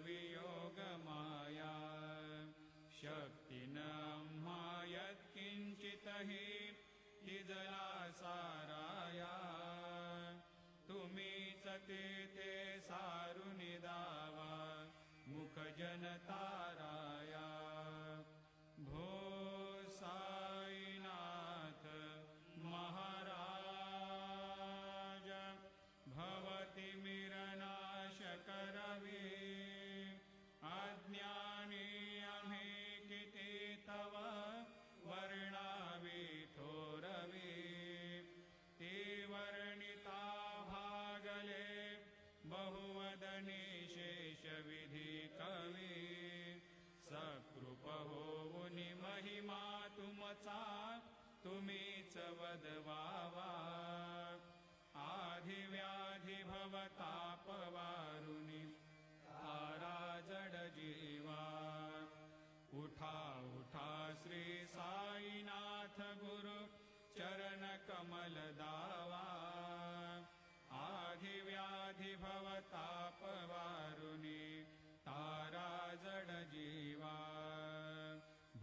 वियोग माया शक्ती न आम्हा यत्किंचित हि तिजला साराया तुम्हीच तेथे सारुनि दावा मुख जनताराया भो साईनाथ महाराज भवति मिरनाश करवी अज्ञानी आम्ही किती तव वर्णावी थोरवी ते वर्णिता भागले बहुवदनी शेष विधी कवी सकृप होऊनि महिमा तुमचा तुम्हीच वदवावा आधी व्याधी भवताप वारुनि तारा जड जीवा उठा उठा श्री साईनाथ गुरु चरण कमल दावा आधी व्याधी भवताप वारुनि तारा जड जीवा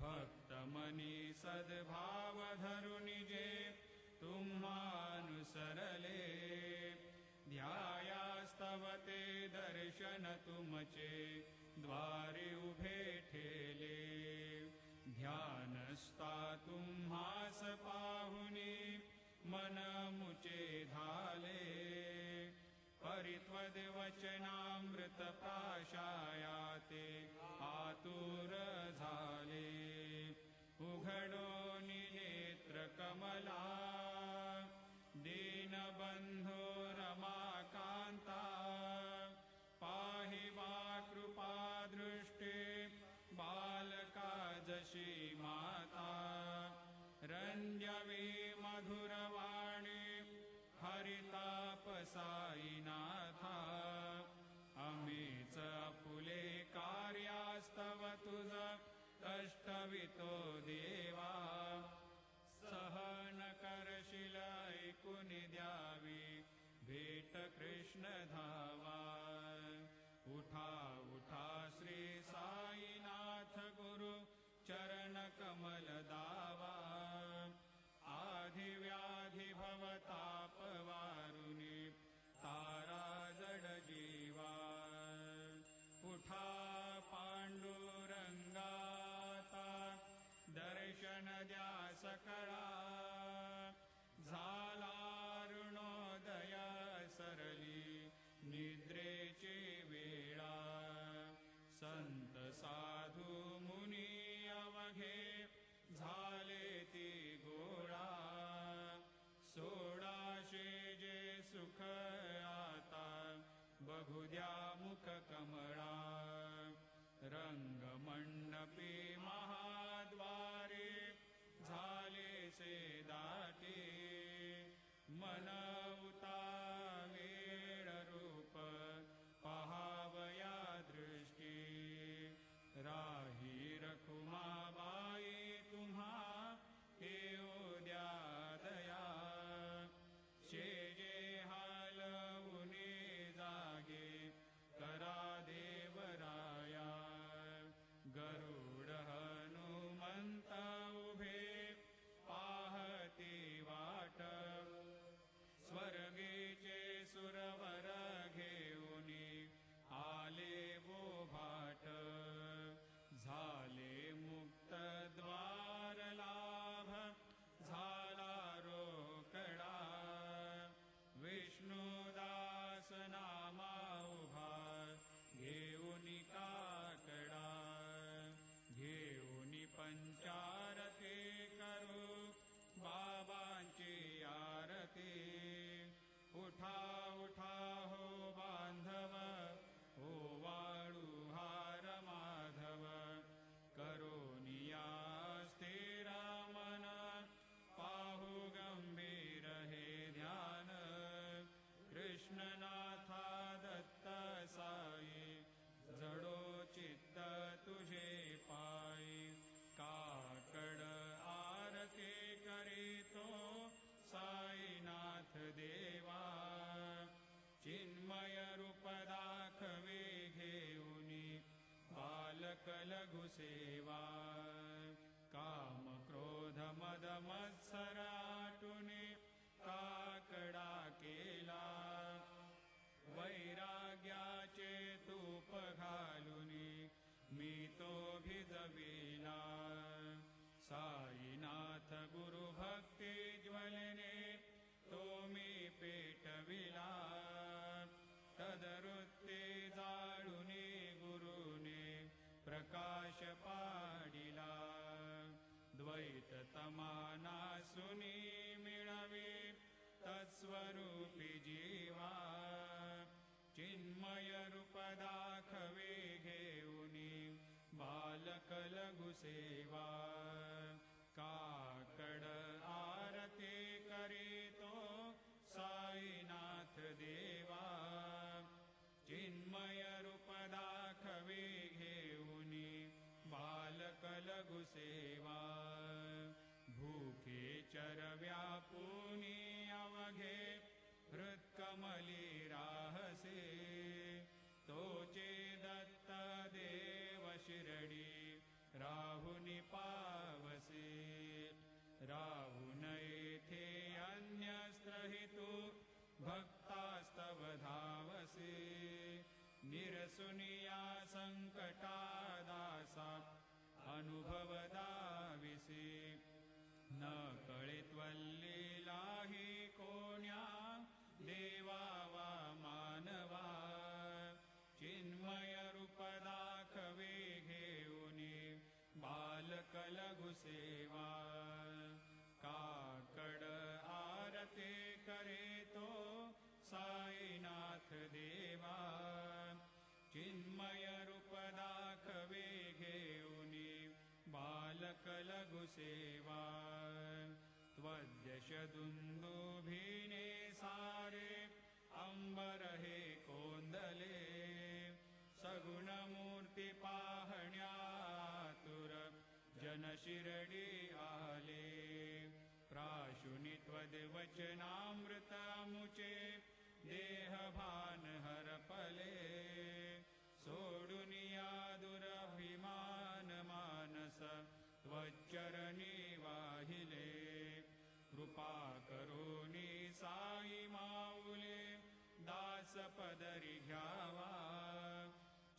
भक्त मनी सद्भाव धरुनि जे तुम्हानुसरले ध्यायास्तवते दर्शन तुमचे द्वारे उभे ठेले ध्यानस्ता तुम्हास पाहुनी मन मुचे झाले परित्वद वचनामृत प्राशायाते आतुर झाले उघडो नेत्र कमला दीनबंधो रमाकांता पाहि वा कृपा दृष्टे बालका जशी माता रंजवी मधुरवाणी हरिताप साईनाथा आम्हीच फुले कार्यास्तव तुझ कष्टवितो देवा सहन करशील ऐकून द्यावी भेट कृष्ण धावा उठा उठा श्री साईनाथ गुरु चरण कमल दावा आधी व्याधी भवताप वारुनि तारा जड जीवा उठा पांडुरंगाता दर्शन द्या सकळा झाला अरुणोदय सरली निद्रेची वेळा संत साधू मुनी अवघे झाले ती गोळा सोडाशे जे सुख आता बघू द्या मुख कमळा रंगमंडपी महाद्वारे झाले से दाटे मनवता वेळ रूप पहावया दृष्टी राही रखुमाबाई तुम्हा येऊ द्या दया शेजे हालवुनी जागे करा देवराया गरुड हनुमंत उभे पाहती वाट स्वर्गीचे सुरवर घेऊनी आले वो भाट झाले मुक्त द्वार लाभ झाला रोकडा विष्णुदास नामा उभा घेऊनी काकडा घेऊनी पंचारती करू बाबांची आरती उठा उठा हो बांधव हो वाळू हार माधव करोनिया स्थिर मन पाहू गंभीर हे ध्यान कृष्णनाथा दत्त साई जडो चित्त तुझे पायी काकड आरती करीतो साईनाथ देवा लघु सेवा काम क्रोध मद मत्सर आटुने काकडा केला वैराग्याचे तूप घालुनी मी तो भिजविला साईनाथ गुरु भक्ती ज्वलने तो मी पेटविला तदरुत्ते जाळुनी गुरुने प्रकाश पाडिला द्वैत तमानासुनी मिळवे तत्स्वरूपी जीवा चिन्मय रूप दाखवे घेऊनी बालक लघु सेवा काकड आरती करीतो साईनाथ देवा चिन्मय रूप दाखवे घेऊनी बालक लघु सेवा भूखे चरव्या पुनी अवघे हृत्कमली राहसे तोचे दत्त देव शिरडी राहुनी पावसे राहुन येथे अन्यस्त्रहितु भक्तास्तव धावसे निरसुनिया संकटा दासा अनुभव दाविसे न कळित्वल्लीलाही कोण्या देवा वा मानवा चिन्मय रूप दाखवे घेऊनी बालक लघु सेवा काकड आरती करीतो साईनाथ देवा चिन्मय रूप दाखवे घेऊनी बालक लघु सेवा त्वद्यश दुंदुभिने सारे अंबर हे कोंदले सगुण मूर्ती पाहण्यातुर जन शिरडी आले प्राशुनी त्वद्वचनामृत मुचे देहभान हरपले सोडुनिया दुरभिमान मानस त्वच्चरणी वाहिले कृपा करोनी साई माऊले दास पदरी घ्यावा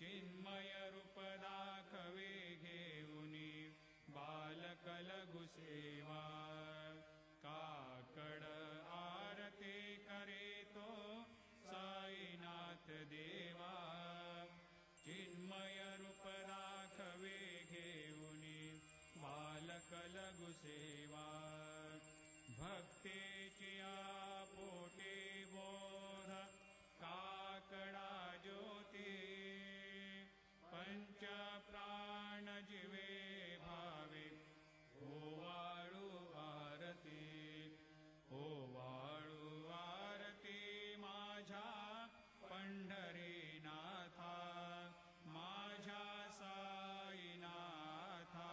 चिन्मय रूप दाखवे घेऊनी बालक लघु सेवा काकड आरती करीतो साईनाथ देवा चिन्मय रूप दाखवे घेऊनी बालक लघु सेवा भक्तीची पोटे बोध काकडा ज्योती पंच प्राण जीवे भावे ओवाळू आरती ओवाळू आरती माझ्या पंढरीनाथा माझ्या साईनाथा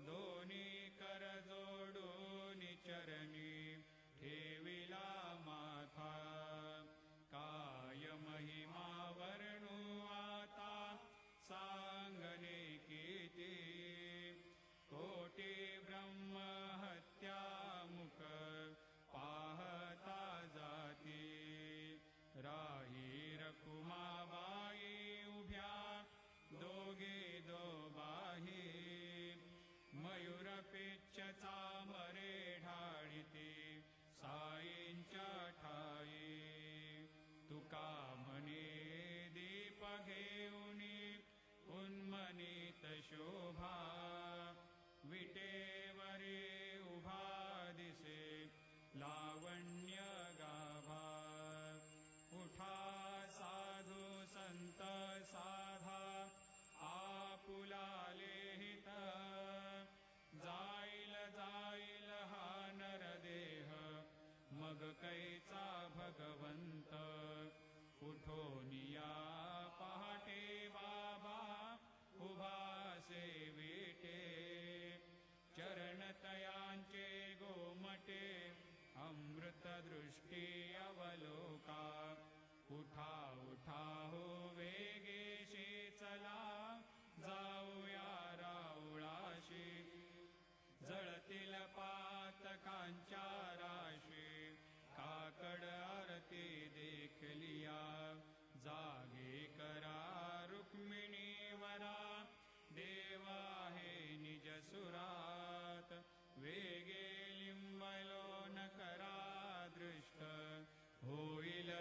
दोन्ही कर जोडून चरणी ठेविला माथा काय महिमा वर्णू आता सांगणे किती कोटी ब्रह्म हत्या मुख पाहता जाती राही रखुमाबाई उभ्या दोघे दोबाही मयूर पिच्च चामरे ढाळीती साईंच्या ठाई तुका म्हणे दीप घेऊनी उन्मनीत शोभा विटेवरे उभा दिसे लावण्य गाभा उठा साधू संत साधा आपुलाले हित जाईल जाईल हा नरदेह मग कैचा भगवंत उठोनिया पहाटे बाबा उभा सेविटे चरणतयांचे गोमटे अमृत दृष्टी अवलोका उठा उठा हो वेगे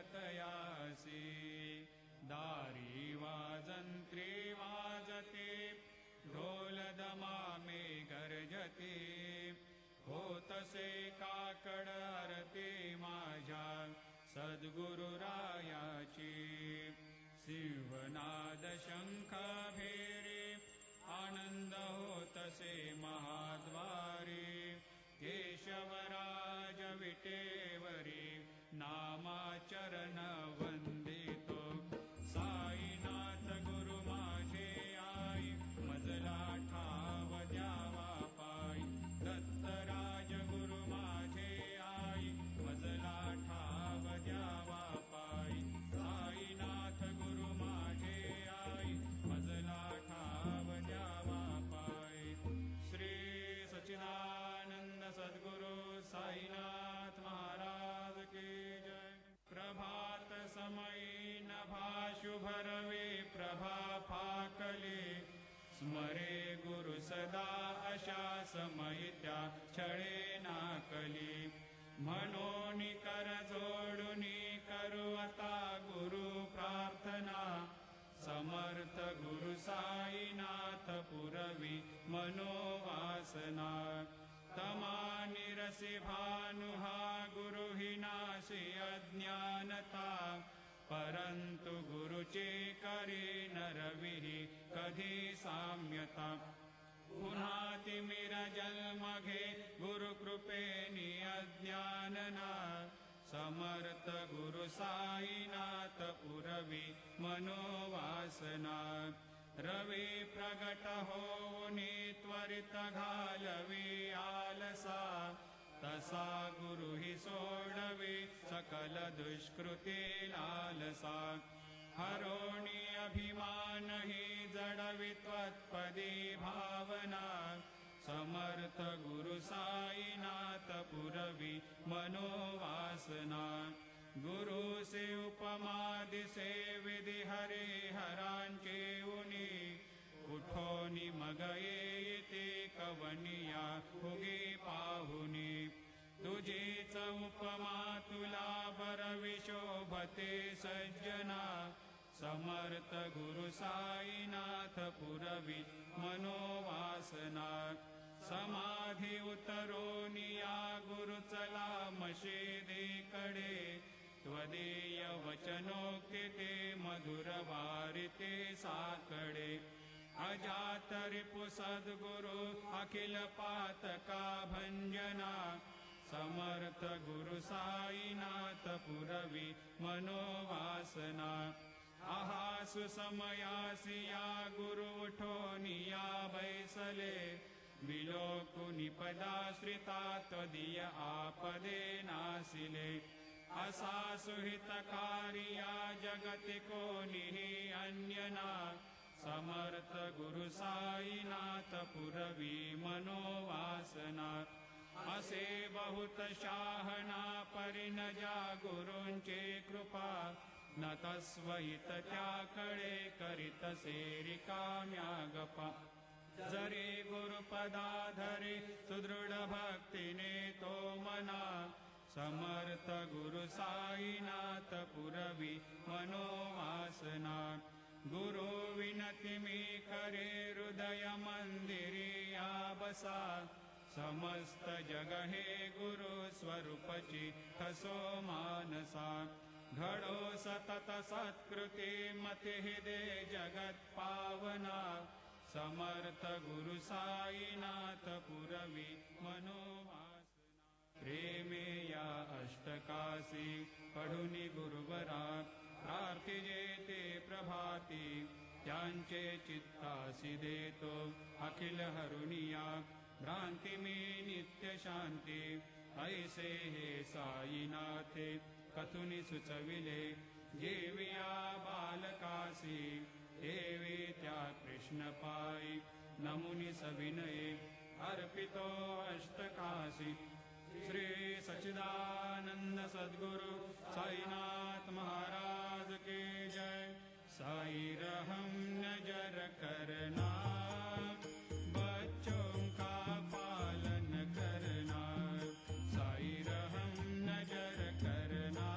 गतयासि दारी वाजन्त्री वाजते ढोलदमा मे गर्जते होतसे काकड आरती माझ्या सद्गुरुरायाची सिंहनाद शंख भेरी आनंद होतसे महाद्वारी केशवराज विटेवरी नामाचरण वंदितो साईनाथ गुरु माझे आई मजला ठाव द्यावा पायी दत्तराज गुरु माझे आई मजला ठाव द्यावा पायी साईनाथ गुरु माझे आई मजला ठाव द्यावा पायी श्री सच्चिदानंद सद्गुरु साईनाथ महाराज की जय। प्रभात समयी नभा शुभरवे प्रभा फाकले स्मरे गुरु सदा अशा समयी त्या छळे नाकली म्हणून कर जोडुनी करू आता गुरु प्रार्थना समर्थ गुरु साईनाथ पुरवी मनोवासना तमा निरसी भानुहा गुरु हि नासी अज्ञानता परंतु गुरुचे करी नरविही कधी साम्यता पुन्हा तिमिर जन्म घे गुरु कृपेनी अज्ञानना समर्थ गुरु साईनाथ पुरवी मनोवासना रवी प्रगट होऊनी त्वरित घालवी आलसा तसा गुरु हि सोडवी सकल दुष्कृती लालसा हरोणी अभिमान हि जडवी त्वत्पदी भावना समर्थ गुरु साईनाथ पुरवी मनोवासना गुरु से उपमा दिसे विधि हरे हरांचे उनी उठोनी मग येते कवनिया हुगी पाहुनी तुझीच उपमा तुला बरवी शोभते सज्जना समर्थ गुरु साईनाथ पुरवी मनोवासना समाधी उतरोनिया गुरु चला मशिदीकडे त्वदीय वचनोक्ती ते मधुर वारिते साकडे अजात रिपु सद्गुरु अखिल पातका भंजना समर्थ गुरु साईनाथ पुरवी मनोवासना आहा सुसमयासिया गुरु उठोनिया बैसले विलोकुनि पदाश्रिता त्वदीय आपदे नासिले असा सुहितकारिया जगति कोनिहि अन्यना समर्थ गुरु साईनाथ पुरवी मनोवासना असे बहुत शाहना परिणजा गुरूंचे कृपा न तस्वहित त्याकडे करीत सेरिकाम्या गपा जरी गुरुपदाधरे सुदृढ भक्तीने तो मना समर्थ गुरु साईनाथ पुरवी मनोवासना गुरु विनती मी करे हृदय मंदिरिया बसा समस्त जग हे गुरु स्वरूपची ठसो मानसा घडो सतत सत्कृती मती दे जगत पावना समर्थ गुरु साईनाथ पुरवी मनोवासना प्रेमे या अष्टकासी पढुनी गुरुवरा प्रार्थिजे ते प्रभाती त्यांचे चित्तासी देतो अखिल हरुनिया भ्रांती मी नित्य शांती ऐसे हे साईनाथे कथुनी सुचविले जेविया बालकासी देवी त्या कृष्ण पायी नमुनी सविनये अर्पितो अष्टकाशी श्री सच्चिदानंद सद्गुरु साईनाथ महाराज की जय। साई रहम नजर करना बच्चों का पालन करना साई रहम नजर करना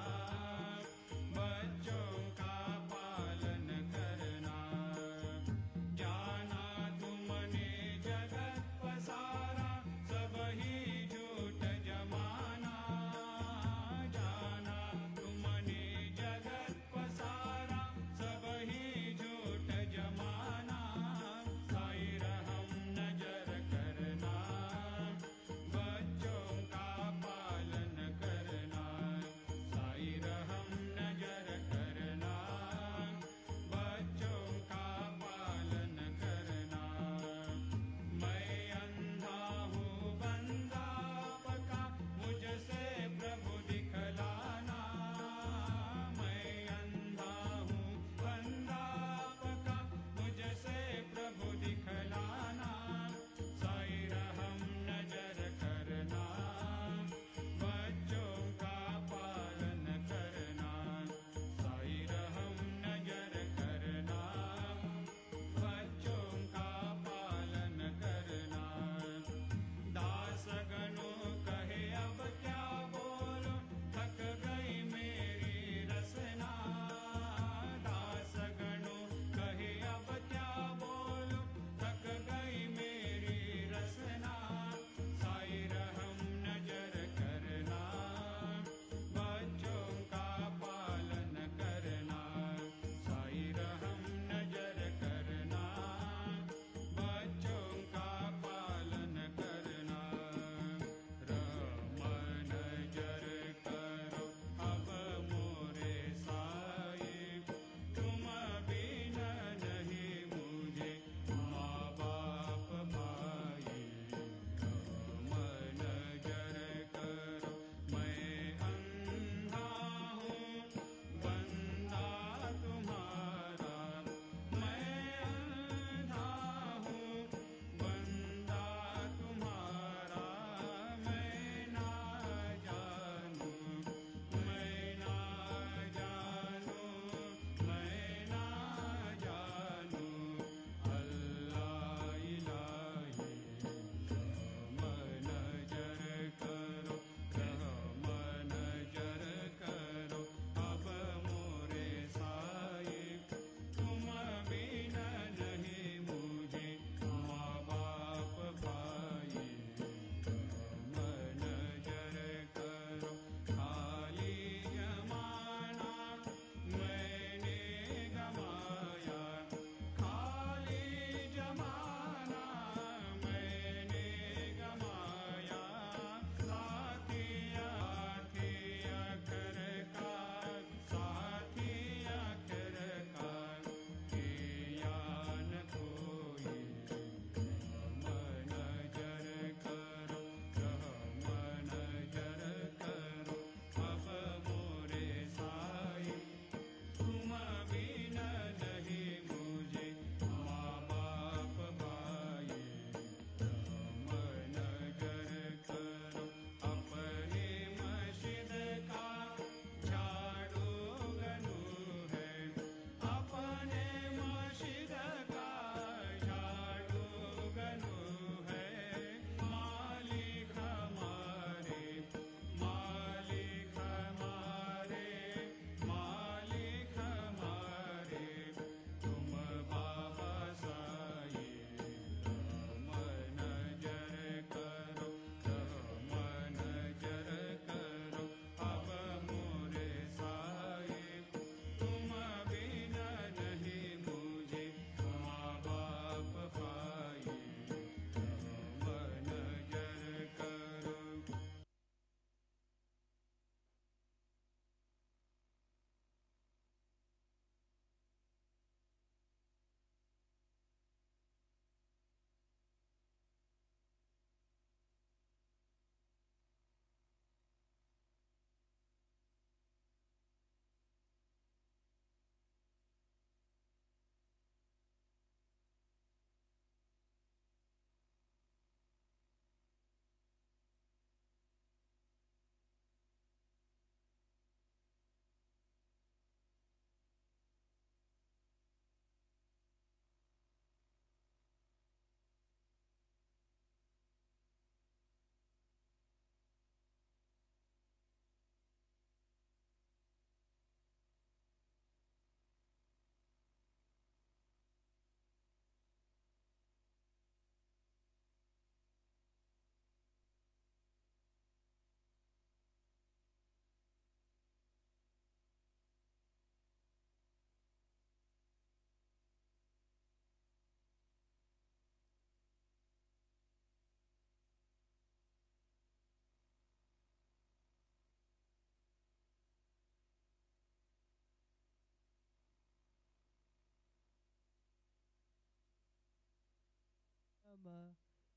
नमः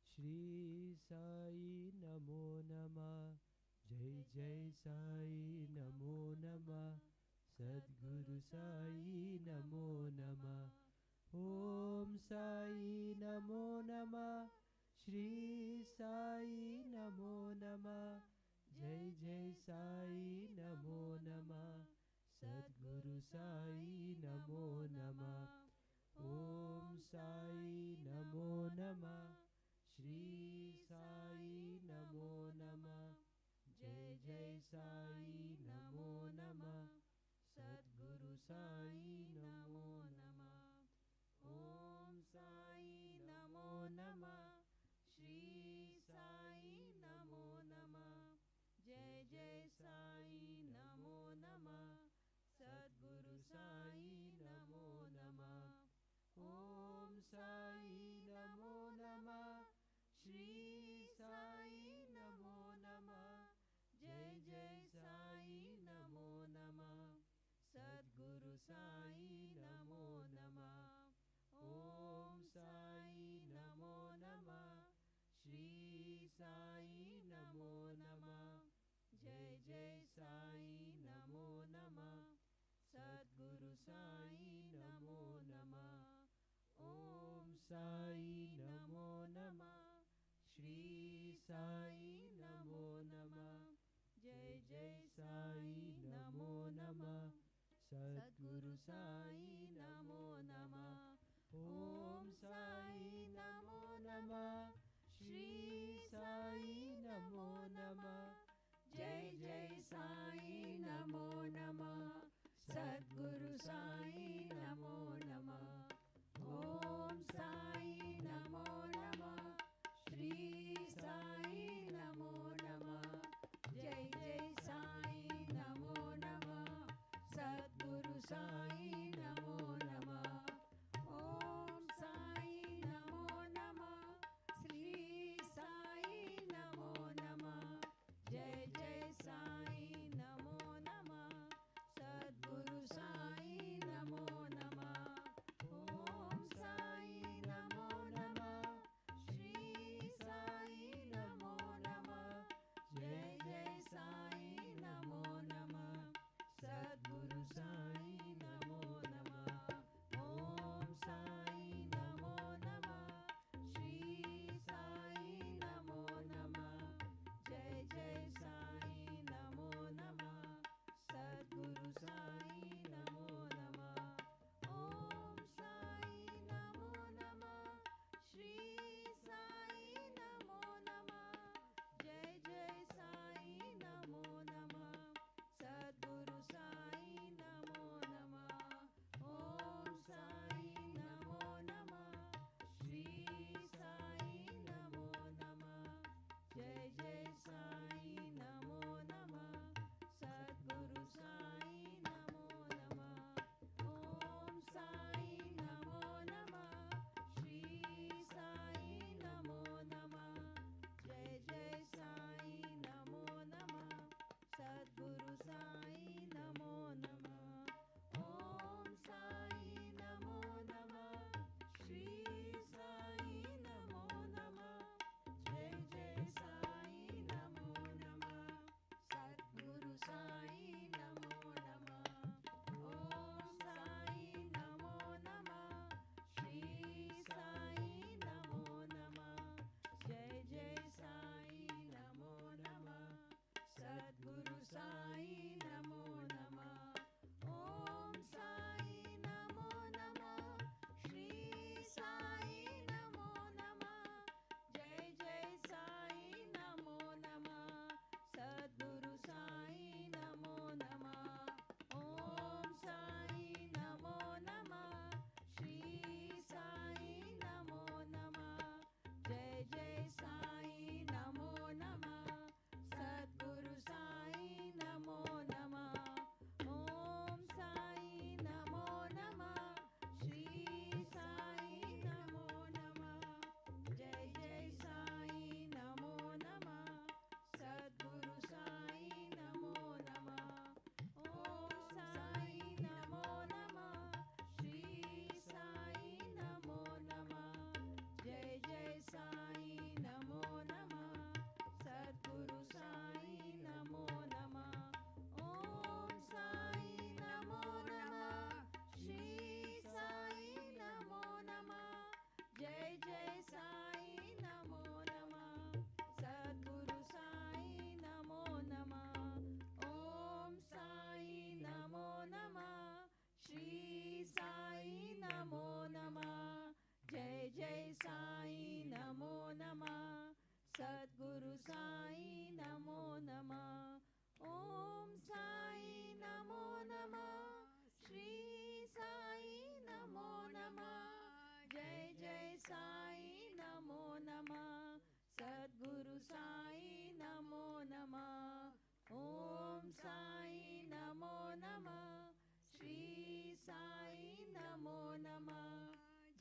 श्री साई नमो नमः जय जय साई नमो नमः सद्गुरु साई नमो नमः ओम साई नमो नमः श्री साई नमो नमः जय जय साई नमो नमः सद्गुरु साई नमो नमः ओम साई नमो नमः श्री साई नमो नमः जय जय साई नमो नमः सद्गुरु साई नमो नमः ओम साई नमो नमः श्री साई नमो नमः जय जय साई नमो नमः सद्गुरु साई नमो नमः ओम साई नमो नमः श्री साई नमो नमः जय जय साई नमो नमः सद्गुरु साई नमो नमः ओम साई नमो नमः श्री साई नमो नमः जय जय साई नमो नमः सद्गुरु साई नमो नमः ओम साई नमो नमः श्री साई नमो नमः जय जय साई नमो नमः सद्गुरु साई नमो नमः ओम साई नमो नमः श्री साई नमो नमः जय जय साई नमो नमः सद्गुरु साई नमो नमः ओम साई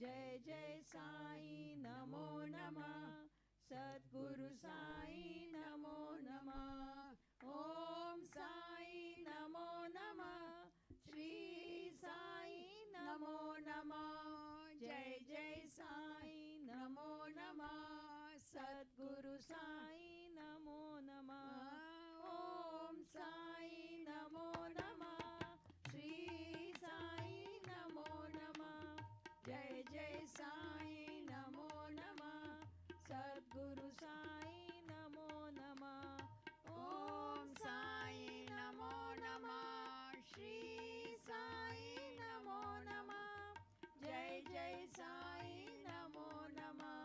जय जय साई नमो नमः सद्गुरु साई नमो नमः ओम साई नमो नमः श्री साई नमो नमः जय जय साई नमो नमः सद्गुरु साई नमो नमः ओम साई नमो नमः श्री साई नमो नमः जय जय साई नमो नमः सद्गुरु साई नमो नमः ओम साई नमो नमः श्री साई नमो नमः जय जय साई नमो नमः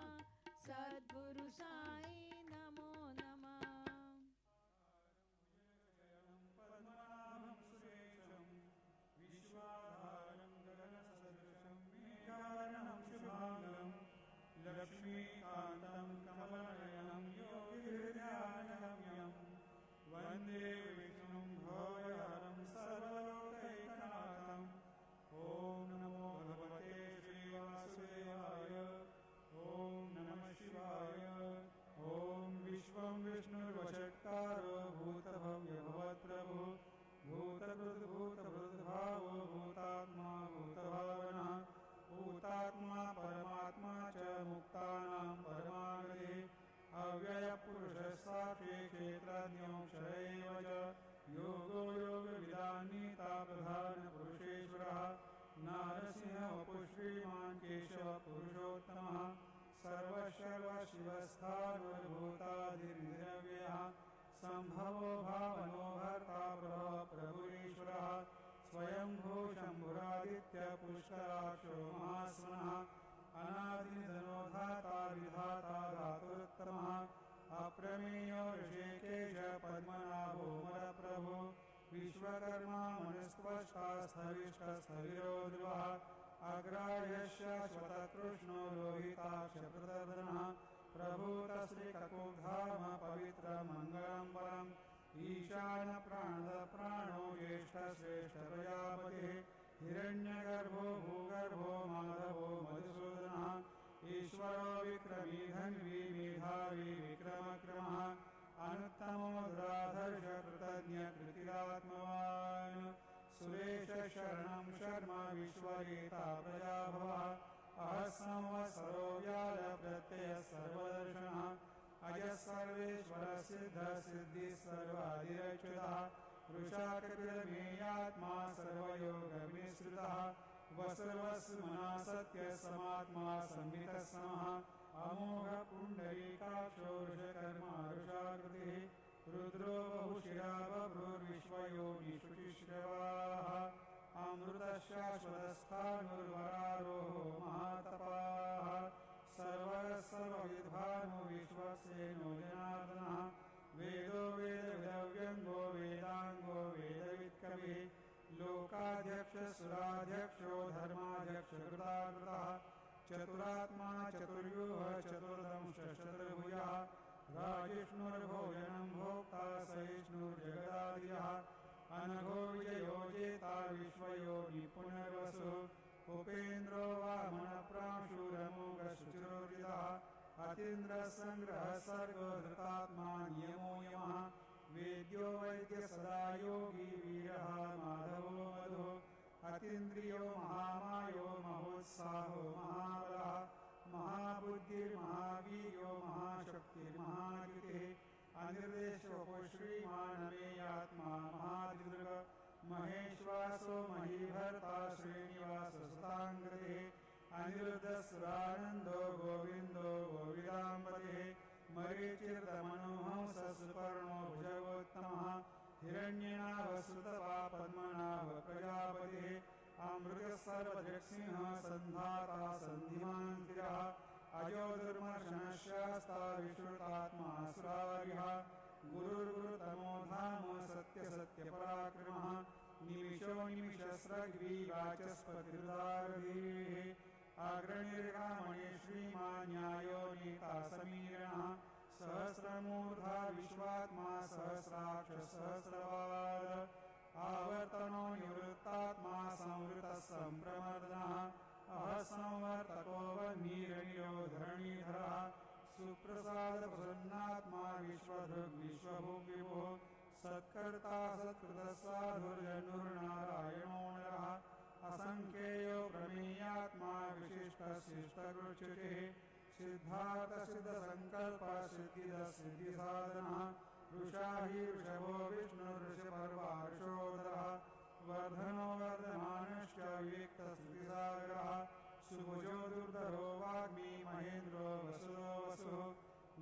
सद्गुरु साई नमो नमः पद्मनाभं सुरेशं विश्वाधारं गगनसदृशं मेघवर्णं शुभांगं लक्ष्मीकान्तं कमलनयनं योगिहृदयानगम्यं वन्दे विष्णुं भवहरं सर्वलोकैकनाथम् ॐ नमो भगवते श्रीवासुदेवाय ॐ नमः शिवाय ॐ विश्वं विष्णुर्वषट्कारो भूतभव्यभवत्प्रभु भूतकृद्भूतभृद्भावो भूतात्मा भूतभावनः भूतात्मा परमात्मा च मुक्तानां परमागते अव्ययपुरुषः साक्षी क्षेत्रज्ञोऽक्षर एव च योगो योगविदान्नीता प्रधानपुरुषेश्वरः नारसिंह वपुः श्रीमान् केशवः पुरुषोत्तमः सर्वशिवस्थानुर्भूतादिर्निरव्ययः सम्भवो भावनो भर्ता प्रभुरीश्वरः स्वयंभू शम्भुरादित्यपुष्कराक्षो महास्वनः अनादिनिधनो धाता विधाता धातुरुत्तमः अप्रमेयो ऋषिकेश पद्मनाभो मरप्रभु विश्वकर्मा मनुस्त्वष्टा स्थविष्टस्थविरो ध्रुवः अग्राह्यश्च श्वतकृष्णो लोहिताक्षप्रदर्शनः प्रभूतश्रीककुधाम पवित्रमङ्गलं परम् ईशानप्राणदप्राणो ज्येष्ठश्रेष्ठप्रजापतिः हिरण्यगर्भो भूगर्भो माधवो मधुसूदनः ईश्वरो विक्रमी धन्वी मेधावी विक्रमक्रमः अनुत्तमो दुराधर्ष कृतज्ञ कृतिरात्मवान् सुरेश शरणं शर्म विश्वरेता प्रजाभवः अहस्संवत्सरो व्याल प्रत्ययः सर्वदर्शनः अजः सर्वेश्वर सिद्ध सिद्धिः सर्वादिरच्युतः वृषाकपिलमेयात्मा सर्वयोगमिश्रितः वसर्वस्मना सत्यसमात्मा संहितः समः अमोघ पुण्डरीकाक्षो वृषकर्मा वृषाकृतिः रुद्रो बहुशिरा बभ्रुर्विश्वयोनिषुचिश्रवाः अमृतशाश्वतस्थाणुर्वरारोहो महातपाः सर्वविद्भानो विश्वक्सेनो जनार्दनः वेदो वेदव्यङ्गो वेदाङ्गो वेदवित्कविः लोकाध्यक्षसुराध्यक्षो धर्माध्यक्षकृताकृतः चतुरात्मा चतुर्व्यूह चतुर्दंशचतुर्भुजः राजिष्णुर्भोजनं भोक्ता सहिष्णुर्जगदादियः अनघो विजयो जेता विश्वयोनि पुनर्वसु उपेन्द्रो वामनप्रांशुरमोघशुचिरोदितः अतीन्द्रसङ्ग्रहः सर्गो धृतात्मा नियमो यमः वेद्यो वैद्य सदा योगी वीरः माधवो मधु अतीन्द्रियो महामायो महोत्साहो महाबलः महाबुद्धिर्महावीर्यो महाशक्तिर्महायुतिः अनिर्देशो श्रीमानमेयात्मा महादृग महेश्वासो महीभर्ता श्रीनिवाससुताङ्गतिः अनिरुद्धसुरानन्दो गोविन्दो गोविदाम्बतिः मरीचिर्दमनोहंससुपर्णो भुजगोत्तमः हिरण्यनाभसुतपा पद्मनाभ प्रजापतिः अमृतसर्वजगत्सिंह सन्धाता सन्धिमान्तिरः अजो दुर्मर्शनशास्ता विश्रुतात्मा सुरारिः गुरुर्गुरुतमो धाम सत्यसत्यपराक्रमः निमिषो निमिषस्रग्वीवाचस्पतिर्दारधीः अग्रणिर्गामणि श्रीमान् न्यायो नीता समीरणः सहस्रमूर्धा विश्वात्मा सहस्राक्ष सहस्रवाद आवर्तनो निवृत्तात्मा संवृतः सम्प्रमर्दनः अहसंवर्तको वह्निरनियो धरणीधरः सुप्रसादप्रसन्नात्मा विश्वभुग्विश्वभुग्विभुः सत्कर्ता सत्कृतसाधुर्जनुर्नारायणो नरः असङ्ख्येयो प्रमेयात्मा विशिष्टशिष्टगुरुचिः सिद्धार्थसिद्धसङ्कल्पसिद्धिदसिद्धिसाधनः वृषा हि वृषभो विष्णुर्षिपर्वार्षोदरः वर्धनो वर्धमानश्च विविक्तस्थितिसागरः सुभुजो दुर्धरो वाग्मी महेन्द्रो वसुदो वसुः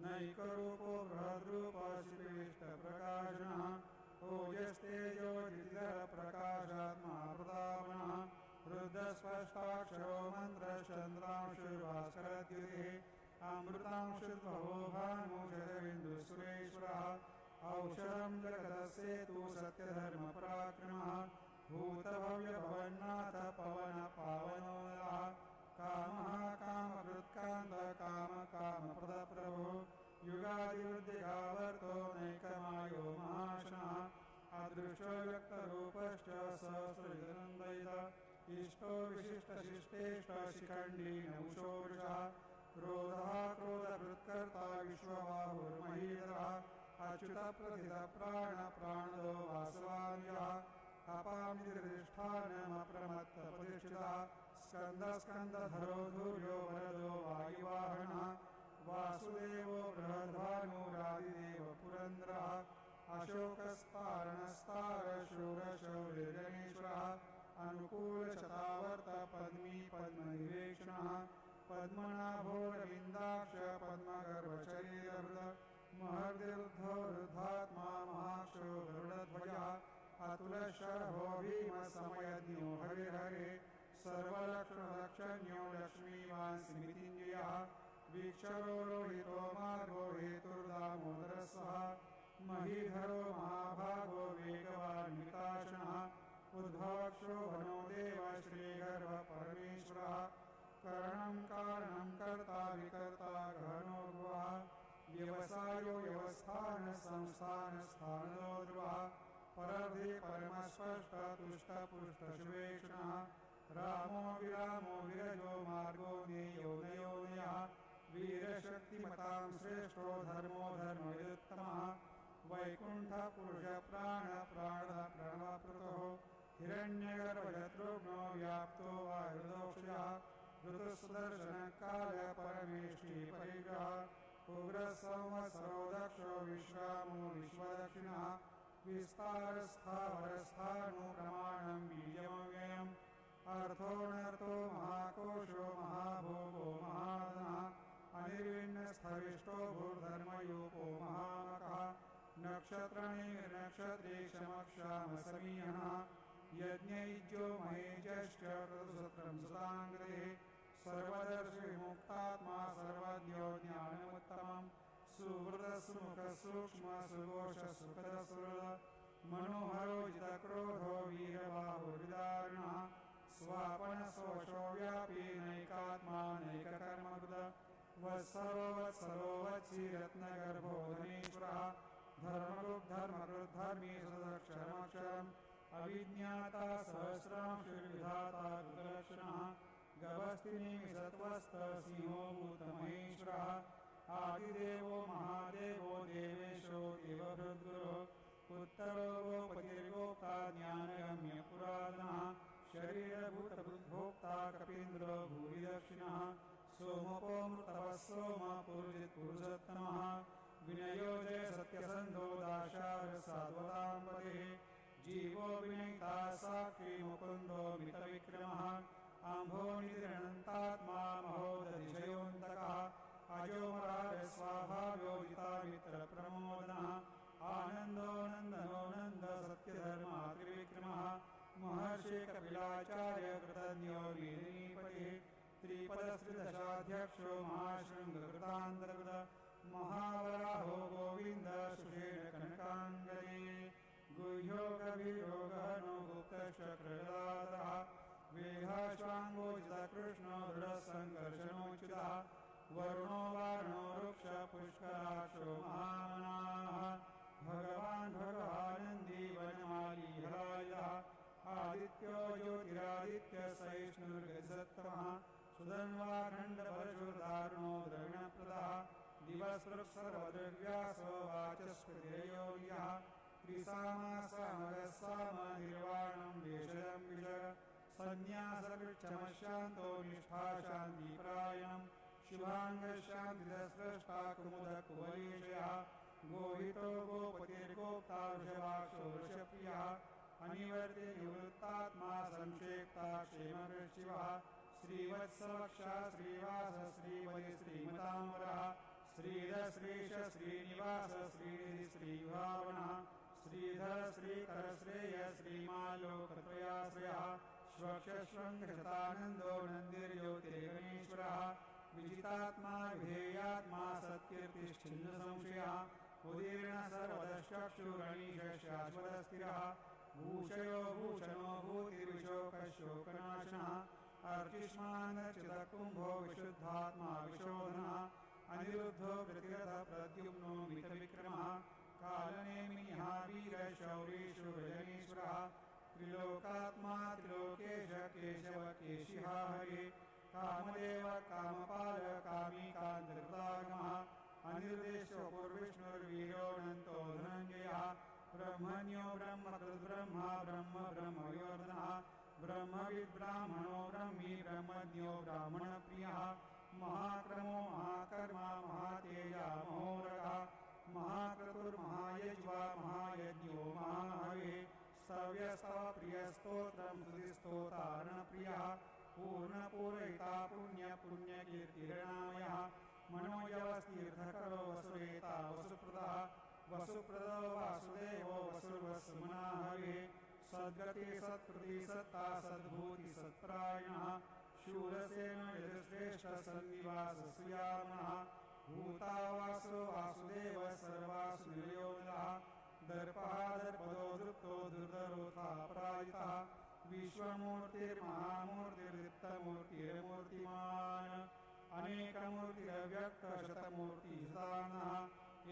नैकरूपो बृहद्रूपशिविष्टप्रकाशनः ओजस्तेजो प्रकाशात्मा प्रतापनः रुद्रस्पष्टाक्षरो मन्त्रश्चन्द्रांशुर्भास्करद्युतिः अमृतांशुर्भवो भानुशरबिन्दुसुरेश्वरः औषधं जगदस्येतु सत्यधर्मपराक्रमः भूतभव्यभवन्नाथ पवनपावनो नरः कामः कामकृत्कान्तकामकामप्रदप्रभुः युगादिवृद्धिगावर्तो नैकमायो महाशनः अदृशो व्यक्तरूपश्च सहस्रविदनन्दयित इष्टो विशिष्टशिष्टेष्टशिखण्डी नौषो वृषः क्रोधः क्रोधकृत्कर्ता विश्वबाहुर्महीधरः अच्युतप्रथितप्राणप्राणदो वासवान्यः अपामितिष्ठानमप्रमत्तप्रतिष्ठितः स्कन्दस्कन्दधरो धूर्यो वरदो वायुवाहनः वासुदेवो बृहद्भानुरादिदेव पुरन्दरः अशोकस्तारणस्तारशूरशौर्यगणेश्वरः अनुकूलशतावर्त पद्मी पद्मनिवेक्षणः पद्मनाभोरविन्दाक्ष पद्मगर्भशरीरहृद महर्दिर्द्धो रुद्धात्मा महाक्षो गरुडध्वजः अतुलशरभो भीमसमयज्ञो हरिहरे सर्वलक्षणलक्षण्यो लक्ष्मीवान् स्मृतिञ्जयः वीक्षरो रोहितो मार्गो हेतुर्दामोदरस्सः महीधरो महाभागो वेगवान् विताशनः उद्भवक्षोभनो देव श्रीगर्भपरमेश्वरः करणं कारणं कर्ता विकर्ता गहनो ध्रुवः व्यवसायो व्यवस्थानसंस्थानस्थानो ध्रुवः परर्धि परमस्पष्टतुष्टपुष्टशुवेक्षणः रामो विरामो विरजो मार्गो नेयो नयोनयः वीरशक्तिमतां श्रेष्ठो धर्मो धर्मविदुत्तमः वैकुण्ठपुरुषप्राणप्राणप्रणवपृतः हिरण्यगर्भशत्रुघ्नो व्याप्तो वायुदोक्षयः ऋतुसुदर्शनकालपरमेष्ठीपरिग्रहः उग्रसंवत्सरो दक्षो विश्रामो विश्वदक्षिणः विस्तारस्थावरस्थानुप्रमाणं बीजमव्ययम् अर्थोऽनर्थो महाकोशो महाभोगो महाधनः अनिर्विण्णस्थविष्टो भूर्धर्मयूपो महामकः नक्षत्रेक्षमक्षामसमीहनः यज्ञैज्यो महेजश्च ऋतुसत्रं सुताङ्ग्रे सर्वदर्शिविमुक्तात्मा सर्वज्ञो ज्ञानमुत्तमम् सुहृदसुमुखसूक्ष्मसुघोषसुखदसुहृद मनोहरो जितक्रोधो वीरबाहुर्विदारिणः स्वापनशोषो व्यापी नैकात्मा नैककर्मकृत वत्सरो वत्सरो वत्सीरत्नगर्भो धनेश्वरः धर्मकृद्धर्मी सदक्षरमक्षरम् अविज्ञाता सहस्रांशुर्विधाता कृतलक्षणः गभस्तिनिमिषत्वस्तसिंहो भूतमहेश्वरः आदिदेवो महादेवो देवेशो देवभृद्गुरुः उत्तरो गोपतिर्गोप्ता ज्ञानगम्यपुरातनः शरीरभूतभृद्भोक्ता कपीन्द्रो भूरि दक्षिणः सोमपोऽमृतवः सोमपुरुषित्पुरुषोत्तमः विनयो जय सत्यसन्धो दाशारसाद्वताम्बरेः जीवो विनयिता साक्षी मुकुन्दो मितविक्रमः आम्भोनिधिरनन्तात्मा महोदधिशयोऽन्तकः अजोमराजस्वाभाव्योजितामित्रप्रमोदनः आनन्दो नन्दनो नन्द सत्यधर्मा त्रिविक्रमः महर्षि कपिलाचार्य कृतज्ञो वीरिणीपतिः त्रिपदश्रीदशाध्यक्षो महाशृङ्गकृतान्तर्गत महावराहो गोविन्द सुषेण कनकाङ्गले गुह्यो कविरो गहनो गुप्तश्चक्रदातः वेहाश्वाङ्गोचितकृष्णो दृढसङ्कर्षणोचितः वरुणो वारुणो वृक्षपुष्कराक्षो महामनाः भगवान् भगवानन्दी वनमाली हलायः आदित्यो ज्योतिरादित्य सहिष्णुर्गजसत्तमः सुधन्वाखण्डपरशुर्धारुणो द्रविणप्रदः दिवसृक्सर्वदृग्व्यासो वाचस्पतिरयो यः त्रिसामासामगस्सामनिर्वाणं वेषजं विषय सन्न्यासकृच्छमशान्तो निष्ठाशान्तिपरायणं शुभाङ्गशान्तिदस्रष्टा कुमुदकुवरीशयः गोहितो गोपतिर्गोप्ता वृषभाक्षो वृषप्रियः अनिवर्ति निवृत्तात्मा संक्षेप्ता क्षेमवृक्षिवः श्रीवत्सवक्षा श्रीवास श्रीवति श्रीमताम्बरः श्रीधश्रीश श्रीनिवास श्रीनिधि श्रीभावनः श्रीधर श्रीकर श्रेय श्रीमालोकत्रयाश्रयः श्वक्षशृङ्गशतानन्दो नन्दिर्ज्योतिर्गणेश्वरः विजितात्मा विधेयात्मा सत्कीर्तिश्चिन्नसंशयः उदीर्ण सर्वदश्चक्षुरणीश शाश्वतस्थिरः भूषयो भूषणो भूतिर्विशोकशोकनाशनः अर्चिष्मानचितकुम्भो विशुद्धात्मा विशोधनः अनिरुद्धो प्रतिरथ प्रद्युम्नो मितविक्रमः कालनेमिः वीरशौरीषु रजनीश्वरः त्रिलोकात्मा त्रिलोकेश केशव केशिहा हरे कामदेव कामपाल कामिकान्तर्गमः अनिर्देशो पूर्विष्णुर्वीरोऽनन्तो धनञ्जयः ब्रह्मण्यो ब्रह्मकृद्ब्रह्मा ब्रह्म ब्रह्मयोर्धनः ब्रह्मविद्ब्राह्मणो ब्रह्मी ब्रह्मज्ञो ब्राह्मणप्रियः महाक्रमो महाकर्मा महातेजा महोरगः महाक्रतुर्महायज्वा महायज्ञो महाहवे स्तव्यस्तवप्रियस्तोत्रं स्तुतिस्तोतारणप्रियः पूर्णपूरयिता पुण्यपुण्यकीर्तिर्नामयः मनोजवस्तीर्थकरो वसुरेता वसुप्रदः वसुप्रदो वासुदेवो वसुर्वसुमनाहवे सद्गति सत्कृति सत्ता सद्भूति सत्परायणः शूरसेन यजुश्रेष्ठ सन्निवास सुयामनः भूतावासो वासुदेव सर्वासु निलयोनिलः दर्पः दर्पदो दृप्तो दुर्धरोथा पराजितः विश्वमूर्तिर्महामूर्तिर्दीप्तमूर्तिर्मूर्तिमान् अनेकमूर्तिरव्यक्तशतमूर्तिसदानः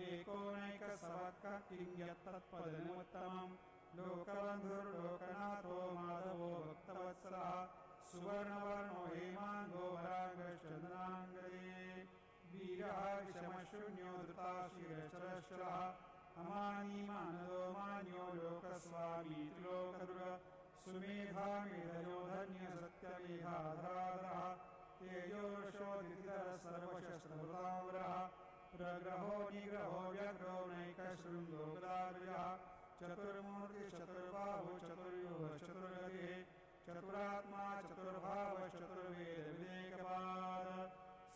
एकोनैकसवक्कः किं यत्तत्पदमुत्तमम् लोकबन्धुर्लोकनाथो माधवो भक्तवत्सलः सुवर्णवर्णो हेमाङ्गो वराङ्गश्चन्द्राङ्गदे वीरः विषमशून्यो धृताशिरश्चरश्चरः अमानी मानदो मान्यो लोकस्वामी त्रिलोकदुर्ग सुमेधा मेधयो धन्य सत्यमेधाधराधरः तेजोशोधिधर सर्वशस्त्रभृतावरः प्रग्रहो निग्रहो व्यग्रो नैकशृङ्गो गदाग्रजः चतुर्मूर्तिश्चतुर्बाहु चतुर्युः चतुर्गतिः चतुरात्मा चतुर्भाव चतुर्वेदविदेकपाद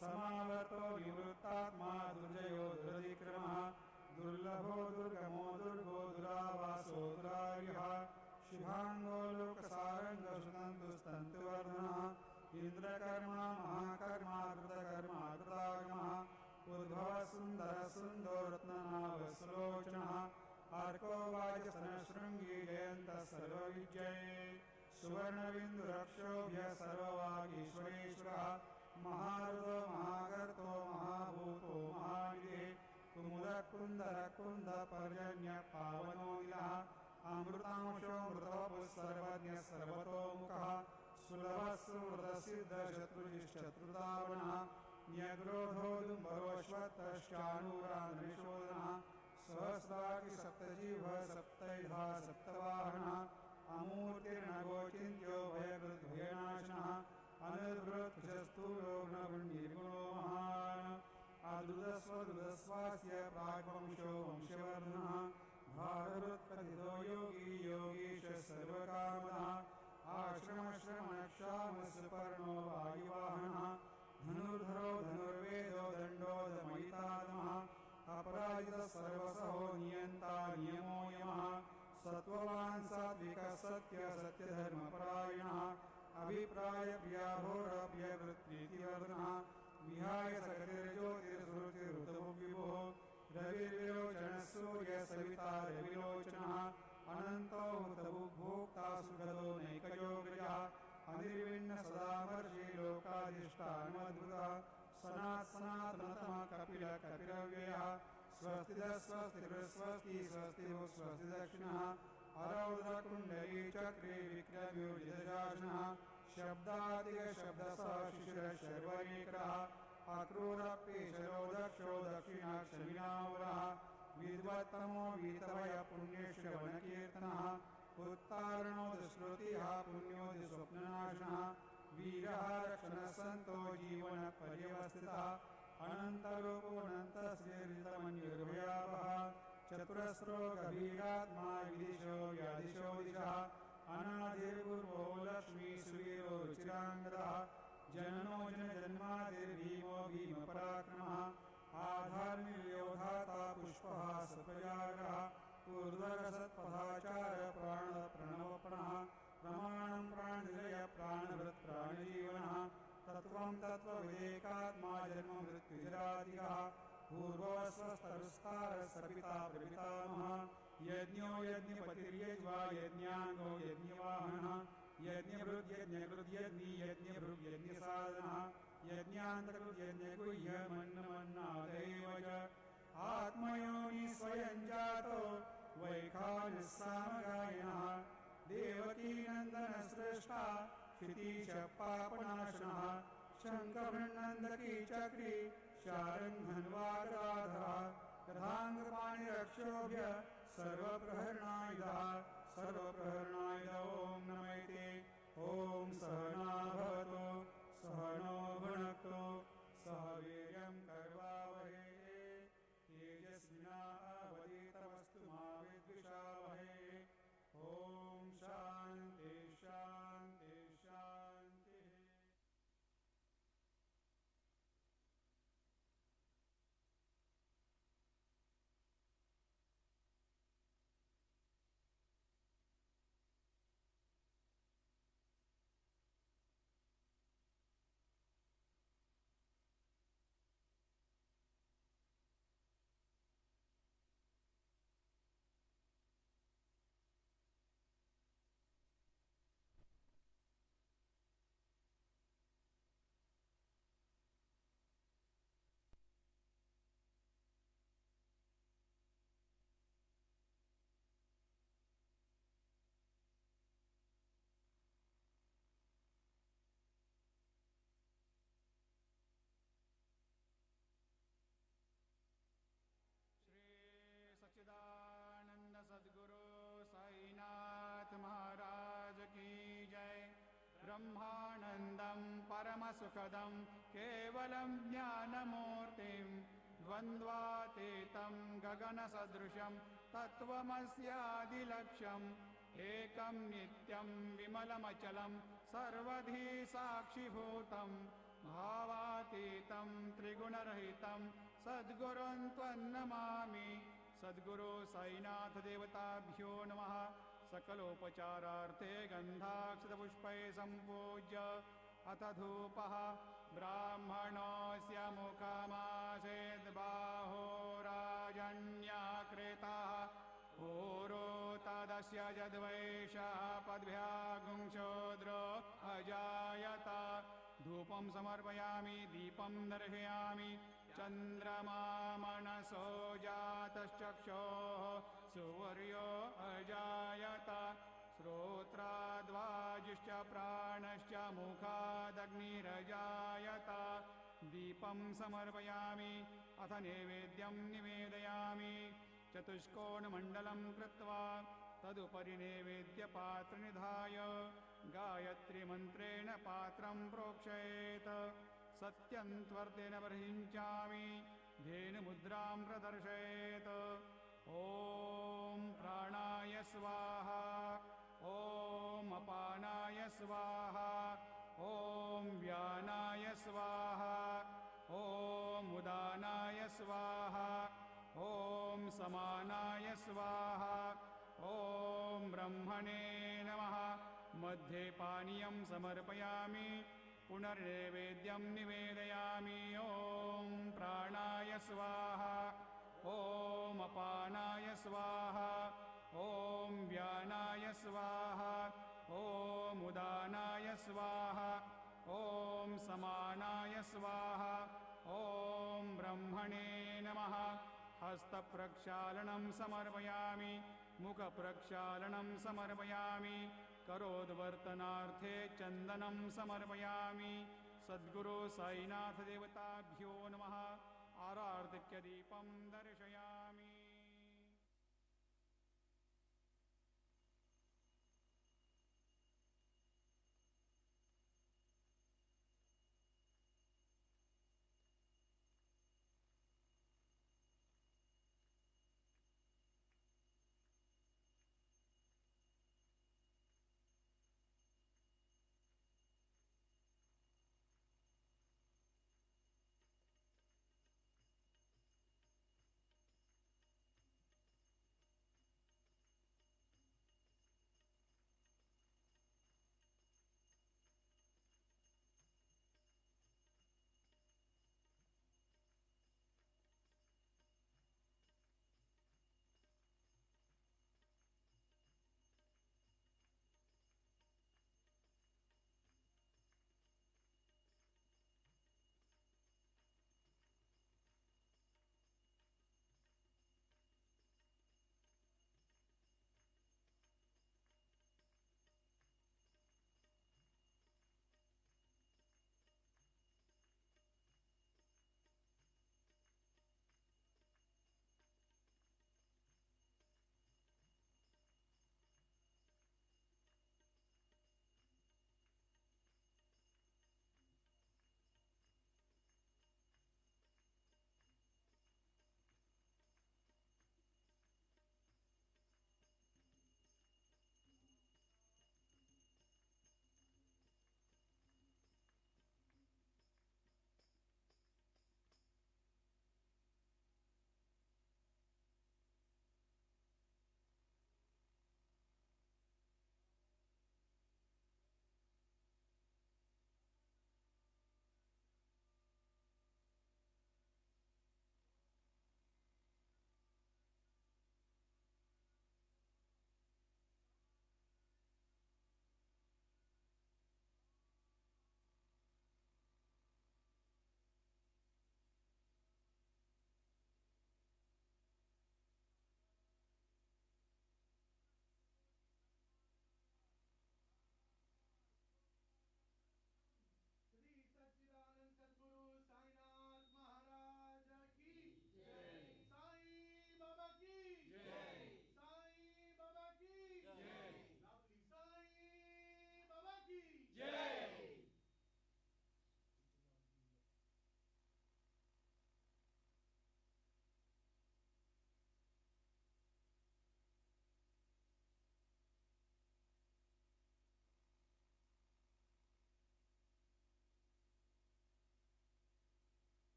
समावर्तो निवृत्तात्मा दुर्जयो दुरधिक्रमः दुर्लभो दुर्गमो दुर्गो दुरावासो दुरार्यः शुभाङ्गो लोकसारङ्गसुतन्तुस्तन्तुवर्धनः इन्द्रकर्मा महाकर्मा कृतकर्मा कृतागमः उद्भवः सुन्दरः सुन्दो रत्ननाभसलोचनः अर्को वाचसनशृङ्गी जयन्तः सर्वविजये सुवर्णबिन्दुरक्षोभ्य सर्ववागीश्वरेश्वरः महारुदो महागर्तो महाभूतो महानिधे कुमुदकुन्दरकुन्दपर्जन्यः पावनो निलः अमृतांशोऽमृतवपुः सर्वज्ञः सर्वतोमुखः सुलभः सुहृदसिद्धशत्रुजिश्चतुर्धावनः न्यग्रोधोदुम्बरोऽश्वत्थश्चाणूरान्निशोधनः सहस्राक्षिसप्तजिह्वः सप्तैधा सप्तवाहनः अमूर्तिर्नगोचिन्त्यो भयकृद्भयनाशनः अनिर्वृत्तस्थूलो निर्गुणो महान् आदुदस्वदुदस्वास्य प्राग्वंशो वंशवर्धनः भारवृत्कथितो योगी योगीश सर्वकामनः आश्रमश्रमणक्षामसुपर्णो वायुवाहनः धनुर्धरो धनुर्वेदो दण्डो दमयितात्मः अपराजितः सर्वसहो नियन्ता नियमो यमः सत्त्ववान् सात्विकः सत्यधर्मपरायणः अभिप्रायप्रियाभोरप्रियवृत्तिवर्धनः विहाय सकतिर्ज्योतिर्सुरुचिरुतभुविभुः रविर्विलोचनः सूर्यसविता रविलोचनः अनन्तो हुतभुग्भोक्ता सुगतो नैकयोगजः अनिर्विण्ण सदामर्षि लोकाधिष्ठानमद्भुतः सनातनतमः कपिलव्ययः स्वस्तिदः स्वस्तिर्स्वस्ति स्वस्तिः स्वस्ति दक्षिणः अरौद्रकुण्डली चक्रे विक्रम्योजितशासनः शब्दादिशब्दसः शिशिरशर्वरीकरः अक्रूरपेशरो दक्षो दक्षिणाक्षमिनावरः विद्वत्तमो वीतभयपुण्यश्रवणकीर्तनः उत्तारणोदश्रुतिः पुण्योदिस्वप्ननाशनः वीरः रक्षणसन्तो जीवनपर्यवस्थितः अनन्तरूपोऽनन्तश्रीर्जितमन्युर्भयावः चतुरस्रो गभीरात्मा विदिशो व्यादिशो दिशः अनादिर्पूर्वो लक्ष्मीसुवीरो रुचिराङ्गदः जननो जनजन्मादिर्भीमो भीमपराक्रमः आधार्मिर्योधाता पुष्पः सपजागरः ऊर्ध्वगसत्पथाचार प्राणप्रणवपणः प्रमाणं प्राणनिलय प्राणभृत् प्राणजीवनः तत्त्वं तत्त्वविवेकात्मा जन्ममृत्युजरादिकः पूर्वस्वस्तरुस्तारसपिता प्रपितामहः यज्ञो यज्ञपतिर्यज्वा यज्ञाङ्गो यज्ञवाहनः यज्ञभृद्यज्ञकृद्यज्ञी यज्ञभृग्यज्ञसाधनः यज्ञान्तकृद्यज्ञगुह्यमन्नमन्नादेव च आत्मयोनि स्वयं जातो वैखानस्सामगायिनः देवकीनन्दनश्रेष्ठा क्षितीशपापनाशनः शङ्खभृन्नन्दकी चक्री शारङ्घन्वागराधः रथाङ्गपाणिरक्षोभ्य सर्वप्रहरणायुधः सर्वप्रहरणायुध ॐ नमैते ॐ सहना भवतु सहनो भुनक्तु सह वीर्यं कर्वावहै तेजस्विनावधीतमस्तु मा विद्विषावहै ॐ शान्ति शान्ति शान्तिः। सच्चिदानंद सद्गुरु साईनाथ महाराज की जय। ब्रह्मानंदं परमसुखदं केवलं ज्ञानमूर्तिं द्वन्द्वातीतं गगनसदृशं तत्त्वमस्यादिलक्ष्यम् एकं नित्यं विमलमचलं सर्वधी साक्षिभूतं भावातीतं त्रिगुणरहितं सद्गुरुं त्वन्नमामि। सद्गुरु साईनाथ देवताभ्यो नमः। सकलोपचारार्थे गन्धाक्षतपुष्पैः सम्पूज्य अथ धूपः ब्राह्मणोऽस्य मुखमासेद् बाहोराजन्याकृताः पूरो तदस्य यद्वैषः पद्भ्यागुंशोद्रो अजायत। धूपं समर्पयामि दीपं दर्शयामि चन्द्रमा मनसो जातश्चक्षोः सूर्यो अजायत। श्रोत्राद्वाजिश्च प्राणश्च मुखादग्निरजायत। दीपं समर्पयामि अथ नैवेद्यं निवेदयामि। चतुष्कोणमण्डलं कृत्वा तदुपरि नैवेद्यपात्रनिधाय गायत्रीमन्त्रेण पात्रं प्रोक्षयेत्। सत्यं त्वर्तेन बर्हिञ्चामि धेनुमुद्रां प्रदर्शयेत्। ॐ प्राणाय स्वाहा ॐ अपानाय स्वाहा ॐ व्यानाय स्वाहा ॐ उदानाय स्वाहा ॐ समानाय स्वाहा ॐ ब्रह्मणे नमः। मध्ये पानीयं समर्पयामि पुनर्नैवेद्यं निवेदयामि। ॐ प्राणाय स्वाहा ॐ अपानाय स्वाहा ॐ व्यानाय स्वाहा ॐ उदानाय स्वाहा ॐ समानाय स्वाहा ॐ ब्रह्मणे नमः। हस्तप्रक्षालनं समर्पयामि मुखप्रक्षालनं समर्पयामि करोद्वर्तनार्थे चन्दनं समर्पयामि सद्गुरु साईनाथ देवताभ्यो नमः आरार्तिक्यदीपं दर्शयामि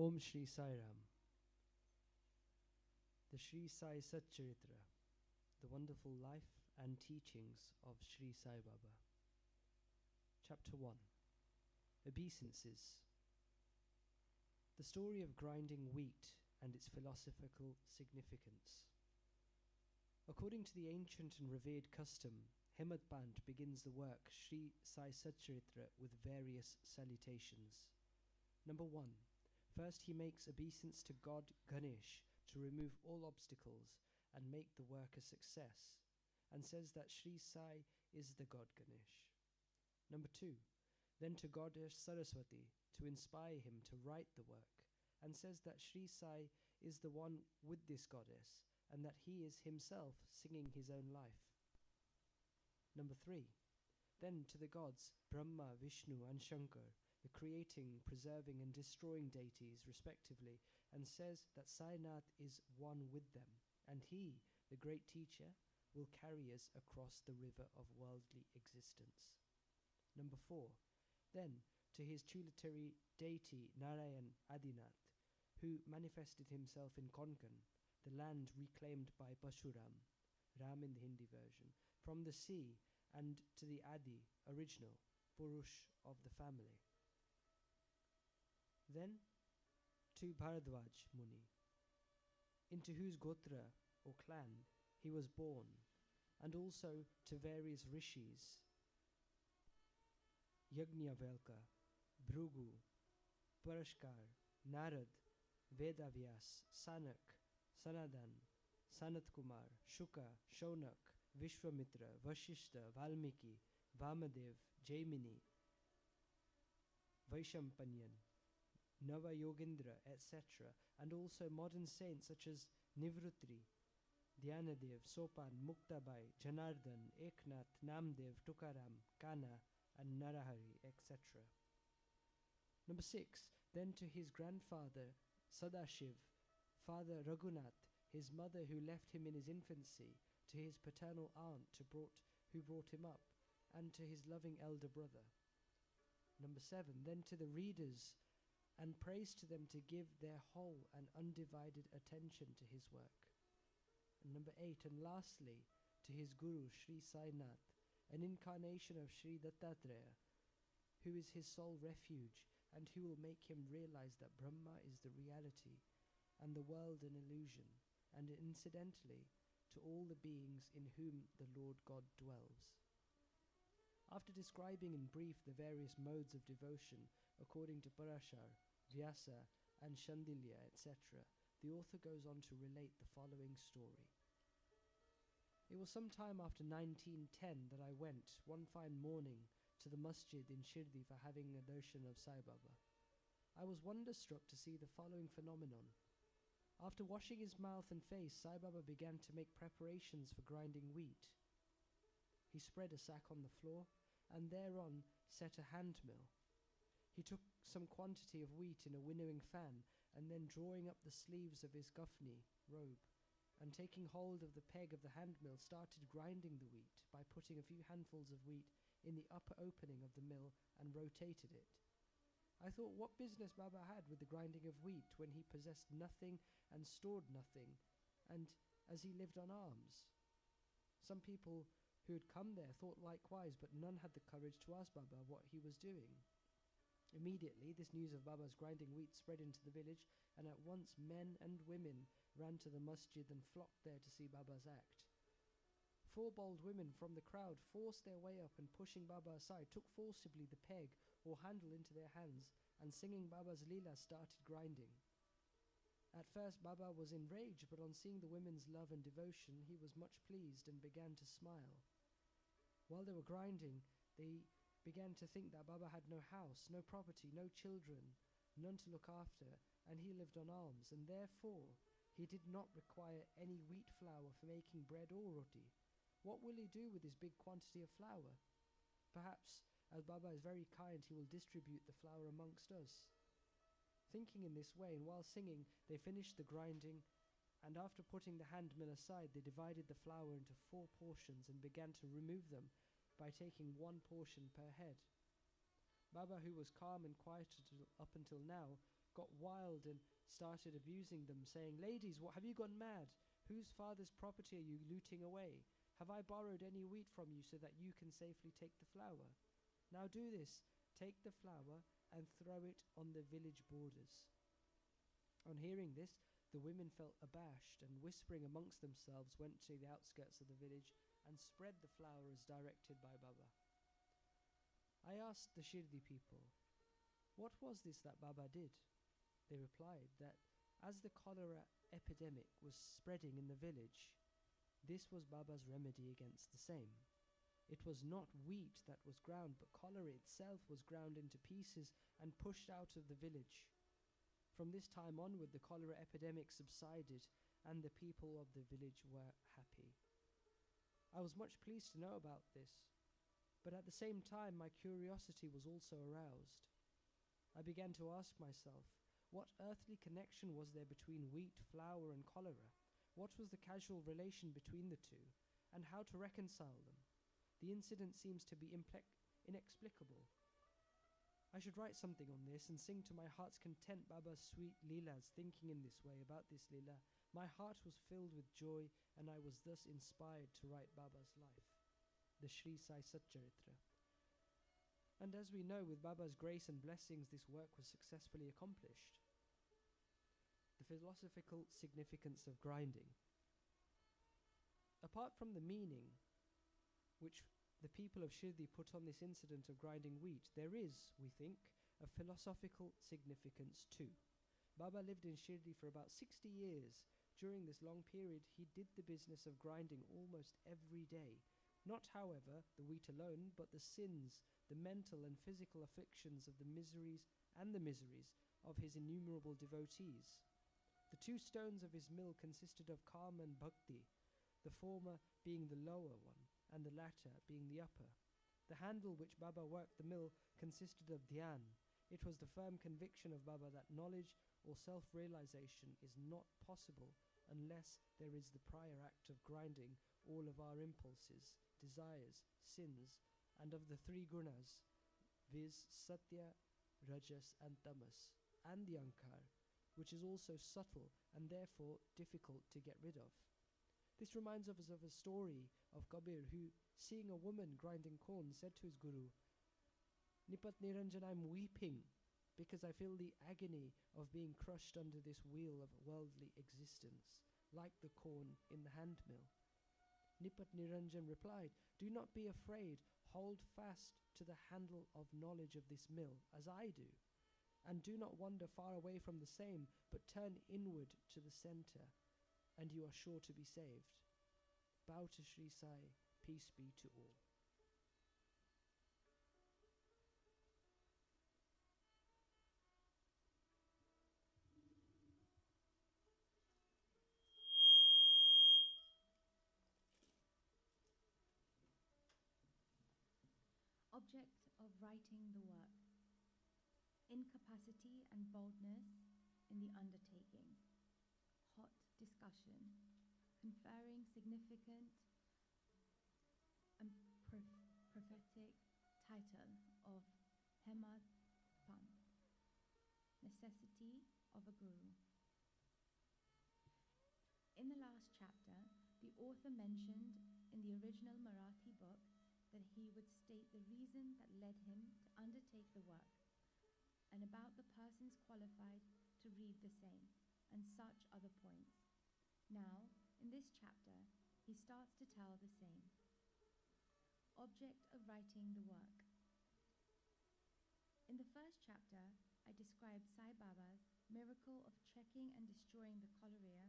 Om Shri Sai Ram. The Shirdi Sai Satcharitra, the wonderful life and teachings of Shirdi Sai Baba. Chapter 1. Obeisances. The story of grinding wheat and its philosophical significance. According to the ancient and revered custom, Hemadpant begins the work Shirdi Sai Satcharitra with various salutations. Number 1. First he makes obeisance to God Ganesh to remove all obstacles and make the work a success, and says that Shri Sai is the God Ganesh. Number 2. Then to Goddess Saraswati to inspire him to write the work, and says that Shri Sai is the one with this goddess, and that he is himself singing his own life. Number 3. Then to the gods Brahma, Vishnu and Shankar, the creating, preserving and destroying deities respectively, and says that Sainath is one with them, and he, the great teacher, will carry us across the river of worldly existence. Number 4. Then to his tutelary deity Narayan Adinath, who manifested himself in Konkan, the land reclaimed by Pashuram, Ram in the Hindi version, from the sea, and to the Adi, original, Purush of the family. Then to Bharadwaj Muni, into whose Gotra or clan he was born, and also to various rishis, Yajnavalkya, Bhrugu, Parashkar, Narad, Vedavyas, Sanak, Sanadan, Sanat Kumar, Shuka, Shaunak, Vishwamitra, Vashishta, Valmiki, Vamadev, Jaimini, Vaishampanyan, Nava Yogendra, etc., and also modern saints such as Nivrutri, Dhyanadev, Sopan, Muktabai, Janardhan, Eknath, Namdev, Tukaram, Kana, and Narahari, etc. Number 6. Then to his grandfather Sadashiv, Father Raghunath, his mother who left him in his infancy, to his paternal aunt who brought him up, and to his loving elder brother. Number 7. Then to the readers, and praise to them to give their whole and undivided attention to his work. And number 8. And lastly, to his Guru Shri Sainath, an incarnation of Shri Dattatreya, who is his sole refuge, and who will make him realize that Brahma is the reality, and the world an illusion, and incidentally, to all the beings in whom the Lord God dwells. After describing in brief the various modes of devotion according to Parashar, Vyasa, and Shandilya, etc., the author goes on to relate the following story. It was some time after 1910 that I went, one fine morning, to the Masjid in Shirdi for having a darshan of Sai Baba. I was wonderstruck to see the following phenomenon. After washing his mouth and face, Sai Baba began to make preparations for grinding wheat. He spread a sack on the floor, and thereon set a hand mill. He took some quantity of wheat in a winnowing fan, and then drawing up the sleeves of his gufni robe, and taking hold of the peg of the hand mill, started grinding the wheat by putting a few handfuls of wheat in the upper opening of the mill and rotated it. I thought what business Baba had with the grinding of wheat when he possessed nothing and stored nothing, and as he lived on alms. Some people who had come there thought likewise, but none had the courage to ask Baba what he was doing. Immediately this news of Baba's grinding wheat spread into the village, and at once men and women ran to the masjid and flocked there to see Baba's act. 4 bold women from the crowd forced their way up and, pushing Baba aside, took forcibly the peg or handle into their hands, and singing Baba's leelas started grinding. At first Baba was enraged, but on seeing the women's love and devotion he was much pleased and began to smile. While they were grinding, they began to think that Baba had no house, no property, no children, none to look after, and he lived on alms, and therefore he did not require any wheat flour for making bread or roti. What will he do with this big quantity of flour? Perhaps, as Baba is very kind, he will distribute the flour amongst us. Thinking in this way, and while singing, they finished the grinding, and after putting the hand mill aside, they divided the flour into 4 portions and began to remove them by taking 1 portion per head. Baba, who was calm and quiet up until now, got wild and started abusing them, saying, "Ladies, what have you gone mad? Whose father's property are you looting away? Have I borrowed any wheat from you so that you can safely take the flour? Now do this, take the flour and throw it on the village borders." On hearing this, the women felt abashed, and whispering amongst themselves went to the outskirts of the village and spread the flower as directed by Baba. I asked the Shirdi people, what was this that Baba did? They replied that as the cholera epidemic was spreading in the village, this was Baba's remedy against the same. It was not wheat that was ground, but cholera itself was ground into pieces and pushed out of the village. From this time onward, the cholera epidemic subsided, and the people of the village were happy. I was much pleased to know about this, but at the same time my curiosity was also aroused. I began to ask myself, what earthly connection was there between wheat, flour, and cholera? What was the causal relation between the two, and how to reconcile them? The incident seems to be inexplicable. I should write something on this and sing to my heart's content Baba's sweet leelas. Thinking in this way about this leela, my heart was filled with joy, and I was thus inspired to write Baba's life, the Shirdi Sai Satcharitra. And as we know, with Baba's grace and blessings, this work was successfully accomplished. The philosophical significance of grinding. Apart from the meaning which the people of Shirdi put on this incident of grinding wheat, there is, we think, a philosophical significance too. Baba lived in Shirdi for about 60 years. During this long period, he did the business of grinding almost every day. Not, however, the wheat alone, but the sins, the mental and physical afflictions of the miseries of his innumerable devotees. The two stones of his mill consisted of karma and bhakti, the former being the lower one, and the latter being the upper. The handle which Baba worked the mill consisted of dhyan. It was the firm conviction of Baba that knowledge or self-realization is not possible unless there is the prior act of grinding all of our impulses, desires, sins, and of the three gunas, viz. Satya, Rajas, and Tamas, and the Ankar, which is also subtle and therefore difficult to get rid of. This reminds us of a story of Kabir, who, seeing a woman grinding corn, said to his guru, "Nipat Niranjan, I'm weeping because I feel the agony of being crushed under this wheel of worldly existence, like the corn in the hand mill." Nipat Niranjan replied, "Do not be afraid. Hold fast to the handle of knowledge of this mill, as I do, and do not wander far away from the same, but turn inward to the center, and you are sure to be saved." Bow to Shri Sai, peace be to all. Object of writing the work. Incapacity and boldness in the undertaking. Hot discussion. Conferring significant and prophetic title of Hemadpant. Necessity of a guru. In the last chapter, the author mentioned in the original Marathi book that he would state the reason that led him to undertake the work, and about the persons qualified to read the same, and such other points. Now, in this chapter, he starts to tell the same. Object of writing the work. In the first chapter, I described Sai Baba's miracle of checking and destroying the cholera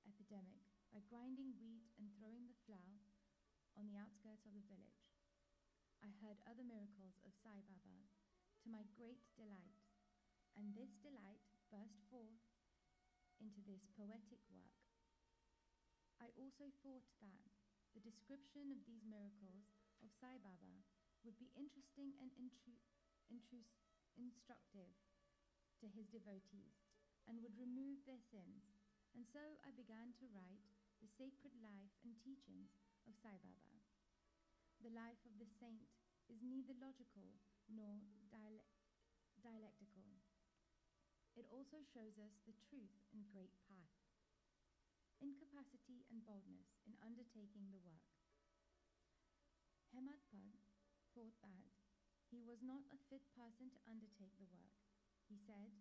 epidemic by grinding wheat and throwing the flour on the outskirts of the village. I heard other miracles of Sai Baba, to my great delight, and this delight burst forth into this poetic work. I also thought that the description of these miracles of Sai Baba would be interesting and instructive to his devotees, and would remove their sins, and so I began to write the sacred life and teachings of Sai Baba. The life of the saint is neither logical nor dialectical. It also shows us the truth and great path. Incapacity and boldness in undertaking the work. Hemadpant thought that he was not a fit person to undertake the work. He said,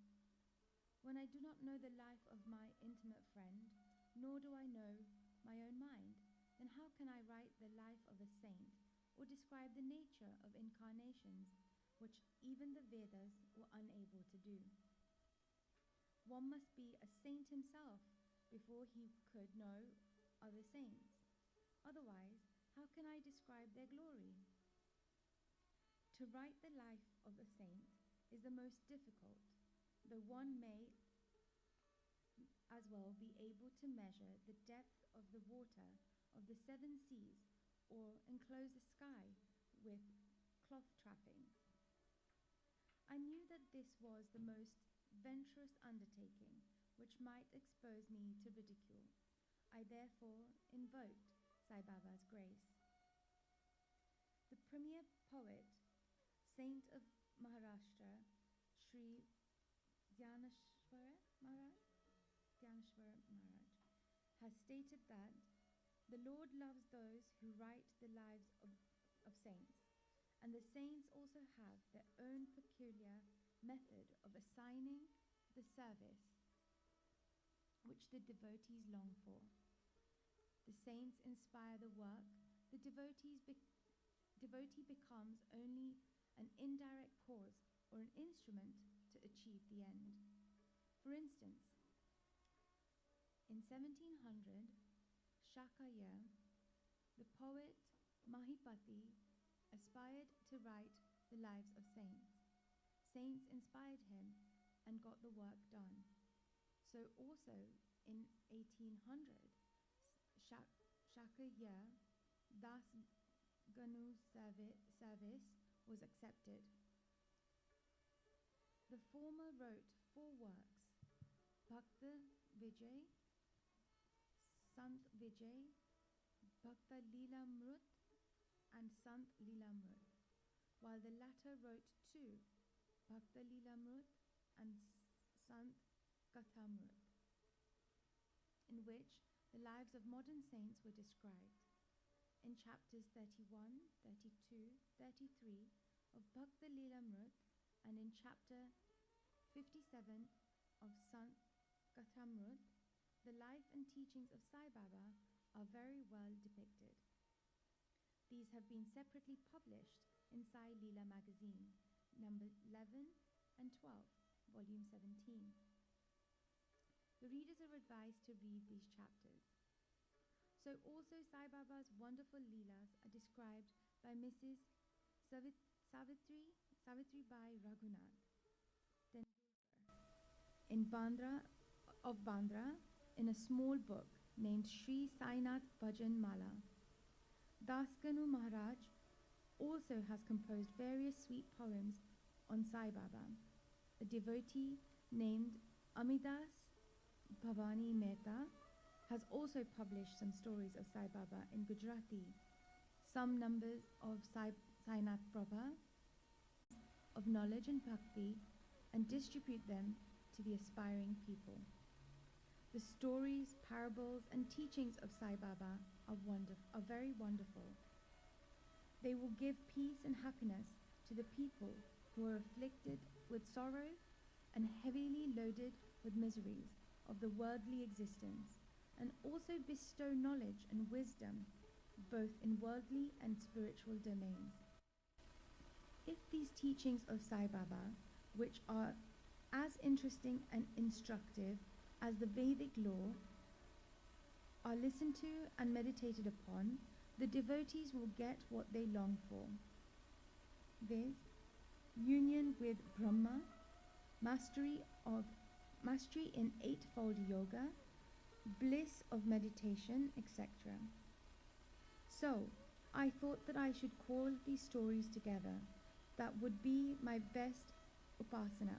"When I do not know the life of my intimate friend, nor do I know my own mind, then how can I write the life of a saint or describe the nature of incarnations, which even the Vedas were unable to do? One must be a saint himself before he could know other saints. Otherwise, how can I describe their glory? To write the life of a saint is the most difficult, though one may as well be able to measure the depth of the water of the seven seas or enclose the sky with cloth trappings. I knew that this was the most venturous undertaking which might expose me to ridicule. I therefore invoked Sai Baba's grace. The premier poet, saint of Maharashtra, Sri Dhyaneshwara Maharaj, has stated that the Lord loves those who write the lives of saints, and the saints also have their own peculiar method of assigning the service which the devotees long for. The saints inspire the work, the devotee becomes only an indirect cause or an instrument to achieve the end. For instance, in 1700, Shaka year, the poet Mahipati aspired to write the lives of saints. Saints inspired him and got the work done. So also in 1800, Shaka year, Das Ganu's service was accepted. The former wrote 4 works, Bhakta Vijay, Sant Vijay, Bhakta Leelamrut, and Sant Leelamrut, while the latter wrote 2, Bhakta Leelamrut and Sant Kathamrut, in which the lives of modern saints were described. In chapters 31, 32, 33 of Bhakta Leelamrut and in chapter 57 of Sant Kathamrut, the life and teachings of Sai Baba are very well depicted. These have been separately published in Sai Leela magazine, number 11 and 12, volume 17. The readers are advised to read these chapters. So also Sai Baba's wonderful leelas are described by Mrs. Savitri Bai Raghunath in Bandra in a small book named Shri Sainath Bhajan Mala. Dasganu Maharaj also has composed various sweet poems on Sai Baba. A devotee named Amidas Bhavani Mehta has also published some stories of Sai Baba in Gujarati, some numbers of Sainath Prabha of knowledge and bhakti, and distribute them to the aspiring people. The stories, parables, and teachings of Sai Baba are very wonderful. They will give peace and happiness to the people who are afflicted with sorrow and heavily loaded with miseries of the worldly existence, and also bestow knowledge and wisdom both in worldly and spiritual domains. If these teachings of Sai Baba, which are as interesting and instructive as the Vedic law, are listened to and meditated upon, the devotees will get what they long for. Viz., union with Brahma, mastery in eightfold yoga, bliss of meditation, etc. So, I thought that I should call these stories together. That would be my best upasana.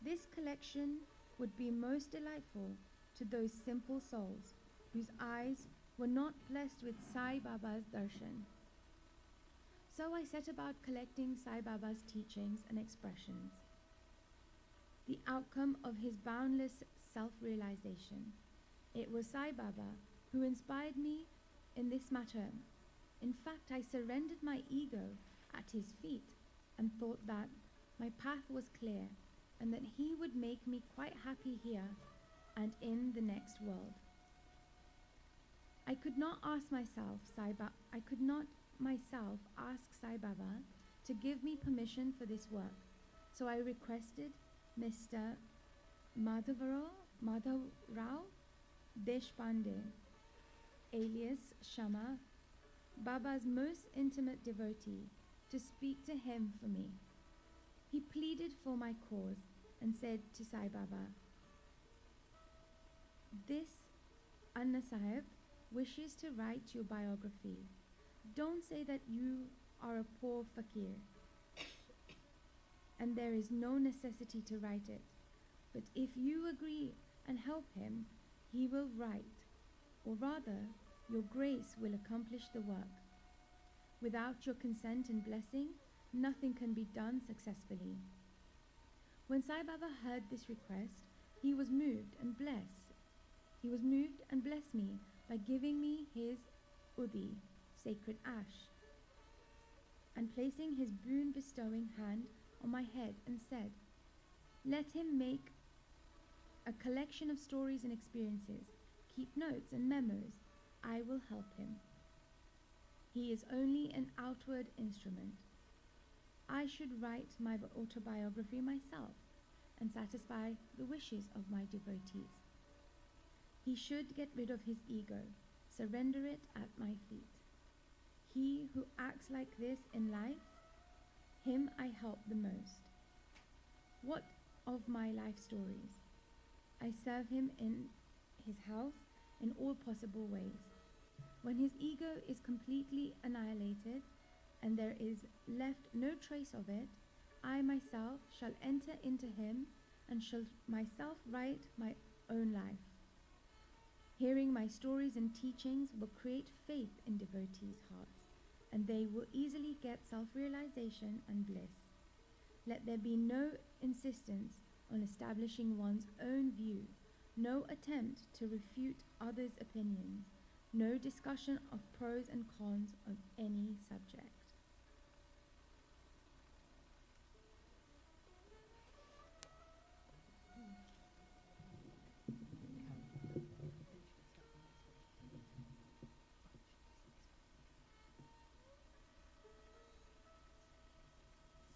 This collection would be most delightful to those simple souls whose eyes were not blessed with Sai Baba's darshan. So I set about collecting Sai Baba's teachings and expressions, the outcome of his boundless self-realization. It was Sai Baba who inspired me in this matter. In fact, I surrendered my ego at his feet and thought that my path was clear and that he would make me quite happy here and in the next world. I could not myself ask Sai Baba to give me permission for this work, so I requested Mr. Madhavrao Deshpande, alias Shama, Baba's most intimate devotee, to speak to him for me. He pleaded for my cause and said to Sai Baba, "This Anna Sahib wishes to write your biography. Don't say that you are a poor fakir and there is no necessity to write it. But if you agree and help him, he will write, or rather, your grace will accomplish the work. Without your consent and blessing, nothing can be done successfully." When Sai Baba heard this request, he was moved and blessed me by giving me his Udi, sacred ash, and placing his boon-bestowing hand on my head and said, "Let him make a collection of stories and experiences, keep notes and memos. I will help him. He is only an outward instrument. I should write my autobiography myself and satisfy the wishes of my devotees. He should get rid of his ego, surrender it at my feet. He who acts like this in life, him I help the most. What of my life stories? I serve him in his health in all possible ways. When his ego is completely annihilated and there is left no trace of it, I myself shall enter into him and shall myself write my own life. Hearing my stories and teachings will create faith in devotees' hearts, and they will easily get self-realization and bliss. Let there be no insistence on establishing one's own view, no attempt to refute others' opinions, no discussion of pros and cons on any subject."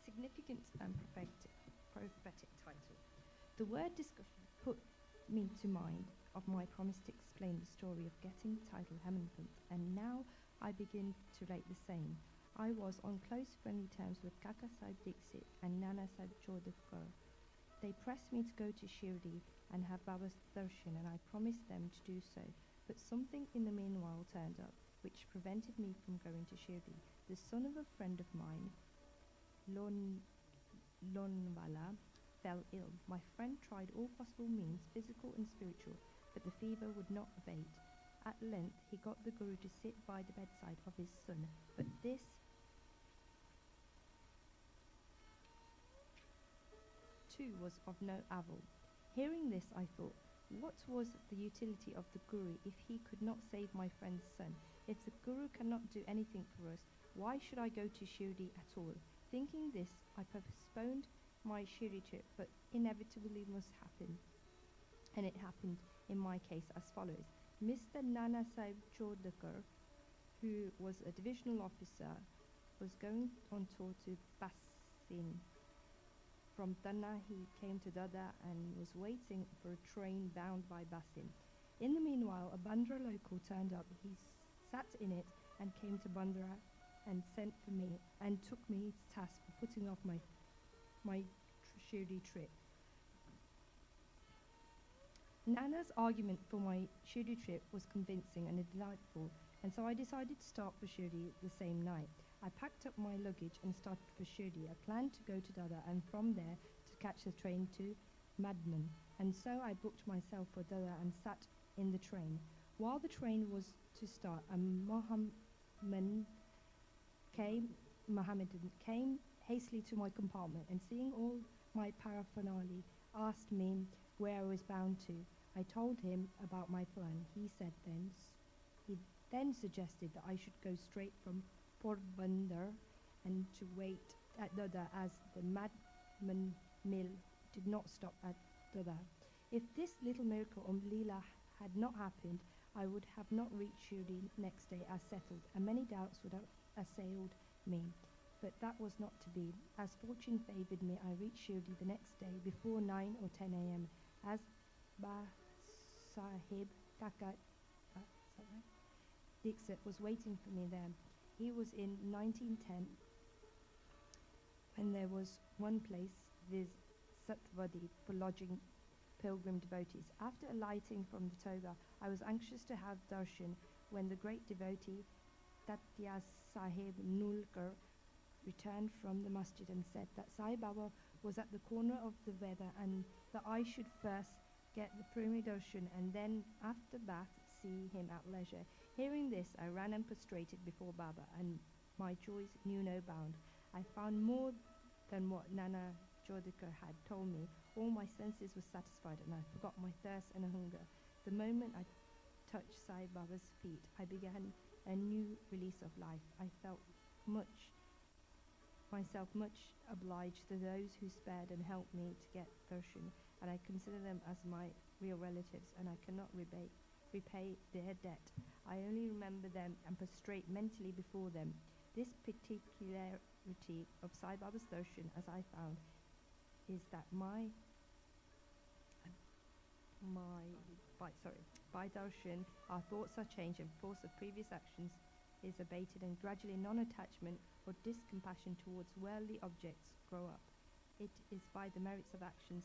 Significant and prophetic title. The word discussion put me to mind of my promise to explain the story of getting the title Hemadpant, and now I begin to rate the same. I was on close friendly terms with Kaka Sahib Dixit and Nana Sahib Chodhkar. They pressed me to go to Shirdi and have Baba's darshan, and I promised them to do so, but something in the meanwhile turned up, which prevented me from going to Shirdi. The son of a friend of mine, Lonwala, fell ill. My friend tried all possible means, physical and spiritual, but the fever would not abate. At length he got the Guru to sit by the bedside of his son, but this too was of no avail. Hearing this, I thought, what was the utility of the Guru if he could not save my friend's son? If the Guru cannot do anything for us, why should I go to Shirdi at all? Thinking this, I postponed my Shirdi trip, but inevitably must happen. And it happened in my case as follows. Mr. Nana Sahib Chodhkar, who was a divisional officer, was going on tour to Basin. From Tanna he came to Dada and was waiting for a train bound by Basin. In the meanwhile, a Bandra local turned up. He sat in it and came to Bandra and sent for me and took me to task for putting off my Shirdi trip. Nana's argument for my Shirdi trip was convincing and delightful, and so I decided to start for Shirdi the same night. I packed up my luggage and started for Shirdi. I planned to go to Dada and from there to catch the train to Madman, and so I booked myself for Dada and sat in the train. While the train was to start, a Mohammedan came hastily to my compartment and, seeing all my paraphernalia, asked me where I was bound to. I told him about my plan. He then suggested that I should go straight from Porbandar and to wait at Dada, as the Madman mill did not stop at Dada. If this little miracle on leela had not happened, I would have not reached Shirdi next day as settled, and many doubts would have assailed me. But that was not to be. As fortune favoured me, I reached Shirdi the next day before 9 or 10 a.m. as Sahib Takat Dixit was waiting for me there. He was in 1910 when there was one place, viz. Satvadi, for lodging pilgrim devotees. After alighting from the toga, I was anxious to have darshan when the great devotee Tatya Sahib Nulkar returned from the masjid and said that Sai Baba was at the corner of the Veda and that I should first get the primary darshan and then after that see him at leisure. Hearing this, I ran and prostrated before Baba, and my joys knew no bound. I found more than what Nana Jodhikar had told me. All my senses were satisfied and I forgot my thirst and hunger. The moment I touched Sai Baba's feet, I began a new release of life. I felt myself much obliged to those who spared and helped me to get darshan, and I consider them as my real relatives, and I cannot repay their debt. I only remember them and prostrate mentally before them. This particularity of Sai Baba's darshan, as I found, is that by darshan, our thoughts are changed and force of previous actions is abated, and gradually non-attachment or discompassion towards worldly objects grow up. It is by the merits of actions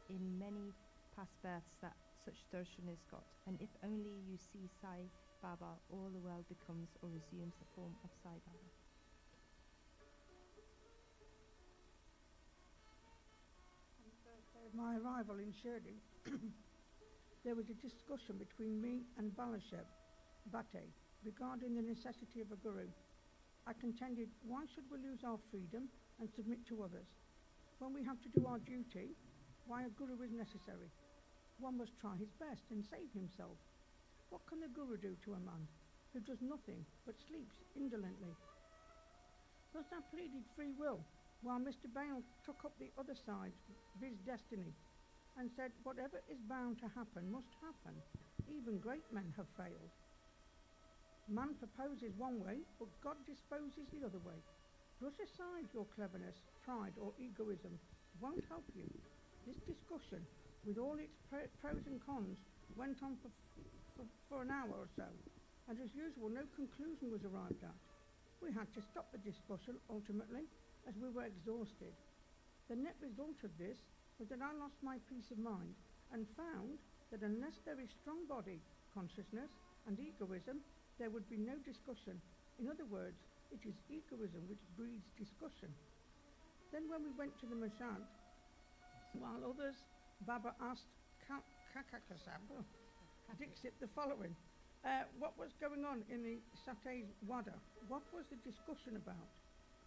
in many past births that such darshan is got, and if only you see Sai Baba, all the world becomes or resumes the form of Sai Baba. On the first day of my arrival in Shirdi, there was a discussion between me and Balasheb Bhate regarding the necessity of a guru. I contended, why should we lose our freedom and submit to others? When we have to do our duty, why a guru is necessary? One must try his best and save himself. What can the guru do to a man who does nothing but sleeps indolently? Thus I pleaded free will, while Mr. Bale took up the other side, viz. Destiny, and said whatever is bound to happen must happen. Even great men have failed. Man proposes one way, but God disposes the other way. Brush aside your cleverness, pride, or egoism. It won't help you. This discussion, with all its pros and cons, went on for an hour or so, and as usual, no conclusion was arrived at. We had to stop the discussion ultimately, as we were exhausted. The net result of this was that I lost my peace of mind and found that unless there is strong body, consciousness, and egoism, there would be no discussion. In other words, it is egoism which breeds discussion. Then when we went to the Masjid, while others, Baba asked Kakakasab Dixit the following. What was going on in the Satay Wada? What was the discussion about?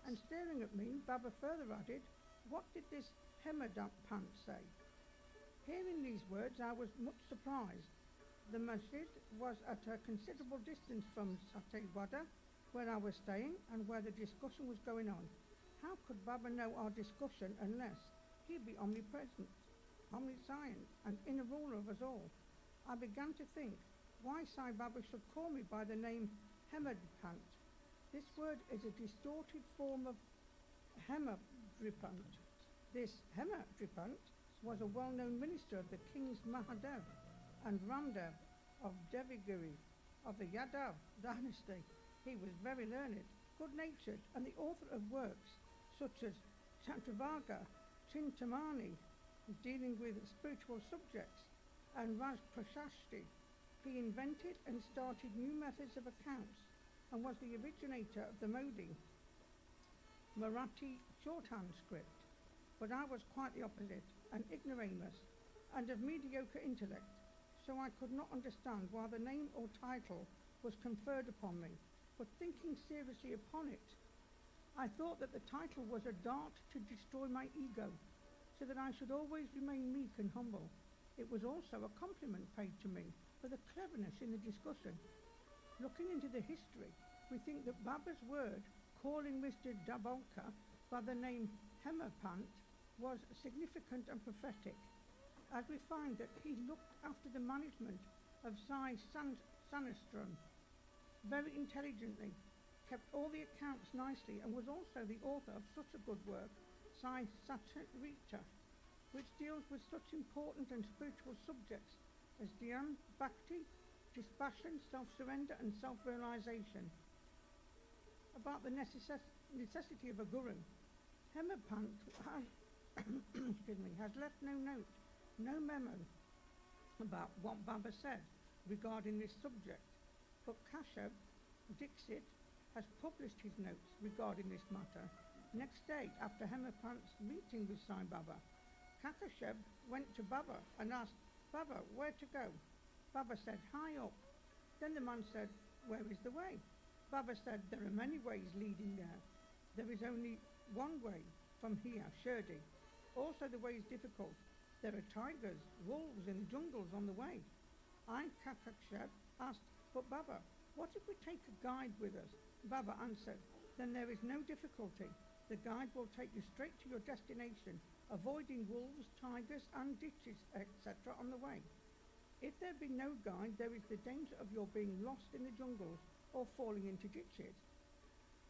And staring at me, Baba further added, what did this Hemadpant say? Hearing these words, I was much surprised. The Masjid was at a considerable distance from Satay Wada, where I was staying and where the discussion was going on. How could Baba know our discussion unless he be omnipresent, omniscient, and inner ruler of us all? I began to think why Sai Baba should call me by the name Hemadpant. This word is a distorted form of Hemadpant. This Hemadpant was a well-known minister of the kings Mahadev and Ramdev of Devagiri of the Yadav dynasty. He was very learned, good-natured, and the author of works such as Chantravarga, Chintamani, dealing with spiritual subjects, and Raj Prashasti. He invented and started new methods of accounts and was the originator of the Modi Marathi shorthand script. But I was quite the opposite, an ignoramus and of mediocre intellect, so I could not understand why the name or title was conferred upon me. But thinking seriously upon it, I thought that the title was a dart to destroy my ego, so that I should always remain meek and humble. It was also a compliment paid to me for the cleverness in the discussion. Looking into the history, we think that Baba's word calling Mr. Dabolka by the name Hemadpant was significant and prophetic, as we find that he looked after the management of Sai Sanastram very intelligently, kept all the accounts nicely, and was also the author of such a good work, Sai Satcharitra, which deals with such important and spiritual subjects as dhyan, bhakti, dispassion, self-surrender and self-realization. About the necessity of a guru, Hemadpant has left no note, no memo about what Baba said regarding this subject, but Kashyap Dixit has published his notes regarding this matter. Next day, after Hemadpant's meeting with Sai Baba, Kashyap went to Baba and asked, "Baba, where to go?" Baba said, "High up." Then the man said, "Where is the way?" Baba said, "There are many ways leading there. There is only one way from here, Shirdi. Also the way is difficult. There are tigers, wolves in the jungles on the way." I, Kashyap, asked, "But Baba, what if we take a guide with us?" Baba answered, "Then there is no difficulty. The guide will take you straight to your destination, avoiding wolves, tigers and ditches, etc. on the way. If there be no guide, there is the danger of your being lost in the jungles or falling into ditches."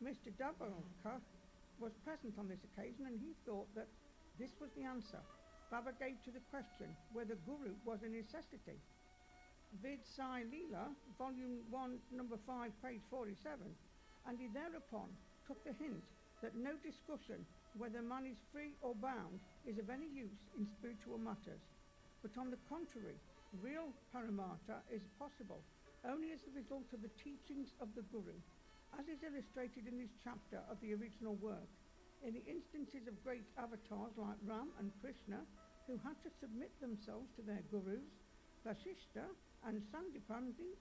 Mr. Dabalka was present on this occasion, and he thought that this was the answer Baba gave to the question whether Guru was a necessity. Vid Sai Leela, Volume 1, Number 5, page 47, and he thereupon took the hint that no discussion whether man is free or bound is of any use in spiritual matters, but on the contrary, real paramata is possible only as a result of the teachings of the Guru, as is illustrated in this chapter of the original work, in the instances of great avatars like Ram and Krishna, who had to submit themselves to their gurus, Vasishta and Sandipandi,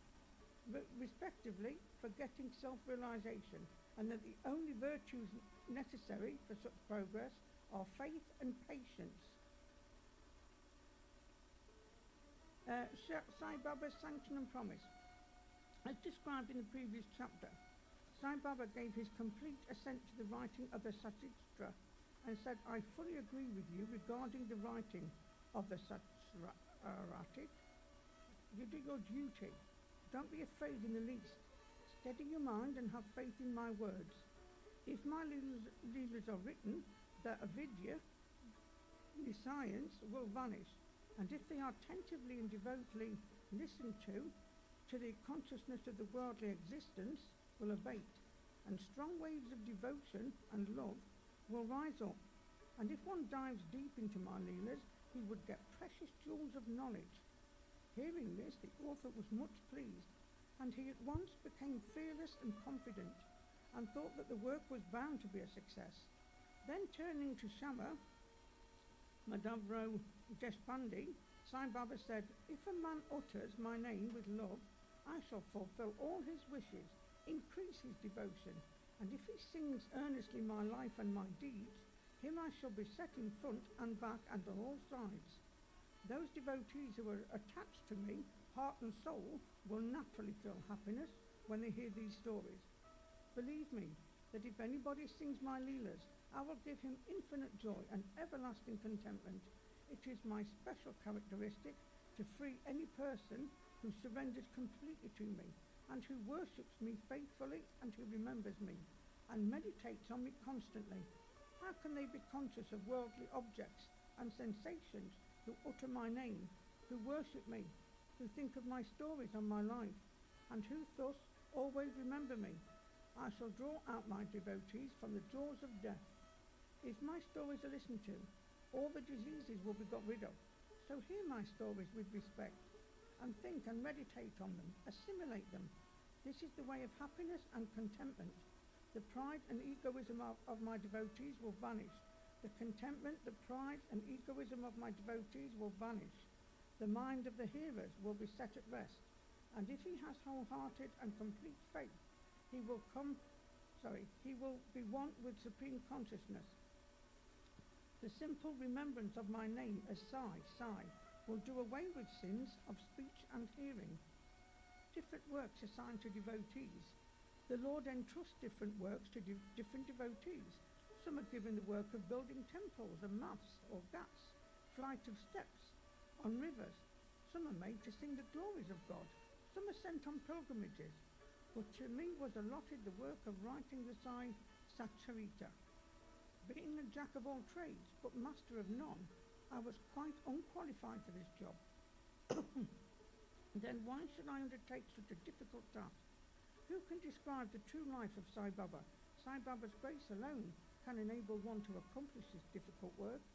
respectively, for getting self-realization, and that the only virtues necessary for such progress are faith and patience. Sai Baba's sanction and promise. As described in the previous chapter, Sai Baba gave his complete assent to the writing of the Satcharitra and said, "I fully agree with you regarding the writing of the Satcharitra. You do your duty. Don't be afraid in the least. Steady your mind and have faith in my words. If my leelas are written, the avidya, the science, will vanish, and if they are attentively and devotedly listened to the consciousness of the worldly existence will abate, and strong waves of devotion and love will rise up. And if one dives deep into my leelas, he would get precious jewels of knowledge." Hearing this, the author was much pleased, and he at once became fearless and confident, and thought that the work was bound to be a success. Then turning to Shama Madhavro Deshpande, Sai Baba said, "If a man utters my name with love, I shall fulfill all his wishes, increase his devotion, and if he sings earnestly my life and my deeds, him I shall be set in front and back and on all sides. Those devotees who are attached to me, heart and soul, will naturally feel happiness when they hear these stories. Believe me, that if anybody sings my leelas, I will give him infinite joy and everlasting contentment. It is my special characteristic to free any person who surrenders completely to me, and who worships me faithfully, and who remembers me, and meditates on me constantly. How can they be conscious of worldly objects and sensations who utter my name, who worship me, who think of my stories on my life, and who thus always remember me? I shall draw out my devotees from the jaws of death. If my stories are listened to, all the diseases will be got rid of. So hear my stories with respect, and think and meditate on them, assimilate them. This is the way of happiness and contentment. The pride and egoism of my devotees will vanish. The contentment, the pride and egoism of my devotees will vanish. The mind of the hearers will be set at rest, and if he has wholehearted and complete faith, he will be one with supreme consciousness. The simple remembrance of my name as Sai, Sai, will do away with sins of speech and hearing. Different works assigned to devotees. The Lord entrusts different works to different devotees. Some are given the work of building temples and maths or ghats, flight of steps on rivers. Some are made to sing the glories of God. Some are sent on pilgrimages, but to me was allotted the work of writing the Sai Satcharitra. Being a jack of all trades, but master of none, I was quite unqualified for this job. Then why should I undertake such a difficult task? Who can describe the true life of Sai Baba? Sai Baba's grace alone can enable one to accomplish this difficult work.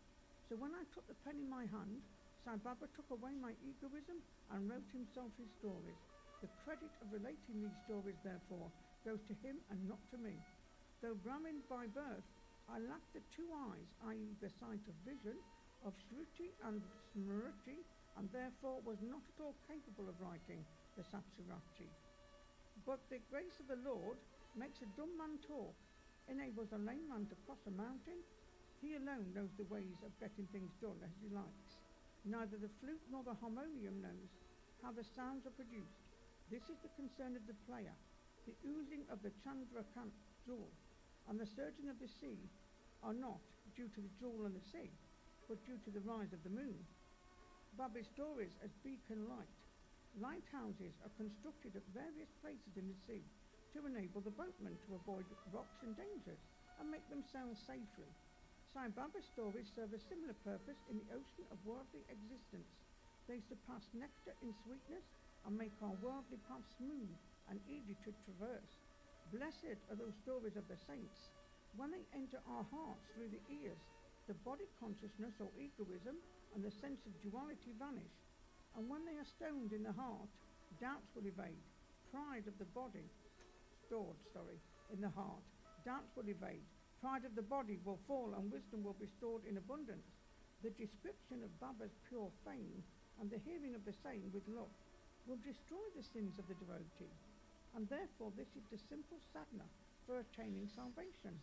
So when I took the pen in my hand, Sai Baba took away my egoism and wrote himself his stories. The credit of relating these stories, therefore, goes to him and not to me. Though Brahmin by birth, I lacked the two eyes, i.e. the sight of vision, of Shruti and Smriti, and therefore was not at all capable of writing the Satcharitra. But the grace of the Lord makes a dumb man talk, enables a lame man to cross a mountain. He alone knows the ways of getting things done as he likes. Neither the flute nor the harmonium knows how the sounds are produced. This is the concern of the player. The oozing of the Chandrakant jewel and the surging of the sea are not due to the jewel and the sea, but due to the rise of the moon. Baba's stories as beacon light. Lighthouses are constructed at various places in the sea to enable the boatmen to avoid rocks and dangers and make them sail safely. Sai Baba's stories serve a similar purpose in the ocean of worldly existence. They surpass nectar in sweetness and make our worldly path smooth and easy to traverse. Blessed are those stories of the saints. When they enter our hearts through the ears, the body consciousness or egoism and the sense of duality vanish. And when they are stoned in the heart, doubts will evade. Pride of the body, in the heart, doubts will evade. Pride of the body will fall and wisdom will be stored in abundance. The description of Baba's pure fame and the hearing of the same with love will destroy the sins of the devotee. And therefore this is the simple sadhana for attaining salvation.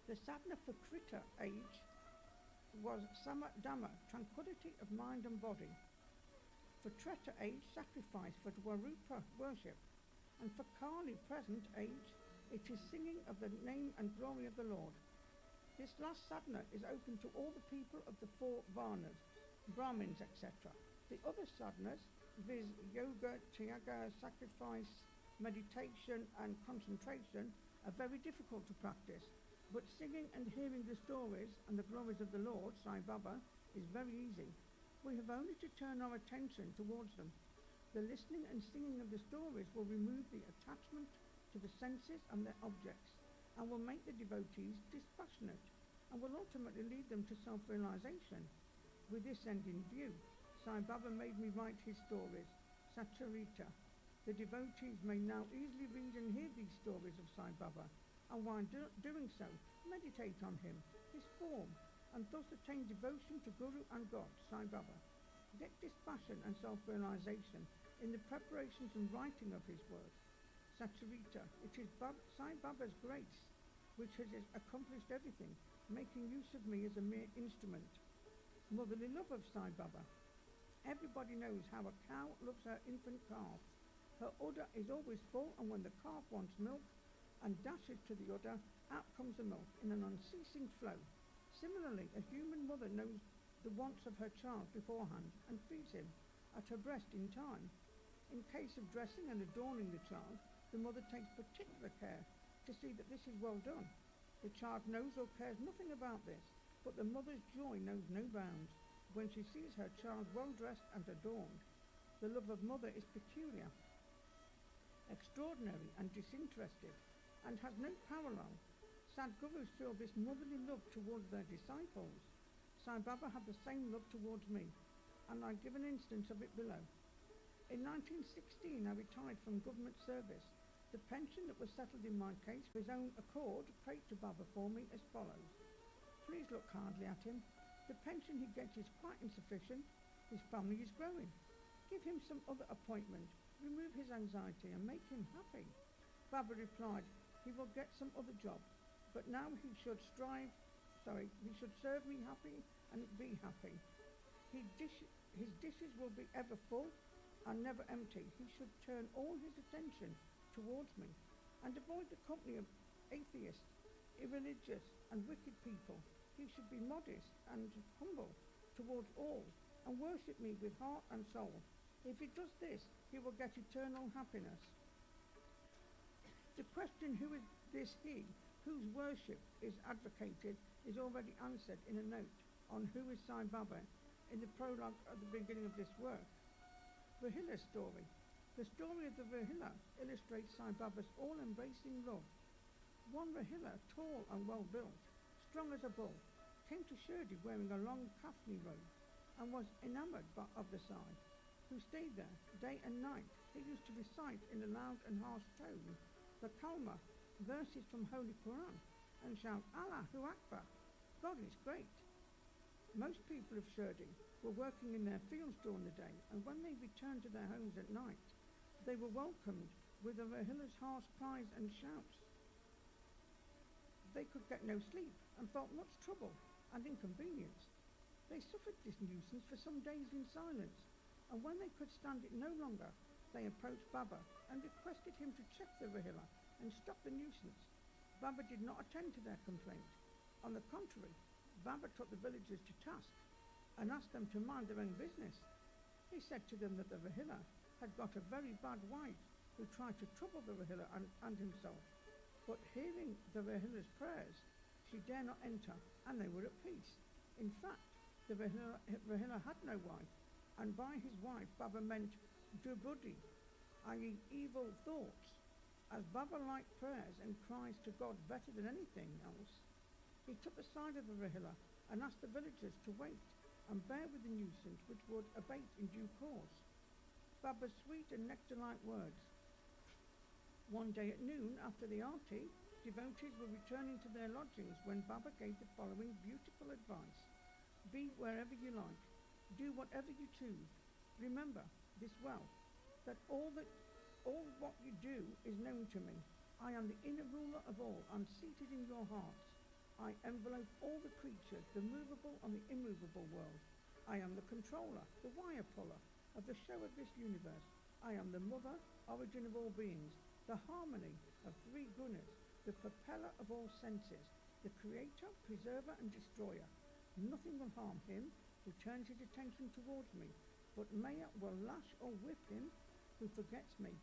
The sadhana for Krita age was samadhamma, tranquility of mind and body. For Treta age, sacrifice for Dwarupa worship. And for Kali present age, it is singing of the name and glory of the Lord. This last sadhana is open to all the people of the four varnas, Brahmins, etc. The other sadhanas, viz. Yoga, Tyaga, sacrifice, meditation and concentration, are very difficult to practice. But singing and hearing the stories and the glories of the Lord, Sai Baba, is very easy. We have only to turn our attention towards them. The listening and singing of the stories will remove the attachment to the senses and their objects, and will make the devotees dispassionate, and will ultimately lead them to self-realization. With this end in view, Sai Baba made me write his stories, Satcharitra. The devotees may now easily read and hear these stories of Sai Baba, and while doing so, meditate on him, his form, and thus attain devotion to Guru and God, Sai Baba. Get dispassion and self-realization in the preparations and writing of his work. Satcharitra, it is Sai Baba's grace which has accomplished everything, making use of me as a mere instrument. Motherly love of Sai Baba. Everybody knows how a cow loves her infant calf. Her udder is always full, and when the calf wants milk and dashes to the udder, out comes the milk in an unceasing flow. Similarly, a human mother knows the wants of her child beforehand and feeds him at her breast in time. In case of dressing and adorning the child, the mother takes particular care to see that this is well done. The child knows or cares nothing about this, but the mother's joy knows no bounds when she sees her child well dressed and adorned. The love of mother is peculiar, extraordinary and disinterested, and has no parallel. Sadgurus feel this motherly love towards their disciples. Sai Baba had the same love towards me, and I give an instance of it below. In 1916 I retired from government service. The pension that was settled in my case for his own accord prayed to Baba for me as follows. Please look hardly at him. The pension he gets is quite insufficient. His family is growing. Give him some other appointment. Remove his anxiety and make him happy. Baba replied, he will get some other job, but now he should serve me happy and be happy. His dishes will be ever full and never empty. He should turn all his attention towards me and avoid the company of atheists, irreligious and wicked people. He should be modest and humble towards all and worship me with heart and soul. If he does this, he will get eternal happiness. The question, who is this he whose worship is advocated, is already answered in a note on who is Sai Baba in the prologue at the beginning of this work. Vihila's story. The story of the Vihila illustrates Sai Baba's all-embracing love. One Vihila, tall and well-built, strong as a bull, came to Shirdi wearing a long kafni robe and was enamoured of the Sai, who stayed there day and night. He used to recite in a loud and harsh tone the Kalma, verses from Holy Quran, and shout, Allahu Akbar, God is great. Most people of Shirdi were working in their fields during the day, and when they returned to their homes at night, they were welcomed with the Vihila's harsh cries and shouts. They could get no sleep and felt much trouble and inconvenience. They suffered this nuisance for some days in silence, and when they could stand it no longer, they approached Baba and requested him to check the Vihila and stop the nuisance. Baba did not attend to their complaint. On the contrary, Baba took the villagers to task and asked them to mind their own business. He said to them that the Vihila had got a very bad wife who tried to trouble the Vihila and himself. But hearing the Vihila's prayers, she dare not enter, and they were at peace. In fact, the Vihila had no wife, and by his wife Baba meant Devotee, i.e. evil thoughts. As Baba liked prayers and cries to God better than anything else, he took the side of the Vihila and asked the villagers to wait and bear with the nuisance, which would abate in due course. Baba's sweet and nectar-like words. One day at noon, after the arti, devotees were returning to their lodgings when Baba gave the following beautiful advice. Be wherever you like. Do whatever you choose. Remember this well, that all what you do is known to me. I am the inner ruler of all, and seated in your hearts. I envelope all the creatures, the movable and the immovable world. I am the controller, the wire puller of the show of this universe. I am the mother, origin of all beings, the harmony of three gunas, the propeller of all senses, the creator, preserver and destroyer. Nothing will harm him who turns his attention towards me, but Maya will lash or whip him who forgets me.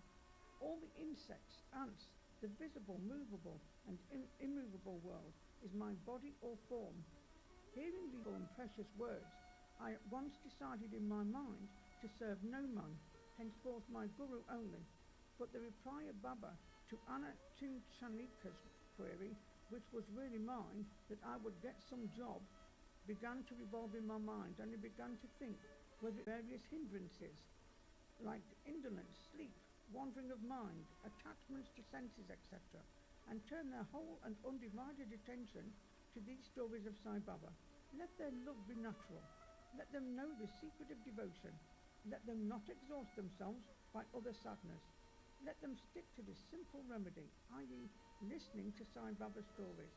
All the insects, ants, the visible, movable and immovable world is my body or form. Hearing these and precious words, I at once decided in my mind to serve no man, henceforth my Guru only. But the reply of Baba to Anna Chanika's query, which was really mine, that I would get some job, began to revolve in my mind, and I began to think whether various hindrances, like indolence, sleep, wandering of mind, attachments to senses, etc., and turn their whole and undivided attention to these stories of Sai Baba. Let their love be natural. Let them know the secret of devotion. Let them not exhaust themselves by other sadness. Let them stick to this simple remedy, i.e. listening to Sai Baba's stories.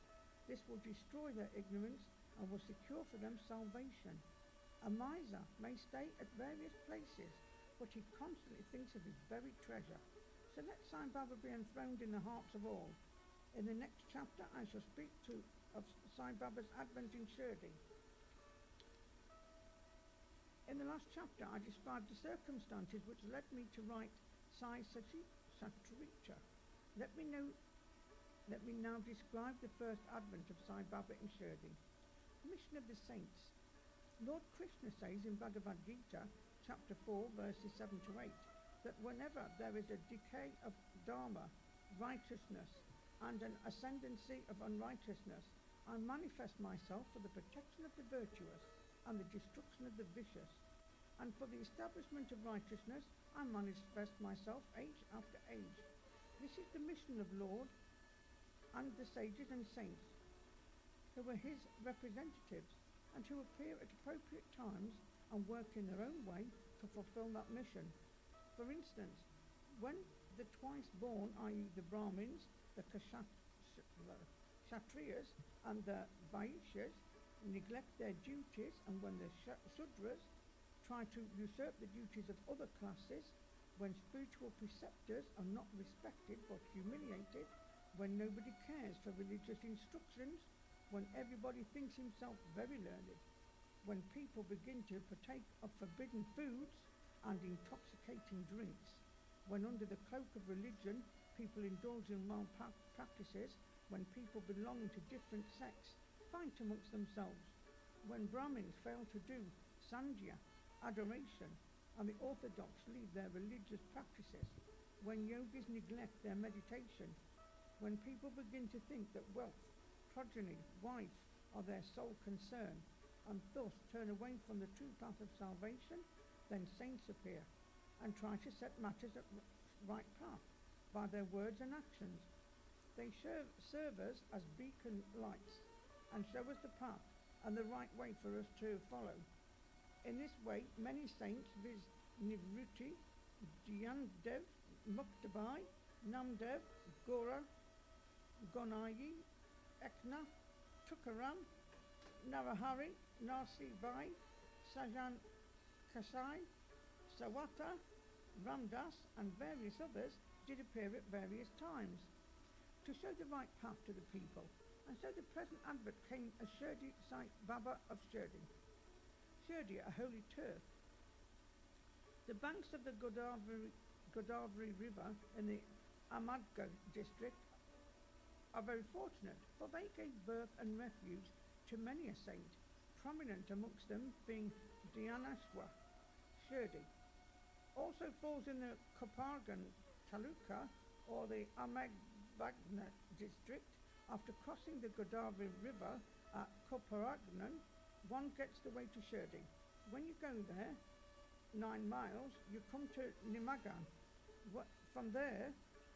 This will destroy their ignorance and will secure for them salvation. A miser may stay at various places, but he constantly thinks of his buried treasure. So let Sai Baba be enthroned in the hearts of all. In the next chapter I shall speak of Sai Baba's advent in Shirdi. In the last chapter I described the circumstances which led me to write Sai Satcharitra. Let me now describe the first advent of Sai Baba in Shirdi. Mission of the Saints. Lord Krishna says in Bhagavad Gita, chapter 4, verses 7 to 8, that whenever there is a decay of dharma, righteousness, and an ascendancy of unrighteousness, I manifest myself for the protection of the virtuous and the destruction of the vicious. And for the establishment of righteousness, I manifest myself age after age. This is the mission of Lord and the sages and saints, who are his representatives, and who appear at appropriate times and work in their own way to fulfill that mission. For instance, when the twice born, i.e. the Brahmins, the Kshatriyas and the Vaishyas neglect their duties, and when the Sudras try to usurp the duties of other classes, when spiritual preceptors are not respected but humiliated, when nobody cares for religious instructions, when everybody thinks himself very learned, when people begin to partake of forbidden foods and intoxicating drinks. When under the cloak of religion, people indulge in wild practices, when people belonging to different sects fight amongst themselves, when Brahmins fail to do sandhya, adoration, and the orthodox leave their religious practices, when yogis neglect their meditation, when people begin to think that wealth, progeny, wife are their sole concern, and thus turn away from the true path of salvation, then saints appear and try to set matters at right path by their words and actions. They serve us as beacon lights and show us the path and the right way for us to follow. In this way, many saints, viz. Nivruti, Dhyandev, Muktabai, Namdev, Gora, Gonayi, Eknath, Tukaram, Narahari, Narsibai, Sajan Kasai, Sawata, Ramdas, and various others did appear at various times to show the right path to the people, and so the present advert came as Shirdi Sai Baba of Shirdi. Shirdi, a holy turf. The banks of the Godavari River in the Ahmadgarh district are very fortunate, for they gave birth and refuge to many a saint, prominent amongst them being Dhyanashwa. Shirdi also falls in the Kopargan Taluka, or the Ahmadgarh district. After crossing the Godavari River at Koparagnan, one gets the way to Shirdi. When you go there, 9 miles, you come to Nimagan. From there,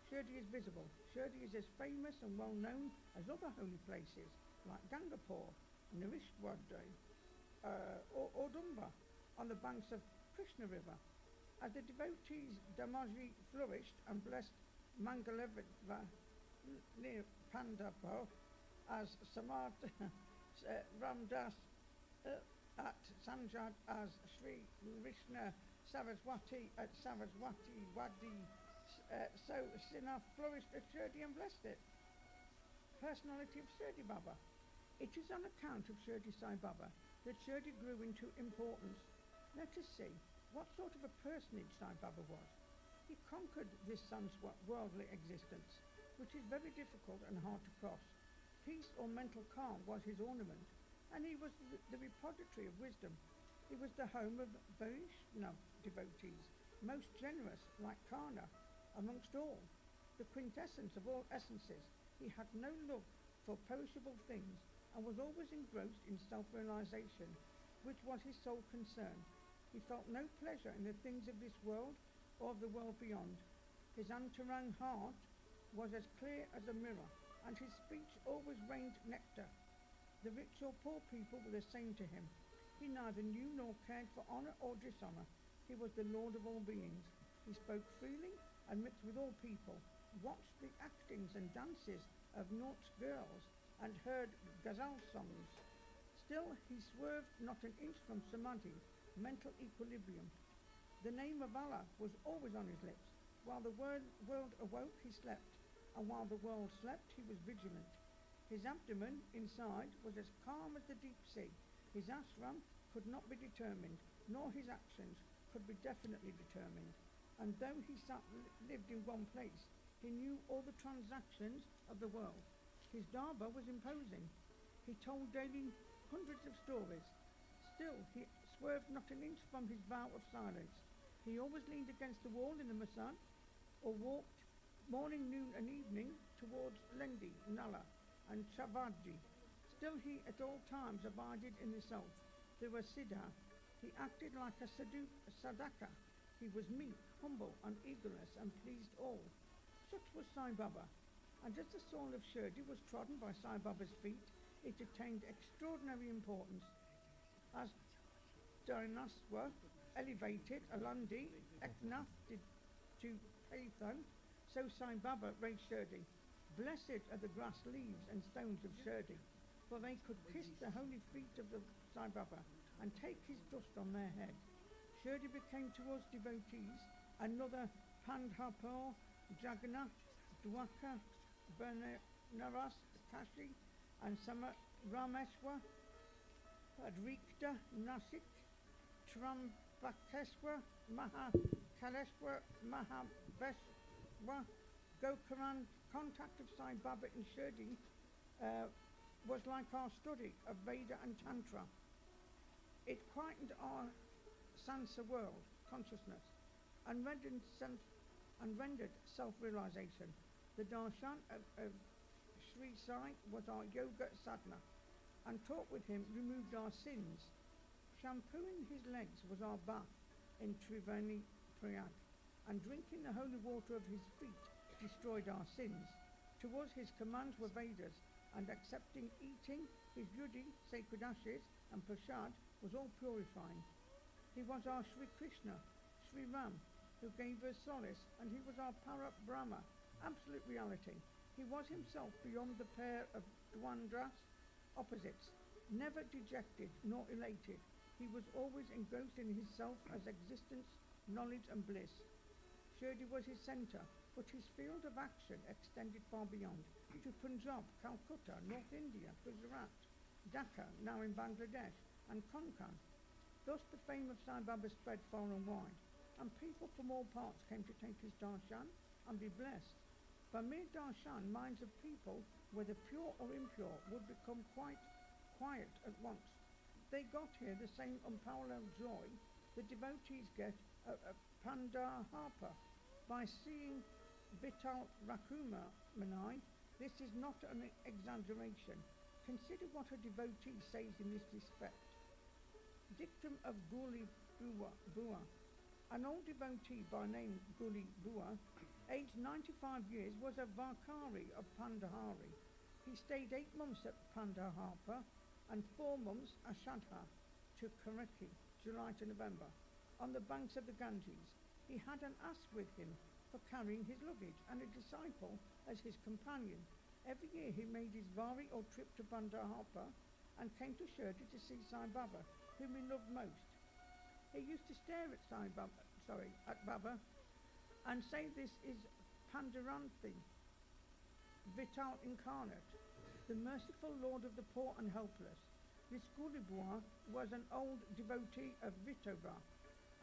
Shirdi is visible. Shirdi is as famous and well known as other holy places like Gangapur, Narishwadi, or Dumba on the banks of Krishna River. As the devotees Damaji flourished and blessed Mangalevadva near Pandapur, as Samad Ramdas at Sanjad, as Sri Krishna Saraswati at Saraswati Wadi, so Sinha flourished at Shirdi and blessed it. Personality of Shirdi Baba. It is on account of Shirdi Sai Baba that Shirdi grew into importance. Let us see what sort of a personage Sai Baba was. He conquered this sun's worldly existence, which is very difficult and hard to cross. Peace or mental calm was his ornament, and he was the repository of wisdom. He was the home of Vaishnav devotees, most generous, like Karna, amongst all. The quintessence of all essences, he had no love for perishable things, and was always engrossed in self-realization, which was his sole concern. He felt no pleasure in the things of this world or of the world beyond. His antarang heart was as clear as a mirror, and his speech always rained nectar. The rich or poor people were the same to him. He neither knew nor cared for honor or dishonor. He was the Lord of all beings. He spoke freely and mixed with all people, watched the actings and dances of Naut's girls, and heard ghazal songs. Still, he swerved not an inch from samadhi, mental equilibrium. The name of Allah was always on his lips. While the world awoke, he slept, and while the world slept, he was vigilant. His abdomen inside was as calm as the deep sea. His ashram could not be determined, nor his actions could be definitely determined. And though he lived in one place, he knew all the transactions of the world. His darba was imposing. He told daily hundreds of stories. Still, he swerved not an inch from his vow of silence. He always leaned against the wall in the Masjid, or walked morning, noon, and evening towards Lendi, Nala, and Chavadji. Still, he at all times abided in the self. There was Siddha. He acted like a sadhaka. He was meek, humble, and egoless, and pleased all. Such was Sai Baba. And as the soul of Shirdi was trodden by Sai Baba's feet, it attained extraordinary importance. As Dharanaswa elevated Alandi, Eknath did to Patil, so Sai Baba raised Shirdi. Blessed are the grass leaves and stones of Shirdi, for they could kiss the holy feet of the Sai Baba and take his dust on their head. Shirdi became to us devotees another Pandharpur, Jagannath, Dwarka, Benaras, Kashi, and Rameshwar, Adrikta, Nasik, Trambakeshwar, Kaleshwar Mahabeshwar Gokaran. Contact of Sai Baba in Shirdi was like our study of Veda and Tantra. It quietened our sansa world, consciousness, and rendered self-realization. The darshan of Shirdi Sai was our yoga sadhana, and talk with him removed our sins. Shampooing his legs was our bath in Triveni Prayag, and drinking the holy water of his feet destroyed our sins. To us his commands were Vedas, and accepting eating his yudi, sacred ashes, and prasad was all purifying. He was our Sri Krishna, Sri Ram, who gave us solace, and he was our Para Brahma, absolute reality. He was himself beyond the pair of Dwandras, opposites, never dejected nor elated. He was always engrossed in his self as existence, knowledge and bliss. Shirdi was his centre, but his field of action extended far beyond, to Punjab, Calcutta, North India, Gujarat, Dhaka, now in Bangladesh, and Konkan. Thus the fame of Sai Baba spread far and wide, and people from all parts came to take his darshan and be blessed. By mere darshan, minds of people, whether pure or impure, would become quite quiet at once. They got here the same unparalleled joy the devotees get at Pandaharpa. By seeing Vital Rakuma Manai, this is not an exaggeration. Consider what a devotee says in this respect. Dictum of Guli Bua. An old devotee by name Guli Bua, aged 95 years, was a Vakari of Pandahari. He stayed 8 months at Pandaharpa and 4 months Ashadha to Kareki, July to November, on the banks of the Ganges. He had an ass with him for carrying his luggage and a disciple as his companion. Every year he made his vari or trip to Pandaharpa and came to Shirdi to see Sai Baba, whom he loved most. He used to stare at Baba and say, "This is Pandaranthi, Vital incarnate, the merciful Lord of the poor and helpless." This Gulibua was an old devotee of Vitova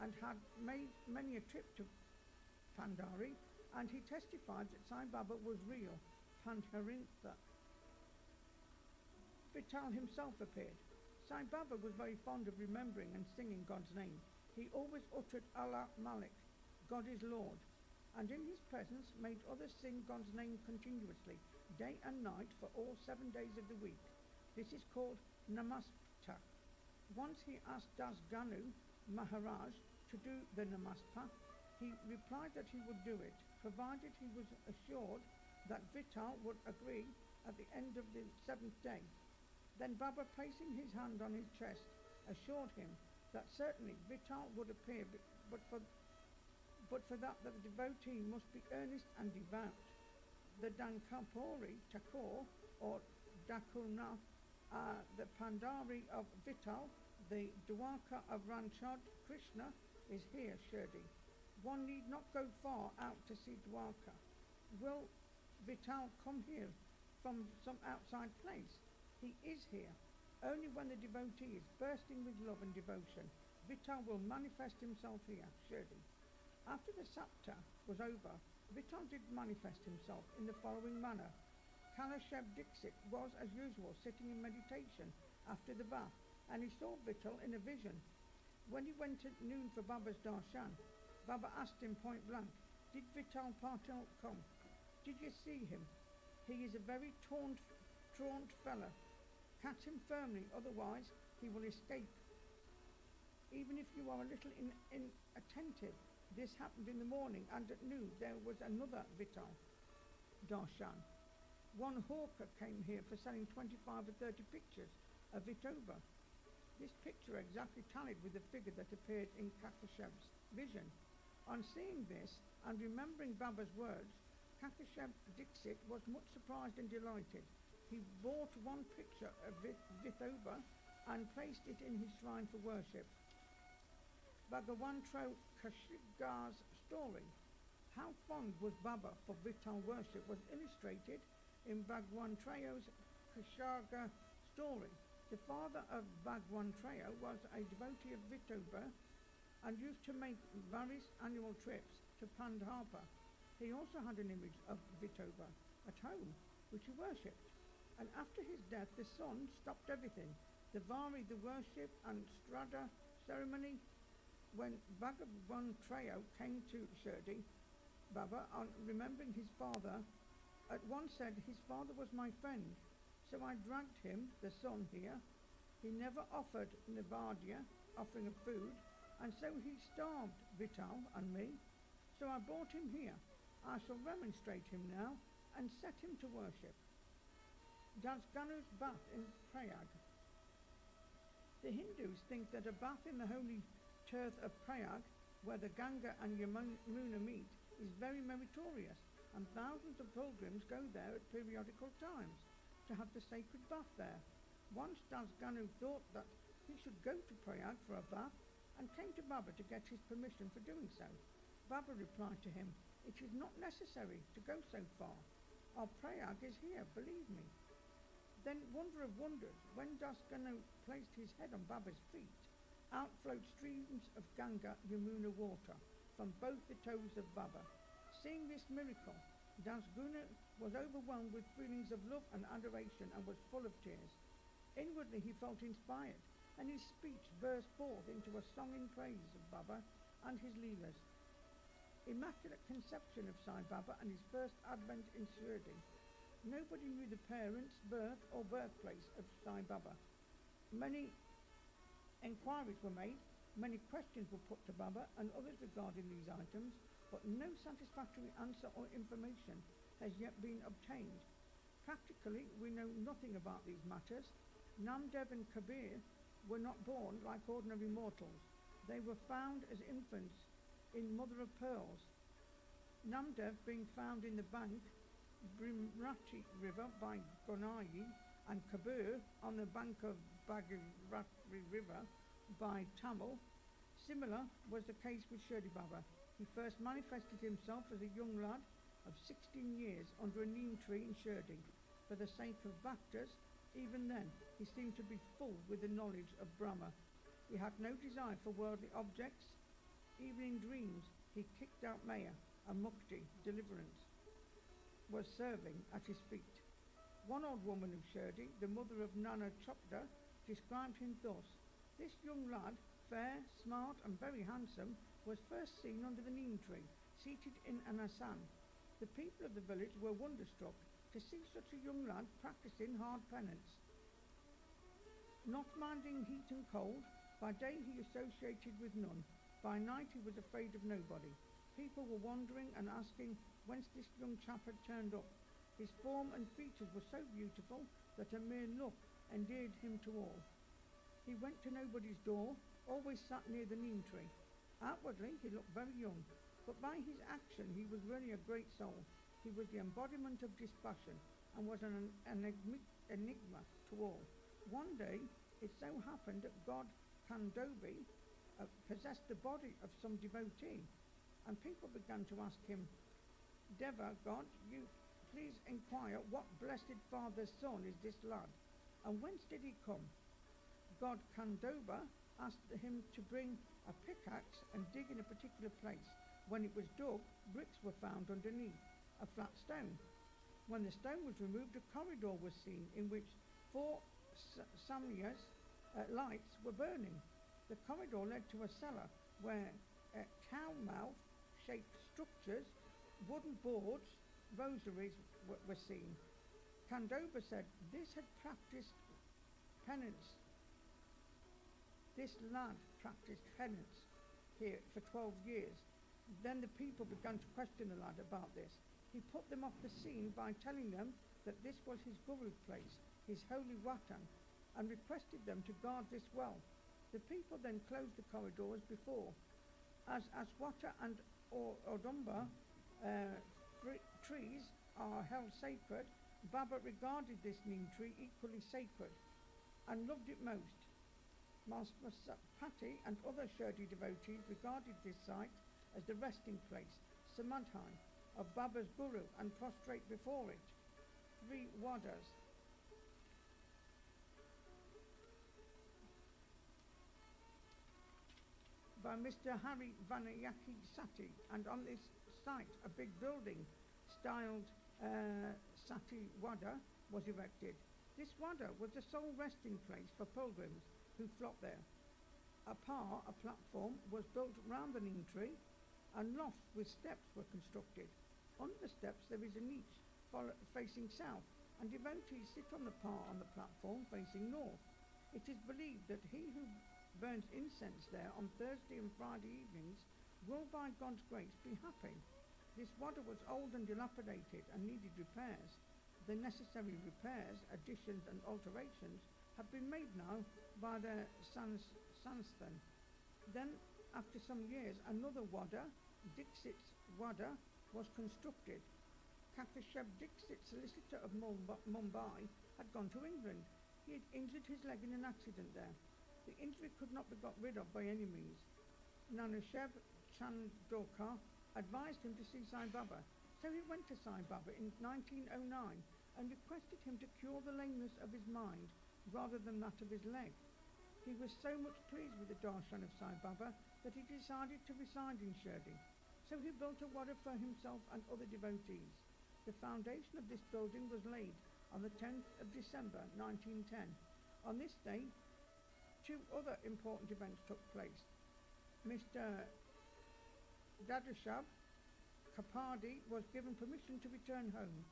and had made many a trip to Pandari, and he testified that Sai Baba was real, Pandharintha. Vital himself appeared. Sai Baba was very fond of remembering and singing God's name. He always uttered Allah Malik, God is Lord, and in his presence made others sing God's name continuously, day and night for all 7 days of the week. This is called Namaspta. Once he asked Das Ganu Maharaj to do the Namaspa. He replied that he would do it, provided he was assured that Vital would agree at the end of the 7th day. Then Baba, placing his hand on his chest, assured him that certainly Vital would appear, but for that the devotee must be earnest and devout. The Dankapuri Thakur, or Dakunath, the Pandari of Vital, the Dwarka of Ranchad Krishna, is here, Shirdi. One need not go far out to see Dwarka. Will Vital come here from some outside place? He is here. Only when the devotee is bursting with love and devotion, Vital will manifest himself here, Shirdi. After the Sapta was over, Vital did manifest himself in the following manner. Kalashab Dixit was, as usual, sitting in meditation after the bath, and he saw Vital in a vision. When he went at noon for Baba's darshan, Baba asked him point blank, "Did Vital Patil come? Did you see him? He is a very taunt fellow. Catch him firmly, otherwise he will escape. Even if you are a little inattentive." This happened in the morning, and at noon there was another Vital darshan. One hawker came here for selling 25 or 30 pictures of Vitova. This picture exactly tallied with the figure that appeared in Kakashev's vision. On seeing this and remembering Baba's words, Kakashev Dixit was much surprised and delighted. He bought one picture of Vitova and placed it in his shrine for worship. Bhagavantro Kashigar's story. How fond was Baba for Vital worship was illustrated in Bhagwantrayo's Kashigar story. The father of Bhagwantrayo was a devotee of Vitova and used to make various annual trips to Pandharpa. He also had an image of Vitoba at home, which he worshipped. And after his death, the son stopped everything. The Vari, the worship, and Strada ceremony. When Bhagavan Trayo came to Shirdi, Baba, on remembering his father, at once said, his father was my friend. So I dragged him, the son here. He never offered Nivadya, offering of food, and so he starved Vital and me. So I brought him here. I shall remonstrate him now and set him to worship. Dasganu's bath in Prayag. The Hindus think that a bath in the holy turf of Prayag, where the Ganga and Yamuna meet, is very meritorious, and thousands of pilgrims go there at periodical times to have the sacred bath there. Once Dasganu thought that he should go to Prayag for a bath and came to Baba to get his permission for doing so. Baba replied to him, "It is not necessary to go so far. Our Prayag is here, believe me." Then, wonder of wonders, when Dasganu placed his head on Baba's feet, out flowed streams of Ganga Yamuna water from both the toes of Baba. Seeing this miracle, Dasganu was overwhelmed with feelings of love and adoration and was full of tears. Inwardly he felt inspired, and his speech burst forth into a song in praise of Baba and his leelas. Immaculate conception of Sai Baba and his first advent in Shirdi. Nobody knew the parents, birth or birthplace of Sai Baba. Many enquiries were made, many questions were put to Baba and others regarding these items, but no satisfactory answer or information has yet been obtained. Practically, we know nothing about these matters. Namdev and Kabir were not born like ordinary mortals. They were found as infants in mother of pearls. Namdev being found in the bank Brimrati River by Gonayi, and Kabir on the bank of Bhagirathi River by Tamil. Similar was the case with Shirdi Baba. He first manifested himself as a young lad of 16 years under a neem tree in Shirdi. For the sake of bhaktas, even then, he seemed to be full with the knowledge of Brahma. He had no desire for worldly objects. Even in dreams, he kicked out Maya, and Mukti, deliverance, was serving at his feet. One old woman of Shirdi, the mother of Nana Chopda, described him thus: "This young lad, fair, smart, and very handsome, was first seen under the neem tree, seated in an asan. The people of the village were wonderstruck to see such a young lad practicing hard penance. Not minding heat and cold, by day he associated with none, by night he was afraid of nobody. People were wondering and asking whence this young chap had turned up. His form and features were so beautiful that a mere look endeared him to all. He went to nobody's door, always sat near the neem tree. Outwardly he looked very young, but by his action he was really a great soul. He was the embodiment of dispassion and was an enigma to all. One day it so happened that God Kandobi possessed the body of some devotee, and people began to ask him, 'Deva God, you please inquire what blessed father's son is this lad, and whence did he come?' God Kandoba asked him to bring a pickaxe and dig in a particular place. When it was dug, bricks were found underneath, a flat stone. When the stone was removed, a corridor was seen in which 4 samyas lights were burning. The corridor led to a cellar where cow mouth shaped structures, wooden boards, rosaries were seen. Kandoba said this had practiced penance. This lad practiced penance here for 12 years. Then the people began to question the lad about this. He put them off the scene by telling them that this was his guru's place, his holy watan, and requested them to guard this well. The people then closed the corridor as before. As Aswata and Odumba trees are held sacred, Baba regarded this neem tree equally sacred and loved it most. Patil and other Shirdi devotees regarded this site as the resting place, samadhi, of Baba's guru and prostrate before it. 3 wadas. By by Mr. Harry Vanayaki Sati, and on this site a big building styled Sati Wada was erected. This Wada was the sole resting place for pilgrims who flocked there. A platform, was built round the neem tree, and lofts with steps were constructed. On the steps there is a niche facing south, and devotees sit on the platform facing north. It is believed that he who burns incense there on Thursday and Friday evenings will by God's grace be happy. This Wada was old and dilapidated and needed repairs. The necessary repairs, additions and alterations have been made now by the Sansthan. Then, after some years, another Wada, Dixit's Wada, was constructed. Kakashab Dixit, solicitor of Mumbai, had gone to England. He had injured his leg in an accident there. The injury could not be got rid of by any means. Nanasheb Chandorkar advised him to see Sai Baba, so he went to Sai Baba in 1909 and requested him to cure the lameness of his mind rather than that of his leg. He was so much pleased with the darshan of Sai Baba that he decided to reside in Shirdi. So he built a wada for himself and other devotees. The foundation of this building was laid on the 10th of December 1910. On this day, two other important events took place. Mr. Dadashab Kapadi was given permission to return home.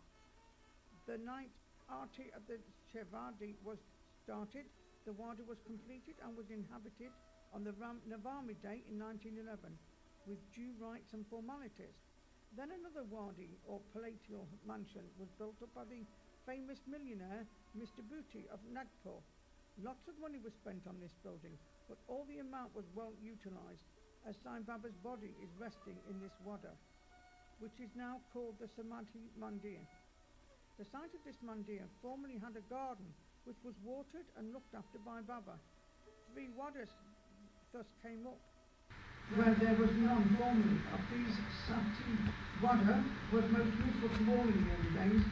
The night arti of the Shevadi was started, the wada was completed and was inhabited on the Navami day in 1911 with due rites and formalities. Then another wadi or palatial mansion was built up by the famous millionaire Mr. Booty of Nagpur. Lots of money was spent on this building, but all the amount was well utilized, as Sai Baba's body is resting in this wada, which is now called the Samadhi mandir. The site of this mandir formerly had a garden which was watered and looked after by Baba. 3 wadas thus came up, where there was none formerly. Of these, Sati Wada was most useful to all in the early days.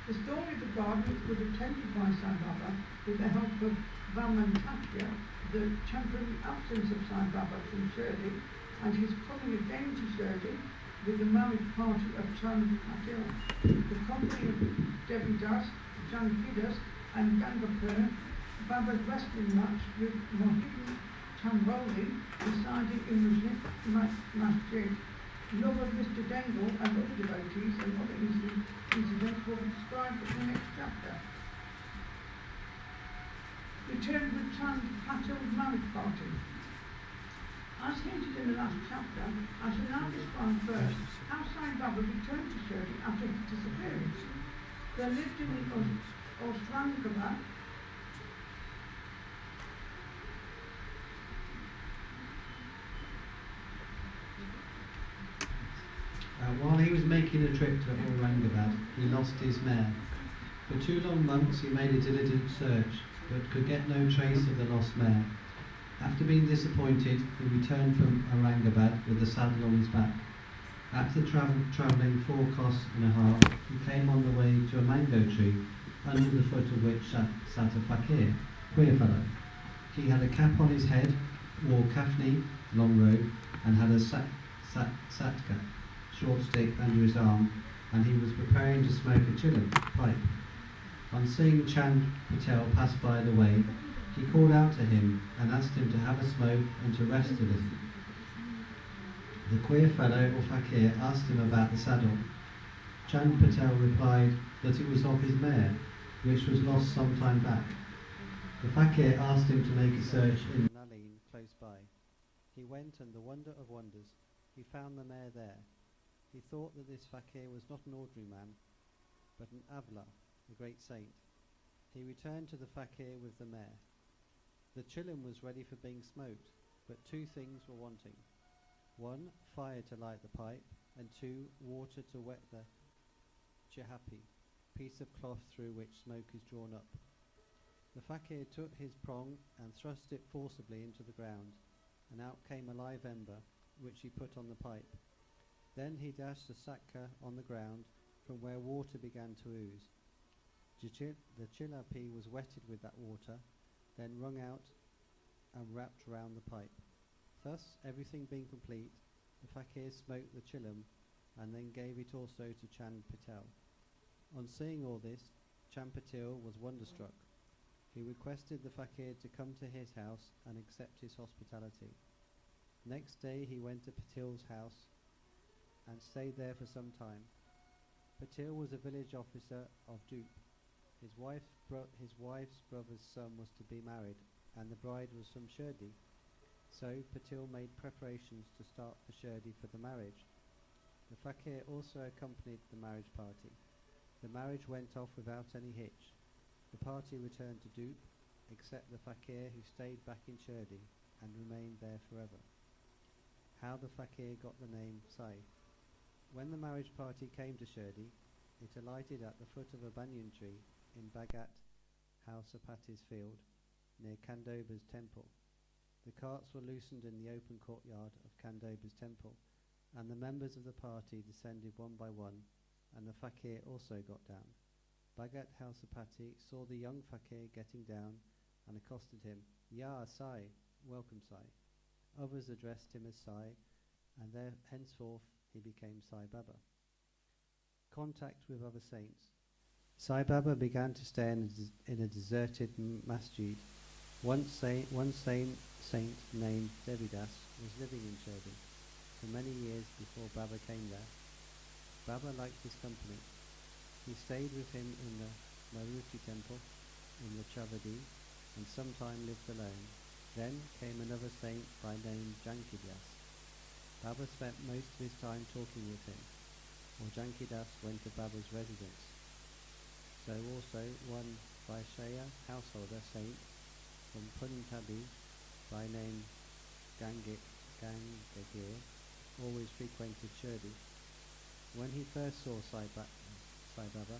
The story of the garden, which was attended by Sai Baba with the help of Vamantakya, the temporary absence of Sai Baba from Shirdi, and his coming again to Shirdi with the married party of Chand Patil, the company of Devidas, Jankidas and Gangapur, Baba's wrestling match with Mohidin Tamboli residing in Masjid, love of Mr. Dengal and other devotees and other incidents will be described in the next chapter. Return with Chand Patil's marriage party. As hinted in the last chapter, I shall now describe first how Sai Baba returned to Shirdi after his disappearance. There lived in the Astrological while he was making a trip to Aurangabad, he lost his mare. For 2 long months he made a diligent search, but could get no trace of the lost mare. After being disappointed, he returned from Aurangabad with the saddle on his back. After travelling 4 kos and a half, he came on the way to a mango tree, under the foot of which sat a fakir, queer fellow. He had a cap on his head, wore kafni, long robe, and had a satka, short stick, under his arm, and he was preparing to smoke a chilim, pipe. On seeing Chand Patel pass by the way, he called out to him and asked him to have a smoke and to rest a little. The queer fellow or fakir asked him about the saddle. Chand Patel replied that it was of his mare, which was lost some time back. The fakir asked him to make a search in Naleen close by. He went, and the wonder of wonders, he found the mare there. He thought that this fakir was not an ordinary man, but an Avla, a great saint. He returned to the fakir with the mare. The chilim was ready for being smoked, but 2 things were wanting. 1, fire to light the pipe, and 2, water to wet the chahapi, piece of cloth through which smoke is drawn up. The fakir took his prong and thrust it forcibly into the ground, and out came a live ember, which he put on the pipe. Then he dashed the sakka on the ground, from where water began to ooze. The chilapi was wetted with that water, then wrung out and wrapped round the pipe. Thus, everything being complete, the fakir smoked the chillum and then gave it also to Chand Patel. On seeing all this, Chand Patel was wonderstruck. He requested the fakir to come to his house and accept his hospitality. Next day he went to Patil's house and stayed there for some time. Patil was a village officer of Dupe. His wife's brother's son was to be married, and the bride was from Shirdi. So Patil made preparations to start for Shirdi for the marriage. The fakir also accompanied the marriage party. The marriage went off without any hitch. The party returned to Dupe, except the fakir, who stayed back in Shirdi and remained there forever. How the fakir got the name Sai. When the marriage party came to Shirdi, it alighted at the foot of a banyan tree in Bhagat Hausapati's field, near Kandoba's temple. The carts were loosened in the open courtyard of Kandoba's temple, and the members of the party descended one by one, and the fakir also got down. Bhagat Hausapati saw the young fakir getting down and accosted him. Ya Sai, welcome Sai. Others addressed him as Sai, and there henceforth he became Sai Baba. Contact with other saints. Sai Baba began to stay in a deserted masjid. One saint named Devidas was living in Shirdi for many years before Baba came there. Baba liked his company. He stayed with him in the Maruti temple in the Chavadi and sometime lived alone. Then came another saint by name Jankidas. Baba spent most of his time talking with him, or Jankidas went to Baba's residence. So also one Vaishya householder saint from Puntabi by name Gangagir always frequented Shirdi. When he first saw Sai Baba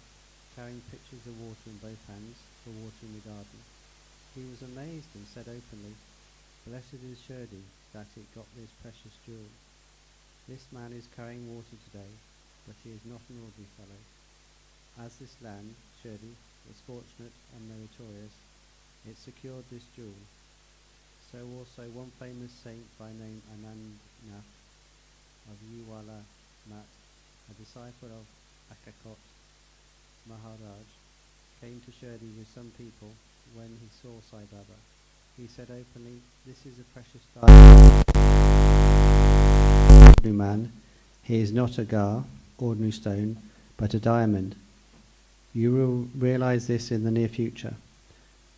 carrying pitchers of water in both hands for watering the garden, he was amazed and said openly, "Blessed is Shirdi that it got this precious jewel. This man is carrying water today, but he is not an ordinary fellow. As this land, Shirdi, was fortunate and meritorious, it secured this jewel." So also one famous saint by name Anandnath of Uwala Mat, a disciple of Akakot Maharaj, came to Shirdi with some people. When he saw Sai Baba, he said openly, "This is a precious diamond. Ordinary man, he is not a gar, ordinary stone, but a diamond. You will realize this in the near future."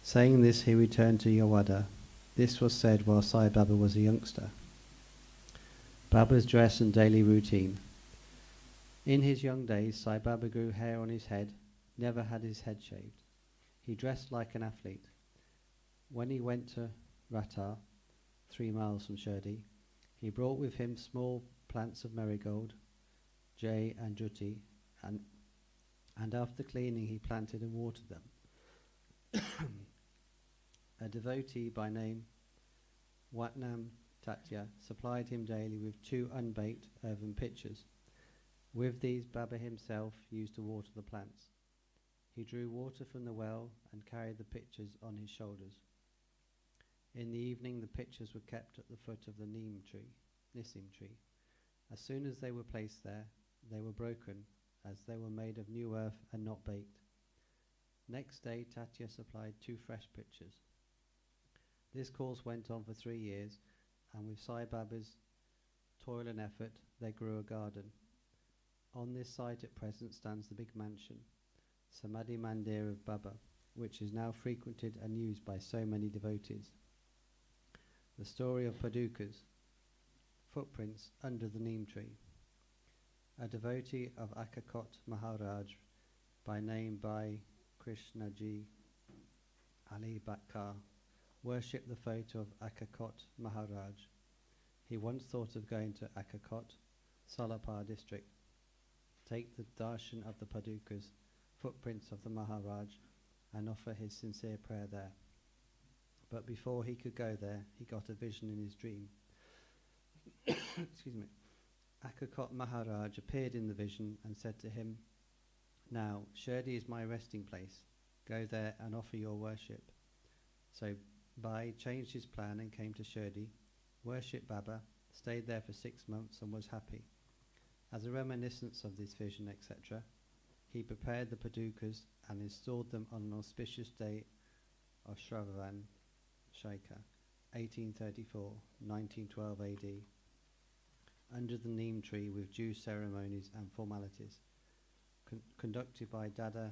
Saying this, he returned to Yawada. This was said while Sai Baba was a youngster. Baba's dress and daily routine. In his young days, Sai Baba grew hair on his head, never had his head shaved. He dressed like an athlete. When he went to Ratar, 3 miles from Shirdi, he brought with him small plants of marigold, jay and juti, and after cleaning he planted and watered them. A devotee by name Watnam Tatya supplied him daily with 2 unbaked earthen pitchers. With these Baba himself used to water the plants. He drew water from the well and carried the pitchers on his shoulders. In the evening the pitchers were kept at the foot of the neem tree. As soon as they were placed there, they were broken, as they were made of new earth and not baked. Next day Tatya supplied 2 fresh pitchers. This course went on for 3 years, and with Sai Baba's toil and effort they grew a garden. On this site at present stands the big mansion, Samadhi Mandir of Baba, which is now frequented and used by so many devotees. The story of Padukas, footprints under the neem tree. A devotee of Akakot Maharaj by name Bhai Krishnaji Ali Bakkar worshipped the photo of Akakot Maharaj. He once thought of going to Akakot, Solapur district, take the darshan of the Padukas, footprints of the Maharaj, and offer his sincere prayer there. But before he could go there, he got a vision in his dream. Excuse me. Akakot Maharaj appeared in the vision and said to him, "Now, Shirdi is my resting place. Go there and offer your worship." So Bhai changed his plan and came to Shirdi, worshipped Baba, stayed there for 6 months and was happy. As a reminiscence of this vision, etc., he prepared the Padukas and installed them on an auspicious day of Shravan Shaika, 1834-1912 AD, under the neem tree with due ceremonies and formalities, conducted by Dada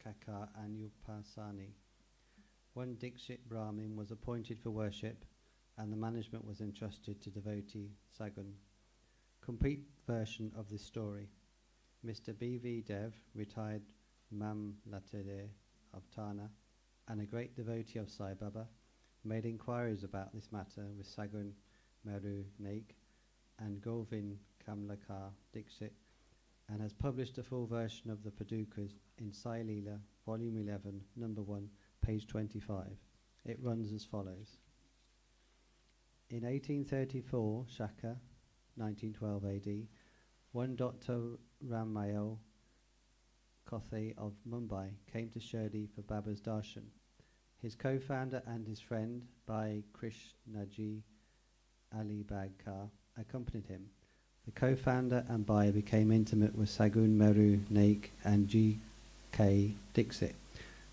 Kakar and Upasani. One Dikshit Brahmin was appointed for worship, and the management was entrusted to devotee Sagun. Complete version of this story. Mr. B.V. Dev, retired Mamlatade of Tana, and a great devotee of Sai Baba, made inquiries about this matter with Sagun Meru Naik and Govind Kamlakar Dikshit, and has published a full version of the Padukas in Sai Leela, Volume 11, Number 1, page 25. It runs as follows. In 1834, Shaka, 1912 AD, one Dr. Ramayo Kothe of Mumbai came to Shirdi for Baba's darshan. His co-founder and his friend, Bhai Krishnaji Ali Bagkar, accompanied him. The co-founder and Bhai became intimate with Sagun Meru Naik and G.K. Dixit.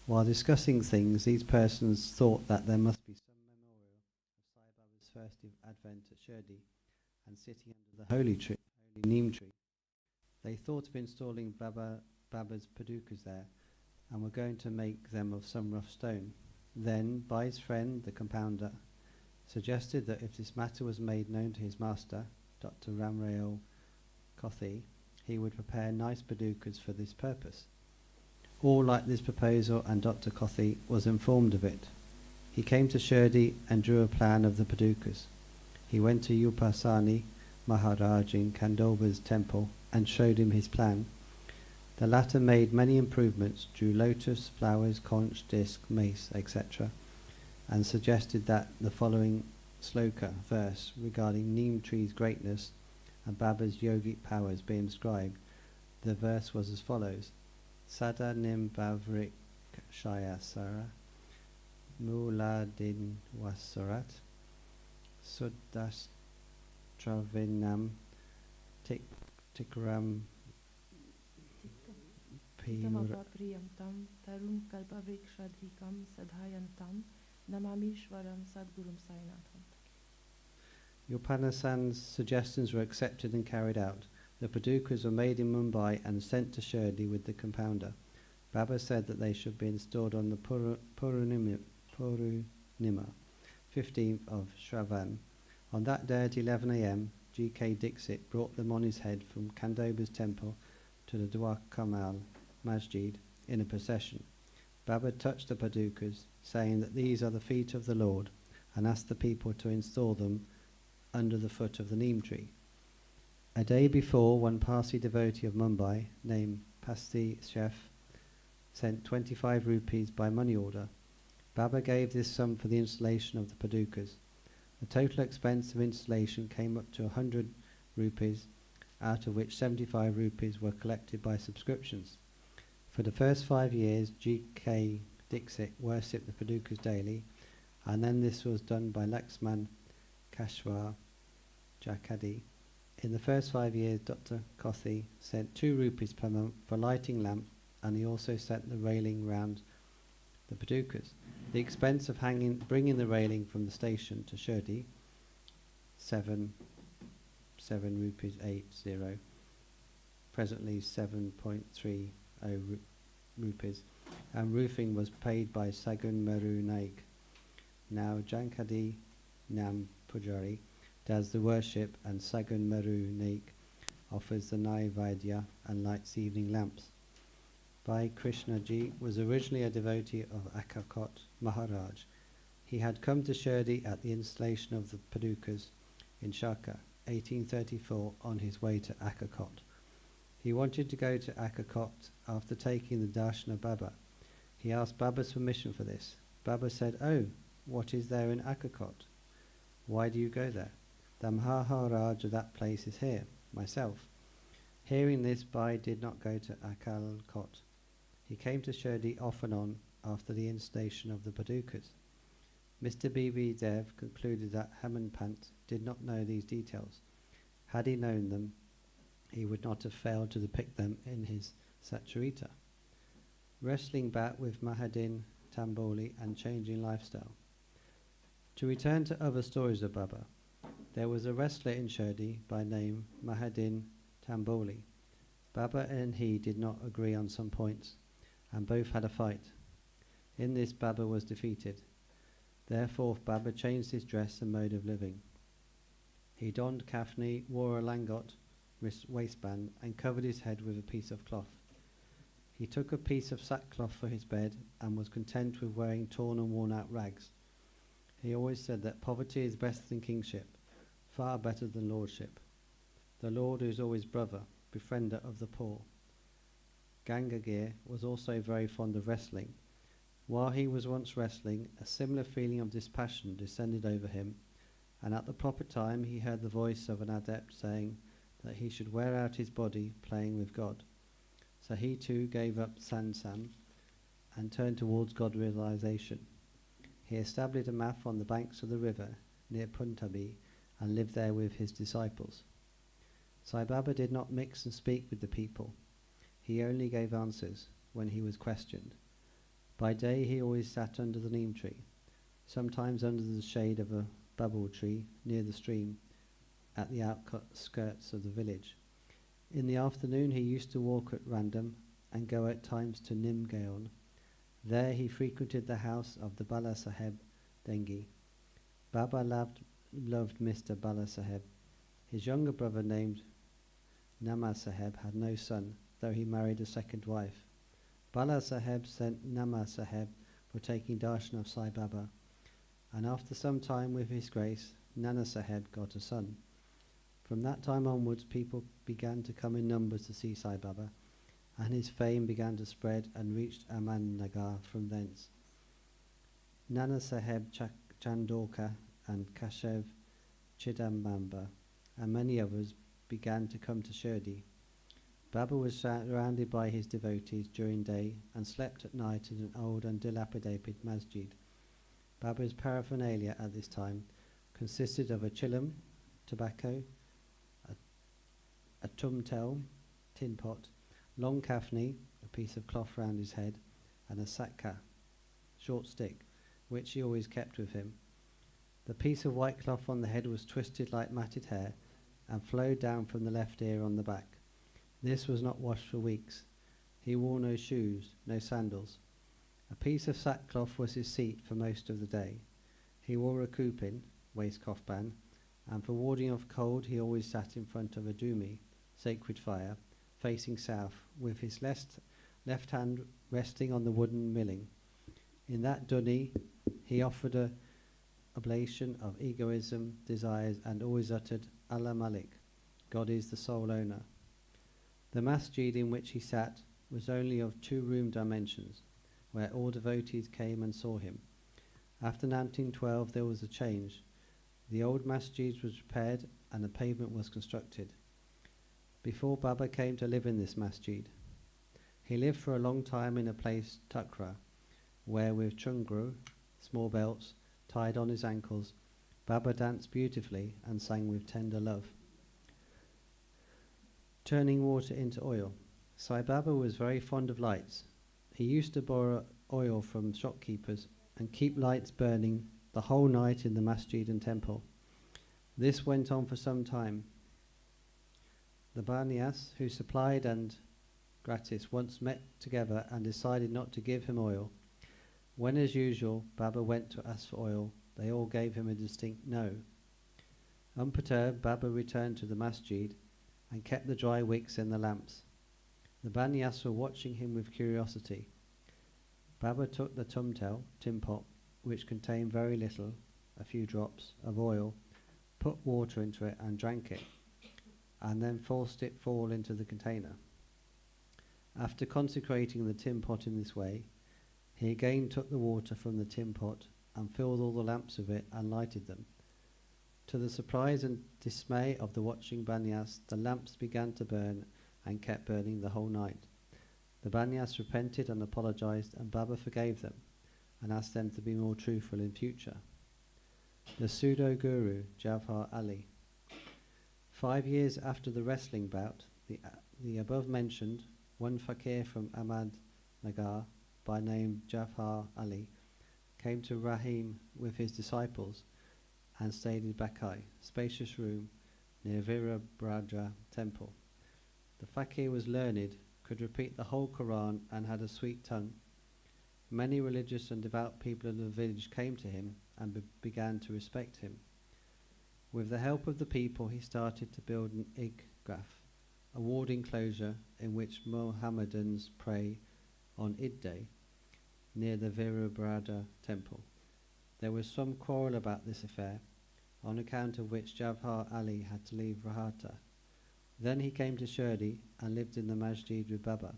While discussing things, these persons thought that there must be some memorial of Sai Baba's first advent at Shirdi and sitting under the holy neem tree. They thought of installing Baba's Padukas there and were going to make them of some rough stone. Then Bhai's friend, the compounder, suggested that if this matter was made known to his master, Dr. Ramrail Kothi, he would prepare nice Padukas for this purpose. All liked this proposal, and Dr. Kothi was informed of it. He came to Shirdi and drew a plan of the Padukas. He went to Upasani Maharaj in Khandoba's temple and showed him his plan. The latter made many improvements, drew lotus, flowers, conch, disc, mace, etc., and suggested that the following sloka verse regarding neem tree's greatness and Baba's yogic powers be inscribed. The verse was as follows: Sada nim bhavrik shayasara muladin wasarat sudastravinam tikram Tarun kalpavrikshadrikam sadhayantam Namamishwaram Sadgurum Sainatham. Upanasan's suggestions were accepted and carried out. The Padukas were made in Mumbai and sent to Shirdi with the compounder. Baba said that they should be installed on the Purunima, 15th of Shravan. On that day at 11 a.m., G.K. Dixit brought them on his head from Khandoba's temple to the Dwarkamal Masjid in a procession. Baba touched the Padukas, saying that these are the feet of the Lord, and asked the people to install them under the foot of the neem tree. A day before, one Parsi devotee of Mumbai, named Pasti Chef, sent 25 rupees by money order. Baba gave this sum for the installation of the Padukas. The total expense of installation came up to 100 rupees, out of which 75 rupees were collected by subscriptions. For the first 5 years, G.K. Dixit worshipped the Padukas daily, and then this was done by Laxman Kashwar Jakadi. In the first 5 years, Dr. Kothi sent 2 rupees per month for lighting lamps, and he also sent the railing round the Padukas. The expense of bringing the railing from the station to Shirdi, 7 rupees 80, presently 7.30 rupees, and roofing was paid by Sagun Meru Naik. Now Jankadi Nam Pujari does the worship, and Sagun Meru Naik offers the Naivedya and lights evening lamps. Bhai Krishnaji was originally a devotee of Akakot Maharaj. He had come to Shirdi at the installation of the Padukas in Shaka, 1834, on his way to Akakot. He wanted to go to Akakot after taking the darshan of Baba. He asked Baba's permission for this. Baba said, "Oh, what is there in Akakot? Why do you go there? The Maharaj of that place is here, myself." Hearing this, Bhai did not go to Akalkot. He came to Shirdi off and on after the installation of the Padukas. Mr. B.V. Dev concluded that Hemadpant did not know these details. Had he known them, he would not have failed to depict them in his Satcharitra. Wrestling bat with Mahadin, Tamboli, and changing lifestyle. To return to other stories of Baba, there was a wrestler in Shirdi by name Mahadin Tamboli. Baba and he did not agree on some points, and both had a fight. In this, Baba was defeated. Therefore, Baba changed his dress and mode of living. He donned kafni, wore a langot waistband, and covered his head with a piece of cloth. He took a piece of sackcloth for his bed and was content with wearing torn and worn-out rags. He always said that poverty is better than kingship, far better than lordship. The Lord is always brother, befriender of the poor. Gangagir was also very fond of wrestling. While he was once wrestling, a similar feeling of dispassion descended over him, and at the proper time he heard the voice of an adept saying that he should wear out his body playing with God. So he too gave up Sansam and turned towards God realization. He established a math on the banks of the river near Puntabi and lived there with his disciples. Sai Baba did not mix and speak with the people. He only gave answers when he was questioned. By day he always sat under the neem tree, sometimes under the shade of a bubble tree near the stream at the outskirts of the village. In the afternoon he used to walk at random and go at times to Neem Gyan. There he frequented the house of the Bala Saheb Dengi. Baba loved Mr. Bala Saheb. His younger brother named Nama Saheb had no son, though he married a second wife. Bala Saheb sent Nama Saheb for taking darshan of Sai Baba, and after some time with his grace, Nana Saheb got a son. From that time onwards, people began to come in numbers to see Sai Baba, and his fame began to spread and reached Amannagar from thence. Nana Saheb Chandorka and Kashev Chidambamba and many others began to come to Shirdi. Baba was surrounded by his devotees during day and slept at night in an old and dilapidated masjid. Baba's paraphernalia at this time consisted of a chillum, tobacco, a tumtel, tin pot, long kafni, a piece of cloth round his head, and a sakka, short stick, which he always kept with him. The piece of white cloth on the head was twisted like matted hair and flowed down from the left ear on the back. This was not washed for weeks. He wore no shoes, no sandals. A piece of sackcloth was his seat for most of the day. He wore a kupin, waistcloth band, and for warding off cold he always sat in front of a dumi, sacred fire, facing south, with his left hand resting on the wooden milling. In that duni he offered a oblation of egoism, desires, and always uttered Allah Malik, God is the sole owner. The masjid in which he sat was only of 2-room dimensions, where all devotees came and saw him. After 1912 there was a change. The old masjid was repaired and a pavement was constructed. Before Baba came to live in this masjid, he lived for a long time in a place, Tukra, where with chungru, small belts, tied on his ankles, Baba danced beautifully and sang with tender love. Turning water into oil. Sai Baba was very fond of lights. He used to borrow oil from shopkeepers and keep lights burning the whole night in the masjid and temple. This went on for some time. The Banias, who supplied and gratis, once met together and decided not to give him oil. When, as usual, Baba went to ask for oil, they all gave him a distinct no. Unperturbed, Baba returned to the masjid and kept the dry wicks in the lamps. The Banyas were watching him with curiosity. Baba took the tumtel, tin pot, which contained very little, a few drops, of oil, put water into it and drank it, and then forced it fall into the container. After consecrating the tin pot in this way, he again took the water from the tin pot and filled all the lamps with it and lighted them. To the surprise and dismay of the watching Banyas, the lamps began to burn and kept burning the whole night. The Banyas repented and apologized, and Baba forgave them and asked them to be more truthful in future. The pseudo-guru, Javhar Ali. 5 years after the wrestling bout, the above-mentioned, one fakir from Ahmadnagar by name Javhar Ali came to Rahim with his disciples and stayed in Bakai, spacious room near Virabhadra temple. The fakir was learned, could repeat the whole Quran and had a sweet tongue. Many religious and devout people in the village came to him and began to respect him. With the help of the people, he started to build an Eidgah, a walled enclosure in which Mohammedans pray on Eid day near the Virabhadra temple. There was some quarrel about this affair, on account of which Javhar Ali had to leave Rahata. Then he came to Shirdi and lived in the Masjid with Baba.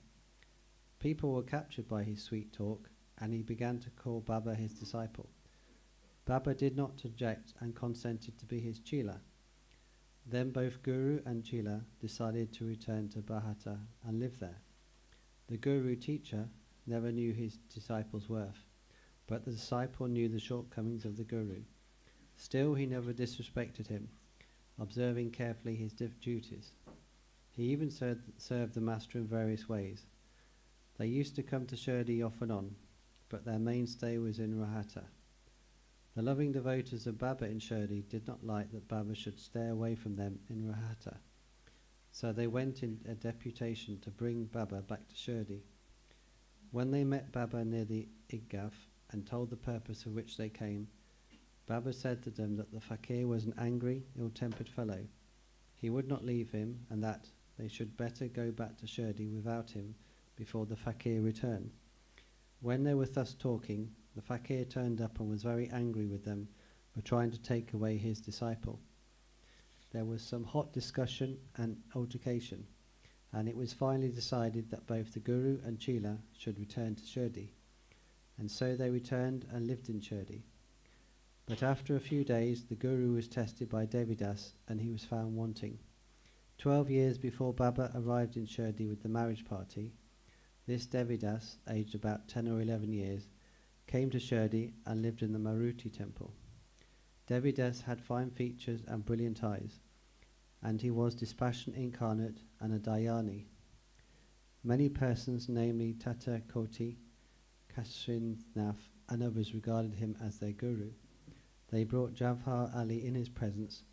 People were captured by his sweet talk, and he began to call Baba his disciple. Baba did not object and consented to be his Chela. Then both Guru and Chela decided to return to Bahata and live there. The Guru teacher never knew his disciple's worth, but the disciple knew the shortcomings of the Guru. Still, he never disrespected him, observing carefully his duties. He even served the master in various ways. They used to come to Shirdi off and on, but their mainstay was in Rahata. The loving devotees of Baba in Shirdi did not like that Baba should stay away from them in Rahata, so they went in a deputation to bring Baba back to Shirdi. When they met Baba near the Eidgah and told the purpose for which they came, Baba said to them that the fakir was an angry, ill-tempered fellow. He would not leave him, and that they should better go back to Shirdi without him before the fakir returned. When they were thus talking, the fakir turned up and was very angry with them for trying to take away his disciple. There was some hot discussion and altercation, and it was finally decided that both the Guru and Chela should return to Shirdi. And so they returned and lived in Shirdi. But after a few days, the Guru was tested by Devidas, and he was found wanting. 12 years before Baba arrived in Shirdi with the marriage party, this Devidas, aged about 10 or 11 years, came to Shirdi and lived in the Maruti temple. Devidas had fine features and brilliant eyes, and he was dispassionate incarnate and a Dayani. Many persons, namely Tata Koti, Kashinnath, and others regarded him as their guru. They brought Javhar Ali in his presence,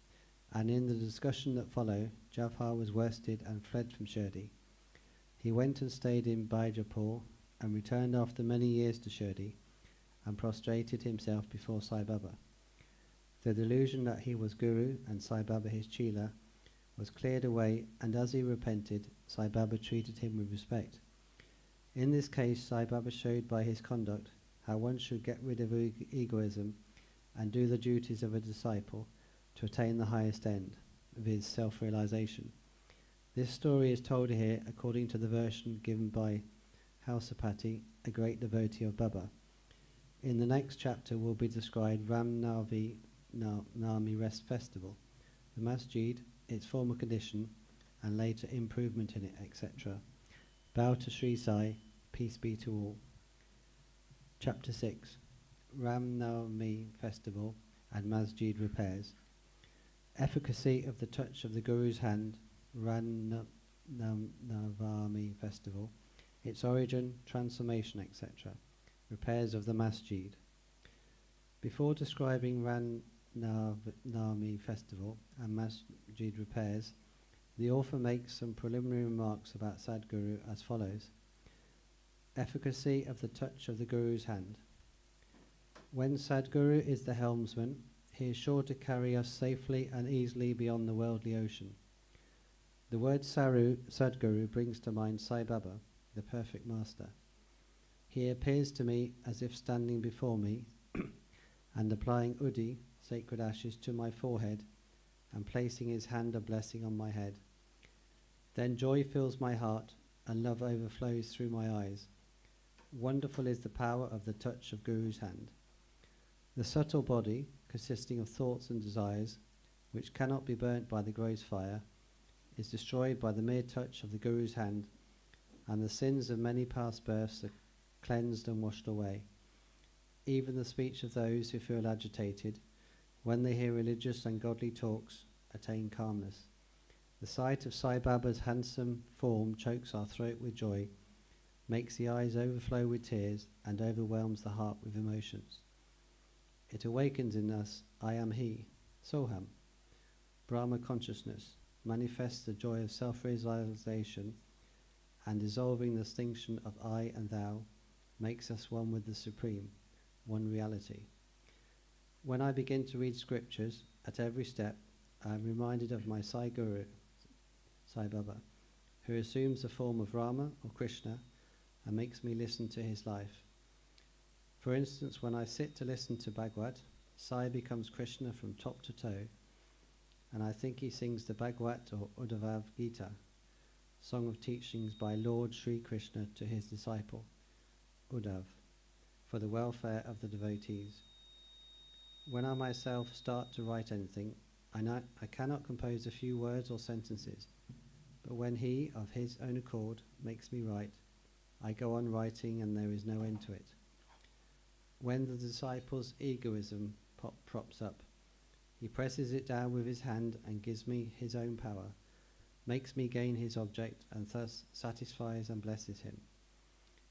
and in the discussion that followed, Javhar was worsted and fled from Shirdi. He went and stayed in Baijapur and returned after many years to Shirdi and prostrated himself before Sai Baba. The delusion that he was Guru and Sai Baba his Chela was cleared away, and as he repented, Sai Baba treated him with respect. In this case, Sai Baba showed by his conduct how one should get rid of egoism and do the duties of a disciple to attain the highest end, viz. Self-realization. This story is told here according to the version given by Hausapati, a great devotee of Baba. In the next chapter will be described Ramdasi Festival, the Masjid, its former condition, and later improvement in it, etc. Bow to Shirdi Sai, peace be to all. Chapter 6, Navami Festival and Masjid repairs. Efficacy of the touch of the Guru's hand, Navami Festival, its origin, transformation, etc. Repairs of the Masjid. Before describing Navami Festival and Masjid repairs, the author makes some preliminary remarks about Satguru as follows. Efficacy of the touch of the Guru's hand. When Satguru is the helmsman, he is sure to carry us safely and easily beyond the worldly ocean. The word Satguru brings to mind Sai Baba, the perfect master. He appears to me as if standing before me and applying Udi, sacred ashes, to my forehead and placing his hand of blessing on my head. Then joy fills my heart and love overflows through my eyes. Wonderful is the power of the touch of Guru's hand. The subtle body, consisting of thoughts and desires, which cannot be burnt by the gross fire, is destroyed by the mere touch of the Guru's hand, and the sins of many past births are cleansed and washed away. even the speech of those who feel agitated, when they hear religious and godly talks, attain calmness. The sight of Sai Baba's handsome form chokes our throat with joy, makes the eyes overflow with tears, and overwhelms the heart with emotions. It awakens in us, I am he, Soham. Brahma consciousness manifests the joy of self-realization, and dissolving the distinction of I and thou, makes us one with the Supreme, one reality. When I begin to read scriptures, at every step, I am reminded of my Sai Guru, Sai Baba, who assumes the form of Rama or Krishna and makes me listen to his life. For instance, when I sit to listen to Bhagavad, Sai becomes Krishna from top to toe, and I think he sings the Bhagavad or Uddhava Gita, song of teachings by Lord Sri Krishna to his disciple, Uddhav, for the welfare of the devotees. When I myself start to write anything, I cannot compose a few words or sentences, but when he, of his own accord, makes me write, I go on writing and there is no end to it. When the disciple's egoism props up, he presses it down with his hand and gives me his own power, makes me gain his object, and thus satisfies and blesses him.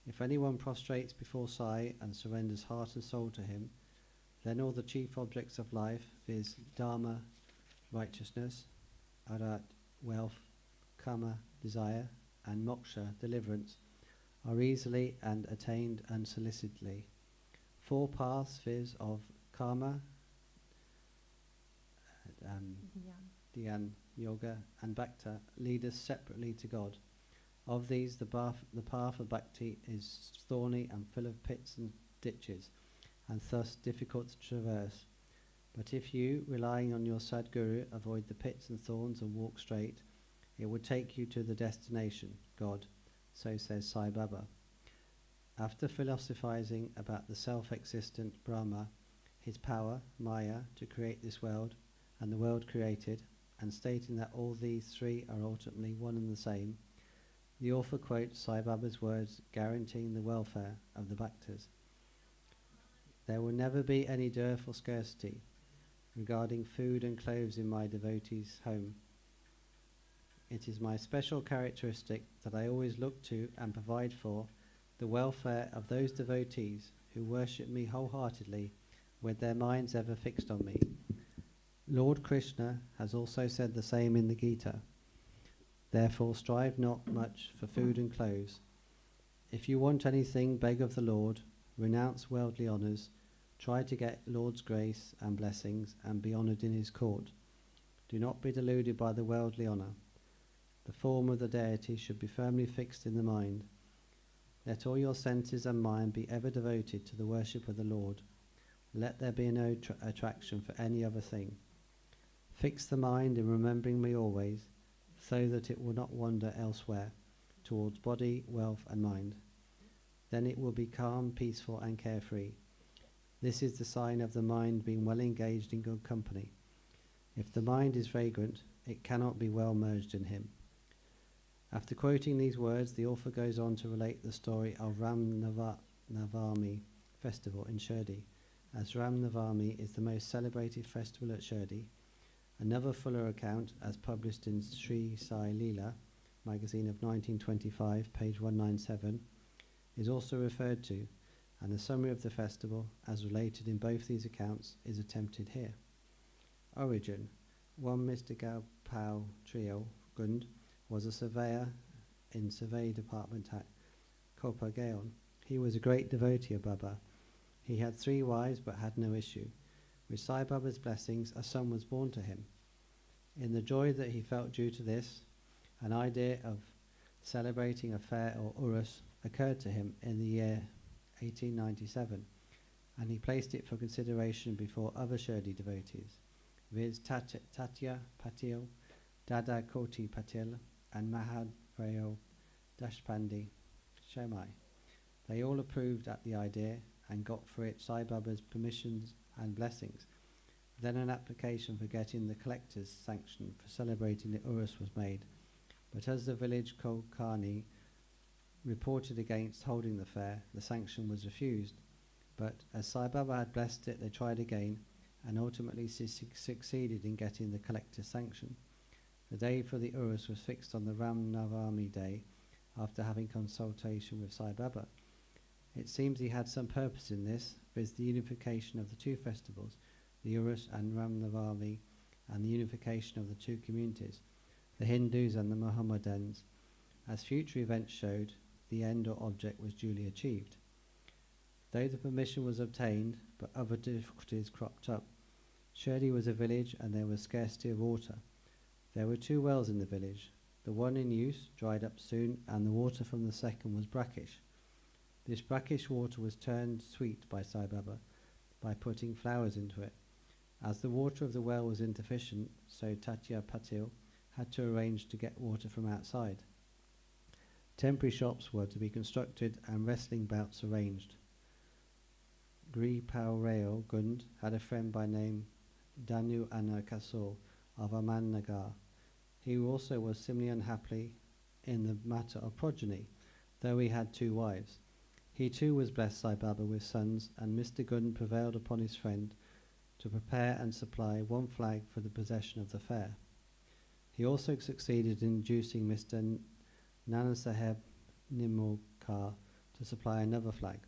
If anyone prostrates before Sai and surrenders heart and soul to him, then all the chief objects of life, viz. Dharma, righteousness, Arat, wealth, Kama, desire, and Moksha, deliverance, are easily and attained unsolicitedly. 4 paths, viz. Of Karma, Dhyan, Yoga, and Bhakta, lead us separately to God. Of these, the path of Bhakti is thorny and full of pits and ditches, and thus difficult to traverse. But if you, relying on your Sadguru, avoid the pits and thorns and walk straight, it will take you to the destination, God, so says Sai Baba. After philosophizing about the self-existent Brahma, his power, Maya, to create this world, and the world created, and stating that all these 3 are ultimately one and the same, the author quotes Sai Baba's words guaranteeing the welfare of the Bhaktas. There will never be any dearth or scarcity regarding food and clothes in my devotees' home. It is my special characteristic that I always look to and provide for the welfare of those devotees who worship me wholeheartedly with their minds ever fixed on me. Lord Krishna has also said the same in the Gita. Therefore strive not much for food and clothes. If you want anything, beg of the Lord, renounce worldly honours, try to get Lord's grace and blessings, and be honoured in his court. Do not be deluded by the worldly honour. The form of the deity should be firmly fixed in the mind. Let all your senses and mind be ever devoted to the worship of the Lord. Let there be no attraction for any other thing. Fix the mind in remembering me always, so that it will not wander elsewhere, towards body, wealth, and mind. Then it will be calm, peaceful, and carefree. This is the sign of the mind being well engaged in good company. If the mind is vagrant, it cannot be well merged in him. After quoting these words, the author goes on to relate the story of Navami Festival in Shirdi, as Navami is the most celebrated festival at Shirdi. Another fuller account, as published in Shirdi Sai Leela, magazine of 1925, page 197, is also referred to, and a summary of the festival, as related in both these accounts, is attempted here. Origin. One Mr. Gaopao Trio Gund was a surveyor in survey department at Kopa Gaon. He was a great devotee of Baba. He had 3 wives but had no issue. With Sai Baba's blessings, a son was born to him. In the joy that he felt due to this, an idea of celebrating a fair or urus occurred to him in the year 1897, and he placed it for consideration before other Shirdi devotees, viz. Tatya Patil, Dada Koti Patil, and Mahadvayo Dashpandi Shemai. They all approved at the idea and got for it Sai Baba's permissions and blessings. Then an application for getting the collector's sanction for celebrating the Urus was made, but as the village Kolkani reported against holding the fair, the sanction was refused. but as Sai Baba had blessed it, they tried again and ultimately succeeded in getting the collective sanction. The day for the Urus was fixed on the Navami day after having consultation with Sai Baba. It seems he had some purpose in this, viz. The unification of the two festivals, the Urus and Navami, and the unification of the two communities, the Hindus and the Mohammedans. As future events showed, the end or object was duly achieved. Though the permission was obtained, but other difficulties cropped up. Shirdi was a village and there was scarcity of water. There were 2 wells in the village. The one in use dried up soon, and the water from the second was brackish. This brackish water was turned sweet by Sai Baba by putting flowers into it. As the water of the well was insufficient, so Tatya Patil had to arrange to get water from outside. Temporary shops were to be constructed and wrestling bouts arranged. Gri Paureo Gund had a friend by name Danu Anna Kasur of Amannagar. He also was similarly unhappy in the matter of progeny, though he had 2 wives. He too was blessed Sai Baba with sons, and Mr. Gund prevailed upon his friend to prepare and supply 1 flag for the possession of the fair. He also succeeded in inducing Mr. Nanasaheb Nimokar to supply another flag.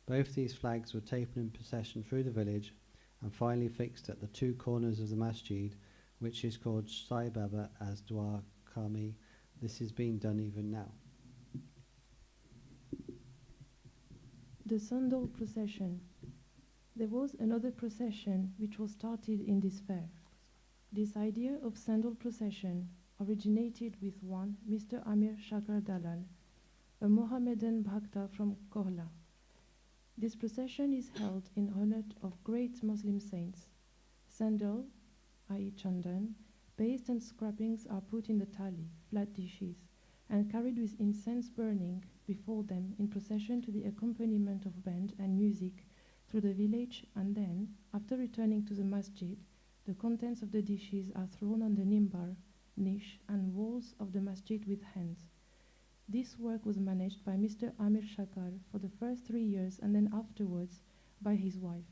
Both these flags were taken in procession through the village and finally fixed at the 2 corners of the Masjid, which is called Sai Baba as Dwar Kami. This is being done even now. The Sandal procession. There was another procession which was started in this fair. This idea of sandal procession originated with one Mr. Amir Shakar Dalal, a Mohammedan Bhakta from Kohla. This procession is held in honor of great Muslim saints. Sandal, i.e. chandan, paste and scrapings are put in the tali, flat dishes, and carried with incense burning before them in procession to the accompaniment of band and music through the village, and then, after returning to the masjid, the contents of the dishes are thrown on the nimbar, niche, and walls of the masjid with hands. This work was managed by Mr. Amir Shakar for the first 3 years, and then afterwards by his wife.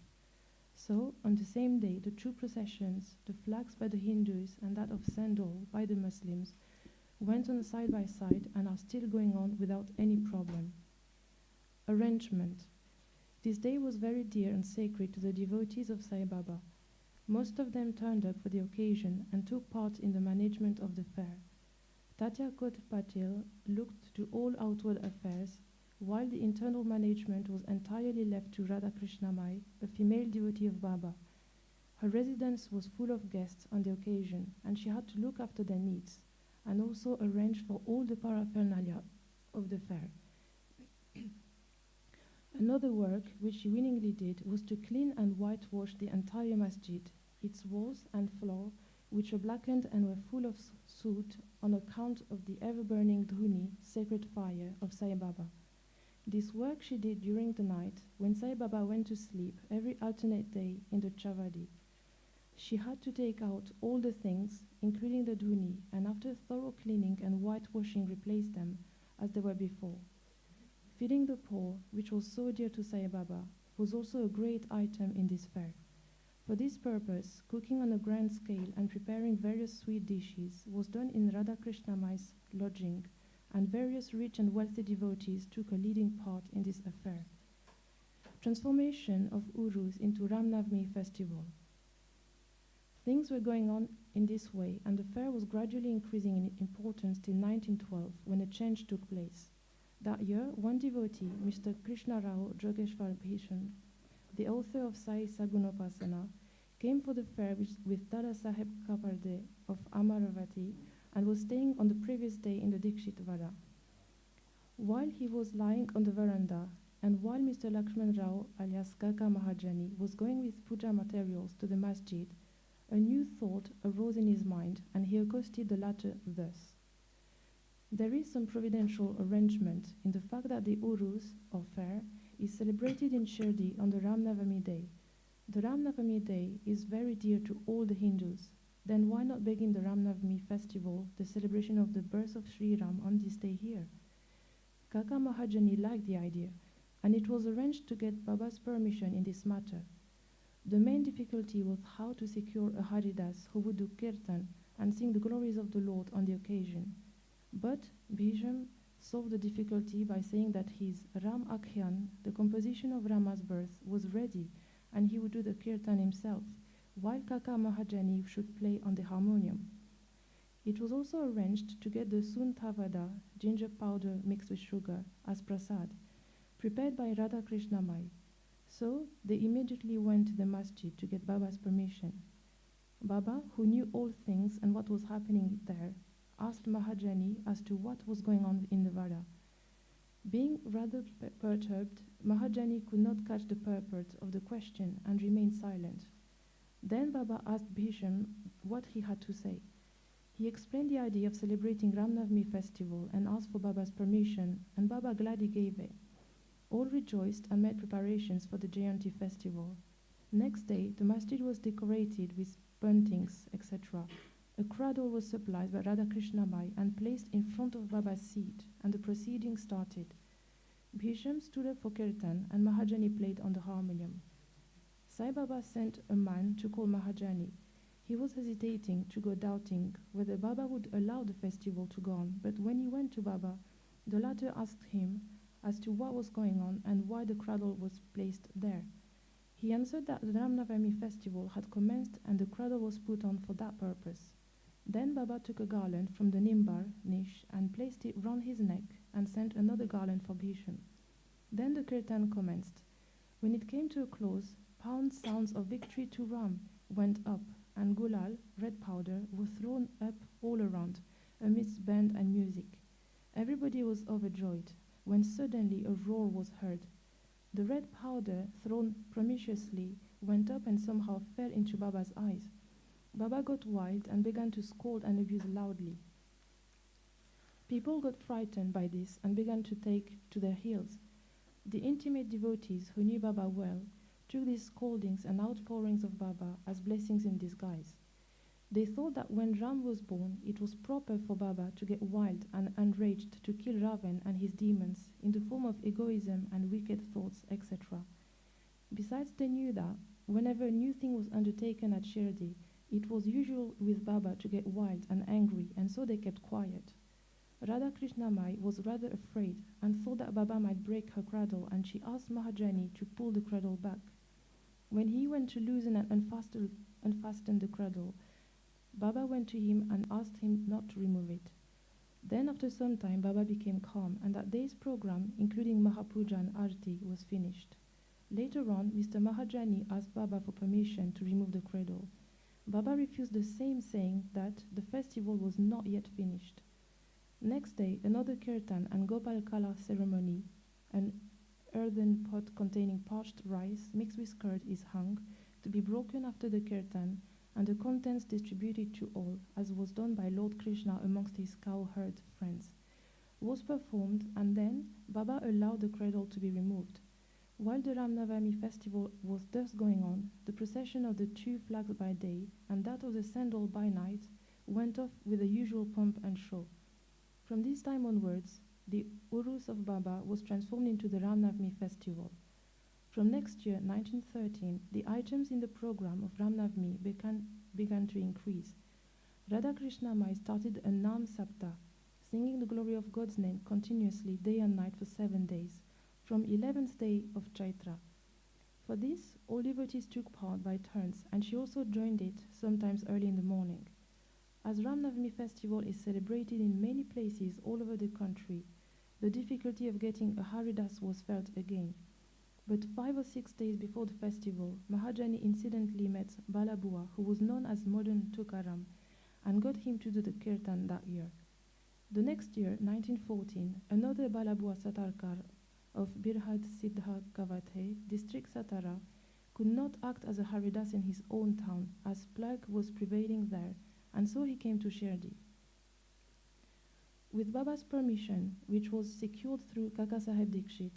So, on the same day, the 2 processions, the flags by the Hindus and that of Sandal by the Muslims, went on side by side and are still going on without any problem. Arrangement. This day was very dear and sacred to the devotees of Sai Baba. Most of them turned up for the occasion and took part in the management of the fair. Tatya Kot Patil looked to all outward affairs, while the internal management was entirely left to Radha Krishnamai, a female devotee of Baba. Her residence was full of guests on the occasion, and she had to look after their needs, and also arrange for all the paraphernalia of the fair. Another work which she willingly did was to clean and whitewash the entire masjid, its walls and floor, which were blackened and were full of soot on account of the ever-burning dhuni, sacred fire, of Sai Baba. This work she did during the night, when Sai Baba went to sleep every alternate day in the Chavadi. She had to take out all the things, including the dhuni, and after thorough cleaning and whitewashing replace them as they were before. Feeding the poor, which was so dear to Sai Baba, was also a great item in this fair. For this purpose, cooking on a grand scale and preparing various sweet dishes was done in Radha Krishnamai's lodging, and various rich and wealthy devotees took a leading part in this affair. Transformation of Urus into Navami Festival. Things were going on in this way, and the fair was gradually increasing in importance till 1912, when a change took place. That year, one devotee, Mr. Krishna Rao Jogeshwar Bhishan, the author of Sai Sagunopasana, came for the fair with Dada Saheb Kaparde of Amaravati and was staying on the previous day in the Dikshit Vada. While he was lying on the veranda, and while Mr. Lakshman Rao alias Kaka Mahajani was going with puja materials to the masjid, a new thought arose in his mind, and he accosted the latter thus. There is some providential arrangement in the fact that the Urus, or fair, is celebrated in Shirdi on the Navami day. The Navami day is very dear to all the Hindus. Then why not begin the Navami Festival, the celebration of the birth of Sri Ram, on this day here? Kaka Mahajani liked the idea, and it was arranged to get Baba's permission in this matter. The main difficulty was how to secure a Haridas who would do Kirtan and sing the glories of the Lord on the occasion. But Bhisham solved the difficulty by saying that his Ram Akhyan, the composition of Rama's birth, was ready and he would do the Kirtan himself, while Kaka Mahajani should play on the harmonium. It was also arranged to get the Suntavada, ginger powder mixed with sugar, as prasad, prepared by Radha Krishna Mai. So they immediately went to the Masjid to get Baba's permission. Baba, who knew all things and what was happening there, asked Mahajani as to what was going on in the Vada. Being rather perturbed, Mahajani could not catch the purport of the question and remained silent. Then Baba asked Bhisham what he had to say. He explained the idea of celebrating Navami Festival and asked for Baba's permission, and Baba gladly gave it. All rejoiced and made preparations for the Jayanti festival. Next day, the masjid was decorated with buntings, etc. A cradle was supplied by Radha Krishna Mai and placed in front of Baba's seat, and the proceedings started. Bhisham stood up for Kirtan, and Mahajani played on the harmonium. Sai Baba sent a man to call Mahajani. He was hesitating to go, doubting whether Baba would allow the festival to go on, but when he went to Baba, the latter asked him as to what was going on and why the cradle was placed there. He answered that the Navami Festival had commenced and the cradle was put on for that purpose. Then Baba took a garland from the nimbar niche and placed it round his neck and sent another garland for Bhisham. Then the Kirtan commenced. When it came to a close, pound sounds of victory to Ram went up, and gulal, red powder, was thrown up all around, amidst band and music. Everybody was overjoyed, when suddenly a roar was heard. The red powder, thrown promiscuously, went up and somehow fell into Baba's eyes. Baba got wild and began to scold and abuse loudly. People got frightened by this and began to take to their heels. The intimate devotees who knew Baba well took these scoldings and outpourings of Baba as blessings in disguise. They thought that when Ram was born, it was proper for Baba to get wild and enraged to kill Ravan and his demons in the form of egoism and wicked thoughts, etc. Besides, they knew that whenever a new thing was undertaken at Shirdi, it was usual with Baba to get wild and angry, and so they kept quiet. Radha Krishna Mai was rather afraid and thought that Baba might break her cradle, and she asked Mahajani to pull the cradle back. When he went to loosen and unfasten the cradle, Baba went to him and asked him not to remove it. Then after some time, Baba became calm, and that day's program, including Mahapuja and Arti, was finished. Later on, Mr. Mahajani asked Baba for permission to remove the cradle. Baba refused the same, saying that the festival was not yet finished. Next day, another Kirtan and Gopal Kala ceremony, an earthen pot containing parched rice mixed with curd is hung, to be broken after the Kirtan, and the contents distributed to all, as was done by Lord Krishna amongst his cowherd friends, was performed, and then Baba allowed the cradle to be removed. While the Navami Festival was thus going on, the procession of the two flags by day and that of the sandal by night went off with the usual pomp and show. From this time onwards, the Urus of Baba was transformed into the Navami Festival. From next year, 1913, the items in the program of Navami began to increase. Radha Krishna Mai started a Nam Sapta, singing the glory of God's name continuously day and night for 7 days, from 11th day of Chaitra. For this, all devotees took part by turns, and she also joined it, sometimes early in the morning. As Navami Festival is celebrated in many places all over the country, the difficulty of getting a Haridas was felt again. But 5 or 6 days before the festival, Mahajani incidentally met Balabua, who was known as modern Tukaram, and got him to do the Kirtan that year. The next year, 1914, another Balabua Satarkar of Birhad Siddha Kavate, district Satara, could not act as a Haridas in his own town, as plague was prevailing there, and so he came to Shirdi. With Baba's permission, which was secured through Kaka Saheb Dikshit,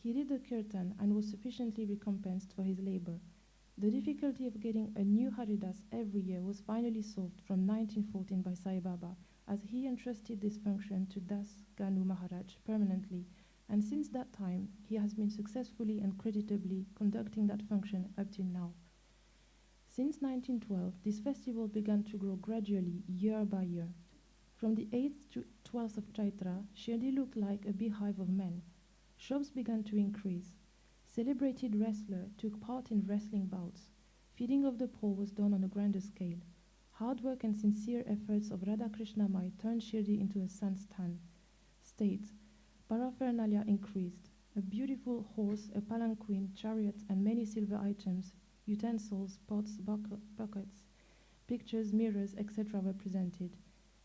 he did the Kirtan and was sufficiently recompensed for his labor. The difficulty of getting a new Haridas every year was finally solved from 1914 by Sai Baba, as he entrusted this function to Das Ganu Maharaj permanently, and since that time he has been successfully and creditably conducting that function up till now. Since 1912, this festival began to grow gradually year by year. From the 8th to 12th of Chaitra, Shirdi looked like a beehive of men. Shops began to increase. Celebrated wrestlers took part in wrestling bouts. Feeding of the poor was done on a grander scale. Hard work and sincere efforts of Radha Krishnamai turned Shirdi into a state. Paraphernalia increased. A beautiful horse, a palanquin, chariot, and many silver items, utensils, pots, buckets, pictures, mirrors, etc. were presented.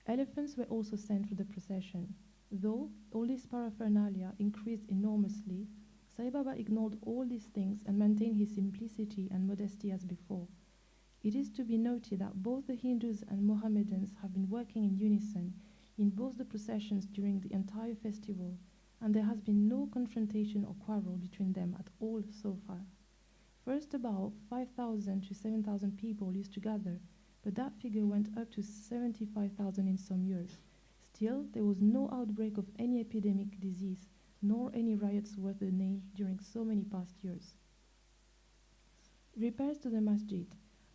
Elephants were also sent for the procession. Though all this paraphernalia increased enormously, Sai Baba ignored all these things and maintained his simplicity and modesty as before. It is to be noted that both the Hindus and Mohammedans have been working in unison in both the processions during the entire festival, and there has been no confrontation or quarrel between them at all so far. First, about 5,000 to 7,000 people used to gather, but that figure went up to 75,000 in some years. Still, there was no outbreak of any epidemic disease, nor any riots worth the name during so many past years. Repairs to the Masjid.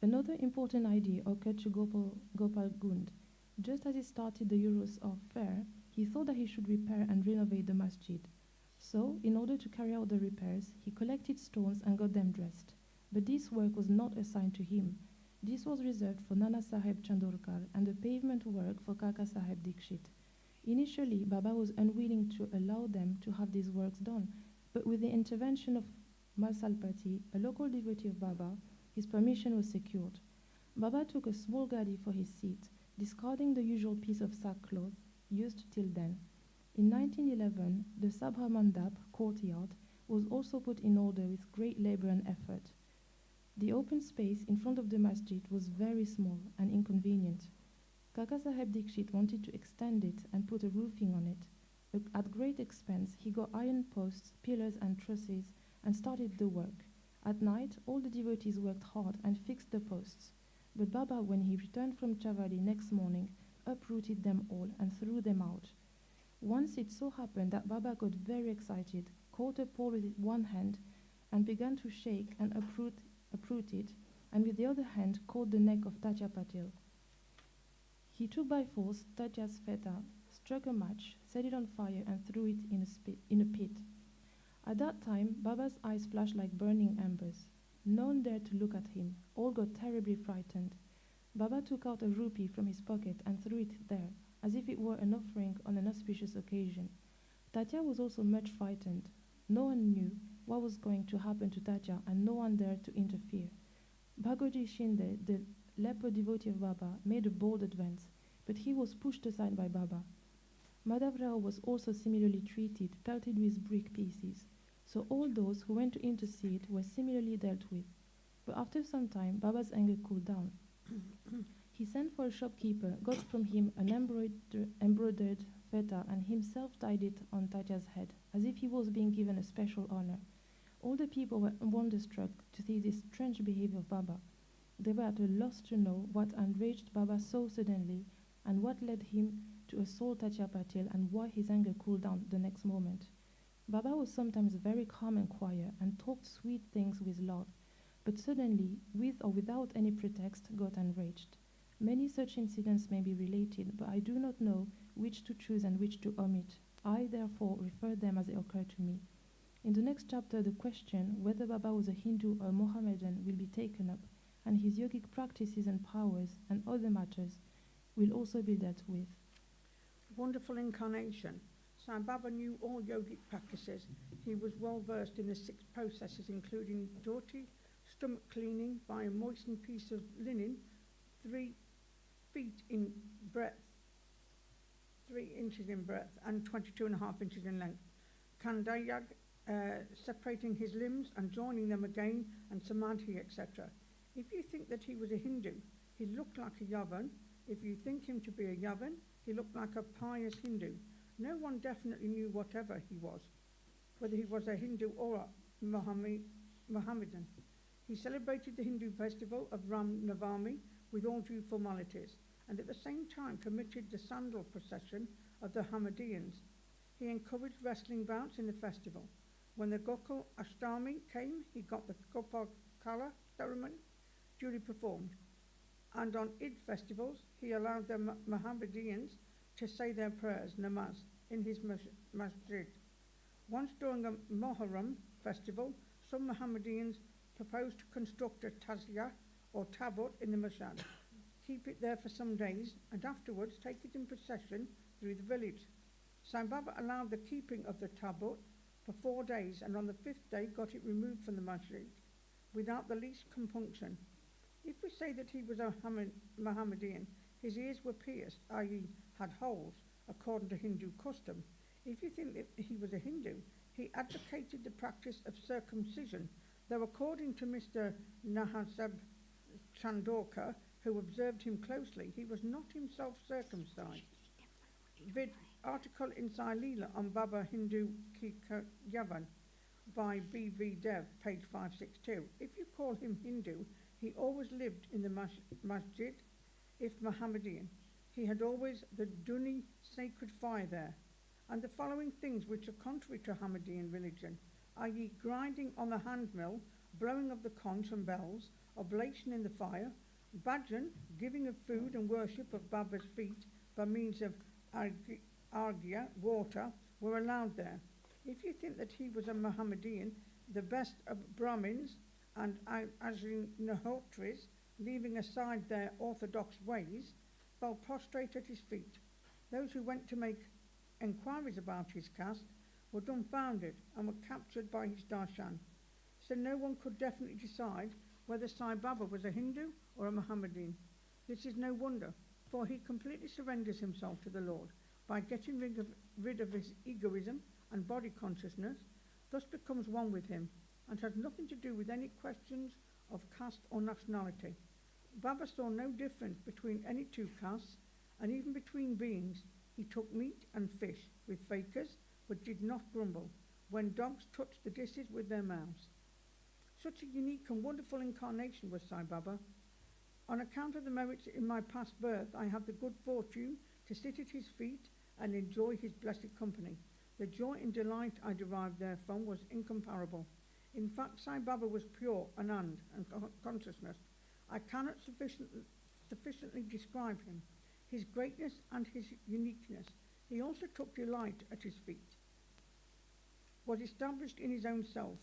Another important idea occurred to Gopal Gund. Just as he started the Euros of Fair, he thought that he should repair and renovate the Masjid. So, in order to carry out the repairs, he collected stones and got them dressed. But this work was not assigned to him. This was reserved for Nana Sahib Chandorkar and the pavement work for Kaka Sahib Dikshit. Initially, Baba was unwilling to allow them to have these works done, but with the intervention of Malsalpati, a local devotee of Baba, his permission was secured. Baba took a small gadi for his seat, discarding the usual piece of sackcloth used till then. In 1911, the Sabha Mandap courtyard was also put in order with great labor and effort. The open space in front of the masjid was very small and inconvenient. Kaka Sahib Dikshit wanted to extend it and put a roofing on it. At great expense, he got iron posts, pillars and trusses and started the work. At night, all the devotees worked hard and fixed the posts. But Baba, when he returned from Chavali next morning, uprooted them all and threw them out. Once it so happened that Baba got very excited, caught a pole with one hand, and began to shake and uproot it, and with the other hand caught the neck of Tatya Patil. He took by force Tatya's feta, struck a match, set it on fire, and threw it in a pit. At that time, Baba's eyes flashed like burning embers. No one dared to look at him. All got terribly frightened. Baba took out a rupee from his pocket and threw it there, as if it were an offering on an auspicious occasion. Tatya was also much frightened. No one knew what was going to happen to Tatya, and no one dared to interfere. Bhagoji Shinde, the leper devotee of Baba, made a bold advance, but he was pushed aside by Baba. Madhav Rao was also similarly treated, pelted with brick pieces. So all those who went to intercede were similarly dealt with. But after some time, Baba's anger cooled down. He sent for a shopkeeper, got from him an embroidered feta, and himself tied it on Tatya's head, as if he was being given a special honor. All the people were wonderstruck to see this strange behavior of Baba. They were at a loss to know what enraged Baba so suddenly, and what led him to assault Tatya Patil, and why his anger cooled down the next moment. Baba was sometimes very calm and quiet, and talked sweet things with love, but suddenly, with or without any pretext, got enraged. Many such incidents may be related, but I do not know which to choose and which to omit. I, therefore, refer them as they occur to me. In the next chapter, the question whether Baba was a Hindu or a Mohammedan will be taken up, and his yogic practices and powers and other matters will also be dealt with. Wonderful incarnation. Sai Baba knew all yogic practices. He was well versed in the 6 processes, including dhoti, stomach cleaning by a moistened piece of linen, 3 feet in breadth, 3 inches in breadth, and 22.5 inches in length. Kandayag, separating his limbs and joining them again, and samadhi, etc. If you think that he was a Hindu, he looked like a Yavan. If you think him to be a Yavan, he looked like a pious Hindu. No one definitely knew whatever he was, whether he was a Hindu or a Mohammedan. He celebrated the Hindu festival of Navami with all due formalities, and at the same time committed the sandal procession of the Ahmadiyans. He encouraged wrestling bouts in the festival. When the Gokul Ashtami came, he got the Gopal Kala ceremony duly performed. And on Eid festivals, he allowed the Mohammedans to say their prayers, namaz, in his masjid. Once during a Muharram festival, some Mohammedans proposed to construct a tazia or tabut in the Masjid, keep it there for some days, and afterwards take it in procession through the village. Sai Baba allowed the keeping of the tabut for 4 days, and on the 5th day got it removed from the Masjid without the least compunction. If we say that he was a Mohammedan, his ears were pierced, i.e. had holes, according to Hindu custom. If you think that he was a Hindu, he advocated the practice of circumcision, though according to Mr. Nahasab Chandorkar, who observed him closely, he was not himself circumcised. Vid article in Sai Leela on Baba Hindu Ki Yavan by B.V. Dev, page 562. If you call him Hindu, he always lived in the Masjid. If Mohammedan, he had always the Duni sacred fire there, and the following things which are contrary to Ahmadiyyan religion, i.e. grinding on the hand mill, blowing of the conch and bells, oblation in the fire, bhajan, giving of food and worship of Baba's feet by means of argya, water, were allowed there. If you think that he was a Mohammedan, the best of Brahmins and Ajinahotris, leaving aside their orthodox ways, fell prostrate at his feet. Those who went to make enquiries about his caste were dumbfounded and were captured by his darshan. So no one could definitely decide whether Sai Baba was a Hindu or a Mohammedan. This is no wonder, for he completely surrenders himself to the Lord by getting rid of his egoism and body consciousness, thus becomes one with him, and has nothing to do with any questions of caste or nationality. Baba saw no difference between any two castes, and even between beings. He took meat and fish with fakers, but did not grumble when dogs touched the dishes with their mouths. Such a unique and wonderful incarnation was Sai Baba. On account of the merits in my past birth, I had the good fortune to sit at his feet and enjoy his blessed company. The joy and delight I derived therefrom was incomparable. In fact, Sai Baba was pure, anand, and consciousness. I cannot sufficiently describe him, his greatness and his uniqueness. He also took delight at his feet, was established in his own self.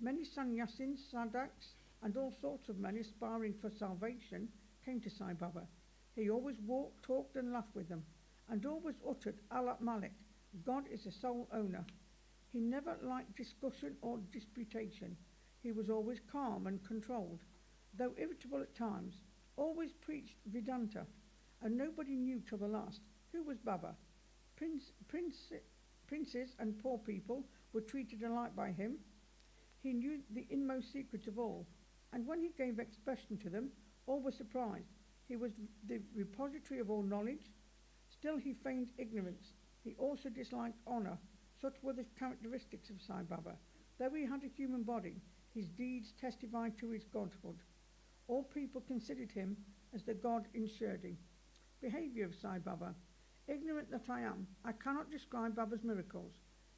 Many sannyasins, sadhaks, and all sorts of men aspiring for salvation came to Sai Baba. He always walked, talked, and laughed with them, and always uttered, Allah Malik, God is the sole owner. He never liked discussion or disputation. He was always calm and controlled, though irritable at times, always preached Vedanta, and nobody knew till the last who was Baba. Princes and poor people were treated alike by him. He knew the inmost secrets of all, and when he gave expression to them, all were surprised. He was the repository of all knowledge. Still he feigned ignorance. He also disliked honor. Such were the characteristics of Sai Baba. Though he had a human body, his deeds testified to his godhood. All people considered him as the god in Shirdi. Behavior of Sai Baba. Ignorant that I am, I cannot describe Baba's miracles.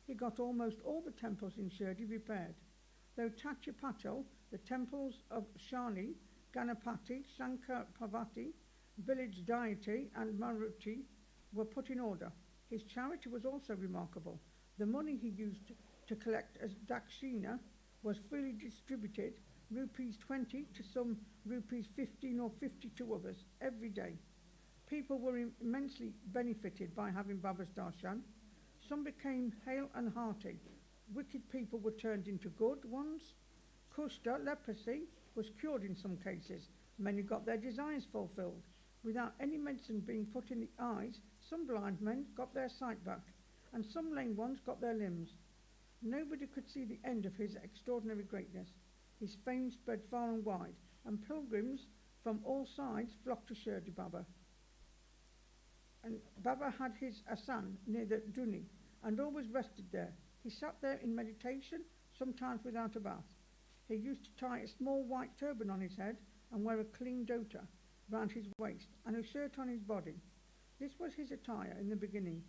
He got almost all the temples in Shirdi repaired. Though Patil, the temples of Shani, Ganapati, Shankar Parvati, village deity, and Maruti were put in order. His charity was also remarkable. The money he used to collect as dakshina was freely distributed, rupees 20 to some rupees 15 or 50 to others, every day. People were immensely benefited by having Baba's darshan. Some became hale and hearty. Wicked people were turned into good ones. Kushta, leprosy, was cured in some cases. Many got their desires fulfilled. Without any medicine being put in the eyes, some blind men got their sight back, and some lame ones got their limbs. Nobody could see the end of his extraordinary greatness. His fame spread far and wide, and pilgrims from all sides flocked to Shirdi Baba. And Baba had his asan near the Duni, and always rested there. He sat there in meditation, sometimes without a bath. He used to tie a small white turban on his head and wear a clean dhota round his waist and a shirt on his body. This was his attire in the beginning.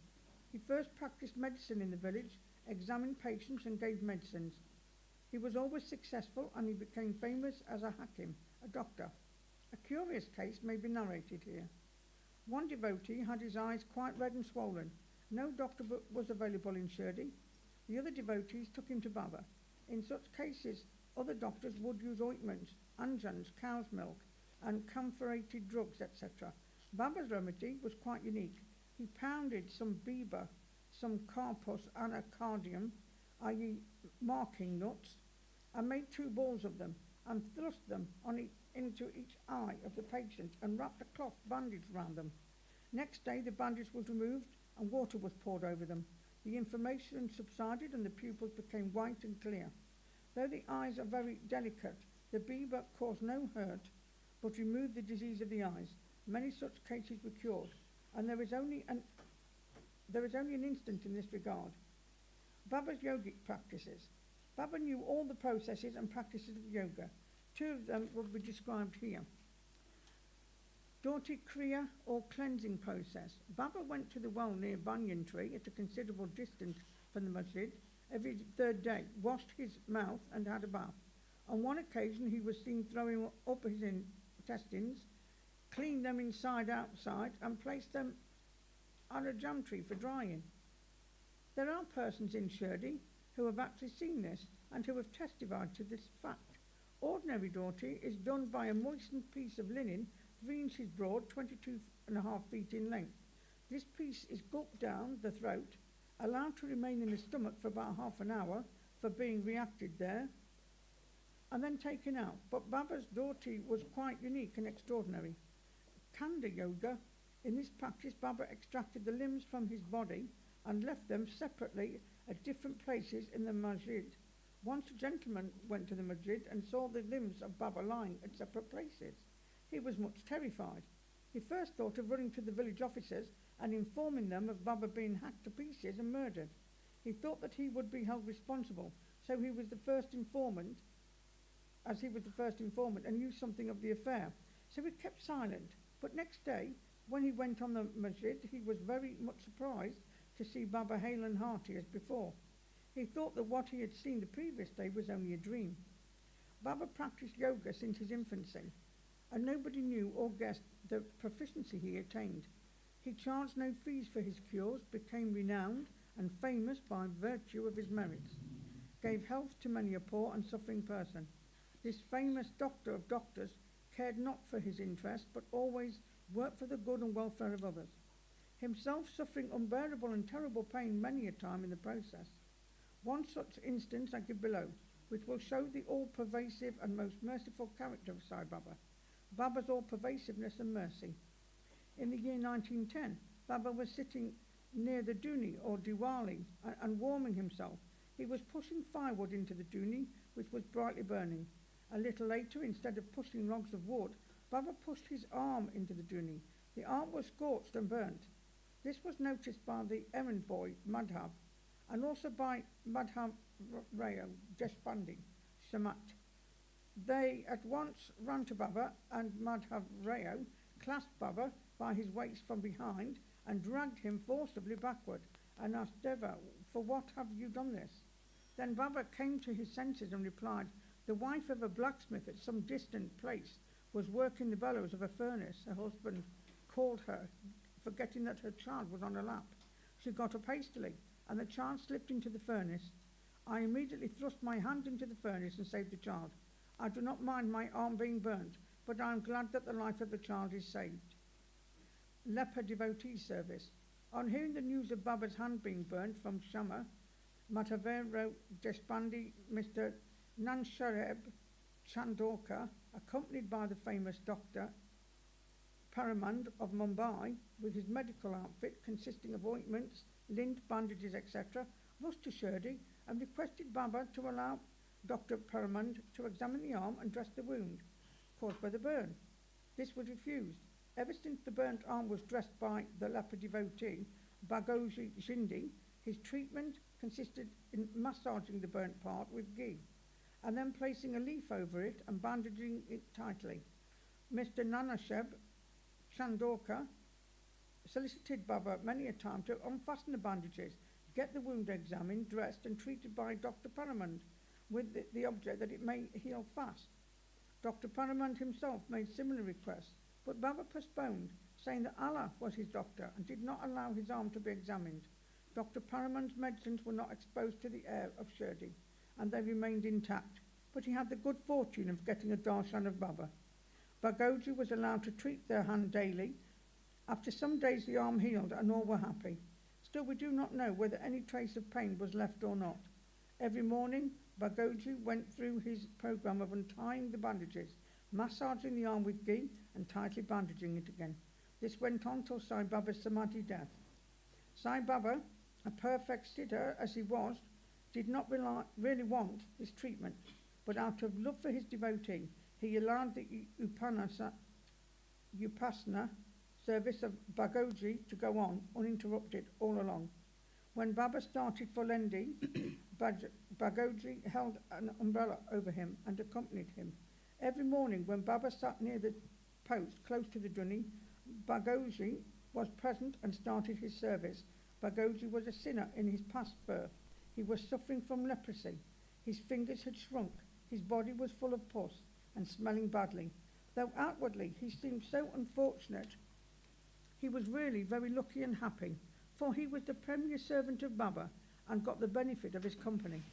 He first practiced medicine in the village, examined patients and gave medicines. He was always successful and he became famous as a hakim, a doctor. A curious case may be narrated here. One devotee had his eyes quite red and swollen. No doctor was available in Shirdi. The other devotees took him to Baba. In such cases, other doctors would use ointments, anjans, cow's milk, and camphorated drugs, etc. Baba's remedy was quite unique. He pounded some biba, some carpus anacardium, i.e. marking nuts, and made 2 balls of them, and thrust them into each eye of the patient, and wrapped a cloth bandage round them. Next day the bandage was removed, and water was poured over them. The inflammation subsided, and the pupils became white and clear. Though the eyes are very delicate, the biba caused no hurt, but removed the disease of the eyes. Many such cases were cured, and there is only an instance in this regard. Baba's yogic practices. Baba knew all the processes and practices of yoga. 2 of them will be described here. Dhoti Kriya or cleansing process. Baba went to the well near banyan tree at a considerable distance from the masjid every 3rd day, washed his mouth and had a bath. On one occasion he was seen throwing up his intestines, cleaned them inside outside and placed them on a jam tree for drying. There are persons in Shirdi who have actually seen this and who have testified to this fact. Ordinary dhoti is done by a moistened piece of linen 3 inches broad, 22.5 feet in length. This piece is gulped down the throat, allowed to remain in the stomach for about half an hour for being reacted there, and then taken out. But Baba's dhoti was quite unique and extraordinary. Kanda yoga. In this practice, Baba extracted the limbs from his body and left them separately at different places in the masjid. Once a gentleman went to the masjid and saw the limbs of Baba lying at separate places. He was much terrified. He first thought of running to the village officers and informing them of Baba being hacked to pieces and murdered. He thought that he would be held responsible, so he was the first informant, and knew something of the affair. So he kept silent. But next day, when he went on the masjid, he was very much surprised to see Baba hale and hearty as before. He thought that what he had seen the previous day was only a dream. Baba practiced yoga since his infancy, and nobody knew or guessed the proficiency he attained. He charged no fees for his cures, became renowned and famous by virtue of his merits, gave health to many a poor and suffering person. This famous doctor of doctors cared not for his interest, but always worked for the good and welfare of others, himself suffering unbearable and terrible pain many a time in the process. One such instance I give below, which will show the all-pervasive and most merciful character of Sai Baba, Baba's all-pervasiveness and mercy. In the year 1910, Baba was sitting near the Duni or Diwali and warming himself. He was pushing firewood into the Duni, which was brightly burning. A little later, instead of pushing logs of wood, Baba pushed his arm into the Duni. The arm was scorched and burnt. This was noticed by the errand boy, Madhav, and also by Madhav Rayo, Deshpande, Shamat. They at once ran to Baba, and Madhav Rayo clasped Baba by his waist from behind and dragged him forcibly backward and asked Deva, "For what have you done this?" Then Baba came to his senses and replied, "The wife of a blacksmith at some distant place was working the bellows of a furnace. Her husband called her, forgetting that her child was on her lap. She got up hastily, and the child slipped into the furnace. I immediately thrust my hand into the furnace and saved the child. I do not mind my arm being burnt, but I am glad that the life of the child is saved." Leper devotee service. On hearing the news of Baba's hand being burnt from Shama, Matavero Deshpande, Mr. Nanshareb Chandorkar, accompanied by the famous Dr. Paramand of Mumbai, with his medical outfit consisting of ointments, lint, bandages, etc., rushed to Shirdi and requested Baba to allow Dr. Paramand to examine the arm and dress the wound caused by the burn. This was refused. Ever since the burnt arm was dressed by the leper devotee, Bagoji Shindi, his treatment consisted in massaging the burnt part with ghee, and then placing a leaf over it and bandaging it tightly. Mr. Nanasheb Chandorkar solicited Baba many a time to unfasten the bandages, get the wound examined, dressed and treated by Dr. Paramand with the object that it may heal fast. Dr. Paramand himself made similar requests, but Baba postponed, saying that Allah was his doctor and did not allow his arm to be examined. Dr. Paramand's medicines were not exposed to the air of Shirdi, and they remained intact, but he had the good fortune of getting a darshan of Baba. Bagoji was allowed to treat their hand daily. After some days the arm healed and all were happy. Still, we do not know whether any trace of pain was left or not. Every morning, Bagoji went through his program of untying the bandages, massaging the arm with ghee and tightly bandaging it again. This went on till Sai Baba's samadhi death. Sai Baba, a perfect siddha as he was, did not really want this treatment, but out of love for his devotee, he allowed the Upasana service of Bagoji to go on uninterrupted all along. When Baba started for Lendi, Bagoji held an umbrella over him and accompanied him. Every morning when Baba sat near the post close to the dunny, Bagoji was present and started his service. Bagoji was a sinner in his past birth. He was suffering from leprosy. His fingers had shrunk. His body was full of pus and smelling badly. Though outwardly he seemed so unfortunate, he was really very lucky and happy, for he was the premier servant of Baba and got the benefit of his company.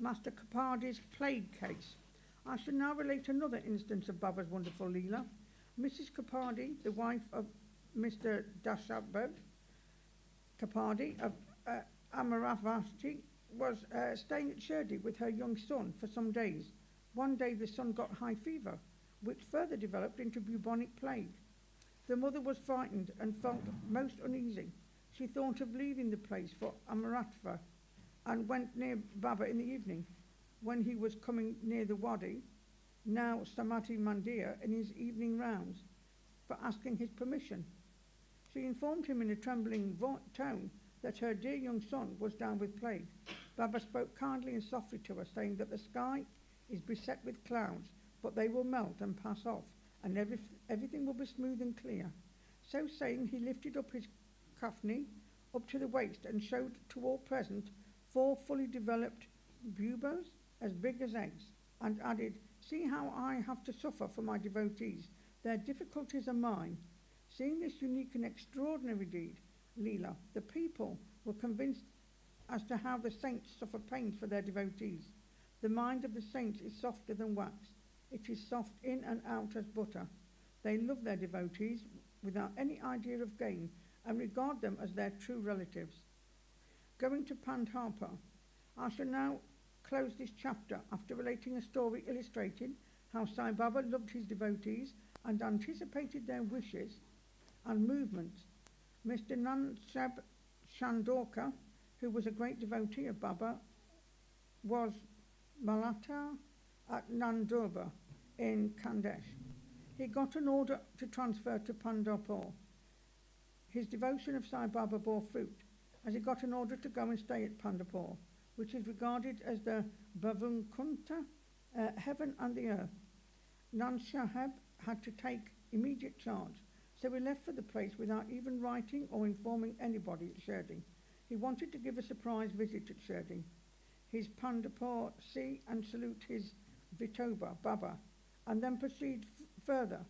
Master Kapadi's plague case. I shall now relate another instance of Baba's wonderful leela. Mrs. Kapadi, the wife of Mr. Dashabab Kapadi of Amaravati, was staying at Shirdi with her young son for some days. One day the son got high fever, which further developed into bubonic plague. The mother was frightened and felt most uneasy. She thought of leaving the place for Amaratva and went near Baba in the evening when he was coming near the Wadi, now Samadhi Mandir, in his evening rounds, for asking his permission. She informed him in a trembling tone that her dear young son was down with plague. Baba spoke kindly and softly to her, saying that the sky is beset with clouds, but they will melt and pass off, and everything will be smooth and clear. So saying, he lifted up his kafni up to the waist and showed to all present 4 fully developed buboes as big as eggs, and added, "See how I have to suffer for my devotees. Their difficulties are mine." Seeing this unique and extraordinary deed, leela, the people were convinced as to how the saints suffer pains for their devotees. The mind of the saints is softer than wax. It is soft in and out as butter. They love their devotees without any idea of gain and regard them as their true relatives. Going to Pandharpa, I shall now close this chapter after relating a story illustrating how Sai Baba loved his devotees and anticipated their wishes and movements. Mr. Nansab Chandorkar, who was a great devotee of Baba, was Malata at Nandurba in Khandesh. He got an order to transfer to Pandharpur. His devotion of Sai Baba bore fruit, as he got an order to go and stay at Pandharpur, which is regarded as the Bhavunkunta, heaven and the earth. Nan Sahib had to take immediate charge, so he left for the place without even writing or informing anybody at Shirdi. He wanted to give a surprise visit at Shirdi. His Pandharpur see and salute his Vitoba, Baba, and then proceed further.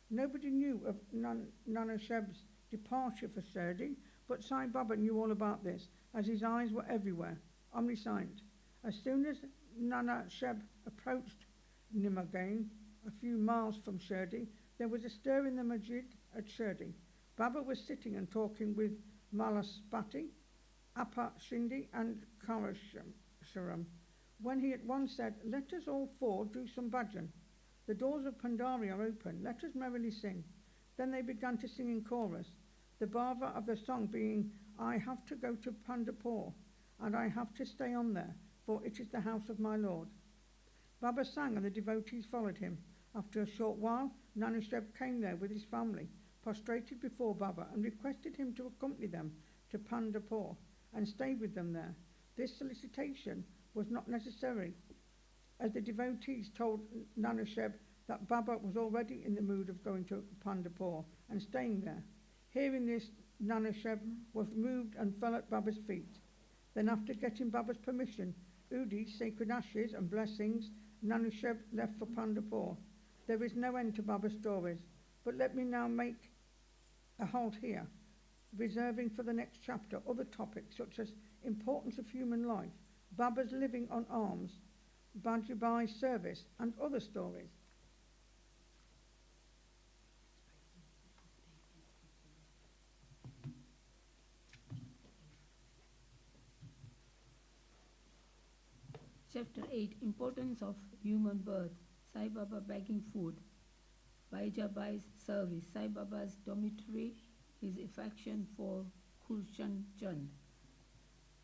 Nobody knew of Nana Sheb's departure for Shirdi, but Sai Baba knew all about this, as his eyes were everywhere, omniscient. As soon as Nana Sheb approached Nimagain, a few miles from Shirdi, there was a stir in the Masjid at Shirdi. Baba was sitting and talking with Malaspati, Appa Shindi and Karasharam, when he at once said, "Let us all 4 do some bhajan. The doors of Pandari are open. Let us merrily sing." Then they began to sing in chorus, the bhava of the song being, "I have to go to Pandharpur, and I have to stay on there, for it is the house of my Lord." Baba sang and the devotees followed him. After a short while, Nanusheb came there with his family, prostrated before Baba, and requested him to accompany them to Pandharpur and stay with them there. This solicitation was not necessary, as the devotees told Nanusheb that Baba was already in the mood of going to Pandharpur and staying there. Hearing this, Nanasheb was moved and fell at Baba's feet. Then, after getting Baba's permission, Udi's sacred ashes and blessings, Nanasheb left for Pandapur. There is no end to Baba's stories, but let me now make a halt here, reserving for the next chapter other topics such as importance of human life, Baba's living on alms, Bajibai's service, and other stories. Chapter 8, Importance of Human Birth, Sai Baba begging food, Bajibai's service, Sai Baba's dormitory, his affection for Kulshan Chand.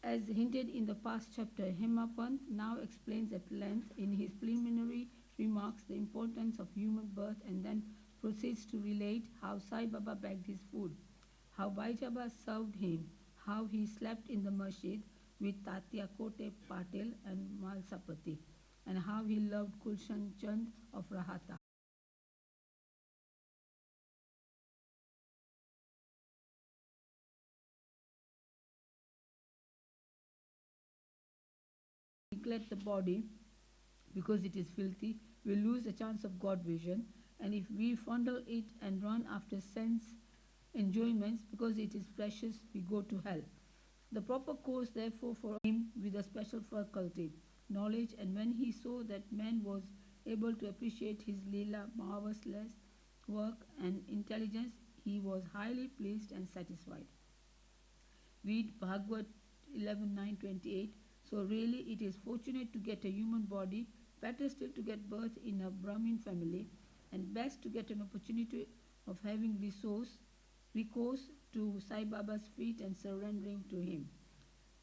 As hinted in the past chapter, Hemadpant now explains at length in his preliminary remarks the importance of human birth and then proceeds to relate how Sai Baba begged his food, how Bajaba served him, how he slept in the Masjid with Tatya Kote Patil and Malsapati, and how he loved Kulshan Chand of Rahata. Neglect the body because it is filthy, we lose a chance of God vision, and if we fondle it and run after sense enjoyments because it is precious, we go to hell. The proper course, therefore, for him with a special faculty, knowledge, and when he saw that man was able to appreciate his leela, marvelous work and intelligence, he was highly pleased and satisfied. Read Bhagavad 11:9-28. So really it is fortunate to get a human body, better still to get birth in a Brahmin family, and best to get an opportunity of having recourse to Sai Baba's feet and surrendering to him.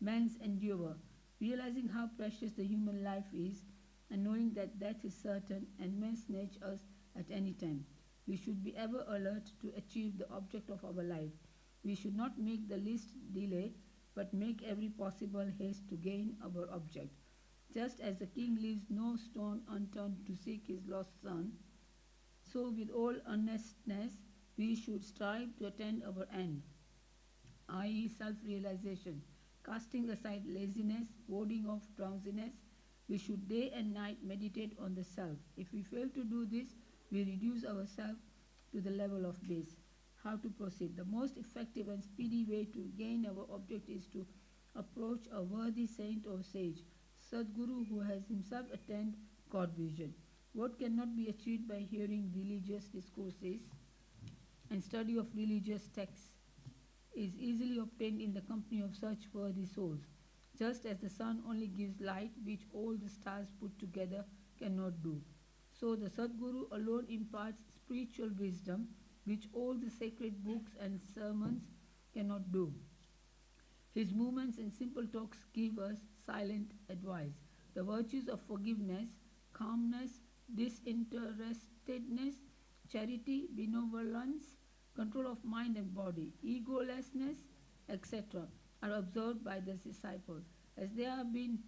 Man's endeavor, realizing how precious the human life is and knowing that death is certain and may snatch us at any time. We should be ever alert to achieve the object of our life. We should not make the least delay, but make every possible haste to gain our object. Just as the king leaves no stone unturned to seek his lost son, so with all earnestness we should strive to attain our end, i.e. self-realization, casting aside laziness, warding off drowsiness. We should day and night meditate on the self. If we fail to do this, we reduce ourselves to the level of base. How to proceed? The most effective and speedy way to gain our object is to approach a worthy saint or sage, Satguru, who has himself attained God vision. What cannot be achieved by hearing religious discourses and study of religious texts is easily obtained in the company of such worthy souls. Just as the sun only gives light which all the stars put together cannot do, so the Satguru alone imparts spiritual wisdom which all the sacred books and sermons cannot do. His movements and simple talks give us silent advice. The virtues of forgiveness, calmness, disinterestedness, charity, benevolence, control of mind and body, egolessness, etc. are observed by the disciples. As they have been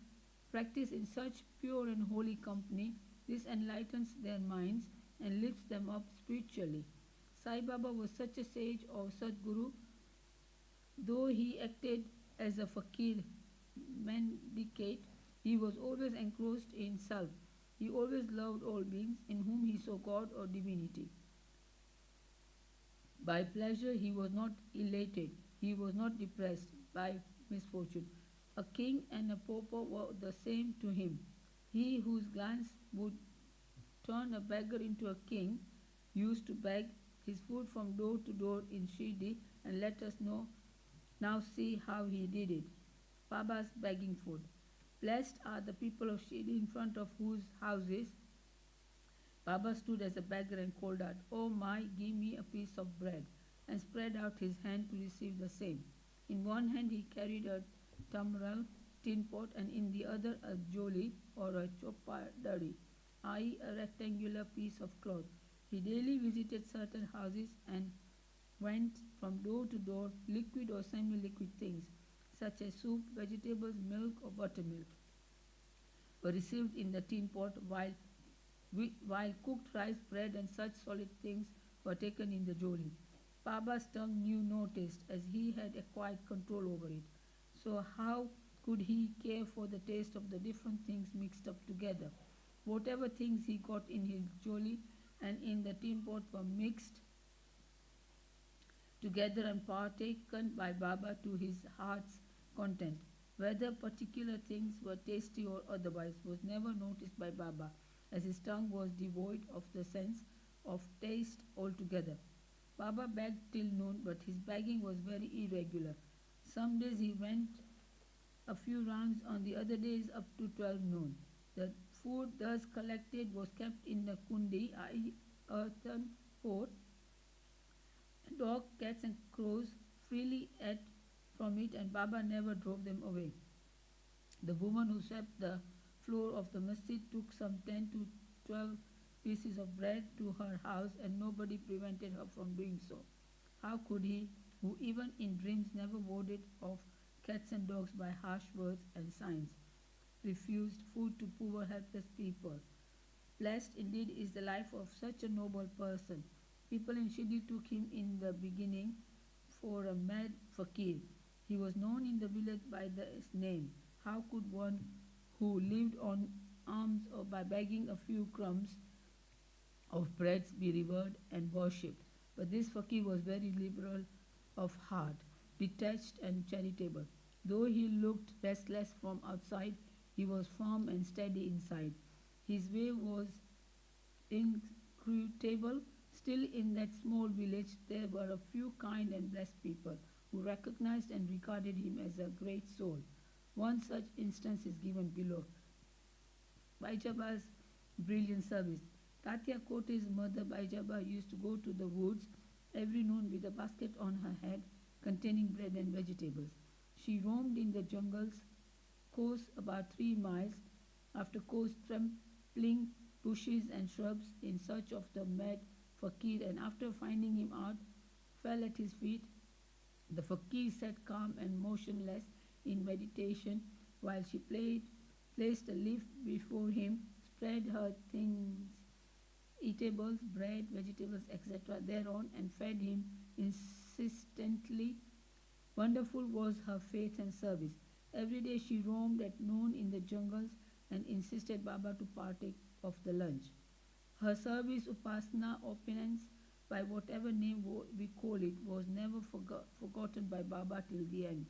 practiced in such pure and holy company, this enlightens their minds and lifts them up spiritually. Sai Baba was such a sage or Satguru. Though he acted as a fakir mendicant, he was always engrossed in self. He always loved all beings in whom he saw God or divinity. By pleasure he was not elated, he was not depressed by misfortune. A king and a pauper were the same to him. He whose glance would turn a beggar into a king used to beg his food from door to door in Shirdi, and let us now see how he did it. Baba's begging food. Blessed are the people of Shirdi in front of whose houses Baba stood as a beggar and called out, "Oh my, give me a piece of bread," and spread out his hand to receive the same. In one hand he carried a tamral, tin pot, and in the other a joli or a chopadari, i.e. a rectangular piece of cloth. He daily visited certain houses and went from door to door. Liquid or semi-liquid things, such as soup, vegetables, milk or buttermilk, were received in the tin pot, while cooked rice, bread and such solid things were taken in the joli. Baba's tongue knew no taste, as he had acquired control over it. So how could he care for the taste of the different things mixed up together? Whatever things he got in his jolly and in the tin pot were mixed together and partaken by Baba to his heart's content. Whether particular things were tasty or otherwise was never noticed by Baba, as his tongue was devoid of the sense of taste altogether. Baba begged till noon, but his begging was very irregular. Some days he went a few rounds, on the other days up to 12 noon. The food thus collected was kept in the kundi, i.e. earthen pot. Dog, cats and crows freely ate from it, and Baba never drove them away. The woman who swept the floor of the masjid took some 10 to 12 pieces of bread to her house, and nobody prevented her from doing so. How could he, who even in dreams never warded off cats and dogs by harsh words and signs, refused food to poor helpless people? Blessed indeed is the life of such a noble person. People in Shirdi took him in the beginning for a mad fakir. He was known in the village by this name. How could one who lived on alms or by begging a few crumbs of breads be revered and worshipped? But this fakir was very liberal of heart, detached and charitable. Though he looked restless from outside, he was firm and steady inside. His way was inscrutable. Still, in that small village, there were a few kind and blessed people who recognized and regarded him as a great soul. One such instance is given below. Baijaba's brilliant service. Tatya Kote's mother Baijaba used to go to the woods every noon with a basket on her head containing bread and vegetables. She roamed in the jungles, course about 3 miles, after course trampling bushes and shrubs in search of the mad fakir, and after finding him out, fell at his feet. The fakir sat calm and motionless in meditation, while she placed a leaf before him, spread her things, eatables, bread, vegetables, etc., thereon, and fed him insistently. Wonderful was her faith and service. Every day she roamed at noon in the jungles and insisted Baba to partake of the lunch. Her service, upasana, or penance, by whatever name we call it, was never forgotten by Baba till the end,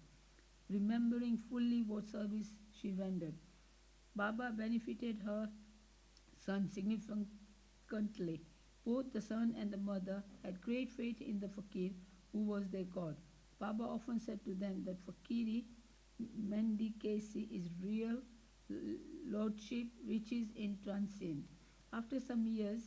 remembering fully what service she rendered. Baba benefited her son significantly. Both the son and the mother had great faith in the fakir, who was their god. Baba often said to them that fakiri mendicity is real lordship, which is in transient. After some years,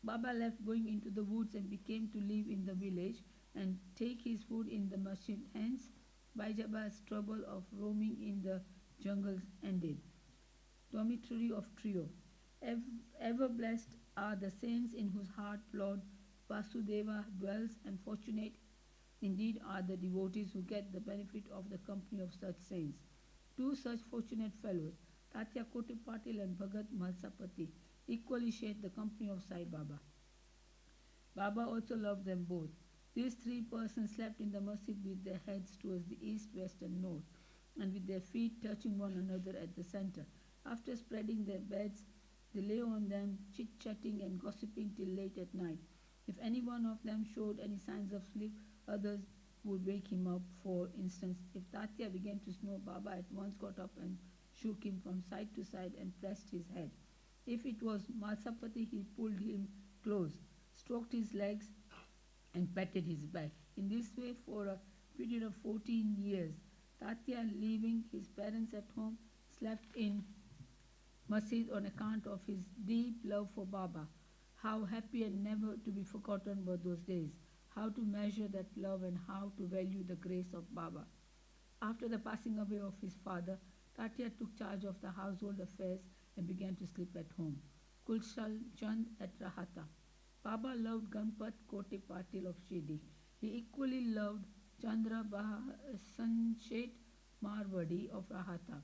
Baba left, going into the woods, and became to live in the village and take his food in the masjid. Hence, Baijaba's trouble of roaming in the jungles ended. Dormitory of Trio. Ever blessed are the saints in whose heart Lord Vasudeva dwells, and fortunate indeed are the devotees who get the benefit of the company of such saints. Two such fortunate fellows, Tatya Kote Patil and Bhagat Malsapati, equally shared the company of Sai Baba. Baba also loved them both. These 3 persons slept in the masjid with their heads towards the east, west and north, and with their feet touching one another at the center. After spreading their beds, they lay on them, chit-chatting and gossiping till late at night. If any one of them showed any signs of sleep, others would wake him up. For instance, if Tatya began to snore, Baba at once got up and shook him from side to side and pressed his head. If it was Malsapati, he pulled him close, stroked his legs and patted his back. In this way, for a period of 14 years, Tatya, leaving his parents at home, slept in masjid on account of his deep love for Baba. How happy and never to be forgotten were those days. How to measure that love and how to value the grace of Baba. After the passing away of his father, Tatya took charge of the household affairs and began to sleep at home. Kulshal Chand at Rahata. Baba loved Ganpat Kote Patil of Shirdi. He equally loved Chandra Sanchet Marwadi of Rahata.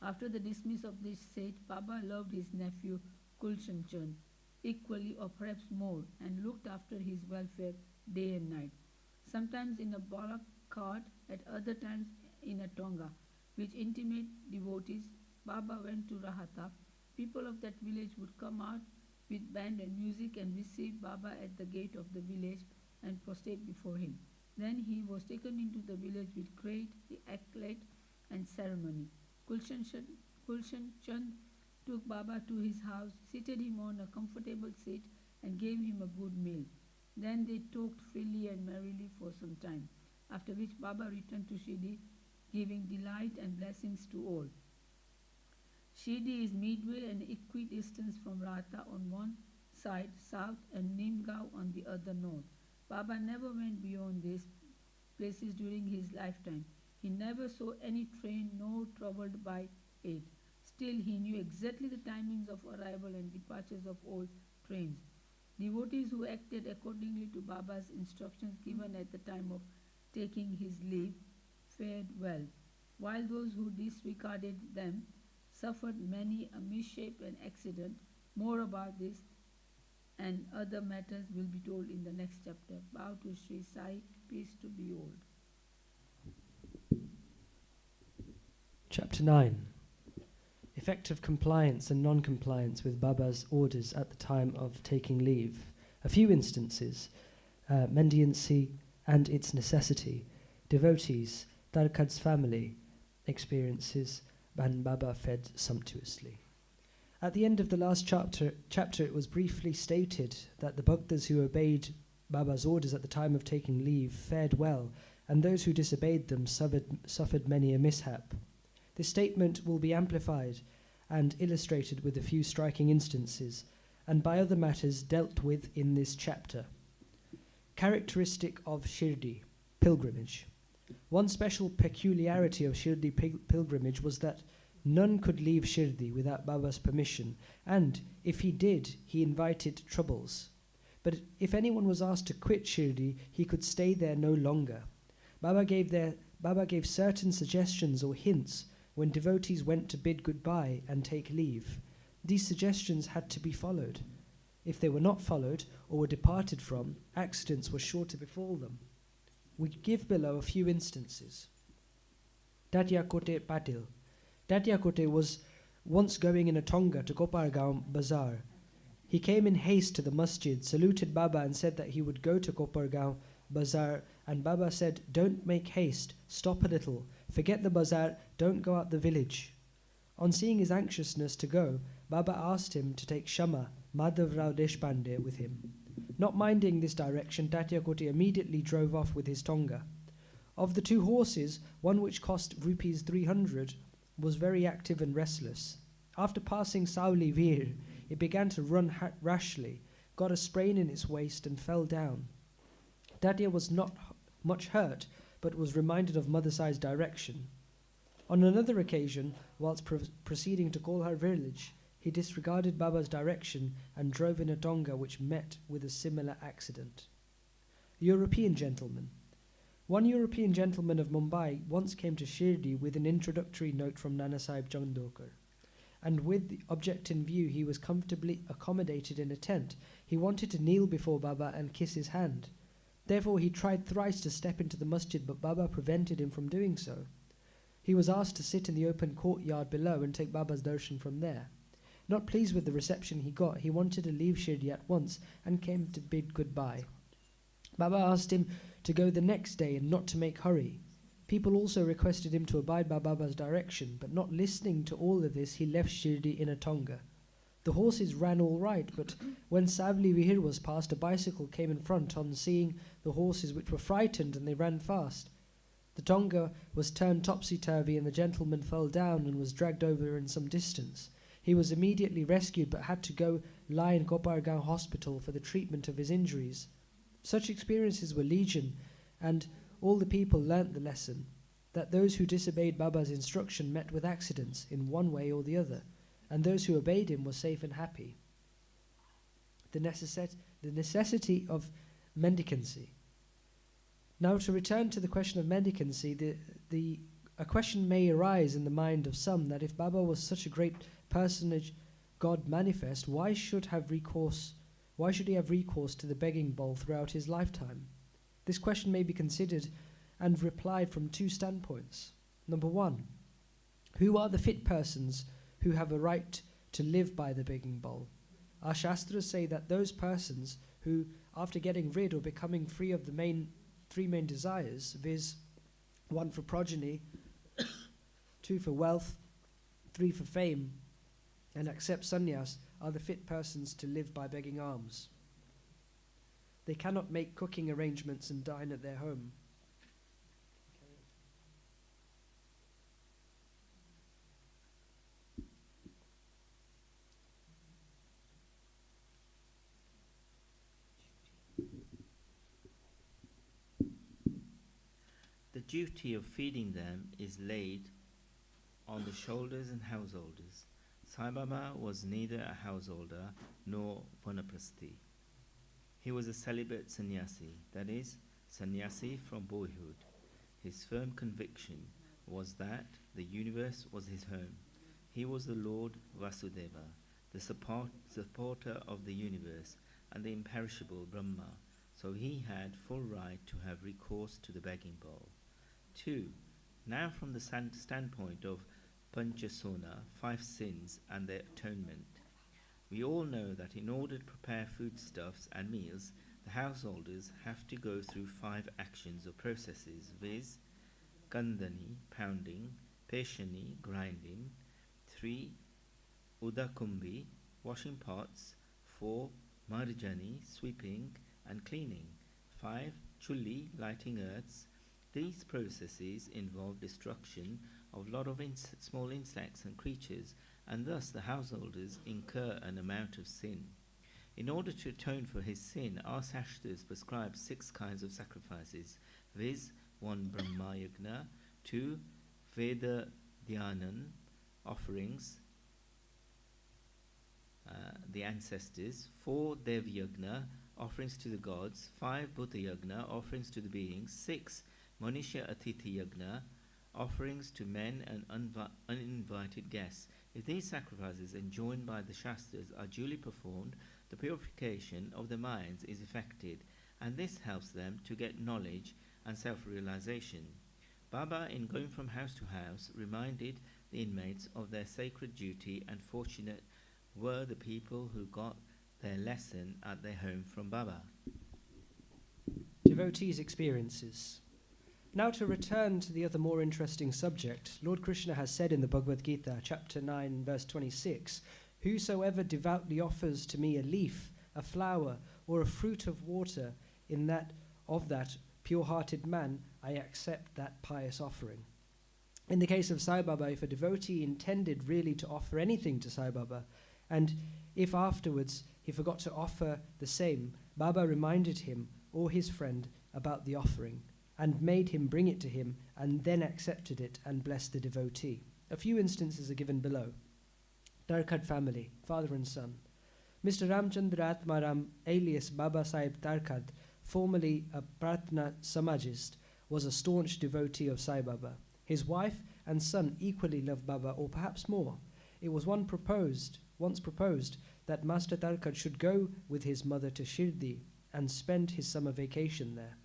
After the dismiss of this sage, Baba loved his nephew Kulshan Chand. equally or perhaps more, and looked after his welfare day and night. Sometimes in a bullock cart, at other times in a tonga, which intimate devotees. Baba went to Rahata. People of that village would come out with band and music and receive Baba at the gate of the village and prostrate before him. Then he was taken into the village with great accolade and ceremony. Kulshan Chand took Baba to his house, seated him on a comfortable seat, and gave him a good meal. Then they talked freely and merrily for some time, after which Baba returned to Shirdi, giving delight and blessings to all. Shirdi is midway and equidistant from Rata on one side, south, and Nimgao on the other, north. Baba never went beyond these places during his lifetime. He never saw any train nor travelled by it. Still, he knew exactly the timings of arrival and departures of all trains. Devotees who acted accordingly to Baba's instructions given at the time of taking his leave fared well, while those who disregarded them suffered many a mishap and accident. More about this and other matters will be told in the next chapter. Bow to Sri Sai, peace to be all. Chapter 9. Effect of compliance and non-compliance with Baba's orders at the time of taking leave. A few instances, mendiancy and its necessity, devotees, Darkad's family, experiences, and Baba fed sumptuously. At the end of the last chapter it was briefly stated that the Bhaktas who obeyed Baba's orders at the time of taking leave fared well, and those who disobeyed them suffered many a mishap. This statement will be amplified and illustrated with a few striking instances, and by other matters dealt with in this chapter. Characteristic of Shirdi, pilgrimage. One special peculiarity of Shirdi pilgrimage was that none could leave Shirdi without Baba's permission, and if he did, he invited troubles. But if anyone was asked to quit Shirdi, he could stay there no longer. Baba gave certain suggestions or hints when devotees went to bid goodbye and take leave. These suggestions had to be followed. If they were not followed or were departed from, accidents were sure to befall them. We give below a few instances. Dadyakote Patil. Dadyakote was once going in a tonga to Kopargaon Bazaar. He came in haste to the Masjid, saluted Baba and said that he would go to Kopargaon Bazaar, and Baba said, "Don't make haste, stop a little, forget the bazaar, don't go out the village." On seeing his anxiousness to go, Baba asked him to take Shama, Madhav Rao Deshpande, with him. Not minding this direction, Tatyakote immediately drove off with his tonga. Of the two horses, one which cost rupees 300 was very active and restless. After passing Sauli Veer, it began to run rashly, got a sprain in its waist and fell down. Dadya was not much hurt, but was reminded of Mother Sai's direction. On another occasion, whilst proceeding to Kolhar village, he disregarded Baba's direction and drove in a tonga which met with a similar accident. European gentleman. One European gentleman of Mumbai once came to Shirdi with an introductory note from Nana Sahib Chandokar, and with the object in view he was comfortably accommodated in a tent. He wanted to kneel before Baba and kiss his hand. Therefore he tried thrice to step into the masjid, but Baba prevented him from doing so. He was asked to sit in the open courtyard below and take Baba's darshan from there. Not pleased with the reception he got, he wanted to leave Shirdi at once and came to bid goodbye. Baba asked him to go the next day and not to make hurry. People also requested him to abide by Baba's direction, but not listening to all of this, he left Shirdi in a tonga. The horses ran all right, but when Savli Vihir was passed, a bicycle came in front on seeing the horses, which were frightened, and they ran fast. The tonga was turned topsy-turvy, and the gentleman fell down and was dragged over in some distance. He was immediately rescued, but had to go lie in Kopargaon hospital for the treatment of his injuries. Such experiences were legion, and all the people learnt the lesson, that those who disobeyed Baba's instruction met with accidents in one way or the other, and those who obeyed him were safe and happy. The necessity of mendicancy. Now, to return to the question of mendicancy, a question may arise in the mind of some that if Baba was such a great personage, God manifest, why should he have recourse to the begging bowl throughout his lifetime? This question may be considered and replied from two standpoints. Number one, who are the fit persons who have a right to live by the begging bowl? Our Shastras say that those persons who, after getting rid or becoming free of the three main desires, viz., 1 for progeny, 2 for wealth, 3 for fame, and accept sannyas, are the fit persons to live by begging alms. They cannot make cooking arrangements and dine at their home. The duty of feeding them is laid on the shoulders and householders. Sai Baba was neither a householder nor vanaprasthi. He was a celibate sannyasi, that is, sannyasi from boyhood. His firm conviction was that the universe was his home. He was the Lord Vasudeva, the supporter of the universe, and the imperishable Brahma, so he had full right to have recourse to the begging bowl. 2. Now from the standpoint of Panchasona, 5 sins and their atonement. We all know that in order to prepare foodstuffs and meals, the householders have to go through 5 actions or processes, viz. Kandani, pounding, Peshani, grinding, 3. Udakumbi, washing pots, 4. Marjani, sweeping and cleaning, 5. Chulli, lighting earths. These processes involve destruction of a lot of small insects and creatures, and thus the householders incur an amount of sin. In order to atone for his sin, our Shastras prescribe 6 kinds of sacrifices, viz. 1. Brahma Yagna, 2. Veda Dhyanan, offerings, the ancestors, 4. Dev Yagna, offerings to the gods, 5. Bhuta Yagna, offerings to the beings, 6. Manushya Atithi Yagna, offerings to men and uninvited guests. If these sacrifices enjoined by the Shastras are duly performed, the purification of the minds is effected, and this helps them to get knowledge and self-realization. Baba, in going from house to house, reminded the inmates of their sacred duty, and fortunate were the people who got their lesson at their home from Baba. Devotees' experiences. Now to return to the other more interesting subject, Lord Krishna has said in the Bhagavad Gita, chapter 9, verse 26, "Whosoever devoutly offers to me a leaf, a flower, or a fruit of water, in that pure-hearted man, I accept that pious offering." In the case of Sai Baba, if a devotee intended really to offer anything to Sai Baba, and if afterwards he forgot to offer the same, Baba reminded him or his friend about the offering, and made him bring it to him, and then accepted it and blessed the devotee. A few instances are given below. Tarkad family, father and son. Mr. Ramchandra Atmaram, alias Baba Sahib Tarkad, formerly a Prarthana Samajist, was a staunch devotee of Sai Baba. His wife and son equally loved Baba, or perhaps more. It was once proposed that Master Tarkad should go with his mother to Shirdi and spend his summer vacation there.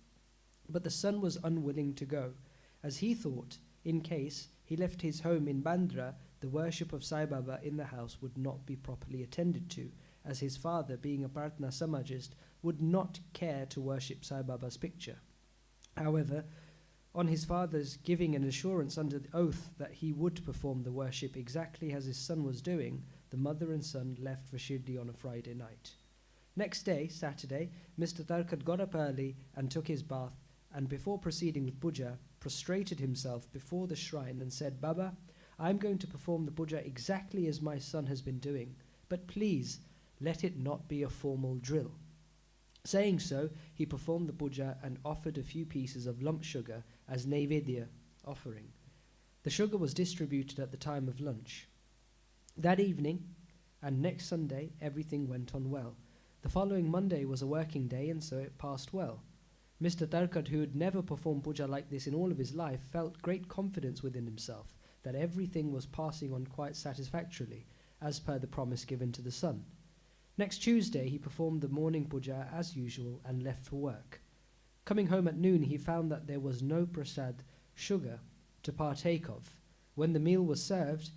But the son was unwilling to go, as he thought, in case he left his home in Bandra, the worship of Sai Baba in the house would not be properly attended to, as his father, being a Prarthana Samajist, would not care to worship Sai Baba's picture. However, on his father's giving an assurance under the oath that he would perform the worship exactly as his son was doing, the mother and son left for Shirdi on a Friday night. Next day, Saturday, Mr. Tarkad got up early and took his bath, and before proceeding with puja, prostrated himself before the shrine and said, "Baba, I am going to perform the puja exactly as my son has been doing, but please let it not be a formal drill." Saying so, he performed the puja and offered a few pieces of lump sugar as Naivedya offering. The sugar was distributed at the time of lunch. That evening and next Sunday, everything went on well. The following Monday was a working day, and so it passed well. Mr. Tarkad, who had never performed puja like this in all of his life, felt great confidence within himself that everything was passing on quite satisfactorily, as per the promise given to the son. Next Tuesday he performed the morning puja as usual and left for work. Coming home at noon, he found that there was no prasad, sugar, to partake of. When the meal was served,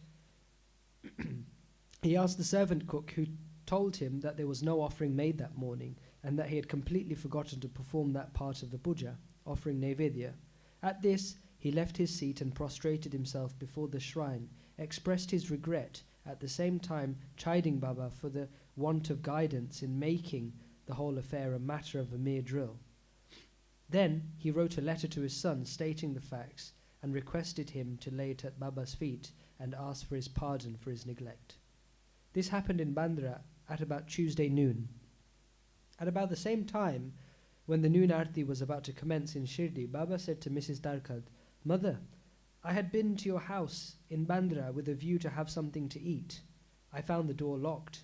he asked the servant cook, who told him that there was no offering made that morning and that he had completely forgotten to perform that part of the puja, offering Naivedya. At this, he left his seat and prostrated himself before the shrine, expressed his regret, at the same time chiding Baba for the want of guidance in making the whole affair a matter of a mere drill. Then he wrote a letter to his son stating the facts and requested him to lay it at Baba's feet and ask for his pardon for his neglect. This happened in Bandra at about Tuesday noon. At about the same time, when the noon arti was about to commence in Shirdi, Baba said to Mrs. Darkad, "Mother, I had been to your house in Bandra with a view to have something to eat. I found the door locked.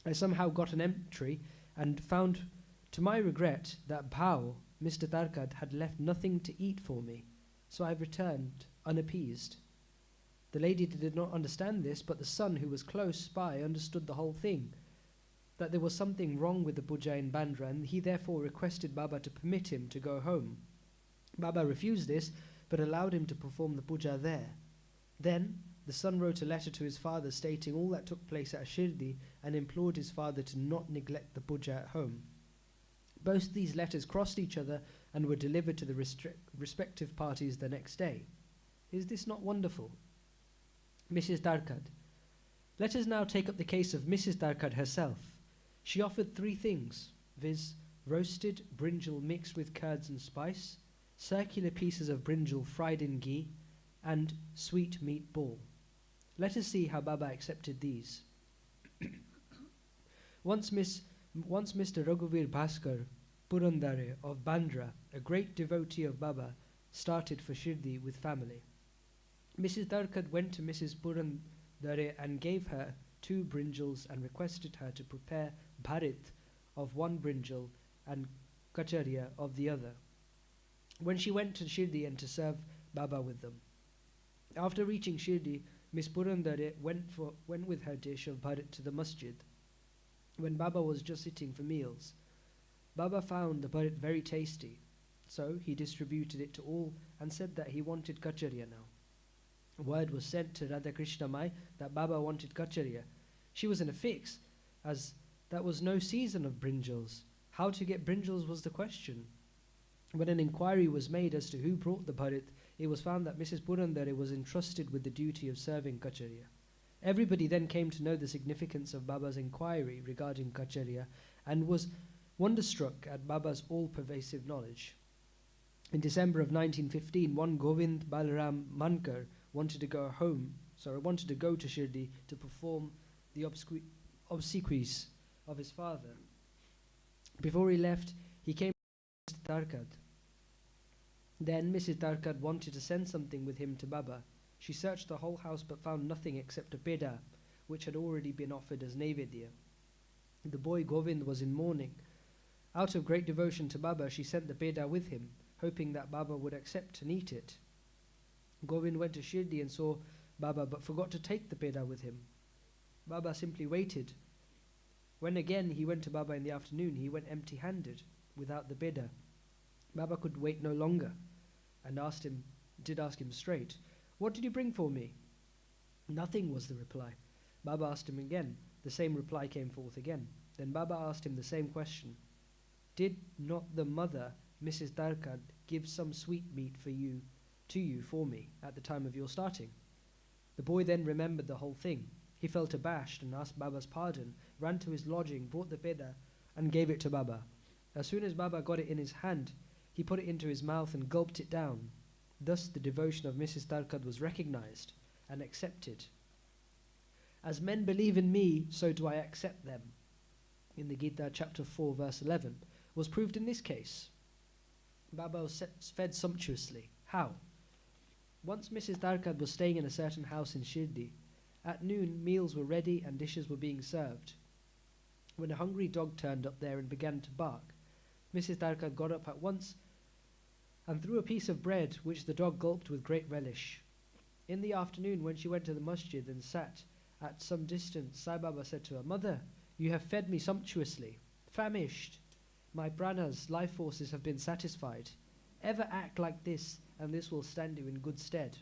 I somehow got an entry and found, to my regret, that Bhau, Mr. Darkad, had left nothing to eat for me, so I returned unappeased." The lady did not understand this, but the son, who was close by, understood the whole thing, that there was something wrong with the puja in Bandra, and he therefore requested Baba to permit him to go home. Baba refused this, but allowed him to perform the puja there. Then the son wrote a letter to his father stating all that took place at Shirdi and implored his father to not neglect the puja at home. Both these letters crossed each other and were delivered to the respective parties the next day. Is this not wonderful? Mrs. Darkad. Let us now take up the case of Mrs. Darkad herself. She offered 3 things, viz. roasted brinjal mixed with curds and spice, circular pieces of brinjal fried in ghee, and sweet meat ball. Let us see how Baba accepted these. Once Mr. Raghuvir Bhaskar Purandare of Bandra, a great devotee of Baba, started for Shirdi with family. Mrs. Darkad went to Mrs. Purandare and gave her 2 brinjals and requested her to prepare bharit of 1 brinjal and kacharia of the other, when she went to Shirdi and to serve Baba with them. After reaching Shirdi, Miss Purandare went with her dish of bharit to the Masjid. When Baba was just sitting for meals, Baba found the bharit very tasty, so he distributed it to all and said that he wanted kacharia now. Word was sent to Radha Krishna Mai that Baba wanted kacharia. She was in a fix, as that was no season of brinjals. How to get brinjals was the question. When an inquiry was made as to who brought the bharit, it was found that Mrs. Purandare was entrusted with the duty of serving kacharia. Everybody then came to know the significance of Baba's inquiry regarding kacharia and was wonderstruck at Baba's all-pervasive knowledge. In December of 1915, one Govind Balaram Mankar wanted to go to Shirdi to perform the obsequies of his father. Before he left, he came to Mrs. Darkad. Then Mrs. Darkad wanted to send something with him to Baba. She searched the whole house but found nothing except a peda, which had already been offered as Naivedya. The boy Govind was in mourning. Out of great devotion to Baba, she sent the peda with him, hoping that Baba would accept and eat it. Govind went to Shirdi and saw Baba but forgot to take the peda with him. Baba simply waited. When again he went to Baba in the afternoon, he went empty-handed, without the peda. Baba could wait no longer and asked him straight, "What did you bring for me?" "Nothing," was the reply. Baba asked him again. The same reply came forth again. Then Baba asked him the same question. "Did not the mother, Mrs. Darkad, give some sweetmeat to you for me at the time of your starting?" The boy then remembered the whole thing. He felt abashed and asked Baba's pardon, ran to his lodging, brought the peda and gave it to Baba. As soon as Baba got it in his hand, he put it into his mouth and gulped it down. Thus the devotion of Mrs. Darkad was recognized and accepted. As men believe in me, so do I accept them, in the Gita chapter 4 verse 11, was proved in this case. Baba was fed sumptuously. How? Once Mrs. Darkad was staying in a certain house in Shirdi. At noon, meals were ready and dishes were being served. When a hungry dog turned up there and began to bark, Mrs. Darkad got up at once and threw a piece of bread, which the dog gulped with great relish. In the afternoon, when she went to the Masjid and sat At some distance, Sai Baba said to her, "Mother, you have fed me sumptuously. Famished. My pranas, life forces, have been satisfied. Ever act like this, and this will stand you in good stead.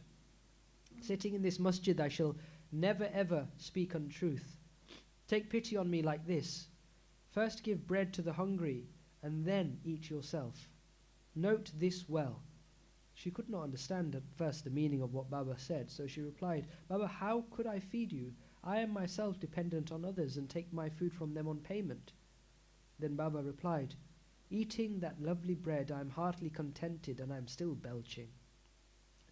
Sitting in this masjid, I shall never ever speak untruth. Take pity on me like this. First give bread to the hungry, and then eat yourself. Note this well." She could not understand at first the meaning of what Baba said, so she replied, "Baba, how could I feed you? I am myself dependent on others and take my food from them on payment." Then Baba replied, "Eating that lovely bread, I am heartily contented, and I am still belching.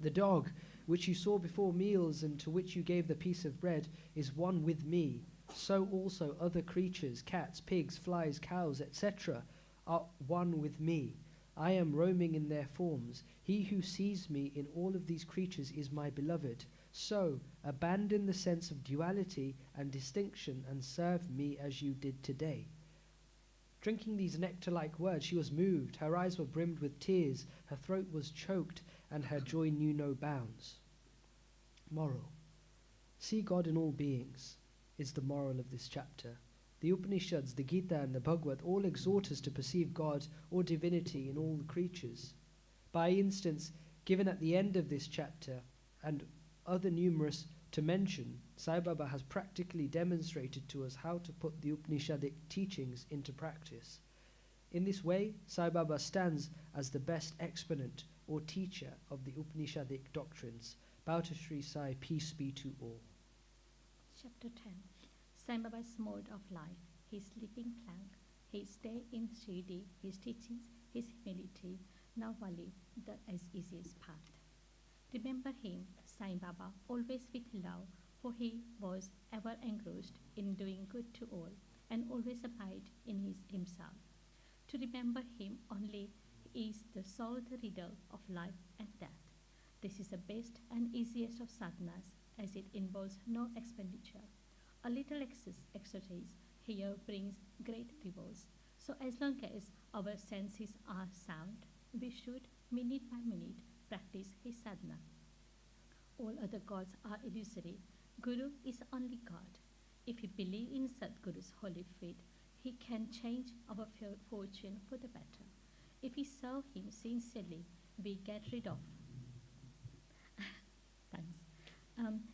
The dog, which you saw before meals and to which you gave the piece of bread, is one with me. So also other creatures, cats, pigs, flies, cows, etc., are one with me. I am roaming in their forms. He who sees me in all of these creatures is my beloved. So abandon the sense of duality and distinction and serve me as you did today." Drinking these nectar-like words, she was moved. Her eyes were brimmed with tears, her throat was choked, and her joy knew no bounds. Moral. See God in all beings is the moral of this chapter. The Upanishads, the Gita, and the Bhagavad all exhort us to perceive God or divinity in all the creatures. By instance, given at the end of this chapter, and other numerous to mention, Sai Baba has practically demonstrated to us how to put the Upanishadic teachings into practice. In this way, Sai Baba stands as the best exponent or teacher of the Upanishadic doctrines. Bow to Shri Sai, peace be to all. Chapter 10. Sai Baba's mode of life, his sleeping plank, his stay in Shirdi, his teachings, his humility, Navali, the easiest path. Remember him, Sai Baba, always with love, for he was ever engrossed in doing good to all, and always abide in himself. To remember him only is to solve the riddle of life and death. This is the best and easiest of sadhanas, as it involves no expenditure. A little exercise here brings great rewards. So as long as our senses are sound, we should, minute by minute, practice his sadhana. All other gods are illusory. Guru is only God. If we believe in Satguru's holy feet, he can change our fortune for the better. If we serve him sincerely, we get rid of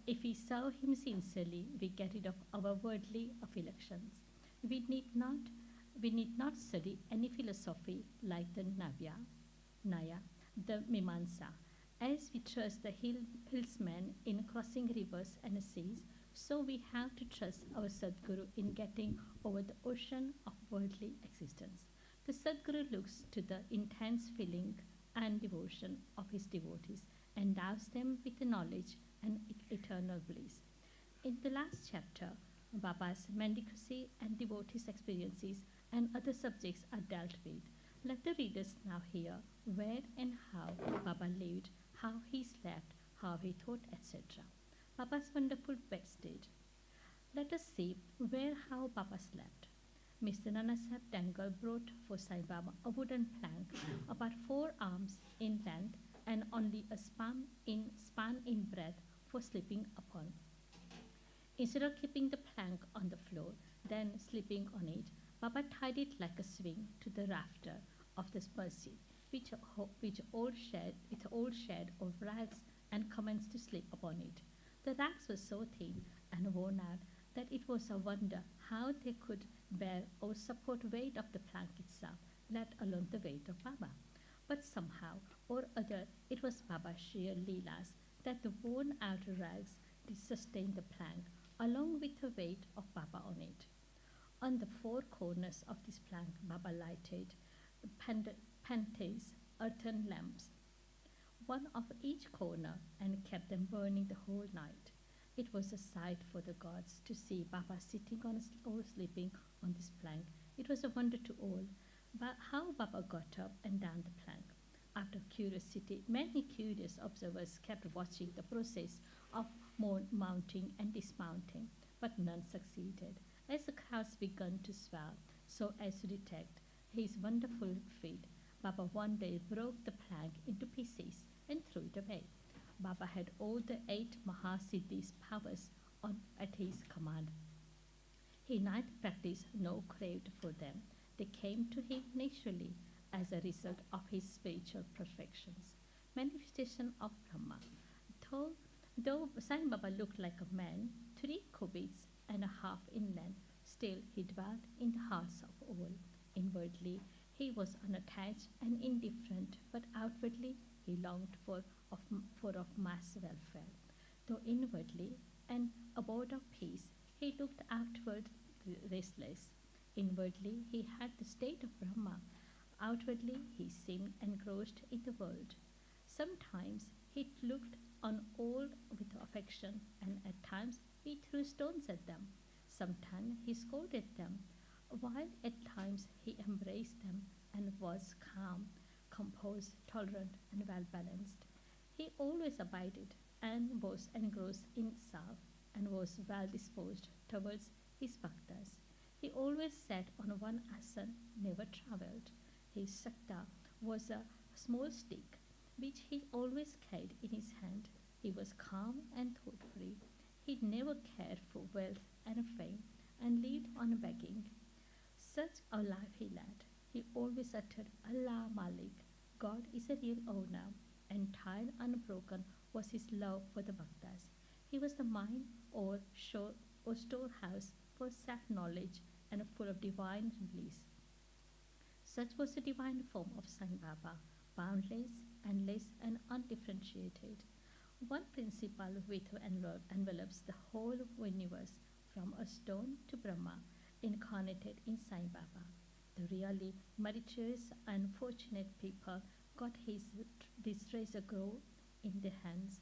If we serve him sincerely, we get rid of our worldly afflictions. We need not study any philosophy like the Naya, the Mimamsa. As we trust the hillsmen in crossing rivers and seas, so we have to trust our Sadguru in getting over the ocean of worldly existence. The Sadguru looks to the intense feeling and devotion of his devotees, endows them with the knowledge and eternal bliss. In the last chapter, Baba's mendicancy and devotees' experiences and other subjects are dealt with. Let the readers now hear where and how Baba lived, how he slept, how he thought, etc. Baba's wonderful bedstead. Let us see how Baba slept. Mr. Nanasaheb Dangle brought for Sai Baba a wooden plank about 4 arms in length and only a span in breadth for sleeping upon. Instead of keeping the plank on the floor, then sleeping on it, Baba tied it like a swing to the rafter of the Masjid, which all shared of rags, and commenced to sleep upon it. The rags were so thin and worn out that it was a wonder how they could bear or support weight of the plank itself, let alone the weight of Baba. But somehow or other, it was Baba's sheer leelas that the worn out rags did sustain the plank, along with the weight of Baba on it. On the 4 corners of this plank, Baba lighted pantes, earthen lamps, one of each corner, and kept them burning the whole night. It was a sight for the gods to see Baba sitting on or sleeping on this plank. It was a wonder to all. But how Baba got up and down the plank. After curiosity, many curious observers kept watching the process of mounting and dismounting, but none succeeded. As the crowds began to swell, so as to detect his wonderful feat, Baba one day broke the plank into pieces and threw it away. Baba had all the 8 Mahasiddhis powers at his command. He neither practiced nor craved for them. They came to him naturally as a result of his spiritual perfections. Manifestation of Brahma. Though Sai Baba looked like a man, 3 cubits and a half in length, still he dwelt in the hearts of all. Inwardly, he was unattached and indifferent, but outwardly he longed for of mass welfare. Though inwardly an abode of peace, he looked outward restless. Inwardly, he had the state of Brahma. Outwardly, he seemed engrossed in the world. Sometimes he looked on all with affection, and at times he threw stones at them. Sometimes he scolded them, while at times he embraced them and was calm, composed, tolerant, and well balanced. He always abided and was engrossed in self and was well disposed towards his bhaktas. He always sat on one asan, never travelled. His sakta was a small stick which he always carried in his hand. He was calm and thought-free. He never cared for wealth and fame and lived on begging. Such a life he led. He always uttered Allah Malik. God is a real owner. Entire unbroken was his love for the bhaktas. He was the mind or storehouse for self-knowledge and full of divine bliss. Such was the divine form of Sai Baba, boundless, endless, and undifferentiated. One principle which envelops the whole universe, from a stone to Brahma, incarnated in Sai Baba. The really meritorious and fortunate people got this treasure grow in their hands,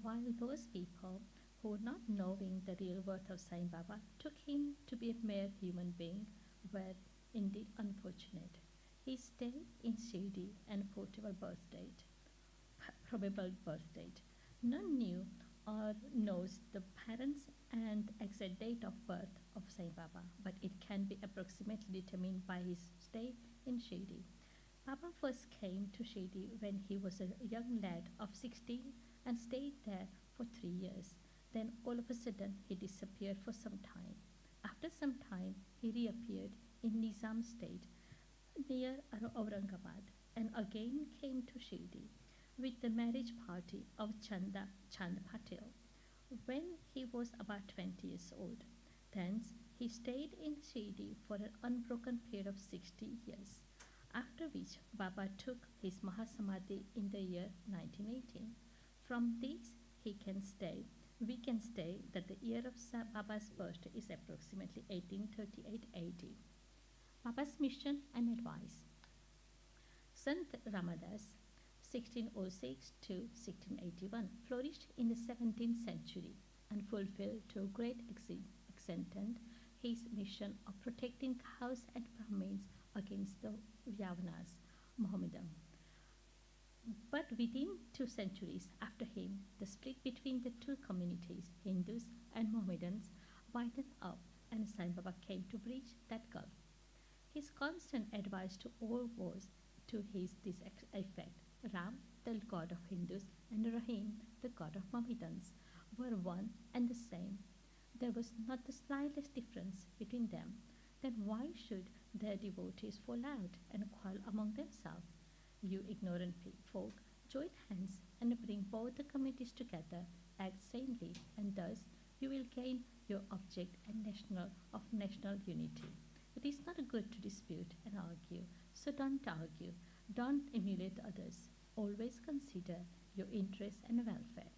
while those people who, not knowing the real worth of Sai Baba, took him to be a mere human being, were indeed unfortunate. His stay in Shirdi and probable birth date. None knew or knows the parents and exact date of birth of Sai Baba, but it can be approximately determined by his stay in Shirdi. Baba first came to Shirdi when he was a young lad of 16 and stayed there for 3 years. Then all of a sudden he disappeared for some time. After some time he reappeared in Nizam state near Aurangabad and again came to Shirdi with the marriage party of Chand Patil when he was about 20 years old. Thence he stayed in Shirdi for an unbroken period of 60 years, after which Baba took his Mahasamadhi in the year 1918. From this we can say that the year of Baba's birth is approximately 1838 AD. Baba's mission and advice. Sant Ramadas 1606 to 1681 flourished in the 17th century and fulfilled to a great extent his mission of protecting cows and Brahmins against the Yavanas, Mohammedan. But within 2 centuries after him, the split between the two communities, Hindus and Mohammedans, widened up, and Sai Baba came to bridge that gulf. His constant advice to all was to this effect: Ram, the god of Hindus, and Rahim, the god of Mohammedans, were one and the same. There was not the slightest difference between them. Then why should their devotees fall out and quarrel among themselves? You ignorant folk, join hands and bring both the communities together, act sanely, and thus you will gain your object and national unity. It is not good to dispute and argue, so don't argue. Don't emulate others. Always consider your interests and welfare.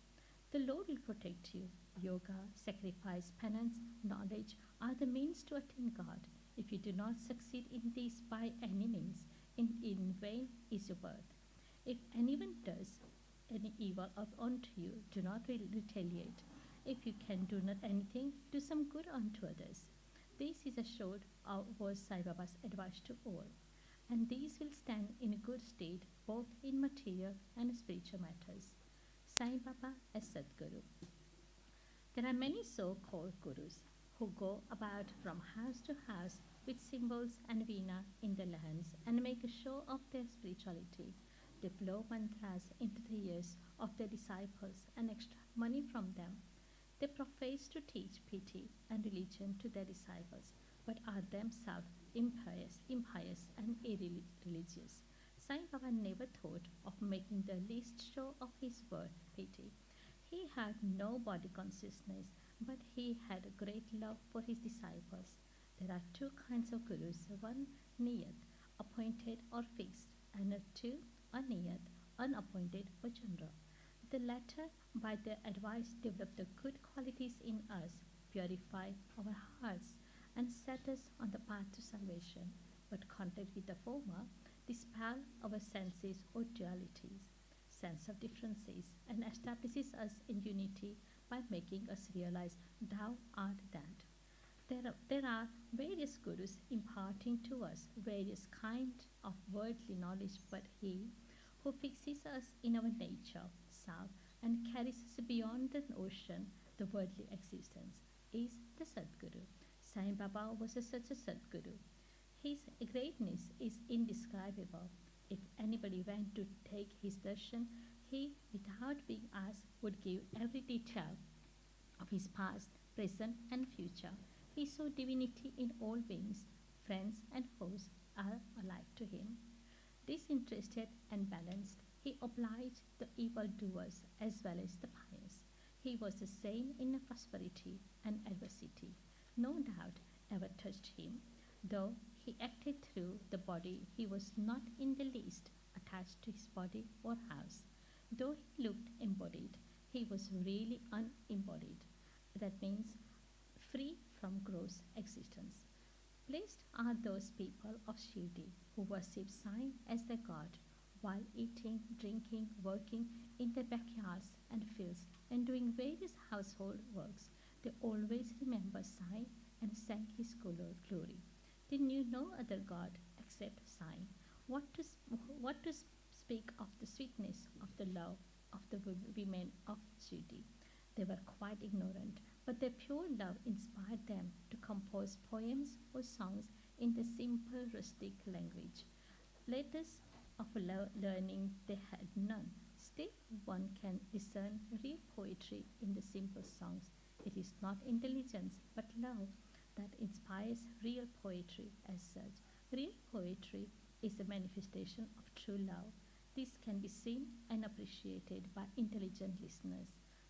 The Lord will protect you. Yoga, sacrifice, penance, knowledge are the means to attain God. If you do not succeed in these by any means, in vain is your birth. If anyone does any evil unto you, do not retaliate. If you can do not anything, do some good unto others. This is a short was Sai Baba's advice to all, and these will stand in a good state both in material and spiritual matters. Sai Baba as Satguru. There are many so-called gurus who go about from house to house with symbols and veena in their hands and make a show of their spirituality. They blow mantras into the ears of their disciples and extract money from them. They profess to teach pity and religion to their disciples, but are themselves impious and irreligious. Sai Baba never thought of making the least show of his word pity. He had no body consciousness, but he had a great love for his disciples. There are two kinds of gurus, one niyat, appointed or fixed, and two aniyat, unappointed or general. The latter, by their advice, develop the good qualities in us, purify our hearts, and set us on the path to salvation. But contact with the former, dispel our senses or dualities, sense of differences, and establishes us in unity by making us realize thou art that. There are various gurus imparting to us various kinds of worldly knowledge, but he who fixes us in our nature, self, and carries us beyond the ocean, the worldly existence, is the Satguru. Sai Baba was such a Satguru. His greatness is indescribable. If anybody went to take his darshan, he, without being asked, would give every detail of his past, present, and future. He saw divinity in all beings. Friends and foes are alike to him. Disinterested and balanced, he obliged the evildoers as well as the pious. He was the same in prosperity and adversity. No doubt ever touched him. Though he acted through the body, he was not in the least attached to his body or house. Though he looked embodied, he was really unembodied. That means free from gross existence. Blessed are those people of Shirdi who worship Sai as their God while eating, drinking, working in their backyards and fields and doing various household works. They always remember Sai and sang his glory. They knew no other God except Sai. What to speak of the sweetness of the love of the women of Shirdi? They were quite ignorant, but their pure love inspired them to compose poems or songs in the simple rustic language. Letters of learning they had none. Still, one can discern real poetry in the simple songs. It is not intelligence, but love that inspires real poetry as such. Real poetry is a manifestation of true love. This can be seen and appreciated by intelligent listeners.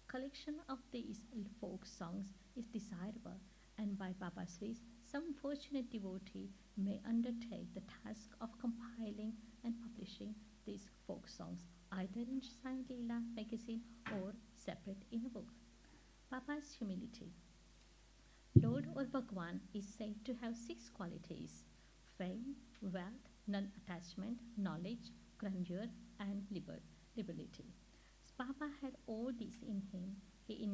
Collection of these folk songs is desirable, and by Baba's wish, some fortunate devotee may undertake the task of compiling and publishing these folk songs, either in Sai Leela magazine or separate in a book. Baba's humility. Lord or Bhagwan is said to have 6 qualities: fame, wealth, non-attachment, knowledge, grandeur, and liberty. Baba had all these in him. He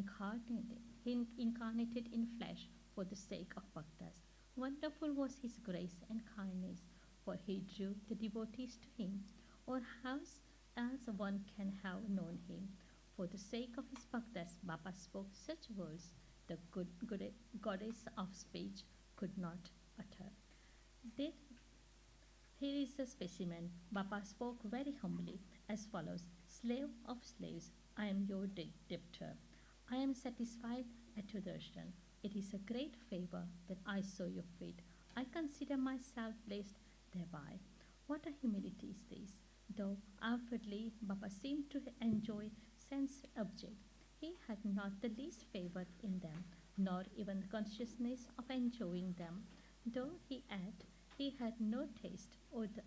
incarnated in flesh for the sake of bhaktas. Wonderful was his grace and kindness, for he drew the devotees to him. Or how else one can have known him? For the sake of his bhaktas, Baba spoke such words the good goddess of speech could not utter. Here is a specimen. Baba spoke very humbly as follows: Slave of slaves, I am your debtor. I am satisfied at your darshan. It is a great favor that I saw your feet. I consider myself blessed thereby. What a humility is this! Though outwardly Baba seemed to enjoy sense objects, he had not the least favor in them, nor even consciousness of enjoying them. Though he ate, he had no taste,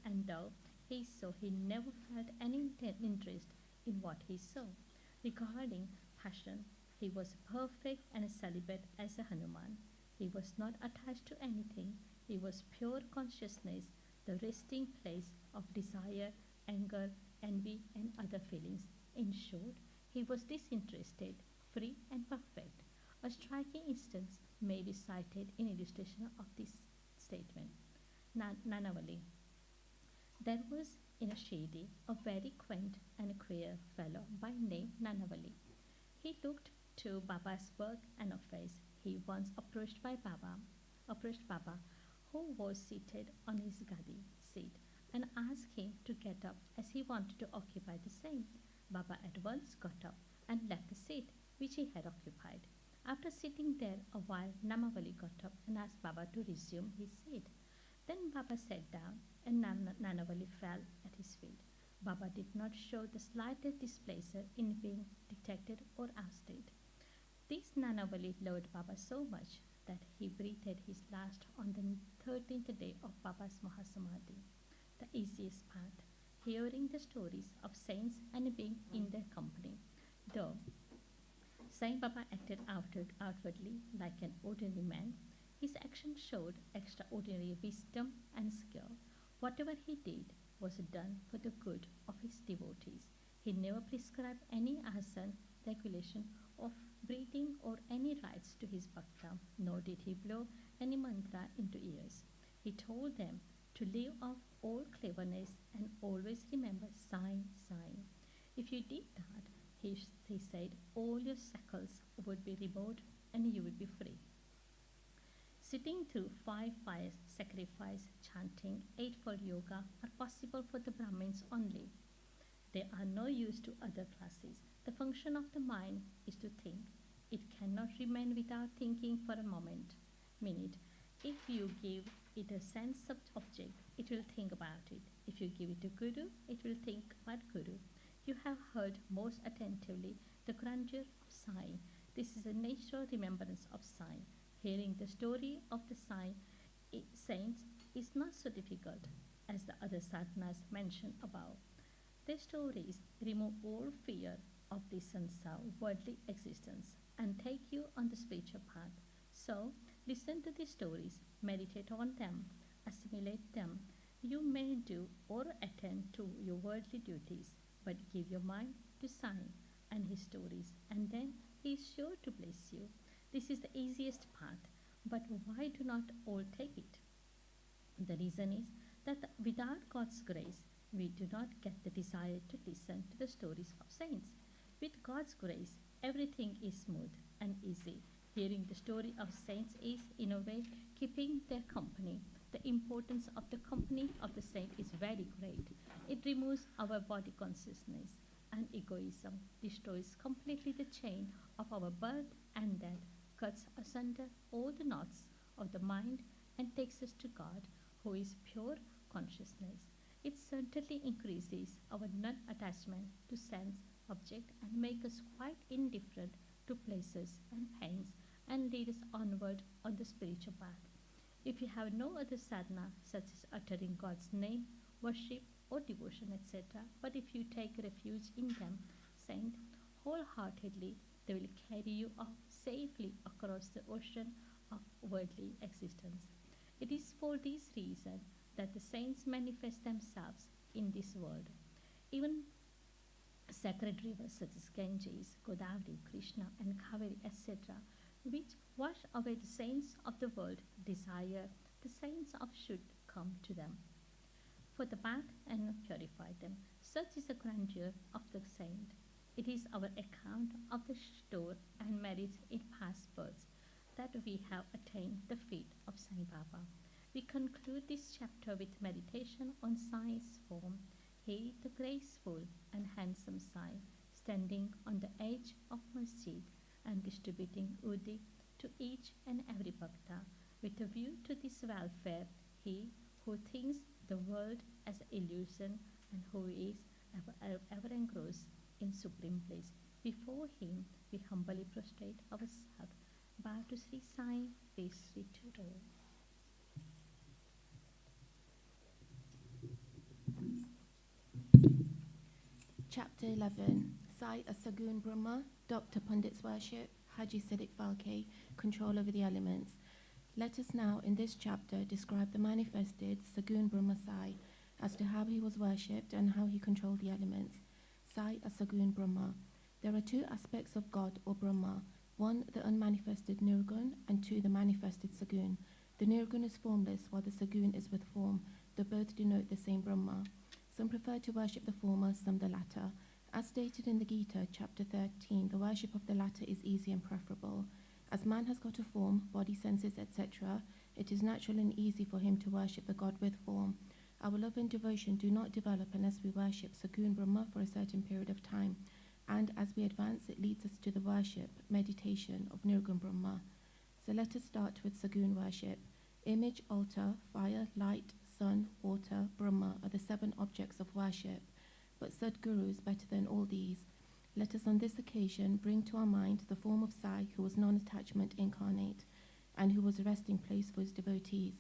and though he saw, he never felt any interest in what he saw. Regarding passion, he was perfect and celibate as a Hanuman. He was not attached to anything. He was pure consciousness, the resting place of desire, anger, envy, and other feelings. In short, he was disinterested, free, and perfect. A striking instance may be cited in illustration of this statement. Nanavali. There was in a Shirdi a very quaint and queer fellow by name Nanavali. He looked to Baba's work and affairs. He once approached Baba, who was seated on his gadi seat, and asked him to get up as he wanted to occupy the same. Baba at once got up and left the seat which he had occupied. After sitting there a while, Namavali got up and asked Baba to resume his seat. Then Baba sat down and Nanavali fell at his feet. Baba did not show the slightest displeasure in being detected or ousted. This Nanavali loved Baba so much that he breathed his last on the 13th day of Baba's Mahasamadhi, the easiest path, hearing the stories of saints and being in their company. Though Sai Baba acted outwardly like an ordinary man, his actions showed extraordinary wisdom and skill. Whatever he did was done for the good of his devotees. He never prescribed any asana, regulation of breathing or any rites to his bhakta, nor did he blow any mantra into ears. He told them to leave off all cleverness and always remember Sai, Sai. If you did that, he said, all your shackles would be removed and you would be free. Sitting through 5 fires, sacrifice, chanting, 8-fold yoga are possible for the Brahmins only. They are no use to other classes. The function of the mind is to think. It cannot remain without thinking for a minute. If you give it a sense object, it will think about it. If you give it to Guru, it will think about Guru. You have heard most attentively the grandeur of Sai. This is a natural remembrance of Sai. Hearing the story of the Sai saints is not so difficult as the other sadhanas mentioned above. Their stories remove all fear of the sansar, worldly existence, and take you on the spiritual path. So, listen to these stories, meditate on them, assimilate them. You may do or attend to your worldly duties, but give your mind to Sai and his stories, and then he is sure to bless you. This is the easiest path, but why do not all take it? The reason is that without God's grace, we do not get the desire to listen to the stories of saints. With God's grace, everything is smooth and easy. Hearing the story of saints is, in a way, keeping their company. The importance of the company of the saint is very great. It removes our body consciousness and egoism, destroys completely the chain of our birth and death, cuts asunder all the knots of the mind, and takes us to God, who is pure consciousness. It certainly increases our non-attachment to sense, object, and makes us quite indifferent to places and pains, and lead us onward on the spiritual path. If you have no other sadhana, such as uttering God's name, worship, or devotion, etc., but if you take refuge in them, saint, wholeheartedly, they will carry you safely across the ocean of worldly existence. It is for this reason that the saints manifest themselves in this world. Even sacred rivers such as Ganges, Godavari, Krishna, and Kaveri, etc., which wash away the saints of the world, desire the saints of should come to them for the bath and purify them. Such is the grandeur of the saint. It is our account of the store and merits in past births that we have attained the feet of Sai Baba. We conclude this chapter with meditation on Sai's form. He, the graceful and handsome Sai, standing on the edge of Masjid and distributing udi to each and every bhakta. With a view to this welfare, he who thinks the world as an illusion and who is ever engrossed in supreme bliss. Before him, we humbly prostrate ourselves. Bow to Sri Sai, face Sri Churu. Chapter 11. Sai Satguru Brahma, Dr. Pandit's worship, Haji Siddiq Falke, control over the elements. Let us now, in this chapter, describe the manifested Satguru Brahma Sai as to how he was worshipped and how he controlled the elements. Sai Satguru Brahma. There are two aspects of God or Brahma. One, the unmanifested Nirgun, and two, the manifested Satguru. The Nirgun is formless, while the Satguru is with form. They both denote the same Brahma. Some prefer to worship the former, some the latter. As stated in the Gita, chapter 13, the worship of the latter is easy and preferable. As man has got a form, body, senses, etc., it is natural and easy for him to worship the God with form. Our love and devotion do not develop unless we worship Satguru Brahma for a certain period of time. and as we advance, it leads us to the worship, meditation of Nirgun Brahma. So let us start with Sagun worship. Image, altar, fire, light, sun, water, Brahma are the 7 objects of worship, but Satguru is better than all these. Let us on this occasion bring to our mind the form of Sai, who was non-attachment incarnate, and who was a resting place for his devotees.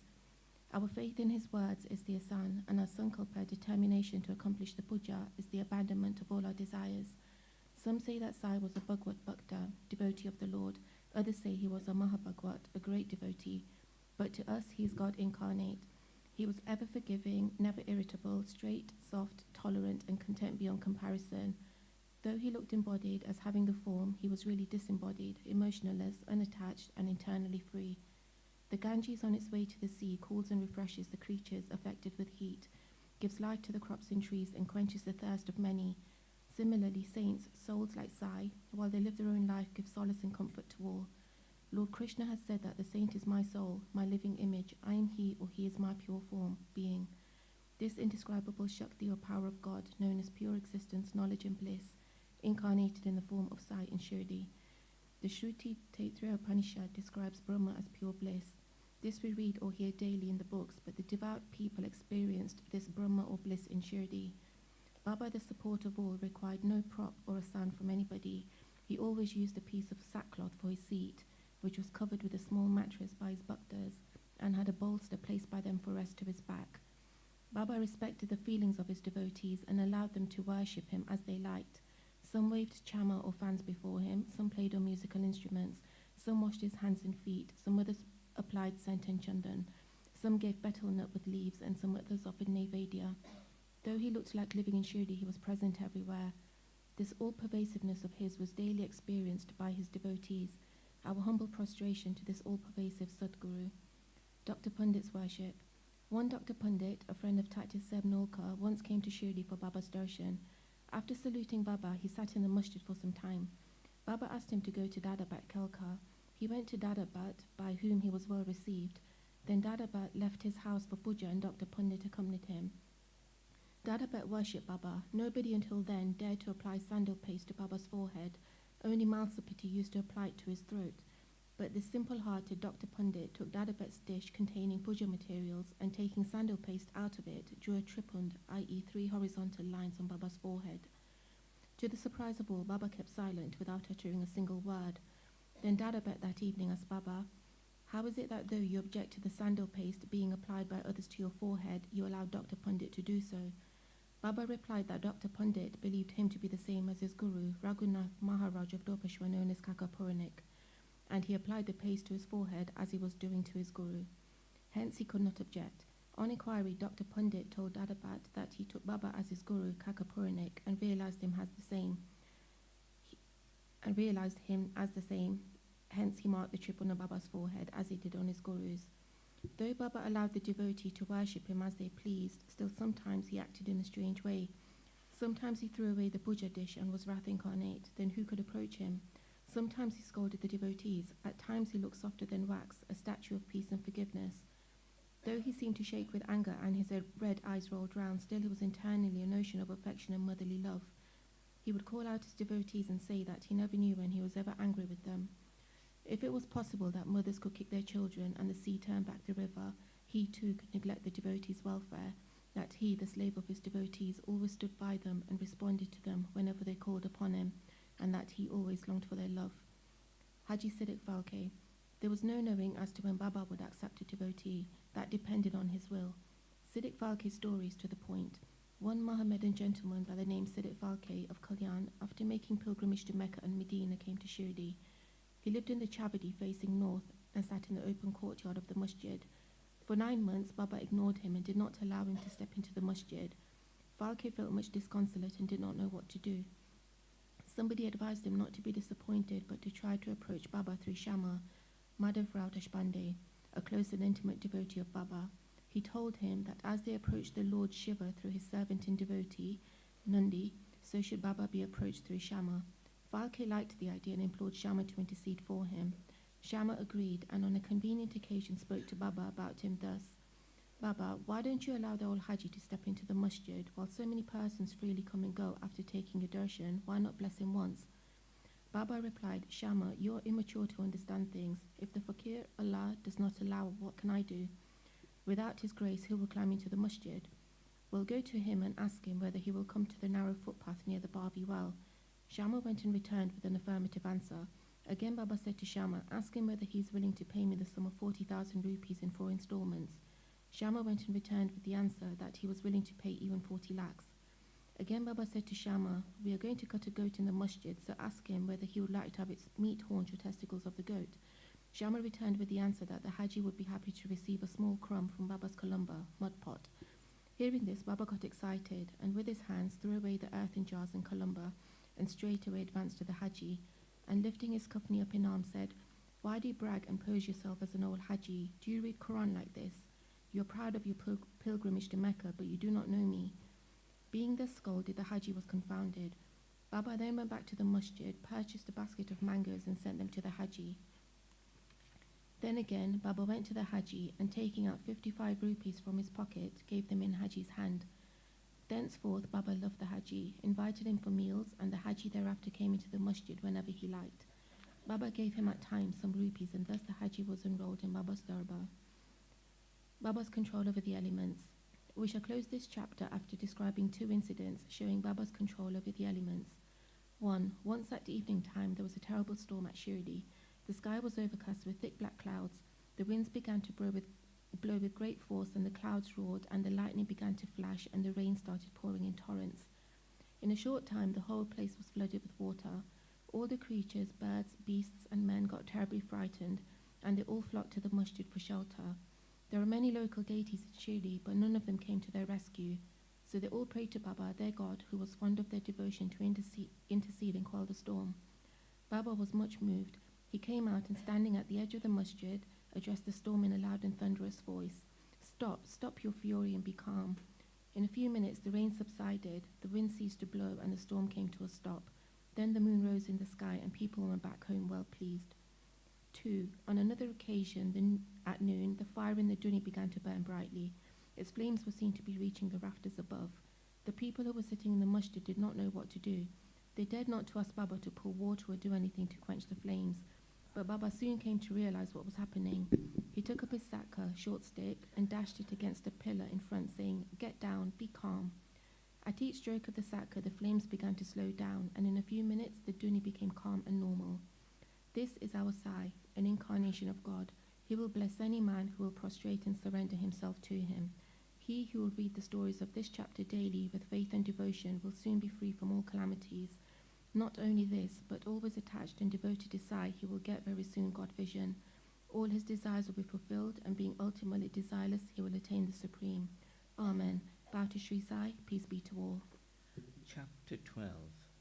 Our faith in his words is the asan, and our sankalpa, determination to accomplish the puja, is the abandonment of all our desires. Some say that Sai was a Bhagavad Bhakta, devotee of the Lord. Others say he was a Mahabhagwat, a great devotee. But to us, he is God incarnate. He was ever forgiving, never irritable, straight, soft, tolerant, and content beyond comparison. Though he looked embodied as having the form, he was really disembodied, emotionless, unattached, and internally free. The Ganges on its way to the sea cools and refreshes the creatures affected with heat, gives life to the crops and trees, and quenches the thirst of many. Similarly, saints, souls like Sai, while they live their own life, give solace and comfort to all. Lord Krishna has said that the saint is my soul, my living image. I am he, or he is my pure form, being. This indescribable Shakti or power of God, known as pure existence, knowledge and bliss, incarnated in the form of Sai in Shirdi. The Shruti Taittiriya Upanishad describes Brahma as pure bliss. This we read or hear daily in the books, but the devout people experienced this Brahma or bliss in Shirdi. Baba, the support of all, required no prop or a son from anybody. He always used a piece of sackcloth for his seat, which was covered with a small mattress by his bhaktas, and had a bolster placed by them for rest to his back. Baba respected the feelings of his devotees and allowed them to worship him as they liked. Some waved chama or fans before him, some played on musical instruments, some washed his hands and feet, some others applied scent and chandan, some gave betel nut with leaves, and some others offered naivedya. Though he looked like living in Shirdi, he was present everywhere. This all-pervasiveness of his was daily experienced by his devotees. Our humble prostration to this all-pervasive Satguru. Dr. Pandit's worship. One Dr. Pandit, a friend of Tatis Seb Nolkar, once came to Shirdi for Baba's darshan. After saluting Baba, he sat in the masjid for some time. Baba asked him to go to Dadabat Kelkar. He went to Dadabat, by whom he was well received. Then Dadabat left his house for puja and Dr. Pandit accompanied him. Dadabat worshipped Baba. Nobody until then dared to apply sandal paste to Baba's forehead. Only Malsapati used to apply it to his throat. But the simple-hearted Dr. Pandit took Dadabat's dish containing puja materials and taking sandal paste out of it, drew a tripund, i.e. 3 horizontal lines on Baba's forehead. To the surprise of all, Baba kept silent without uttering a single word. Then Dadabat that evening asked Baba, "How is it that though you object to the sandal paste being applied by others to your forehead, you allow Dr. Pandit to do so?" Baba replied that Dr. Pandit believed him to be the same as his guru, Raghunath Maharaj of Dopeshwar, known as Kaka Puranik, and he applied the paste to his forehead as he was doing to his guru. Hence he could not object. On inquiry, Dr. Pandit told Dadabat that he took Baba as his guru, Kaka Puranik, and realized him as the same. Hence he marked the tripund on Baba's forehead as he did on his guru's. Though Baba allowed the devotee to worship him as they pleased, still sometimes he acted in a strange way. Sometimes he threw away the puja dish and was wrath incarnate, then who could approach him? Sometimes he scolded the devotees. At times he looked softer than wax, a statue of peace and forgiveness. Though he seemed to shake with anger and his red eyes rolled round, still he was internally a notion of affection and motherly love. He would call out his devotees and say that he never knew when he was ever angry with them. If it was possible that mothers could kick their children and the sea turn back the river, he too could neglect the devotees' welfare, that he, the slave of his devotees, always stood by them and responded to them whenever they called upon him, and that he always longed for their love. Haji Siddiq Falke. There was no knowing as to when Baba would accept a devotee. That depended on his will. Siddiq Falke's story is to the point. One Mohammedan gentleman by the name Siddiq Falke of Kalyan, after making pilgrimage to Mecca and Medina, came to Shirdi. He lived in the Chabadi facing north and sat in the open courtyard of the masjid. For 9 months, Baba ignored him and did not allow him to step into the masjid. Falke felt much disconsolate and did not know what to do. Somebody advised him not to be disappointed, but to try to approach Baba through Shama, Madhav Rao Deshpande, a close and intimate devotee of Baba. He told him that as they approached the Lord Shiva through his servant and devotee, Nundi, so should Baba be approached through Shama. Falke liked the idea and implored Shama to intercede for him. Shama agreed and on a convenient occasion spoke to Baba about him thus. Baba, why don't you allow the old Haji to step into the masjid? While so many persons freely come and go after taking a darshan, why not bless him once? Baba replied, Shama, you're immature to understand things. If the fakir Allah does not allow, what can I do? Without his grace, who will climb into the masjid? We'll go to him and ask him whether he will come to the narrow footpath near the Babi well. Shama went and returned with an affirmative answer. Again Baba said to Shama, ask him whether he is willing to pay me the sum of 40,000 rupees in 4 installments. Shama went and returned with the answer that he was willing to pay even 40 lakhs. Again Baba said to Shama, we are going to cut a goat in the masjid, so ask him whether he would like to have its meat, haunch or testicles of the goat. Shama returned with the answer that the Haji would be happy to receive a small crumb from Baba's kalamba, mud pot. Hearing this, Baba got excited and with his hands threw away the earthen jars and kalamba and straightway advanced to the Haji and lifting his kafni up in arms said, why do you brag and pose yourself as an old Haji? Do you read Quran like this? You are proud of your pilgrimage to Mecca, but you do not know me. Being thus scolded, the Haji was confounded. Baba then went back to the masjid, purchased a basket of mangoes and sent them to the Haji. Then again, Baba went to the Haji and taking out 55 rupees from his pocket, gave them in Haji's hand. Thenceforth, Baba loved the Haji, invited him for meals, and the Haji thereafter came into the masjid whenever he liked. Baba gave him at times some rupees, and thus the Haji was enrolled in Baba's darbar. Baba's control over the elements. We shall close this chapter after describing 2 incidents showing Baba's control over the elements. 1. Once at evening time, there was a terrible storm at Shirdi. The sky was overcast with thick black clouds. The winds began to blow with great force, and the clouds roared, and the lightning began to flash, and the rain started pouring in torrents. In a short time, the whole place was flooded with water. All the creatures, birds, beasts, and men got terribly frightened, and they all flocked to the masjid for shelter. There are many local deities at Shirdi, but none of them came to their rescue. So they all prayed to Baba, their God, who was fond of their devotion, to intercede and quell the storm. Baba was much moved. He came out and standing at the edge of the masjid, addressed the storm in a loud and thunderous voice. Stop your fury and be calm. In a few minutes the rain subsided, the wind ceased to blow, and the storm came to a stop. Then the moon rose in the sky, and people went back home well pleased. 2. On another occasion, at noon, the fire in the duni began to burn brightly. Its flames were seen to be reaching the rafters above. The people who were sitting in the masjid did not know what to do. They dared not to ask Baba to pour water or do anything to quench the flames. But Baba soon came to realize what was happening. He took up his sakka, short stick, and dashed it against a pillar in front, saying, "Get down, be calm." At each stroke of the sakka, the flames began to slow down, and in a few minutes the duni became calm and normal. This is our Sai, an incarnation of God. He will bless any man who will prostrate and surrender himself to him. He who will read the stories of this chapter daily with faith and devotion will soon be free from all calamities. Not only this, but always attached and devoted to Sai, he will get very soon God vision. All his desires will be fulfilled, and being ultimately desireless, he will attain the Supreme. Amen. Bow to Shri Sai, peace be to all. Chapter 12,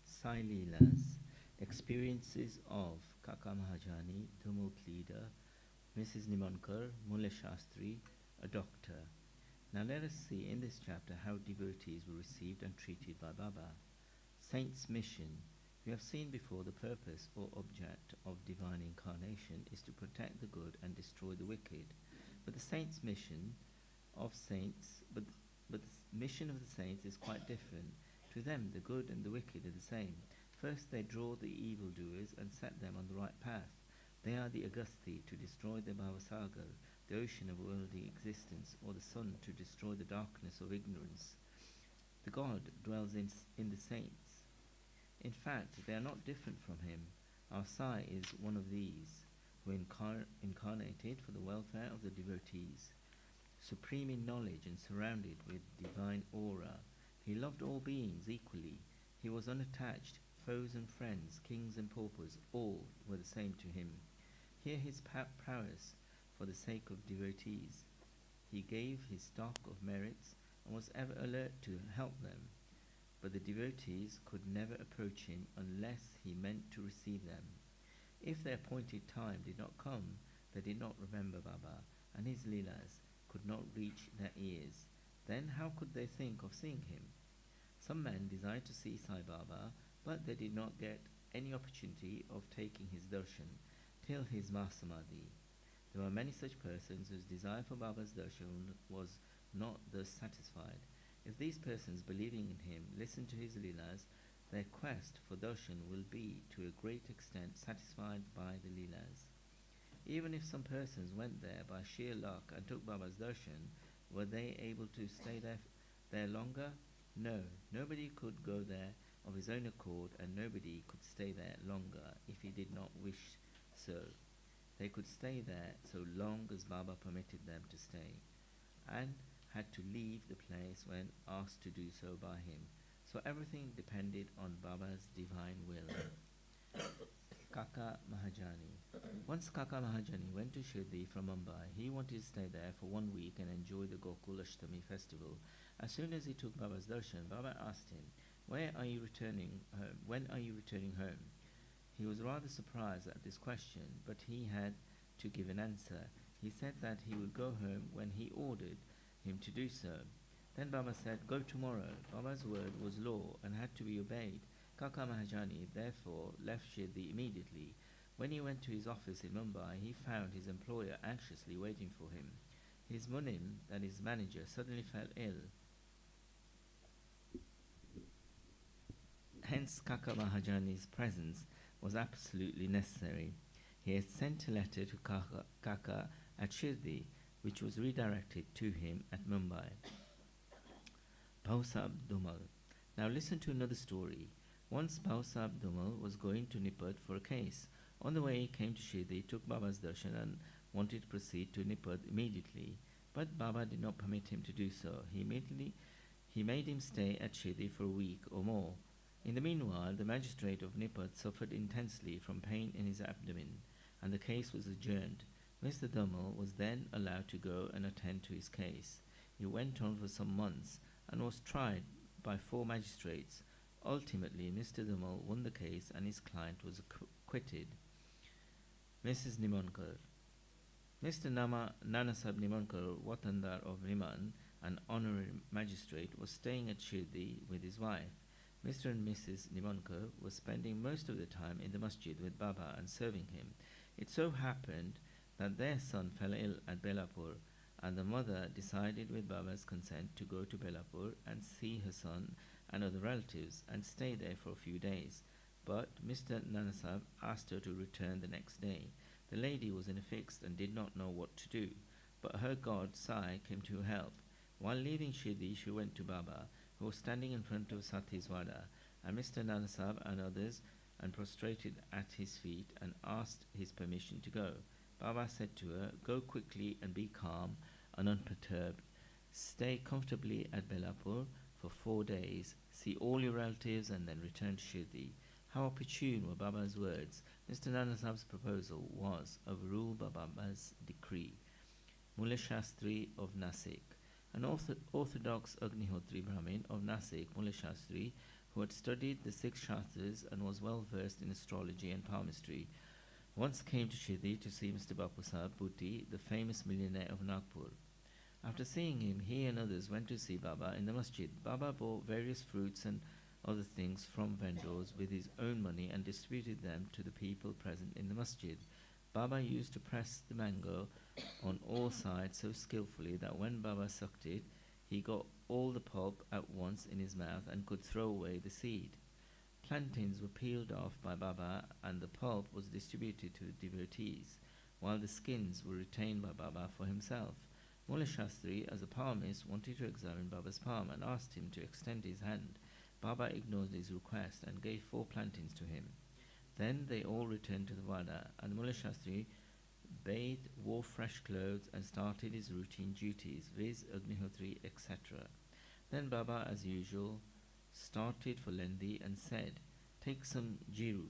Sai Leelas, Experiences of Kaka Mahajani, Dhumuk leader, Mrs. Nimankar, Mulla Shastri, a doctor. Now let us see in this chapter how devotees were received and treated by Baba. Saint's mission. We have seen before the purpose or object of divine incarnation is to protect the good and destroy the wicked. But the saints' mission of saints, but the mission of the saints is quite different. To them, the good and the wicked are the same. First, they draw the evildoers and set them on the right path. They are the Augusti to destroy the Bhavasagar, the ocean of worldly existence, or the sun to destroy the darkness of ignorance. The God dwells in the saints. In fact, they are not different from him. Our Sai is one of these, who incarnated for the welfare of the devotees. Supreme in knowledge and surrounded with divine aura, he loved all beings equally. He was unattached. Foes and friends, kings and paupers, all were the same to him. Hear his prowess for the sake of devotees. He gave his stock of merits and was ever alert to help them. But the devotees could never approach him unless he meant to receive them. If their appointed time did not come, they did not remember Baba, and his leelas could not reach their ears. Then how could they think of seeing him? Some men desired to see Sai Baba, but they did not get any opportunity of taking his darshan till his samadhi. There were many such persons whose desire for Baba's darshan was not thus satisfied. If these persons believing in him listen to his leelas, their quest for darshan will be to a great extent satisfied by the leelas. Even if some persons went there by sheer luck and took Baba's darshan, were they able to stay there longer? No, nobody could go there of his own accord, and nobody could stay there longer if he did not wish so. They could stay there so long as Baba permitted them to stay, and had to leave the place when asked to do so by him. So everything depended on Baba's divine will. Kaka Mahajani. Once Kaka Mahajani went to Shirdi from Mumbai. He wanted to stay there for 1 week and enjoy the Gokul Ashtami festival. As soon as he took Baba's darshan, Baba asked him, when are you returning home? He was rather surprised at this question, but he had to give an answer. He said that he would go home when he ordered him to do so. Then Baba said, go tomorrow. Baba's word was law and had to be obeyed. Kaka Mahajani therefore left Shirdi immediately. When he went to his office in Mumbai, he found his employer anxiously waiting for him. His munim, that is manager, suddenly fell ill. Hence Kaka Mahajani's presence was absolutely necessary. He had sent a letter to Kaka at Shirdi, which was redirected to him at Mumbai. Bhausab Dumal. Now listen to another story. Once Bhausab Dumal was going to Nippert for a case. On the way he came to Shirdi, took Baba's darshan and wanted to proceed to Nippert immediately. But Baba did not permit him to do so. He made him stay at Shirdi for a week or more. In the meanwhile, the magistrate of Nippert suffered intensely from pain in his abdomen, and the case was adjourned. Mr. Dumal was then allowed to go and attend to his case. He went on for some months and was tried by 4 magistrates. Ultimately, Mr. Dumal won the case and his client was acquitted. Mrs. Nimonkar. Mr. Nanasab Nimonkar, Watandar of Riman, an honorary magistrate, was staying at Shirdi with his wife. Mr. and Mrs. Nimonkar were spending most of the time in the Masjid with Baba and serving him. It so happened that their son fell ill at Belapur, and the mother decided with Baba's consent to go to Belapur and see her son and other relatives and stay there for a few days. But Mr. Nanasab asked her to return the next day. The lady was in a fix and did not know what to do, but her god Sai came to her help. While leaving Shirdi, she went to Baba, who was standing in front of Sati's Wada, and Mr. Nanasab and others, and prostrated at his feet and asked his permission to go. Baba said to her, go quickly and be calm and unperturbed. Stay comfortably at Belapur for 4 days, see all your relatives and then return to Shirdi. How opportune were Baba's words. Mr. Nanasab's proposal was overruled by Baba's decree. Mullah Shastri of Nasik. An orthodox Agnihotri Brahmin of Nasik, Mullah Shastri, who had studied the 6 Shastras and was well versed in astrology and palmistry, once came to Shirdi to see Mr. Bapusab Bhuti, the famous millionaire of Nagpur. After seeing him, he and others went to see Baba in the Masjid. Baba bought various fruits and other things from vendors with his own money and distributed them to the people present in the Masjid. Baba used to press the mango on all sides so skillfully that when Baba sucked it, he got all the pulp at once in his mouth and could throw away the seed. Plantains were peeled off by Baba and the pulp was distributed to the devotees, while the skins were retained by Baba for himself. Mullah Shastri, as a palmist, wanted to examine Baba's palm and asked him to extend his hand. Baba ignored his request and gave 4 plantains to him. Then they all returned to the Vada, and Mullah Shastri bathed, wore fresh clothes, and started his routine duties, viz. Agnihotri, etc. Then Baba, as usual, started for Lendi and said, take some jiru,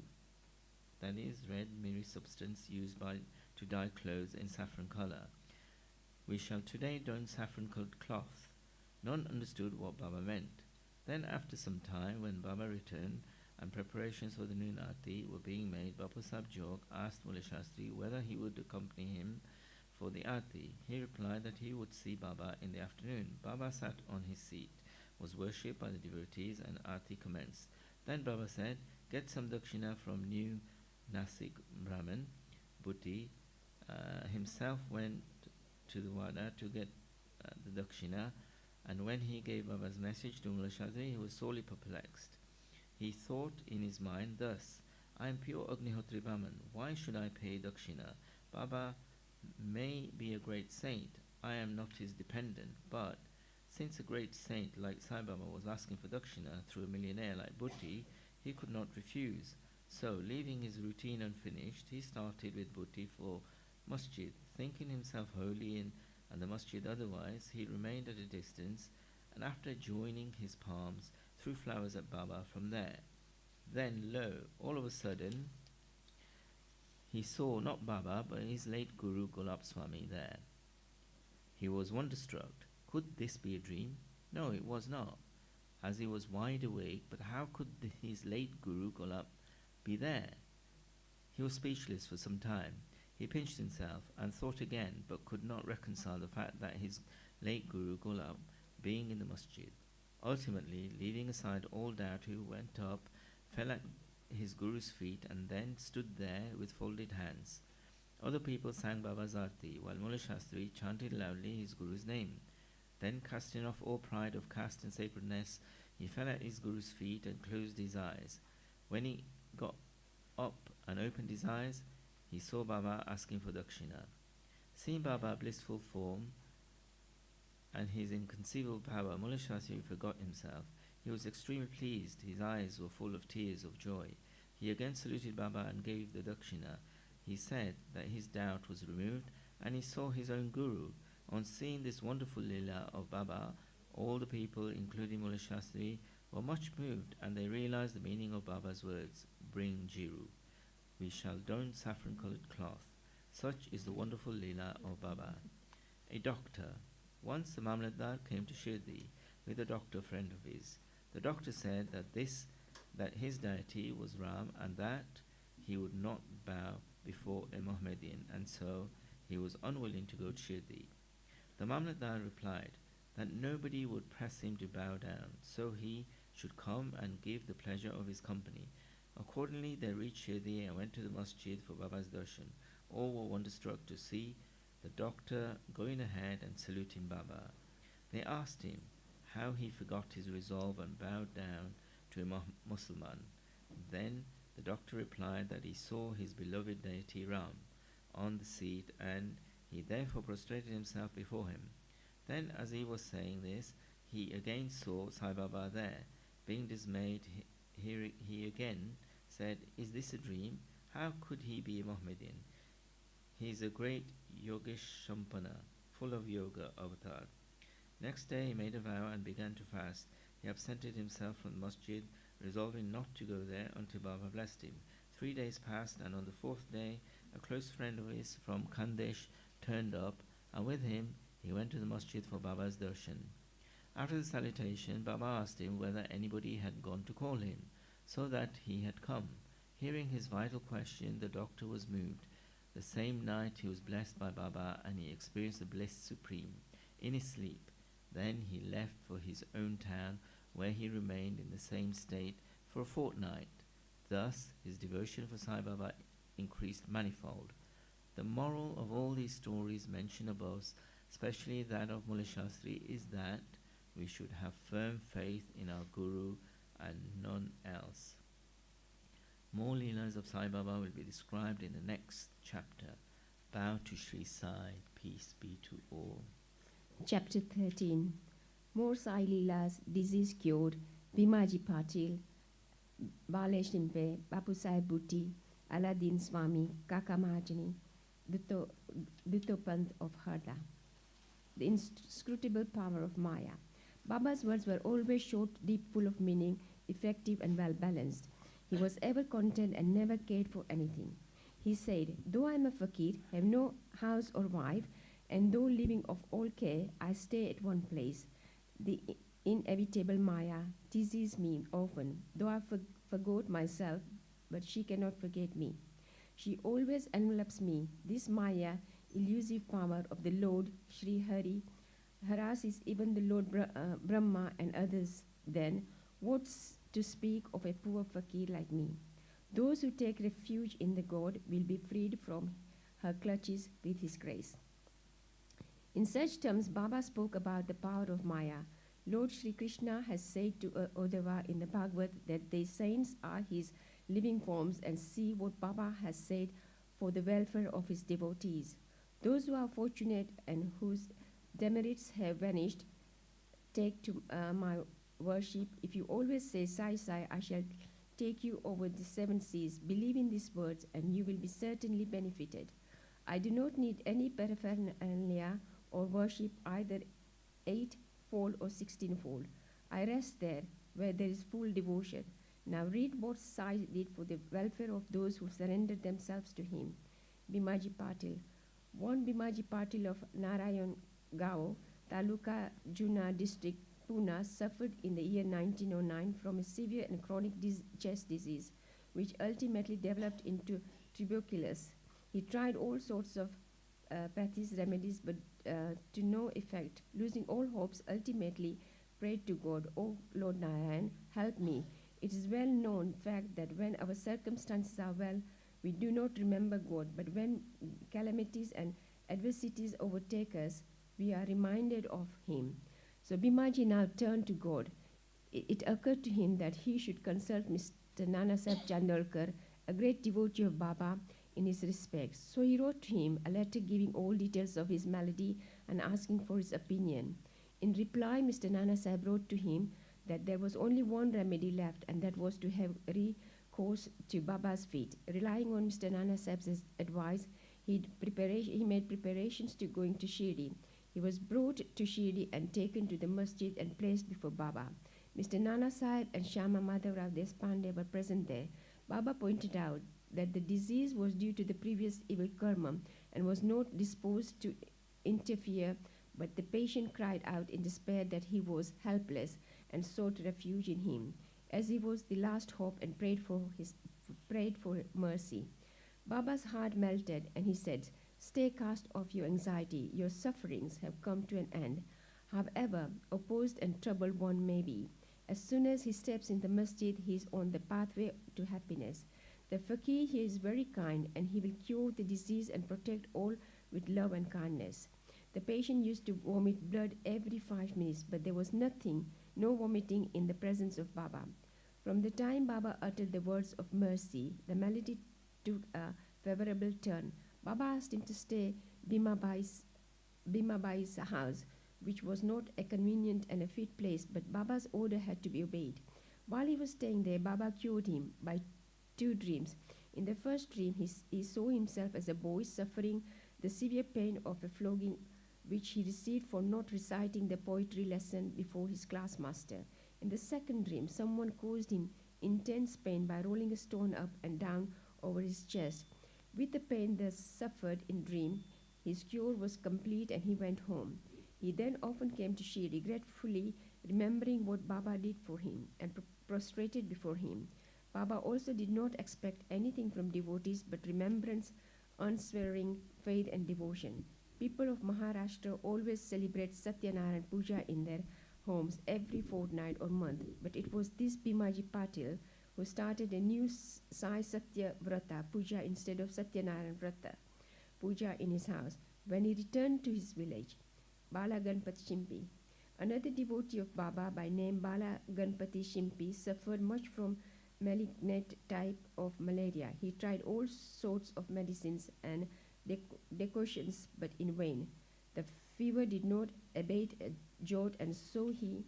that is, red mirror substance used to dye clothes in saffron color. We shall today don saffron-colored cloth. None understood what Baba meant. Then after some time, when Baba returned and preparations for the noon aarti were being made, Bapusab Jog asked Mullah Shastri whether he would accompany him for the aarti. He replied that he would see Baba in the afternoon. Baba sat on his seat, was worshipped by the devotees, and aarti commenced. Then Baba said, get some dakshina from new Nasik Brahman. Bhuti himself went to the Wada to get the dakshina, and when he gave Baba's message to Mullah Shastri, he was sorely perplexed. He thought in his mind thus, I am pure Agnihotri Brahman, why should I pay dakshina? Baba may be a great saint, I am not his dependent, but since a great saint like Sai Baba was asking for dakshina through a millionaire like Bhutti, he could not refuse. So, leaving his routine unfinished, he started with Bhutti for Masjid. Thinking himself holy and the Masjid otherwise, he remained at a distance, and after joining his palms, threw flowers at Baba from there. Then, lo, all of a sudden, he saw not Baba, but his late Guru Gulab Swami there. He was wonderstruck. Could this be a dream? No, it was not, as he was wide awake, but how could his late Guru Gulab be there? He was speechless for some time. He pinched himself and thought again, but could not reconcile the fact that his late Guru Gulab being in the Masjid. Ultimately, leaving aside all doubt, he went up, fell at his Guru's feet, and then stood there with folded hands. Other people sang Baba's Arti, while Mullah Shastri chanted loudly his Guru's name. Then, casting off all pride of caste and sacredness, he fell at his Guru's feet and closed his eyes. When he got up and opened his eyes, he saw Baba asking for dakshina. Seeing Baba's blissful form and his inconceivable power, Mullah Shastri forgot himself. He was extremely pleased. His eyes were full of tears of joy. He again saluted Baba and gave the dakshina. He said that his doubt was removed, and he saw his own Guru. On seeing this wonderful lila of Baba, all the people, including Mullah Shastri, were much moved, and they realized the meaning of Baba's words, bring Jiru. We shall don saffron-colored cloth. Such is the wonderful lila of Baba. A doctor. Once the Mamlatdar came to Shirdi with a doctor friend of his. The doctor said that his deity was Ram, and that he would not bow before a Mohammedan, and so he was unwilling to go to Shirdi. The Mamlatdar replied that nobody would press him to bow down, so he should come and give the pleasure of his company. Accordingly, they reached Shirdi and went to the Masjid for Baba's darshan. All were wonderstruck to see the doctor going ahead and saluting Baba. They asked him how he forgot his resolve and bowed down to a Musliman. Then the doctor replied that he saw his beloved deity Ram on the seat, and he therefore prostrated himself before him. Then, as he was saying this, he again saw Sai Baba there. Being dismayed, he again said, is this a dream? How could he be a Mohammedan? He is a great Yogesh Shampana, full of yoga avatar. Next day he made a vow and began to fast. He absented himself from the Masjid, resolving not to go there until Baba blessed him. 3 days passed, and on the 4th day, a close friend of his from Khandesh turned up, and with him he went to the Masjid for Baba's darshan. After the salutation, Baba asked him whether anybody had gone to call him, so that he had come. Hearing his vital question, the doctor was moved. The same night he was blessed by Baba, and he experienced the bliss supreme in his sleep. Then he left for his own town, where he remained in the same state for a fortnight. Thus his devotion for Sai Baba increased manifold. The moral of all these stories mentioned above, especially that of Mullah Shastri, is that we should have firm faith in our Guru and none else. More leelas of Sai Baba will be described in the next chapter. Bow to Shri Sai, peace be to all. Chapter 13. More Sai leelas, disease cured, Bhimaji Patil, Bale Shimpe, Bapu Sai Bhutti, Aladdin Swami, Kaka Mahajani, Duttopant of Harda. The inscrutable power of Maya. Baba's words were always short, deep, full of meaning, effective and well balanced. He was ever content and never cared for anything. He said, though I am a fakir, have no house or wife, and though living of all care, I stay at one place. The inevitable Maya teases me often, though I forgot myself, but she cannot forget me. She always envelops me. This Maya, elusive power of the Lord Sri Hari, harasses even the Lord Brahma and others. Then, what's to speak of a poor fakir like me? Those who take refuge in the God will be freed from her clutches with his grace. In such terms, Baba spoke about the power of Maya. Lord Sri Krishna has said to Uddhava in the Bhagavad that the saints are his living forms, and see what Baba has said for the welfare of his devotees. Those who are fortunate and whose demerits have vanished, take to my worship. If you always say, Sai Sai, I shall take you over the 7 seas. Believe in these words and you will be certainly benefited. I do not need any paraphernalia or worship either 8-fold or 16-fold. I rest there where there is full devotion. Now read what Sai did for the welfare of those who surrendered themselves to him. Bimaji Patil. One Bimaji Patil of Narayan Gao, Taluka Juna district, Pune, suffered in the year 1909 from a severe and chronic chest disease, which ultimately developed into tuberculosis. He tried all sorts of pathies remedies, but to no effect. Losing all hopes, ultimately prayed to God, "O Lord Narayan, help me." It is well known fact that when our circumstances are well, we do not remember God, but when calamities and adversities overtake us, we are reminded of him. So Bimaji now turned to God. It occurred to him that he should consult Mr. Nanasaheb Chandolkar, a great devotee of Baba, in his respects. So he wrote to him a letter giving all details of his malady and asking for his opinion. In reply, Mr. Nanasaheb wrote to him that there was only one remedy left, and that was to have recourse to Baba's feet. Relying on Mr. Nanasaheb's advice, he made preparations to going to Shirdi. He was brought to Shirdi and taken to the Masjid and placed before Baba. Mr. Nanasaheb and Shama Madhavrao Deshpande were present there. Baba pointed out that the disease was due to the previous evil karma and was not disposed to interfere, but the patient cried out in despair that he was helpless and sought refuge in him, as he was the last hope, and prayed for mercy. Baba's heart melted, and he said, "Stay cast off your anxiety. Your sufferings have come to an end, however opposed and troubled one may be. As soon as he steps in the masjid, he is on the pathway to happiness. The fakir here is very kind, and he will cure the disease and protect all with love and kindness." The patient used to vomit blood every 5 minutes, but there was no vomiting in the presence of Baba. From the time Baba uttered the words of mercy, the malady took a favorable turn. Baba asked him to stay Bimabai's house, which was not a convenient and a fit place, but Baba's order had to be obeyed. While he was staying there, Baba cured him by 2 dreams. In the first dream, he saw himself as a boy suffering the severe pain of a flogging which he received for not reciting the poetry lesson before his class master. In the second dream, someone caused him intense pain by rolling a stone up and down over his chest. With the pain thus suffered in dream, his cure was complete and he went home. He then often came to Shirdi, gratefully remembering what Baba did for him, and prostrated before him. Baba also did not expect anything from devotees but remembrance, unswerving faith and devotion. People of Maharashtra always celebrate Satyanarayan Puja in their homes every fortnight or month, but it was this Bimaji Patil who started a new Sai Satya Vrata Puja instead of Satyanarayan Vrata Puja in his house when he returned to his village. Bala Ganpati Shimpi. Another devotee of Baba by name Bala Ganpati Shimpi suffered much from malignant type of malaria. He tried all sorts of medicines and decoctions, but in vain. The fever did not abate a jot, and so he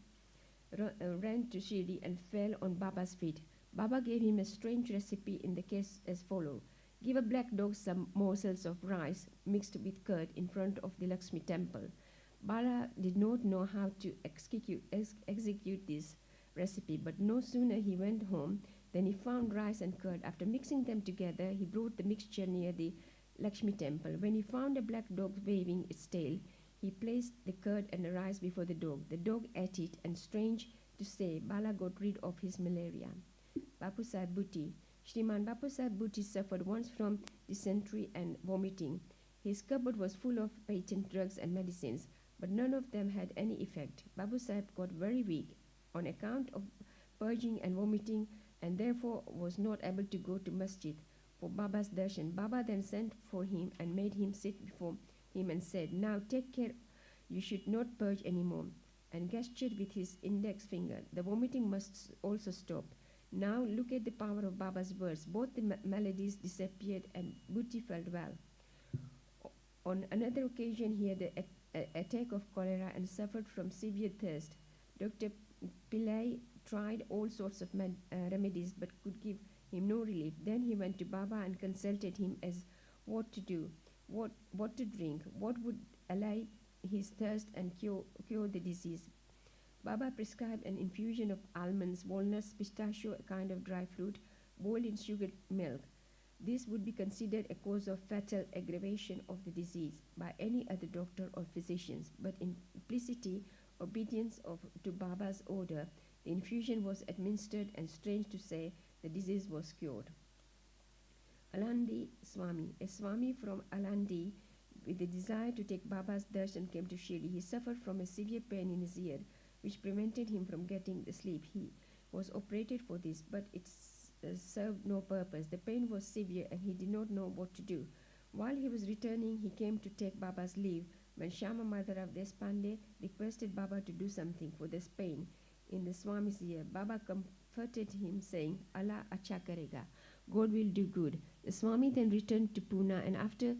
ran to Shirdi and fell on Baba's feet. Baba gave him a strange recipe in the case as follows: give a black dog some morsels of rice mixed with curd in front of the Lakshmi temple. Bala did not know how to execute this recipe, but no sooner he went home than he found rice and curd. After mixing them together, he brought the mixture near the Lakshmi temple. When he found a black dog waving its tail, he placed the curd and the rice before the dog. The dog ate it, and strange to say, Bala got rid of his malaria. Bapu Sahib Bhuti. Shriman Bapu Sahib Bhuti suffered once from dysentery and vomiting. His cupboard was full of patent drugs and medicines, but none of them had any effect. Babu Sahib got very weak on account of purging and vomiting, and therefore was not able to go to Masjid for Baba's darshan. Baba then sent for him and made him sit before him and said, "Now take care You should not purge anymore," and gestured with his index finger. "The vomiting must also stop. Now look at the power of Baba's words." Both the maladies disappeared and Buddhi felt well. On another occasion, he had an attack of cholera and suffered from severe thirst. Dr. Pillai tried all sorts of remedies but could give him no relief. Then he went to Baba and consulted him as what to do, what to drink, what would allay his thirst and cure the disease. Baba prescribed an infusion of almonds, walnuts, pistachio, a kind of dry fruit, boiled in sugared milk. This would be considered a cause of fatal aggravation of the disease by any other doctor or physicians, but in implicity obedience to Baba's order, the infusion was administered, and strange to say, the disease was cured. Alandi Swami, a Swami from Alandi with the desire to take Baba's darshan, came to Shirdi. He suffered from a severe pain in his ear, which prevented him from getting the sleep. He was operated for this, but it served no purpose. The pain was severe and he did not know what to do. While he was returning, he came to take Baba's leave when Shama Mother of Deshpande requested Baba to do something for this pain in the Swami's ear. Baba comforted him, saying, "Allah acha karega, God will do good." The Swami then returned to Pune and after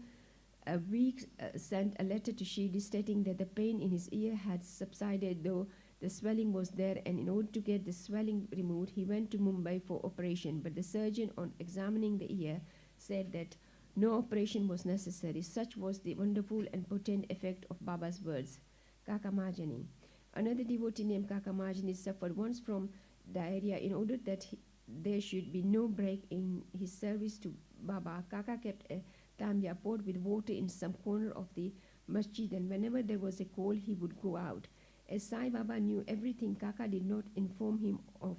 a week sent a letter to Shirdi stating that the pain in his ear had subsided, though the swelling was there, and in order to get the swelling removed, he went to Mumbai for operation. But the surgeon, on examining the ear, said that no operation was necessary. Such was the wonderful and potent effect of Baba's words. Kaka Majani. Another devotee named Kaka Majani suffered once from diarrhea. In order that there should be no break in his service to Baba, Kaka kept a tambia pot with water in some corner of the masjid, and whenever there was a call, he would go out. As Sai Baba knew everything, Kaka did not inform him of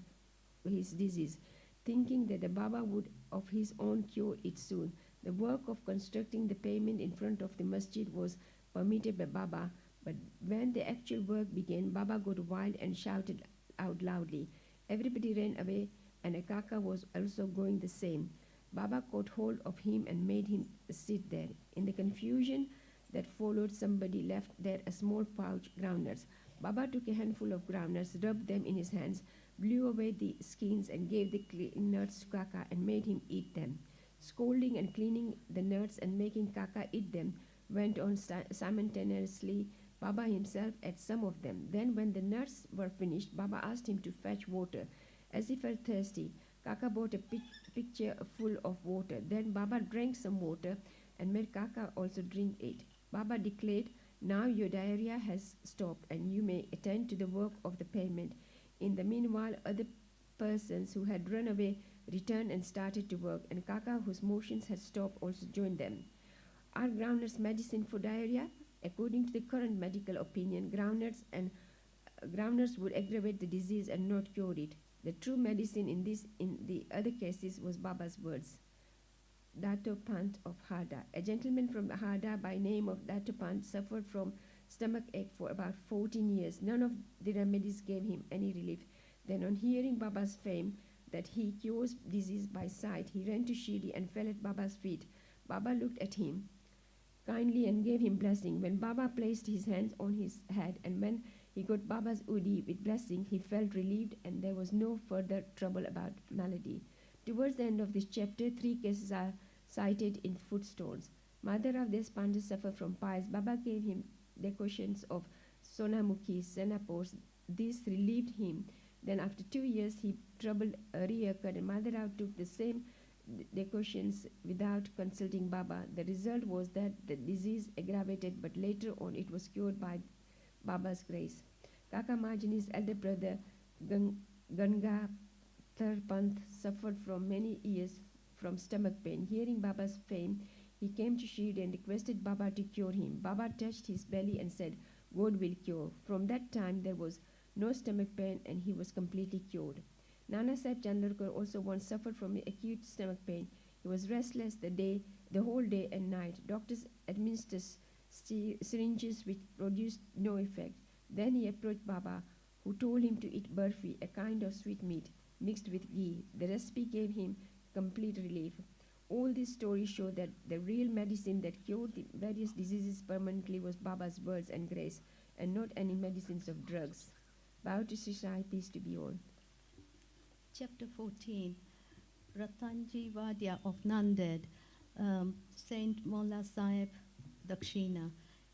his disease, thinking that the Baba would of his own cure it soon. The work of constructing the pavement in front of the masjid was permitted by Baba, but when the actual work began, Baba got wild and shouted out loudly. Everybody ran away, and Kaka was also going the same. Baba caught hold of him and made him sit there. In the confusion that followed, somebody left there a small pouch groundnuts. Baba took a handful of groundnuts, rubbed them in his hands, blew away the skins, and gave the clean nuts to Kaka and made him eat them. Scolding and cleaning the nuts and making Kaka eat them went on simultaneously. Baba himself ate some of them. Then when the nuts were finished, Baba asked him to fetch water. As he felt thirsty, Kaka brought a pitcher full of water. Then Baba drank some water and made Kaka also drink it. Baba declared, "Now your diarrhea has stopped and you may attend to the work of the pavement." In the meanwhile, other persons who had run away returned and started to work, and Kaka, whose motions had stopped, also joined them. Are groundnuts medicine for diarrhea? According to the current medical opinion, groundnuts would aggravate the disease and not cure it. The true medicine in the other cases was Baba's words. Datopant of Harda. A gentleman from Harda by name of Datopant suffered from stomach ache for about 14 years. None of the remedies gave him any relief. Then on hearing Baba's fame that he cures disease by sight, he ran to Shirdi and fell at Baba's feet. Baba looked at him kindly and gave him blessing. When Baba placed his hands on his head and when he got Baba's udi with blessing, he felt relieved and there was no further trouble about malady. Towards the end of this chapter, 3 cases are cited in footstones. Mother of Deshpande suffered from piles. Baba gave him decoctions of Sonamukhi, Senapores. This relieved him. Then after 2 years, trouble reoccurred and Mother Rao took the same decoctions without consulting Baba. The result was that the disease aggravated, but later on it was cured by Baba's grace. Kaka Majani's elder brother Ganga Tharpant suffered from many years from stomach pain. Hearing Baba's fame, he came to Shirdi and requested Baba to cure him. Baba touched his belly and said, "God will cure." From that time there was no stomach pain and he was completely cured. Nana Sahib Chandlerkar also once suffered from acute stomach pain. He was restless the whole day and night. Doctors administered syringes which produced no effect. Then he approached Baba, who told him to eat burfi, a kind of sweet meat mixed with ghee. The recipe gave him complete relief. All these stories show that the real medicine that cured the various diseases permanently was Baba's words and grace. and not any medicines of drugs. Bow to Sri Sai, peace to be all. Chapter 14, Ratanji Vadya of Nanded, Saint Molla Sahib Dakshina.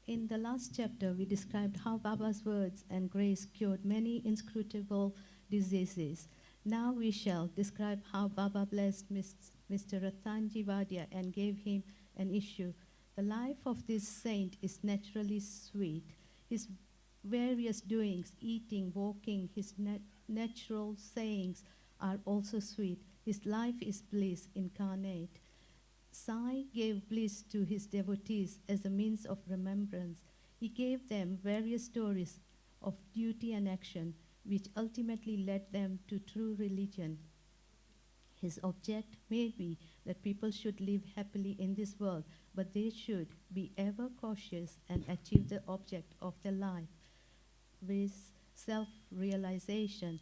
In the last chapter, we described how Baba's words and grace cured many inscrutable diseases. Now we shall describe how Baba blessed Mr. Ratanji Vadya and gave him an issue. The life of this saint is naturally sweet. His various doings, eating, walking, his natural sayings are also sweet. His life is bliss incarnate. Sai gave bliss to his devotees as a means of remembrance. He gave them various stories of duty and action, which ultimately led them to true religion. His object may be that people should live happily in this world, but they should be ever cautious and achieve the object of their life with self-realization.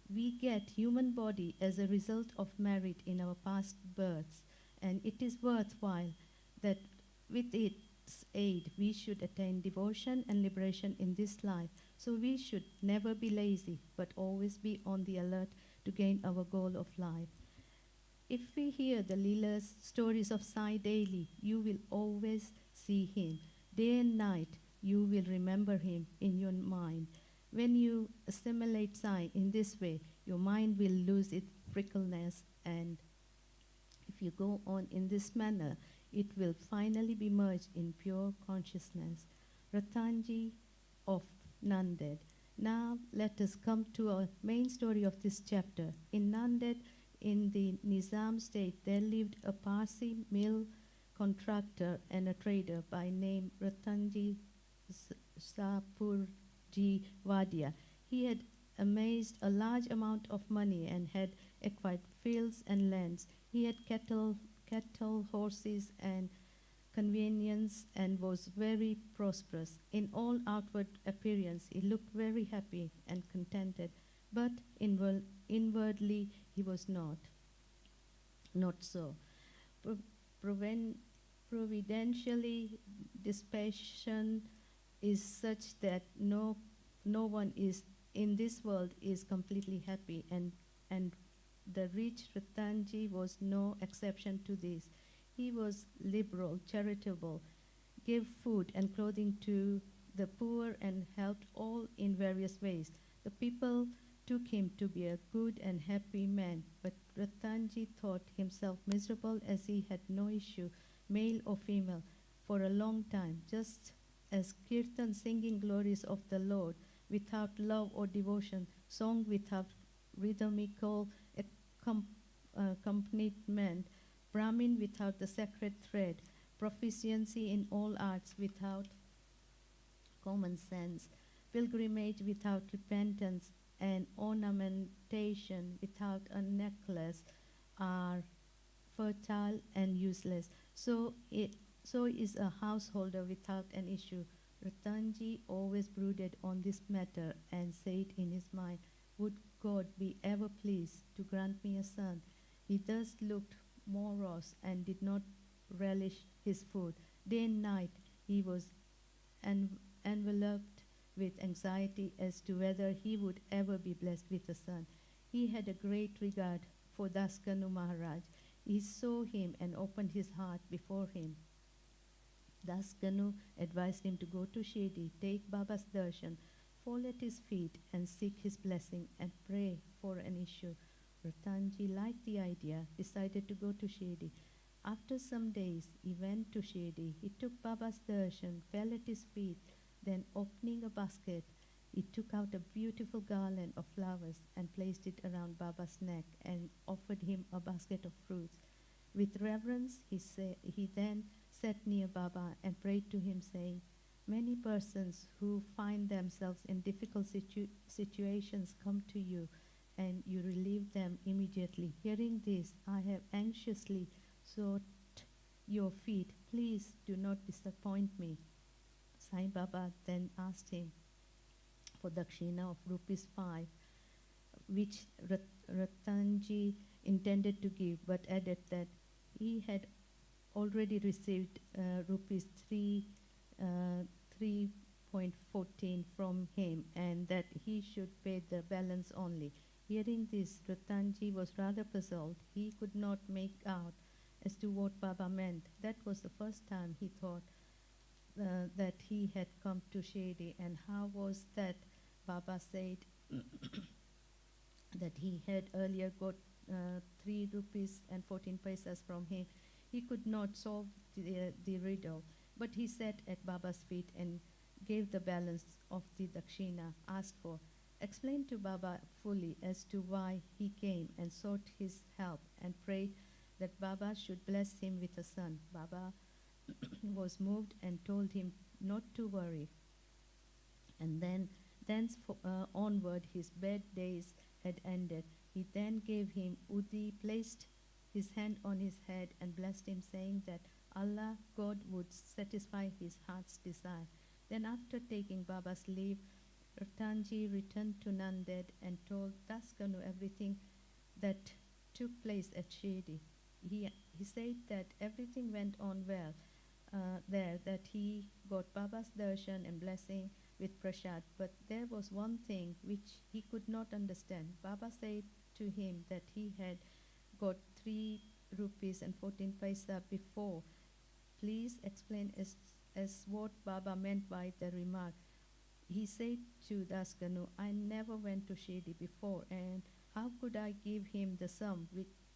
We get human body as a result of merit in our past births, and it is worthwhile that with its aid we should attain devotion and liberation in this life. So we should never be lazy, but always be on the alert to gain our goal of life. If we hear the leelas, stories of Sai daily, you will always see him. Day and night, you will remember him in your mind. When you assimilate Sai in this way, your mind will lose its fickleness, and if you go on in this manner, it will finally be merged in pure consciousness. Ratanji of Nanded. Now let us come to our main story of this chapter. In Nanded, in the Nizam state, there lived a Parsi mill contractor and a trader by name Ratanji Sapurji Vadya. He had amassed a large amount of money and had acquired fields and lands. He had cattle, horses, and convenience, and was very prosperous. In all outward appearance, he looked very happy and contented, but inwardly he was not so. Providentially, dispassion is such that no one is in this world is completely happy, and the rich Ratanji was no exception to this. He was liberal, charitable, gave food and clothing to the poor, and helped all in various ways. The people took him to be a good and happy man, but Ratanji thought himself miserable as he had no issue, male or female, for a long time, just as Kirtan, singing glories of the Lord without love or devotion, song without rhythmical accompaniment, Brahmin without the sacred thread, proficiency in all arts without common sense, pilgrimage without repentance, and ornamentation without a necklace are fertile and useless. So is a householder without an issue. Ratanji always brooded on this matter and said in his mind, would God be ever pleased to grant me a son? He thus looked morose and did not relish his food. Day and night he was enveloped with anxiety as to whether he would ever be blessed with a son. He had a great regard for Daskanu Maharaj. He saw him and opened his heart before him. Daskanu advised him to go to Shirdi, take Baba's darshan, fall at his feet and seek his blessing and pray for an issue. Ratanji liked the idea, decided to go to Shirdi. After some days, he went to Shirdi. He took Baba's darshan, fell at his feet, then opening a basket, he took out a beautiful garland of flowers and placed it around Baba's neck and offered him a basket of fruits. With reverence, he then sat near Baba and prayed to him, saying, many persons who find themselves in difficult situations come to you, and you relieve them immediately. Hearing this, I have anxiously sought your feet. Please do not disappoint me. Sai Baba then asked him for dakshina of ₹5, which Ratanji intended to give, but added that he had already received ₹3.5 1.14 from him and that he should pay the balance only. Hearing this, Ratanji was rather puzzled. He could not make out as to what Baba meant. That was the first time he thought that he had come to Shirdi, and how was that Baba said that he had earlier got 3 rupees and 14 paisas from him. He could not solve the riddle, but he sat at Baba's feet and gave the balance of the dakshina asked for, explained to Baba fully as to why he came and sought his help, and prayed that Baba should bless him with a son. Baba was moved and told him not to worry. And then onward his bad days had ended. He then gave him Udi, placed his hand on his head and blessed him, saying that Allah, God, would satisfy his heart's desire. Then after taking Baba's leave, Ratanji returned to Nanded and told Daskanu everything that took place at Shirdi. He said that everything went on well there, that he got Baba's darshan and blessing with prasad, but there was one thing which he could not understand. Baba said to him that he had got 3 rupees and 14 paisa before. Please explain as what Baba meant by the remark. He said to Daskanu, I never went to Shirdi before, and how could I give him the sum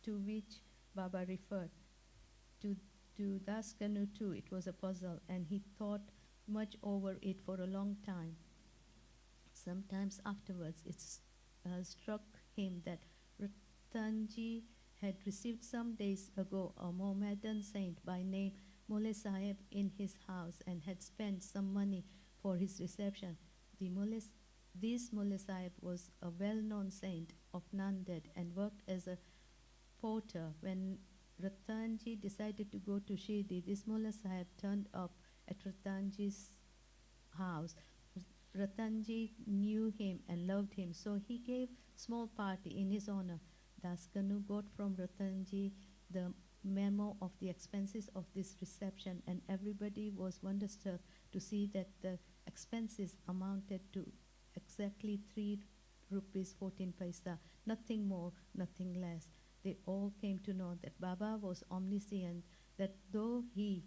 to which Baba referred? To Daskanu too, it was a puzzle, and he thought much over it for a long time. Sometimes afterwards, it struck him that Ratanji had received some days ago a Mohammedan saint by name Mole Sahib in his house and had spent some money for his reception. This Mole Sahib was a well-known saint of Nanded and worked as a porter. When Ratanji decided to go to Shirdi, this Mole Sahib turned up at Ratanji's house. Ratanji knew him and loved him, so he gave small party in his honor. Daskanu got from Ratanji the memo of the expenses of this reception, and everybody was wonderstruck to see that the expenses amounted to exactly 3 rupees 14 paisa, nothing more, nothing less. They all came to know that Baba was omniscient, that though he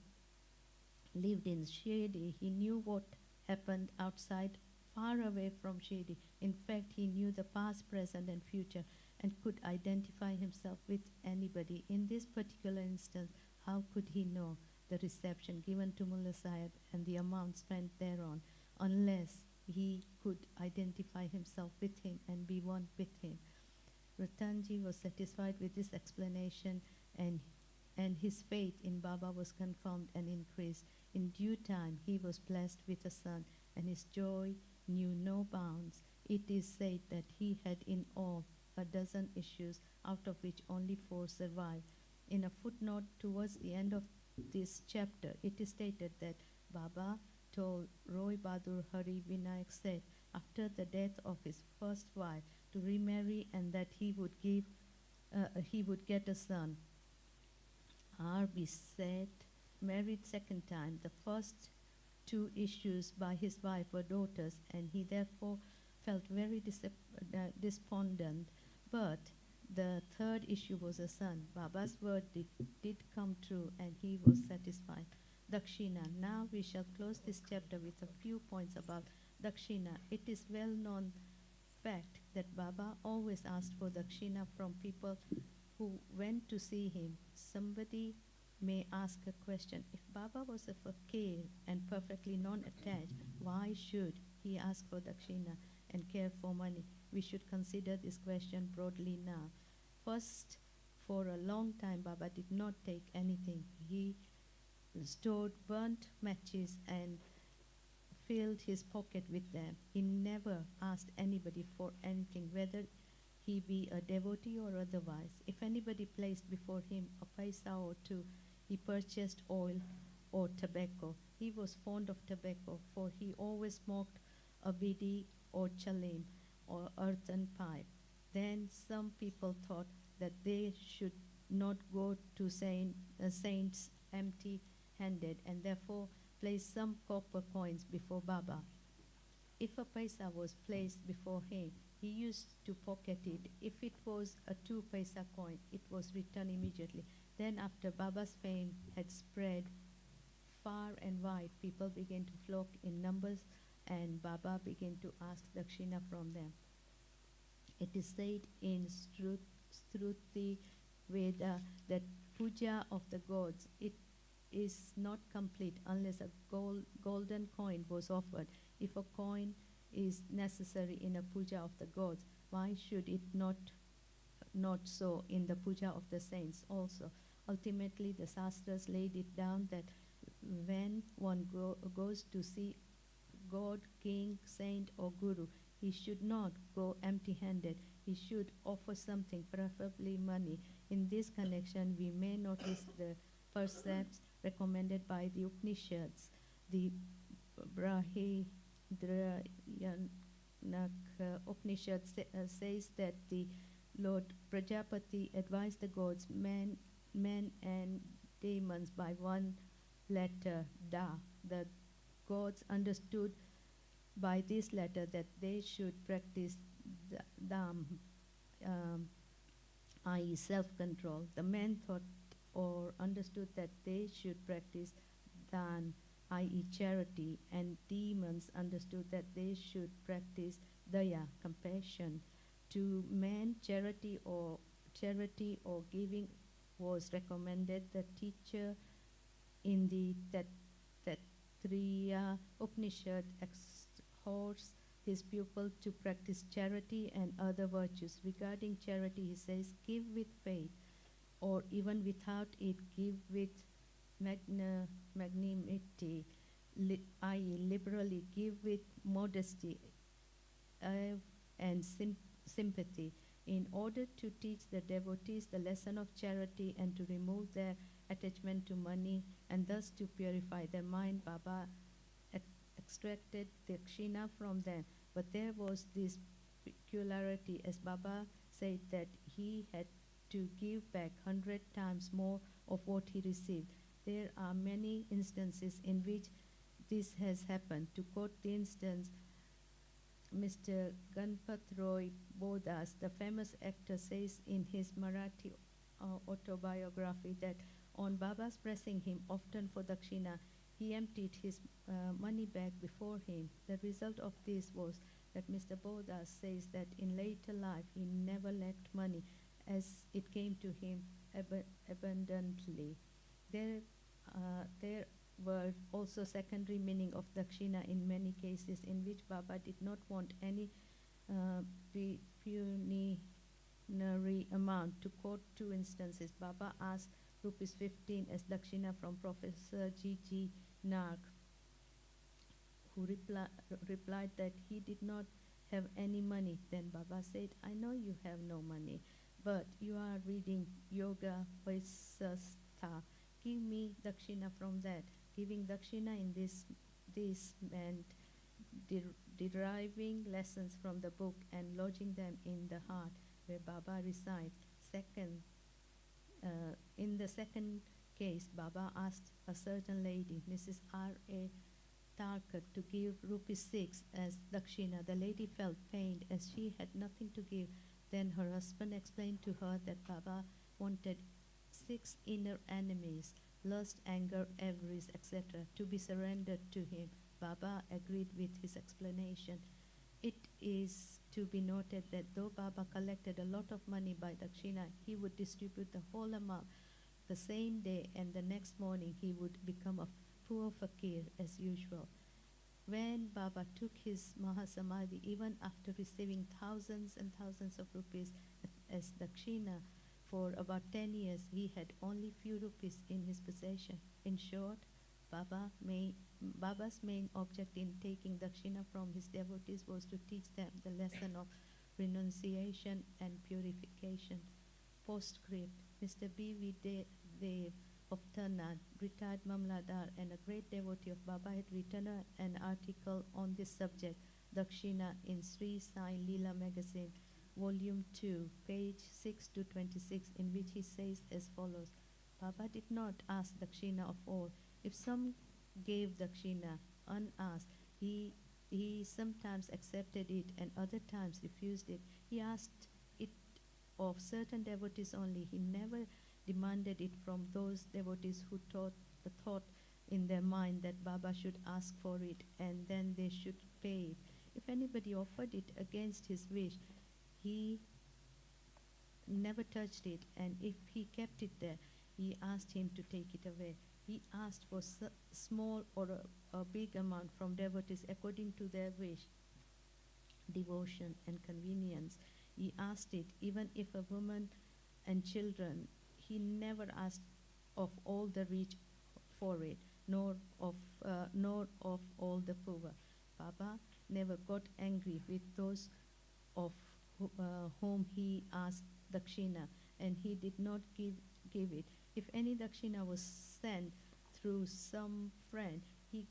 lived in Shirdi, he knew what happened outside, far away from Shirdi. In fact, he knew the past, present, and future, and could identify himself with anybody. In this particular instance, how could he know the reception given to Mullah Sahib and the amount spent thereon, unless he could identify himself with him and be one with him? Ratanji was satisfied with this explanation, and his faith in Baba was confirmed and increased. In due time, he was blessed with a son, and his joy knew no bounds. It is said that he had in all a dozen issues, out of which only 4 survived. In a footnote towards the end of this chapter, it is stated that Baba told Roy Bahadur Hari Vinayak said after the death of his first wife to remarry, and that he would get a son. R.B. said, married second time. The first 2 issues by his wife were daughters, and he therefore felt very despondent. But the 3rd issue was a son. Baba's word did come true, and he was satisfied. Dakshina. Now we shall close this chapter with a few points about Dakshina. It is well known fact that Baba always asked for Dakshina from people who went to see him. Somebody may ask a question. If Baba was a fakir and perfectly non-attached, why should he ask for Dakshina and care for money? We should consider this question broadly now. First, for a long time, Baba did not take anything. He stored burnt matches and filled his pocket with them. He never asked anybody for anything, whether he be a devotee or otherwise. If anybody placed before him a paisa or 2, he purchased oil or tobacco. He was fond of tobacco, for he always smoked a bidi or chalim or earthen pipe. Then some people thought that they should not go to saints empty-handed, and therefore placed some copper coins before Baba. If a paisa was placed before him, he used to pocket it. If it was a 2 paisa coin, it was returned immediately. Then after Baba's fame had spread far and wide, people began to flock in numbers and Baba began to ask dakshina from them. It is said in Shruti Veda that puja of the gods, it is not complete unless a golden coin was offered. If a coin is necessary in a puja of the gods, why should it not so in the puja of the saints also? Ultimately, the Shastras laid it down that when one goes to see God, king, saint, or guru, he should not go empty-handed. He should offer something, preferably money. In this connection, we may notice the precepts recommended by the Upanishads. The Brahidrayanak Upanishad says that the Lord Prajapati advised the gods, men and demons by one letter, Da. The gods understood by this letter that they should practice Dham, i.e. self-control. The men thought or understood that they should practice Dan, i.e. charity, and demons understood that they should practice Daya, compassion. To men, charity or giving was recommended. The teacher in the Taittiriya Upanishad exhorts his pupil to practice charity and other virtues. Regarding charity, he says, give with faith, or even without it, give with magnanimity, i.e. liberally, give with modesty and sympathy. In order to teach the devotees the lesson of charity and to remove their attachment to money and thus to purify their mind, Baba extracted dakshina from them. But there was this peculiarity, as Baba said, that he had to give back 100 times more of what he received. There are many instances in which this has happened. To quote the instance, Mr. Ganpat Roy Bodas, the famous actor, says in his Marathi autobiography that on Baba's pressing him often for dakshina, he emptied his money bag before him. The result of this was that Mr. Bodas says that in later life he never lacked money, as it came to him abundantly. There were also secondary meaning of dakshina in many cases in which Baba did not want any pecuniary amount. To quote 2 instances, Baba asked rupees 15 as dakshina from Professor G.G. Nark, who replied that he did not have any money. Then Baba said, I know you have no money, but you are reading Yoga Vaisastha. Give me dakshina from that. Giving dakshina in this meant deriving lessons from the book and lodging them in the heart where Baba resides. In the second case, Baba asked a certain lady, Mrs. R.A. Tarkar, to give rupees 6 as dakshina. The lady felt pained as she had nothing to give. Then her husband explained to her that Baba wanted 6 inner enemies, lust, anger, avarice, etc., to be surrendered to him. Baba agreed with his explanation. It is to be noted that though Baba collected a lot of money by dakshina, he would distribute the whole amount the same day, and the next morning he would become a poor fakir as usual. When Baba took his Mahasamadhi, even after receiving thousands and thousands of rupees as dakshina, for about 10 years he had only few rupees in his possession. In short, Baba's main object in taking dakshina from his devotees was to teach them the lesson of renunciation and purification. Postscript: Mr. B.V. Dev of Tanad, retired Mamladar and a great devotee of Baba, had written an article on this subject, Dakshina, in Shirdi Sai Leela magazine, volume 2, page 6 to 26, in which he says as follows: Baba did not ask dakshina of all. If some gave dakshina unasked, he he sometimes accepted it and other times refused it. He asked it of certain devotees only. He never demanded it from those devotees who thought in their mind that Baba should ask for it and then they should pay it. If anybody offered it against his wish, he never touched it, and if he kept it there, he asked him to take it away. He asked for small or a big amount from devotees according to their wish, devotion and convenience. He asked it even if a woman and children. He never asked of all the rich for it, nor of all the poor. Baba never got angry with those of whom he asked dakshina, and he did not give it. If any dakshina was sent through some friend, he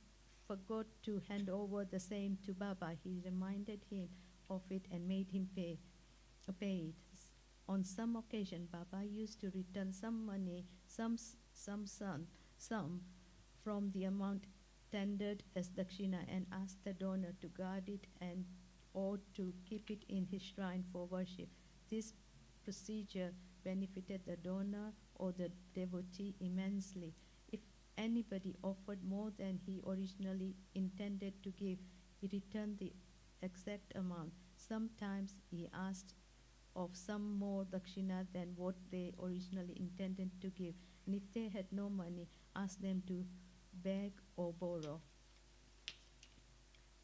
forgot to hand over the same to Baba. He reminded him of it and made him pay it. On some occasion, Baba used to return some money, some from the amount tendered as dakshina, and ask the donor to guard it and or to keep it in his shrine for worship. This procedure benefited the donor or the devotee immensely. If anybody offered more than he originally intended to give, he returned the exact amount. Sometimes he asked of some more dakshina than what they originally intended to give, and if they had no money, asked them to beg or borrow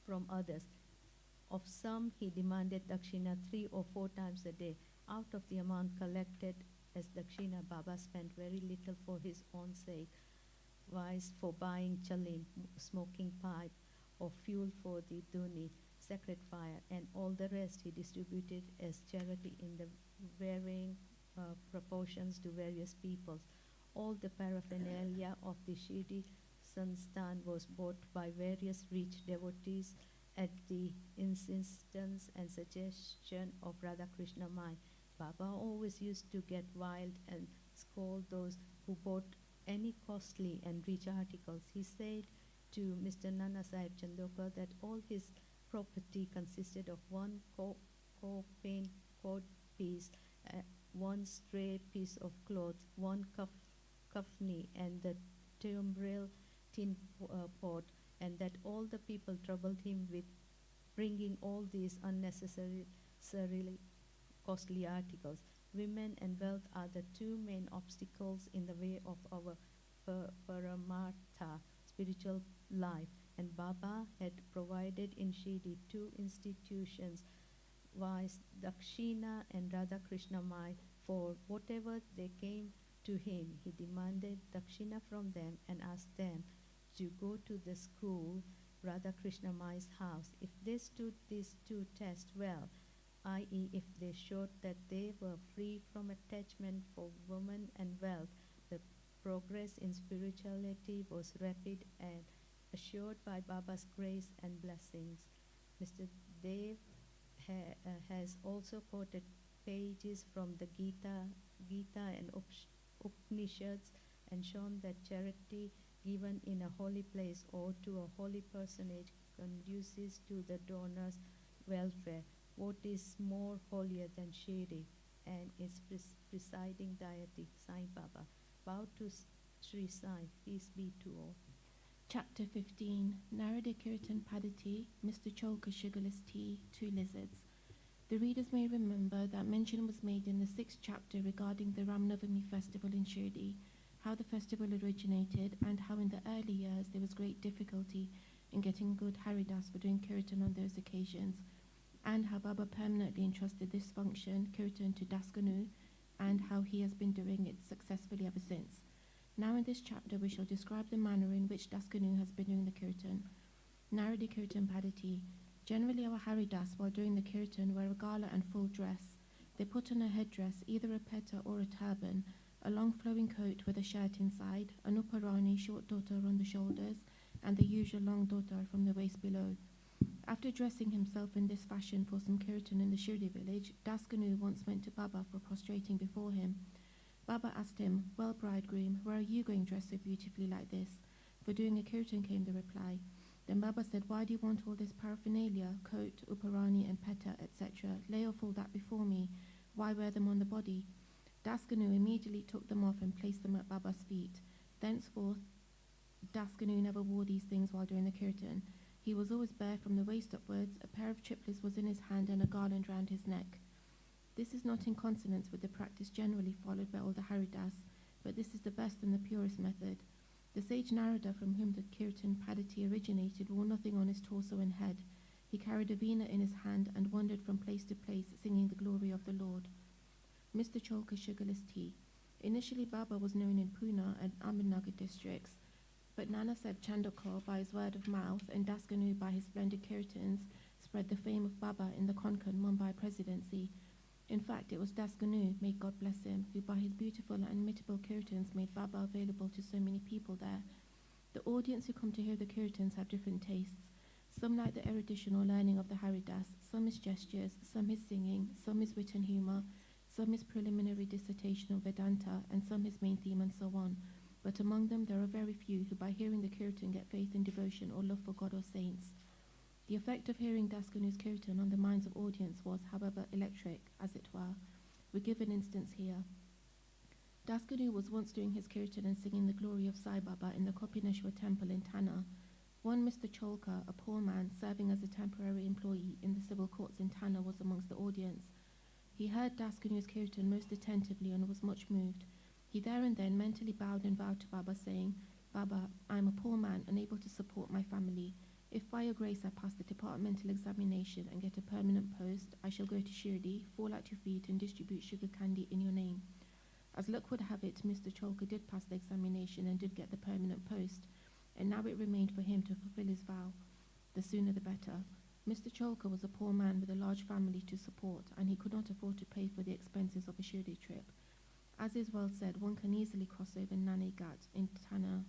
from others. Of some, he demanded dakshina 3 or 4 times a day. Out of the amount collected as dakshina, Baba spent very little for his own sake, vice for buying chalim, smoking pipe, or fuel for the dhuni, sacred fire, and all the rest he distributed as charity in the varying proportions to various peoples. All the paraphernalia of the Shirdi Sansthan was bought by various rich devotees at the insistence and suggestion of Radha Krishna Mai. Baba always used to get wild and scold those who bought any costly and rich articles. He said to Mr. Nana Sahib Chandokar that all his property consisted of one paint cord piece, one stray piece of cloth, one kafni, and the tumbril tin pot, and that all the people troubled him with bringing all these unnecessarily costly articles. Women and wealth are the 2 main obstacles in the way of our paramartha, spiritual life, and Baba had provided in Shirdi 2 institutions, vice Dakshina and Radha Krishna Mai. For whatever they came to him, he demanded dakshina from them and asked them to go to the school, Radha Krishna Mai's house. If they stood these 2 tests well, i.e. if they showed that they were free from attachment for woman and wealth, the progress in spirituality was rapid and assured by Baba's grace and blessings. Mr. Dev has also quoted pages from the Gita and Upanishads and shown that charity given in a holy place or to a holy personage conduces to the donor's welfare. What is more holier than Shirdi and its presiding deity, Sai Baba? Bow to Sri Sai, peace be to all. Chapter 15, Narada Kirtan Padati, Mr. Cholka Sugarless Tea, 2 lizards. The readers may remember that mention was made in the 6th chapter regarding the Navami Festival in Shirdi, how the festival originated, and how in the early years there was great difficulty in getting good Haridas for doing Kirtan on those occasions, and how Baba permanently entrusted this function, Kirtan, to Daskanu, and how he has been doing it successfully ever since. Now in this chapter we shall describe the manner in which Daskanu has been doing the Kirtan. Narada Kirtan Padati. Generally our Haridas while doing the Kirtan wear a gala and full dress. They put on a headdress, either a petta or a turban, a long flowing coat with a shirt inside, an uparani short dhota on the shoulders, and the usual long dhota from the waist below. After dressing himself in this fashion for some Kirtan in the Shirdi village, Daskanu once went to Baba for prostrating before him. Baba asked him, "Well, bridegroom, where are you going dressed so beautifully like this?" "For doing a Kirtan," came the reply. Then Baba said, "Why do you want all this paraphernalia, coat, uparani and peta, etc.? Lay off all that before me. Why wear them on the body?" Daskanu immediately took them off and placed them at Baba's feet. Thenceforth, Daskanu never wore these things while doing the kirtan. He was always bare from the waist upwards, a pair of triplets was in his hand and a garland round his neck. This is not in consonance with the practice generally followed by all the Haridas, but this is the best and the purest method. The sage Narada, from whom the kirtan Padati originated, wore nothing on his torso and head. He carried a veena in his hand and wandered from place to place, singing the glory of the Lord. Mr. Cholka sugarless tea. Initially, Baba was known in Pune and Ahmednagar districts, but Nana Sahib Chandokar, by his word of mouth, and Daskanu, by his splendid kirtans, spread the fame of Baba in the Konkan Mumbai presidency. In fact, it was Daskanu, may God bless him, who by his beautiful and imitable kirtans made Baba available to so many people there. The audience who come to hear the kirtans have different tastes. Some like the erudition or learning of the Haridas, some is gestures, some is singing, some is wit and humour, some is preliminary dissertation of Vedanta, and some his main theme, and so on. But among them there are very few who by hearing the kirtan get faith and devotion or love for God or saints. The effect of hearing Daskanu's kirtan on the minds of audience was, however, electric, as it were. We give an instance here. Daskanu was once doing his kirtan and singing the glory of Sai Baba in the Kopineshwar temple in Thana. One Mr. Cholka, a poor man serving as a temporary employee in the civil courts in Thana, was amongst the audience. He heard Daskanu's kirtan most attentively and was much moved. He there and then mentally bowed and vowed to Baba, saying, "Baba, I am a poor man, unable to support my family. If by your grace I pass the departmental examination and get a permanent post, I shall go to Shirdi, fall at your feet and distribute sugar candy in your name." As luck would have it, Mr. Cholka did pass the examination and did get the permanent post, and now it remained for him to fulfill his vow. The sooner the better. Mr. Cholka was a poor man with a large family to support, and he could not afford to pay for the expenses of a Shirdi trip. As is well said, one can easily cross over Nane Ghat in Thana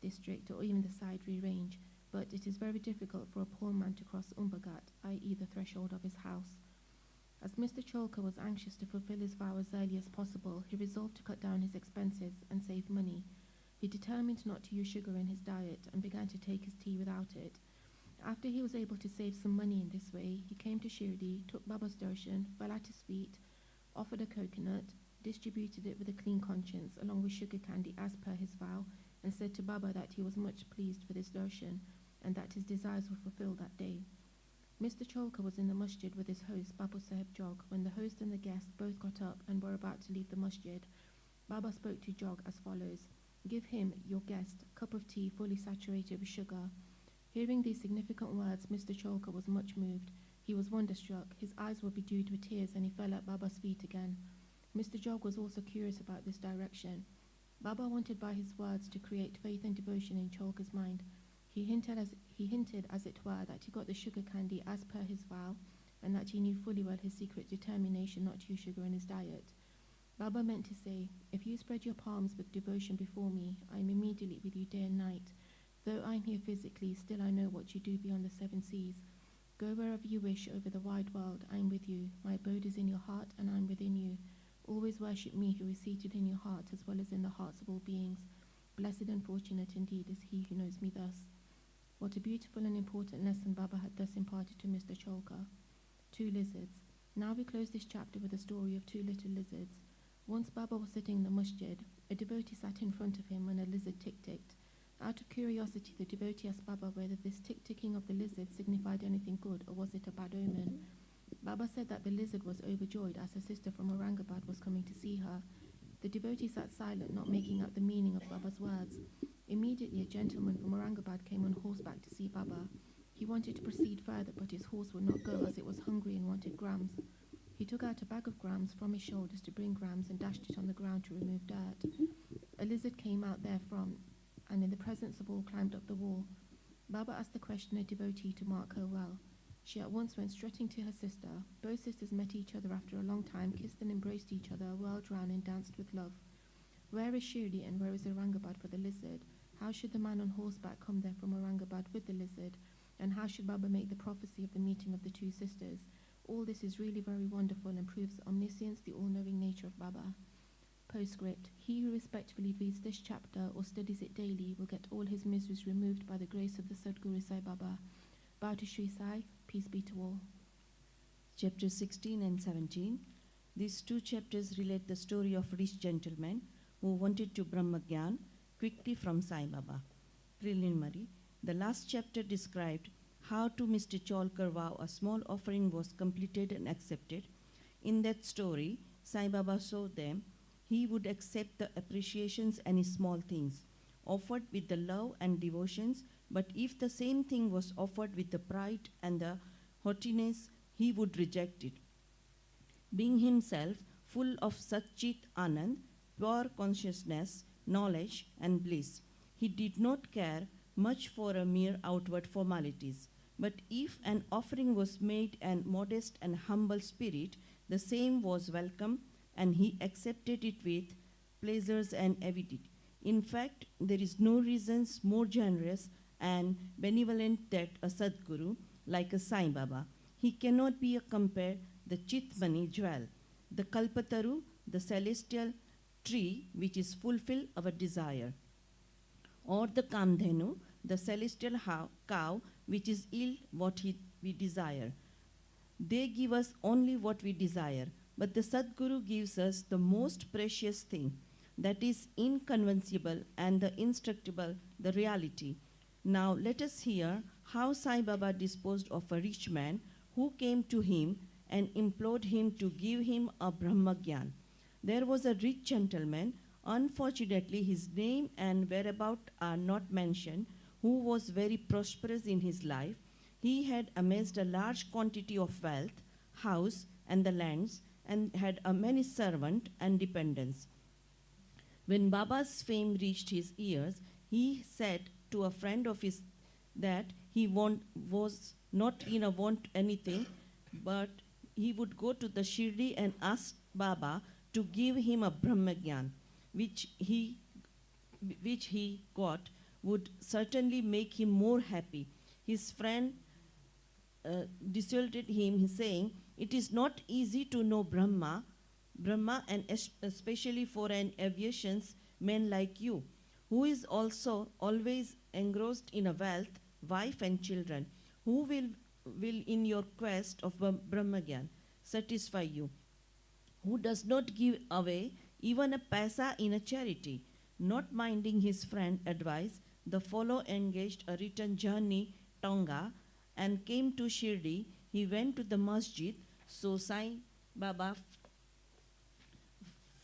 district or even the Saidri range, but it is very difficult for a poor man to cross Umbagat, i.e. the threshold of his house. As Mr. Cholka was anxious to fulfill his vow as early as possible, he resolved to cut down his expenses and save money. He determined not to use sugar in his diet and began to take his tea without it. After he was able to save some money in this way, he came to Shirdi, took Baba's darshan, fell at his feet, offered a coconut, distributed it with a clean conscience along with sugar candy as per his vow, and said to Baba that he was much pleased with his darshan and that his desires were fulfilled that day. Mr. Cholka was in the masjid with his host, Babu Sahib Jog, when the host and the guest both got up and were about to leave the masjid. Baba spoke to Jog as follows: "Give him, your guest, a cup of tea fully saturated with sugar." Hearing these significant words, Mr. Cholka was much moved. He was wonderstruck, his eyes were bedewed with tears, and he fell at Baba's feet again. Mr. Jog was also curious about this direction. Baba wanted by his words to create faith and devotion in Cholka's mind. He hinted as it were that he got the sugar candy as per his vow, and that he knew fully well his secret determination not to use sugar in his diet. Baba meant to say, "If you spread your palms with devotion before me, I am immediately with you day and night. Though I am here physically, still I know what you do beyond the 7 seas. Go wherever you wish over the wide world, I am with you. My abode is in your heart, and I am within you. Always worship me who is seated in your heart as well as in the hearts of all beings. Blessed and fortunate indeed is he who knows me thus." What a beautiful and important lesson Baba had thus imparted to Mr. Cholka. 2 lizards. Now we close this chapter with the story of 2 little lizards. Once Baba was sitting in the masjid. A devotee sat in front of him when a lizard tick-ticked. Out of curiosity, the devotee asked Baba whether this tick-ticking of the lizard signified anything good or was it a bad omen. Baba said that the lizard was overjoyed as her sister from Aurangabad was coming to see her. The devotee sat silent, not making out the meaning of Baba's words. Immediately, a gentleman from Aurangabad came on horseback to see Baba. He wanted to proceed further, but his horse would not go as it was hungry and wanted grams. He took out a bag of grams from his shoulders to bring grams and dashed it on the ground to remove dirt. A lizard came out therefrom, and in the presence of all climbed up the wall. Baba asked the questioner devotee to mark her well. She at once went strutting to her sister. Both sisters met each other after a long time, kissed and embraced each other, whirled round and danced with love. Where is Shirdi and where is Aurangabad for the lizard? How should the man on horseback come there from Aurangabad with the lizard? And how should Baba make the prophecy of the meeting of the 2 sisters? All this is really very wonderful and proves the omniscience, the all-knowing nature of Baba. Postscript. He who respectfully reads this chapter or studies it daily will get all his miseries removed by the grace of the Satguru Sai Baba. Bow to Shri Sai, peace be to all. Chapters 16 and 17. These two chapters relate the story of rich gentleman who wanted to Brahma Gyan quickly from Sai Baba. Preliminary. The last chapter described how to Mr. Cholkar vow a small offering was completed and accepted. In that story, Sai Baba saw them. He would accept the appreciations and small things, offered with the love and devotions, but if the same thing was offered with the pride and the haughtiness, he would reject it. Being himself full of Satchit Anand, pure consciousness, knowledge, and bliss, he did not care much for a mere outward formalities. But if an offering was made in modest and humble spirit, the same was welcome, and he accepted it with pleasures and avidity. In fact, there is no reasons more generous and benevolent than a Sadguru, like a Sai Baba. He cannot be compared the Chitmani jewel, the Kalpataru, the celestial tree which is fulfill our desire, or the Kamdhenu, the celestial cow which is yield what we desire. They give us only what we desire, but the Sadguru gives us the most precious thing, that is inconceivable and the indestructible, the reality. Now let us hear how Sai Baba disposed of a rich man who came to him and implored him to give him a Brahma Gyan. There was a rich gentleman, unfortunately his name and whereabouts are not mentioned, who was very prosperous in his life. He had amassed a large quantity of wealth, house and the lands, and had a many servants and dependents. When Baba's fame reached his ears, he said to a friend of his that he was not in a want anything, but he would go to the Shirdi and ask Baba to give him a Brahma Gyan, which he got would certainly make him more happy. His friend dissuaded him, saying, "It is not easy to know Brahma, and especially for an aviation's man like you, who is also always engrossed in a wealth, wife and children, who will in your quest of Brahma Gyan satisfy you, who does not give away even a paisa in a charity." Not minding his friend's advice, the fellow engaged a return journey, Tonga, and came to Shirdi. He went to the Masjid, so Sai Baba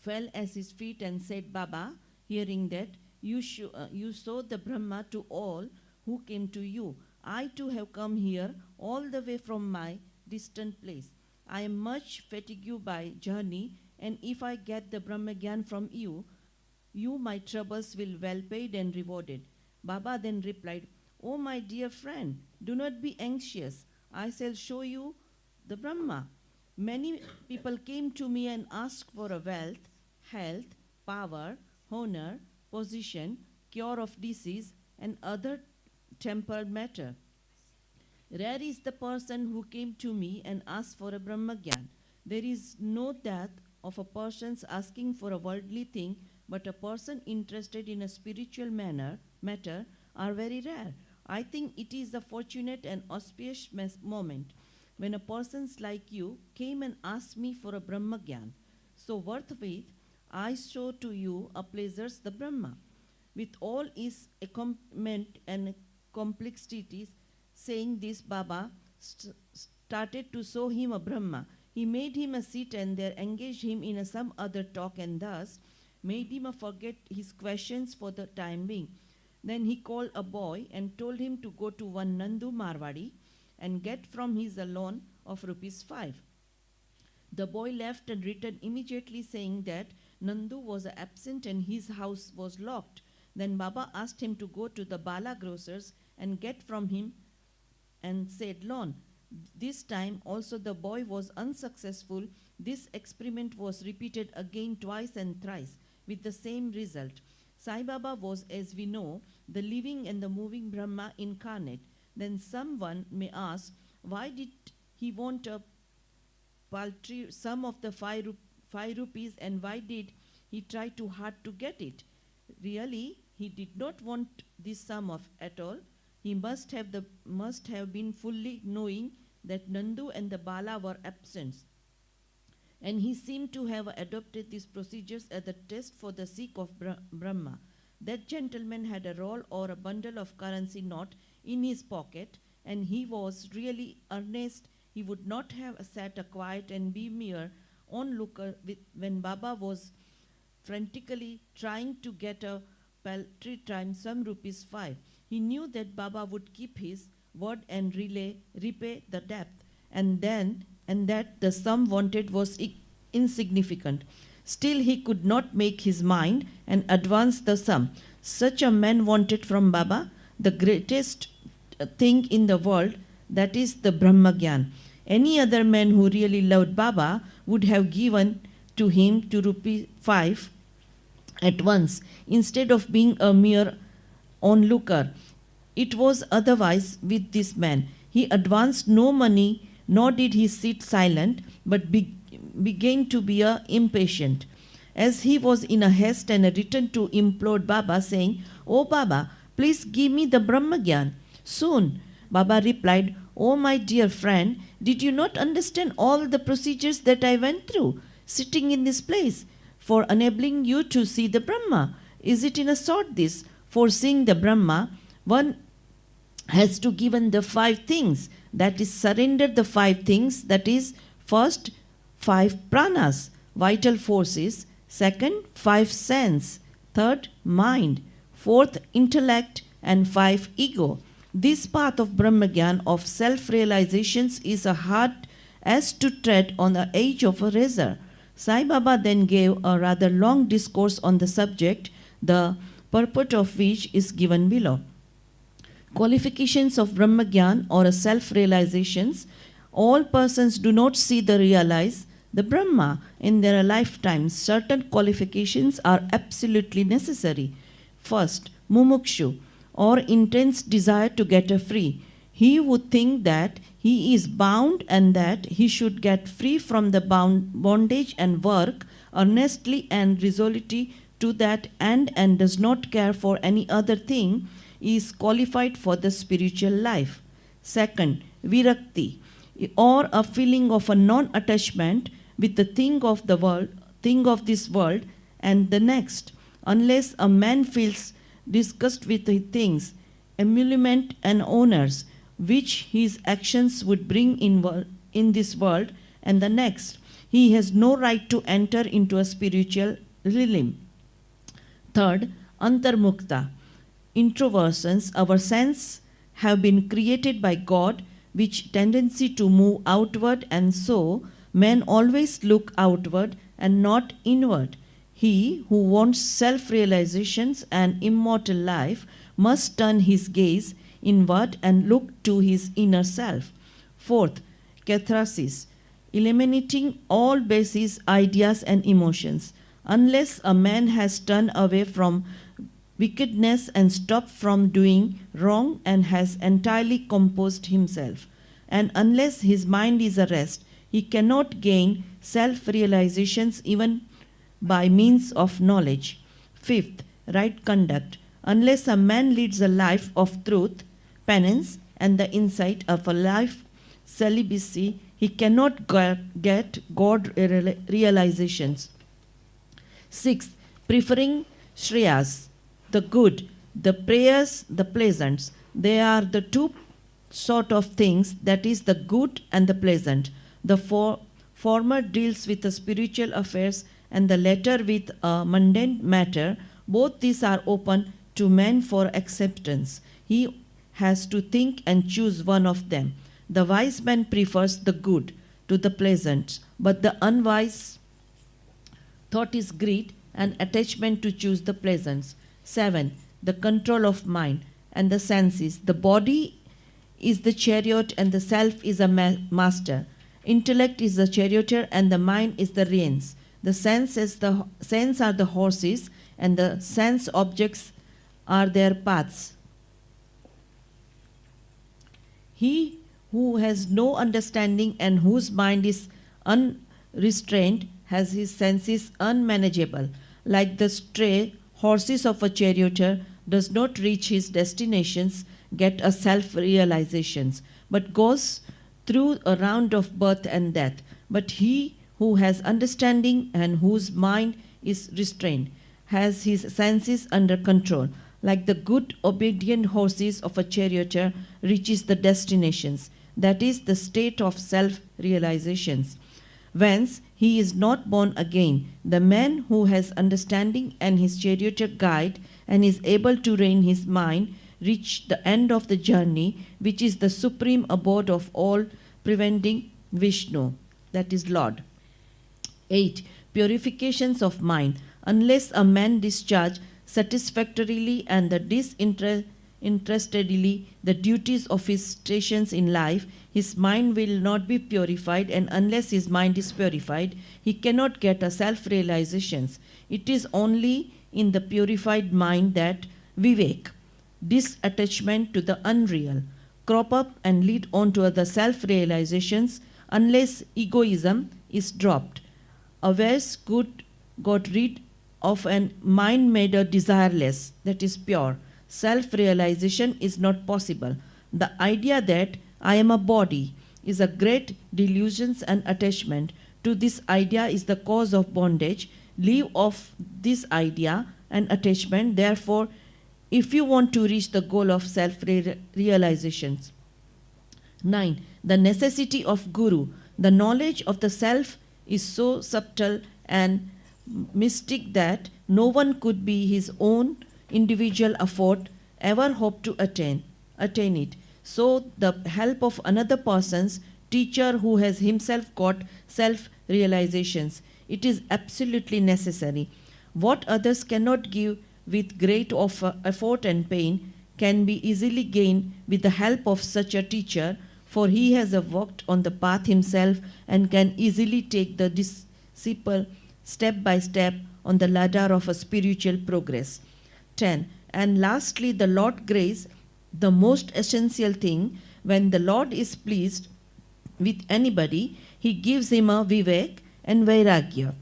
fell at his feet and said, "Baba, hearing that you showed the Brahma to all who came to you, I too have come here all the way from my distant place. I am much fatigued by journey, and if I get the Brahma Gyan from you, my troubles will well paid and rewarded." Baba then replied, "Oh my dear friend, do not be anxious. I shall show you the Brahma. Many people came to me and asked for a wealth, health, power, honor, position, cure of disease, and other temporal matter. Rare is the person who came to me and asked for a Brahma Gyan. There is no death of a person's asking for a worldly thing, but a person interested in a spiritual matter are very rare. I think it is a fortunate and auspicious moment when a person like you came and asked me for a Brahma Gyan. So forthwith, I show to you a pleasures the Brahma, with all its accompaniment and complexities." Saying this, Baba started to show him a Brahma. He made him a seat and there engaged him in some other talk, and thus made him forget his questions for the time being. Then he called a boy and told him to go to one Nandu Marwadi and get from his a loan of ₹5. The boy left and returned immediately, saying that Nandu was absent and his house was locked. Then Baba asked him to go to the Bala grocers and get from him and said loan. This time also the boy was unsuccessful. This experiment was repeated again twice and thrice with the same result. Sai Baba was, as we know, the living and the moving Brahma incarnate. Then someone may ask, why did he want a paltry sum of the 5 rupees, and why did He tried too hard to get it. Really, he did not want this sum of at all. He must have been fully knowing that Nandu and the Bala were absent. And he seemed to have adopted these procedures as a test for the sake of Brahma. That gentleman had a roll or a bundle of currency note in his pocket, and he was really earnest. He would not have sat quiet and be mere onlooker when Baba was frantically trying to get a paltry time, some ₹5. He knew that Baba would keep his word and repay the debt, and that the sum wanted was insignificant. Still, he could not make his mind and advance the sum. Such a man wanted from Baba the greatest thing in the world, that is the Brahma Gyan. Any other man who really loved Baba would have given to him ₹5 at once, instead of being a mere onlooker. It was otherwise with this man. He advanced no money, nor did he sit silent, but began to be impatient. As he was in a haste and returned to implore Baba, saying, "Oh Baba, please give me the Brahma Gyan soon." Baba replied, "Oh my dear friend, did you not understand all the procedures that I went through, sitting in this place, for enabling you to see the Brahma? Is it in a sort this? For seeing the Brahma, one has to given the 5 things, that is, surrender the 5 things, that is, first, 5 pranas, vital forces, second, 5 sense, third, mind, fourth, intellect, and 5, ego. This path of Brahma Gyan, of self-realizations, is as hard as to tread on the edge of a razor. Sai Baba then gave a rather long discourse on the subject, the purport of which is given below. Qualifications of Brahma Gyan, or self-realizations. All persons do not see the realize the Brahma in their lifetimes. Certain qualifications are absolutely necessary. First, mumukshu, or intense desire to get free. He would think that he is bound and that he should get free from the bondage and work earnestly and resolutely to that end, and does not care for any other thing, is qualified for the spiritual life. Second, virakti, or a feeling of a non-attachment with the thing of this world and the next. Unless a man feels disgust with the things, emolument and honors which his actions would bring in this world and the next, he has no right to enter into a spiritual realm. Third, antarmukta, introversions. Our senses have been created by God, which tendency to move outward, and so men always look outward and not inward. He who wants self-realizations and immortal life must turn his gaze inward and look to his inner self. Fourth, catharsis, eliminating all bases, ideas, and emotions. Unless a man has turned away from wickedness and stopped from doing wrong and has entirely composed himself, and unless his mind is at rest, he cannot gain self-realizations even by means of knowledge. Fifth, right conduct. Unless a man leads a life of truth, penance, and the insight of a life celibacy, he cannot get God realizations. Sixth, preferring shreyas, the good, the prayers, the pleasants. They are the 2 sort of things, that is, the good and the pleasant. The former deals with the spiritual affairs and the latter with a mundane matter. Both these are open to man for acceptance. He has to think and choose one of them. The wise man prefers the good to the pleasant, but the unwise thought is greed and attachment to choose the pleasants. 7. The control of mind and the senses. The body is the chariot and the self is a master. Intellect is the charioteer and the mind is the reins. The sense are the horses, and the sense objects are their paths. He who has no understanding and whose mind is unrestrained has his senses unmanageable. like the stray horses of a charioteer, does not reach his destinations, get a self-realizations, but goes through a round of birth and death. But he who has understanding and whose mind is restrained, has his senses under control, like the good obedient horses of a charioteer, reaches the destinations, that is the state of self-realizations, whence he is not born again. The man who has understanding and his charioteer guide and is able to rein his mind, reach the end of the journey, which is the supreme abode of all preventing Vishnu, that is Lord. 8. Purifications of mind. Unless a man discharge satisfactorily and disinterestedly the duties of his stations in life, his mind will not be purified, and unless his mind is purified, he cannot get a self-realizations. It is only in the purified mind that vivek, disattachment to the unreal, crop up and lead on to other self-realizations. Unless egoism is dropped, awareness got rid of an mind made a desireless, that is pure. Self-realization is not possible. The idea that I am a body is a great delusion and attachment to this idea is the cause of bondage. Leave off this idea and attachment, therefore, if you want to reach the goal of self-realizations. 9. The necessity of Guru. The knowledge of the self is so subtle and mystic that no one could be his own individual effort ever hope to attain it. So the help of another person's teacher who has himself got self-realizations, it is absolutely necessary. What others cannot give with great effort and pain can be easily gained with the help of such a teacher, for he has walked on the path himself and can easily take the disciple step by step on the ladder of a spiritual progress. 10. And lastly, the Lord grace, the most essential thing. When the Lord is pleased with anybody, he gives him a vivek and vairagya,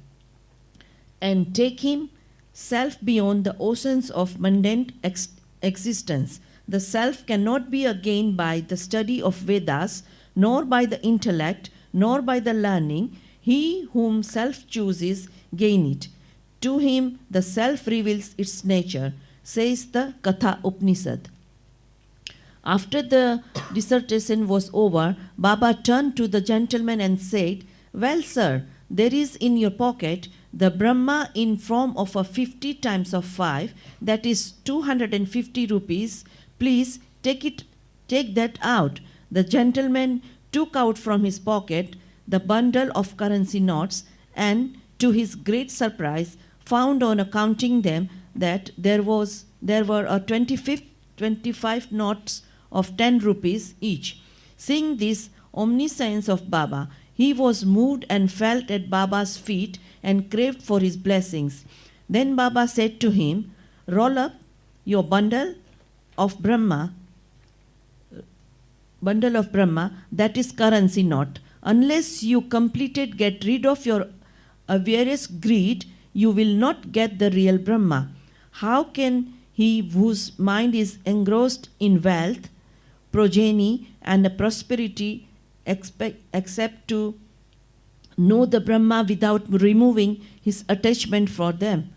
and take himself beyond the oceans of mundane existence. The self cannot be gained by the study of Vedas, nor by the intellect, nor by the learning. He whom self chooses gain it. To him the self reveals its nature, says the Katha Upanishad. After the dissertation was over, Baba turned to the gentleman and said, "Well, sir, there is in your pocket the Brahma in form of a 50 times of 5, that is 250 rupees. Please take that out." The gentleman took out from his pocket the bundle of currency notes, and to his great surprise found on counting them that there were 25 notes of 10 rupees each. Seeing this omniscience of Baba, he was moved and fell at Baba's feet and craved for his blessings. Then Baba said to him, "Roll up your bundle of Brahma, that is currency note. Unless you completed get rid of your various greed, you will not get the real Brahma. How can he whose mind is engrossed in wealth, progeny, and prosperity accept to know the Brahma without removing his attachment for them?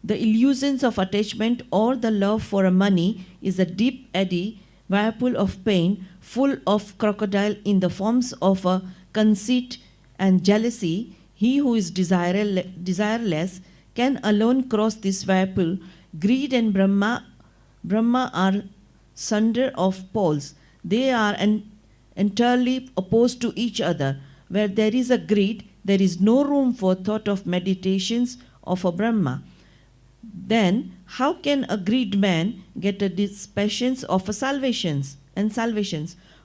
The illusions of attachment or the love for money is a deep eddy, whirlpool of pain, full of crocodile in the forms of conceit and jealousy. He who is desireless can alone cross this whirlpool. Greed and Brahma are sunder of poles. They are entirely opposed to each other. Where there is a greed, there is no room for thought of meditations of a Brahma. Then how can a greed man get a dispassions of salvations?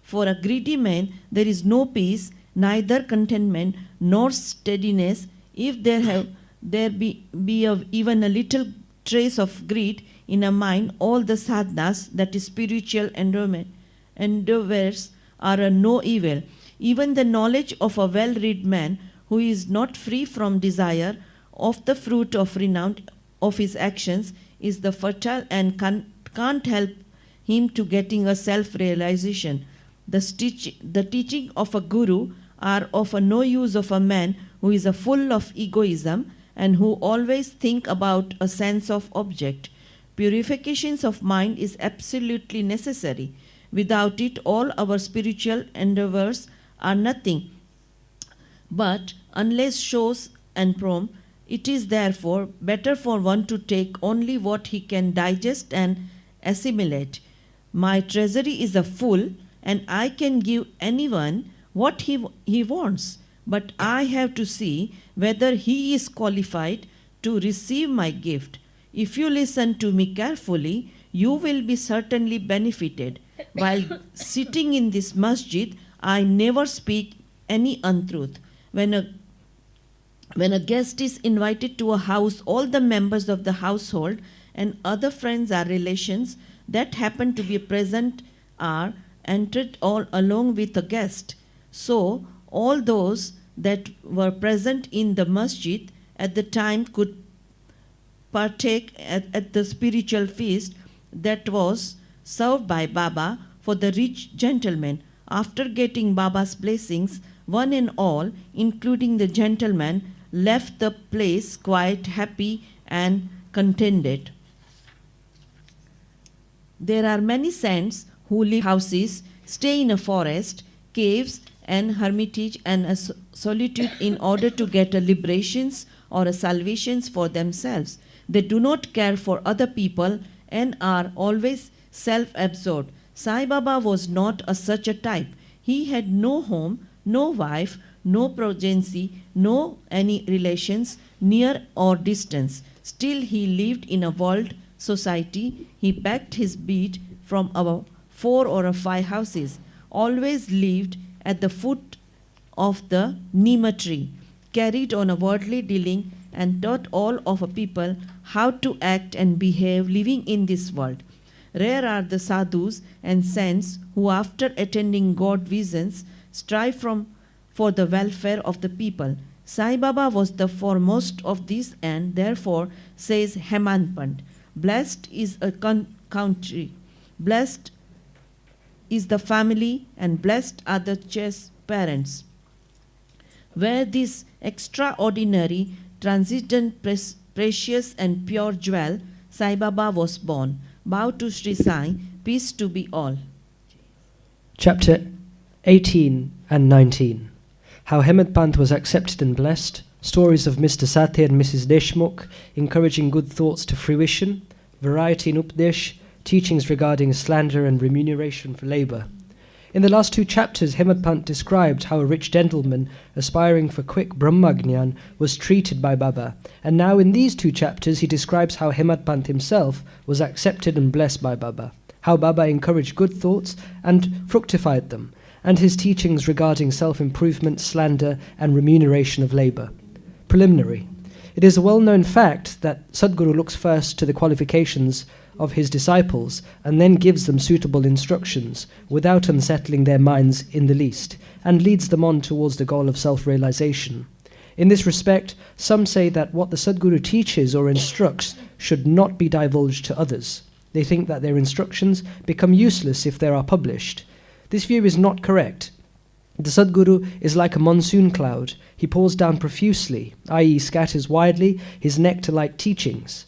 For a greedy man there is no peace, neither contentment nor steadiness. If there be even a little trace of greed in a mind, all the sadhanas, that is spiritual endeavors, are no evil. Even the knowledge of a well-read man who is not free from desire of the fruit of renown of his actions is the fertile and can't help him to getting a self-realization. The teaching of a guru are of a no use of a man who is a full of egoism and who always think about a sense of object. Purifications of mind is absolutely necessary. Without it, all our spiritual endeavors are nothing but unless shows and prom. It is therefore better for one to take only what he can digest and assimilate. My treasury is a full, and I can give anyone what he wants, but I have to see whether he is qualified to receive my gift. If you listen to me carefully, you will be certainly benefited. While sitting in this masjid, I never speak any untruth. When a guest is invited to a house, all the members of the household and other friends or relations that happen to be present are entered all along with a guest. So all those that were present in the masjid at the time could partake at the spiritual feast that was served by Baba for the rich gentleman. After getting Baba's blessings, one and all, including the gentleman, left the place quite happy and contented. There are many saints who live in houses, stay in a forest, caves, and hermitage and a solitude in order to get a liberations or a salvations for themselves. They do not care for other people and are always self-absorbed. Sai Baba was not such a type. He had no home, no wife, no progeny, no any relations, near or distance. Still he lived in a world society. He packed his bead from our 4 or 5 houses, always lived at the foot of the neem tree, carried on a worldly dealing and taught all of a people how to act and behave living in this world. Rare are the sadhus and saints who, after attending God visions, strive for the welfare of the people. Sai Baba was the foremost of these, and therefore says Hemadpant, blessed is a country, blessed is the family, and blessed are the chaste parents. Where this extraordinary, transcendent, precious and pure jewel, Sai Baba was born. Bow to Shri Sai, peace to be all. Chapter 18 and 19. How Hemadpant was accepted and blessed. Stories of Mr. Sathe and Mrs. Deshmukh, encouraging good thoughts to fruition. Variety in Updesh, teachings regarding slander and remuneration for labour. In the last 2 chapters, Hemadpant described how a rich gentleman aspiring for quick Brahma Gyan was treated by Baba, and now in these 2 chapters he describes how Hemadpant himself was accepted and blessed by Baba, how Baba encouraged good thoughts and fructified them, and his teachings regarding self-improvement, slander, and remuneration of labour. Preliminary. It is a well-known fact that Satguru looks first to the qualifications of his disciples and then gives them suitable instructions without unsettling their minds in the least, and leads them on towards the goal of self-realization. In this respect, some say that what the Sadguru teaches or instructs should not be divulged to others. They think that their instructions become useless if they are published. This view is not correct. The Sadguru is like a monsoon cloud. He pours down profusely, i.e. scatters widely his nectar-like teachings.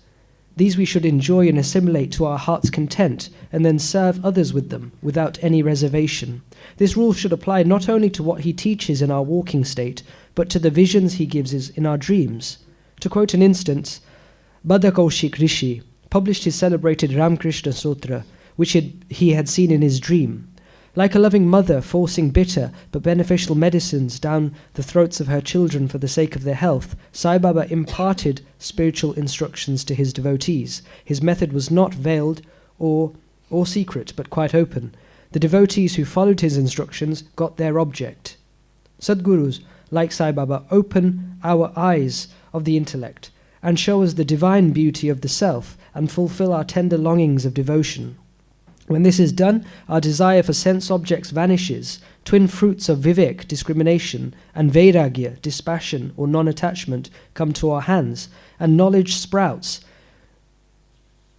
These we should enjoy and assimilate to our heart's content, and then serve others with them, without any reservation. This rule should apply not only to what he teaches in our walking state, but to the visions he gives us in our dreams. To quote an instance, Badakaushik Rishi published his celebrated Ramakrishna Sutra, which he had seen in his dream. Like a loving mother forcing bitter but beneficial medicines down the throats of her children for the sake of their health, Sai Baba imparted spiritual instructions to his devotees. His method was not veiled or secret, but quite open. The devotees who followed his instructions got their object. Sadgurus, like Sai Baba, open our eyes of the intellect and show us the divine beauty of the self and fulfill our tender longings of devotion. When this is done, our desire for sense objects vanishes, twin fruits of vivek, discrimination, and vairagya, dispassion or non-attachment, come to our hands, and knowledge sprouts,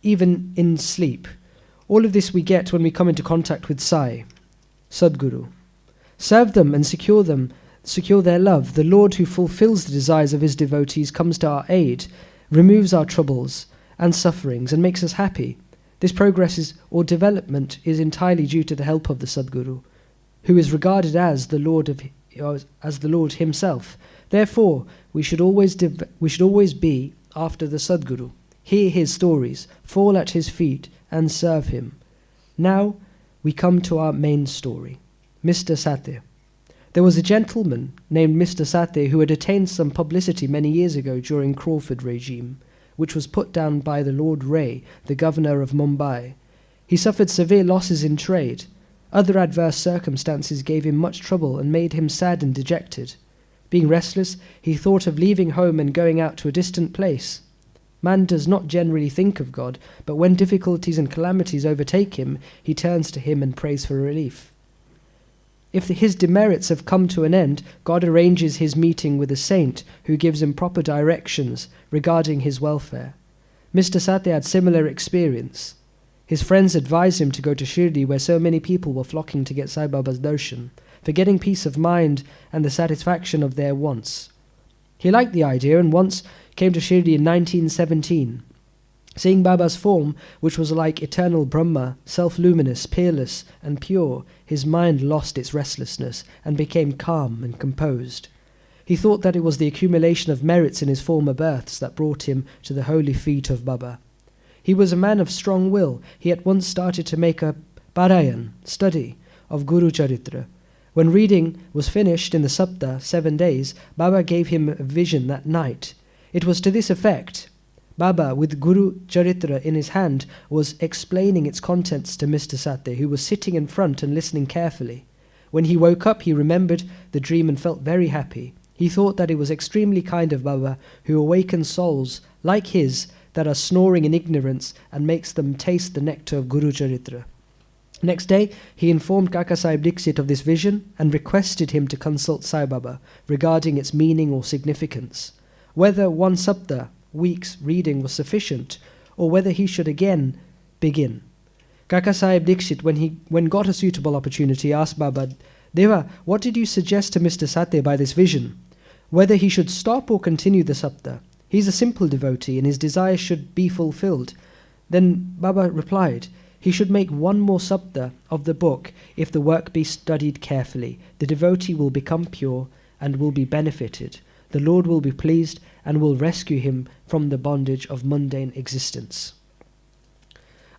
even in sleep. All of this we get when we come into contact with Sai, Sadguru. Serve them and secure their love. The Lord who fulfills the desires of his devotees comes to our aid, removes our troubles and sufferings and makes us happy. This progress or development is entirely due to the help of the Sadguru, who is regarded as the Lord himself. Therefore, we should always be after the Sadguru, hear his stories, fall at his feet and serve him. Now we come to our main story. Mr. Satya. There was a gentleman named Mr. Satya who had attained some publicity many years ago during Crawford regime, which was put down by the Lord Ray, the governor of Mumbai. He suffered severe losses in trade. Other adverse circumstances gave him much trouble and made him sad and dejected. Being restless, he thought of leaving home and going out to a distant place. Man does not generally think of God, but when difficulties and calamities overtake him, he turns to him and prays for relief. If his demerits have come to an end, God arranges his meeting with a saint who gives him proper directions regarding his welfare. Mr. Satya had similar experience. His friends advised him to go to Shirdi, where so many people were flocking to get Sai Baba's darshan, for getting peace of mind and the satisfaction of their wants. He liked the idea and once came to Shirdi in 1917. Seeing Baba's form, which was like eternal Brahma, self-luminous, peerless and pure, his mind lost its restlessness and became calm and composed. He thought that it was the accumulation of merits in his former births that brought him to the holy feet of Baba. He was a man of strong will. He at once started to make a parayan, study, of Guru Charitra. When reading was finished in the Sapta, 7 days, Baba gave him a vision that night. It was to this effect. Baba, with Guru Charitra in his hand, was explaining its contents to Mr. Satya, who was sitting in front and listening carefully. When he woke up, he remembered the dream and felt very happy. He thought that it was extremely kind of Baba, who awakens souls like his that are snoring in ignorance and makes them taste the nectar of Guru Charitra. Next day, he informed Kaka Sahib Dixit of this vision and requested him to consult Sai Baba regarding its meaning or significance, whether one sapta, week's reading was sufficient, or whether he should again begin. Kaka Sahib Dixit, when got a suitable opportunity, asked Baba, Deva, what did you suggest to Mr. Satya by this vision? Whether he should stop or continue the sapta? He's a simple devotee and his desires should be fulfilled. Then Baba replied, he should make one more sapta of the book if the work be studied carefully. The devotee will become pure and will be benefited. The Lord will be pleased and will rescue him from the bondage of mundane existence.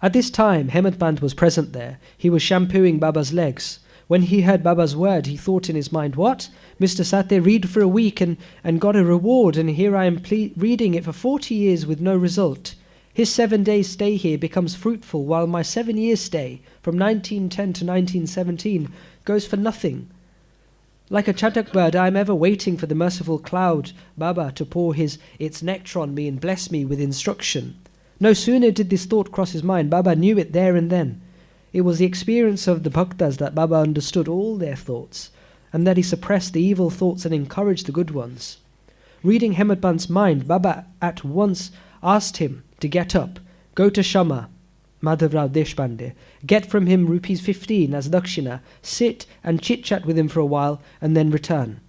At this time, Hemadpant was present there. He was shampooing Baba's legs. When he heard Baba's word, he thought in his mind, what? Mr. Satya read for a week and got a reward, and here I am reading it for 40 years with no result. His 7 days stay here becomes fruitful, while my 7 years stay, from 1910 to 1917, goes for nothing. Like a chatak bird, I am ever waiting for the merciful cloud, Baba, to pour its nectar on me and bless me with instruction. No sooner did this thought cross his mind, Baba knew it there and then. It was the experience of the bhaktas that Baba understood all their thoughts, and that he suppressed the evil thoughts and encouraged the good ones. Reading Hemadpant's mind, Baba at once asked him to get up, go to Shama, Madhavrao Deshpande, get from him rupees 15 as dakshina, sit and chit-chat with him for a while, and then return.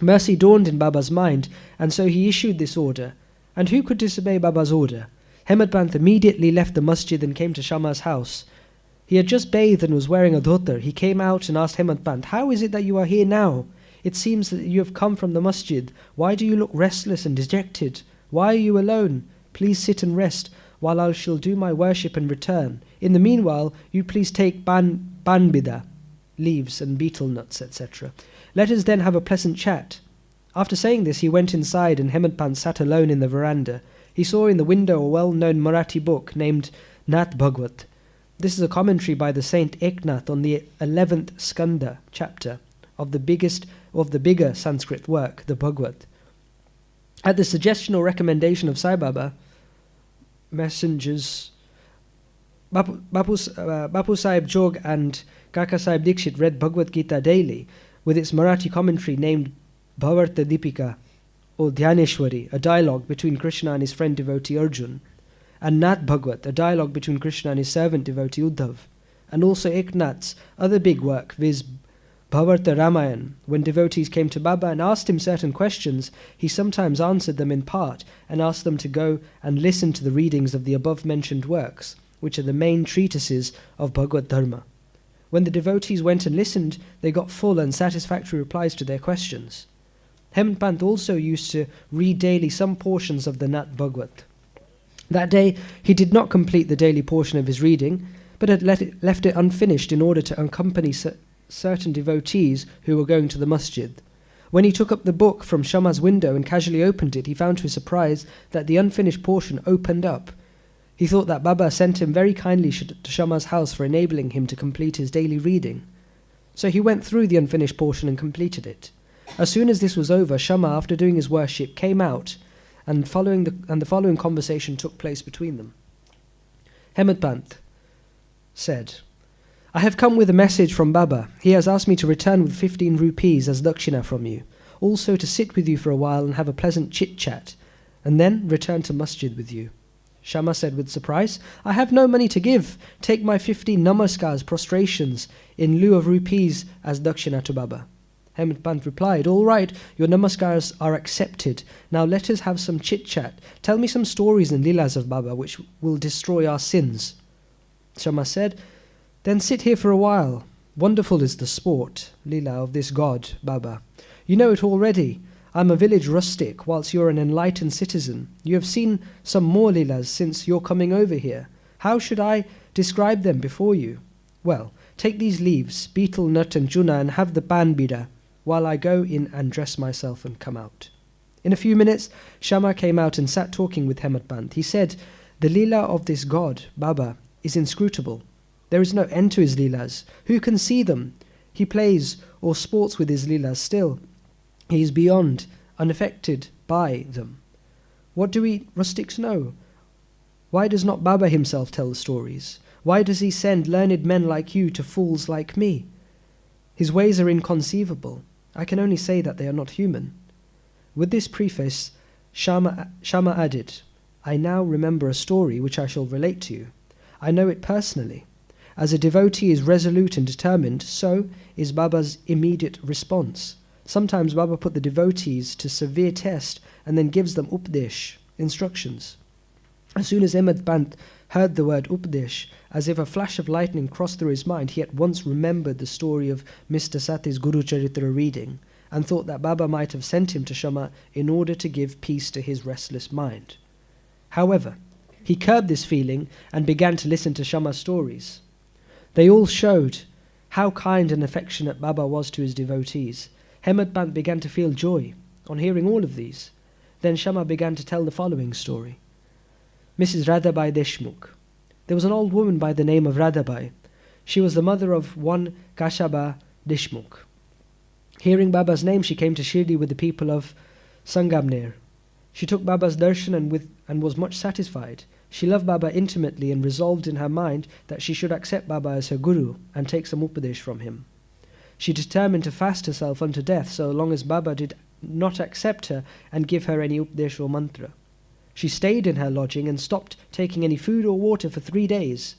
Mercy dawned in Baba's mind, and so he issued this order. And who could disobey Baba's order? Hemadpant immediately left the masjid and came to Shama's house. He had just bathed and was wearing a dhotar. He came out and asked Hemadpant, how is it that you are here now? It seems that you have come from the masjid. Why do you look restless and dejected? Why are you alone? Please sit and rest, while I shall do my worship and return. In the meanwhile, you please take banbida, leaves and betel nuts, etc. Let us then have a pleasant chat. After saying this, he went inside and Hemadpant sat alone in the veranda. He saw in the window a well-known Marathi book named Nath Bhagwat. This is a commentary by the saint Eknath on the 11th skanda chapter of the bigger Sanskrit work, the Bhagwat. At the suggestion or recommendation of Sai Baba, messengers Bapu Sahib Jog and Kaka Sahib Dixit read Bhagavad Gita daily with its Marathi commentary named Bhavarta Deepika or Dhyaneshwari, a dialogue between Krishna and his friend devotee Arjun. and Nat Bhagwat, a dialogue between Krishna and his servant devotee Uddhav, and also Eknath's other big work, viz. Bhavarta Ramayan. When devotees came to Baba and asked him certain questions, he sometimes answered them in part and asked them to go and listen to the readings of the above-mentioned works, which are the main treatises of Bhagavad Dharma. When the devotees went and listened, they got full and satisfactory replies to their questions. Hemadpant also used to read daily some portions of the Nat Bhagwat. That day, he did not complete the daily portion of his reading, but had left it unfinished in order to accompany certain devotees who were going to the Masjid. When he took up the book from Shama's window and casually opened it, he found to his surprise that the unfinished portion opened up. He thought that Baba sent him very kindly to Shama's house for enabling him to complete his daily reading. So he went through the unfinished portion and completed it. As soon as this was over, Shama, after doing his worship, came out, and the following conversation took place between them. Hemadpant said, "I have come with a message from Baba. He has asked me to return with 15 rupees as dakshina from you, also to sit with you for a while and have a pleasant chit-chat, and then return to Masjid with you." Shama said with surprise, "I have no money to give. Take my 15 namaskars, prostrations, in lieu of rupees as dakshina to Baba." Hemadpant replied, "All right, your namaskars are accepted. Now let us have some chit-chat. Tell me some stories and leelas of Baba which will destroy our sins." Shama said, "Then sit here for a while. Wonderful is the sport, leela, of this god, Baba. You know it already. I am a village rustic, whilst you are an enlightened citizen. You have seen some more leelas since your coming over here. How should I describe them before you? Well, take these leaves, beetle nut and juna, and have the pan bida, while I go in and dress myself and come out." In a few minutes, Shama came out and sat talking with Hemadpant. He said, "The leela of this god, Baba, is inscrutable. There is no end to his leelas. Who can see them? He plays or sports with his leelas still. He is beyond, unaffected by them. What do we rustics know? Why does not Baba himself tell the stories? Why does he send learned men like you to fools like me? His ways are inconceivable. I can only say that they are not human." With this preface, Shama added, "I now remember a story which I shall relate to you. I know it personally. As a devotee is resolute and determined, so is Baba's immediate response. Sometimes Baba put the devotees to severe test and then gives them updesh, instructions. As soon as Hemadpant heard the word updesh, as if a flash of lightning crossed through his mind, he at once remembered the story of Mr. Sati's Guru Charitra reading and thought that Baba might have sent him to Shama in order to give peace to his restless mind. However, he curbed this feeling and began to listen to Shama's stories. They all showed how kind and affectionate Baba was to his devotees. Hemadpant began to feel joy on hearing all of these. Then Shama began to tell the following story. Mrs. Radhabai Deshmukh. There was an old woman by the name of Radhabai. She was the mother of one Kashaba Deshmukh. Hearing Baba's name, she came to Shirdi with the people of Sangamner. She took Baba's darshan and was much satisfied. She loved Baba intimately and resolved in her mind that she should accept Baba as her guru and take some upadesh from him. She determined to fast herself unto death so long as Baba did not accept her and give her any upadesh or mantra. She stayed in her lodging and stopped taking any food or water for 3 days.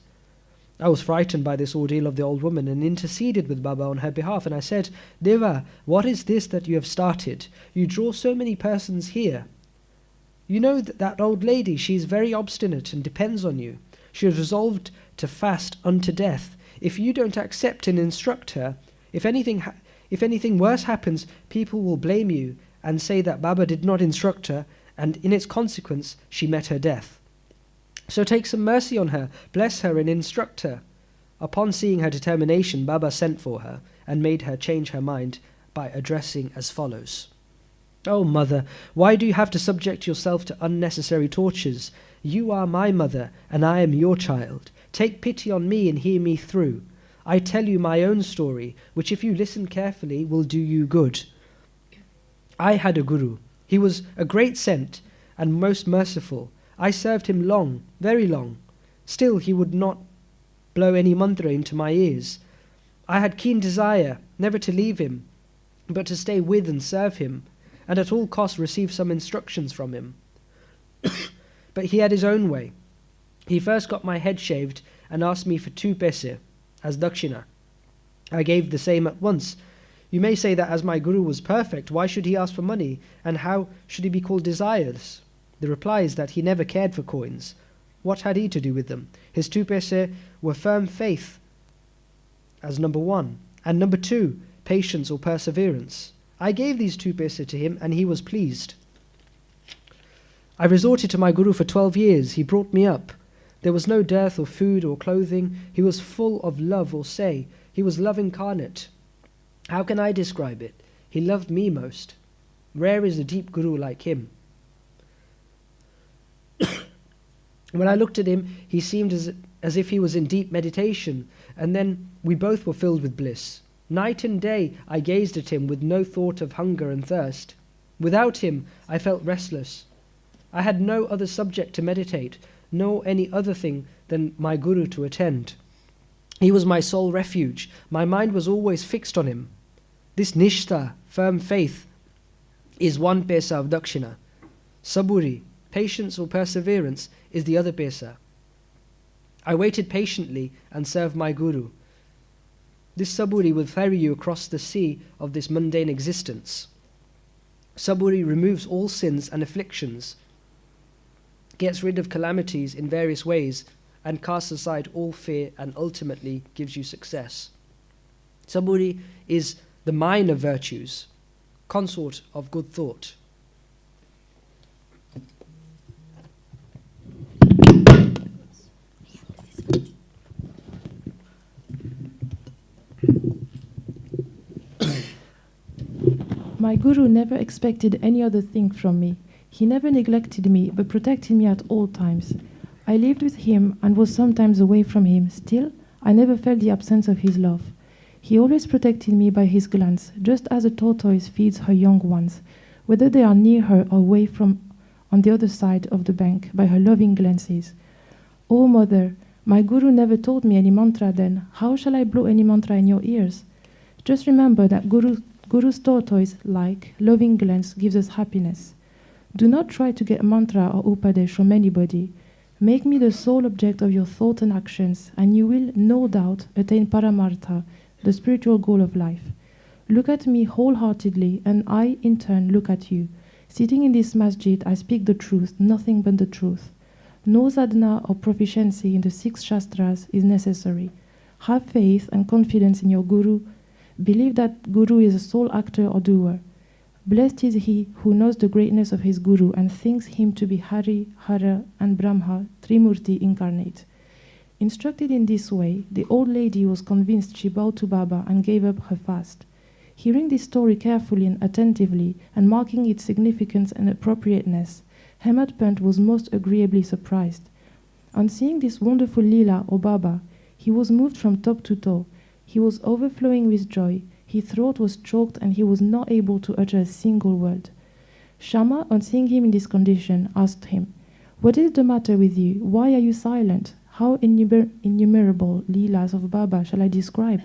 I was frightened by this ordeal of the old woman and interceded with Baba on her behalf, and I said, "Deva, what is this that you have started? You draw so many persons here. You know that old lady, she is very obstinate and depends on you. She has resolved to fast unto death. If you don't accept and instruct her, if anything worse happens, people will blame you and say that Baba did not instruct her, and in its consequence she met her death. So take some mercy on her, bless her and instruct her." Upon seeing her determination, Baba sent for her and made her change her mind by addressing as follows. "Oh mother, why do you have to subject yourself to unnecessary tortures? You are my mother and I am your child. Take pity on me and hear me through. I tell you my own story, which if you listen carefully will do you good. I had a guru. He was a great saint and most merciful. I served him long, very long. Still he would not blow any mantra into my ears. I had keen desire never to leave him, but to stay with and serve him, and at all costs receive some instructions from him. But he had his own way. He first got my head shaved and asked me for 2 paise as dakshina. I gave the same at once. You may say that as my guru was perfect, why should he ask for money, and how should he be called desireless? The reply is that he never cared for coins. What had he to do with them? His 2 paise were firm faith as number 1, and number 2, patience or perseverance. I gave these 2 paise to him, and he was pleased. I resorted to my guru for 12 years. He brought me up. There was no dearth of food or clothing. He was full of love, or say, he was love incarnate. How can I describe it? He loved me most. Rare is a deep guru like him. When I looked at him, he seemed as if he was in deep meditation, and then we both were filled with bliss. Night and day I gazed at him with no thought of hunger and thirst. Without him I felt restless. I had no other subject to meditate, nor any other thing than my guru to attend. He was my sole refuge. My mind was always fixed on him. This nishtha, firm faith, is 1 paise of dakshina. Saburi, patience or perseverance, is the other paise. I waited patiently and served my guru. This saburi will ferry you across the sea of this mundane existence. Saburi removes all sins and afflictions, gets rid of calamities in various ways, and casts aside all fear, and ultimately gives you success. Saburi is the mine of virtues, consort of good thought. My guru never expected any other thing from me. He never neglected me, but protected me at all times. I lived with him and was sometimes away from him. Still, I never felt the absence of his love. He always protected me by his glance, just as a tortoise feeds her young ones, whether they are near her or away from on the other side of the bank, by her loving glances. Oh, mother, my guru never told me any mantra then. How shall I blow any mantra in your ears? Just remember that Guru's tortoise-like, loving glance gives us happiness. Do not try to get mantra or upadesh from anybody. Make me the sole object of your thought and actions, and you will, no doubt, attain paramartha, the spiritual goal of life. Look at me wholeheartedly, and I, in turn, look at you. Sitting in this masjid, I speak the truth, nothing but the truth. No sadhana or proficiency in the 6 shastras is necessary. Have faith and confidence in your guru. Believe that guru is a sole actor or doer. Blessed is he who knows the greatness of his guru and thinks him to be Hari, Hara, and Brahma, Trimurti incarnate. Instructed in this way, the old lady was convinced. She bowed to Baba and gave up her fast. Hearing this story carefully and attentively, and marking its significance and appropriateness, Hemadpant was most agreeably surprised. On seeing this wonderful leela or Baba, he was moved from top to toe. He was overflowing with joy. His throat was choked and he was not able to utter a single word. Shama, on seeing him in this condition, asked him, "What is the matter with you? Why are you silent? How innumerable leelas of Baba shall I describe?"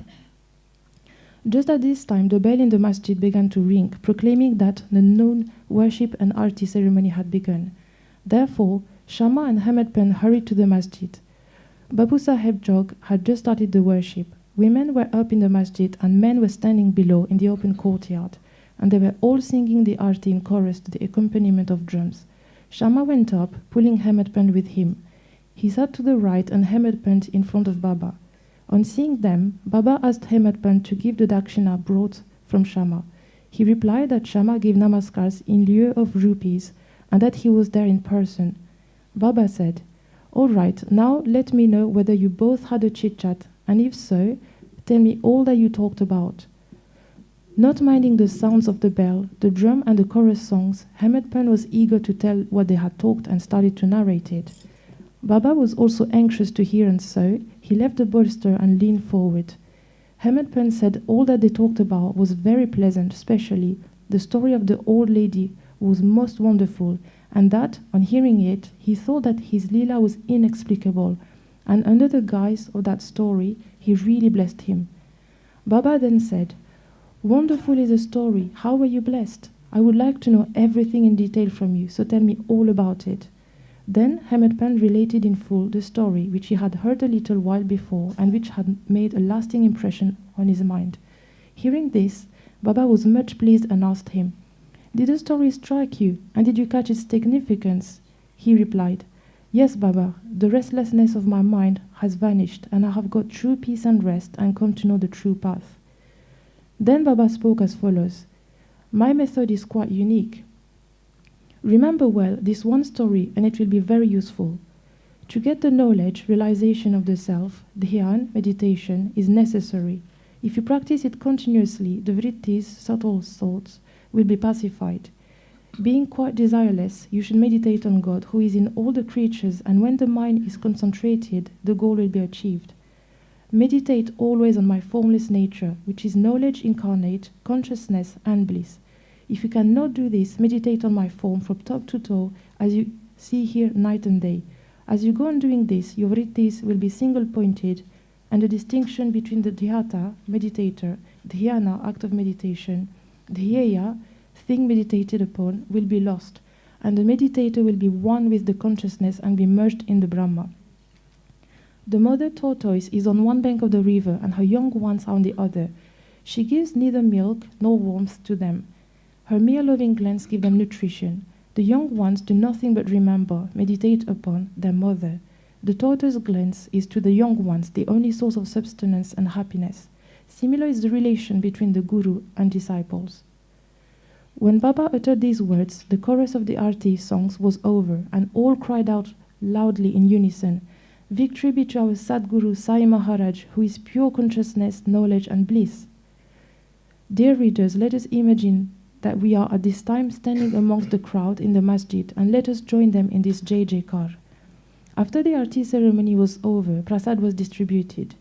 Just at this time, the bell in the masjid began to ring, proclaiming that the noon worship and arti ceremony had begun. Therefore, Shama and Hemadpant hurried to the masjid. Babu Saheb Jog had just started the worship. Women were up in the masjid and men were standing below in the open courtyard, and they were all singing the arti in chorus to the accompaniment of drums. Shama went up, pulling Hemadpant with him. He sat to the right and Hemadpant in front of Baba. On seeing them, Baba asked Hemadpant to give the dakshina brought from Shama. He replied that Shama gave namaskars in lieu of rupees and that he was there in person. Baba said, "All right, now let me know whether you both had a chit-chat, and if so, tell me all that you talked about." Not minding the sounds of the bell, the drum and the chorus songs, Hemadpant was eager to tell what they had talked and started to narrate it. Baba was also anxious to hear, and so he left the bolster and leaned forward. Hemadpant said all that they talked about was very pleasant, especially the story of the old lady was most wonderful, and that, on hearing it, he thought that his leela was inexplicable, and under the guise of that story, he really blessed him. Baba then said, "Wonderful is the story. How were you blessed? I would like to know everything in detail from you, so tell me all about it." Then Hemadpant related in full the story which he had heard a little while before and which had made a lasting impression on his mind. Hearing this, Baba was much pleased and asked him, "Did the story strike you, and did you catch its significance?" He replied, "Yes, Baba, the restlessness of my mind has vanished, and I have got true peace and rest and come to know the true path." Then Baba spoke as follows, "My method is quite unique. Remember well this one story, and it will be very useful. To get the knowledge, realization of the self, dhyan, meditation, is necessary. If you practice it continuously, the vrittis, subtle thoughts, will be pacified. Being quite desireless, you should meditate on God, who is in all the creatures, and when the mind is concentrated, the goal will be achieved. Meditate always on my formless nature, which is knowledge incarnate, consciousness, and bliss. If you cannot do this, meditate on my form from top to toe, as you see here night and day. As you go on doing this, your vrittis will be single-pointed, and the distinction between the dhyata, meditator, dhyana, act of meditation, dhyeya, thing meditated upon, will be lost, and the meditator will be one with the consciousness and be merged in the Brahma. The mother tortoise is on one bank of the river, and her young ones are on the other. She gives neither milk nor warmth to them. Her mere loving glance give them nutrition. The young ones do nothing but remember, meditate upon their mother. The tortoise glance is to the young ones the only source of sustenance and happiness. Similar is the relation between the guru and disciples. When Baba uttered these words, the chorus of the Arti songs was over, and all cried out loudly in unison, "Victory be to our Satguru Sai Maharaj, who is pure consciousness, knowledge, and bliss." Dear readers, let us imagine that we are at this time standing amongst the crowd in the Masjid, and let us join them in this Jai Jaikar. After the Arti ceremony was over, prasad was distributed.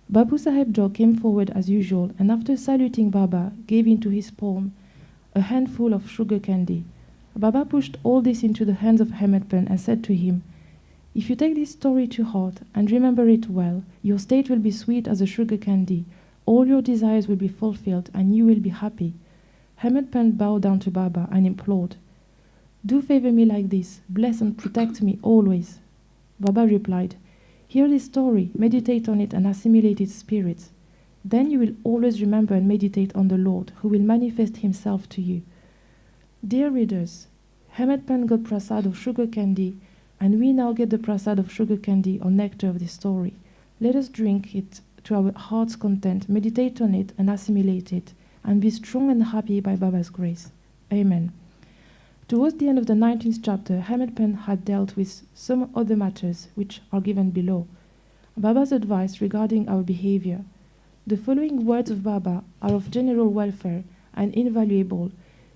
Babu Saheb Jog came forward as usual, and after saluting Baba, gave into his palm a handful of sugar candy. Baba pushed all this into the hands of Hemadpant and said to him, "If you take this story to heart and remember it well, your state will be sweet as a sugar candy, all your desires will be fulfilled, and you will be happy." Hemadpant bowed down to Baba and implored, "Do favor me like this, bless and protect me always." Baba replied, "Hear this story, meditate on it and assimilate its spirits. Then you will always remember and meditate on the Lord, who will manifest himself to you." Dear readers, Hemadpant got prasad of sugar candy, and we now get the prasad of sugar candy or nectar of this story. Let us drink it to our heart's content, meditate on it and assimilate it, and be strong and happy by Baba's grace. Amen. Towards the end of the 19th chapter, Hemadpant had dealt with some other matters which are given below. Baba's advice regarding our behavior. The following words of Baba are of general welfare and invaluable.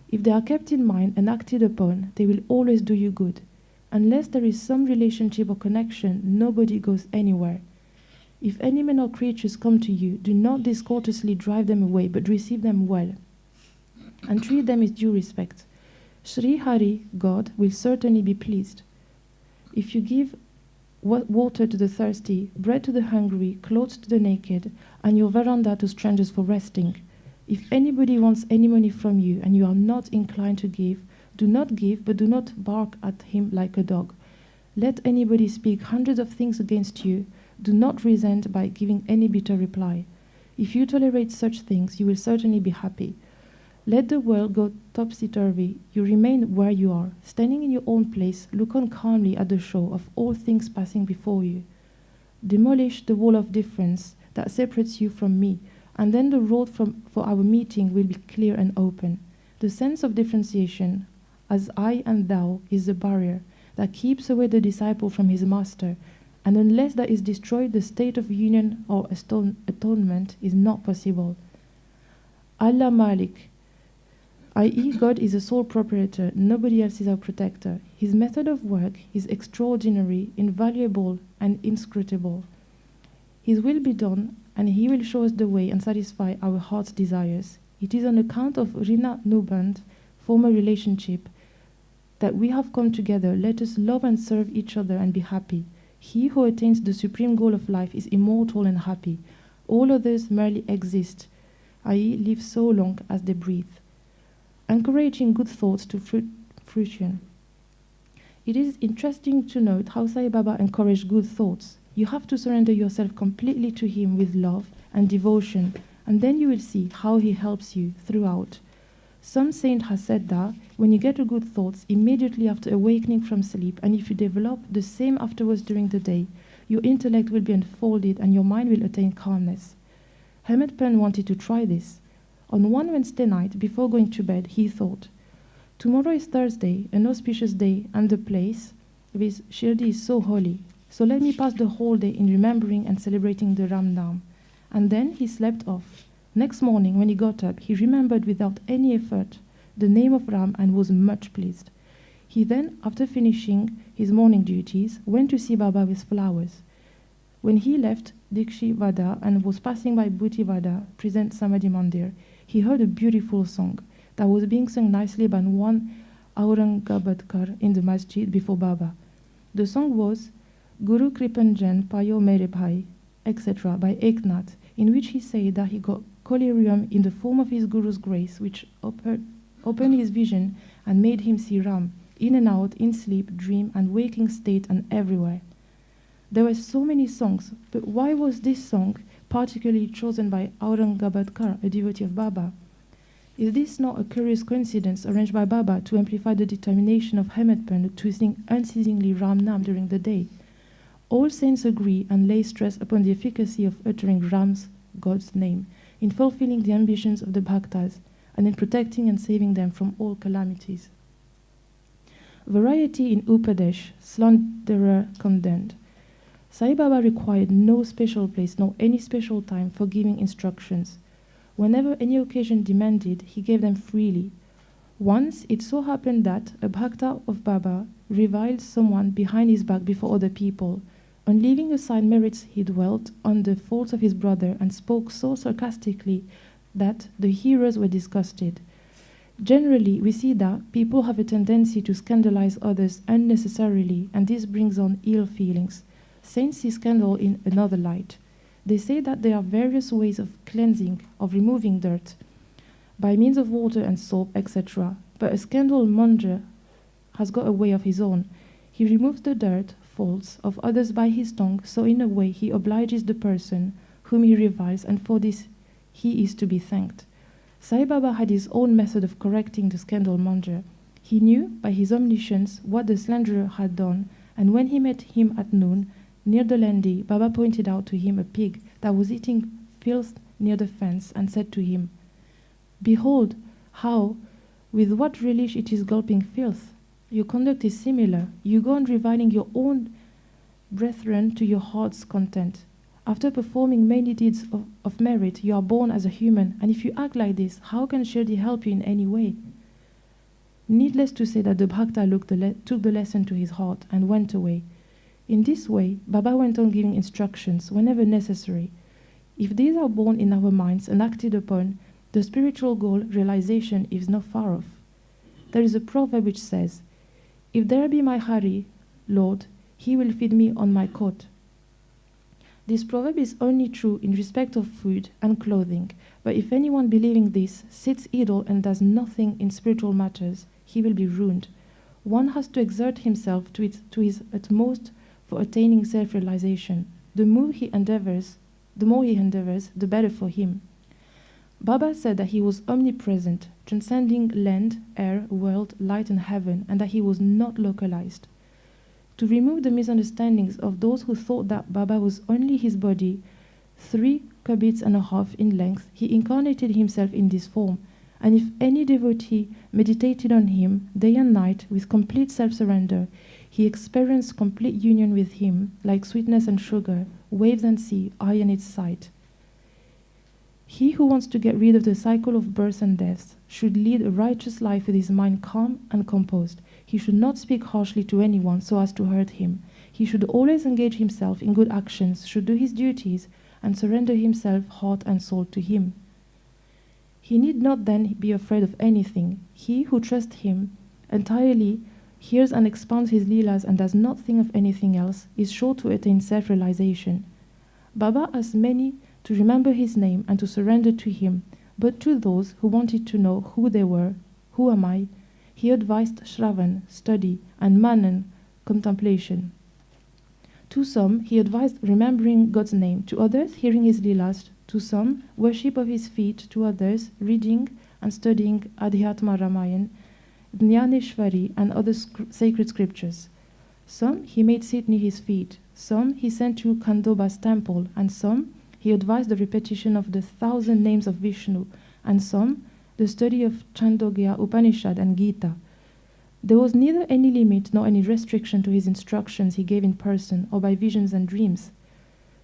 If they are kept in mind and acted upon, they will always do you good. Unless there is some relationship or connection, nobody goes anywhere. If any men or creatures come to you, do not discourteously drive them away, but receive them well, and treat them with due respect. Sri Hari, God, will certainly be pleased. If you give water to the thirsty, bread to the hungry, clothes to the naked, and your veranda to strangers for resting, if anybody wants any money from you and you are not inclined to give, do not give, but do not bark at him like a dog. Let anybody speak hundreds of things against you, do not resent by giving any bitter reply. If you tolerate such things, you will certainly be happy. Let the world go topsy-turvy, you remain where you are. Standing in your own place, look on calmly at the show of all things passing before you. Demolish the wall of difference that separates you from me, and then the road for our meeting will be clear and open. The sense of differentiation, as I and thou, is the barrier that keeps away the disciple from his master, and unless that is destroyed, the state of union or atonement is not possible. Allah Malik, i.e. God is the sole proprietor, nobody else is our protector. His method of work is extraordinary, invaluable, and inscrutable. His will be done, and he will show us the way and satisfy our heart's desires. It is on account of Rina Nuband, former relationship, that we have come together. Let us love and serve each other and be happy. He who attains the supreme goal of life is immortal and happy. All others merely exist, i.e. live so long as they breathe. Encouraging good thoughts to fruition. It is interesting to note how Sai Baba encouraged good thoughts. You have to surrender yourself completely to him with love and devotion, and then you will see how he helps you throughout. Some saint has said that when you get a good thoughts immediately after awakening from sleep, and if you develop the same afterwards during the day, your intellect will be unfolded and your mind will attain calmness. Hemadpant wanted to try this. On one Wednesday night, before going to bed, he thought, tomorrow is Thursday, an auspicious day, and the place with Shirdi is so holy. So let me pass the whole day in remembering and celebrating the Ram Naam. And then he slept off. Next morning, when he got up, he remembered without any effort the name of Ram and was much pleased. He then, after finishing his morning duties, went to see Baba with flowers. When he left Dikshi Vada and was passing by Bhuti Vada, present Samadhi Mandir, he heard a beautiful song that was being sung nicely by one Aurangabadkar in the Masjid before Baba. The song was Guru Kripanjan Payo Mere Bhai, etc. by Eknath, in which he said that he got collyrium in the form of his Guru's grace, which opened his vision and made him see Ram, in and out, in sleep, dream, and waking state, and everywhere. There were so many songs, but why was this song particularly chosen by Aurangabadkar, a devotee of Baba? Is this not a curious coincidence arranged by Baba to amplify the determination of Hemadpant to sing unceasingly Ram Naam during the day? All saints agree and lay stress upon the efficacy of uttering Ram's, God's name, in fulfilling the ambitions of the bhaktas, and in protecting and saving them from all calamities. Variety in Upadesh, slanderer condemned. Sai Baba required no special place nor any special time for giving instructions. Whenever any occasion demanded, he gave them freely. Once it so happened that a bhakta of Baba reviled someone behind his back before other people. On leaving aside merits, he dwelt on the faults of his brother and spoke so sarcastically that the hearers were disgusted. Generally, we see that people have a tendency to scandalize others unnecessarily, and this brings on ill feelings. Saints see scandal in another light. They say that there are various ways of cleansing, of removing dirt, by means of water and soap, etc. But a scandal monger has got a way of his own. He removes the dirt, faults of others by his tongue, so in a way he obliges the person whom he reviles, and for this he is to be thanked. Sai Baba had his own method of correcting the scandal monger. He knew by his omniscience what the slanderer had done, and when he met him at noon, near the Lendi, Baba pointed out to him a pig that was eating filth near the fence and said to him, "Behold, how, with what relish it is gulping filth. Your conduct is similar. You go on reviling your own brethren to your heart's content. After performing many deeds of merit, you are born as a human, and if you act like this, how can Shirdi help you in any way?" Needless to say that the bhakta took the lesson to his heart and went away. In this way, Baba went on giving instructions whenever necessary. If these are born in our minds and acted upon, the spiritual goal, realization, is not far off. There is a proverb which says, "If there be my Hari, Lord, he will feed me on my coat." This proverb is only true in respect of food and clothing, but if anyone believing this sits idle and does nothing in spiritual matters, he will be ruined. One has to exert himself to his utmost for attaining self-realization. The more he endeavors, the better for him. Baba said that he was omnipresent, transcending land, air, world, light, and heaven, and that he was not localized. To remove the misunderstandings of those who thought that Baba was only his body, 3 cubits and a half in length, he incarnated himself in this form, and if any devotee meditated on him day and night with complete self-surrender, he experienced complete union with him, like sweetness and sugar, waves and sea, eye and its sight. He who wants to get rid of the cycle of births and deaths should lead a righteous life with his mind calm and composed. He should not speak harshly to anyone so as to hurt him. He should always engage himself in good actions, should do his duties, and surrender himself, heart and soul, to him. He need not then be afraid of anything. He who trusts him entirely, hears and expounds his leelas and does not think of anything else, is sure to attain self-realization. Baba asked many to remember his name and to surrender to him, but to those who wanted to know who they were, "Who am I?" he advised Shravan, study, and Manan, contemplation. To some, he advised remembering God's name, to others, hearing his leelas, to some, worship of his feet, to others, reading and studying Adhyatma Ramayana, Jnaneshwari, and other sacred scriptures. Some he made sit near his feet, some he sent to Khandoba's temple, and some he advised the repetition of the 1,000 names of Vishnu, and some the study of Chandogya, Upanishad, and Gita. There was neither any limit nor any restriction to his instructions he gave in person or by visions and dreams.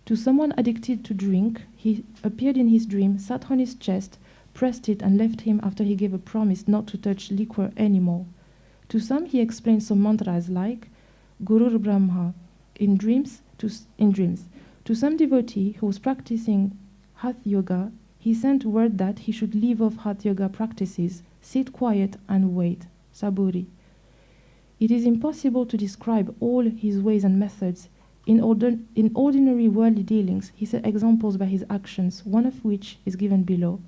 To someone addicted to drink, he appeared in his dream, sat on his chest, pressed it, and left him after he gave a promise not to touch liquor anymore. To some, he explained some mantras like Gurur Brahma in dreams. To some devotee who was practicing Hatha Yoga, he sent word that he should leave off Hatha Yoga practices, sit quiet, and wait. Saburi. It is impossible to describe all his ways and methods. In ordinary worldly dealings, he set examples by his actions, one of which is given below.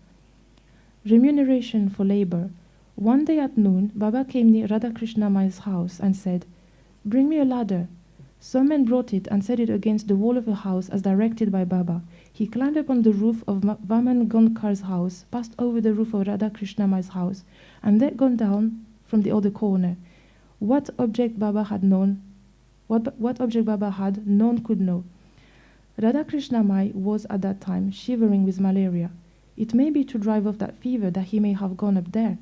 Remuneration for labor. One day at noon, Baba came near Radhakrishna Mai's house and said, "Bring me a ladder." Some men brought it and set it against the wall of a house as directed by Baba. He climbed up on the roof of Vaman Gonkar's house, passed over the roof of Radhakrishna Mai's house, and then gone down from the other corner. What object Baba had, none could know. Radhakrishna Mai was at that time shivering with malaria. It may be to drive off that fever that he may have gone up there.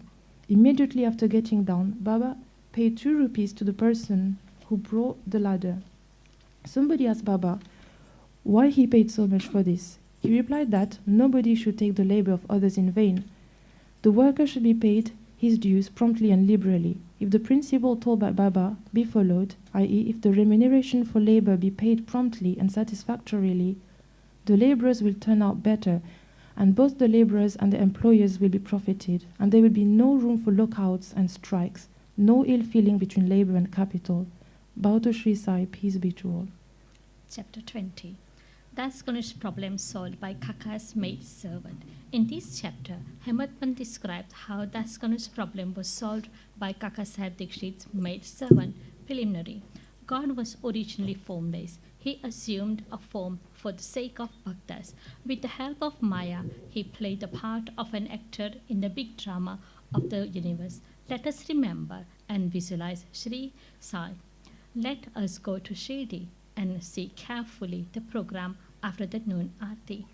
Immediately after getting down, Baba paid 2 rupees to the person who brought the ladder. Somebody asked Baba why he paid so much for this. He replied that nobody should take the labor of others in vain. The worker should be paid his dues promptly and liberally. If the principle told by Baba be followed, i.e., if the remuneration for labor be paid promptly and satisfactorily, the laborers will turn out better, and both the laborers and the employers will be profited, and there will be no room for lockouts and strikes, no ill feeling between labor and capital. Bow to Shri Sai, peace be to all. Chapter 20. Das Ganesh problem solved by Kaka's maid servant. In this chapter, Hemadpant described how Das Ganesh problem was solved by Kaka Sahib Dikshit's maid servant. Preliminary. God was originally formless. He assumed a form for the sake of bhaktas. With the help of Maya, he played the part of an actor in the big drama of the universe. Let us remember and visualize Shri Sai. Let us go to Shirdi and see carefully the program after the noon Aarti.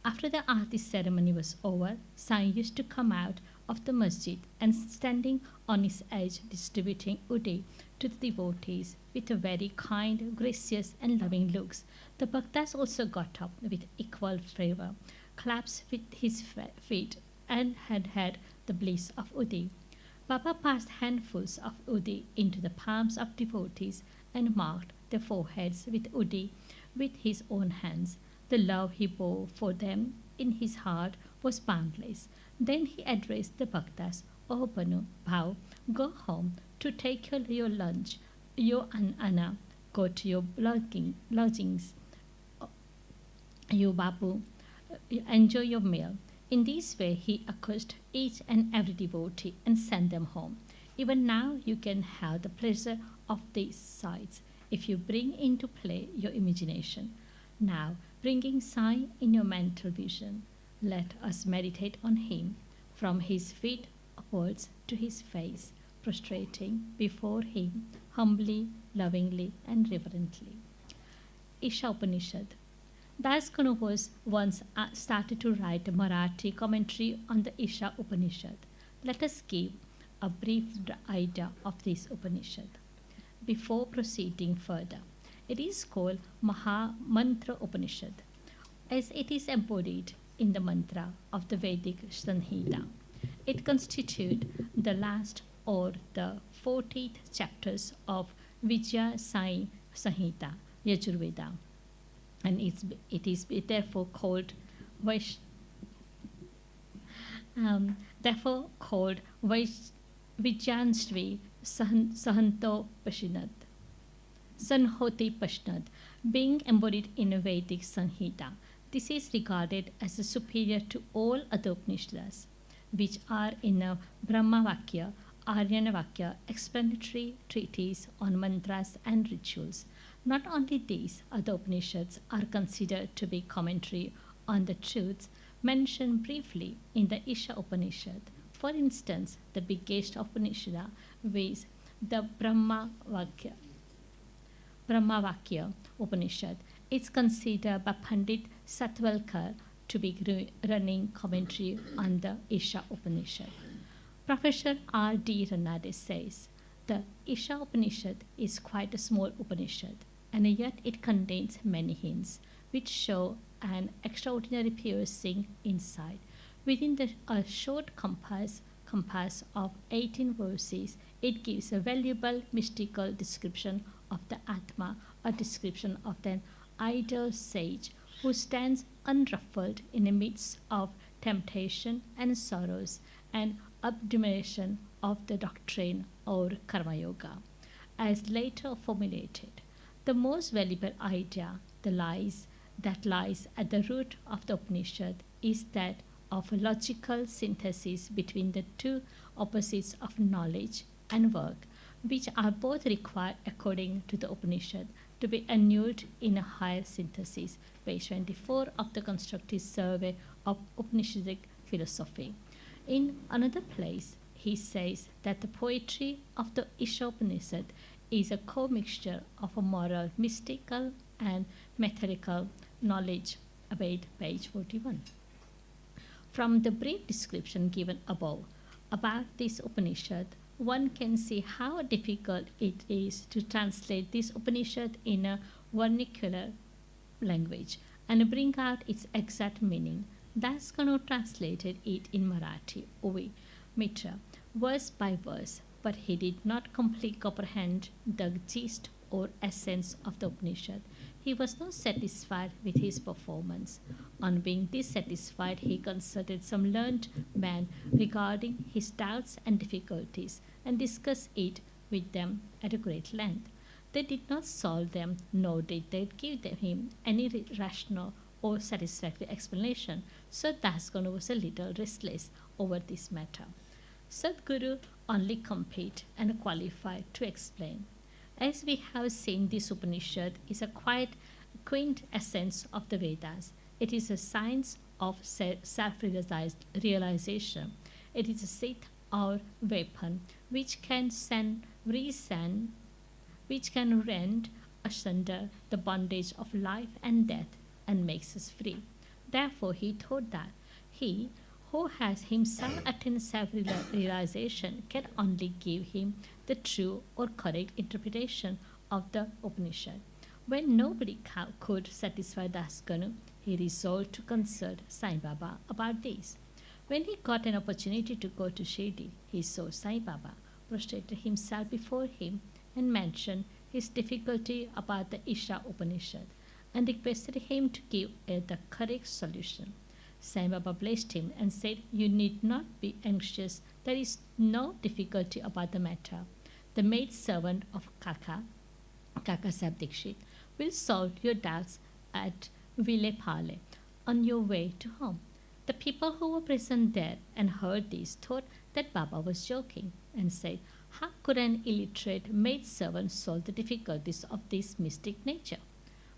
After the Aarti ceremony was over, Sai used to come out of the Masjid and standing on his edge distributing Udi to the devotees with a very kind, gracious and loving looks. The bhaktas also got up with equal fervor, claps with his feet and had the bliss of Udi. Baba passed handfuls of Udi into the palms of devotees and marked their foreheads with Udi with his own hands. The love he bore for them in his heart was boundless. Then he addressed the bhaktas, "O Banu, Bhau, go home to take your lunch. You and Anna, go to your lodgings. You Babu, enjoy your meal." In this way, he accosted each and every devotee and sent them home. Even now, you can have the pleasure of these sights if you bring into play your imagination. Now, bringing Sai in your mental vision, let us meditate on him, from his feet upwards to his face, prostrating before him humbly, lovingly, and reverently. Isha Upanishad. Das Ganu was once started to write a Marathi commentary on the Isha Upanishad. Let us give a brief idea of this Upanishad before proceeding further. It is called Maha Mantra Upanishad, as it is embodied in the mantra of the Vedic Sanhita. It constitutes the last or the 40th chapters of Vijaya Sai Sanhita, Yajurveda, and it is therefore called Vijayansri Sahanto Pashinad. Sanhoti Pashnad, being embodied in a Vedic Sanhita. This is regarded as superior to all other Upanishads, which are in a Brahma Vakya, Aryanavakya explanatory treatise on mantras and rituals. Not only these, other Upanishads are considered to be commentary on the truths mentioned briefly in the Isha Upanishad. For instance, the biggest Upanishad is the Brahmavakya Upanishad. It's considered by Pandit Satwalkar to be running commentary on the Isha Upanishad. Professor R.D. Ranade says, the Isha Upanishad is quite a small Upanishad, and yet it contains many hints which show an extraordinary piercing insight. Within a short compass of 18 verses, it gives a valuable mystical description of the Atma, a description of an ideal sage who stands unruffled in the midst of temptation and sorrows, and admiration of the doctrine or Karma Yoga, as later formulated. The most valuable idea that lies at the root of the Upanishad is that of a logical synthesis between the two opposites of knowledge and work, which are both required according to the Upanishad to be annulled in a higher synthesis, page 24 of the Constructive Survey of Upanishadic Philosophy. In another place, he says that the poetry of the Isha Upanishad is a commixture of a moral, mystical, and methodical knowledge, about page 41. From the brief description given above about this Upanishad, one can see how difficult it is to translate this Upanishad in a vernacular language and bring out its exact meaning. Daskano translated it in Marathi, Ovi Mitra, verse by verse, but he did not completely comprehend the gist or essence of the Upanishad. He was not satisfied with his performance. On being dissatisfied, he consulted some learned man regarding his doubts and difficulties and discussed it with them at a great length. They did not solve them, nor did they give him any rational or satisfactory explanation, so Daskano was a little restless over this matter. Satguru only competent and qualified to explain. As we have seen, this Upanishad is a quite quaint essence of the Vedas. It is a science of self-realization. It is a scythe or weapon which can rend asunder the bondage of life and death and makes us free. Therefore, he thought that he who has himself attained self-realization can only give him the true or correct interpretation of the Upanishad. When nobody could satisfy Daskanu, he resolved to consult Sai Baba about this. When he got an opportunity to go to Shirdi, he saw Sai Baba, prostrated himself before him, and mentioned his difficulty about the Isha Upanishad, and requested him to give the correct solution. Sai Baba blessed him and said, "You need not be anxious. There is no difficulty about the matter. The maid servant of Kaka Sahib Dikshit, will solve your doubts at Vilepale on your way to home." The people who were present there and heard this thought that Baba was joking and said, "How could an illiterate maid servant solve the difficulties of this mystic nature?"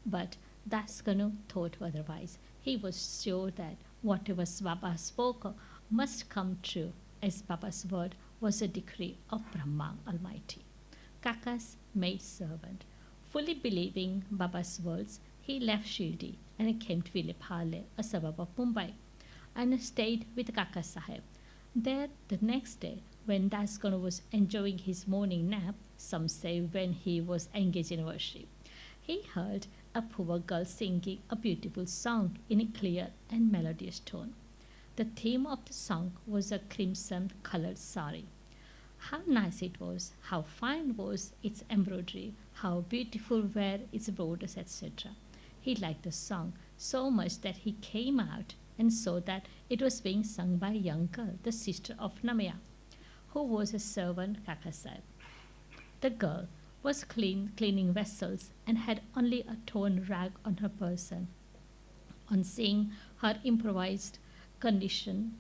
But Daskanu thought otherwise. He was sure that whatever Baba spoke must come true, as Baba's word was a decree of Brahma Almighty. Kaka's maid servant, fully believing Baba's words, he left Shirdi and came to Vilepale, a suburb of Mumbai, and stayed with Kaka Sahib. There, the next day, when Daskanu was enjoying his morning nap, some say when he was engaged in worship, he heard a poor girl singing a beautiful song in a clear and melodious tone. The theme of the song was a crimson-colored sari. How nice it was, how fine was its embroidery, how beautiful were its borders, etc. He liked the song so much that he came out and saw that it was being sung by a young girl, the sister of Namaya, who was a servant Kaka Sahib. The girl was cleaning vessels and had only a torn rag on her person. On seeing her impoverished condition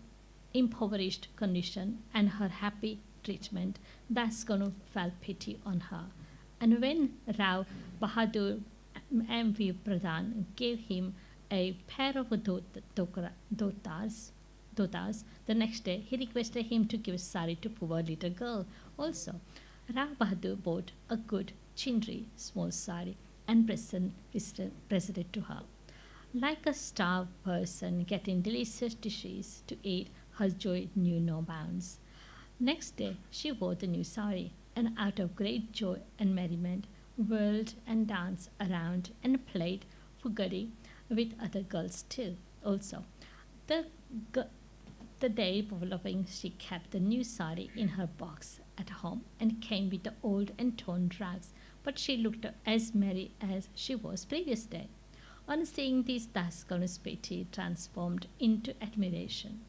and her happy treatment, Dasganu felt pity on her. And when Rao Bahadur M.V. Pradhan gave him a pair of dotas, the next day he requested him to give sari to poor little girl also. Rao Bahadur bought a good chindri, small sari, and presented it to her. Like a starved person getting delicious dishes to eat, her joy knew no bounds. Next day she wore the new sari, and out of great joy and merriment, whirled and danced around and played fugari with other girls too. Also, the day following, she kept the new sari in her box at home and came with the old and torn rags, but she looked as merry as she was previous day. On seeing this, Dasganu's pity transformed into admiration.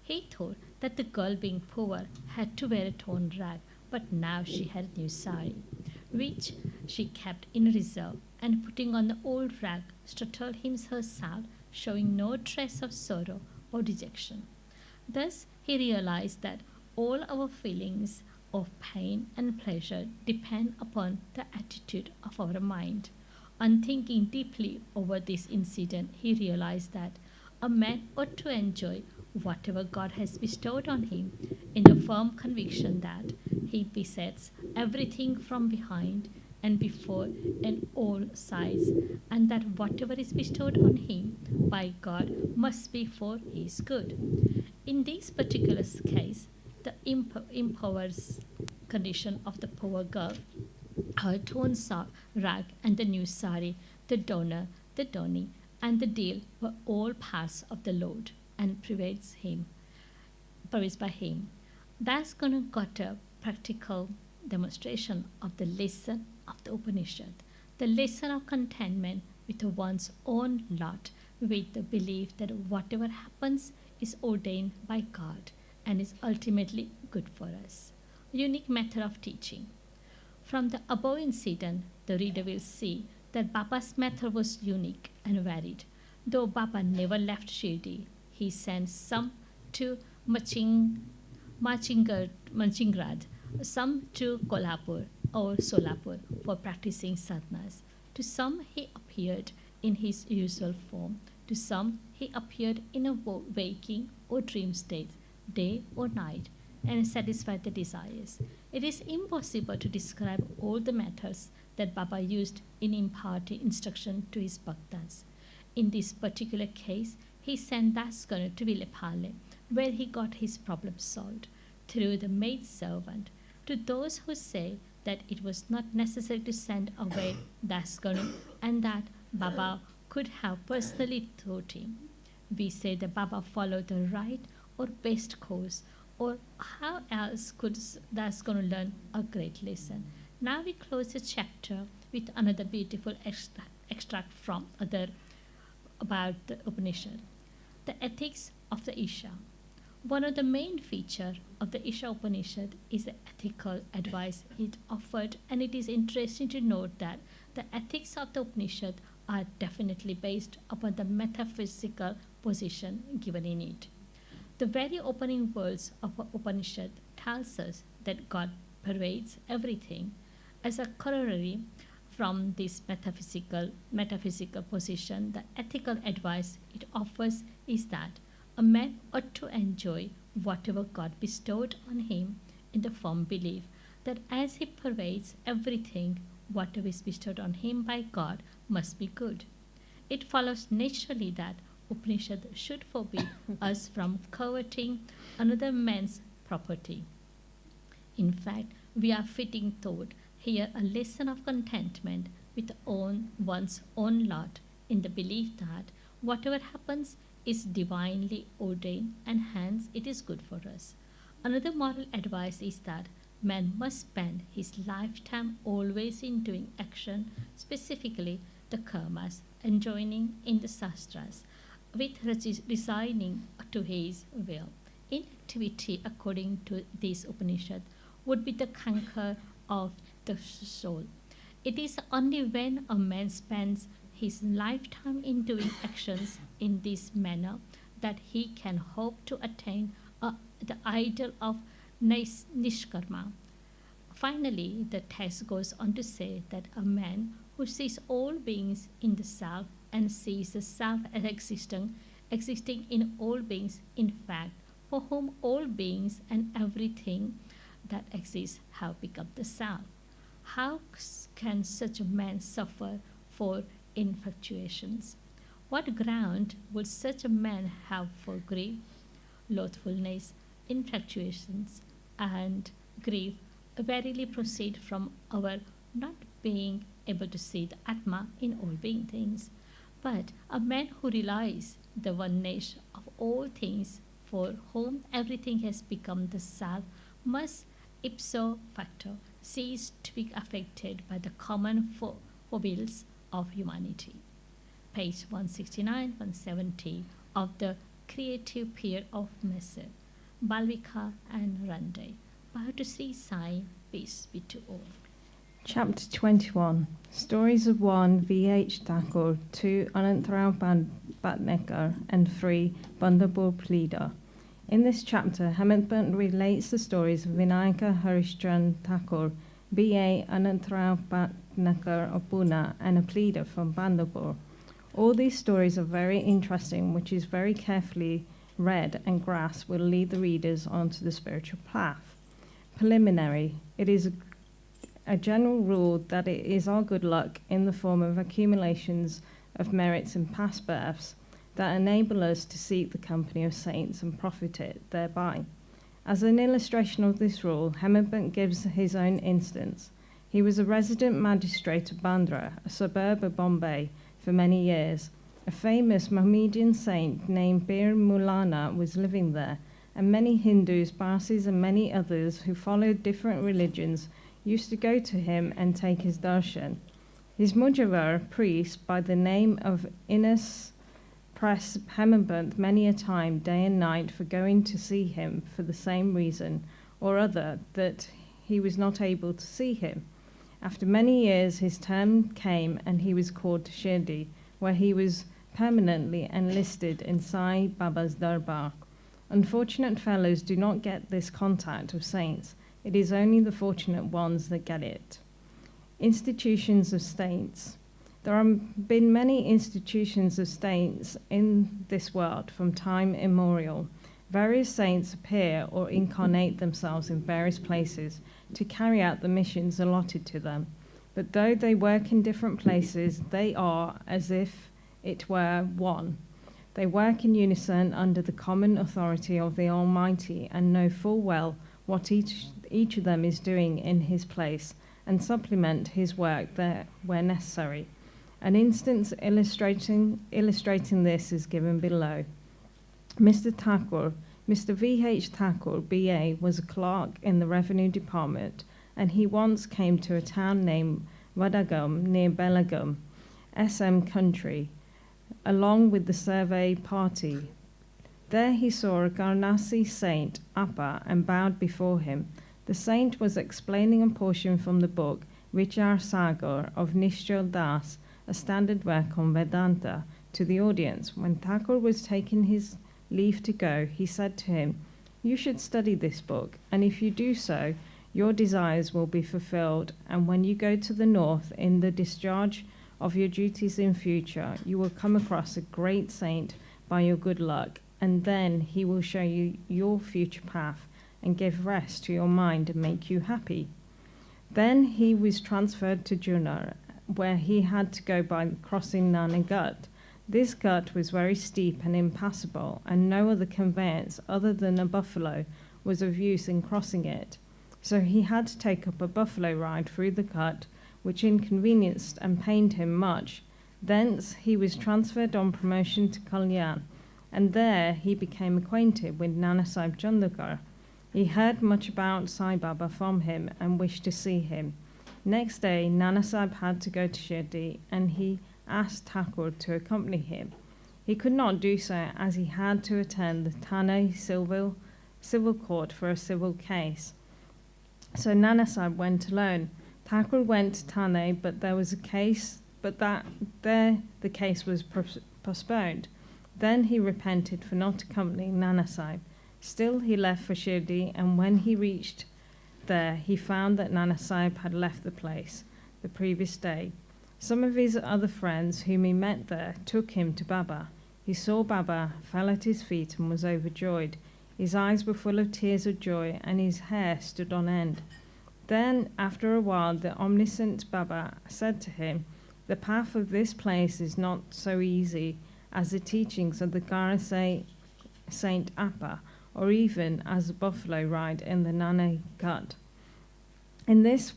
He thought that the girl, being poor, had to wear a torn rag, but now she had a new sari, which she kept in reserve, and putting on the old rag, strutted herself, showing no trace of sorrow or dejection. Thus, he realized that all our feelings of pain and pleasure depend upon the attitude of our mind. On thinking deeply over this incident, he realized that a man ought to enjoy whatever God has bestowed on him in the firm conviction that he possesses everything from behind and before and all sides, and that whatever is bestowed on him by God must be for his good. In this particular case, the impoverished condition of the poor girl, her torn rag and the new sari, the donor, the doni, and the deal were all parts of the load and praised by him. Dasganu got a practical demonstration of the lesson of the Upanishad, the lesson of contentment with one's own lot, with the belief that whatever happens is ordained by God and is ultimately good for us. A unique method of teaching. From the above incident, the reader will see that Baba's method was unique and varied. Though Baba never left Shirdi, he sent some to Machingrad, some to Kolhapur or Solapur for practicing sadhanas. To some he appeared in his usual form. To some he appeared in a waking or dream state, day or night, and satisfied the desires. It is impossible to describe all the methods that Baba used in imparting instruction to his bhaktas. In this particular case, he sent Dasganu to Vilepale, where he got his problem solved through the maid servant. To those who say that it was not necessary to send away Dasganu and that Baba could have personally taught him, we say that Baba followed the right or best course, or how else could Dasganu learn a great lesson? Now we close the chapter with another beautiful extract from about the Upanishad. The ethics of the Isha. One of the main features of the Isha Upanishad is the ethical advice it offered, and it is interesting to note that the ethics of the Upanishad are definitely based upon the metaphysical position given in it. The very opening words of Upanishad tells us that God pervades everything. As a corollary from this metaphysical position, the ethical advice it offers is that a man ought to enjoy whatever God bestowed on him in the firm belief that as he pervades everything, whatever is bestowed on him by God must be good. It follows naturally that Upanishad should forbid us from coveting another man's property. In fact, we are fitting taught here a lesson of contentment with one's own lot, in the belief that whatever happens is divinely ordained and hence it is good for us. Another moral advice is that man must spend his lifetime always in doing action, specifically the karmas, and joining in the sastras, with resigning to his will. Inactivity, according to this Upanishad, would be the canker of the soul. It is only when a man spends his lifetime in doing actions in this manner that he can hope to attain the ideal of nishkarma. Finally, the text goes on to say that a man who sees all beings in the self and sees the self as existing in all beings, in fact, for whom all beings and everything that exists have become the self. How can such a man suffer for infatuations? What ground would such a man have for grief? Loathfulness, infatuations, and grief verily proceed from our not being able to see the Atma in all being things. But a man who realizes the oneness of all things, for whom everything has become the self, must ipso facto cease to be affected by the common foibles of humanity. Page 169-170 of the Creative Peer of Masjid, Balvika and Rande. Bow to Shirdi Sai, peace be to all. Chapter 21. Stories of 1 V.H. Thakur, 2 Anantarao Bhatnagar, and 3 Bandapur Pleader. In this chapter, Hemadpant relates the stories of Vinayaka Harishchandra Thakur, B.A. Anantarao Bhatnagar of Pune, and a pleader from Bandapur. All these stories are very interesting, which is very carefully read and grasped will lead the readers onto the spiritual path. Preliminary. It is a general rule that it is our good luck in the form of accumulations of merits in past births that enable us to seek the company of saints and profit it thereby. As an illustration of this rule, Hemadpant gives his own instance. He was a resident magistrate of Bandra, a suburb of Bombay, for many years. A famous Mohammedan saint named Bir Mulana was living there, and many Hindus, Parsis, and many others who followed different religions used to go to him and take his darshan. His Mujawar, priest by the name of Innes, pressed Hemadpant many a time, day and night, for going to see him for the same reason or other that he was not able to see him. After many years, his term came and he was called to Shirdi, where he was permanently enlisted in Sai Baba's darbar. Unfortunate fellows do not get this contact of saints. It is only the fortunate ones that get it. Institutions of saints. There have been many institutions of saints in this world from time immemorial. Various saints appear or incarnate themselves in various places to carry out the missions allotted to them. But though they work in different places, they are, as if it were, one. They work in unison under the common authority of the Almighty and know full well what each of them is doing in his place and supplement his work there where necessary. An instance illustrating this is given below. Mr. V.H. Thakur, B.A., was a clerk in the Revenue Department, and he once came to a town named Vadagam near Belagam, SM country, along with the survey party. There he saw a Ramdasi saint, Appa, and bowed before him. The saint was explaining a portion from the book Vichar Sagar of Nishchal Das, a standard work on Vedanta, to the audience. When Thakur was taking his leave to go, he said to him, "You should study this book, and if you do so, your desires will be fulfilled, and when you go to the north in the discharge of your duties in future, you will come across a great saint by your good luck, and then he will show you your future path and give rest to your mind and make you happy." Then he was transferred to Junar, where he had to go by crossing Nana Gut. This gut was very steep and impassable, and no other conveyance other than a buffalo was of use in crossing it. So he had to take up a buffalo ride through the gut, which inconvenienced and pained him much. Thence he was transferred on promotion to Kalyan, and there he became acquainted with Nana Sahib Chandakar. He heard much about Sai Baba from him and wished to see him. Next day, Nana Sahib had to go to Shirdi, and he asked Thakur to accompany him. He could not do so, as he had to attend the Thane civil court for a civil case. So Nana Sahib went alone. Thakur went to Thane, but there was a case, the case was postponed. Then he repented for not accompanying Nana Sahib. Still, he left for Shirdi, and when he reached there, he found that Nana Sahib had left the place the previous day. Some of his other friends whom he met there took him to Baba. He saw Baba, fell at his feet and was overjoyed. His eyes were full of tears of joy, and his hair stood on end. Then, after a while, the omniscient Baba said to him, "The path of this place is not so easy as the teachings of the Gara Saint Appa, or even as a buffalo ride in the Nane Gut. In this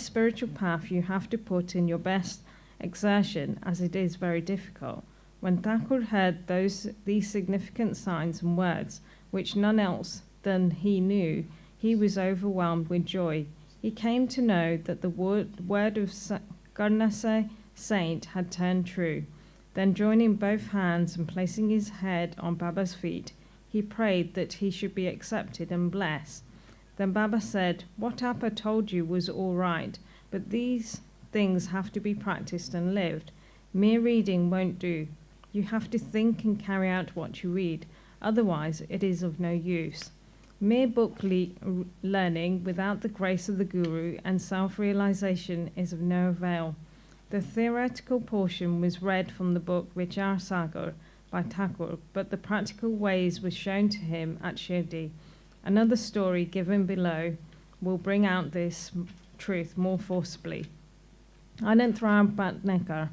spiritual path, you have to put in your best exertion, as it is very difficult." When Thakur heard these significant signs and words, which none else than he knew, he was overwhelmed with joy. He came to know that the word of Garnase saint had turned true. Then, joining both hands and placing his head on Baba's feet, he prayed that he should be accepted and blessed. Then Baba said, "What Appa told you was all right, but these things have to be practiced and lived. Mere reading won't do. You have to think and carry out what you read, otherwise it is of no use. Mere book learning without the grace of the Guru and self-realization is of no avail." The theoretical portion was read from the book Vichar Sagar by Thakur, but the practical ways were shown to him at Shirdi. Another story given below will bring out this truth more forcibly. Anantrao Bhatnagar.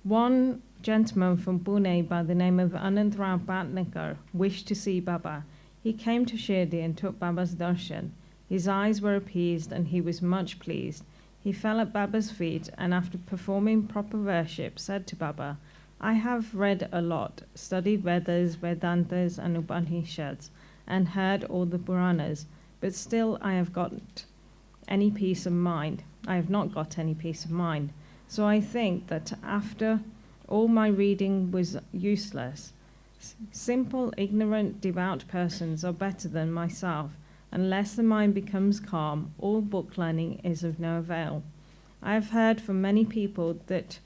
One gentleman from Pune by the name of Anantrao Bhatnagar wished to see Baba. He came to Shirdi and took Baba's darshan. His eyes were appeased and he was much pleased. He fell at Baba's feet and after performing proper worship said to Baba, "I have read a lot, studied Vedas, Vedantas and Upanishads and heard all the Puranas, but still I have got any peace of mind. I have not got any peace of mind. So I think that after all my reading was useless. Simple, ignorant, devout persons are better than myself. Unless the mind becomes calm, all book learning is of no avail. I have heard from many people that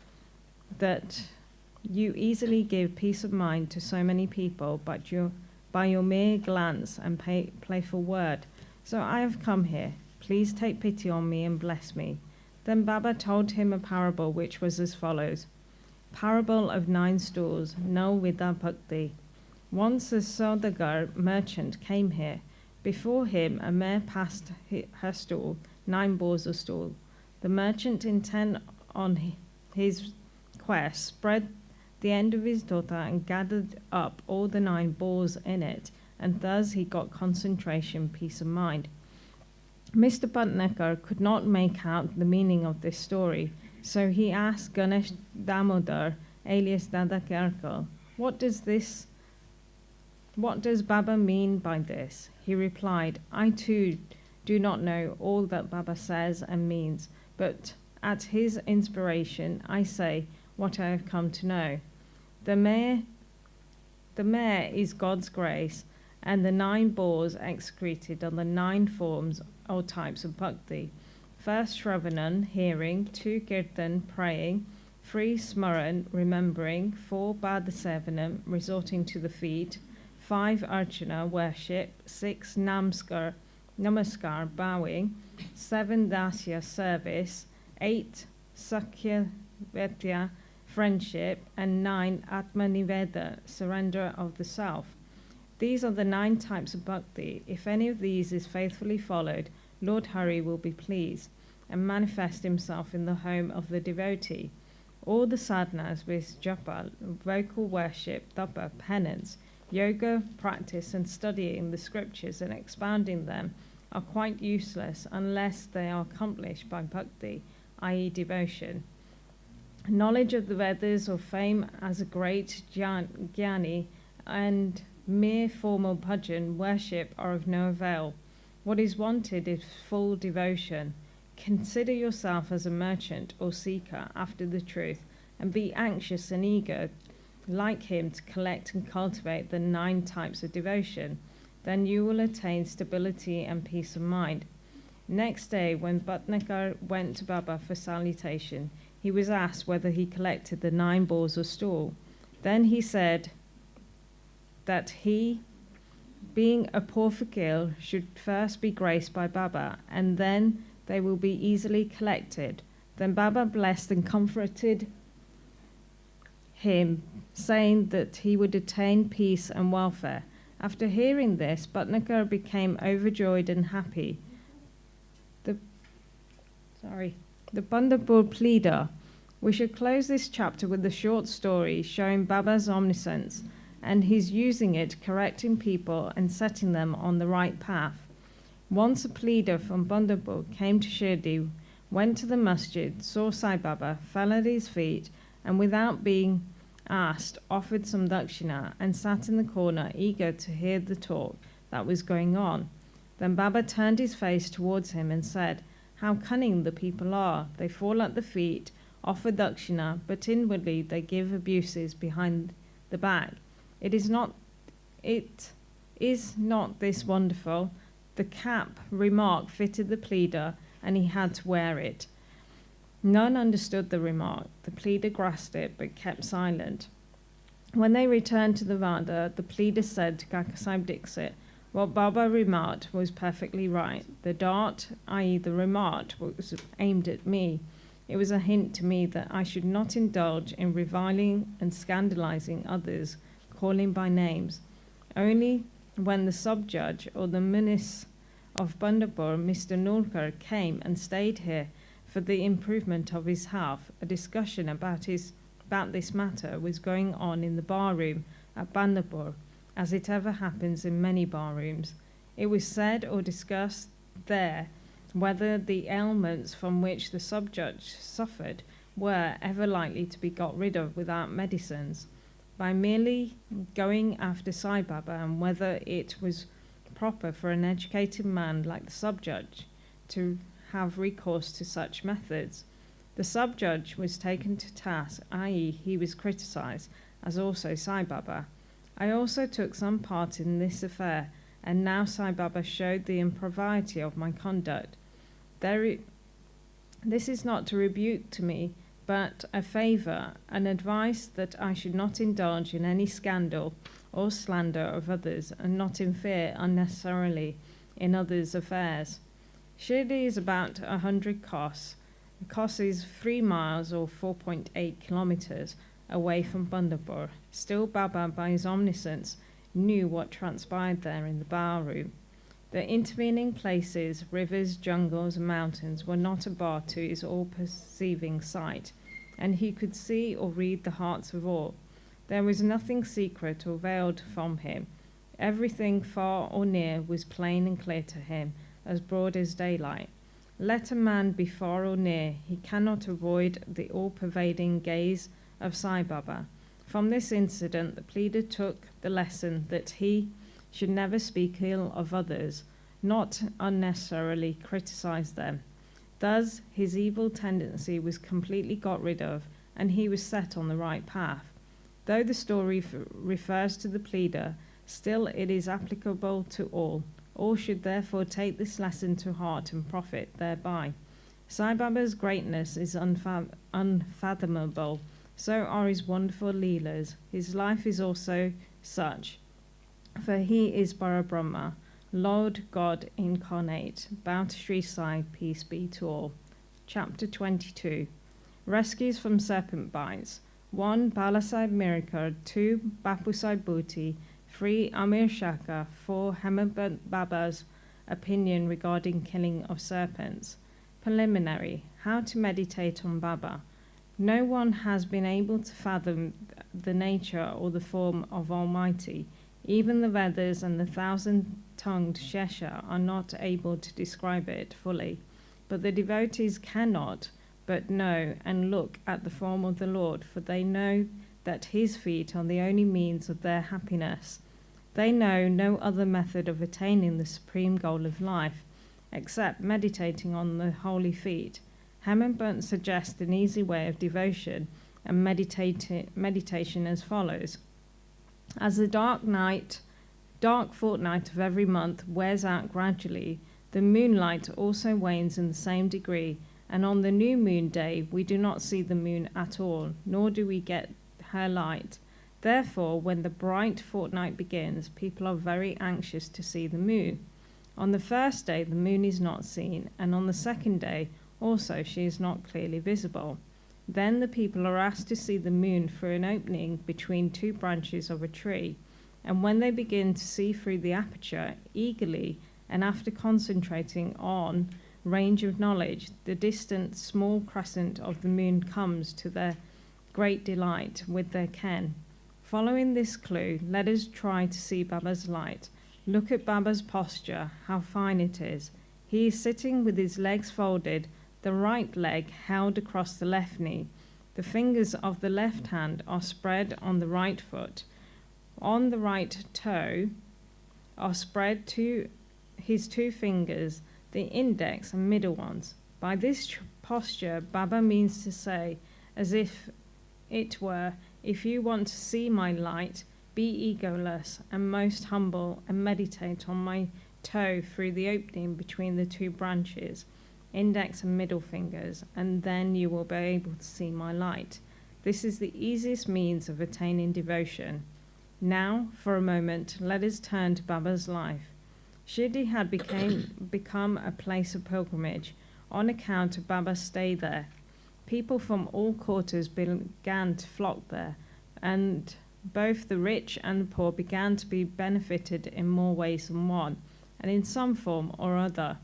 you easily give peace of mind to so many people by your mere glance and playful word. So I have come here. Please take pity on me and bless me." Then Baba told him a parable which was as follows. Parable of 9 stools, no Vida Bhakti. Once a Saudagar merchant came here. Before him a mare passed her stall, 9 boars a stall. The merchant, intent on his quest, spread the end of his dhota and gathered up all the 9 boars in it, and thus he got concentration, peace of mind. Mr. Bhatnagar could not make out the meaning of this story, so he asked Ganesh Damodar, alias Dada Kerkal, what does Baba mean by this? He replied, "I too do not know all that Baba says and means, but at his inspiration I say what I have come to know. The mare is God's grace, and the 9 boars executed on the 9 forms or types of bhakti. First Shravanam, hearing, 2 Kirtan, praying, 3 Smaran, remembering, 4 Badasevanam, resorting to the feet, 5 Archana, worship, 6 Namaskar, bowing, 7 Dasya, service, 8 Sakya Vetya, friendship, and 9 Atmaniveda, surrender of the self. These are the 9 types of bhakti. If any of these is faithfully followed, Lord Hari will be pleased and manifest himself in the home of the devotee. All the sadhanas with japa, vocal worship, tapa, penance, yoga, practice and studying the scriptures and expounding them are quite useless unless they are accomplished by bhakti, i.e. devotion. Knowledge of the Vedas or fame as a great jnani and mere formal bhajan worship are of no avail. What is wanted is full devotion. Consider yourself as a merchant or seeker after the truth and be anxious and eager like him to collect and cultivate the 9 types of devotion. Then you will attain stability and peace of mind. Next day, when Bhatnagar went to Baba for salutation, he was asked whether he collected the 9 boars or stall. Then he said that he being a poor fakir should first be graced by Baba, and then they will be easily collected. Then Baba blessed and comforted him, saying that he would attain peace and welfare. After hearing this, Bhatnagar became overjoyed and happy. The Pandharpur pleader. We should close this chapter with a short story showing Baba's omniscience and his using it, correcting people and setting them on the right path. Once a pleader from Pandharpur came to Shirdi, went to the Masjid, saw Sai Baba, fell at his feet, and without being asked, offered some dakshina and sat in the corner, eager to hear the talk that was going on. Then Baba turned his face towards him and said, "How cunning the people are! They fall at the feet, offer dakshina, but inwardly they give abuses behind the back. It is not this wonderful?" The cap remark fitted the pleader, and he had to wear it. None understood the remark. The pleader grasped it, but kept silent. When they returned to the Vada, the pleader said to Kakasahib Dixit, "What Baba remarked was perfectly right. The dart, i.e. the remark, was aimed at me. It was a hint to me that I should not indulge in reviling and scandalizing others, calling by names. Only when the sub-judge or the Munis of Pandharpur, Mr. Nulkar, came and stayed here for the improvement of his health, a discussion about this matter was going on in the bar-room at Pandharpur, as it ever happens in many bar-rooms. It was said or discussed there whether the ailments from which the sub-judge suffered were ever likely to be got rid of without medicines, by merely going after Sai Baba, and whether it was proper for an educated man like the sub-judge to have recourse to such methods. The sub-judge was taken to task, i.e. he was criticized, as also Sai Baba. I also took some part in this affair, and now Sai Baba showed the impropriety of my conduct. This is not a rebuke to me, but a favour, an advice that I should not indulge in any scandal or slander of others, and not interfere unnecessarily in others' affairs. Shirdi is about 100 kos. The kos is 3 miles or 4.8 kilometres away from Pandharpur. Still, Baba, by his omniscience, knew what transpired there in the bar-room. The intervening places, rivers, jungles, and mountains were not a bar to his all-perceiving sight, and he could see or read the hearts of all. There was nothing secret or veiled from him. Everything far or near was plain and clear to him, as broad as daylight. Let a man be far or near, he cannot avoid the all-pervading gaze of Sai Baba. From this incident, the pleader took the lesson that he should never speak ill of others, not unnecessarily criticize them. Thus, his evil tendency was completely got rid of, and he was set on the right path. Though the story refers to the pleader, still it is applicable to all. All should therefore take this lesson to heart and profit thereby. Sai Baba's greatness is unfathomable, so are his wonderful leelas. His life is also such, for he is Brahma, Lord God incarnate. Bow to Shri Sai, peace be to all. Chapter 22. Rescues from serpent bites. 1. Balasaheb Mirkar. 2. Bapusaheb Bhuti. 3. Amir Shaka. 4. Hemadpant Baba's opinion regarding killing of serpents. Preliminary. How to meditate on Baba. No one has been able to fathom the nature or the form of Almighty. Even the Vedas and the thousand-tongued Shesha are not able to describe it fully. But the devotees cannot but know and look at the form of the Lord, for they know that his feet are the only means of their happiness. They know no other method of attaining the supreme goal of life, except meditating on the holy feet. Hemadpant suggests an easy way of devotion and meditation as follows. As the dark fortnight of every month wears out gradually, the moonlight also wanes in the same degree, and on the new moon day we do not see the moon at all, nor do we get her light. Therefore, when the bright fortnight begins, people are very anxious to see the moon. On the first day, the moon is not seen, and on the second day, also, she is not clearly visible. Then the people are asked to see the moon through an opening between two branches of a tree, and when they begin to see through the aperture eagerly, and after concentrating on range of knowledge, the distant small crescent of the moon comes to their great delight with their ken. Following this clue, let us try to see Baba's light. Look at Baba's posture, how fine it is. He is sitting with his legs folded, the right leg held across the left knee. The fingers of the left hand are spread on the right foot. On the right toe are spread his two fingers, the index and middle ones. By this posture, Baba means to say, as if it were, if you want to see my light, be egoless and most humble and meditate on my toe through the opening between the two branches, index and middle fingers, and then you will be able to see my light. This is the easiest means of attaining devotion. Now, for a moment, let us turn to Baba's life. Shirdi had become a place of pilgrimage on account of Baba's stay there. People from all quarters began to flock there, and both the rich and the poor began to be benefited in more ways than one, and in some form or other.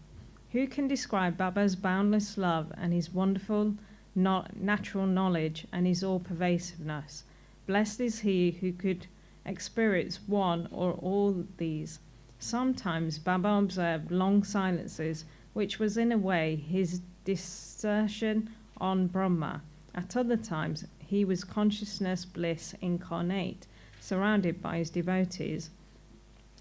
Who can describe Baba's boundless love and his wonderful natural knowledge and his all-pervasiveness? Blessed is he who could experience one or all these. Sometimes Baba observed long silences, which was in a way his dissertation on Brahma. At other times, he was consciousness bliss incarnate, surrounded by his devotees.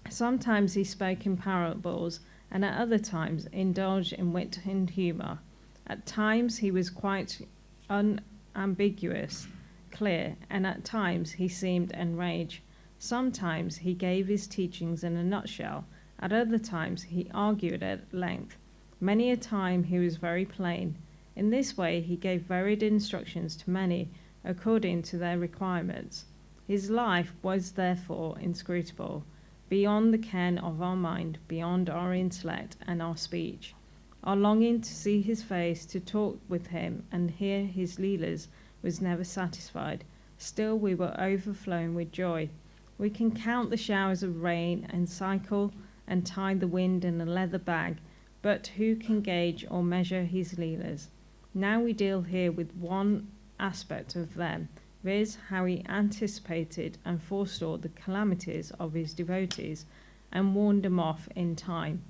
Sometimes he spoke in parables, and at other times indulged in wit and humour. At times he was quite unambiguous, clear, and at times he seemed enraged. Sometimes he gave his teachings in a nutshell. At other times he argued at length. Many a time he was very plain. In this way he gave varied instructions to many, according to their requirements. His life was therefore inscrutable, beyond the ken of our mind, beyond our intellect and our speech. Our longing to see his face, to talk with him and hear his leelas was never satisfied. Still we were overflowing with joy. We can count the showers of rain and cycle and tie the wind in a leather bag, but who can gauge or measure his leelas? Now we deal here with one aspect of them, viz. How he anticipated and forestalled the calamities of his devotees and warned them off in time.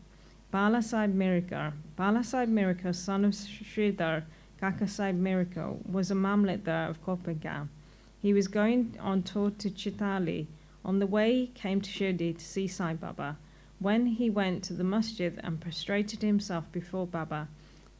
Bala Sahib Mirika, son of Sridhar Kaka Sahib Mirika, was a mamlatdar of Kopagam. He was going on tour to Chitali. On the way, he came to Shirdi to see Sai Baba. When he went to the Masjid and prostrated himself before Baba,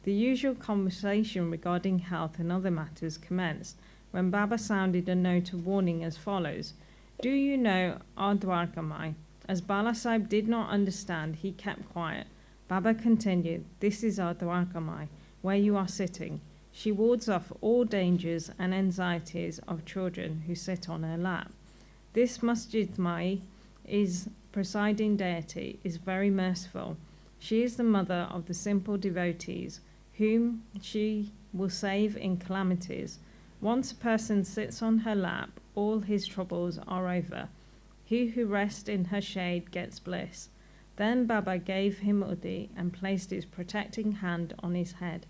the usual conversation regarding health and other matters commenced, when Baba sounded a note of warning as follows. Do you know our Dwarkamai? As Bala Sahib did not understand, he kept quiet. Baba continued, this is our Dwarkamai, where you are sitting. She wards off all dangers and anxieties of children who sit on her lap. This Masjid Mai is presiding deity, is very merciful. She is the mother of the simple devotees, whom she will save in calamities. Once a person sits on her lap, all his troubles are over. He who rests in her shade gets bliss. Then Baba gave him Udi and placed his protecting hand on his head.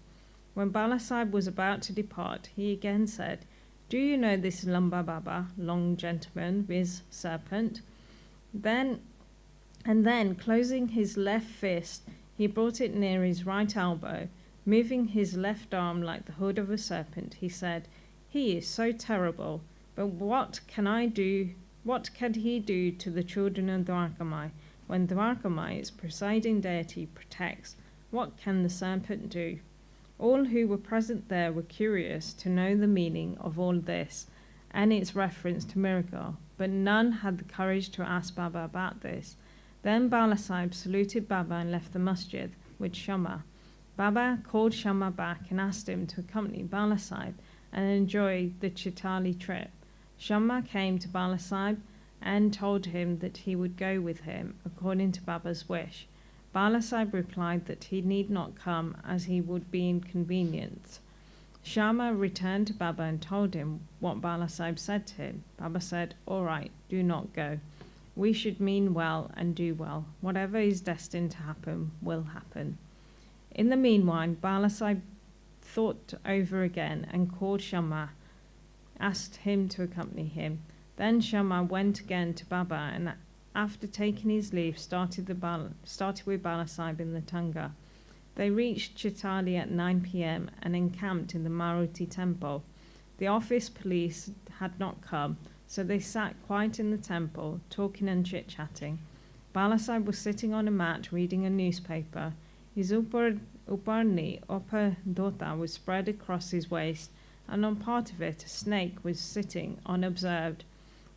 When Bala Sahib was about to depart, he again said, do you know this Lamba Baba, long gentleman, viz. Serpent? Then, closing his left fist, he brought it near his right elbow. Moving his left arm like the hood of a serpent, he said, he is so terrible, but what can he do to the children of Dwarkamai? When Dwarkamai's presiding deity protects, what can the serpent do? All who were present there were curious to know the meaning of all this and its reference to miracle, but none had the courage to ask Baba about this. Then Bala Sahib saluted Baba and left the masjid with Shama. Baba called Shama back and asked him to accompany Bala Sahib and enjoy the Chitali trip. Shamma came to Bala Sahib and told him that he would go with him according to Baba's wish. Bala Sahib replied that he need not come as he would be inconvenienced. Shamma returned to Baba and told him what Bala Sahib said to him. Baba said, "All right, do not go. We should mean well and do well. Whatever is destined to happen will happen." In the meanwhile, Bala Sahib thought over again and called Shamma, asked him to accompany him. Then Shamma went again to Baba and after taking his leave started with Bala Sahib in the Tanga. They reached Chitali at 9 p.m. and encamped in the Maruti temple. The office police had not come, so they sat quiet in the temple, talking and chit-chatting. Bala Sahib was sitting on a mat reading a newspaper. His uparni, upper dhota, was spread across his waist, and on part of it a snake was sitting unobserved.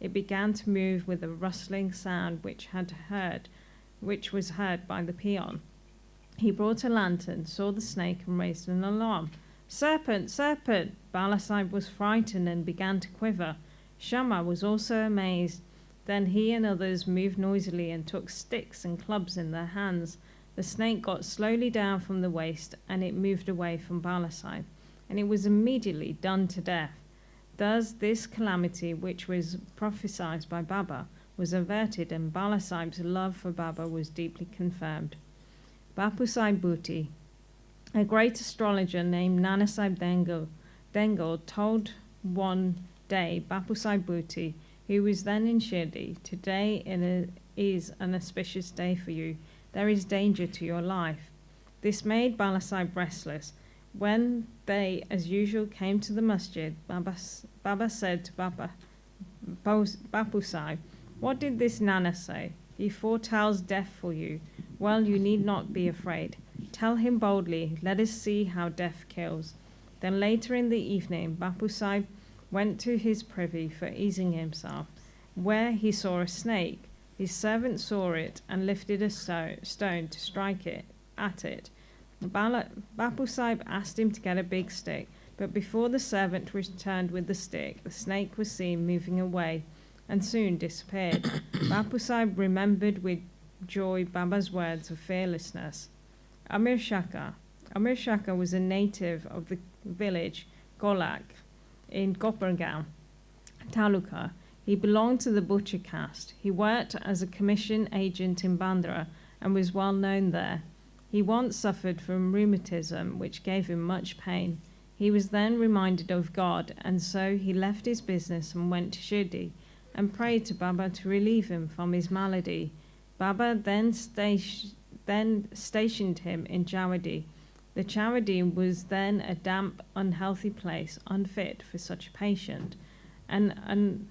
It began to move with a rustling sound which was heard by the peon. He brought a lantern, saw the snake and raised an alarm. "Serpent! Serpent!" Bala Sahib was frightened and began to quiver. Shamma was also amazed. Then he and others moved noisily and took sticks and clubs in their hands. The snake got slowly down from the waist and it moved away from Bala Sahib, and it was immediately done to death. Thus this calamity, which was prophesied by Baba, was averted, and Bala Sahib's love for Baba was deeply confirmed. Bapu Sahib Bhuti, a great astrologer named Nana Sahib Dengal, told one day Bapu Sahib Bhuti, who was then in Shirdi, "Today is an auspicious day for you. There is danger to your life." This made Bala Sahib restless. When they, as usual, came to the Masjid, Baba said to Bapu Sahib, "What did this Nana say? He foretells death for you. Well, you need not be afraid. Tell him boldly, let us see how death kills." Then later in the evening, Bapu Sahib went to his privy for easing himself, where he saw a snake. His servant saw it and lifted a stone to strike at it. Bapu Sahib asked him to get a big stick, but before the servant returned with the stick, the snake was seen moving away and soon disappeared. Bapu Sahib remembered with joy Baba's words of fearlessness. Amir Shaka was a native of the village Golak in Kopargaon Taluka. He belonged to the butcher caste. He worked as a commission agent in Bandra and was well known there. He once suffered from rheumatism, which gave him much pain. He was then reminded of God, and so he left his business and went to Shirdi and prayed to Baba to relieve him from his malady. Baba then stationed him in Chawadi. The Chawadi was then a damp, unhealthy place, unfit for such a patient, and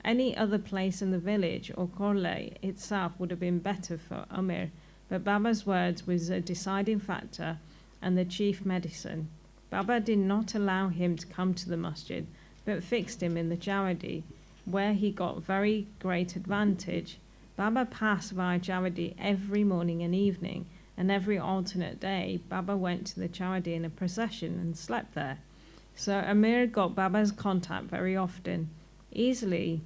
any other place in the village or Korle itself would have been better for Amir, but Baba's words was a deciding factor and the chief medicine. Baba did not allow him to come to the masjid, but fixed him in the Jawadi, where he got very great advantage. Baba passed via Jawadi every morning and evening, and every alternate day Baba went to the Jawadi in a procession and slept there. So Amir got Baba's contact very often. Easily,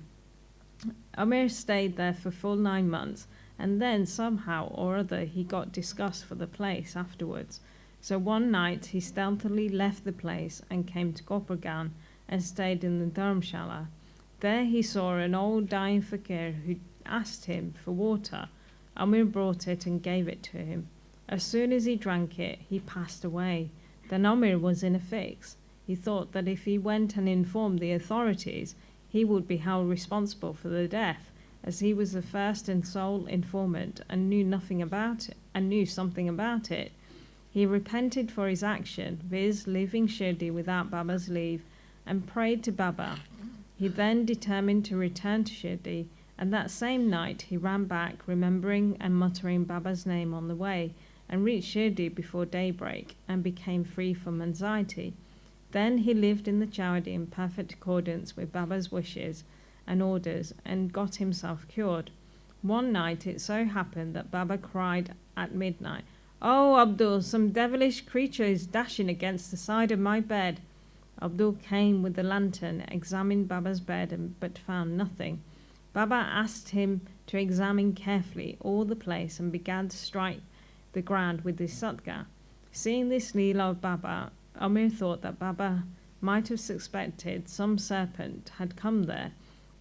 Amir stayed there for full 9 months, and then somehow or other he got disgust for the place afterwards. So one night he stealthily left the place and came to Kopargaon and stayed in the Dharamshala. There he saw an old dying fakir who asked him for water. Amir brought it and gave it to him. As soon as he drank it, he passed away. Then Amir was in a fix. He thought that if he went and informed the authorities, he would be held responsible for the death, as he was the first and sole informant and knew something about it. He repented for his action, viz. Leaving Shirdi without Baba's leave, and prayed to Baba. He then determined to return to Shirdi, and that same night he ran back, remembering and muttering Baba's name on the way, and reached Shirdi before daybreak, and became free from anxiety. Then he lived in the Chawadi in perfect accordance with Baba's wishes and orders, and got himself cured. One night it so happened that Baba cried at midnight, "Oh, Abdul, some devilish creature is dashing against the side of my bed." Abdul came with the lantern, examined Baba's bed, but found nothing. Baba asked him to examine carefully all the place and began to strike the ground with his satgar. Seeing this leela of Baba, Amir thought that Baba might have suspected some serpent had come there.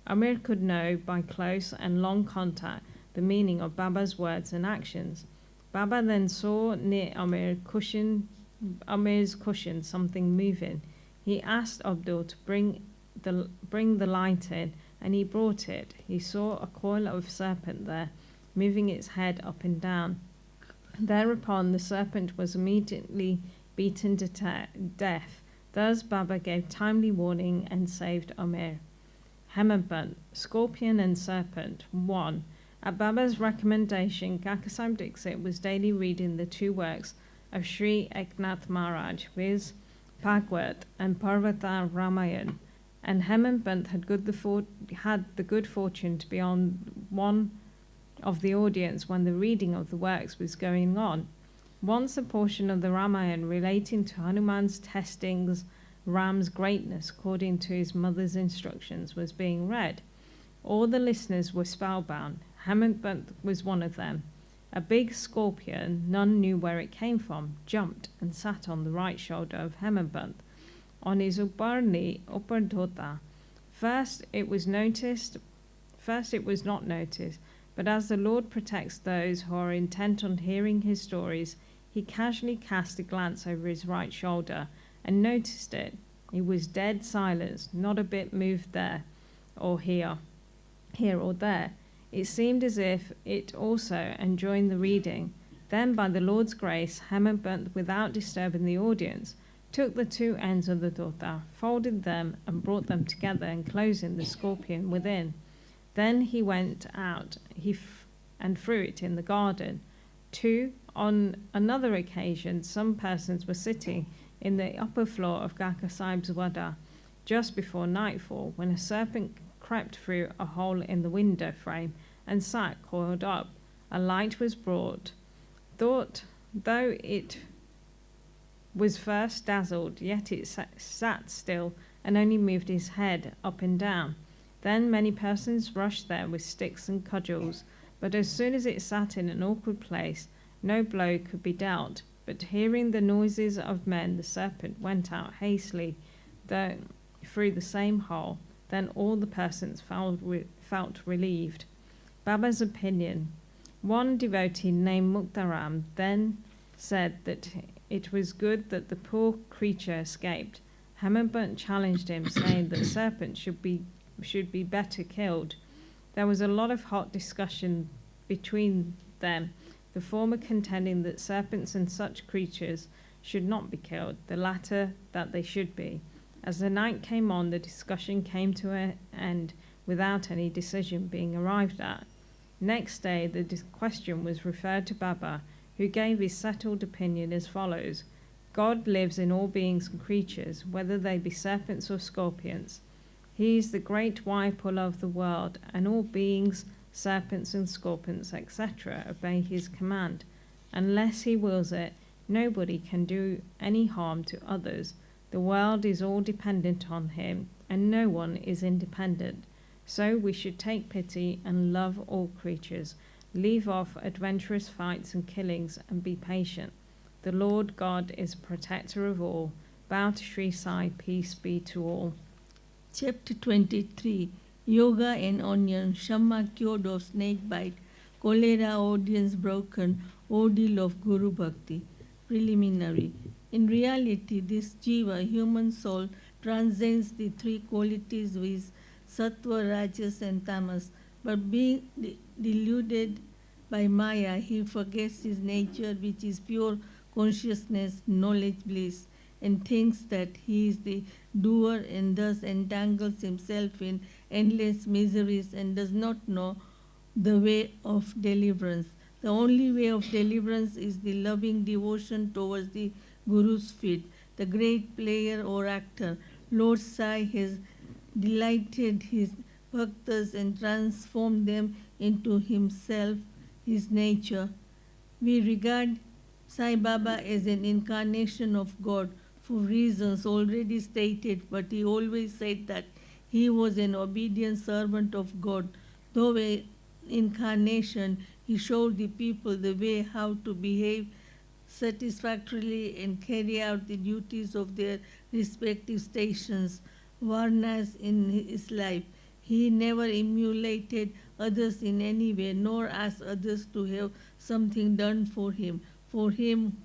Amir could know by close and long contact the meaning of Baba's words and actions. Baba then saw near Amir's cushion something moving. He asked Abdul to bring the light in, and he brought it. He saw a coil of serpent there, moving its head up and down. Thereupon the serpent was immediately beaten to death. Thus Baba gave timely warning and saved Amir. Hemadpant, Scorpion and Serpent. 1. At Baba's recommendation, Kakasahib Dixit was daily reading the 2 works of Sri Eknath Maharaj, viz. Bhagwat and Parvata Ramayan, and Hemadpant had the good fortune to be on one of the audience when the reading of the works was going on. Once a portion of the Ramayan relating to Hanuman's testings Ram's greatness according to his mother's instructions was being read. All the listeners were spellbound. Hemadpant was one of them. A big scorpion, none knew where it came from, jumped and sat on the right shoulder of Hemadpant, on his upper dhota. First it was not noticed, but as the Lord protects those who are intent on hearing his stories, he casually cast a glance over his right shoulder and noticed it. He was dead silent, not a bit moved there or here or there. It seemed as if it also enjoyed the reading. Then, by the Lord's grace, Hemadpant, without disturbing the audience, took the 2 ends of the dhota, folded them and brought them together, enclosing the scorpion within. Then he went out and threw it in the garden. 2. On another occasion, some persons were sitting in the upper floor of Kakasahib's wada just before nightfall, when a serpent crept through a hole in the window frame and sat coiled up. A light was brought. Though it was first dazzled, yet it sat still and only moved his head up and down. Then many persons rushed there with sticks and cudgels, but as soon as it sat in an awkward place, no blow could be dealt. But hearing the noises of men, the serpent went out hastily through the same hole. Then all the persons felt relieved. Baba's opinion. One devotee named Muktaram then said that it was good that the poor creature escaped. Hemadpant challenged him, saying that serpents should be better killed. There was a lot of hot discussion between them, the former contending that serpents and such creatures should not be killed, the latter that they should be. As the night came on, the discussion came to an end without any decision being arrived at. Next day, the question was referred to Baba, who gave his settled opinion as follows. God lives in all beings and creatures, whether they be serpents or scorpions. He is the great whirlpool of the world, and all beings, serpents and scorpions, etc., obey his command. Unless he wills it, nobody can do any harm to others. The world is all dependent on him, and no one is independent. So we should take pity and love all creatures, leave off adventurous fights and killings, and be patient. The Lord God is protector of all. Bow to Shri Sai, peace be to all. Chapter 23. Yoga and onion, Shamma cured of snake bite, cholera audience broken, ordeal of Guru Bhakti. Preliminary. In reality, this jiva, human soul, transcends the 3 qualities with sattva, rajas and tamas, but being deluded by Maya, he forgets his nature, which is pure consciousness, knowledge, bliss, and thinks that he is the doer, and thus entangles himself in endless miseries and does not know the way of deliverance. The only way of deliverance is the loving devotion towards the Guru's feet. The great player or actor, Lord Sai, has delighted his bhaktas and transformed them into himself, his nature. We regard Sai Baba as an incarnation of God, for reasons already stated, but he always said that he was an obedient servant of God. Though in incarnation, he showed the people the way how to behave satisfactorily and carry out the duties of their respective stations, varnas in his life. He never emulated others in any way, nor asked others to have something done for him. For him,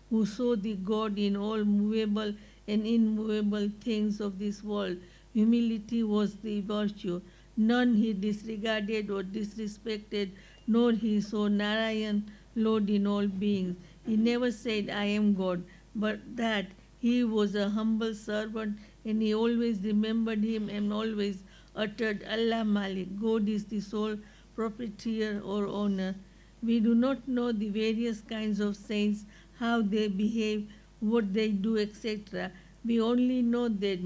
who saw the God in all movable and immovable things of this world, humility was the virtue. None he disregarded or disrespected, nor he saw Narayan, Lord in all beings. He never said, I am God, but that he was a humble servant, and he always remembered him and always uttered Allah Malik. God is the sole proprietor or owner. We do not know the various kinds of saints, how they behave, what they do, etc. We only know that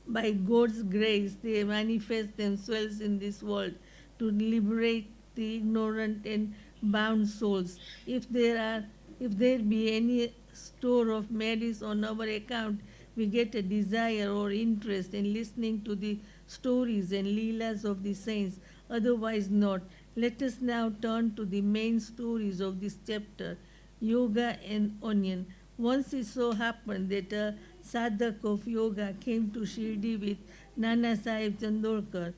by God's grace they manifest themselves in this world to liberate the ignorant and bound souls. If there be any store of merits on our account, we get a desire or interest in listening to the stories and leelas of the saints, otherwise not. Let us now turn to the main stories of this chapter, Yoga and Onion. Once it so happened that a sadhak of yoga came to Shirdi with Nana Sahib Chandorkar.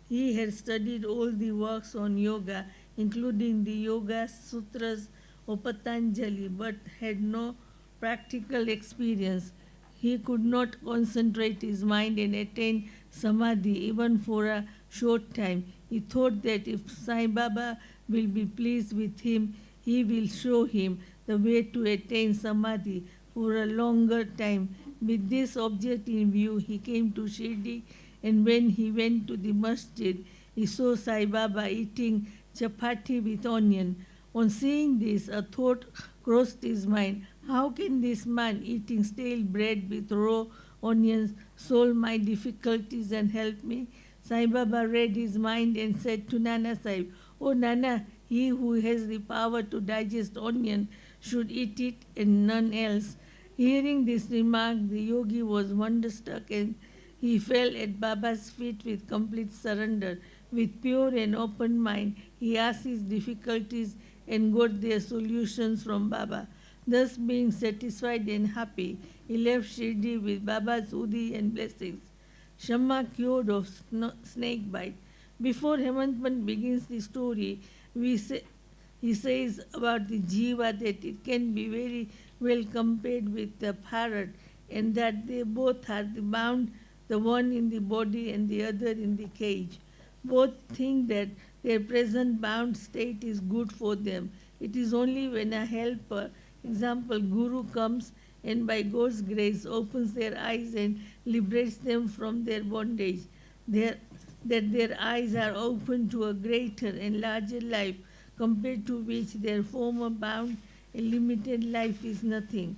He had studied all the works on yoga, including the Yoga Sutras of Patanjali, but had no practical experience. He could not concentrate his mind and attain samadhi even for a short time. He thought that if Sai Baba will be pleased with him, he will show him the way to attain samadhi for a longer time. With this object in view, he came to Shirdi, and when he went to the masjid, he saw Sai Baba eating chapati with onion. On seeing this, a thought crossed his mind. How can this man eating stale bread with raw onions solve my difficulties and help me? Sai Baba read his mind and said to Nana Sahib, "Oh Nana, he who has the power to digest onion should eat it and none else." Hearing this remark, the yogi was wonderstruck and he fell at Baba's feet with complete surrender. With pure and open mind, he asked his difficulties and got their solutions from Baba. Thus, being satisfied and happy, he left Shirdi with Baba's udi and blessings. Shamma cured of snake bite. Before Hemadpant begins the story, he says about the jiva that it can be very well compared with the parrot, and that they both are bound, the one in the body and the other in the cage. Both think that their present bound state is good for them. It is only when a helper, example Guru, comes and by God's grace opens their eyes and liberates them from their bondage, that their eyes are open to a greater and larger life, compared to which their former bound and limited life is nothing.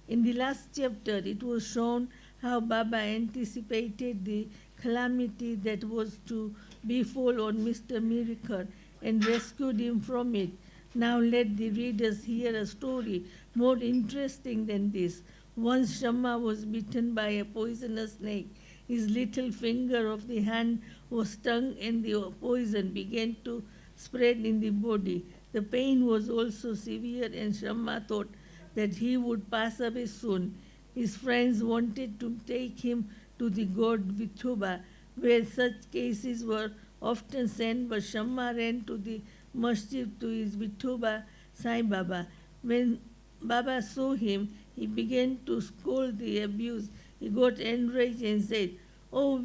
In the last chapter, it was shown how Baba anticipated the calamity that was to befall on Mr. Miracle and rescued him from it. Now let the readers hear a story more interesting than this. Once Shamma was bitten by a poisonous snake. His little finger of the hand was stung and the poison began to spread in the body. The pain was also severe and Shamma thought that he would pass away soon. His friends wanted to take him to the god Vithoba, where such cases were often sent, but Shamma ran to the Masjid to his Vithoba Sai Baba. When Baba saw him, he began to scold the abuse. He got enraged and said, "Oh,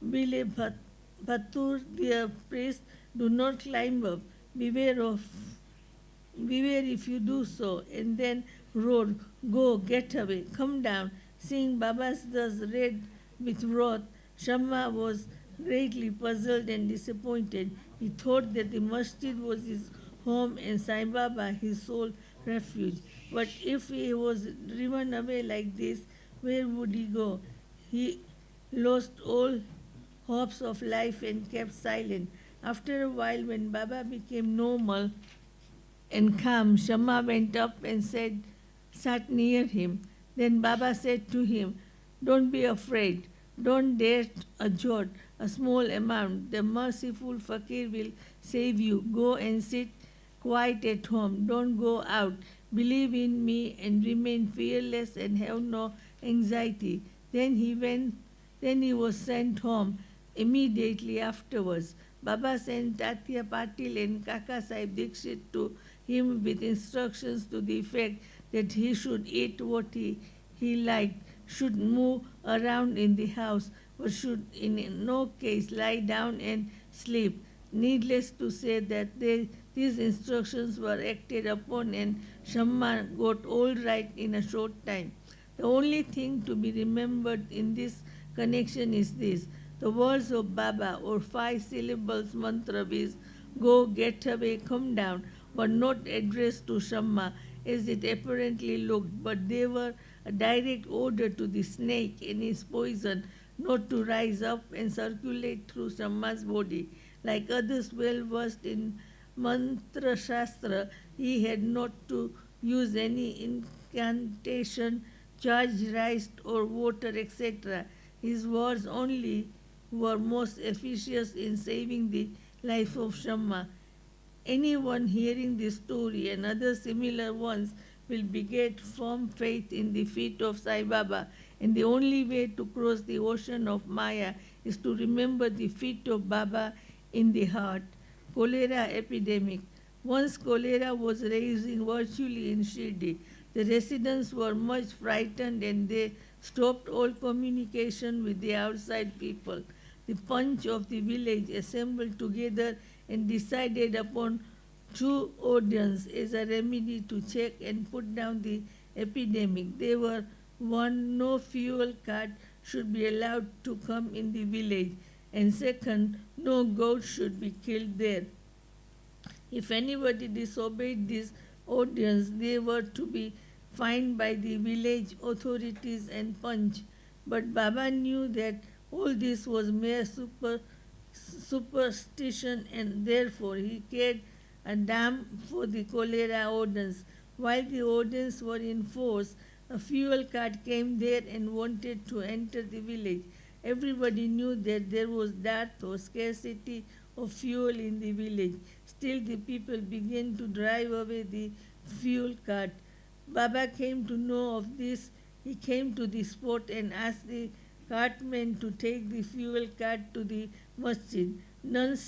Bile Bhatur, dear priest, do not climb up. Beware if you do so." And then roared, "Go, get away, come down." Seeing Baba's thus red with wrath, Shamma was greatly puzzled and disappointed. He thought that the masjid was his home and Sai Baba his sole refuge. But if he was driven away like this, where would he go? He lost all hopes of life and kept silent. After a while, when Baba became normal and calm, Shamma went up and sat near him. Then Baba said to him, "Don't be afraid. Don't dare a jot, a small amount. The merciful fakir will save you. Go and sit quiet at home. Don't go out. Believe in me and remain fearless and have no anxiety." Then he was sent home immediately afterwards. Baba sent Tatya Patil and Kaka Sahib Dikshit to him with instructions to the effect that he should eat what he liked, should move around in the house, but should in no case lie down and sleep. Needless to say that these instructions were acted upon and Shamma got all right in a short time. The only thing to be remembered in this connection is this: the words of Baba, or 5 syllables mantra, is "Go, get away, come down," were not addressed to Shamma as it apparently looked, but they were a direct order to the snake and his poison not to rise up and circulate through Shamma's body. Like others well versed in mantra shastra, he had not to use any incantation, charge rice or water, etc. His words only were most efficacious in saving the life of Shamma. Anyone hearing this story and other similar ones will beget firm faith in the feet of Sai Baba, and the only way to cross the ocean of Maya is to remember the feet of Baba in the heart. Cholera epidemic. Once cholera was raging virtually in Shirdi. The residents were much frightened and they stopped all communication with the outside people. The punch of the village assembled together and decided upon 2 ordains as a remedy to check and put down the epidemic. They were: 1, no fuel cart should be allowed to come in the village, and 2nd, no goat should be killed there. If anybody disobeyed these ordains, they were to be fined by the village authorities and punched. But Baba knew that all this was mere superstition, and therefore he cared a damn for the cholera ordinance. While the ordinance were in force, a fuel cart came there and wanted to enter the village. Everybody knew that there was dearth or scarcity of fuel in the village. Still, the people began to drive away the fuel cart. Baba came to know of this. He came to the spot and asked the cartman to take the fuel cart to the Masjid. None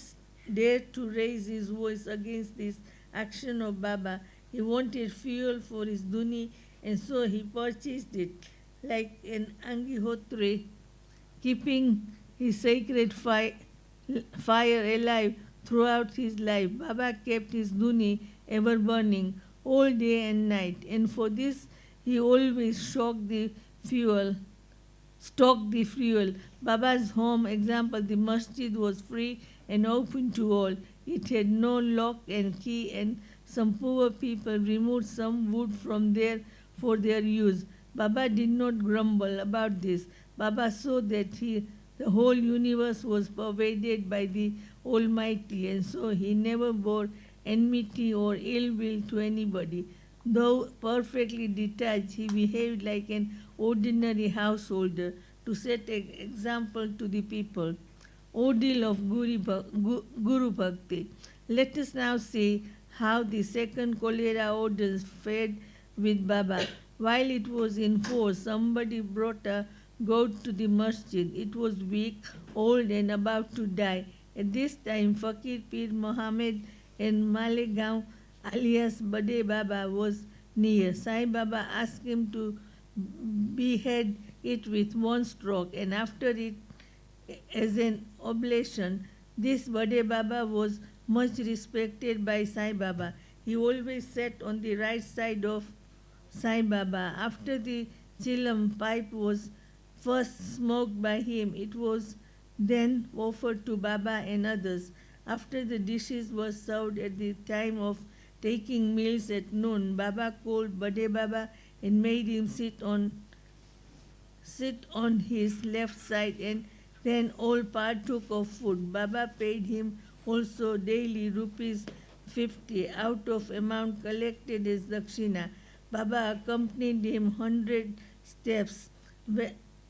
dared to raise his voice against this action of Baba. He wanted fuel for his duni, and so he purchased it like an Angihotre, keeping his sacred fire alive throughout his life. Baba kept his duni ever burning all day and night, and for this he always stocked the fuel. Baba's home, example, the masjid, was free and open to all. It had no lock and key, and some poor people removed some wood from there for their use. Baba did not grumble about this. Baba saw that the whole universe was pervaded by the Almighty, and so he never bore enmity or ill will to anybody. Though perfectly detached, he behaved like an ordinary householder to set an example to the people. Ordeal of Guru Bhakti. Let us now see how the second cholera orders fared with Baba. While it was in force, somebody brought a goat to the masjid. It was weak, old, and about to die. At this time, Fakir Pir Mohammed and Malegaon alias Bade Baba was near. Sai Baba asked him to behead it with one stroke, and after it as an oblation. This Bade Baba was much respected by Sai Baba. He always sat on the right side of Sai Baba. After the chilam pipe was first smoked by him, it was then offered to Baba and others. After the dishes were served at the time of taking meals at noon, Baba called Bade Baba and made him sit on his left side, and then all partook of food. Baba paid him also daily rupees 50 out of amount collected as dakshina. Baba accompanied him 100 steps.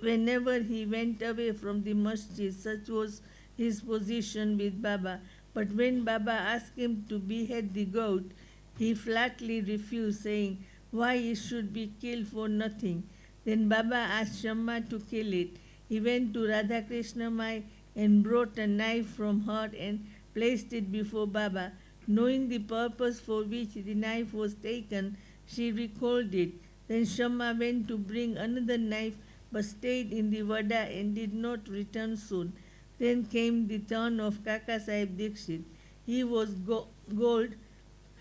Whenever he went away from the masjid, such was his position with Baba. But when Baba asked him to behead the goat, he flatly refused, saying, "Why it should be killed for nothing?" Then Baba asked Shamma to kill it. He went to Radha Krishna Mai and brought a knife from her and placed it before Baba. Knowing the purpose for which the knife was taken, she recalled it. Then Shamma went to bring another knife, but stayed in the Vada and did not return soon. Then came the turn of Kaka Sahib Dikshit. He was gold,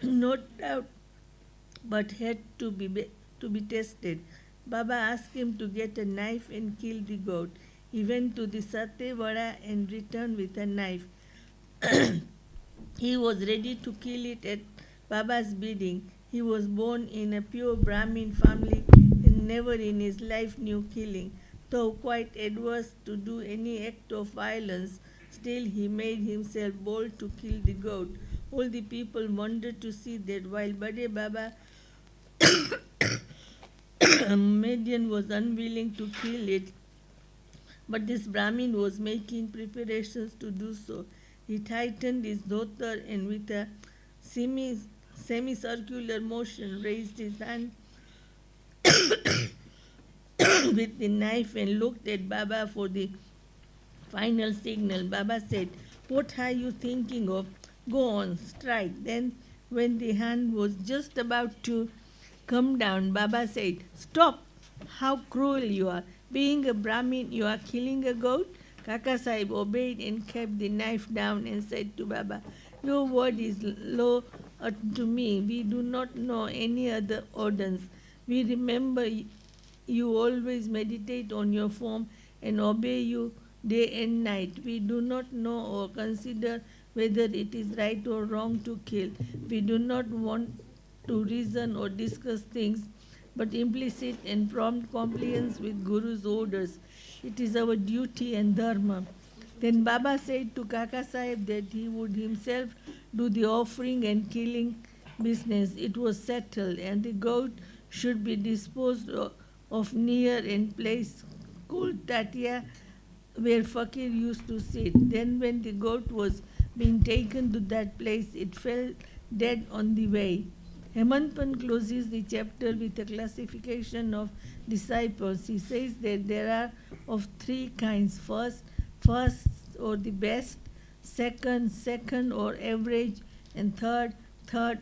no doubt, but had to be tested. Baba asked him to get a knife and kill the goat. He went to the Satya Vada and returned with a knife. He was ready to kill it at Baba's bidding. He was born in a pure Brahmin family and never in his life knew killing. Though quite adverse to do any act of violence, still he made himself bold to kill the goat. All the people wondered to see that while Bade Baba Median was unwilling to kill it, but this Brahmin was making preparations to do so. He tightened his dhotar and with a semicircular motion raised his hand with the knife and looked at Baba for the final signal. Baba said, "What are you thinking of? Go on, strike." Then when the hand was just about to come down, Baba said, "Stop! How cruel you are. Being a Brahmin, you are killing a goat." Kaka Sahib obeyed and kept the knife down and said to Baba, "Your word is law to me. We do not know any other ordinance. We remember you always meditate on your form and obey you day and night. We do not know or consider whether it is right or wrong to kill. We do not want to reason or discuss things, but implicit and prompt compliance with Guru's orders. It is our duty and dharma." Then Baba said to Kaka Sahib that he would himself do the offering and killing business. It was settled, and the goat should be disposed of near a place called Tatia, where Fakir used to sit. Then when the goat was being taken to that place, it fell dead on the way. Hemadpant closes the chapter with a classification of disciples. He says that there are of three kinds: first or the best, second or average, and third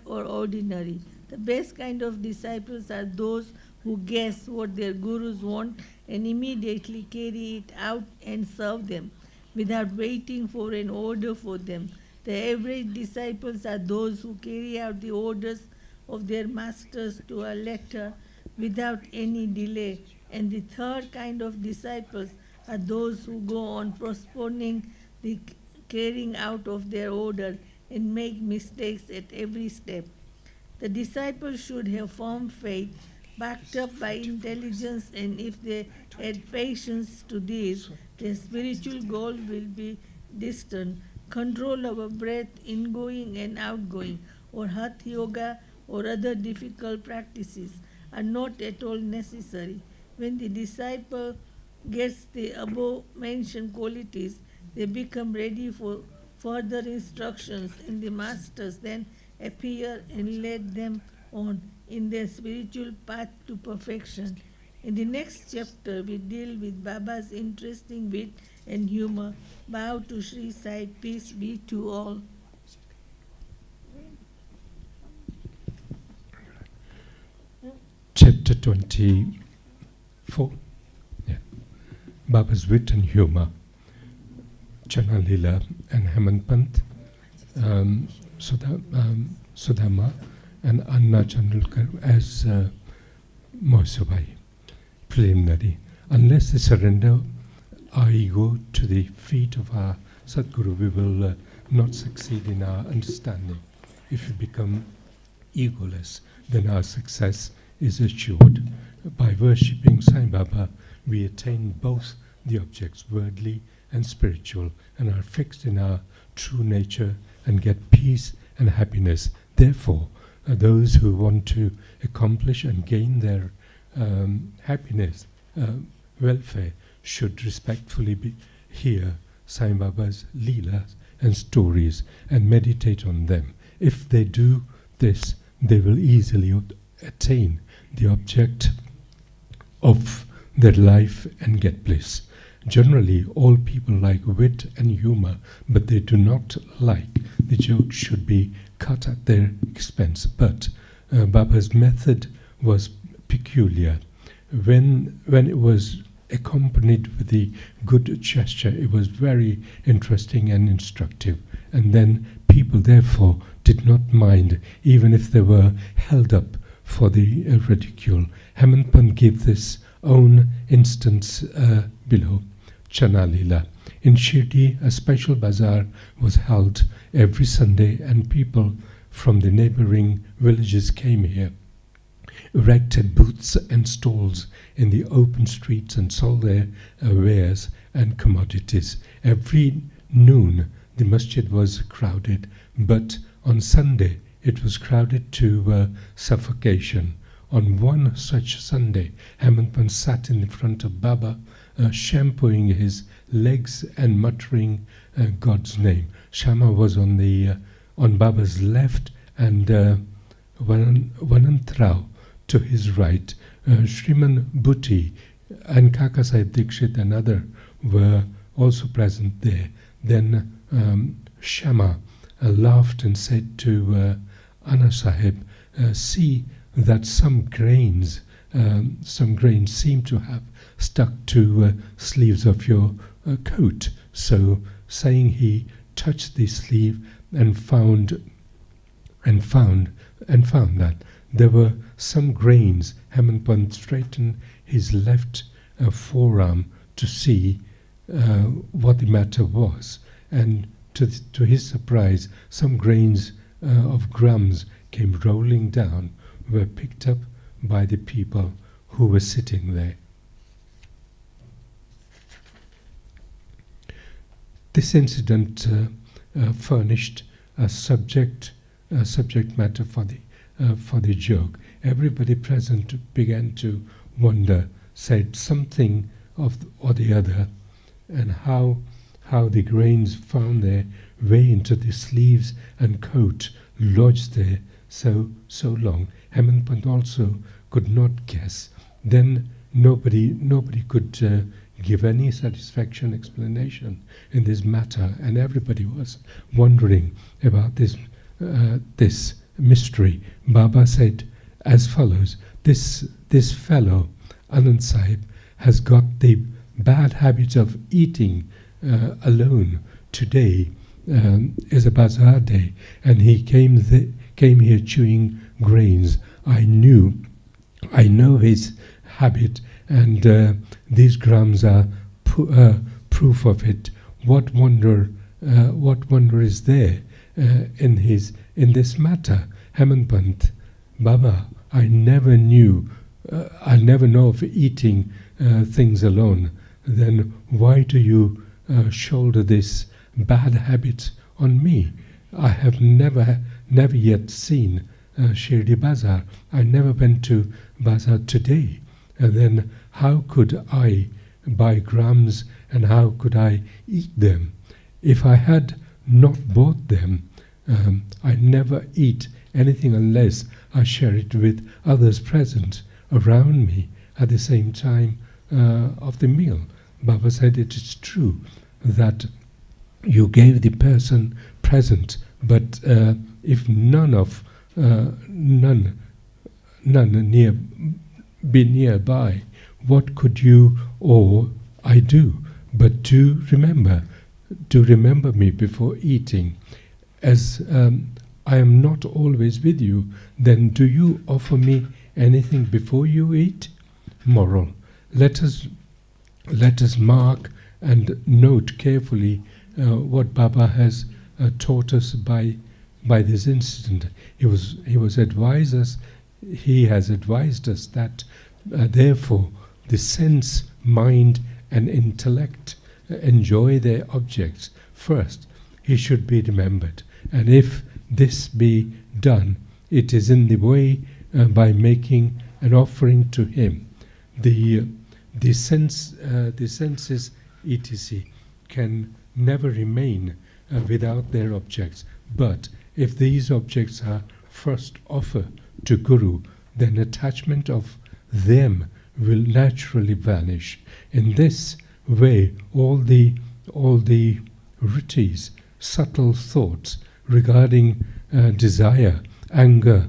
or ordinary. The best kind of disciples are those who guess what their gurus want and immediately carry it out and serve them without waiting for an order for them. The average disciples are those who carry out the orders of their masters to a letter without any delay. And the third kind of disciples are those who go on postponing the carrying out of their order and make mistakes at every step. The disciples should have firm faith, backed up by intelligence, and if they add patience to this, their spiritual goal will be distant. Control our breath, ingoing and outgoing, or hatha yoga, or other difficult practices are not at all necessary. When the disciple gets the above mentioned qualities, they become ready for further instructions, and the masters then appear and lead them on in their spiritual path to perfection. In the next chapter, we deal with Baba's interesting wit and humor. Bow to Shri Sai, peace be to all. Chapter 24. Baba's wit and humor. Chana Lila and Hemadpant, Sudama, and Anna Chandulkar as Mosabai. Preliminary. Unless they surrender our ego to the feet of our Satguru, we will not succeed in our understanding. If we become egoless, then our success is assured. By worshipping Sai Baba, we attain both the objects, worldly and spiritual, and are fixed in our true nature and get peace and happiness. Therefore, those who want to accomplish and gain their happiness, welfare, should respectfully hear Sai Baba's leelas and stories and meditate on them. If they do this, they will easily attain the object of their life and get bliss. Generally, all people like wit and humor, but they do not like the joke should be cut at their expense. But Baba's method was peculiar. When it was accompanied with the good gesture, it was very interesting and instructive. And then people, therefore, did not mind, even if they were held up for the ridicule. Hemadpant gave this own instance below. Chanalila. In Shirdi, a special bazaar was held every Sunday, and people from the neighboring villages came here, erected booths and stalls in the open streets and sold their wares and commodities. Every noon, the masjid was crowded, but on Sunday, it was crowded to suffocation. On one such Sunday, Hemadpant sat in front of Baba, shampooing his legs and muttering God's name. Shama was on Baba's left, and Vanantrao to his right. Shriman Bhuti and Kaka Sahib Dikshit and other were also present there. Then Shama laughed and said to Anna Sahib, see that some grains seem to have stuck to sleeves of your coat. So saying, he touched the sleeve and found that there were some grains. Hemadpant straightened his left forearm to see what the matter was, and to his surprise, some grains of grams came rolling down, were picked up by the people who were sitting there. This incident furnished a subject matter for the joke. Everybody present began to wonder, said something or the other, and how the grains found their way into the sleeves and coat, lodged there so long. Hemadpant also could not guess. Then nobody could give any satisfaction explanation in this matter, and everybody was wondering about this mystery. Baba said as follows: this fellow Anand Sahib has got the bad habit of eating alone. Today is a bazaar day, and he came here chewing grains. I know his habit, and these grams are proof of it. What wonder is there in this matter? Hemadpant, Baba, I never know of eating things alone. Then why do you shoulder this bad habit on me? I have never yet seen Shirdi Bazaar. I never went to Bazaar today. And then how could I buy grams, and how could I eat them? If I had not bought them, I never eat anything unless I share it with others present around me at the same time of the meal. Baba said it is true that you gave the person present, but if none be nearby, what could you or I do? But do remember me before eating. As I am not always with you, then do you offer me anything before you eat? Moral. Let us mark and note carefully what Baba has taught us by this incident. He has advised us that therefore the sense, mind and intellect enjoy their objects first. He should be remembered, and if this be done, it is in the way by making an offering to him. The senses, etc., can never remain without their objects. But if these objects are first offered to Guru, then attachment of them will naturally vanish. In this way, all the vrittis, subtle thoughts regarding desire, anger,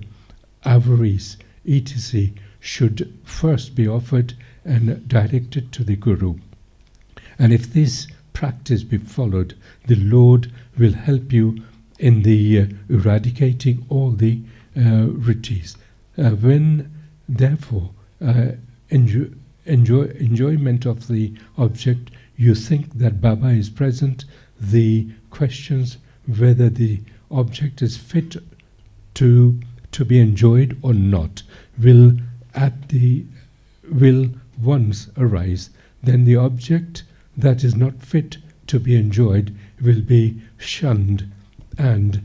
avarice, etc., should first be offered and directed to the Guru. And if this practice be followed, the Lord will help you in the eradicating all the vrittis. When, therefore, enjoyment of the object, you think that Baba is present, the questions whether the object is fit to be enjoyed or not will once arise. Then the object that is not fit to be enjoyed will be shunned, and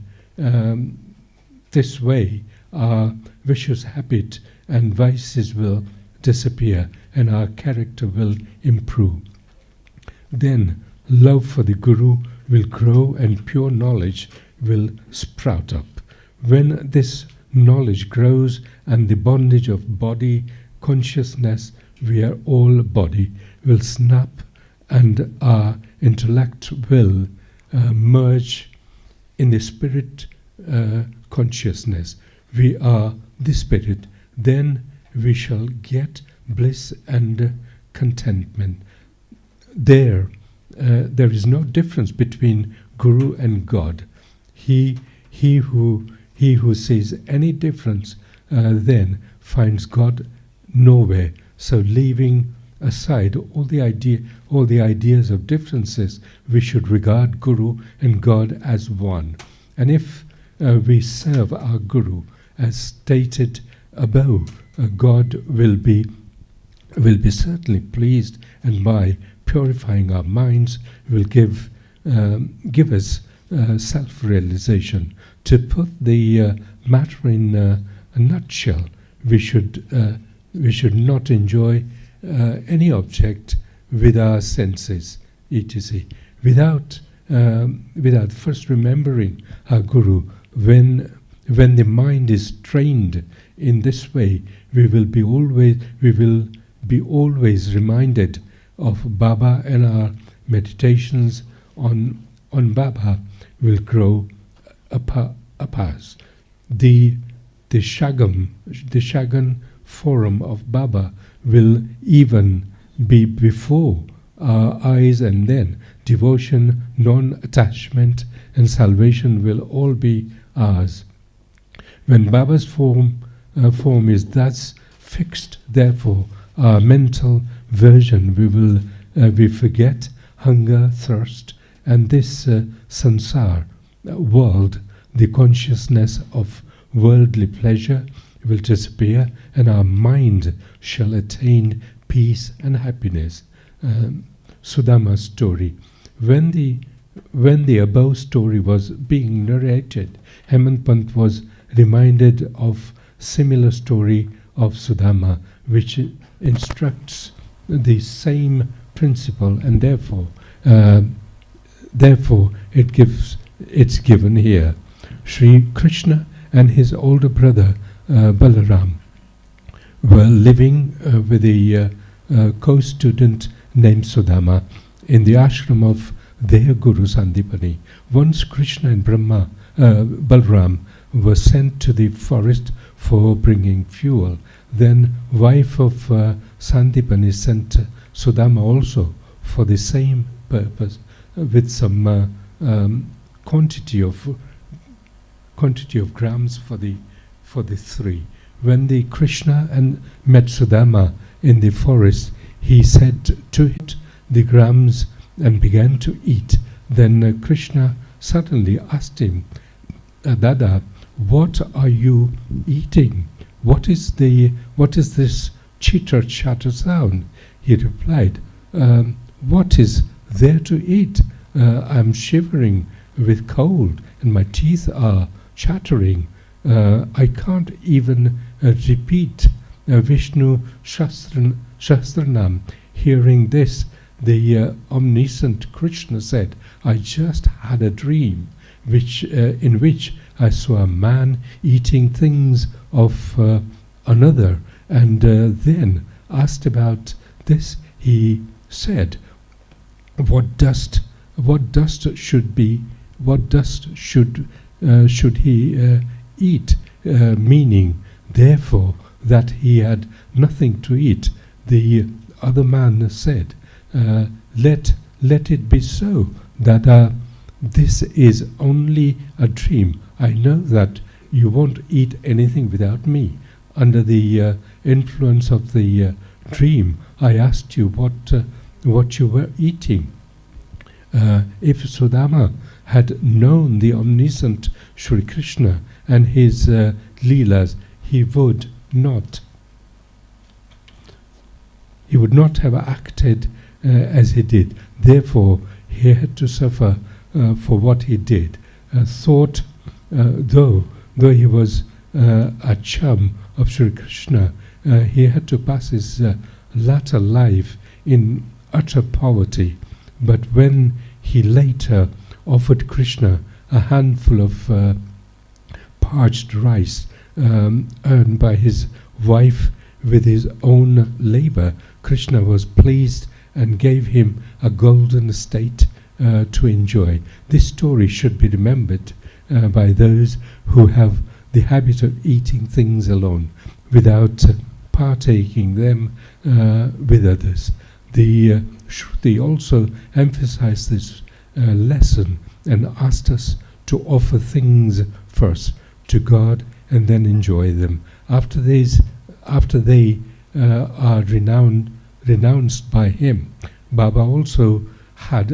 this way our vicious habit and vices will disappear and our character will improve. Then love for the Guru will grow and pure knowledge will sprout up. When this knowledge grows and the bondage of body consciousness, we are all body, will snap, and our intellect will merge in the spirit consciousness. We are the spirit. Then we shall get bliss and contentment. There is no difference between Guru and God. He who sees any difference then finds God nowhere. So leaving aside all the ideas of differences, we should regard Guru and God as one. And if we serve our Guru as stated above, God will be certainly pleased, and by purifying our minds will give us self-realization. To put the matter in a nutshell, we should not enjoy any object with our senses, etc., without first remembering our Guru. When the mind is trained in this way, we will be always reminded of Baba, and our meditations on Baba will grow apace. The Shagan forum of Baba will even be before our eyes, and then devotion, non-attachment and salvation will all be ours. When Baba's form is thus fixed, therefore our mental version we forget hunger, thirst, and this sansar world, the consciousness of worldly pleasure will disappear, and our mind shall attain peace and happiness. Sudama's story. When the above story was being narrated, Hemadpant was reminded of similar story of Sudama, which instructs the same principle, and therefore it's given here. Sri Krishna and his older brother Balaram were living with a co-student named Sudama in the ashram of their Guru Sandipani. Once Krishna and Balaram were sent to the forest for bringing fuel. Then wife of Sandipani sent Sudama also for the same purpose, with some quantity of grams for the three. When the Krishna met Sudama in the forest, he said to it the grams and began to eat. Then Krishna suddenly asked him, Dada, what are you eating? What is this chitter-chatter sound? He replied, what is there to eat? I'm shivering with cold and my teeth are chattering. I can't even repeat Vishnu Shastranam. Hearing this, the omniscient Krishna said, I just had a dream in which I saw a man eating things of another, and then asked about this. He said, what dust should he eat? Meaning, therefore, that he had nothing to eat. The other man said, let it be so, that this is only a dream. I know that you won't eat anything without me. Under the influence of the dream, I asked you what you were eating. If Sudama had known the omniscient Shri Krishna and his leelas, he would not have acted as he did. Therefore, he had to suffer for what he did. Though he was a chum of Shri Krishna, he had to pass his latter life in utter poverty. But when he later offered Krishna a handful of parched rice earned by his wife with his own labor, Krishna was pleased and gave him a golden estate to enjoy. This story should be remembered by those who have the habit of eating things alone without partaking them with others. The Shruti also emphasized this lesson and asked us to offer things first to God and then enjoy them. After they are renounced by him. Baba also had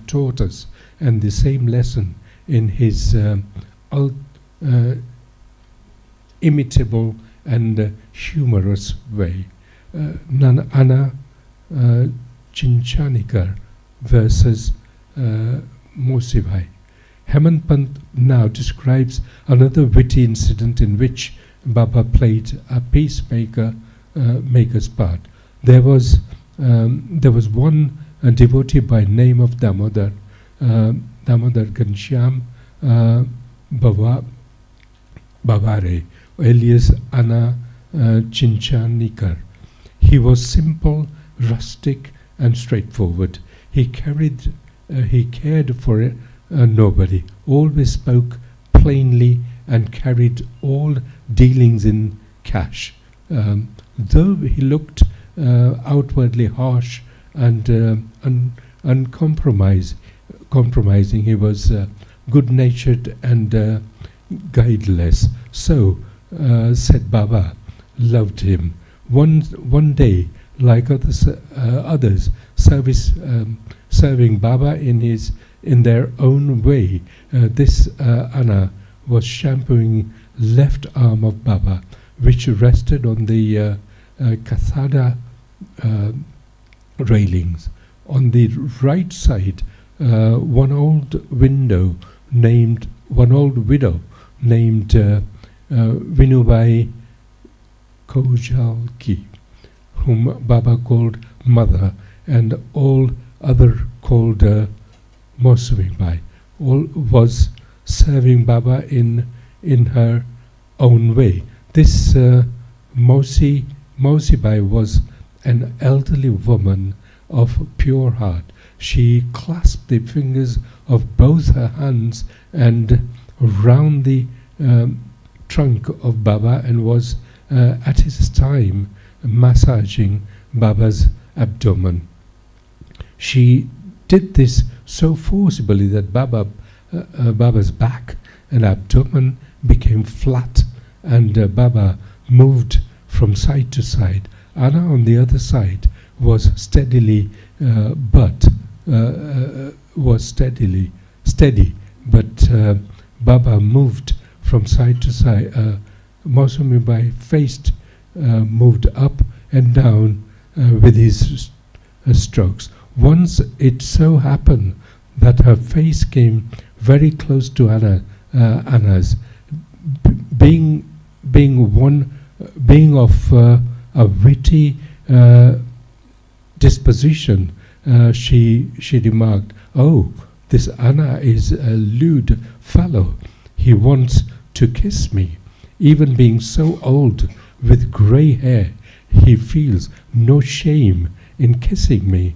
taught us and the same lesson in his imitable and humorous way. Anna Chinchanikar versus Mosibai. Hemadpant now describes another witty incident in which Baba played a maker's part. There was one devotee by name of Damodar Ghanshyam Bavare, alias Anna Chinchanikar. He was simple, rustic, and straightforward. He cared for nobody, always spoke plainly, and carried all dealings in cash. Though he looked outwardly harsh and uncompromising, he was good-natured and guideless. So, said Baba, loved him. One day, like others, serving Baba in their own way, this Anna was shampooing left arm of Baba, which rested on the Kathada railings. On the right side, one old widow named Vinubai Kojalki, whom Baba called Mother, and all other called Mosvibai, all was serving Baba in her own way. This Mosibai was an elderly woman of pure heart. She clasped the fingers of both her hands and round the trunk of Baba and was at his time massaging Baba's abdomen. She did this so forcibly that Baba's back and abdomen became flat, and Baba moved from side to side. Anna on the other side was steady, but Baba moved from side to side. Mausumibai faced, moved up and down with his strokes. Once it so happened that her face came very close to Anna's, being of a witty disposition, she remarked, "Oh, this Anna is a lewd fellow. He wants to kiss me. Even being so old with grey hair, he feels no shame in kissing me."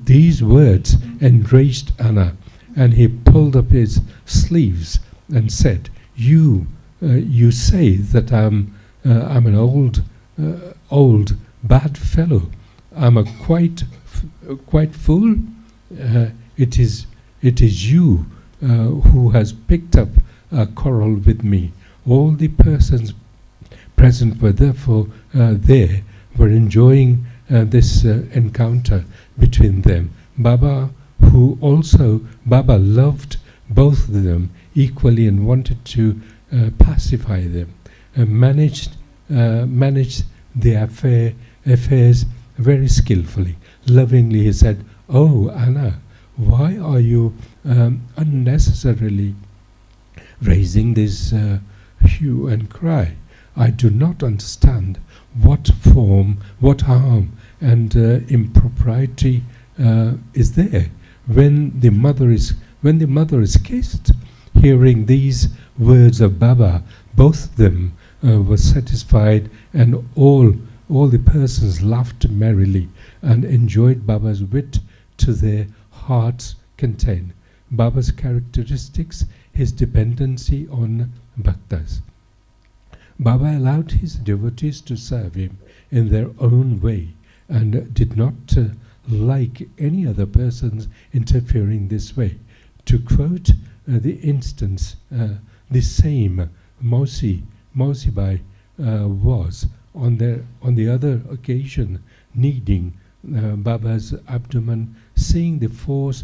These words enraged Anna, and he pulled up his sleeves and said, "You say that I'm an old bad fellow. I'm a quite fool. It is you who has picked up a quarrel with me." All the persons present were therefore were enjoying this encounter between them. Baba loved both of them equally and wanted to pacify them, managed the affairs very skillfully. Lovingly he said, "Oh, Anna, why are you unnecessarily raising this hue and cry? I do not understand what harm and impropriety is there when the mother is kissed." Hearing these words of Baba, both of them were satisfied, and all the persons laughed merrily and enjoyed Baba's wit to their heart's content. Baba's characteristics, his dependency on bhaktas. Baba allowed his devotees to serve him in their own way and did not like any other persons interfering this way. To quote the instance, the same Mausi Bai was on the other occasion kneading Baba's abdomen, seeing the force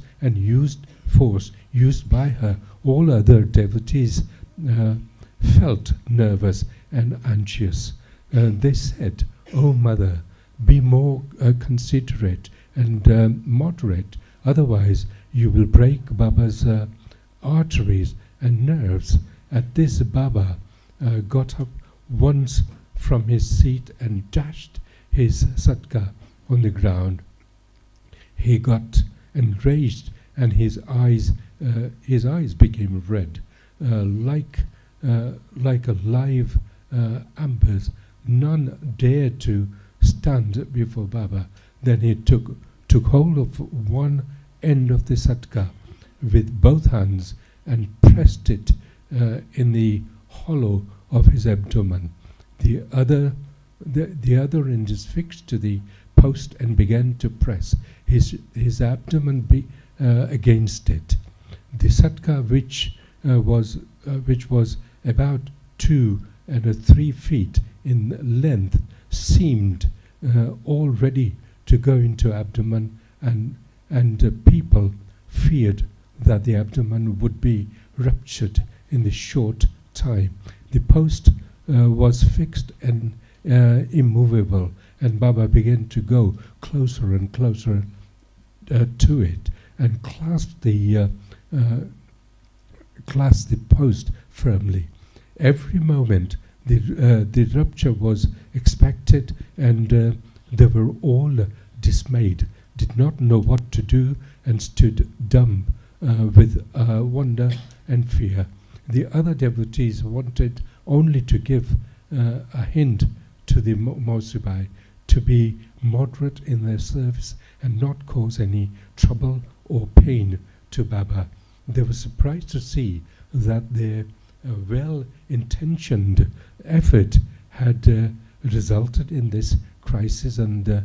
used by her. All other devotees felt nervous and anxious. They said, "Oh mother, be more considerate and moderate, otherwise you will break Baba's arteries and nerves." At this, Baba got up once from his seat and dashed his satka on the ground. He got enraged, and his eyes became red, like a live embers. None dared to stand before Baba. Then he took hold of one end of the satka with both hands and pressed it in the hollow of his abdomen. The other end is fixed to the post and began to press his abdomen against it. The satka, which was about 2 and 3 feet in length, seemed all ready to go into abdomen, and people feared that the abdomen would be ruptured in the short time. The post was fixed and immovable, and Baba began to go closer and closer to it and clasped the post firmly. Every moment the rupture was expected, and they were all dismayed, did not know what to do, and stood dumb with wonder and fear. The other devotees wanted only to give a hint to the Mausibai to be moderate in their service and not cause any trouble or pain to Baba. They were surprised to see that their well-intentioned effort had resulted in this crisis, and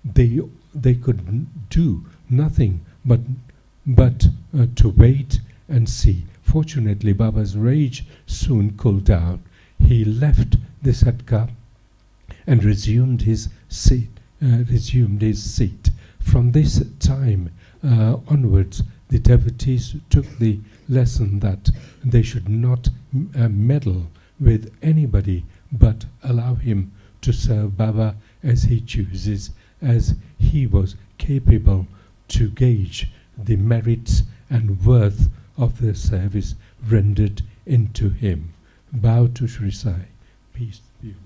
they could do nothing but to wait and see. Fortunately, Baba's rage soon cooled down. He left the satka and resumed his seat. From this time onwards, the devotees took the lesson that they should not meddle with anybody, but allow him to serve Baba as he chooses, as he was capable to gauge the merits and worth of the service rendered into him. bow to Shri Sai. Peace be with you.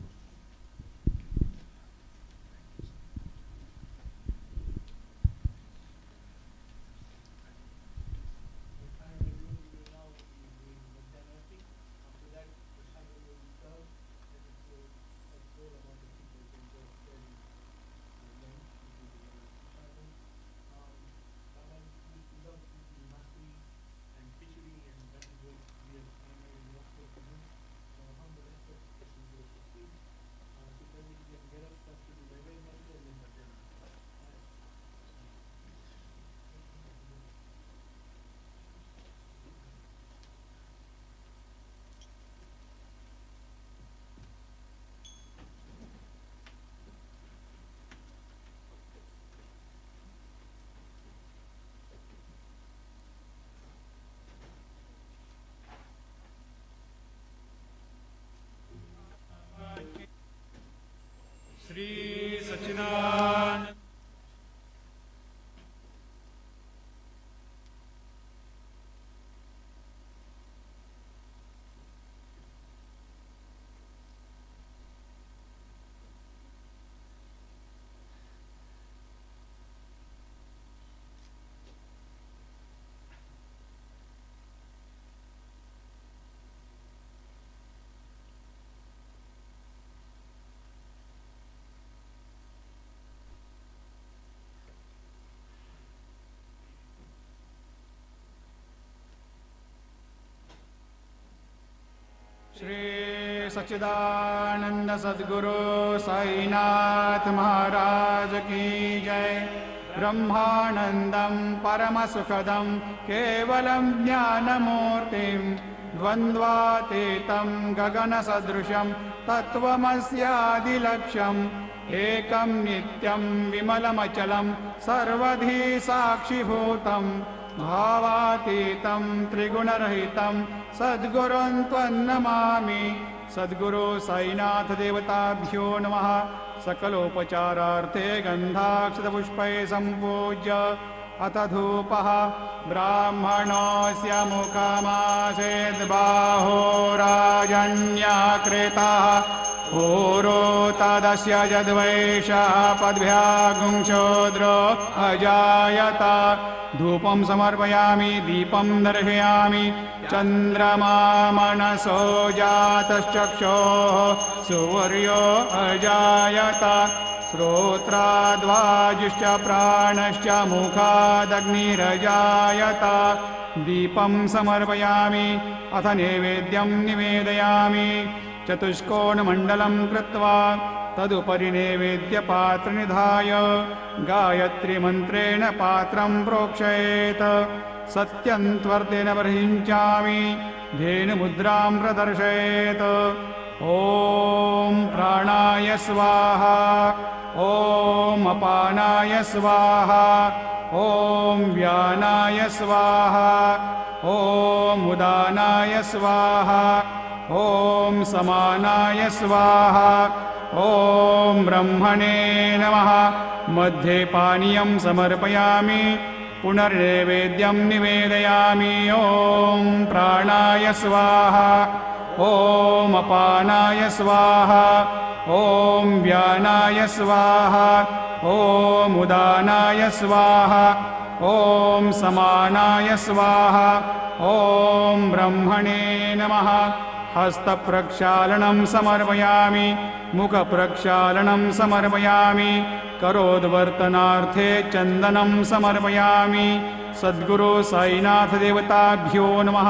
Shri Satchidanand. Shri सच्चिदानंद सद्गुरु साईनाथ महाराज की जय। ब्रह्मानंदं परम सुखदं केवलं ज्ञानमूर्तिं द्वन्द्वातीतं गगनसदृशं तत्त्वमस्यादिलक्ष्यम् एकं नित्यं विमलमचलं सर्वधी साक्षिभूतं भावातीतं त्रिगुणरहितं सद्गुरुं त्वन्नमामि। सद्गुरु साईनाथ देवताभ्यो नमः। सकलोपचारार्थे गन्धाक्षतपुष्पैः सम्पूज्य अथ धूपः ब्राह्मणस्य मुखमासेद्बाहोराजन्याकृतः पूरो तदस्य यद्वैषः पद्भ्यागुंशोद्रो अजायत। धूपं समर्पयामि दीपं दर्शयामि चन्द्रमा मनसो जातश्चक्षोः सूर्यो अजायत। श्रोत्राद्वाजुश्च प्राणश्च मुखादग्निरजायत। दीपं समर्पयामि अथ नैवेद्यं निवेदयामि। चतुष्कोणमण्डलं कृत्वा तदुपरि नैवेद्यपात्रनिधाय गायत्रीमन्त्रेण पात्रं प्रोक्षयेत्। सत्यं त्वर्तेन प्रहिञ्चामि धेनुमुद्रां प्रदर्शयेत्। ॐ प्राणाय स्वाहा ॐ अपानाय स्वाहा ॐ व्यानाय स्वाहा ॐ उदानाय स्वाहा ॐ समानाय स्वाहा ॐ ब्रह्मणे नमः। मध्ये पानीयं समर्पयामि पुनर्नैवेद्यं निवेदयामि। ॐ प्राणाय स्वाहा ॐ अपानाय स्वाहा ॐ व्यानाय स्वाहा ॐ उदानाय स्वाहा ॐ समानाय स्वाहा ॐ ब्रह्मणे नमः। हस्तप्रक्षालनं समर्पयामि मुखप्रक्षालनं समर्पयामि करोद्वर्तनार्थे चन्दनं समर्पयामि। सद्गुरु साईनाथ देवताभ्यो नमः।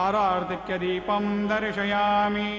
आरार्तिक्यदीपं दर्शयामि।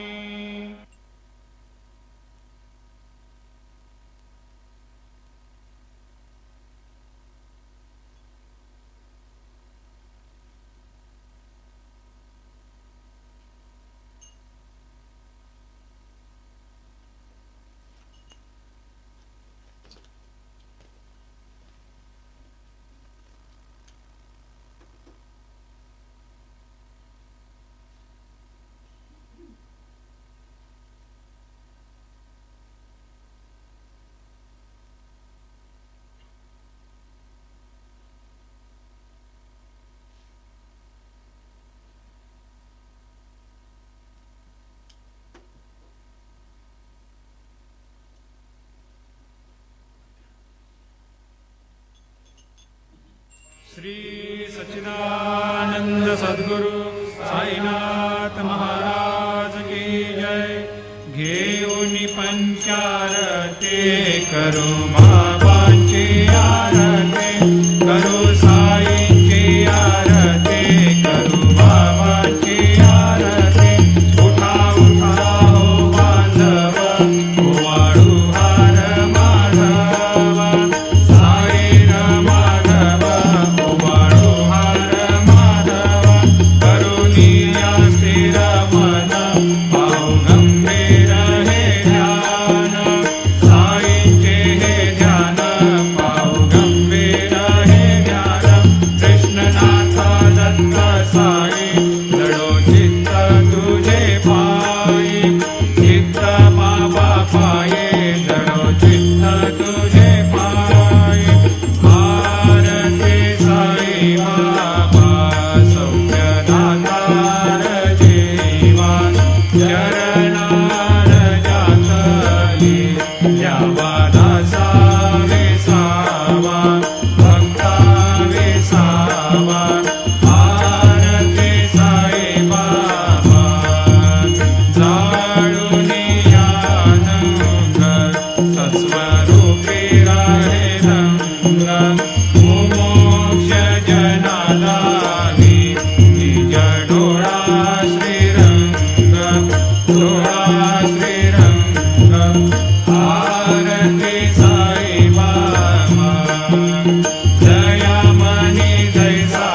श्री सच्चिदानंद सद्गुरु साईनाथ महाराज की जय। घेऊनी पंचारते करो बाबांची आरती, करो साईंची आरती, करो बाबांची आरती। उठा उठा हो बांधव, ओवाळू हार माधव, साई माधव, ओवाळू हार माधव। करुणी या स्थिर मन, पाहू गंभीर हे ध्यान, साईंचे हे ध्यान, पाहू गंभीर हे ध्यान। कृष्णनाथ दत्त साई, जडो चित्त तुझे पायी, चित्त बाबा पाये, जडो चित्त तुझे पायी। भारती साई बाबा, सौख्य दातार जीवा, चरणार जातली, द्यावा दासा विसावा, भक्ता विसावा। भारती साई बाबा, जाळूनी आनंद, सस्वरूपी राहे रंग, मुमोक्ष जनालाही, निज डोळा श्रीरंग, डोळा श्रीरंग। भारती साई बाबा, जया मनी जैसा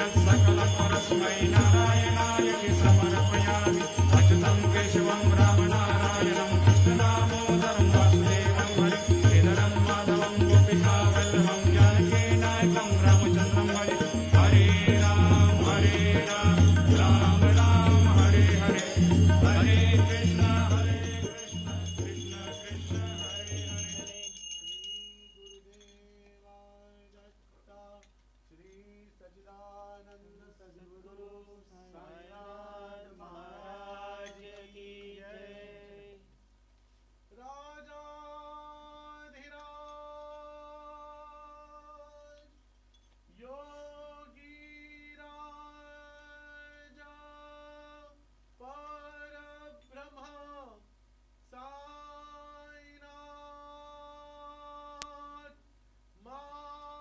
यत् सकलं परस्मै नारायणाय समर्पयामि अच्युतं केशवं रामनारायणं कृष्णदामोदरं वासुदेवं हरि श्रीधरं माधवं गोपिकावल्लभं जानकीनायकं रामचन्द्रं हरि हरे राम राम राम हरे हरे हरे कृष्ण कृष्ण कृष्ण हरे हरे श्री सच्चिदानंद सद्गुरु साईनाथ महाराज की जय। राजाधिराज योगी राजा परब्रह्म साईनाथ महाराज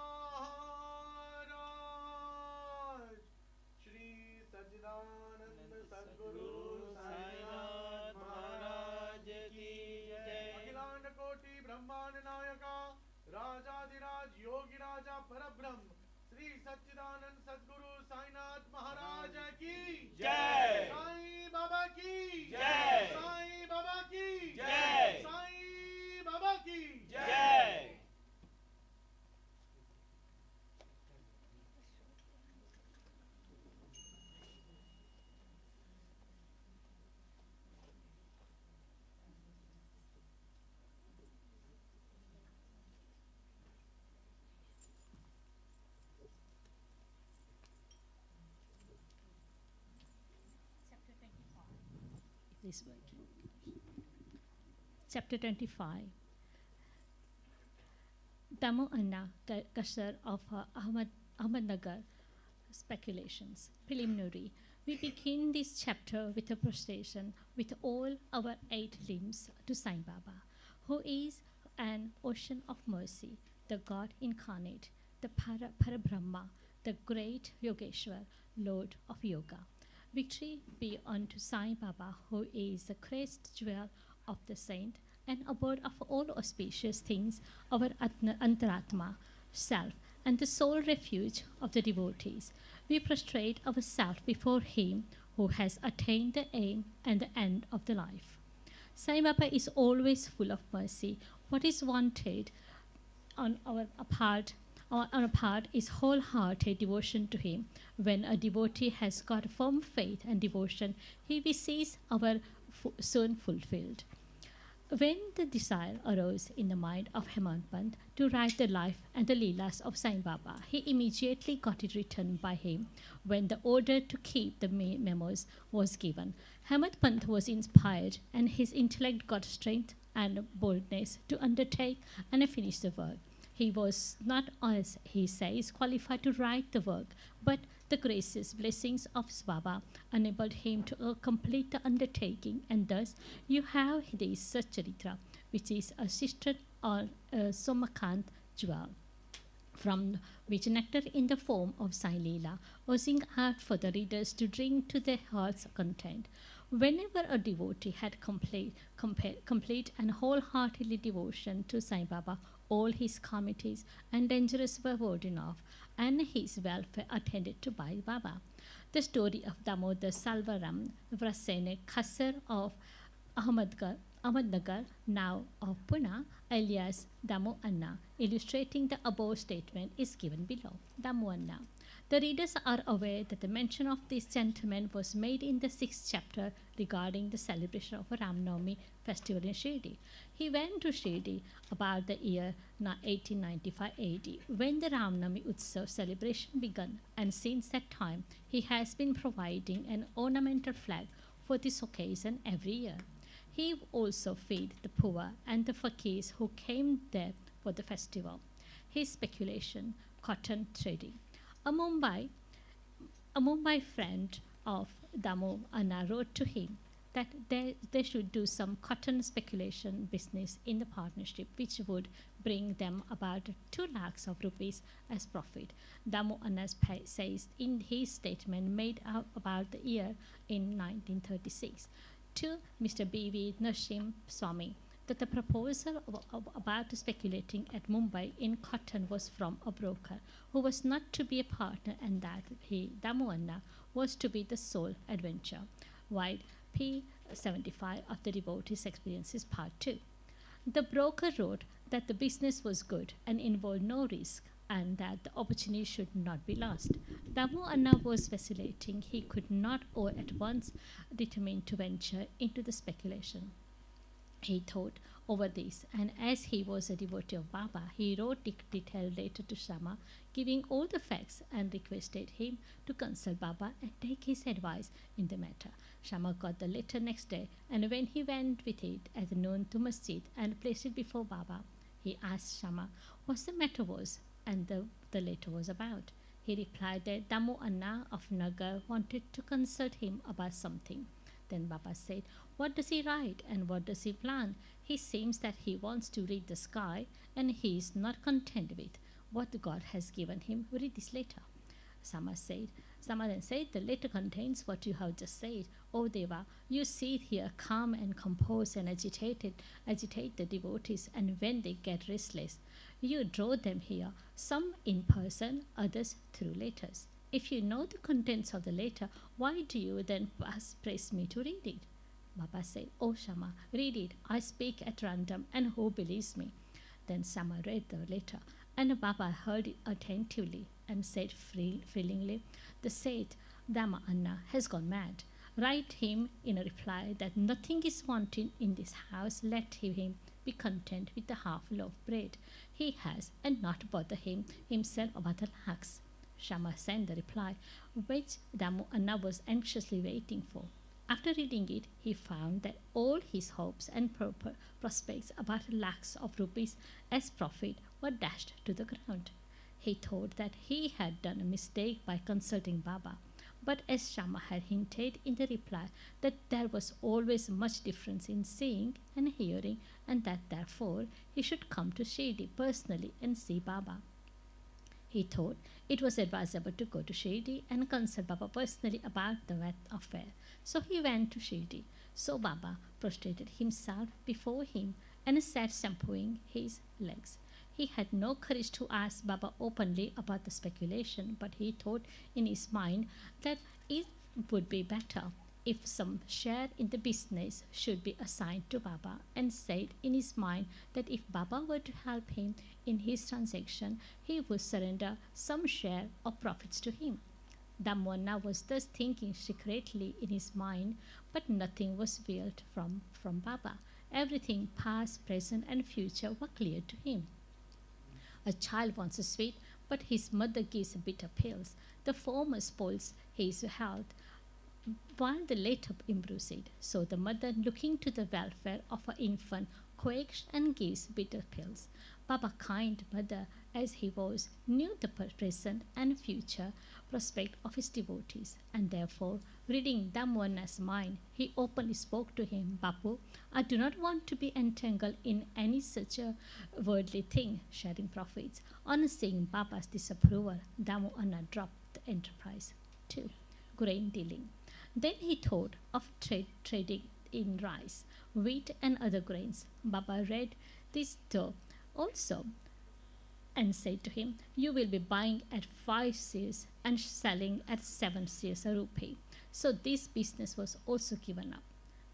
श्री सच्चिदानंद सद्गुरु साईनाथ महाराज की जय। अखिलांड कोटि ब्रह्मांड नायका राजाधिराज योगी राजा परब्रह्म श्री सच्चिदानंद सद्गुरु साईनाथ महाराज की जय। साईं बाबा की जय। साईं बाबा की जय। साईं बाबा की जय। This working. Chapter 25. Damu Anna Kasar of Ahmednagar Speculations. Preliminary. We begin this chapter with a prostration with all our 8 limbs to Sai Baba, who is an ocean of mercy, the God incarnate, the Parabrahma, the great Yogeshwar, Lord of Yoga. Victory be unto Sai Baba, who is the crest jewel of the saint and abode of all auspicious things, our Antaratma, self, and the sole refuge of the devotees. We prostrate ourselves before him who has attained the aim and the end of the life. Sai Baba is always full of mercy. What is wanted on our part is wholehearted devotion to him. When a devotee has got firm faith and devotion, he wishes our soon fulfilled. When the desire arose in the mind of Hemadpant to write the life and the leelas of Sai Baba, he immediately got it written by him. When the order to keep the memos was given, Hemadpant was inspired and his intellect got strength and boldness to undertake and finish the work. He was not, as he says, qualified to write the work, but the gracious blessings of Baba enabled him to complete the undertaking, and thus you have this Satcharitra, which is a sister or a Somakant jewel, from which nectar in the form of Sai Leela oozing out for the readers to drink to their heart's content. Whenever a devotee had complete and wholeheartedly devotion to Sai Baba, all his calamities and dangers were warded off, and his welfare attended to by Baba. The story of Damodar Salvaram Vrasene Khasar of Ahmednagar, now of Pune, alias Damu Anna, illustrating the above statement, is given below. Damu Anna. The readers are aware that the mention of this gentleman was made in the 6th chapter regarding the celebration of a Navami Festival in Shirdi. He went to Shirdi about the year 1895 AD, when the Navami Utsav celebration began, and since that time he has been providing an ornamental flag for this occasion every year. He also fed the poor and the fakirs who came there for the festival. His speculation, cotton trading. A Mumbai friend of Damu Anna wrote to him that they should do some cotton speculation business in the partnership, which would bring them about 2 lakhs of rupees as profit. Damu Anna says in his statement made out about the year in 1936 to Mr. B.V. Narasim Swami, that the proposal about speculating at Mumbai in cotton was from a broker who was not to be a partner, and that he, Damu Anna, was to be the sole adventure. Wide p. 75 of the Devotees' Experiences, Part 2. The broker wrote that the business was good and involved no risk, and that the opportunity should not be lost. Damu Anna was vacillating. He could not or at once determine to venture into the speculation. He thought over this, and as he was a devotee of Baba, he wrote a detailed letter to Shama, giving all the facts, and requested him to consult Baba and take his advice in the matter. Shama got the letter next day, and when he went with it at noon to Masjid and placed it before Baba, he asked Shama what the matter was and the letter was about. He replied that Damu Anna of Nagar wanted to consult him about something. Then Baba said, "What does he write and what does he plan? He seems that he wants to read the sky, and he is not content with what God has given him. Read this letter." Sama then said, "The letter contains what you have just said. O Deva, you sit here calm and composed and agitate the devotees, and when they get restless, you draw them here, some in person, others through letters. If you know the contents of the letter, why do you then press me to read it?" Baba said, "Oh Shama, read it. I speak at random, and who believes me?" Then Shama read the letter, and Baba heard it attentively and said feelingly, "The said Dama Anna has gone mad. Write him in a reply that nothing is wanting in this house. Let him be content with the half loaf bread he has, and not bother himself about the lakhs." Shama sent the reply, which Damu Anna was anxiously waiting for. After reading it, he found that all his hopes and prospects about lakhs of rupees as profit were dashed to the ground. He thought that he had done a mistake by consulting Baba, but as Shama had hinted in the reply that there was always much difference in seeing and hearing, and that therefore he should come to Shirdi personally and see Baba. He thought it was advisable to go to Shirdi and consult Baba personally about the affair. So he went to Shirdi. So Baba prostrated himself before him and sat shampooing his legs. He had no courage to ask Baba openly about the speculation, but he thought in his mind that it would be better if some share in the business should be assigned to Baba, and said in his mind that if Baba were to help him in his transaction, he would surrender some share of profits to him. Damwana was thus thinking secretly in his mind, but nothing was veiled from Baba. Everything, past, present, and future, were clear to him. A child wants a sweet, but his mother gives bitter pills. The former spoils his health, while the latter improves it. So the mother, looking to the welfare of her infant, quakes and gives bitter pills. Baba, kind mother as he was, knew the present and future prospect of his devotees, and therefore, reading Damwana's mind, he openly spoke to him, "Bapu, I do not want to be entangled in any such a worldly thing, sharing profits." On seeing Baba's disapproval, Damwana dropped the enterprise. 2. Grain dealing. Then he thought of trading in rice, wheat, and other grains. Baba read this though also, and said to him, "You will be buying at 5 seers and selling at 7 seers a rupee." So this business was also given up.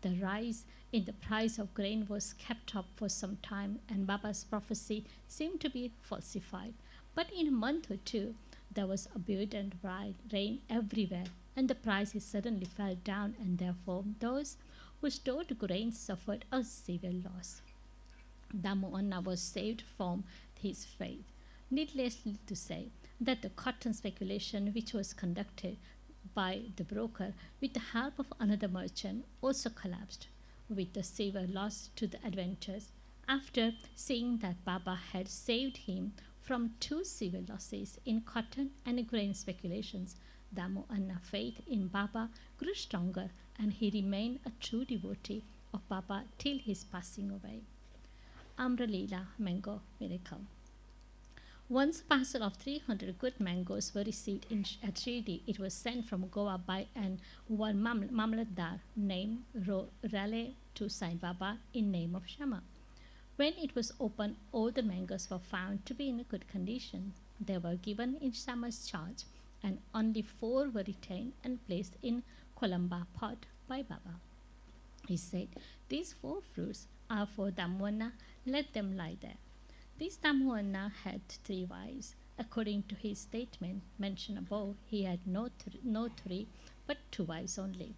The rise in the price of grain was kept up for some time, and Baba's prophecy seemed to be falsified. But in a month or two, there was abundant rain everywhere, and the prices suddenly fell down, and therefore those who stored grain suffered a severe loss. Damu Anna was saved from his fate. Needless to say that the cotton speculation, which was conducted by the broker with the help of another merchant, also collapsed, with a severe loss to the adventurers. After seeing that Baba had saved him from 2 severe losses in cotton and grain speculations, Damu Anna's faith in Baba grew stronger, and he remained a true devotee of Baba till his passing away. Amralila Mango Miracle. Once a parcel of 300 good mangoes were received at Shirdi. It was sent from Goa by one Mamlatdar named Raleigh to Sai Baba in name of Shama. When it was opened, all the mangoes were found to be in a good condition. They were given in Shama's charge, and only 4 were retained and placed in Columba pot by Baba. He said, "These 4 fruits are for Damwana, let them lie there." This Damwana had 3 wives. According to his statement mentioned above, he had no 3 but 2 wives only.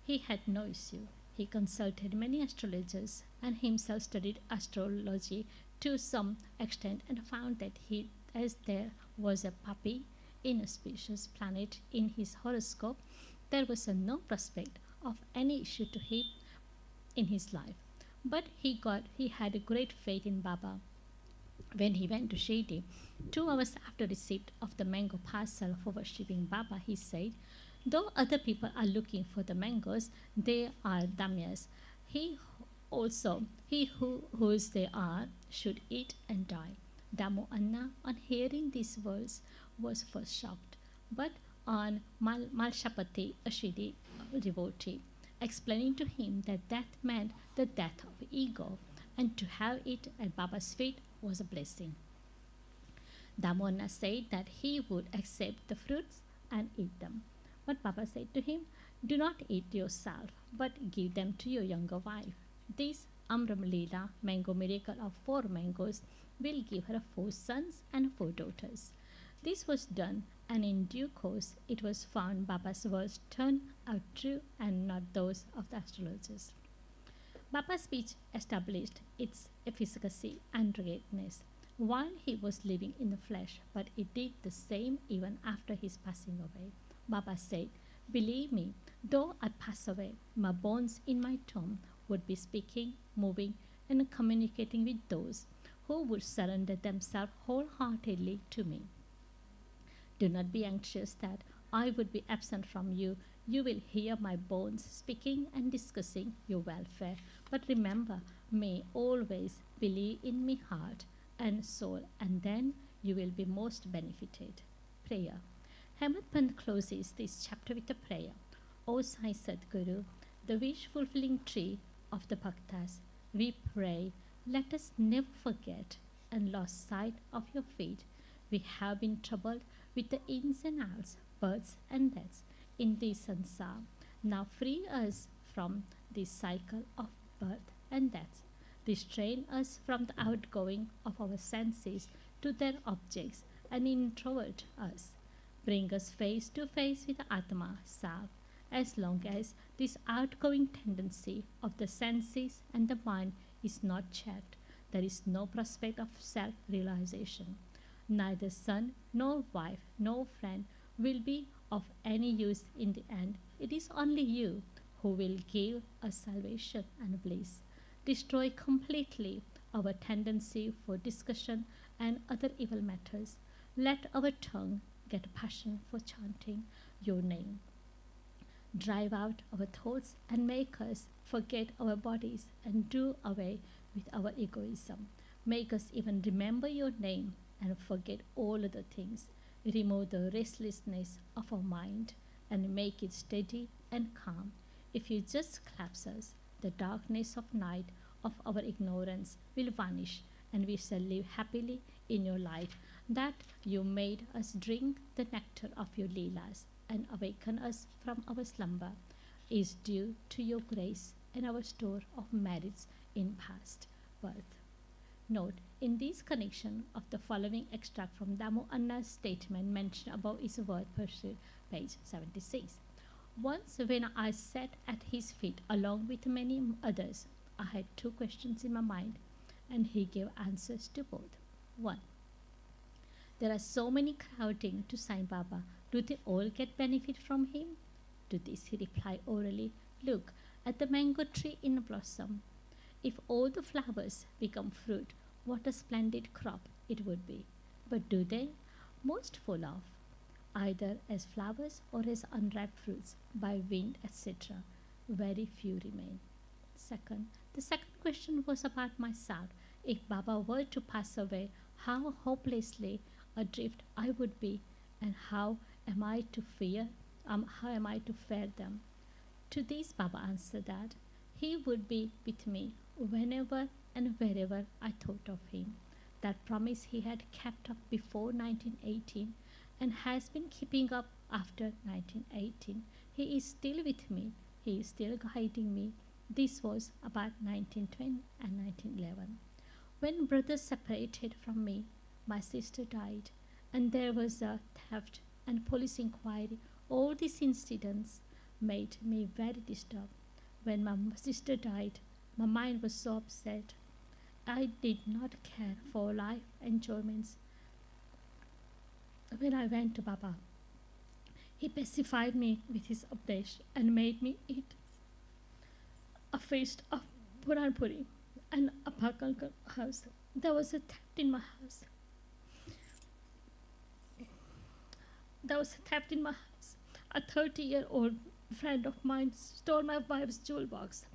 He had no issue. He consulted many astrologers and himself studied astrology to some extent and found that as there was a puppy, inauspicious planet in his horoscope, there was no prospect of any issue to him in his life. But he had a great faith in Baba. When he went to Shirdi, 2 hours after receipt of the mango parcel for worshipping Baba, he said, "Though other people are looking for the mangoes, they are damyas. He whose they are, should eat and die." Damu Anna, on hearing these words, was first shocked, but on Malshapati, a Shirdi devotee, explaining to him that death meant the death of ego, and to have it at Baba's feet was a blessing. Damu Anna said that he would accept the fruits and eat them. But Baba said to him, "Do not eat yourself, but give them to your younger wife. This Amram Leela, mango miracle of 4 mangoes, will give her 4 sons and 4 daughters." This was done, and in due course it was found Baba's words turned out true and not those of the astrologers. Baba's speech established its efficacy and greatness while he was living in the flesh, but it did the same even after his passing away. Baba said, "Believe me, though I pass away, my bones in my tomb would be speaking, moving, and communicating with those who would surrender themselves wholeheartedly to me. Do not be anxious that I would be absent from you. You will hear my bones speaking and discussing your welfare. But remember, may always believe in me heart and soul, and then you will be most benefited." Prayer. Hemadpant closes this chapter with a prayer. O Sai Satguru, the wish-fulfilling tree of the Bhaktas, we pray, let us never forget and lost sight of your feet. We have been troubled with the ins and outs, births and deaths in this sansar. Now free us from this cycle of birth and death. Restrain us from the outgoing of our senses to their objects and introvert us. Bring us face to face with Atma, Self. As long as this outgoing tendency of the senses and the mind is not checked, there is no prospect of self-realization. Neither son, nor wife, nor friend will be of any use in the end. It is only you who will give us salvation and bliss. Destroy completely our tendency for discussion and other evil matters. Let our tongue get passion for chanting your name. Drive out our thoughts and make us forget our bodies and do away with our egoism. Make us even remember your name and forget all other things. Remove the restlessness of our mind and make it steady and calm. If you just collapse us, the darkness of night of our ignorance will vanish, and we shall live happily in your light. That you made us drink the nectar of your leelas and awaken us from our slumber is due to your grace and our store of merits in past birth. Note, in this connection of the following extract from Damu Anna's statement mentioned above is word pursuit, page 76. Once when I sat at his feet along with many others, I had 2 questions in my mind, and he gave answers to both. 1. There are so many crowding to Sai Baba. Do they all get benefit from him? To this he replied orally, "Look at the mango tree in blossom. If all the flowers become fruit, what a splendid crop it would be. But do they? Most fall off, either as flowers or as unripe fruits, by wind, etc. Very few remain." The second question was about myself. If Baba were to pass away, how hopelessly adrift I would be, and how am I to fare them? To this Baba answered that he would be with me whenever and wherever I thought of him. That promise he had kept up before 1918 and has been keeping up after 1918. He is still with me. He is still guiding me. This was about 1910 and 1911. When brothers separated from me, my sister died, and there was a theft and police inquiry. All these incidents made me very disturbed. When my sister died, my mind was so upset. I did not care for life enjoyments. When I went to Baba, he pacified me with his updesh and made me eat a feast of Puran Puri and a Pakalkar house. There was a theft in my house. A 30-year-old friend of mine stole my wife's jewel box,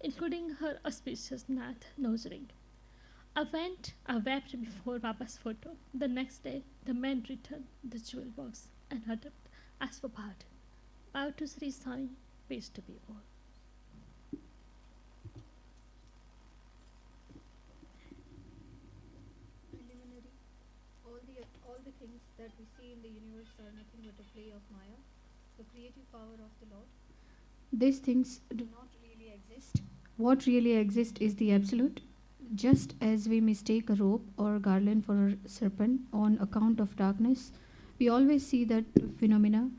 including her auspicious Nath nose ring. I wept before Baba's photo. The next day, the men returned the jewel box and asked for pardon. Bow to Shirdi Sai, peace to be all. Preliminary. All the things that we see in the universe are nothing but a play of Maya, the creative power of the Lord. These things do not really exist. What really exists is the Absolute. Just as we mistake a rope or a garland for a serpent on account of darkness, we always see that phenomena,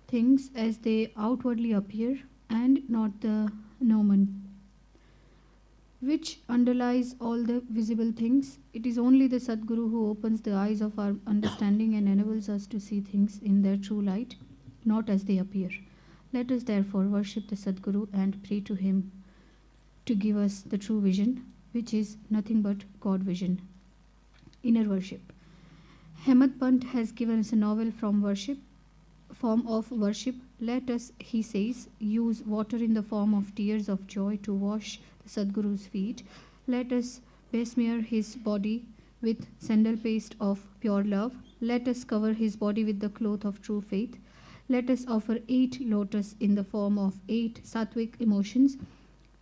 things as they outwardly appear, and not the noumen, which underlies all the visible things. It is only the Satguru who opens the eyes of our understanding and enables us to see things in their true light, not as they appear. Let us therefore worship the Satguru and pray to him to give us the true vision, which is nothing but God vision. Inner worship. Hemadpant has given us a novel form of worship. Let us, he says, use water in the form of tears of joy to wash the Sadguru's feet. Let us besmear his body with sandal paste of pure love. Let us cover his body with the cloth of true faith. Let us offer 8 lotus in the form of 8 sattvic emotions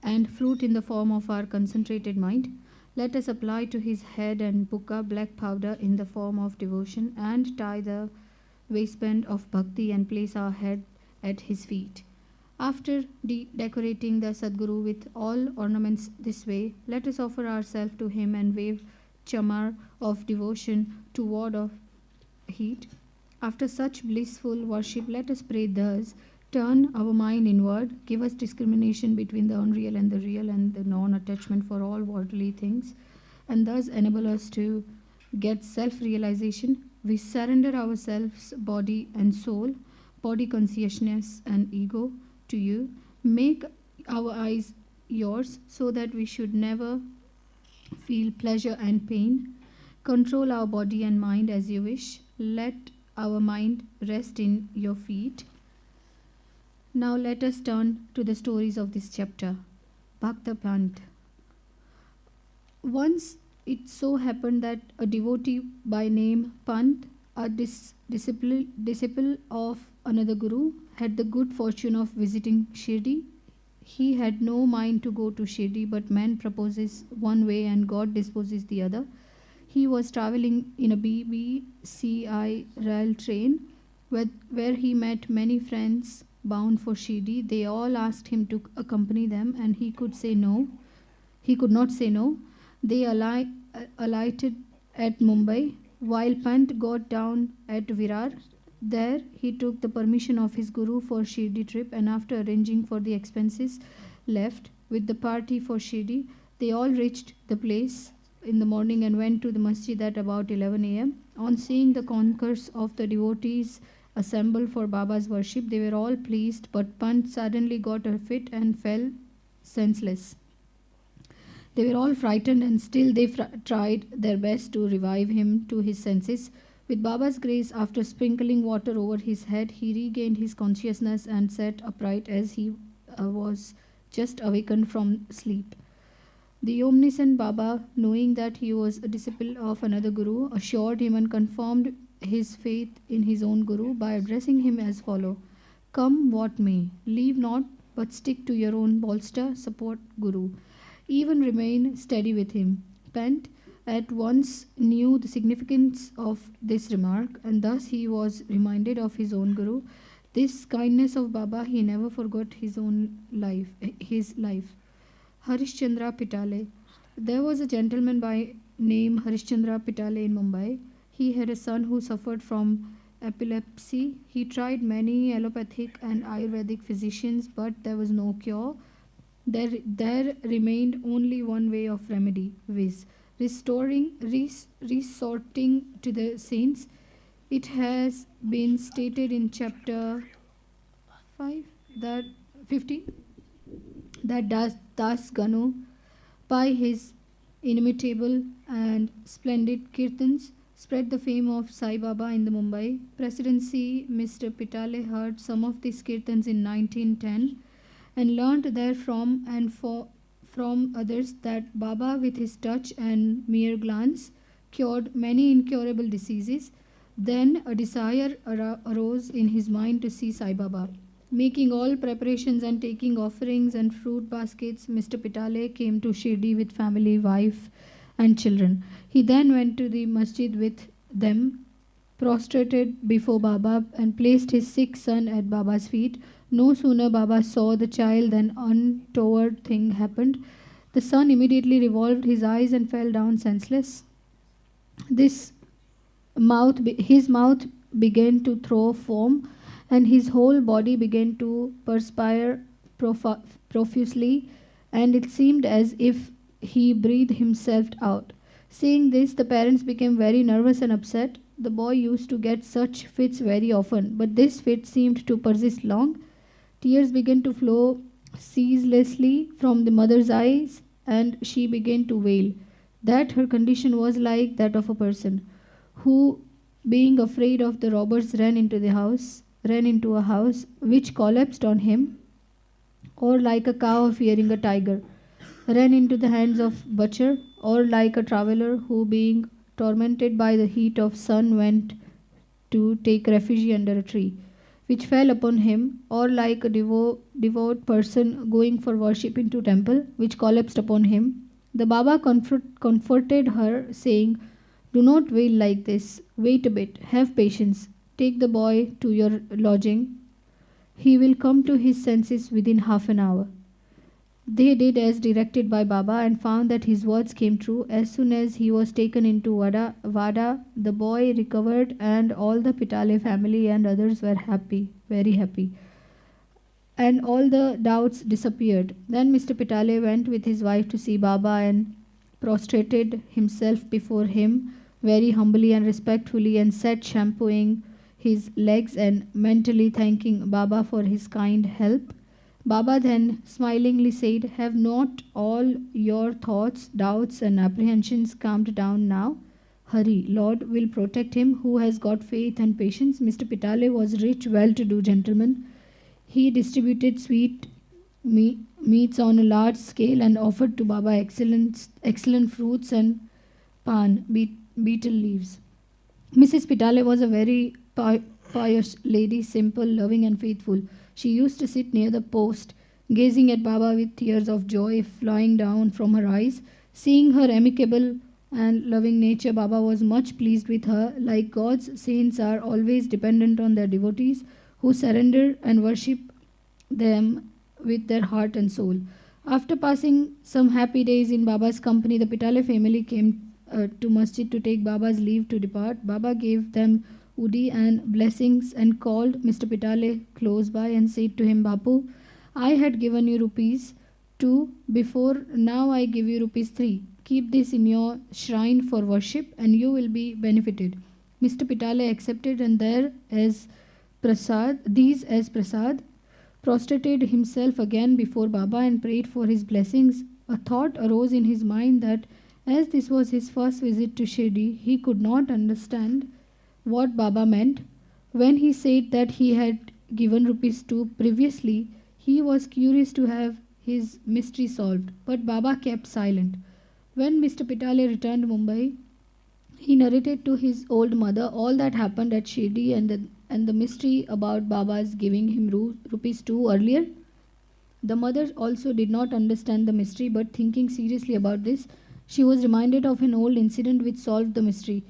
and fruit in the form of our concentrated mind. Let us apply to his head and buka black powder in the form of devotion and tie the waistband of bhakti and place our head at his feet. After decorating the Sadguru with all ornaments this way, let us offer ourselves to him and wave chamar of devotion to ward off heat. After such blissful worship, let us pray thus: turn our mind inward, give us discrimination between the unreal and the real and the non-attachment for all worldly things, and thus enable us to get self-realization. We surrender ourselves, body and soul, body consciousness and ego to you. Make our eyes yours so that we should never feel pleasure and pain. Control our body and mind as you wish. Let our mind rest in your feet. Now let us turn to the stories of this chapter. Hemadpant. Once it so happened that a devotee by name Pant, a disciple of another guru, had the good fortune of visiting Shirdi. He had no mind to go to Shirdi, but man proposes one way and God disposes the other. He was traveling in a BBCI rail train where he met many friends bound for Shirdi. They all asked him to accompany them, and he could not say no. They alighted at Mumbai, while Pant got down at Virar. There he took the permission of his guru for Shirdi trip, and after arranging for the expenses, left with the party for Shirdi. They all reached the place in the morning and went to the Masjid at about 11 a.m. On seeing the concourse of the devotees assembled for Baba's worship, they were all pleased, but Pant suddenly got a fit and fell senseless. They were all frightened, and still they tried their best to revive him to his senses. With Baba's grace, after sprinkling water over his head, he regained his consciousness and sat upright as he was just awakened from sleep. The omniscient Baba, knowing that he was a disciple of another guru, assured him and confirmed his faith in his own guru by addressing him as follows: "Come what may, leave not, but stick to your own bolster, support guru. even remain steady with him. Pant at once knew the significance of this remark, and thus he was reminded of his own Guru. This kindness of Baba, he never forgot his own life, his life. Harishchandra Pitale. There was a gentleman by name Harishchandra Pitale in Mumbai. He had a son who suffered from epilepsy. He tried many allopathic and Ayurvedic physicians, but there was no cure. There remained only one way of remedy, viz. Resorting to the saints. It has been stated in chapter 5 that 50 that Das Ganu, by his inimitable and splendid kirtans, spread the fame of Sai Baba in the Mumbai presidency. Mr. Pitale heard some of these kirtans in 1910 and learnt therefrom and from others that Baba, with his touch and mere glance, cured many incurable diseases. Then a desire arose in his mind to see Sai Baba. Making all preparations and taking offerings and fruit baskets, Mr. Pitale came to Shirdi with family, wife and children. He then went to the Masjid with them, prostrated before Baba and placed his sick son at Baba's feet. No sooner Baba saw the child than untoward thing happened. The son immediately revolved his eyes and fell down senseless. His mouth began to throw foam, and his whole body began to perspire profusely, and it seemed as if he breathed himself out. Seeing this, the parents became very nervous and upset. The boy used to get such fits very often, but this fit seemed to persist long. Tears began to flow ceaselessly from the mother's eyes, and she began to wail that her condition was like that of a person who, being afraid of the robbers, ran into a house which collapsed on him, or like a cow fearing a tiger, ran into the hands of butcher, or like a traveller who, being tormented by the heat of sun, went to take refuge under a tree, which fell upon him, or like a devout person going for worship into temple, which collapsed upon him. The Baba comforted her, saying, "Do not wail like this. Wait a bit. Have patience. Take the boy to your lodging. He will come to his senses within half an hour." They did as directed by Baba and found that his words came true. As soon as he was taken into Vada, the boy recovered, and all the Pitale family and others were happy, very happy. And all the doubts disappeared. Then Mr. Pitale went with his wife to see Baba and prostrated himself before him very humbly and respectfully, and sat shampooing his legs and mentally thanking Baba for his kind help. Baba then smilingly said, "Have not all your thoughts, doubts and apprehensions calmed down now? Hurry, Lord will protect him who has got faith and patience." Mr. Pitale was rich, well-to-do gentleman. He distributed sweet meats on a large scale and offered to Baba excellent fruits and betel leaves. Mrs. Pitale was a very pious lady, simple, loving and faithful. She used to sit near the post, gazing at Baba with tears of joy flowing down from her eyes. Seeing her amicable and loving nature, Baba was much pleased with her. Like God's saints are always dependent on their devotees, who surrender and worship them with their heart and soul. After passing some happy days in Baba's company, the Pitale family came to Masjid to take Baba's leave to depart. Baba gave them Udi and blessings and called Mr. Pitale close by and said to him, "Bapu, I had given you ₹2 before, now I give you ₹3. Keep this in your shrine for worship and you will be benefited." Mr. Pitale accepted, and these as prasad, prostrated himself again before Baba and prayed for his blessings. A thought arose in his mind that as this was his first visit to Shirdi, he could not understand what Baba meant. When he said that he had given ₹2 previously, he was curious to have his mystery solved, but Baba kept silent. When Mr. Pitale returned to Mumbai, he narrated to his old mother all that happened at Shirdi and the mystery about Baba's giving him ₹2 earlier. The mother also did not understand the mystery, but thinking seriously about this, she was reminded of an old incident which solved the mystery.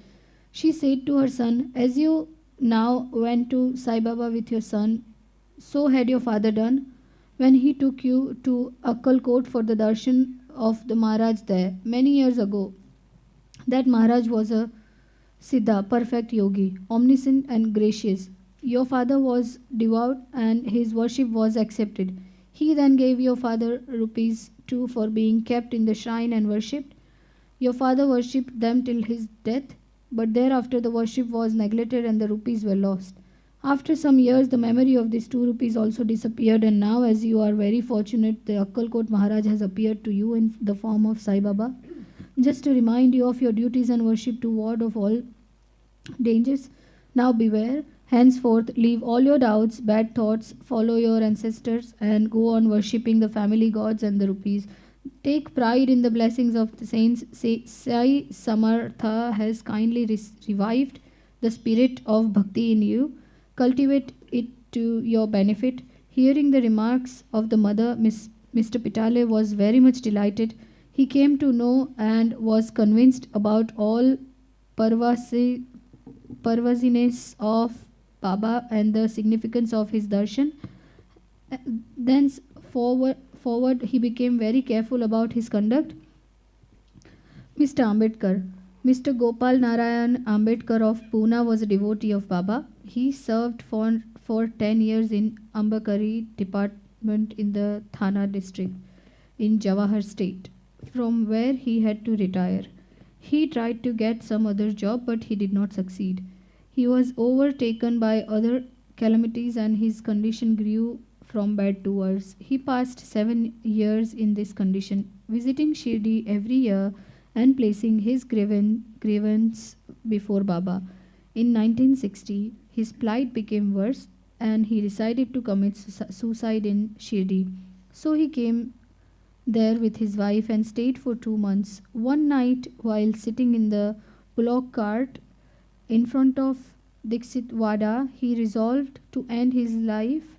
She said to her son, "As you now went to Sai Baba with your son, so had your father done when he took you to Akkalkot for the darshan of the Maharaj there many years ago. That Maharaj was a Siddha, perfect yogi, omniscient and gracious. Your father was devout and his worship was accepted. He then gave your father rupees 2 for being kept in the shrine and worshipped. Your father worshipped them till his death, but thereafter the worship was neglected and the rupees were lost. After some years, the memory of these 2 rupees also disappeared, and now, as you are very fortunate, the Akkalkot Maharaj has appeared to you in the form of Sai Baba, just to remind you of your duties and worship to ward off all dangers. Now beware. Henceforth, leave all your doubts, bad thoughts, follow your ancestors, and go on worshipping the family gods and the rupees. Take pride in the blessings of the saints. Sai Samartha has kindly revived the spirit of bhakti in you. Cultivate it to your benefit." Hearing the remarks of the mother, Mr. Pitale was very much delighted. He came to know and was convinced about all perversiness of Baba and the significance of his darshan. Thenceforward, he became very careful about his conduct. Mr. Ambedkar. Mr. Gopal Narayan Ambedkar of Pune was a devotee of Baba. He served for 10 years in Ambakari department in the Thana district in Jawahar state, from where he had to retire. He tried to get some other job, but he did not succeed. He was overtaken by other calamities and his condition grew from bad to worse. He passed 7 years in this condition, visiting Shirdi every year and placing his grievance before Baba. In 1960, his plight became worse and he decided to commit suicide in Shirdi. So he came there with his wife and stayed for 2 months. One night, while sitting in the bullock cart in front of Dixit Wada, he resolved to end his life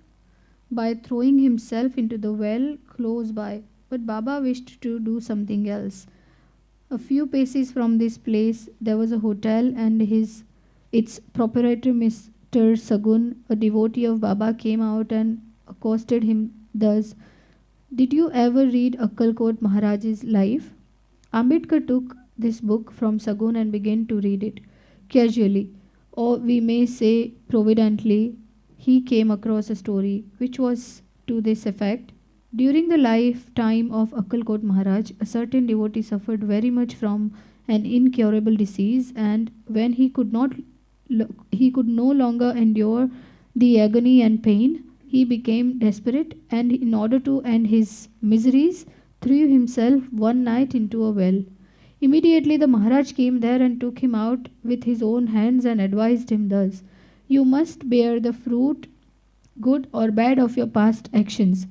by throwing himself into the well close by. But Baba wished to do something else. A few paces from this place, there was a hotel, and its proprietor, Mr. Sagun, a devotee of Baba, came out and accosted him thus: "Did you ever read Akkalkot Maharaj's life?" Ambedkar took this book from Sagun and began to read it. Casually, or we may say providentally, he came across a story which was to this effect: during the lifetime of Akkalkot Maharaj, a certain devotee suffered very much from an incurable disease, and when he could no longer endure the agony and pain, he became desperate, and in order to end his miseries, threw himself one night into a well. Immediately the Maharaj came there and took him out with his own hands and advised him thus: "You must bear the fruit, good or bad, of your past actions.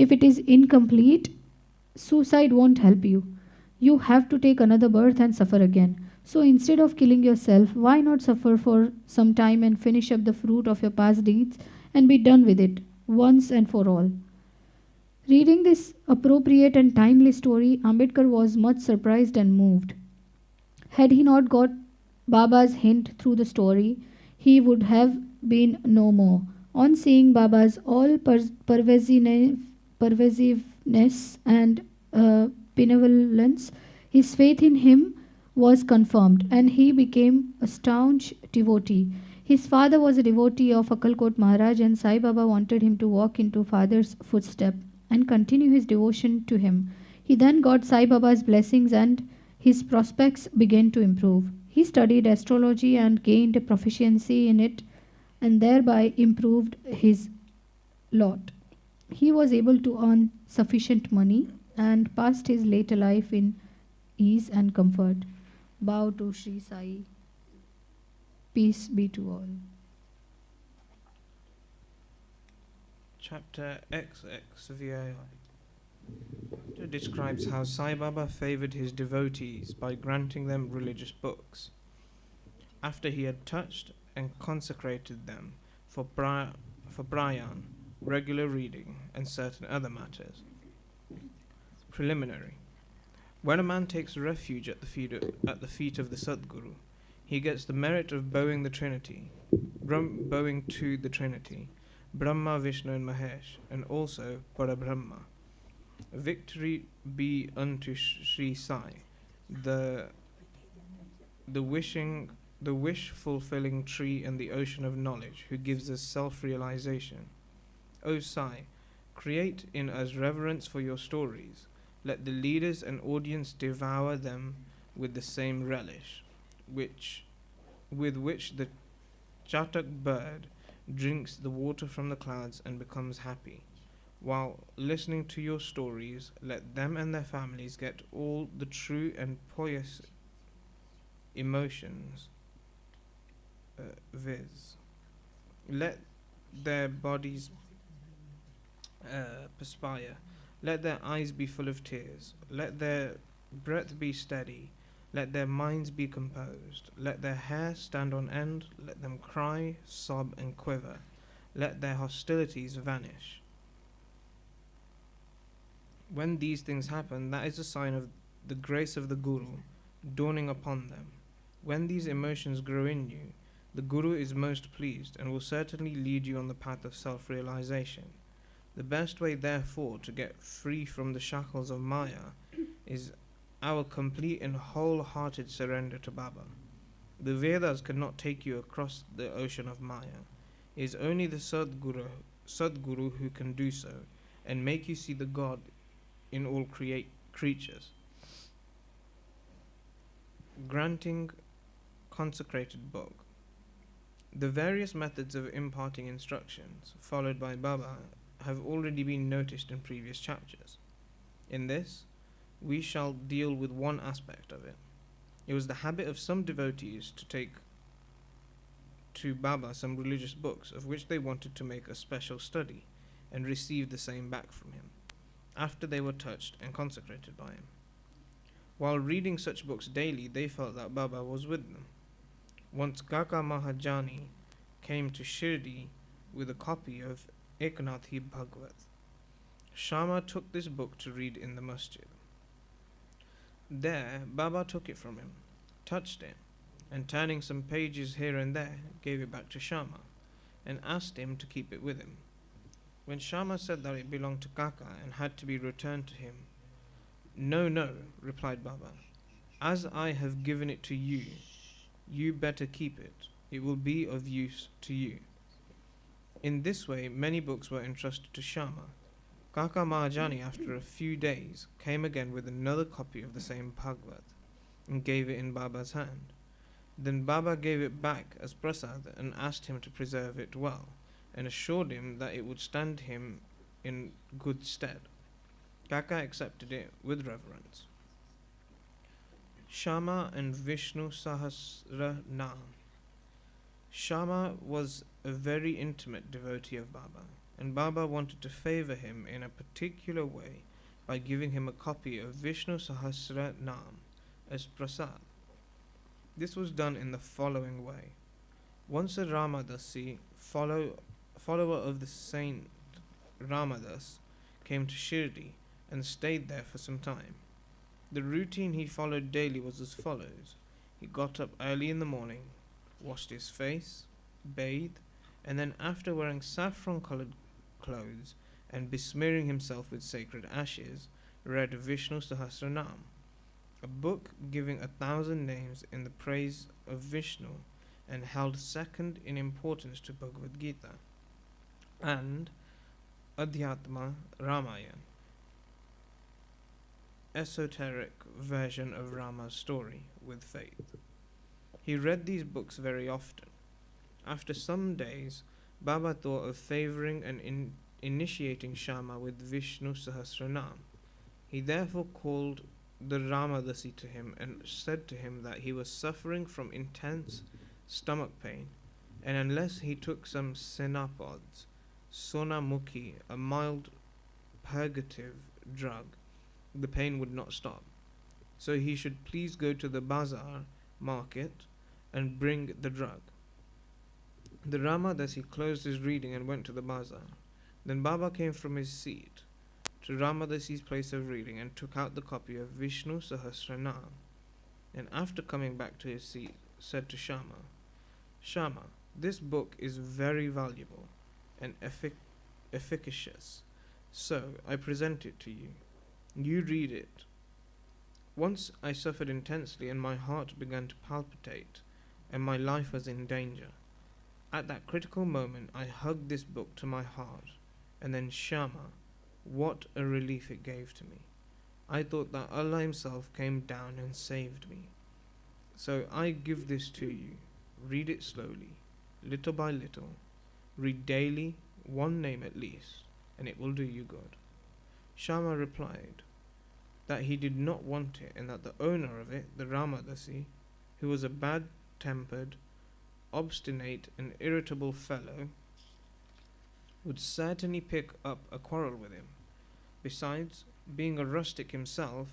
If it is incomplete, suicide won't help you. You have to take another birth and suffer again. So instead of killing yourself, why not suffer for some time and finish up the fruit of your past deeds and be done with it once and for all?" Reading this appropriate and timely story, Ambedkar was much surprised and moved. Had he not got Baba's hint through the story, he would have been no more. On seeing Baba's all pervasiveness and benevolence, his faith in him was confirmed and he became a staunch devotee. His father was a devotee of Akkalkot Maharaj, and Sai Baba wanted him to walk into father's footsteps and continue his devotion to him. He then got Sai Baba's blessings and his prospects began to improve. He studied astrology and gained a proficiency in it and thereby improved his lot. He was able to earn sufficient money and passed his later life in ease and comfort. Bow to Shri Sai. Peace be to all. Chapter XXVI. It describes how Sai Baba favored his devotees by granting them religious books. After he had touched and consecrated them for Brahman, regular reading, and certain other matters. Preliminary. When a man takes refuge at the feet of the Satguru, he gets the merit of bowing to the Trinity, Brahma, Vishnu, and Mahesh, and also Parabrahma. Victory be unto Shirdi Sai, the wish-fulfilling tree and the ocean of knowledge, who gives us self-realization. O Sai, create in us reverence for your stories. Let the leaders and audience devour them with the same relish, with which the chatak bird drinks the water from the clouds and becomes happy. While listening to your stories, let them and their families get all the true and pious emotions, viz. Let their bodies perspire, let their eyes be full of tears, let their breath be steady, let their minds be composed, let their hair stand on end, let them cry, sob, and quiver, let their hostilities vanish. When these things happen, that is a sign of the grace of the Guru dawning upon them. When these emotions grow in you, the Guru is most pleased and will certainly lead you on the path of self-realization. The best way, therefore, to get free from the shackles of Maya is our complete and wholehearted surrender to Baba. The Vedas cannot take you across the ocean of Maya. It is only the Sadguru who can do so and make you see the God in all creatures. Granting consecrated book. The various methods of imparting instructions followed by Baba have already been noticed in previous chapters. In this, we shall deal with one aspect of it. It was the habit of some devotees to take to Baba some religious books of which they wanted to make a special study and receive the same back from him, after they were touched and consecrated by him. While reading such books daily, they felt that Baba was with them. Once Kaka Mahajani came to Shirdi with a copy of Eknathi Bhagavad. Shama took this book to read in the Masjid. There, Baba took it from him, touched it, and turning some pages here and there, gave it back to Shama, and asked him to keep it with him. When Shama said that it belonged to Kaka and had to be returned to him, "No, no," replied Baba. "As I have given it to you, you better keep it. It will be of use to you." In this way, many books were entrusted to Shama. Kaka Mahajani, after a few days, came again with another copy of the same Bhagavad and gave it in Baba's hand. Then Baba gave it back as prasad and asked him to preserve it well, and assured him that it would stand him in good stead. Kaka accepted it with reverence. Shama and Vishnu Sahasra Naam. Shama was a very intimate devotee of Baba, and Baba wanted to favor him in a particular way by giving him a copy of Vishnu Sahasra Naam as prasad. This was done in the following way. Once a Ramdasi, follower of the saint Ramadas, came to Shirdi and stayed there for some time. The routine he followed daily was as follows. He got up early in the morning, washed his face, bathed, and then after wearing saffron-colored clothes and besmearing himself with sacred ashes, read Vishnu Sahasranam, a book giving 1,000 names in the praise of Vishnu and held second in importance to Bhagavad Gita, and Adhyatma Ramayana, esoteric version of Rama's story with faith. He read these books very often. After some days, Baba thought of favoring and initiating Shama with Vishnu Sahasranam. He therefore called the Ramadasi to him and said to him that he was suffering from intense stomach pain, and unless he took some Senapods, Sonamukhi, a mild purgative drug, the pain would not stop. So he should please go to the bazaar market and bring the drug. The Ramadasi closed his reading and went to the bazaar. Then Baba came from his seat to Ramdasi's place of reading and took out the copy of Vishnu Sahasranam, and after coming back to his seat, said to Shama, Shama, this book is very valuable and efficacious, so I present it to you. You read it. Once I suffered intensely and my heart began to palpitate and my life was in danger. At that critical moment, I hugged this book to my heart, and then Shama, what a relief it gave to me. I thought that Allah Himself came down and saved me. So I give this to you. Read it slowly, little by little. Read daily, one name at least, and it will do you good. Shama replied that he did not want it, and that the owner of it, the Ramdasi, who was a bad-tempered, obstinate and irritable fellow, would certainly pick up a quarrel with him. Besides, being a rustic himself,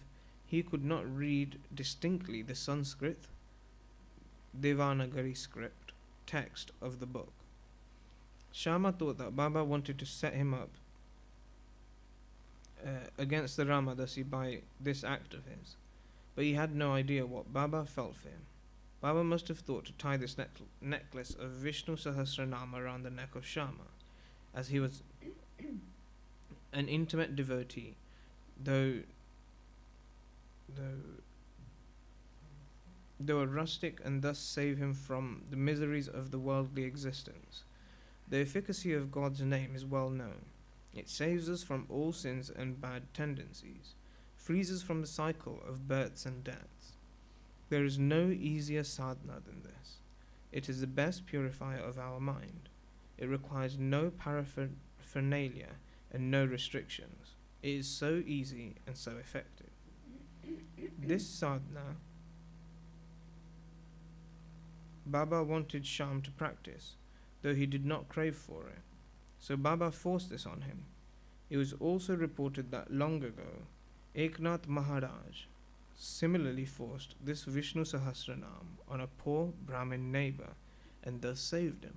he could not read distinctly the Sanskrit, Devanagari script, text of the book. Shama thought that Baba wanted to set him up against the Ramdasi by this act of his, but he had no idea what Baba felt for him. Baba must have thought to tie this necklace of Vishnu Sahasranama around the neck of Shama, as he was an intimate devotee, though a rustic, and thus save him from the miseries of the worldly existence. The efficacy of God's name is well known. It saves us from all sins and bad tendencies, frees us from the cycle of births and deaths. There is no easier sadhana than this. It is the best purifier of our mind. It requires no paraphernalia and no restrictions. It is so easy and so effective. This sadhana Baba wanted Sham to practice, though he did not crave for it. So Baba forced this on him. It was also reported that long ago, Eknath Maharaj similarly forced this Vishnu Sahasranam on a poor Brahmin neighbor and thus saved him.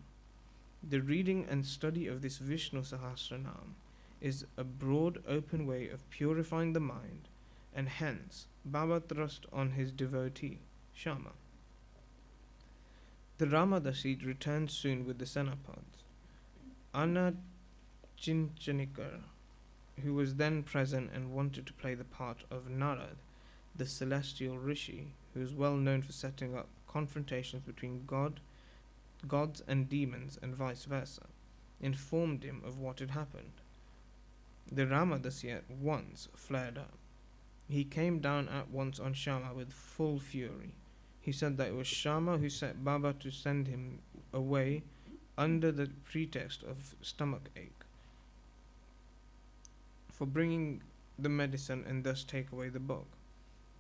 The reading and study of this Vishnu Sahasranam is a broad open way of purifying the mind, and hence Baba thrust on his devotee, Shama. The Ramdasi returned soon with the Senapads. Anna Chinchanikar, who was then present and wanted to play the part of Narad, the celestial rishi, who is well known for setting up confrontations between gods and demons and vice versa, informed him of what had happened. The Ramdasi at once flared up. He came down at once on Shama with full fury. He said that it was Shama who set Baba to send him away under the pretext of stomach ache, for bringing the medicine and thus take away the book.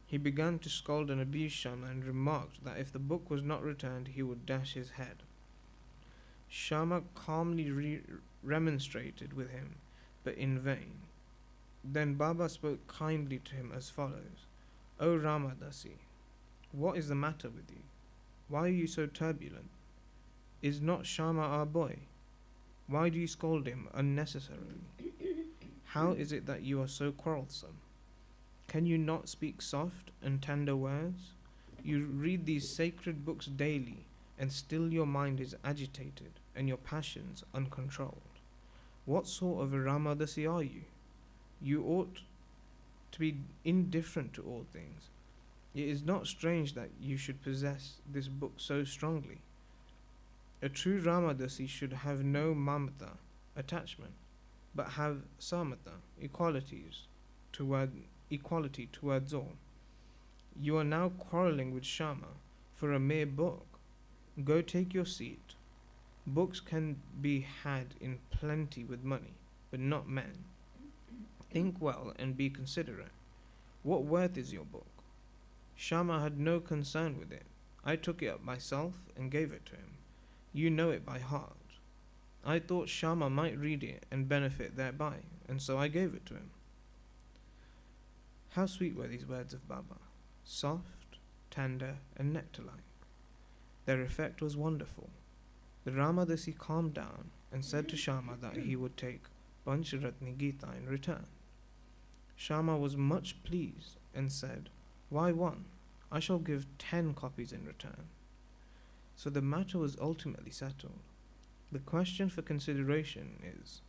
He began to scold and abuse Shama and remarked that if the book was not returned, he would dash his head. Shama calmly remonstrated with him, but in vain. Then Baba spoke kindly to him as follows: O Ramdasi, what is the matter with you? Why are you so turbulent? Is not Shama our boy? Why do you scold him unnecessarily? How is it that you are so quarrelsome? Can you not speak soft and tender words? You read these sacred books daily, and still your mind is agitated and your passions uncontrolled. What sort of a Ramdasi are you? You ought to be indifferent to all things. It is not strange that you should possess this book so strongly. A true Ramdasi should have no mamata, attachment, but have samata, equality towards all. You are now quarrelling with Shama for a mere book. Go take your seat. Books can be had in plenty with money, but not men. Think well and be considerate. What worth is your book? Shama had no concern with it. I took it up myself and gave it to him. You know it by heart. I thought Shama might read it and benefit thereby, and so I gave it to him. How sweet were these words of Baba, soft, tender, and nectar-like. Their effect was wonderful. The Ramdasi calmed down and said to Shama that he would take Pancharatni Gita in return. Shama was much pleased and said, "Why one? I shall give 10 copies in return." So the matter was ultimately settled. The question for consideration is,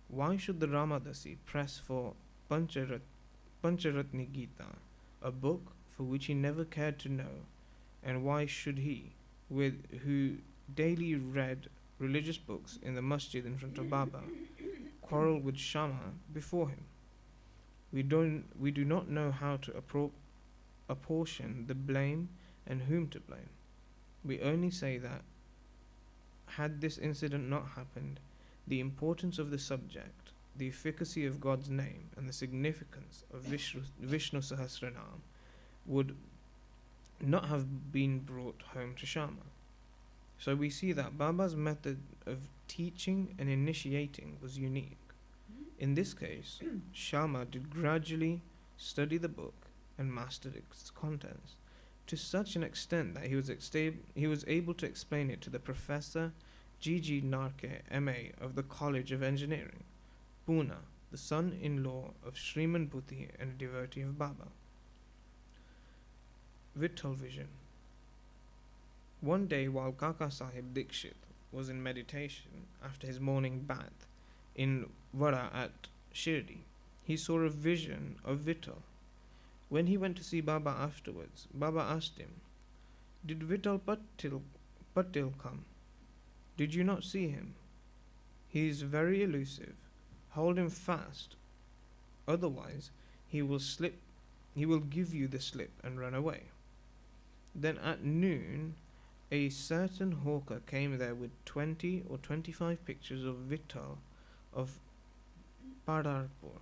why should the Ramdasi press for Pancharatni Gita, a book for which he never cared to know, and why should he, who daily read religious books in the Masjid in front of Baba, quarrel with Shama before him? We do not know how to apportion the blame and whom to blame. We only say that, had this incident not happened, the importance of the subject, the efficacy of God's name, and the significance of Vishnu Sahasranam would not have been brought home to Shama. So we see that Baba's method of teaching and initiating was unique. In this case, Shama did gradually study the book and mastered its contents, to such an extent that he was able to explain it to the Professor G.G. Narke, M.A. of the College of Engineering, Pune, the son-in-law of Sriman Bhuti and a devotee of Baba. Vitthal Vision. One day while Kaka Sahib Dikshit was in meditation after his morning bath in Vara at Shirdi, he saw a vision of Vitthal. When he went to see Baba afterwards, Baba asked him, "Did Vitthal Patil come? Did you not see him? He is very elusive. Hold him fast, otherwise he will give you the slip and run away." Then at noon, a certain hawker came there with 20 or 25 pictures of Vitthal of Pandharpur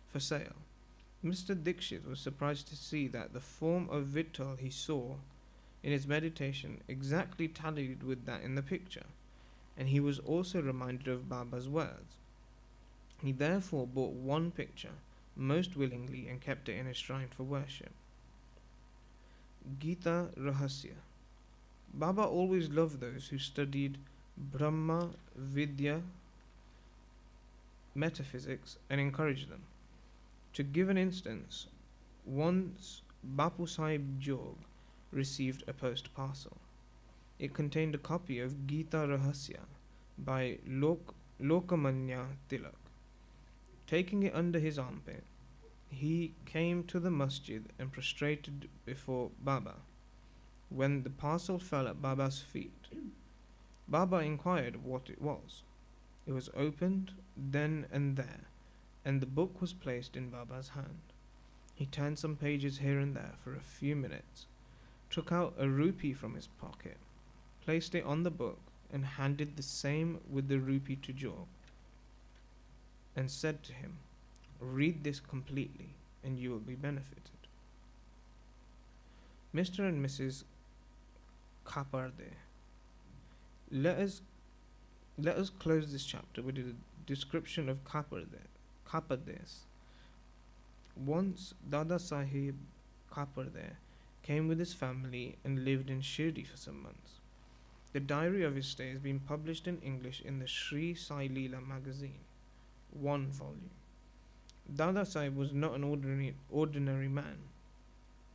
for sale. Mr. Dikshit was surprised to see that the form of Vitthal he saw in his meditation exactly tallied with that in the picture, and he was also reminded of Baba's words. He therefore bought one picture most willingly and kept it in his shrine for worship. Gita Rahasya. Baba always loved those who studied Brahma, Vidya, metaphysics, and encouraged them. To give an instance, once Bapu Sahib Jog received a post parcel. It contained a copy of Gita Rahasya by Lokamanya Tilak. Taking it under his armpit, he came to the masjid and prostrated before Baba. When the parcel fell at Baba's feet, Baba inquired what it was. It was opened then and there, and the book was placed in Baba's hand. He turned some pages here and there for a few minutes, took out a rupee from his pocket, placed it on the book, and handed the same with the rupee to Jog, and said to him, "Read this completely, and you will be benefited." Mr. and Mrs. Kaparde. Let us close this chapter with a description of Kapardes. Once Dada Sahib Kaparde came with his family and lived in Shirdi for some months. The diary of his stay has been published in English in the Shirdi Sai magazine, 1 volume. Dada Sahib was not an ordinary man.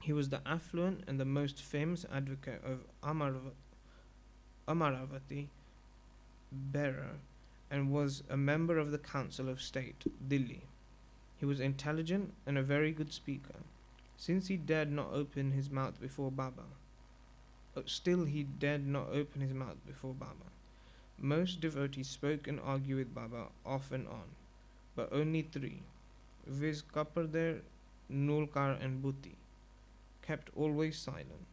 He was the affluent and the most famous advocate of Amaravati bearer and was a member of the Council of State, Delhi. He was intelligent and a very good speaker. Since he dared not open his mouth before Baba, Most devotees spoke and argued with Baba off and on, but only 3, viz. Kaparder, Nulkar and Bhuti, kept always silent.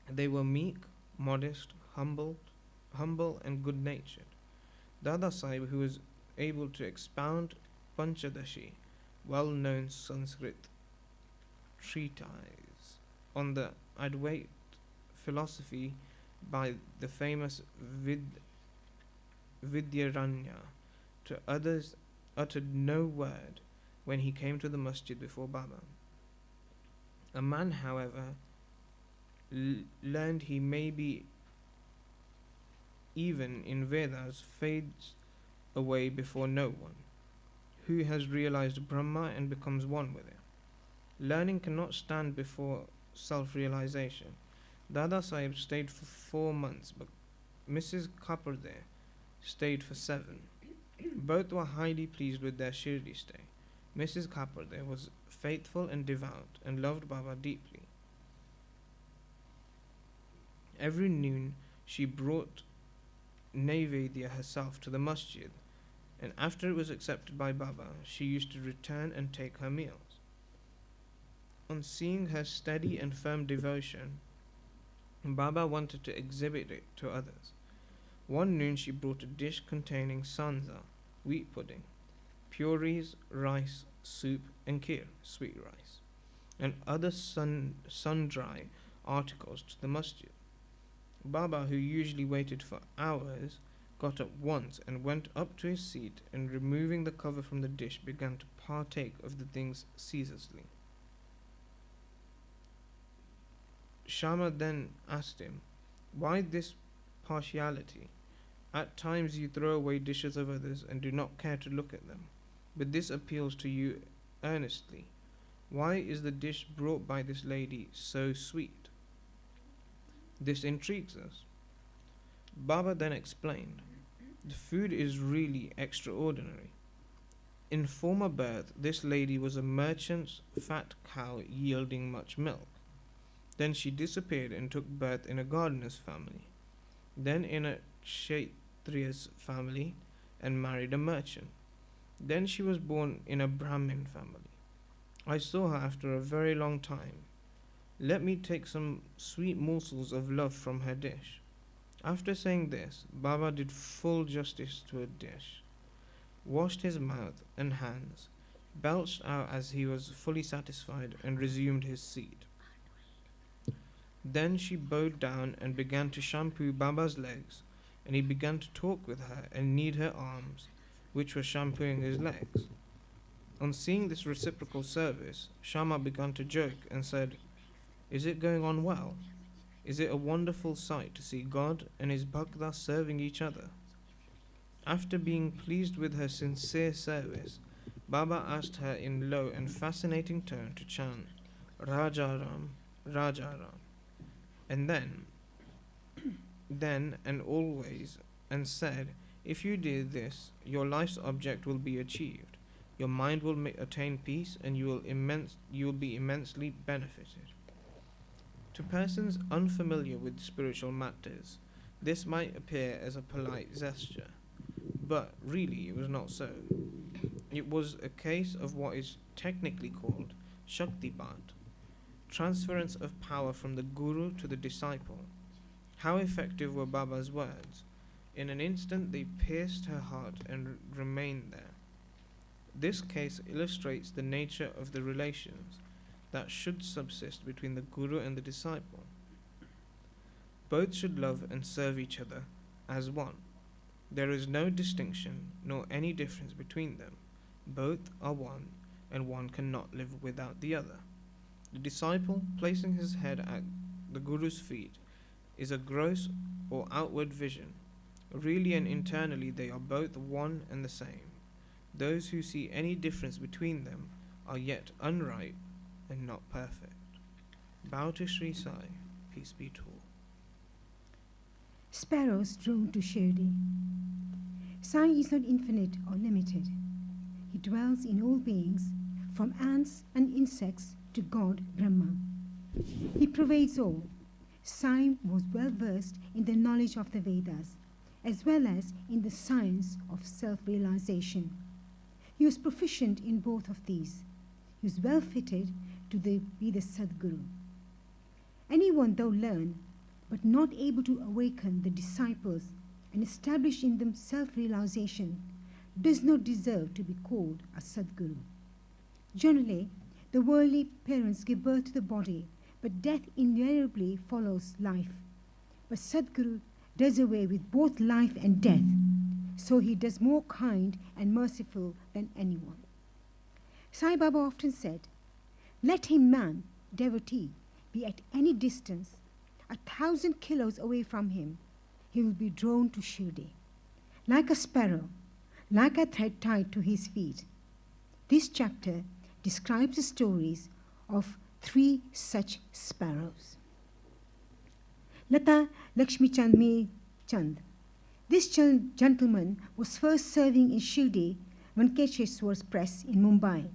They were meek, modest, humble and good-natured. Dada Sahib, who was able to expound Panchadashi, well-known Sanskrit treatise on the Advait philosophy by the famous Vidyaranya, to others uttered no word when he came to the masjid before Baba. A man, however, learned he may be even in Vedas, fades away before no one who has realized Brahma and becomes one with it. Learning cannot stand before self-realization. Dada Sahib stayed for 4 months, but Mrs. Kapurde stayed for 7. Both were highly pleased with their Shirdi stay. Mrs. Kapurde was faithful and devout and loved Baba deeply. Every noon she brought Naivedya herself to the Masjid, and after it was accepted by Baba, she used to return and take her meals. On seeing her steady and firm devotion, Baba wanted to exhibit it to others. One noon she brought a dish containing sanza, wheat pudding, puris, rice, soup, and kheer, sweet rice, and other sun-dry articles to the Masjid. Baba, who usually waited for hours, got up once and went up to his seat, and removing the cover from the dish began to partake of the things ceaselessly. Shama then asked him, "Why this partiality? At times you throw away dishes of others and do not care to look at them, but this appeals to you earnestly. Why is the dish brought by this lady so sweet? This intrigues us." Baba then explained, "The food is really extraordinary. In former birth, this lady was a merchant's fat cow yielding much milk. Then she disappeared and took birth in a gardener's family, then in a Kshatriya's family, and married a merchant. Then she was born in a Brahmin family. I saw her after a very long time. Let me take some sweet morsels of love from her dish." After saying this, Baba did full justice to a dish, washed his mouth and hands, belched out as he was fully satisfied, and resumed his seat. Then she bowed down and began to shampoo Baba's legs, and he began to talk with her and knead her arms, which were shampooing his legs. On seeing this reciprocal service, Shama began to joke and said, "Is it going on well? Is it a wonderful sight to see God and his Bhakta serving each other?" After being pleased with her sincere service, Baba asked her in low and fascinating tone to chant Rajaram, Rajaram, and then and always, and said, "If you do this, your life's object will be achieved, your mind will attain peace, and you will be immensely benefited." To persons unfamiliar with spiritual matters, this might appear as a polite gesture, but really it was not so. It was a case of what is technically called Shaktipat, transference of power from the Guru to the disciple. How effective were Baba's words? In an instant they pierced her heart and remained there. This case illustrates the nature of the relations that should subsist between the Guru and the disciple. Both should love and serve each other as one. There is no distinction nor any difference between them. Both are one, and one cannot live without the other. The disciple, placing his head at the Guru's feet, is a gross or outward vision. Really and internally they are both one and the same. Those who see any difference between them are yet unripe and not perfect. Bow to Shri Sai, peace be to all. Sparrows drone to Shirdi. Sai is not infinite or limited. He dwells in all beings, from ants and insects to God Brahma. He pervades all. Sai was well versed in the knowledge of the Vedas, as well as in the science of self-realization. He was proficient in both of these. He was well fitted to be the Satguru. Anyone though learn, but not able to awaken the disciples and establish in them self-realization, does not deserve to be called a Satguru. Generally, the worldly parents give birth to the body, but death invariably follows life. But Satguru does away with both life and death, so he does more kind and merciful than anyone. Sai Baba often said, "Let him man, devotee, be at any distance, 1,000 kilos away from him, he he will be drawn to Shirdi. Like a sparrow, like a thread tied to his feet. This chapter describes the stories of 3 such sparrows. Lata Lakshmi Chand. This gentleman was first serving in Shirdi Venkateshwar Press in Mumbai,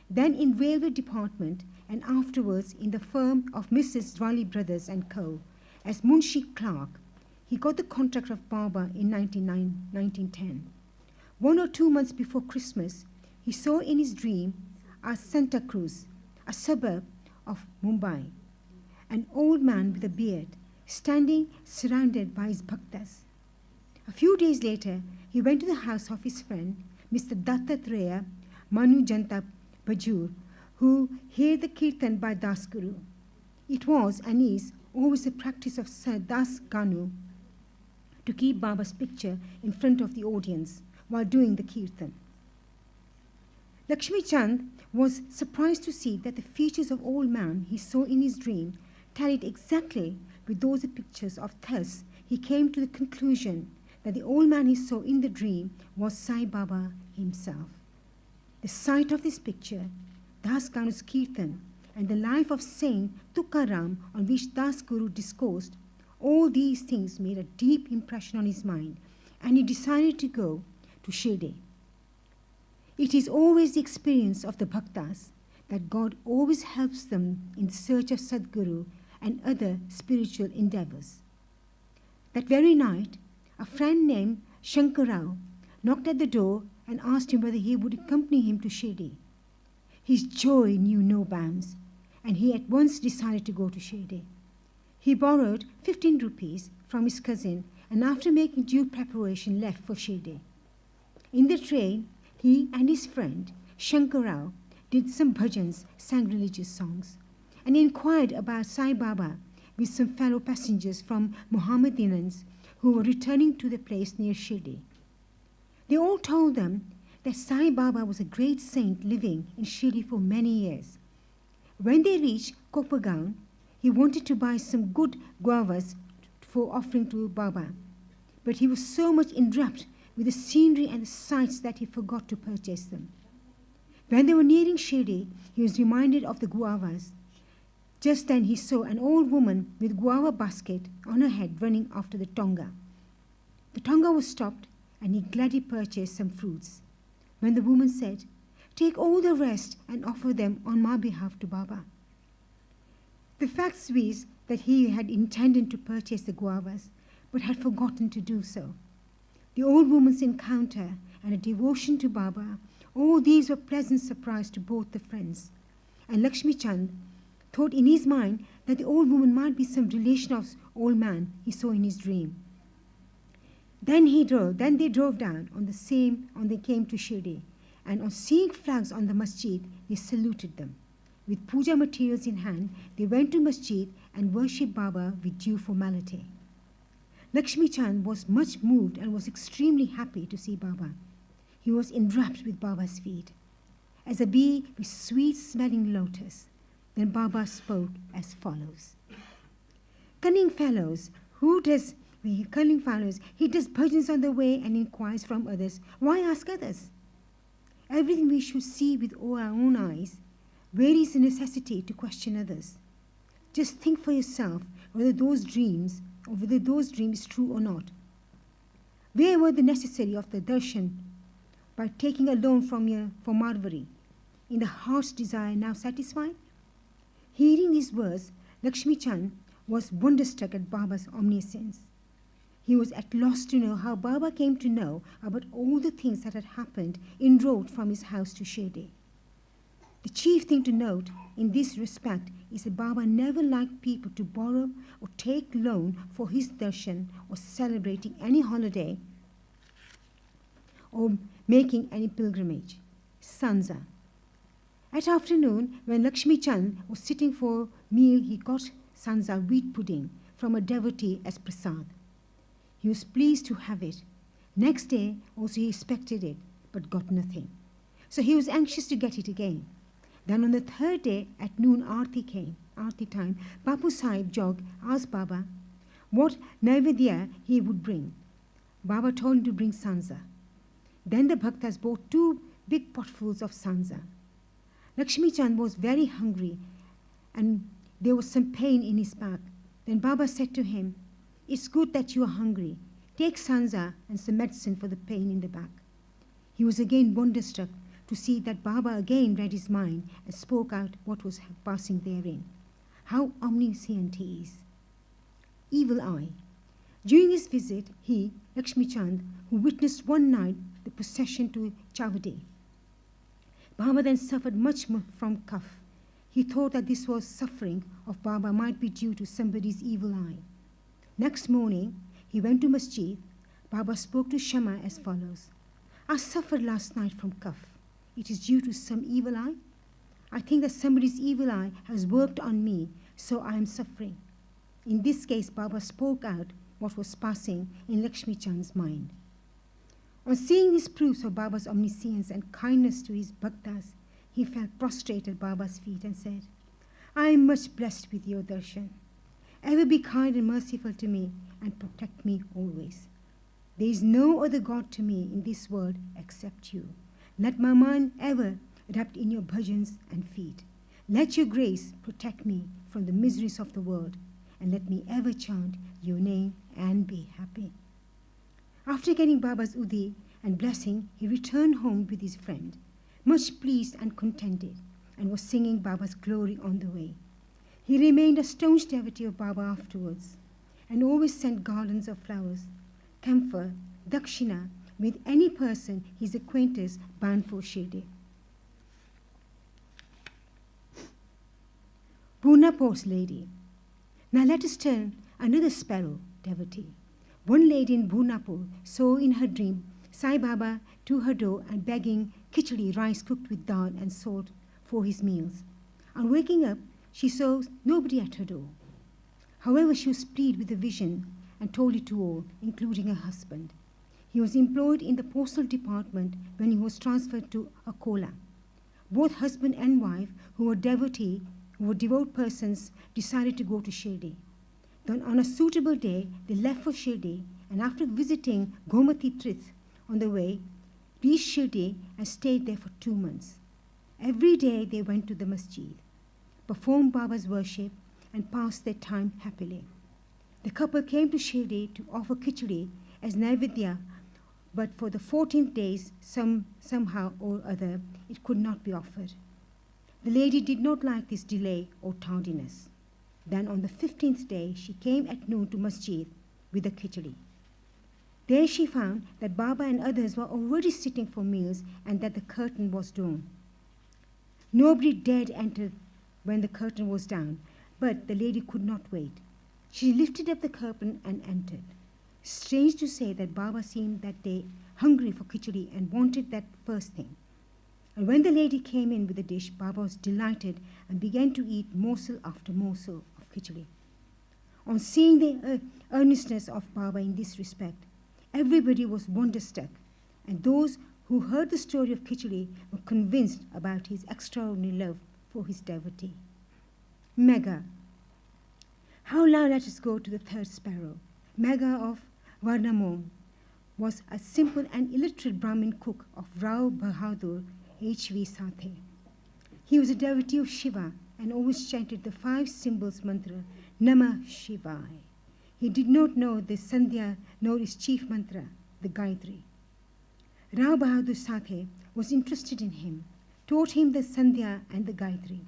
then in Railway Department, and afterwards in the firm of Mrs. Dwali Brothers and Co. as Munshi Clerk. He got the contract of Baba in 1910. 1 or 2 months before Christmas, he saw in his dream a Santa Cruz, a suburb of Mumbai, an old man with a beard, standing surrounded by his bhaktas. A few days later, he went to the house of his friend, Mr. Dattatreya Manu Janta Bajur, who heard the Kirtan by Das Guru. It was and is always the practice of Das Ganu to keep Baba's picture in front of the audience while doing the Kirtan. Lakshmi Chand was surprised to see that the features of old man he saw in his dream tallied exactly with those pictures of. Thus, he came to the conclusion that the old man he saw in the dream was Sai Baba himself. The sight of this picture, Das Ganu's Kirtan, and the life of Saint Tukaram on which Das Guru discoursed, all these things made a deep impression on his mind, and he decided to go to Shirdi. It is always the experience of the bhaktas that God always helps them in search of Satguru and other spiritual endeavors. That very night, a friend named Shankarao knocked at the door and asked him whether he would accompany him to Shirdi. His joy knew no bounds, and he at once decided to go to Shirdi. He borrowed 15 rupees from his cousin and after making due preparation left for Shirdi. In the train, he and his friend Shankarao did some bhajans, sang religious songs, and inquired about Sai Baba with some fellow passengers from Mohammedans who were returning to the place near Shirdi. They all told them that Sai Baba was a great saint living in Shirdi for many years. When they reached Kopagaon, he wanted to buy some good guavas for offering to Baba, but he was so much enwrapped with the scenery and the sights that he forgot to purchase them. When they were nearing Shirdi, he was reminded of the guavas. Just then he saw an old woman with guava basket on her head running after the tonga. The tonga was stopped, and he gladly purchased some fruits. When the woman said, "Take all the rest and offer them on my behalf to Baba." The fact was that he had intended to purchase the guavas, but had forgotten to do so. The old woman's encounter and a devotion to Baba, all these were pleasant surprise to both the friends. And Lakshmi Chand thought in his mind that the old woman might be some relation of old man he saw in his dream. Then they drove down they came to Shirdi, and on seeing flags on the Masjid, they saluted them. With puja materials in hand, they went to Masjid and worshipped Baba with due formality. Lakshmi Chand was much moved and was extremely happy to see Baba. He was enwrapped with Baba's feet, as a bee with sweet-smelling lotus. Then Baba spoke as follows. Cunning fellows, he does bhajans on the way and inquires from others. Why ask others? Everything we should see with our own eyes. Where is the necessity to question others? Just think for yourself whether those dreams true or not. Where were the necessity of the darshan by taking a loan from Marvari? In the heart's desire now satisfied? Hearing these words, Lakshmi Chand was wonderstruck at Baba's omniscience. He was at loss to know how Baba came to know about all the things that had happened en route from his house to Shirdi. The chief thing to note in this respect is that Baba never liked people to borrow or take loan for his darshan or celebrating any holiday or making any pilgrimage. Sanza. At afternoon, when Lakshmi Chand was sitting for meal, he got sanza wheat pudding from a devotee as prasad. He was pleased to have it. Next day, also he expected it, but got nothing. So he was anxious to get it again. Then on the third day, at noon, Aarti time, Bapu Sahib Jog asked Baba, what naivedya he would bring. Baba told him to bring sanza. Then the bhaktas brought 2 big potfuls of sanza. Lakshmi Chand was very hungry and there was some pain in his back. Then Baba said to him, "It's good that you are hungry. Take sanza and some medicine for the pain in the back." He was again wonderstruck to see that Baba again read his mind and spoke out what was passing therein. How omniscient he is. Evil eye. During his visit, he, Lakshmi Chand, who witnessed one night the procession to Chavade. Baba then suffered much from cough. He thought that this was suffering of Baba might be due to somebody's evil eye. Next morning, he went to Masjid. Baba spoke to Shama as follows. "I suffered last night from cough. It is due to some evil eye. I think that somebody's evil eye has worked on me, so I am suffering." In this case, Baba spoke out what was passing in Lakshmi Chand's mind. On seeing these proofs of Baba's omniscience and kindness to his bhaktas, he fell prostrate at Baba's feet and said, "I am much blessed with your darshan. Ever be kind and merciful to me and protect me always. There is no other God to me in this world except you. Let my mind ever wrapped in your bhajans and feet. Let your grace protect me from the miseries of the world, and let me ever chant your name and be happy." After getting Baba's udi and blessing, he returned home with his friend, much pleased and contented, and was singing Baba's glory on the way. He remained a staunch devotee of Baba afterwards, and always sent garlands of flowers, camphor, dakshina, with any person his acquaintance bound for Shirdi. Poornapor's lady. Now let us turn another sparrow devotee. One lady in Poornapur saw in her dream Sai Baba to her door and begging khichdi, rice cooked with dal and salt, for his meals. On waking up, she saw nobody at her door. However, she was pleased with the vision and told it to all, including her husband. He was employed in the postal department when he was transferred to Akola. Both husband and wife, who were devout persons, decided to go to Shirdi. Then on a suitable day, they left for Shirdi, and after visiting Gomati Trith on the way, reached Shirdi and stayed there for 2 months. Every day they went to the Masjid, performed Baba's worship, and passed their time happily. The couple came to Shirdi to offer khichdi as naivedya, but for the 14th days, somehow or other, it could not be offered. The lady did not like this delay or tardiness. Then on the 15th day, she came at noon to Masjid with the khichdi. There she found that Baba and others were already sitting for meals and that the curtain was drawn. Nobody dared enter when the curtain was down, but the lady could not wait. She lifted up the curtain and entered. Strange to say that Baba seemed that day hungry for khichdi and wanted that first thing. And when the lady came in with the dish, Baba was delighted and began to eat morsel after morsel of khichdi. On seeing the earnestness of Baba in this respect, everybody was wonderstruck, and those who heard the story of khichdi were convinced about his extraordinary love for his devotee. Mega. How now let us go to the third sparrow. Mega of Varnamon was a simple and illiterate Brahmin cook of Rao Bahadur H.V. Sathe. He was a devotee of Shiva and always chanted the 5 symbols mantra, Namah Shivaya. He did not know the Sandhya nor his chief mantra, the Gayatri. Rao Bahadur Sathe was interested in him, taught him the Sandhya and the Gayatri.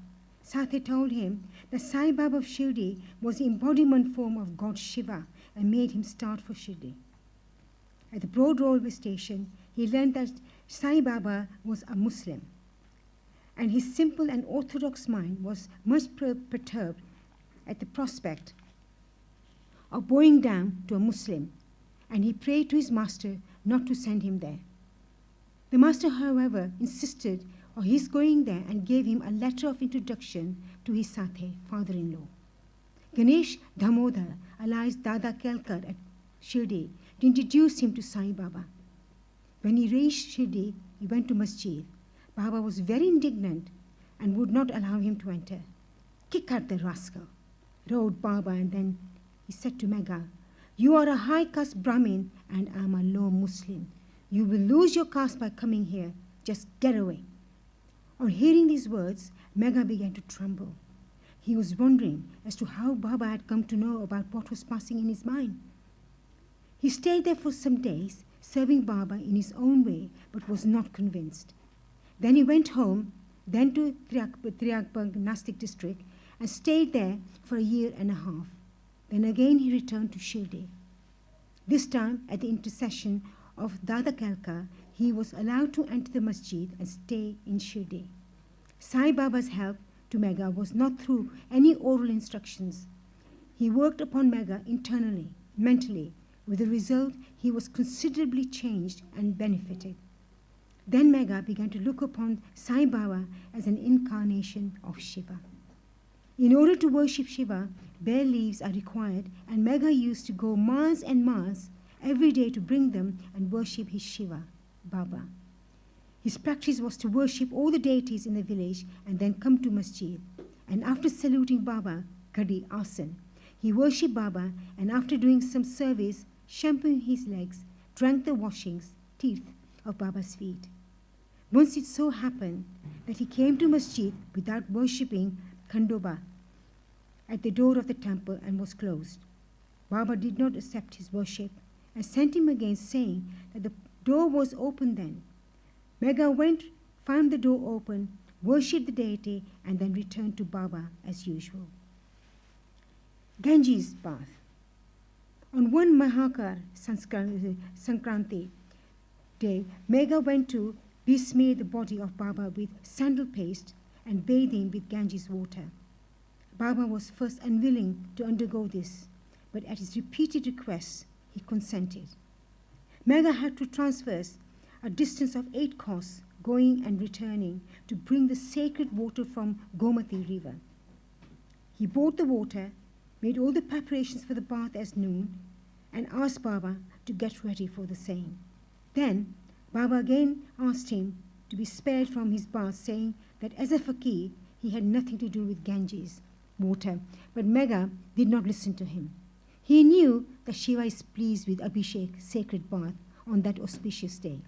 Sathe told him that Sai Baba of Shirdi was the embodiment form of God Shiva and made him start for Shirdi. At the Broad railway station, he learned that Sai Baba was a Muslim, and his simple and orthodox mind was much perturbed at the prospect of bowing down to a Muslim, and he prayed to his master not to send him there. The master, however, insisted on his going there and gave him a letter of introduction to his Sathe, father-in-law. Ganesh Damodar, alias Dada Kelkar at Shirdi, to introduce him to Sai Baba. When he reached Shirdi, he went to Masjid. Baba was very indignant and would not allow him to enter. "Kick out the rascal," roared Baba, and then he he said to Megha, "You are a high caste Brahmin and I am a low Muslim. You will lose your caste by coming here. Just get away." On hearing these words, Megha began to tremble. He was wondering as to how Baba had come to know about what was passing in his mind. He stayed there for some days, serving Baba in his own way, but was not convinced. Then he went home, then to Triakbang Nastic district, and stayed there for a year and a half. Then again he returned to Shirdi. This time, at the intercession of Dada Kalka, he was allowed to enter the masjid and stay in Shirdi. Sai Baba's help to Megha was not through any oral instructions. He worked upon Megha internally, mentally. With the result, he was considerably changed and benefited. Then Megha began to look upon Sai Baba as an incarnation of Shiva. In order to worship Shiva, bare leaves are required, and Megha used to go miles and miles every day to bring them and worship his Shiva, Baba. His practice was to worship all the deities in the village and then come to Masjid. And after saluting Baba, Gadi Asan, he worshipped Baba, and after doing some service, shampooing his legs, drank the washings, teeth of Baba's feet. Once it so happened that he came to Masjid without worshipping Khandoba at the door of the temple and was closed. Baba did not accept his worship and sent him again, saying that the door was open then. Megha went, found the door open, worshipped the deity, and then returned to Baba as usual. Ganges bath. On one Mahakar Sankranti day, Megha went to besmear the body of Baba with sandal paste and bathe him with Ganges water. Baba was first unwilling to undergo this, but at his repeated requests, he consented. Megha had to traverse a distance of 8 kos, going and returning, to bring the sacred water from Gomati river. He bought the water, made all the preparations for the bath as noon, and asked Baba to get ready for the same. Then Baba again asked him to be spared from his bath, saying that as a fakir, he had nothing to do with Ganges water, but Megha did not listen to him. He knew that Shiva is pleased with Abhishek, sacred bath, on that auspicious day.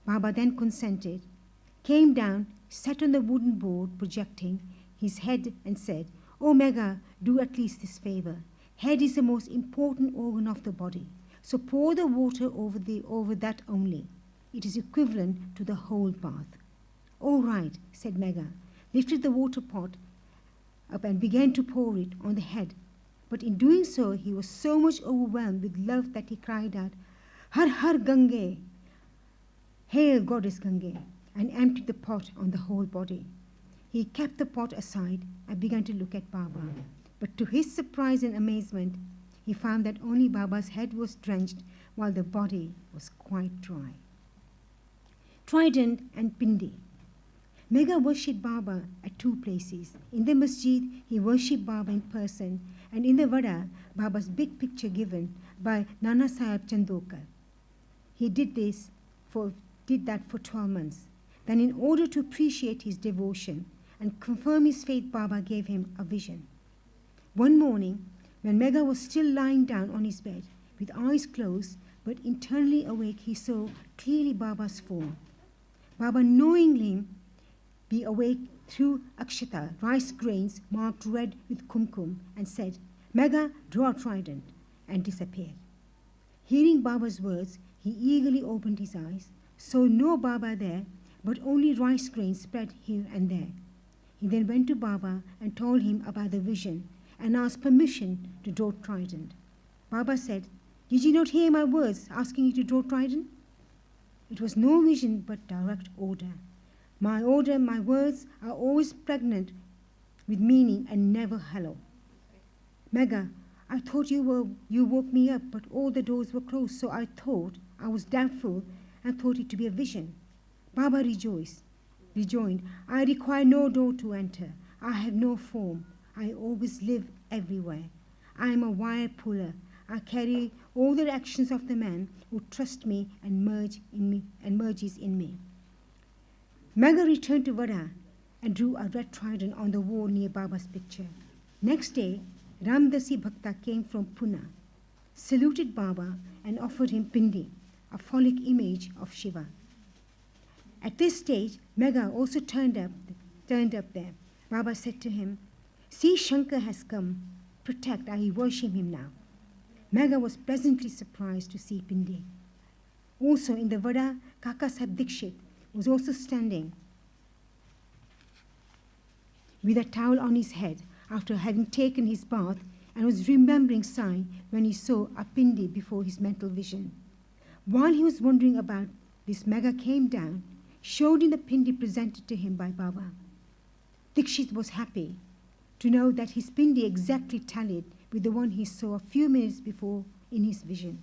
Baba then consented, came down, sat on the wooden board projecting his head and said, "O Megha, do at least this favor. Head is the most important organ of the body, so pour the water over that only. It is equivalent to the whole bath." "All right," said Megha, lifted the water pot up and began to pour it on the head. But in doing so, he was so much overwhelmed with love that he cried out, "Har Har Gange! Hail Goddess Gange!" and emptied the pot on the whole body. He kept the pot aside and began to look at Baba. But to his surprise and amazement, he found that only Baba's head was drenched while the body was quite dry. Trident and Pindi. Megha worshipped Baba at 2 places. In the masjid, he worshipped Baba in person, and in the Vada, Baba's big picture given by Nana Sahib Chandokar. He did that for 12 months. Then, in order to appreciate his devotion and confirm his faith, Baba gave him a vision. One morning, when Megha was still lying down on his bed, with eyes closed but internally awake, he saw clearly Baba's form. Baba, knowing him be awake through akshata, rice grains marked red with kumkum, and said, "Megha, draw a trident," and disappeared. Hearing Baba's words, he eagerly opened his eyes, saw no Baba there, but only rice grains spread here and there. He then went to Baba and told him about the vision and asked permission to draw trident. Baba said, "Did you not hear my words asking you to draw trident?" It was no vision but direct order. My order, my words are always pregnant with meaning and never hollow. Megha, I thought you woke me up, but all the doors were closed, so I was doubtful and thought it to be a vision. Baba rejoined, "I require no door to enter. I have no form. I always live everywhere. I am a wire puller. I carry all the actions of the man who trusts me and merges in me." Megha returned to Vada and drew a red trident on the wall near Baba's picture. Next day, Ramdasi Bhakta came from Pune, saluted Baba and offered him pindi, a phallic image of Shiva. At this stage, Megha also turned up there. Baba said to him, "See, Shankar has come. Protect, I worship him now." Megha was pleasantly surprised to see pindi. Also in the Vada, Kaka Sahib Dikshit was also standing with a towel on his head after having taken his bath, and was remembering Sai when he saw a pindi before his mental vision. While he was wondering about this, Megha came down, showed him the pindi presented to him by Baba. Dikshit was happy to know that his pindi exactly tallied with the one he saw a few minutes before in his vision.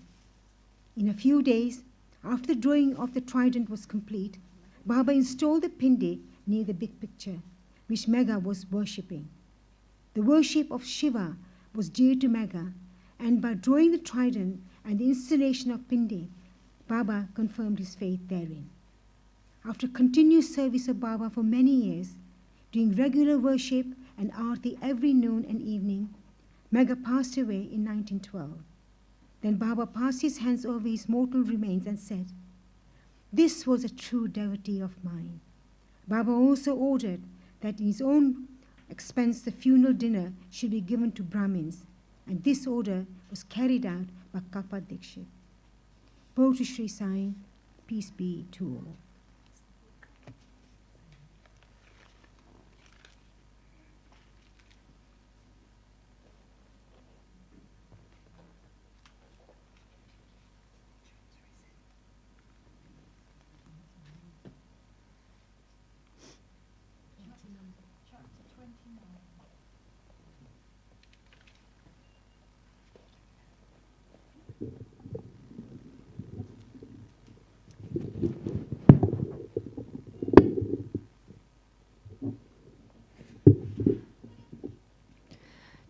In a few days, after the drawing of the trident was complete, Baba installed the pindi near the big picture, which Megha was worshipping. The worship of Shiva was dear to Megha, and by drawing the trident and the installation of pindi, Baba confirmed his faith therein. After continuous service of Baba for many years, doing regular worship and arti every noon and evening, Megha passed away in 1912. Then Baba passed his hands over his mortal remains and said, "This was a true devotee of mine." Baba also ordered that in his own expense the funeral dinner should be given to Brahmins, and this order was carried out by Kapa Dikshit. Bow to Shri Sai, peace be to all.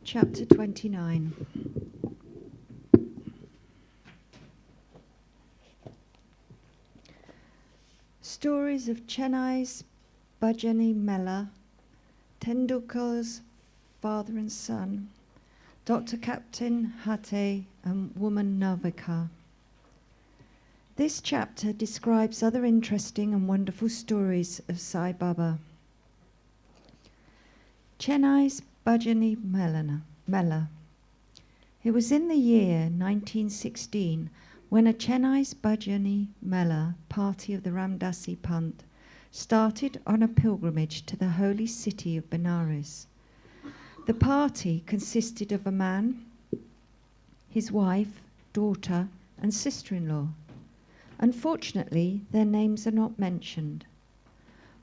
Chapter 29. Stories of Chennai's Bhajani Mela, Tendulkar's father and son, Dr. Captain Hate, and woman Navika. This chapter describes other interesting and wonderful stories of Sai Baba. Chennai's Bhajani Mela. It was in the year 1916 when a Chennai's Bhajani Mela party of the Ramdasi Pant started on a pilgrimage to the holy city of Benares. The party consisted of a man, his wife, daughter, and sister-in-law. Unfortunately, their names are not mentioned.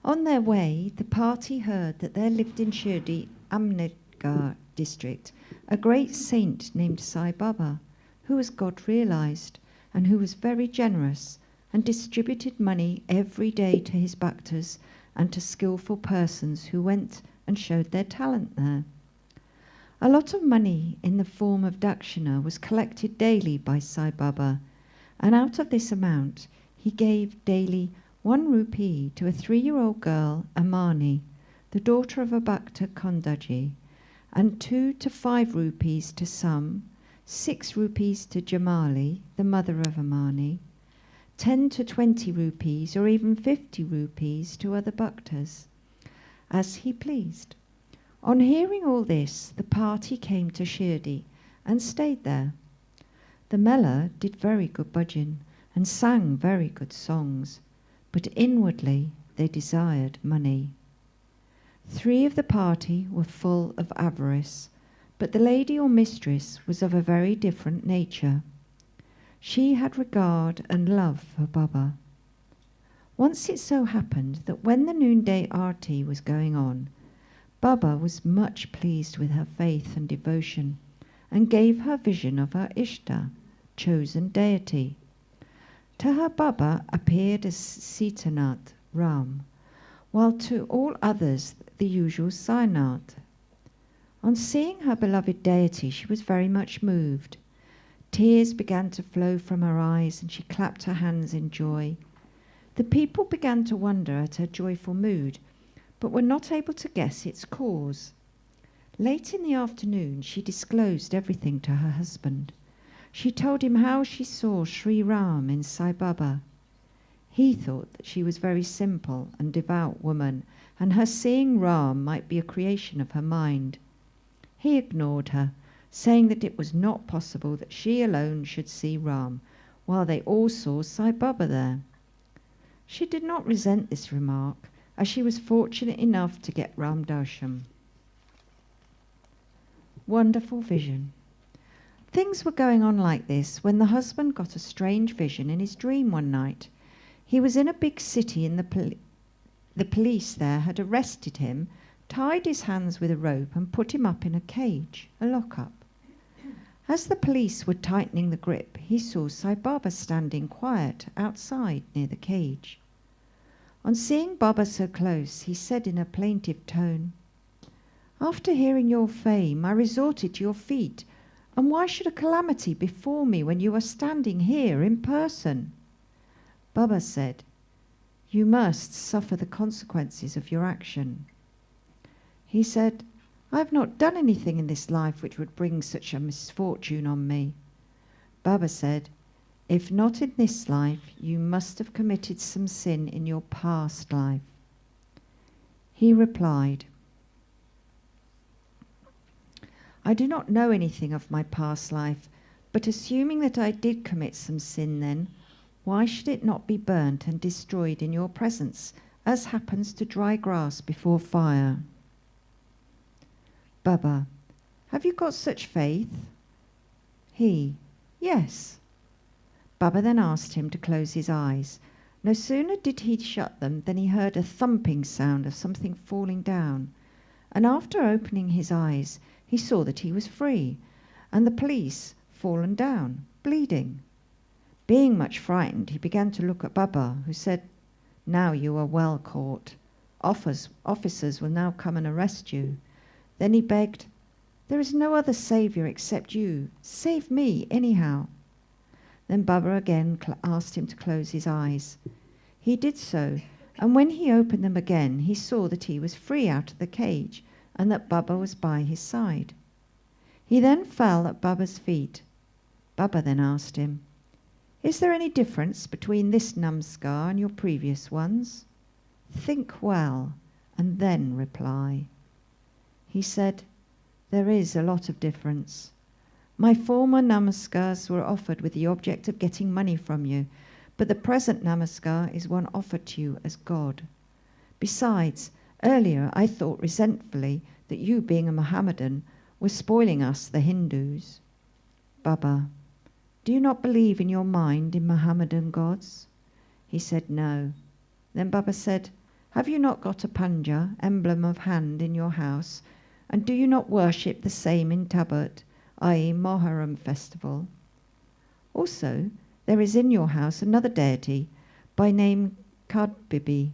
On their way, the party heard that there lived in Shirdi, Amnedgar district, a great saint named Sai Baba, who was God realized and who was very generous and distributed money every day to his bhaktas and to skillful persons who went and showed their talent there. A lot of money in the form of dakshina was collected daily by Sai Baba, and out of this amount he gave daily 1 rupee to a 3-year-old girl, Amani, the daughter of a Bhakta Kondaji, and 2 to 5 rupees to some, 6 rupees to Jamali, the mother of Amani, 10 to 20 rupees or even 50 rupees to other bhaktas, as he pleased. On hearing all this, the party came to Shirdi and stayed there. The Mela did very good bhajan and sang very good songs, but inwardly they desired money. 3 of the party were full of avarice, but the lady or mistress was of a very different nature. She had regard and love for Baba. Once it so happened that when the noonday arti was going on, Baba was much pleased with her faith and devotion and gave her vision of her Ishta, chosen deity. To her Baba appeared as Sitanath, Ram, while to all others the usual Sainath. On seeing her beloved deity, she was very much moved. Tears began to flow from her eyes and she clapped her hands in joy. The people began to wonder at her joyful mood, but were not able to guess its cause. Late in the afternoon, she disclosed everything to her husband. She told him how she saw Sri Ram in Sai Baba. He thought that she was a very simple and devout woman, and her seeing Ram might be a creation of her mind. He ignored her, saying that it was not possible that she alone should see Ram, while they all saw Sai Baba there. She did not resent this remark, as she was fortunate enough to get Ram Darshan. Wonderful vision. Things were going on like this when the husband got a strange vision in his dream one night. He was in a big city and the police there had arrested him, tied his hands with a rope and put him up in a cage, a lockup. As the police were tightening the grip, he saw Sai Baba standing quiet outside near the cage. On seeing Baba so close, he said in a plaintive tone, "After hearing your fame, I resorted to your feet, and why should a calamity befall me when you are standing here in person?" Baba said, "You must suffer the consequences of your action." He said, "I have not done anything in this life which would bring such a misfortune on me." Baba said, "If not in this life, you must have committed some sin in your past life." He replied, "I do not know anything of my past life, but assuming that I did commit some sin then, why should it not be burnt and destroyed in your presence, as happens to dry grass before fire?" Baba, "Have you got such faith?" He, "Yes." Baba then asked him to close his eyes. No sooner did he shut them than he heard a thumping sound of something falling down, and after opening his eyes, he saw that he was free, and the police fallen down, bleeding. Being much frightened, he began to look at Baba, who said, "Now you are well caught. Officers will now come and arrest you." Then he begged, "There is no other saviour except you. Save me anyhow." Then Baba again asked him to close his eyes. He did so, and when he opened them again, he saw that he was free out of the cage, and that Baba was by his side. He then fell at Baba's feet. Baba then asked him, "Is there any difference between this namaskar and your previous ones? Think well, and then reply." He said, "There is a lot of difference. My former namaskars were offered with the object of getting money from you, but the present namaskar is one offered to you as God. Besides, earlier I thought resentfully that you, being a Mohammedan, were spoiling us, the Hindus." Baba, "Do you not believe in your mind in Mohammedan gods?" He said, "No." Then Baba said, "Have you not got a panja, emblem of hand, in your house, and do you not worship the same in Tabat, i.e. Moharram festival? Also, there is in your house another deity by name Kadbibi,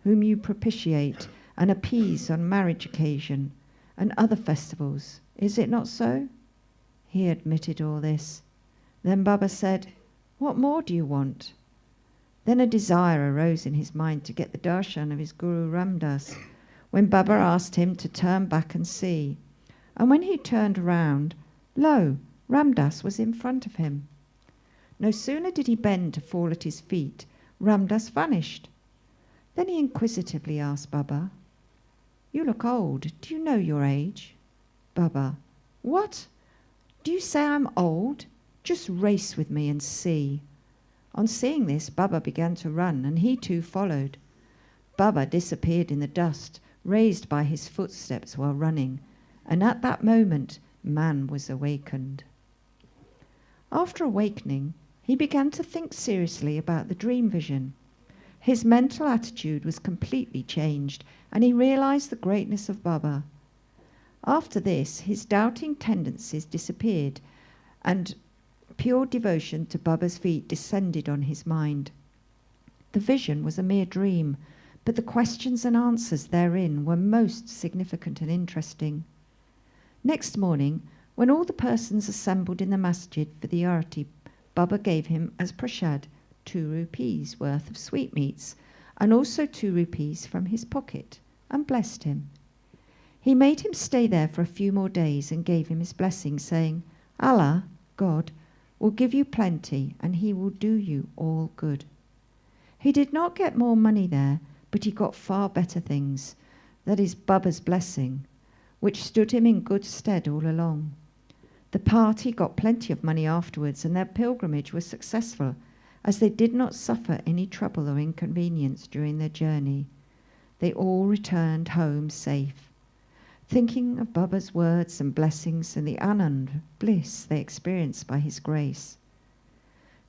whom you propitiate and appease on marriage occasion and other festivals. Is it not so?" He admitted all this. Then Baba said, "What more do you want?" Then a desire arose in his mind to get the darshan of his Guru Ramdas, when Baba asked him to turn back and see. And when he turned round, lo, Ramdas was in front of him. No sooner did he bend to fall at his feet, Ramdas vanished. Then he inquisitively asked Baba, "You look old. Do you know your age?" Baba, "What? Do you say I'm old? Just race with me and see." On seeing this, Baba began to run, and he too followed. Baba disappeared in the dust, raised by his footsteps while running, and at that moment man was awakened. After awakening, he began to think seriously about the dream vision. His mental attitude was completely changed, and he realized the greatness of Baba. After this, his doubting tendencies disappeared, and pure devotion to Baba's feet descended on his mind. The vision was a mere dream, but the questions and answers therein were most significant and interesting. Next morning, when all the persons assembled in the Masjid for the arati, Baba gave him as prashad 2 rupees worth of sweetmeats, and also 2 rupees from his pocket, and blessed him. He made him stay there for a few more days and gave him his blessing, saying, Allah, God, will give you plenty and he will do you all good. He did not get more money there, but he got far better things, that is, Baba's blessing, which stood him in good stead all along. The party got plenty of money afterwards, and their pilgrimage was successful, as they did not suffer any trouble or inconvenience during their journey. They all returned home safe, thinking of Baba's words and blessings and the anand, bliss they experienced by his grace.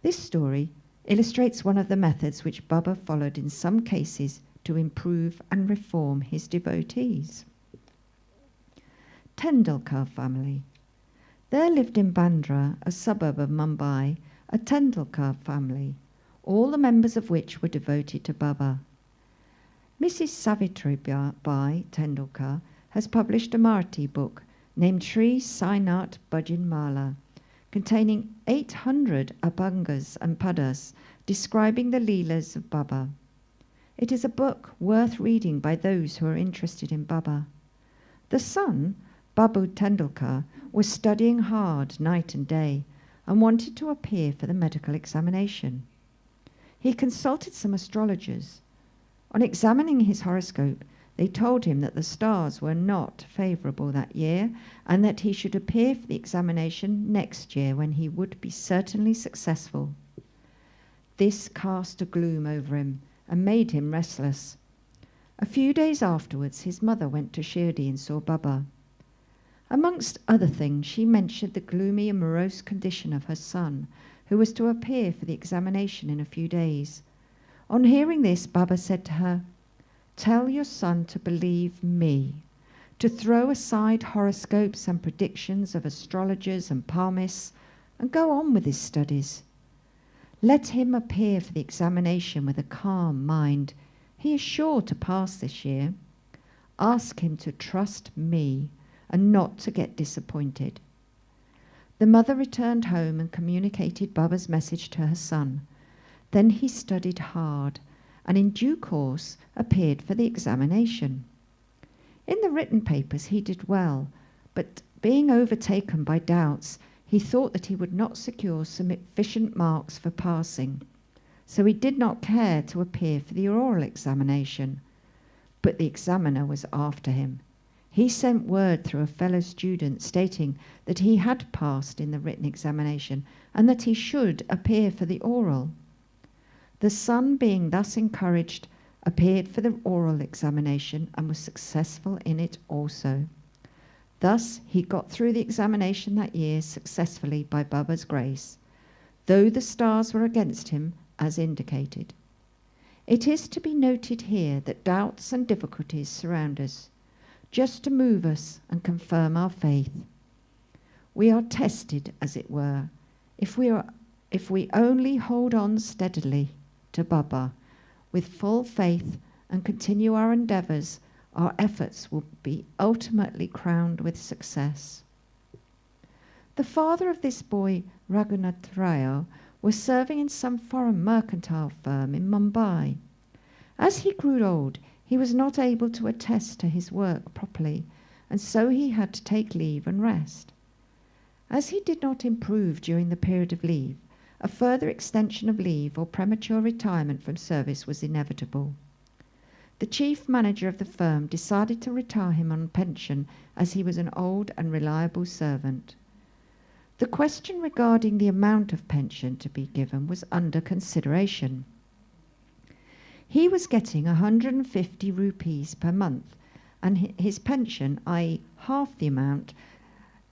This story illustrates one of the methods which Baba followed in some cases to improve and reform his devotees. Tendulkar family. There lived in Bandra, a suburb of Mumbai, a Tendulkar family, all the members of which were devoted to Baba. Mrs. Savitri Bai Tendulkar has published a Marathi book named Shirdi Sai Bhajan Mala, containing 800 abhangas and padas describing the leelas of Baba. It is a book worth reading by those who are interested in Baba. The son, Babu Tendulkar, was studying hard night and day and wanted to appear for the medical examination. He consulted some astrologers. On examining his horoscope, they told him that the stars were not favourable that year and that he should appear for the examination next year, when he would be certainly successful. This cast a gloom over him and made him restless. A few days afterwards, his mother went to Shirdi and saw Baba. Amongst other things, she mentioned the gloomy and morose condition of her son, who was to appear for the examination in a few days. On hearing this, Baba said to her, "Tell your son to believe me, to throw aside horoscopes and predictions of astrologers and palmists, and go on with his studies. Let him appear for the examination with a calm mind. He is sure to pass this year. Ask him to trust me and not to get disappointed." The mother returned home and communicated Baba's message to her son. Then he studied hard and in due course appeared for the examination. In the written papers he did well, but being overtaken by doubts, he thought that he would not secure sufficient marks for passing, so he did not care to appear for the oral examination. But the examiner was after him. He sent word through a fellow student stating that he had passed in the written examination and that he should appear for the oral. The son, being thus encouraged, appeared for the oral examination and was successful in it also. Thus he got through the examination that year successfully by Baba's grace, though the stars were against him as indicated. It is to be noted here that doubts and difficulties surround us, just to move us and confirm our faith. We are tested, as it were, if we only hold on steadily to Baba with full faith and continue our endeavours, our efforts will be ultimately crowned with success. The father of this boy, Raghunath Rao, was serving in some foreign mercantile firm in Mumbai. As he grew old, he was not able to attest to his work properly, and so he had to take leave and rest. As he did not improve during the period of leave, a further extension of leave or premature retirement from service was inevitable. The chief manager of the firm decided to retire him on pension, as he was an old and reliable servant. The question regarding the amount of pension to be given was under consideration. He was getting 150 rupees per month, and his pension, i.e. half the amount,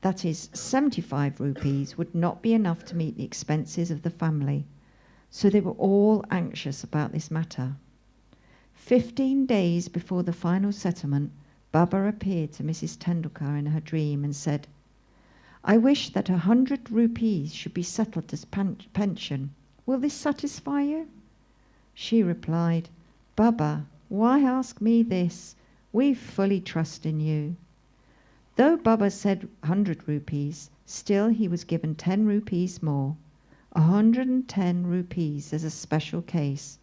that is 75 rupees, would not be enough to meet the expenses of the family. So they were all anxious about this matter. 15 days before the final settlement, Baba appeared to Mrs. Tendulkar in her dream and said, "I wish that 100 rupees should be settled as pension. Will this satisfy you?" She replied, "Baba, why ask me this? We fully trust in you." Though Baba said 100 rupees, still he was given 10 rupees more, 110 rupees as a special case.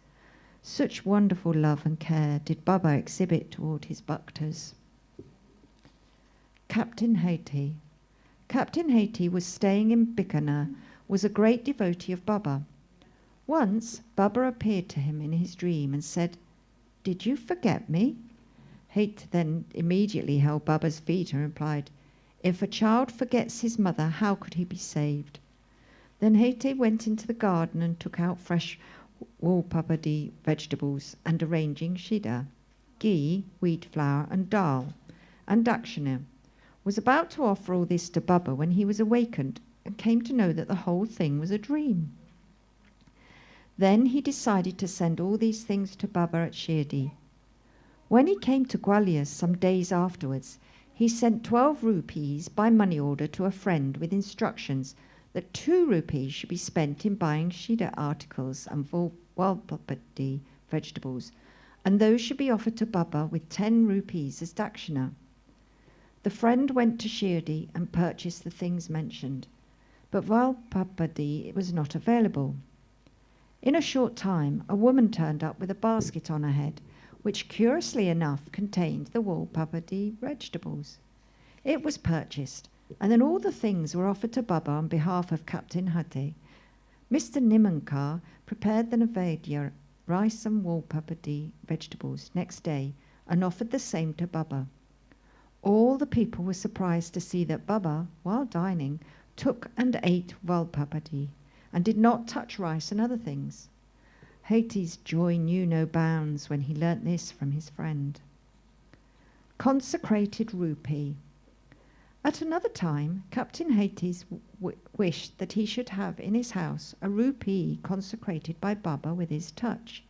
Such wonderful love and care did Baba exhibit toward his bhaktas. Captain Haiti. Captain Haiti was staying in Bikaner, was a great devotee of Baba. Once, Baba appeared to him in his dream and said, "Did you forget me?" Haiti then immediately held Baba's feet and replied, "If a child forgets his mother, how could he be saved?" Then Haiti went into the garden and took out fresh walpapadi vegetables and arranging shida, ghee, wheat flour and dal, and dakshina, was about to offer all this to Baba when he was awakened and came to know that the whole thing was a dream. Then he decided to send all these things to Baba at Shirdi. When he came to Gwalior some days afterwards, he sent 12 rupees by money order to a friend with instructions that 2 rupees should be spent in buying Shida articles and walpapadi vegetables, and those should be offered to Baba with 10 rupees as dakshina. The friend went to Shirdi and purchased the things mentioned, but walpapadi was not available. In a short time, a woman turned up with a basket on her head, which curiously enough contained the walpapadi vegetables. It was purchased, and then all the things were offered to Baba on behalf of Captain Hate. Mr. Nimankar prepared the Naivedya, rice and walpapadi vegetables, next day and offered the same to Baba. All the people were surprised to see that Baba, while dining, took and ate walpapadi and did not touch rice and other things. Haiti's joy knew no bounds when he learnt this from his friend. Consecrated rupee. At another time, Captain Haiti's wished that he should have in his house a rupee consecrated by Baba with his touch.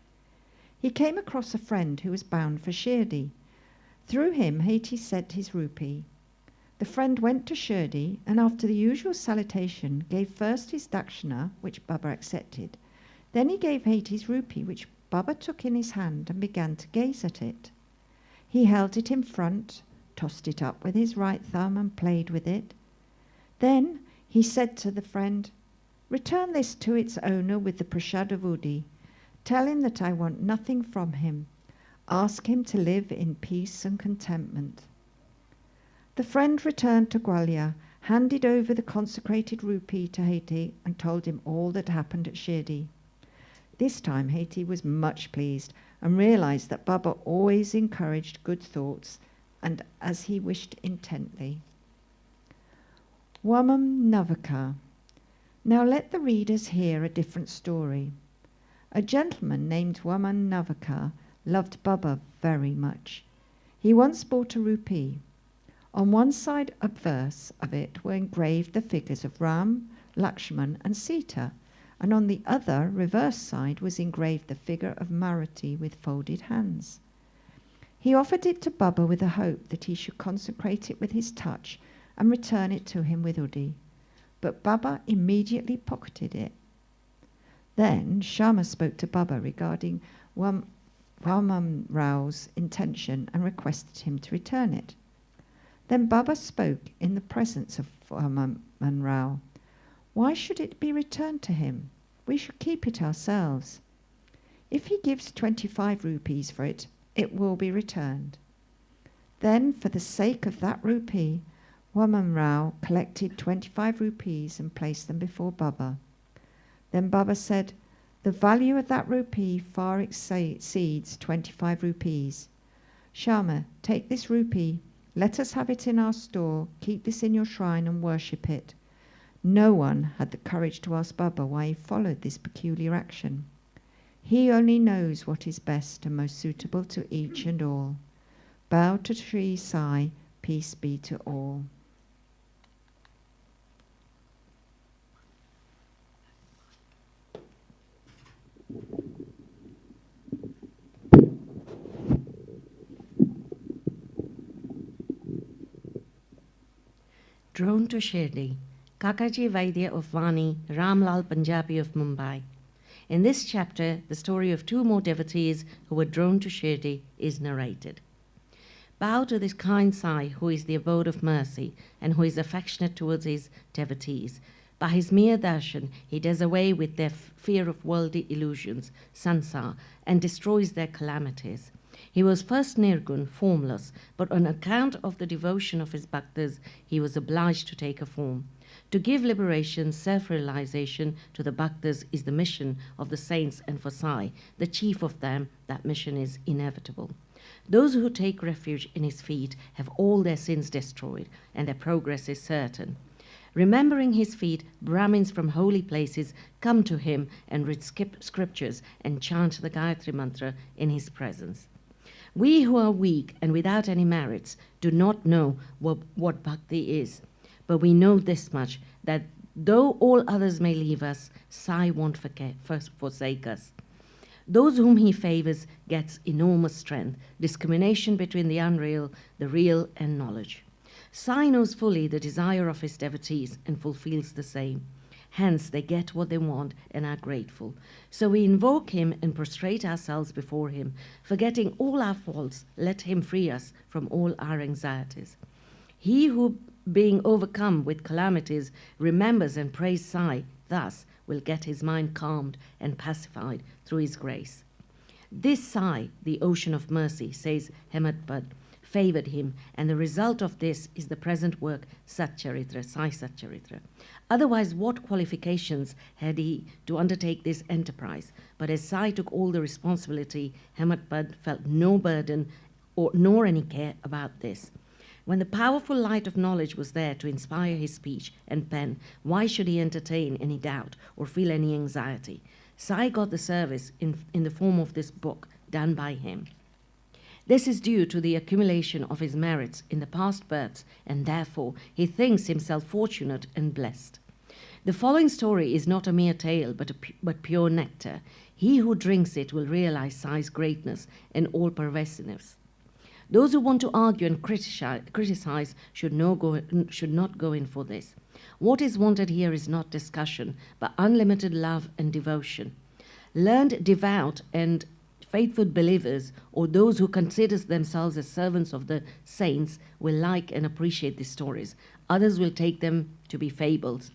He came across a friend who was bound for Shirdi. Through him, Haiti sent his rupee. The friend went to Shirdi and after the usual salutation gave first his dakshina, which Baba accepted. Then he gave Haiti's rupee, which Baba took in his hand and began to gaze at it. He held it in front, tossed it up with his right thumb and played with it. Then he said to the friend, "Return this to its owner with the prasadavudi. Tell him that I want nothing from him. Ask him to live in peace and contentment." The friend returned to Gwalior, handed over the consecrated rupee to Haiti and told him all that happened at Shirdi. This time Haiti was much pleased and realized that Baba always encouraged good thoughts and as he wished intently. Wamam Navaka. Now let the readers hear a different story. A gentleman named Waman Navaka loved Baba very much. He once bought a rupee. On one side obverse of it were engraved the figures of Ram, Lakshman and Sita, and on the other reverse side was engraved the figure of Maruti with folded hands. He offered it to Baba with the hope that he should consecrate it with his touch and return it to him with Udi. But Baba immediately pocketed it. Then Shama spoke to Baba regarding Waman Rao's intention and requested him to return it. Then Baba spoke in the presence of Waman Rao. Why should it be returned to him? We should keep it ourselves. If he gives 25 rupees for it, it will be returned. Then, for the sake of that rupee, Waman Rao collected 25 rupees and placed them before Baba. Then Baba said, "The value of that rupee far exceeds 25 rupees. Shama, take this rupee, let us have it in our store, keep this in your shrine and worship it." No one had the courage to ask Baba why he followed this peculiar action. He only knows what is best and most suitable to each and all. Bow to Shirdi Sai, peace be to all. Drawn to Shirdi, Kakaji Vaidya of Vani, Ramlal Punjabi of Mumbai. In this chapter, the story of 2 more devotees who were drawn to Shirdi is narrated. Bow to this kind Sai, who is the abode of mercy and who is affectionate towards his devotees. By his mere darshan, he does away with their fear of worldly illusions, sansar, and destroys their calamities. He was first nirgun, formless, but on account of the devotion of his bhaktas, he was obliged to take a form. To give liberation, self-realization to the bhaktas is the mission of the saints, and for Sai, the chief of them, that mission is inevitable. Those who take refuge in his feet have all their sins destroyed, and their progress is certain. Remembering his feet, Brahmins from holy places come to him and read scriptures and chant the Gayatri mantra in his presence. We who are weak and without any merits do not know what bhakti is, but we know this much, that though all others may leave us, Sai won't forsake us. Those whom he favors gets enormous strength, discrimination between the unreal, the real, and knowledge. Sai knows fully the desire of his devotees and fulfills the same. Hence, they get what they want and are grateful. So we invoke him and prostrate ourselves before him. Forgetting all our faults, let him free us from all our anxieties. He who, being overcome with calamities, remembers and prays Sai, thus will get his mind calmed and pacified through his grace. This Sai, the ocean of mercy, says Hemadpant, favored him, and the result of this is the present work, Satcharitra, Sai Satcharitra. Otherwise, what qualifications had he to undertake this enterprise? But as Sai took all the responsibility, Hemadpant felt no burden nor any care about this. When the powerful light of knowledge was there to inspire his speech and pen, why should he entertain any doubt or feel any anxiety? Sai got the service in the form of this book done by him. This is due to the accumulation of his merits in the past births, and therefore he thinks himself fortunate and blessed. The following story is not a mere tale, but pure nectar. He who drinks it will realize Sai's greatness and all pervasiveness. Those who want to argue and criticize should not go in for this. What is wanted here is not discussion, but unlimited love and devotion. Learned, devout, and faithful believers, or those who consider themselves as servants of the saints, will like and appreciate these stories. Others will take them to be fables.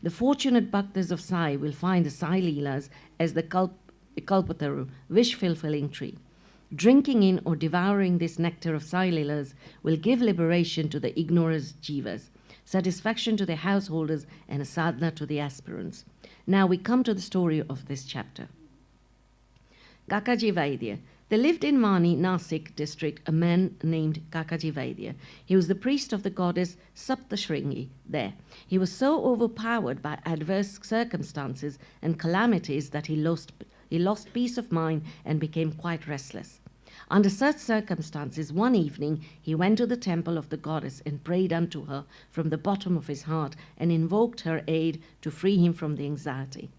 The fortunate bhaktas of Sai will find the Sai leelas as the kalpataru, wish-fulfilling tree. Drinking in or devouring this nectar of Sai leelas will give liberation to the ignorant jivas, satisfaction to the householders, and a sadhana to the aspirants. Now we come to the story of this chapter. Kakaji Vaidya. There lived in Vani, Nasik district, a man named Kakaji Vaidya. He was the priest of the goddess Saptashringi there. He was so overpowered by adverse circumstances and calamities that he lost peace of mind and became quite restless. Under such circumstances, one evening he went to the temple of the goddess and prayed unto her from the bottom of his heart and invoked her aid to free him from the anxiety.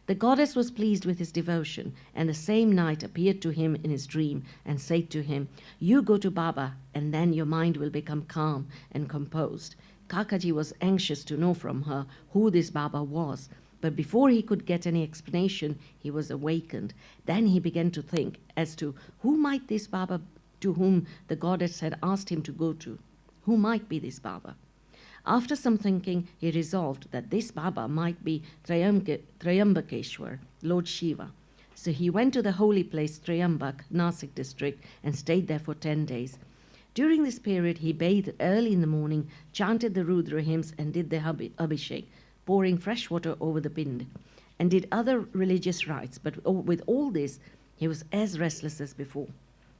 The goddess was pleased with his devotion, and the same night appeared to him in his dream and said to him, "You go to Baba, and then your mind will become calm and composed." Kakaji was anxious to know from her who this Baba was, but before he could get any explanation, he was awakened. Then he began to think as to who might this Baba to whom the goddess had asked him to go to. Who might be this Baba? After some thinking, he resolved that this Baba might be Triambakeshwar, Lord Shiva. So he went to the holy place Triambak, Nasik district, and stayed there for 10 days. During this period, he bathed early in the morning, chanted the Rudra hymns, and did the Abhishek, pouring fresh water over the pind, and did other religious rites. But with all this, he was as restless as before.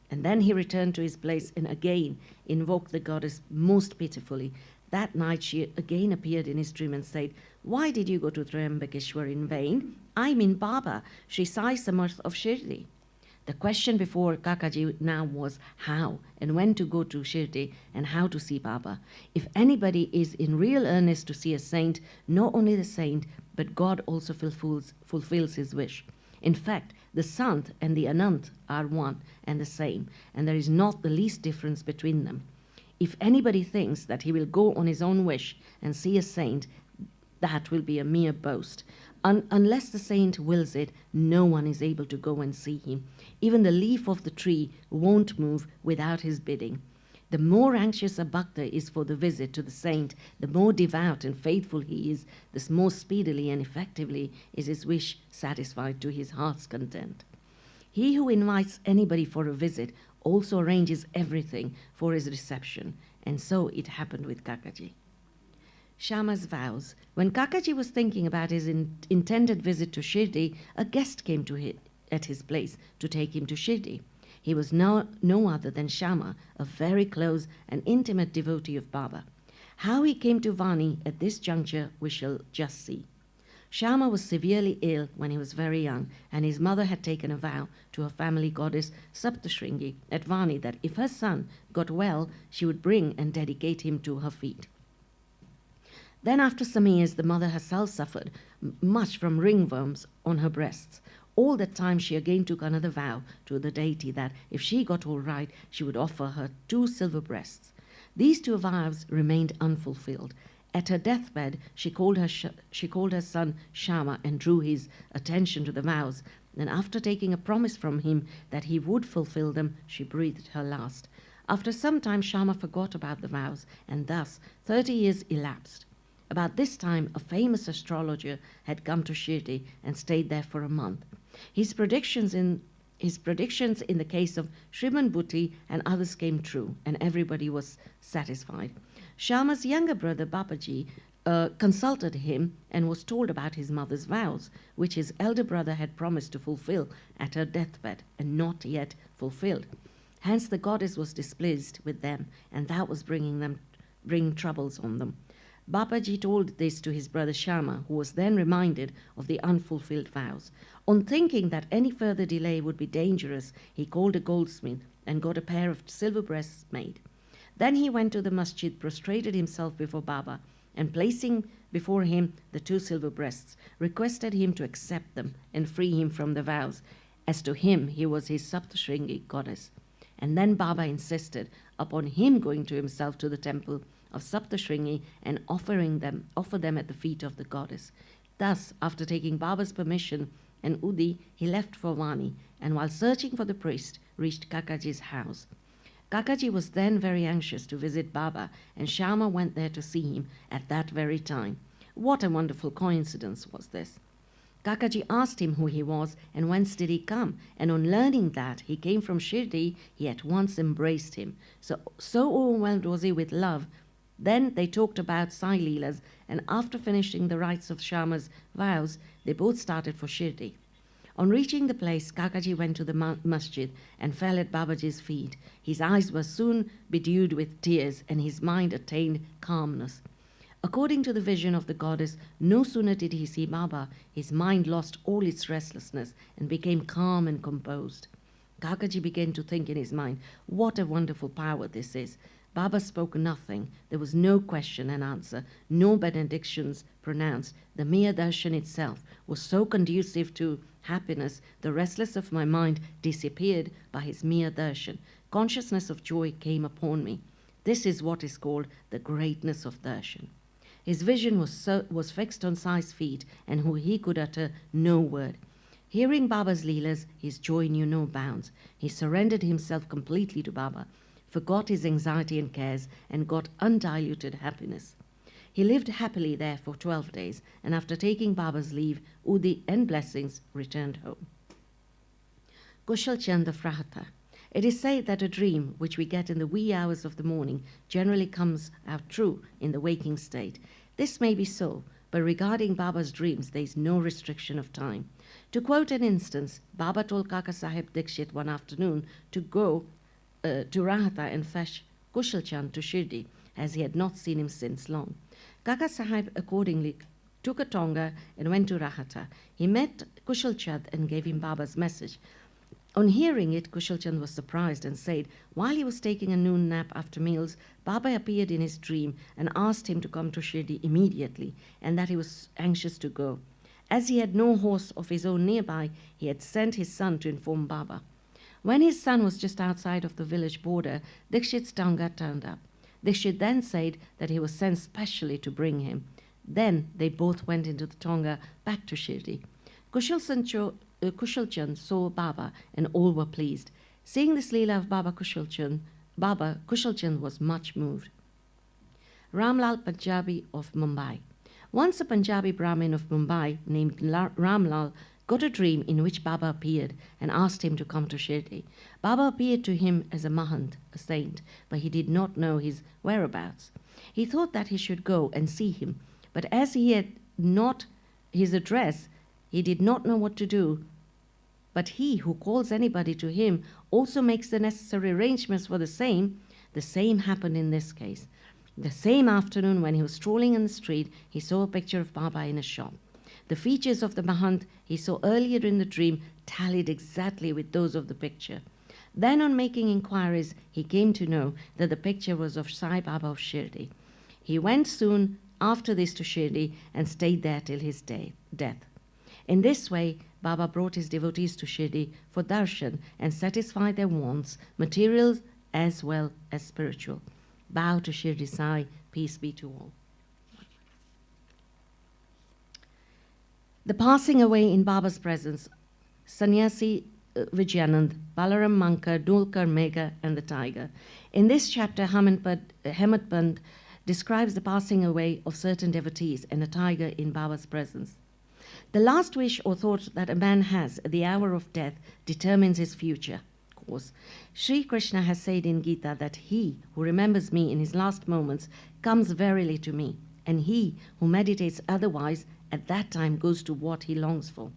And then he returned to his place and again invoked the goddess most pitifully. That night she again appeared in his dream and said, "Why did you go to Triambakeshwar in vain? I mean Baba, Shirdi Sai Samarth of Shirdi." The question before Kakaji now was how and when to go to Shirdi and how to see Baba. If anybody is in real earnest to see a saint, not only the saint, but God also fulfills his wish. In fact, the Sant and the Anant are one and the same, and there is not the least difference between them. If anybody thinks that he will go on his own wish and see a saint, that will be a mere boast. Unless the saint wills it, no one is able to go and see him. Even the leaf of the tree won't move without his bidding. The more anxious a bhakta is for the visit to the saint, the more devout and faithful he is, the more speedily and effectively is his wish satisfied to his heart's content. He who invites anybody for a visit also arranges everything for his reception, and so it happened with Kakaji. Shama's vows. When Kakaji was thinking about his intended visit to Shirdi, a guest came at his place to take him to Shirdi. He was no other than Shama, a very close and intimate devotee of Baba. How he came to Vani at this juncture we shall just see. Shama was severely ill when he was very young, and his mother had taken a vow to her family goddess Saptashringi at Vani that if her son got well, she would bring and dedicate him to her feet. Then after some years, the mother herself suffered much from ringworms on her breasts. All that time she again took another vow to the deity that if she got all right, she would offer her 2 silver breasts. These 2 vows remained unfulfilled. At her deathbed, she called her son Shama and drew his attention to the vows. And after taking a promise from him that he would fulfill them, she breathed her last. After some time, Shama forgot about the vows, and thus 30 years elapsed. About this time, a famous astrologer had come to Shirdi and stayed there for a month. His predictions in the case of Shriman Bhuti and others came true, and everybody was satisfied. Shama's younger brother Babaji consulted him and was told about his mother's vows, which his elder brother had promised to fulfill at her deathbed and not yet fulfilled. Hence the goddess was displeased with them, and that was bringing troubles on them. Babaji told this to his brother Shama, who was then reminded of the unfulfilled vows. On thinking that any further delay would be dangerous, he called a goldsmith and got a pair of silver breasts made. Then he went to the Masjid, prostrated himself before Baba, and placing before him the 2 silver breasts, requested him to accept them and free him from the vows, as to him he was his Saptashringi goddess. And then Baba insisted upon him going to himself to the temple of Saptashringi and offer them at the feet of the goddess. Thus, after taking Baba's permission and Udi, he left for Vani, and while searching for the priest, reached Kakaji's house. Kakaji was then very anxious to visit Baba, and Shama went there to see him at that very time. What a wonderful coincidence was this! Kakaji asked him who he was and whence did he come, and on learning that he came from Shirdi, he at once embraced him. So overwhelmed was he with love. Then they talked about Sai leelas, and after finishing the rites of Shama's vows, they both started for Shirdi. On reaching the place, Kakaji went to the masjid and fell at Babaji's feet. His eyes were soon bedewed with tears, and his mind attained calmness. According to the vision of the goddess, no sooner did he see Baba, his mind lost all its restlessness and became calm and composed. Kakaji began to think in his mind, what a wonderful power this is. Baba spoke nothing. There was no question and answer, no benedictions pronounced. The mere darshan itself was so conducive to happiness, the restlessness of my mind disappeared by his mere darshan. Consciousness of joy came upon me. This is what is called the greatness of darshan. His vision was fixed on Sai's feet, and he could utter no word. Hearing Baba's leelas, his joy knew no bounds. He surrendered himself completely to Baba, forgot his anxiety and cares, and got undiluted happiness. He lived happily there for 12 days, and after taking Baba's leave, Udi and blessings, returned home. Kushal Chand of Rahata. It is said that a dream which we get in the wee hours of the morning generally comes out true in the waking state. This may be so, but regarding Baba's dreams, there is no restriction of time. To quote an instance, Baba told Kaka Sahib Dikshit one afternoon to go to Rahata and fetch Kushal Chand to Shirdi, as he had not seen him since long. Kaka Sahib accordingly took a tonga and went to Rahata. He met Kushal Chand and gave him Baba's message. On hearing it, Kushal Chand was surprised and said, while he was taking a noon nap after meals, Baba appeared in his dream and asked him to come to Shirdi immediately, and that he was anxious to go. As he had no horse of his own nearby, he had sent his son to inform Baba. When his son was just outside of the village border, Dikshit's tonga turned up. Dikshit then said that he was sent specially to bring him. Then they both went into the tonga back to Shirdi. Kushal Chand saw Baba, and all were pleased. Seeing this leela of Baba Kushal Chand was much moved. Ramlal Punjabi of Mumbai. Once a Punjabi Brahmin of Mumbai named Ramlal got a dream in which Baba appeared and asked him to come to Shirdi. Baba appeared to him as a mahant, a saint, but he did not know his whereabouts. He thought that he should go and see him, but as he had not his address, he did not know what to do. But he who calls anybody to him also makes the necessary arrangements for the same. The same happened in this case. The same afternoon, when he was strolling in the street, he saw a picture of Baba in a shop. The features of the mahant he saw earlier in the dream tallied exactly with those of the picture. Then, on making inquiries, he came to know that the picture was of Sai Baba of Shirdi. He went soon after this to Shirdi and stayed there till his death. In this way, Baba brought his devotees to Shirdi for darshan and satisfied their wants, material as well as spiritual. Bow to Shirdi Sai, peace be to all. The passing away in Baba's presence, Sannyasi Vijayanand, Balaram Mankar, Dulkar Megha, and the tiger. In this chapter, Hemadpant describes the passing away of certain devotees and a tiger in Baba's presence. The last wish or thought that a man has at the hour of death determines his future course. Sri Krishna has said in Gita that he who remembers me in his last moments comes verily to me, and he who meditates otherwise at that time goes to what he longs for.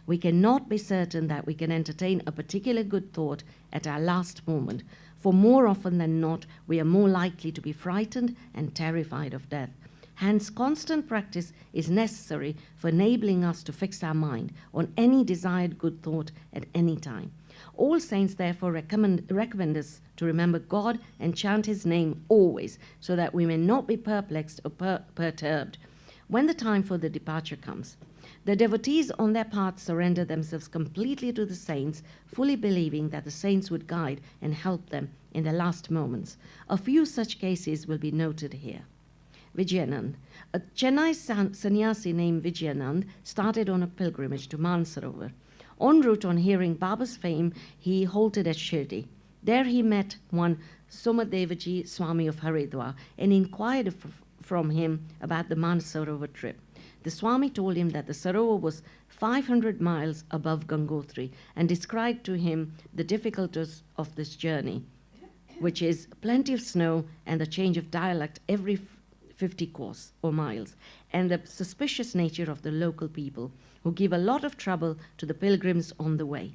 We cannot be certain that we can entertain a particular good thought at our last moment, for more often than not, we are more likely to be frightened and terrified of death. Hence, constant practice is necessary for enabling us to fix our mind on any desired good thought at any time. All saints therefore recommend us to remember God and chant his name always, so that we may not be perplexed or perturbed when the time for the departure comes. The devotees on their part surrender themselves completely to the saints, fully believing that the saints would guide and help them in their last moments. A few such cases will be noted here. Vijayanand. A Chennai sannyasi named Vijayanand started on a pilgrimage to Mansarovar. En route, on hearing Baba's fame, he halted at Shirdi. There he met one Somadevaji Swami of Haridwar and inquired from him about the Mansarovar trip. The Swami told him that the Sarovar was 500 miles above Gangotri and described to him the difficulties of this journey, which is plenty of snow and the change of dialect every 50 kos or miles, and the suspicious nature of the local people who give a lot of trouble to the pilgrims on the way.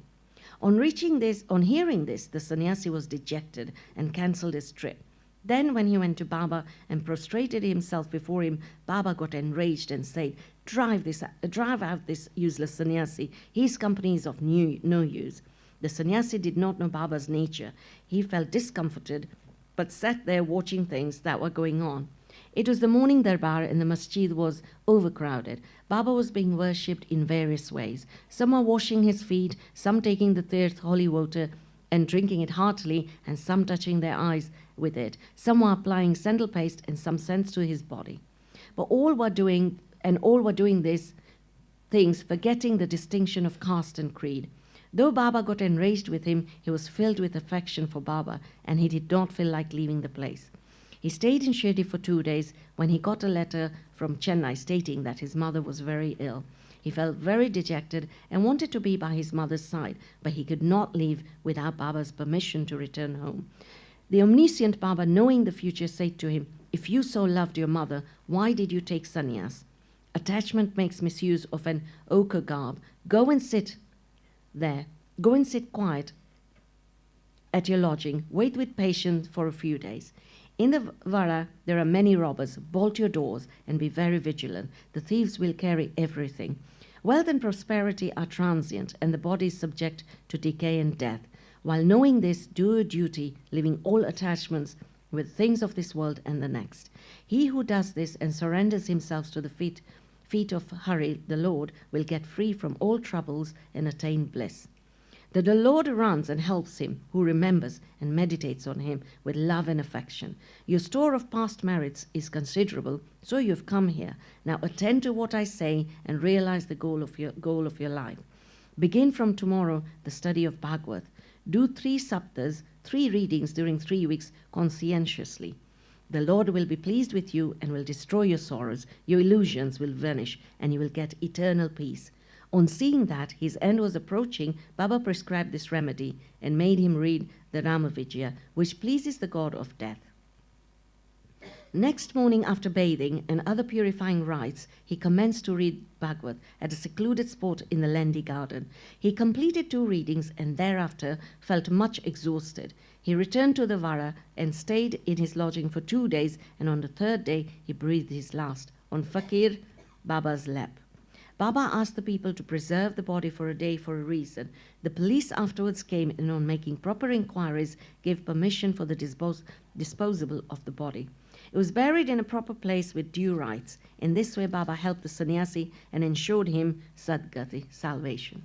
On hearing this, the sannyasi was dejected and cancelled his trip. Then, when he went to Baba and prostrated himself before him, Baba got enraged and said, drive out this useless sannyasi. His company is of no use. The sannyasi did not know Baba's nature. He felt discomforted, but sat there watching things that were going on. It was the morning darbar and the masjid was overcrowded. Baba was being worshipped in various ways. Some were washing his feet, some taking the tirth holy water and drinking it heartily, and some touching their eyes with it. Some were applying sandal paste and some scents to his body. But all were doing these things, forgetting the distinction of caste and creed. Though Baba got enraged with him, he was filled with affection for Baba, and he did not feel like leaving the place. He stayed in Shirdi for 2 days when he got a letter from Chennai stating that his mother was very ill. He felt very dejected and wanted to be by his mother's side, but he could not leave without Baba's permission to return home. The omniscient Baba, knowing the future, said to him, "If you so loved your mother, why did you take sannyas? Attachment makes misuse of an ochre garb. Go and sit there. Go and sit quiet at your lodging. Wait with patience for a few days. In the Vara, there are many robbers. Bolt your doors and be very vigilant. The thieves will carry everything. Wealth and prosperity are transient, and the body is subject to decay and death. While knowing this, do your duty, leaving all attachments with things of this world and the next. He who does this and surrenders himself to the feet of Hari, the Lord, will get free from all troubles and attain bliss. The Lord runs and helps him who remembers and meditates on him with love and affection. Your store of past merits is considerable, so you have come here. Now attend to what I say and realize the goal of your life. Begin from tomorrow the study of Bhagavad. Do 3 saptas, 3 readings during 3 weeks conscientiously. The Lord will be pleased with you and will destroy your sorrows. Your illusions will vanish and you will get eternal peace. On seeing that his end was approaching, Baba prescribed this remedy and made him read the Ramavijaya, which pleases the god of death. Next morning, after bathing and other purifying rites, he commenced to read Bhagavad at a secluded spot in the Lendi garden. He completed 2 readings and thereafter felt much exhausted. He returned to the Vara and stayed in his lodging for 2 days, and on the 3rd day he breathed his last on Fakir Baba's lap. Baba asked the people to preserve the body for a day for a reason. The police afterwards came and, on making proper inquiries, gave permission for the disposal of the body. It was buried in a proper place with due rites. In this way, Baba helped the sannyasi and ensured him Sadgati, salvation.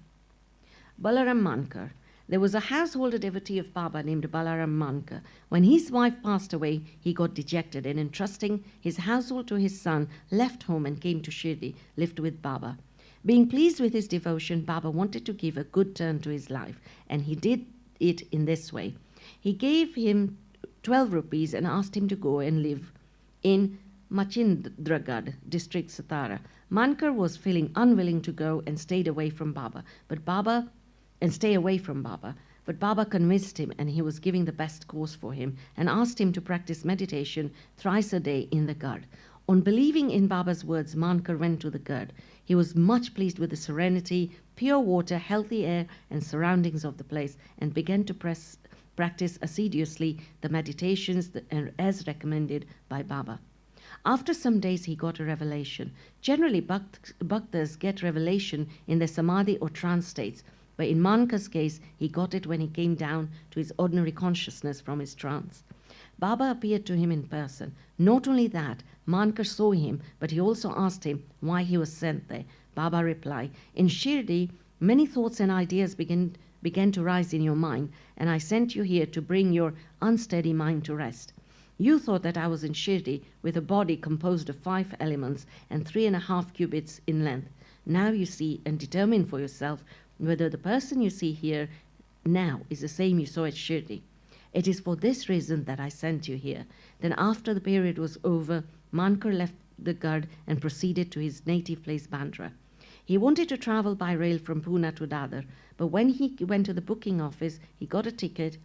Balaram Mankar. There was a householder devotee of Baba named Balaram Mankar. When his wife passed away, he got dejected and, entrusting his household to his son, left home and came to Shirdi, lived with Baba. Being pleased with his devotion, Baba wanted to give a good turn to his life, and he did it in this way. He gave him 12 rupees and asked him to go and live in Machindragad district, Satara. Mankar was feeling unwilling to go and stayed away from Baba, but Baba convinced him, and he was giving the best course for him and asked him to practice meditation thrice a day in the Gad. On believing in Baba's words, Mankar went to the Gad. He was much pleased with the serenity, pure water, healthy air, and surroundings of the place, and began to practice assiduously the meditations as recommended by Baba. After some days, he got a revelation. Generally, bhaktas get revelation in their samadhi or trance states, but in Mankar's case, he got it when he came down to his ordinary consciousness from his trance. Baba appeared to him in person. Not only that, Mankar saw him, but he also asked him why he was sent there. Baba replied, "In Shirdi, many thoughts and ideas began to rise in your mind, and I sent you here to bring your unsteady mind to rest. You thought that I was in Shirdi with a body composed of 5 elements and 3.5 cubits in length. Now you see and determine for yourself whether the person you see here now is the same you saw at Shirdi. It is for this reason that I sent you here." Then after the period was over, Mankar left the Gad and proceeded to his native place, Bandra. He wanted to travel by rail from Pune to Dadar, but when he went to the booking office, he got a ticket.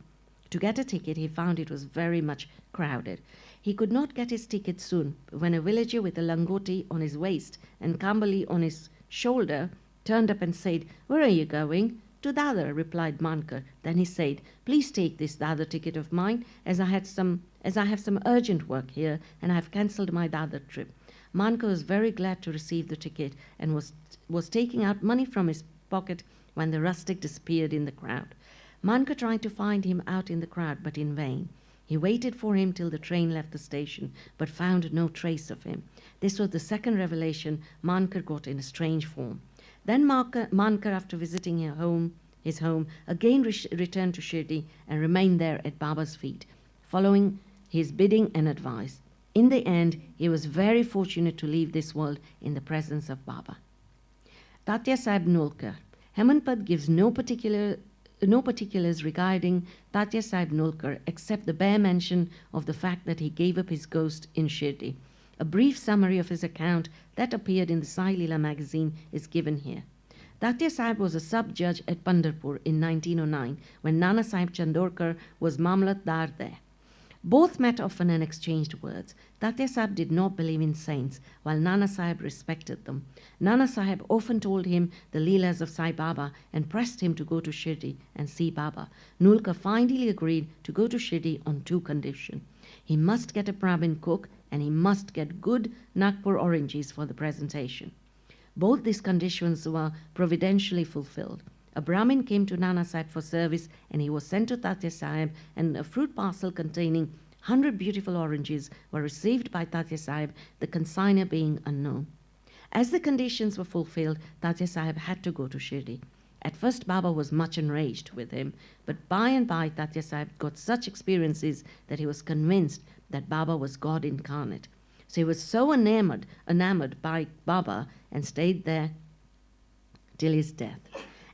To get a ticket, he found it was very much crowded. He could not get his ticket soon, but when a villager with a langoti on his waist and kambali on his shoulder turned up and said, "Where are you going?" "To Dadar," replied Mankar. Then he said, "Please take this Dadar ticket of mine, as I have some urgent work here, and I have cancelled my Dadar trip." Mankar was very glad to receive the ticket and was taking out money from his pocket when the rustic disappeared in the crowd. Mankar tried to find him out in the crowd, but in vain. He waited for him till the train left the station, but found no trace of him. This was the second revelation Mankar got in a strange form. Then Mankar, after visiting his home, again returned to Shirdi and remained there at Baba's feet, following his bidding and advice. In the end, he was very fortunate to leave this world in the presence of Baba. Tatya Sahib Nolkar. Hemadpant gives no particulars regarding Tatya Sahib Nolkar except the bare mention of the fact that he gave up his ghost in Shirdi. A brief summary of his account that appeared in the Sai Leela magazine is given here. Tatya Sahib was a sub-judge at Pandharpur in 1909 when Nana Sahib Chandorkar was Mamlatdar there. Both met often and exchanged words. Tatya Sahib did not believe in saints, while Nana Sahib respected them. Nana Sahib often told him the leelas of Sai Baba and pressed him to go to Shirdi and see Baba. Nolkar finally agreed to go to Shirdi on 2 conditions. He must get a Brahmin cook, and he must get good Nagpur oranges for the presentation. Both these conditions were providentially fulfilled. A Brahmin came to Nana Sahib for service, and he was sent to Tatya Sahib, and a fruit parcel containing 100 beautiful oranges were received by Tatya Sahib, the consignor being unknown. As the conditions were fulfilled, Tatya Sahib had to go to Shirdi. At first, Baba was much enraged with him, but by and by, Tatya Sahib got such experiences that he was convinced that Baba was God incarnate. So he was so enamored by Baba and stayed there till his death.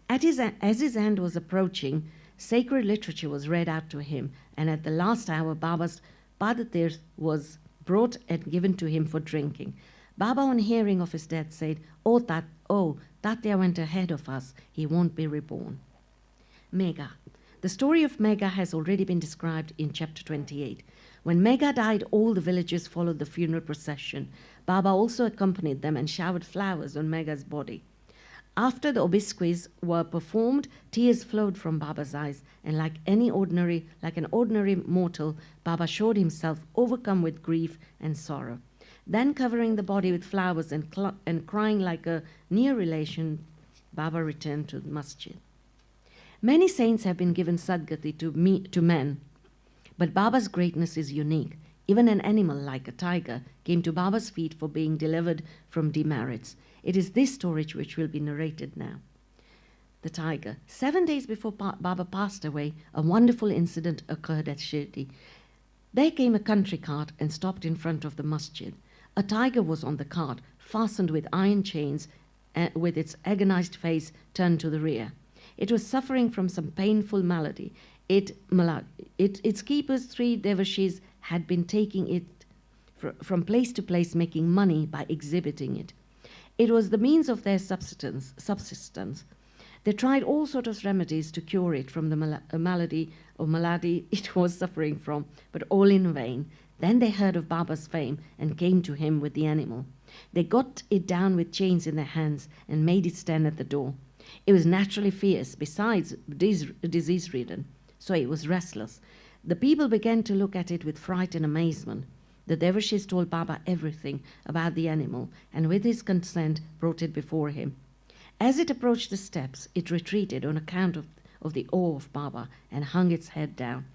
As his end was approaching, sacred literature was read out to him, and at the last hour, Baba's Padatir was brought and given to him for drinking. Baba, on hearing of his death, said, "Oh Tatya went ahead of us. He won't be reborn. Mega. The story of Mega has already been described in chapter 28. When Mega died, all the villagers followed the funeral procession. Baba also accompanied them and showered flowers on Mega's body. After the obsequies were performed, tears flowed from Baba's eyes, and like an ordinary mortal, Baba showed himself overcome with grief and sorrow. Then, covering the body with flowers and crying like a near relation, Baba returned to the Masjid. Many saints have been given Sadgati to men, but Baba's greatness is unique. Even an animal like a tiger came to Baba's feet for being delivered from demerits. It is this story which will be narrated now. The tiger. 7 days before Baba passed away, a wonderful incident occurred at Shirdi. There came a country cart and stopped in front of the masjid. A tiger was on the cart, fastened with iron chains, with its agonized face turned to the rear. It was suffering from some painful malady. Its keepers, 3 devotees, had been taking it from place to place, making money by exhibiting it. It was the means of their subsistence. They tried all sorts of remedies to cure it from the malady it was suffering from, but all in vain. Then they heard of Baba's fame and came to him with the animal. They got it down with chains in their hands and made it stand at the door. It was naturally fierce, besides disease-ridden, so it was restless. The people began to look at it with fright and amazement. The devotees told Baba everything about the animal, and with his consent brought it before him. As it approached the steps, it retreated on account of the awe of Baba and hung its head down.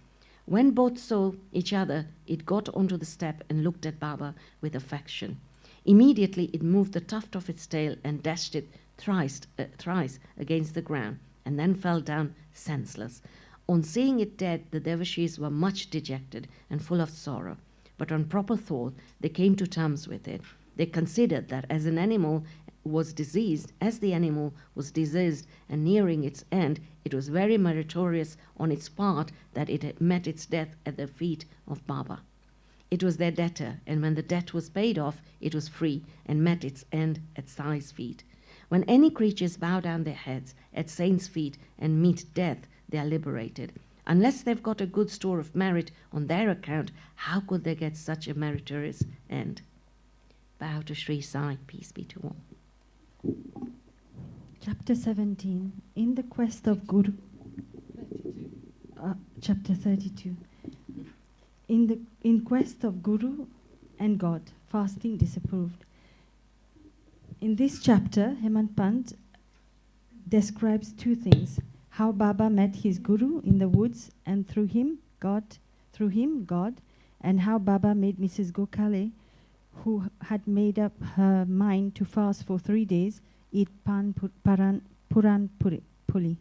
When both saw each other, it got onto the step and looked at Baba with affection. Immediately it moved the tuft of its tail and dashed it thrice against the ground, and then fell down senseless. On seeing it dead, the devotees were much dejected and full of sorrow. But on proper thought, they came to terms with it. They considered that as the animal was diseased and nearing its end, it was very meritorious on its part that it had met its death at the feet of Baba. It was their debtor, and when the debt was paid off, it was free and met its end at Sai's feet. When any creatures bow down their heads at saints' feet and meet death, they are liberated. Unless they've got a good store of merit on their account, how could they get such a meritorious end? Bow to Shri Sai, peace be to all. Chapter 17, In the Quest of Guru. Chapter 32. In quest of Guru and God, fasting disapproved. In this chapter, Hemadpant describes 2 things: how Baba met his Guru in the woods and through him, God, and how Baba made Mrs. Gokhale, who had made up her mind to fast for 3 days, eat puran puli.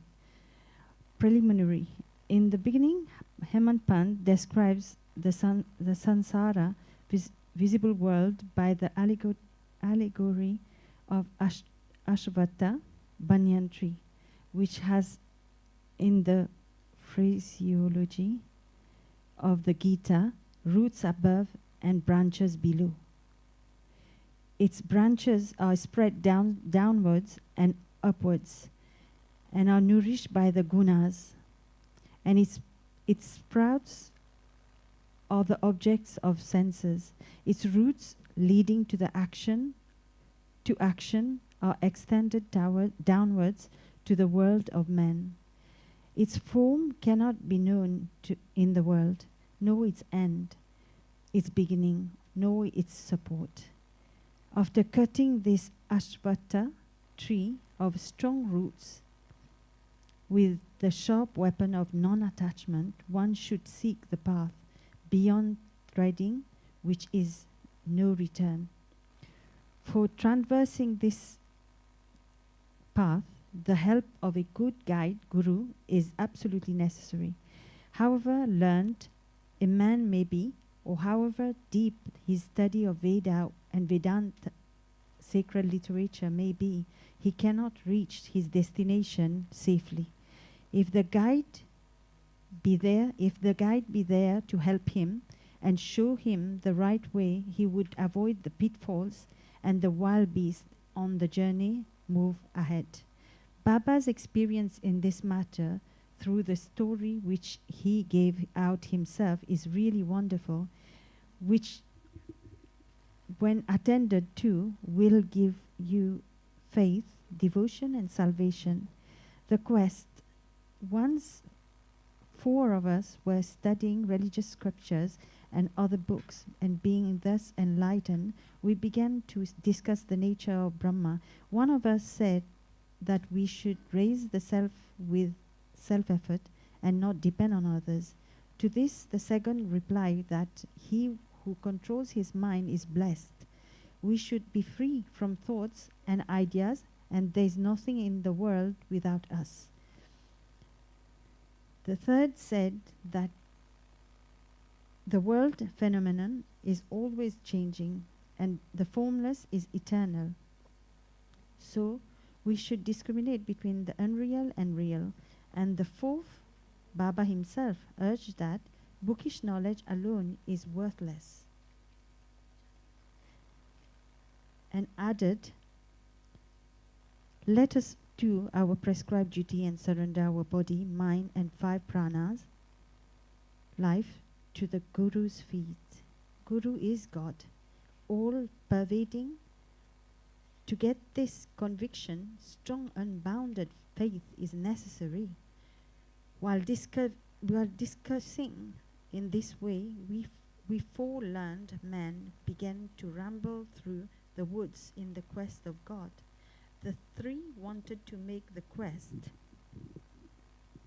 Preliminary. In the beginning, Hemadpant describes the sansara, visible world, by the allegory of Ashvata banyan tree, which has in the phraseology of the Gita roots above and branches below. Its branches are spread downwards and upwards and are nourished by the gunas, and its sprouts are the objects of senses. Its roots leading to action are extended downwards to the world of men. Its form cannot be known in the world, nor its end, its beginning, nor its support. After cutting this Ashvata tree of strong roots with the sharp weapon of non-attachment, one should seek the path beyond treading, which is no return. For traversing this path, the help of a good guide, Guru, is absolutely necessary. However learned a man may be, or however deep his study of Veda and Vedanta sacred literature may be, he cannot reach his destination safely. If the guide be there to help him and show him the right way, he would avoid the pitfalls and the wild beasts on the journey move ahead. Baba's experience in this matter through the story which he gave out himself is really wonderful, which when attended to will give you faith, devotion and salvation. The quest. Once 4 of us were studying religious scriptures and other books, and being thus enlightened, we began to discuss the nature of Brahma. One of us said that we should raise the self with self-effort and not depend on others. To this, the second replied that he who controls his mind is blessed. We should be free from thoughts and ideas, and there is nothing in the world without us. The third said that the world phenomenon is always changing and the formless is eternal. So we should discriminate between the unreal and real. And the fourth, Baba himself, urged that bookish knowledge alone is worthless, and added, let us do our prescribed duty and surrender our body, mind and 5 pranas, life, to the Guru's feet. Guru is God, all pervading. To get this conviction, strong unbounded faith is necessary. While discussing in this way, we 4 learned men began to ramble through the woods in the quest of God. The 3 wanted to make the quest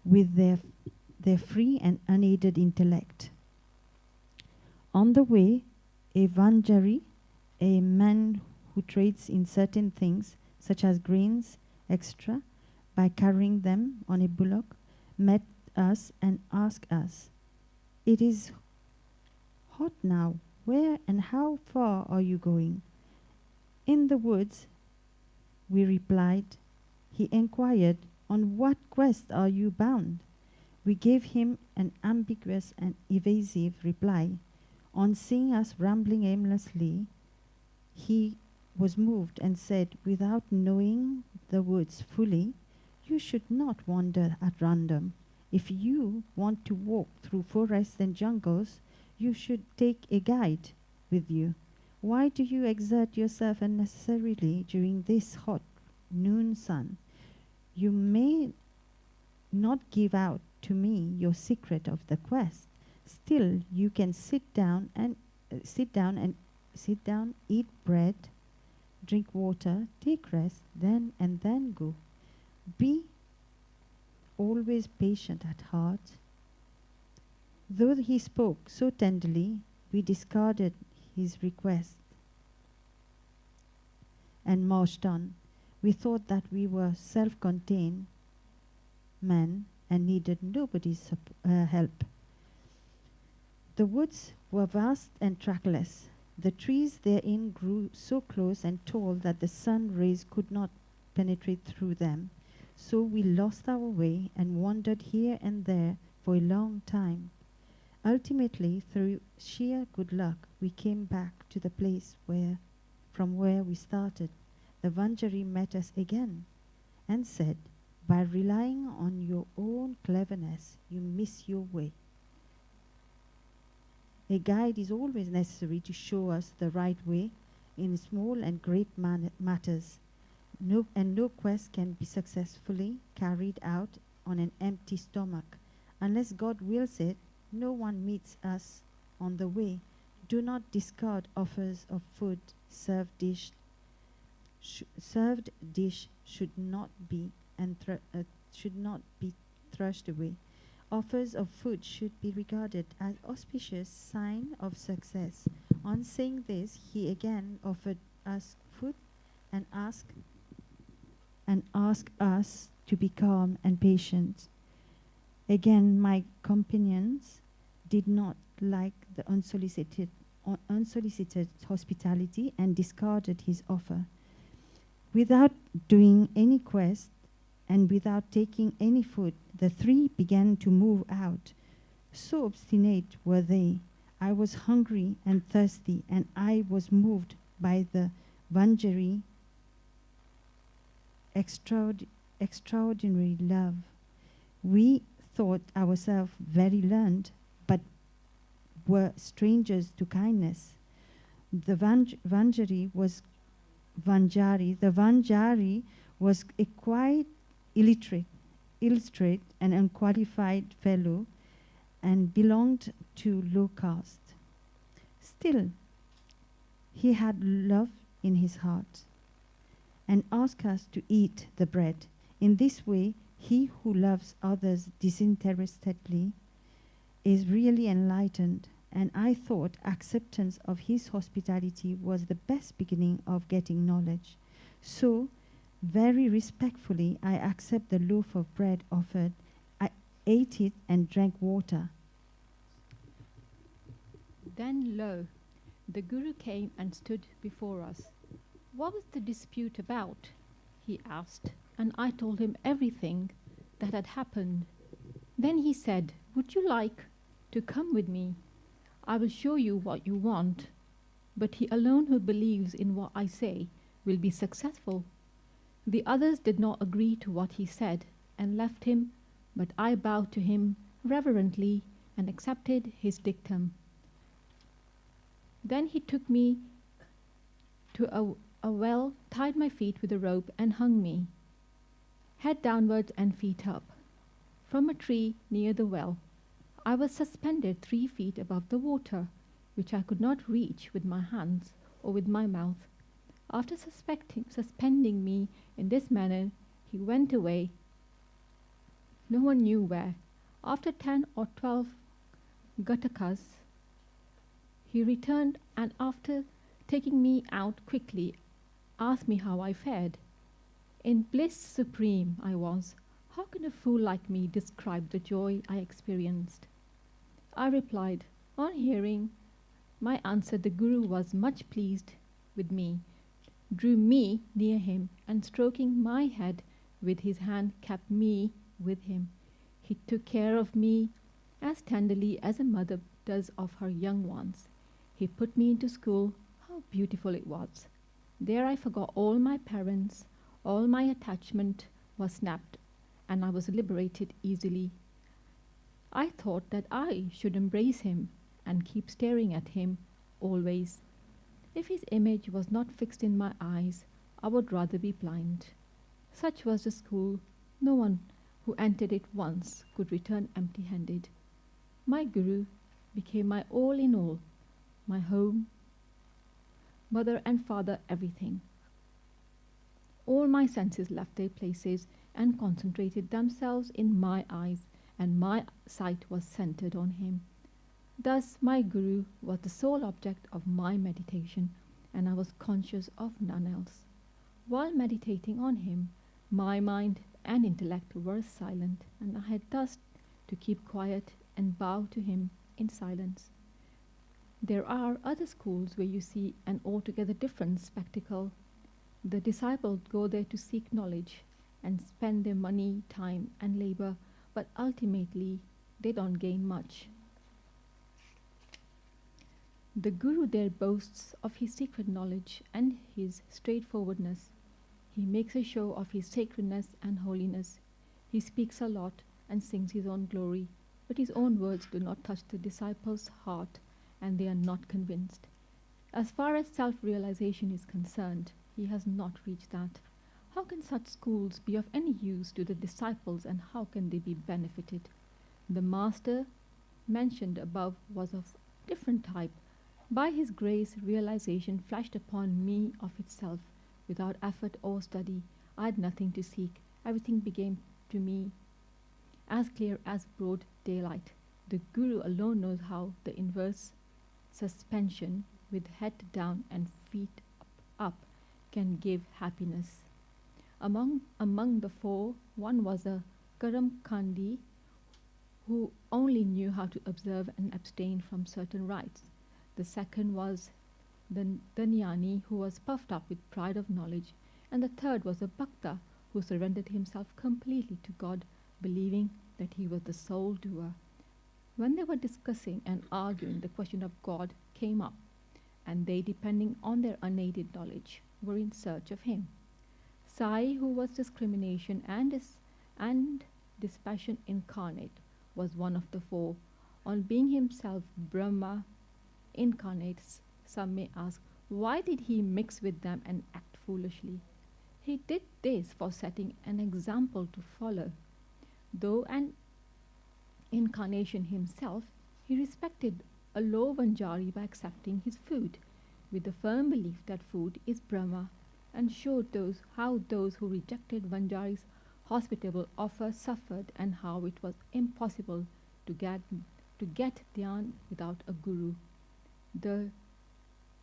with their free and unaided intellect. On the way, a Vanjari, a man who trades in certain things, such as grains, extra, by carrying them on a bullock, met us and asked us, "It is hot now. Where and how far are you going?" "In the woods," we replied. He inquired, "On what quest are you bound?" We gave him an ambiguous and evasive reply. On seeing us rambling aimlessly, he was moved and said, without knowing the woods fully, "You should not wander at random. If you want to walk through forests and jungles, you should take a guide with you. Why do you exert yourself unnecessarily during this hot noon sun? You may not give out to me your secret of the quest. Still, you can sit down, eat bread, drink water, take rest, then go. Be always patient at heart." Though he spoke so tenderly, we discarded his request and marched on. We thought that we were self-contained men and needed nobody's help. The woods were vast and trackless. The trees therein grew so close and tall that the sun rays could not penetrate through them. So we lost our way and wandered here and there for a long time. Ultimately, through sheer good luck, we came back to the place from where we started. The Vanjari met us again and said, "By relying on your own cleverness, you miss your way. A guide is always necessary to show us the right way in small and great matters. No quest can be successfully carried out on an empty stomach. Unless God wills it, no one meets us on the way. Do not discard offers of food. Served dish should not be thrust away. Offers of food should be regarded as auspicious sign of success." On saying this, he again offered us food and asked us to be calm and patient. Again, my companions did not like the unsolicited hospitality and discarded his offer. Without doing any quest and without taking any food, the 3 began to move out. So obstinate were they. I was hungry and thirsty, and I was moved by the Vanjari extraordinary love. We thought ourselves very learned, but were strangers to kindness. The Vanjari was a quite illiterate and unqualified fellow and belonged to low caste. Still, he had love in his heart and asked us to eat the bread. In this way, he who loves others disinterestedly is really enlightened, and I thought acceptance of his hospitality was the best beginning of getting knowledge. So, very respectfully, I accept the loaf of bread offered. I ate it and drank water. Then lo, the Guru came and stood before us. What was the dispute about? He asked, and I told him everything that had happened. Then he said, would you like to come with me? I will show you what you want, but he alone who believes in what I say will be successful. The others did not agree to what he said and left him, but I bowed to him reverently and accepted his dictum. Then he took me to a well, tied my feet with a rope and hung me, head downwards and feet up, from a tree near the well. I was suspended 3 feet above the water, which I could not reach with my hands or with my mouth. After suspending me in this manner, he went away. No one knew where. After 10 or 12 gatakas, he returned, and after taking me out quickly, asked me how I fared. In bliss supreme I was. How can a fool like me describe the joy I experienced? I replied. On hearing my answer, the Guru was much pleased with me, drew me near him, and stroking my head with his hand, kept me with him. He took care of me as tenderly as a mother does of her young ones. He put me into school. How beautiful it was! There I forgot all my parents, all my attachment was snapped, and I was liberated easily. I thought that I should embrace him and keep staring at him always. If his image was not fixed in my eyes, I would rather be blind. Such was the school. No one who entered it once could return empty-handed. My Guru became my all in all, my home, mother and father, everything. All my senses left their places and concentrated themselves in my eyes, and my sight was centered on him. Thus my Guru was the sole object of my meditation, and I was conscious of none else. While meditating on him, my mind and intellect were silent, and I had thus to keep quiet and bow to him in silence. There are other schools where you see an altogether different spectacle. The disciples go there to seek knowledge and spend their money, time, and labor, but ultimately they don't gain much. The Guru there boasts of his secret knowledge and his straightforwardness. He makes a show of his sacredness and holiness. He speaks a lot and sings his own glory, but his own words do not touch the disciples' heart, and they are not convinced. As far as self-realization is concerned, he has not reached that. How can such schools be of any use to the disciples, and how can they be benefited? The master mentioned above was of different type. By his grace, realization flashed upon me of itself, without effort or study. I had nothing to seek. Everything became to me as clear as broad daylight. The Guru alone knows how the inverse suspension with head down and feet up can give happiness. Among the four, one was a Karamkandi who only knew how to observe and abstain from certain rites. The second was the Jnani, who was puffed up with pride of knowledge, and the third was a Bhakta who surrendered himself completely to God, believing that he was the sole doer. When they were discussing and arguing, the question of God came up, and they, depending on their unaided knowledge, were in search of him. Sai, who was discrimination and dispassion incarnate, was one of the four. On being himself Brahma incarnate, some may ask, why did he mix with them and act foolishly? He did this for setting an example to follow. Though an incarnation himself, he respected a low Vanjari by accepting his food, with the firm belief that food is Brahma, and showed how those who rejected Vanjari's hospitable offer suffered, and how it was impossible to get dhyan without a guru. The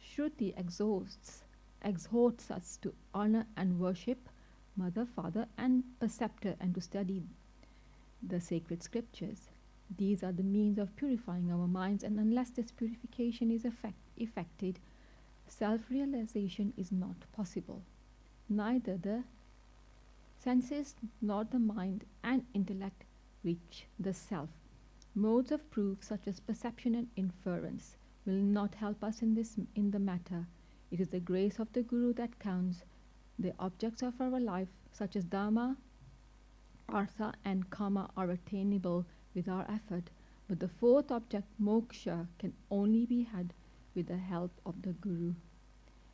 Shruti exhorts us to honor and worship mother, father, and preceptor, and to study the sacred scriptures. These are the means of purifying our minds, and unless this purification is effected, self-realization is not possible. Neither the senses nor the mind and intellect reach the self. Modes of proof such as perception and inference will not help us in the matter. It is the grace of the Guru that counts. The objects of our life, such as Dharma, Artha, and Kama, are attainable with our effort, but the fourth object, moksha, can only be had with the help of the Guru.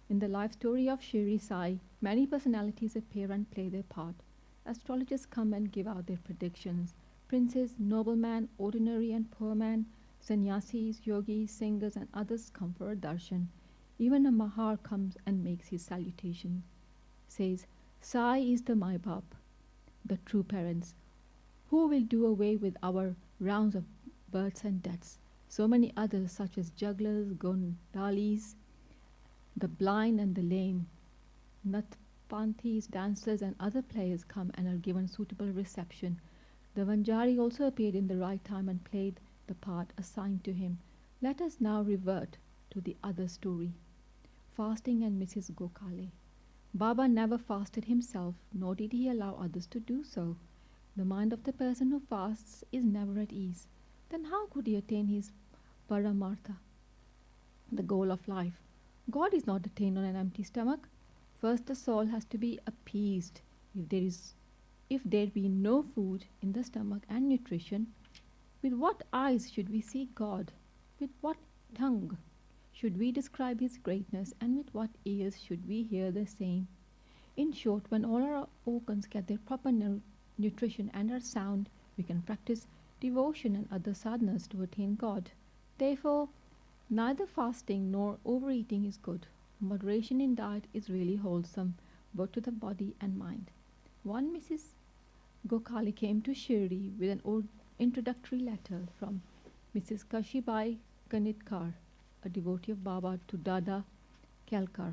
In the life story of Shirdi Sai, many personalities appear and play their part. Astrologers come and give out their predictions. Princes, noblemen, ordinary and poor men, sannyasis, yogis, singers, and others come for a darshan. Even a mahar comes and makes his salutation. Says, Sai is the Maibab, the true parents, who will do away with our rounds of births and deaths. So many others, such as jugglers, gondalis, the blind and the lame, natpanthis, dancers, and other players come and are given suitable reception. The Vanjari also appeared in the right time and played the part assigned to him. Let us now revert to the other story. Fasting and Mrs. Gokhale. Baba never fasted himself, nor did he allow others to do so. The mind of the person who fasts is never at ease. Then how could he attain his paramartha, the goal of life? God is not attained on an empty stomach. First the soul has to be appeased. If there be no food in the stomach and nutrition, with what eyes should we see God? With what tongue should we describe his greatness, and with what ears should we hear the same? In short, when all our organs get their proper nutrition and are sound, we can practice devotion and other sadhanas to attain God. Therefore, neither fasting nor overeating is good. Moderation in diet is really wholesome, both to the body and mind. One Mrs. Gokhale came to Shirdi with an introductory letter from Mrs. Kashibai Kanitkar, a devotee of Baba, to Dada Kelkar.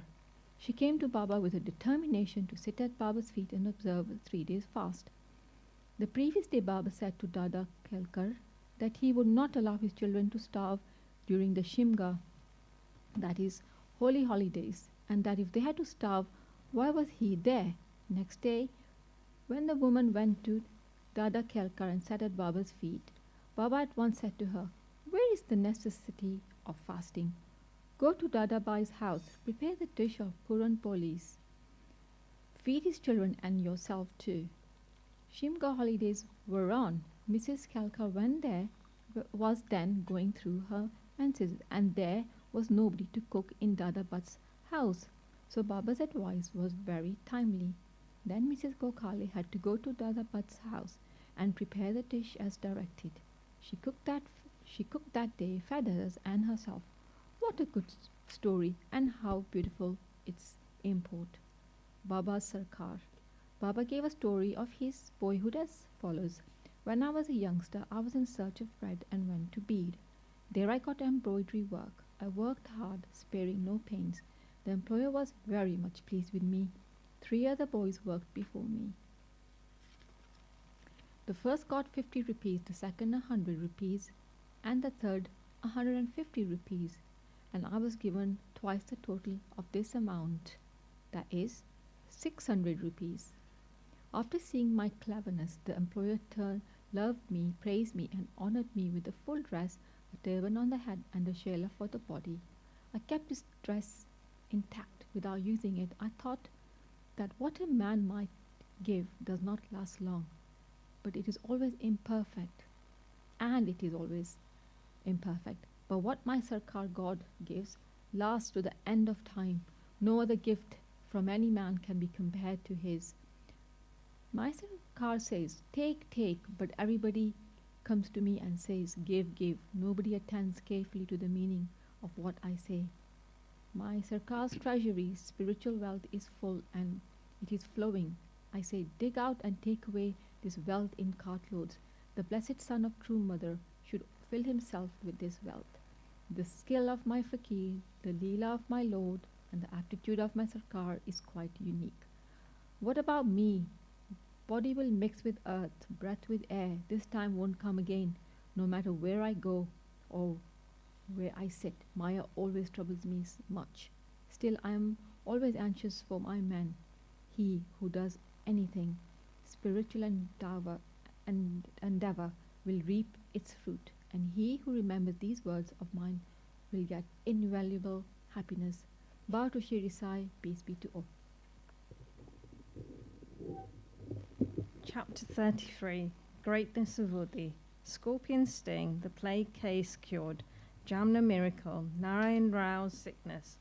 She came to Baba with a determination to sit at Baba's feet and observe a 3 days fast. The previous day Baba said to Dada Kelkar that he would not allow his children to starve during the Shimga, that is, holy holidays, and that if they had to starve, why was he there? Next day, when the woman went to Dada Kelkar and sat at Baba's feet, Baba at once said to her, "Where is the necessity of fasting? Go to Dada Bai's house, prepare the dish of Puran Polis. Feed his children and yourself too." Shimga holidays were on. Mrs. Kelkar was then going through her menses, and there was nobody to cook in Dada Bhatt's house. So Baba's advice was very timely. Then Mrs. Gokhale had to go to Dada Bhatt's house and prepare the dish as directed. She cooked that day, fed others and herself. What a good story, and how beautiful its import. Baba's Sarkar. Baba gave a story of his boyhood as follows. When I was a youngster, I was in search of bread and went to Beed. There I got embroidery work. I worked hard, sparing no pains. The employer was very much pleased with me. 3 other boys worked before me. The first got 50 rupees, the second 100 rupees, and the third 150 rupees, and I was given twice the total of this amount, that is 600 rupees. After seeing my cleverness, the employer loved me, praised me, and honored me with a full dress, a turban on the head, and a shela for the body. I kept this dress intact without using it. I thought that what a man might give does not last long, but it is always imperfect, and it is always imperfect. But what my Sarkar God gives lasts to the end of time. No other gift from any man can be compared to his. My Sarkar says, take, take, but everybody comes to me and says, give, give. Nobody attends carefully to the meaning of what I say. My Sarkar's treasury, spiritual wealth, is full and it is flowing. I say, dig out and take away this wealth in cartloads. The blessed son of true mother should fill himself with this wealth. The skill of my fakir, the leela of my lord, and the aptitude of my Sarkar is quite unique. What about me? Body will mix with earth, breath with air. This time won't come again, no matter where I go or where I sit. Maya always troubles me much. Still, I am always anxious for my man. He who does anything, spiritual endeavor will reap its fruit, and he who remembers these words of mine will get invaluable happiness. Bow to Shirdi Sai, peace be to all. Chapter 33, Greatness of Uddhi. Scorpion sting, the plague case cured, Jamna miracle, Narayan Rao's sickness,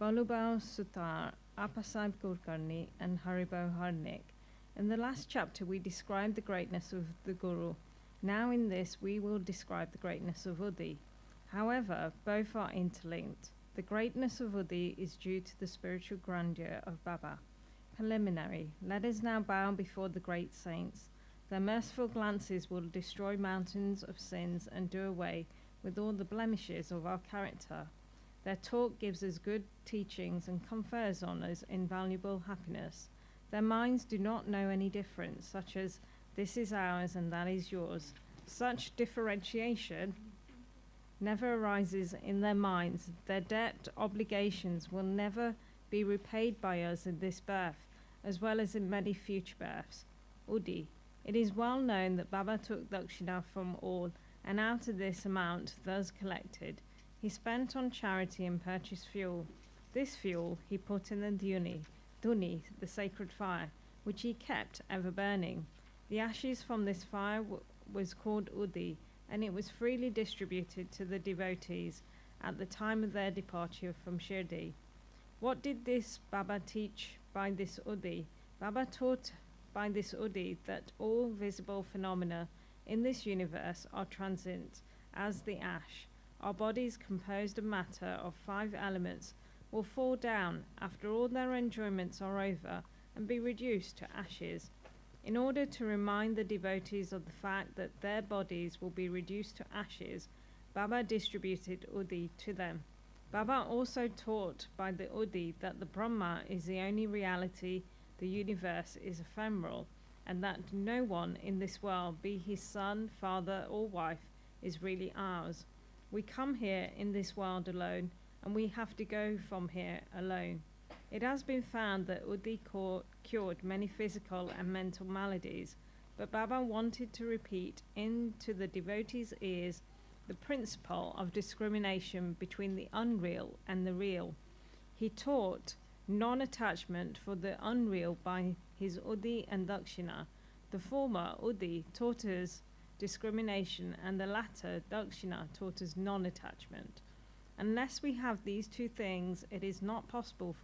Balubao Sutar, Apasab Gurkarni, and Haribo Harnik. In the last chapter we described the greatness of the Guru. Now in this we will describe the greatness of Uddhi. However, both are interlinked. The greatness of Uddhi is due to the spiritual grandeur of Baba. Preliminary. Let us now bow before the great saints. Their merciful glances will destroy mountains of sins and do away with all the blemishes of our character. Their talk gives us good teachings and confers on us invaluable happiness. Their minds do not know any difference, such as this is ours and that is yours. Such differentiation never arises in their minds. Their debt obligations will never be repaid by us in this birth, as well as in many future births. Uddhi. It is well known that Baba took dakshina from all, and out of this amount thus collected, he spent on charity and purchased fuel. This fuel he put in the dhuni, the sacred fire, which he kept ever burning. The ashes from this fire was called Uddhi, and it was freely distributed to the devotees at the time of their departure from Shirdi. What did this Baba teach by this Uddhi? Baba taught by this Uddhi that all visible phenomena in this universe are transient, as the ash. Our bodies, composed of matter of 5 elements, will fall down after all their enjoyments are over and be reduced to ashes. In order to remind the devotees of the fact that their bodies will be reduced to ashes, Baba distributed Uddhi to them. Baba also taught by the Uddhi that the Brahma is the only reality, the universe is ephemeral, and that no one in this world, be he son, father, or wife, is really ours. We come here in this world alone, and we have to go from here alone. It has been found that Uddhi cured many physical and mental maladies, but Baba wanted to repeat into the devotees' ears the principle of discrimination between the unreal and the real. He taught non-attachment for the unreal by his Uddhi and Dakshina. The former, Uddhi, taught us discrimination, and the latter, Dakshina, taught us non-attachment. Unless we have these two things, it is not possible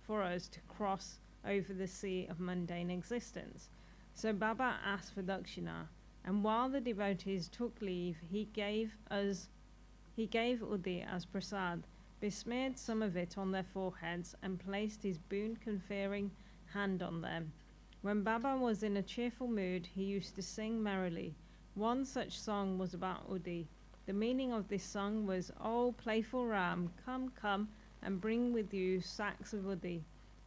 for us to cross over the sea of mundane existence. So Baba asked for Dakshina, and while the devotees took leave, he gave Uddhi as prasad, besmeared some of it on their foreheads, and placed his boon-conferring hand on them. When Baba was in a cheerful mood, he used to sing merrily. One such song was about Uddhi. The meaning of this song was, "O playful Ram, come, come, and bring with you sacks of Uddhi."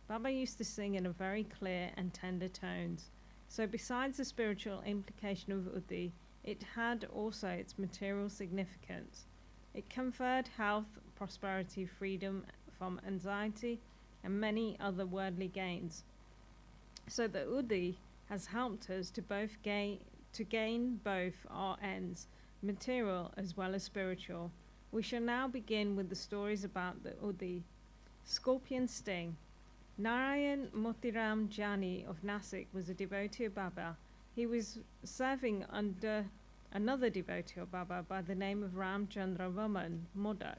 Baba used to sing in a very clear and tender tones. So besides the spiritual implication of Uddhi, it had also its material significance. It conferred health, prosperity, freedom from anxiety, and many other worldly gains. So the Uddhi has helped us to gain both our ends, material as well as spiritual. We shall now begin with the stories about the Uddhi. Scorpion sting. Narayan Motiram Jani of Nasik was a devotee of Baba. He was serving under another devotee of Baba by the name of Ramchandra Vaman Modak.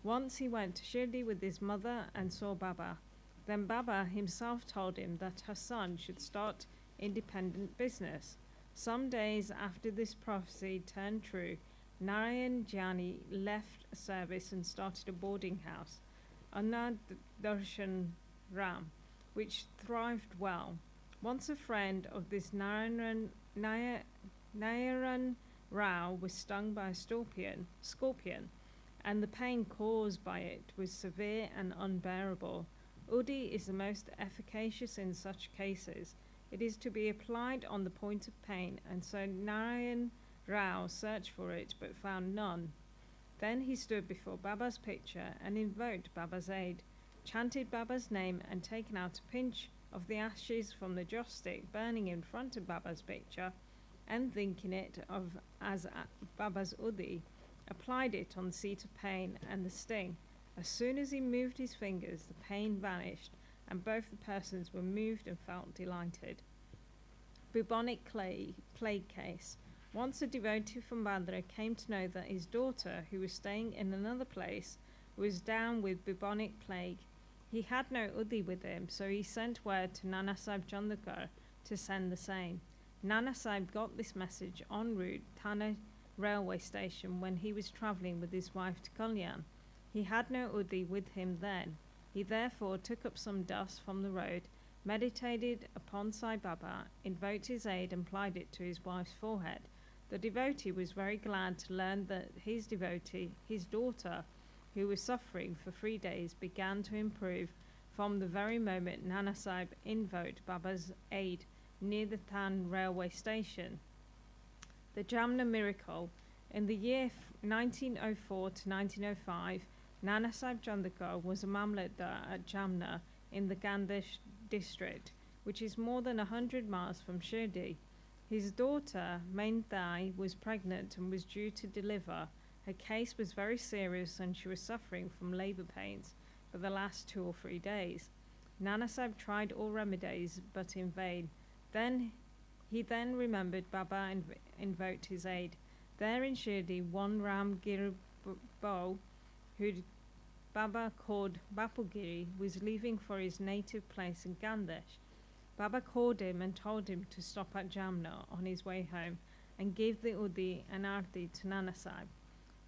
Once he went to Shirdi with his mother and saw Baba. Then Baba himself told him that her son should start independent business. Some days after this prophecy turned true, Narayan Jani left service and started a boarding house, Anadarshan Ram, which thrived well. Once a friend of this Narayan Rao was stung by a scorpion, and the pain caused by it was severe and unbearable. Udi is the most efficacious in such cases. It is to be applied on the point of pain, and so Narayan Rao searched for it but found none. Then he stood before Baba's picture and invoked Baba's aid, chanted Baba's name, and taken out a pinch of the ashes from the joss stick burning in front of Baba's picture, and thinking it of as Baba's Udi, applied it on the seat of pain and the sting. As soon as he moved his fingers, the pain vanished, and both the persons were moved and felt delighted. Bubonic plague case. Once a devotee from Bandra came to know that his daughter, who was staying in another place, was down with bubonic plague. He had no Udi with him, so he sent word to Nana Sahib Chandakar to send the same. Nana Sahib got this message en route Thane railway station when he was travelling with his wife to Kalyan. He had no Udi with him then. He therefore took up some dust from the road, meditated upon Sai Baba, invoked his aid, and applied it to his wife's forehead. The devotee was very glad to learn that his devotee, his daughter, who was suffering for 3 days, began to improve from the very moment Nana Sahib invoked Baba's aid near the Than railway station. The Jamna miracle. In the year 1904 to 1905, Nana Sahib Chandakar was a Mamlatdar at Jamna in the Gandesh district, which is more than 100 miles from Shirdi. His daughter, Maintai, was pregnant and was due to deliver. Her case was very serious and she was suffering from labour pains for the last 2 or 3 days. Nana Sahib tried all remedies, but in vain. He then remembered Baba and invoked his aid. There in Shirdi, one Ramgir Bo, who Baba called Bapugiri, was leaving for his native place in Gandesh. Baba called him and told him to stop at Jamna on his way home and give the Udi and Arti to Nana Sahib.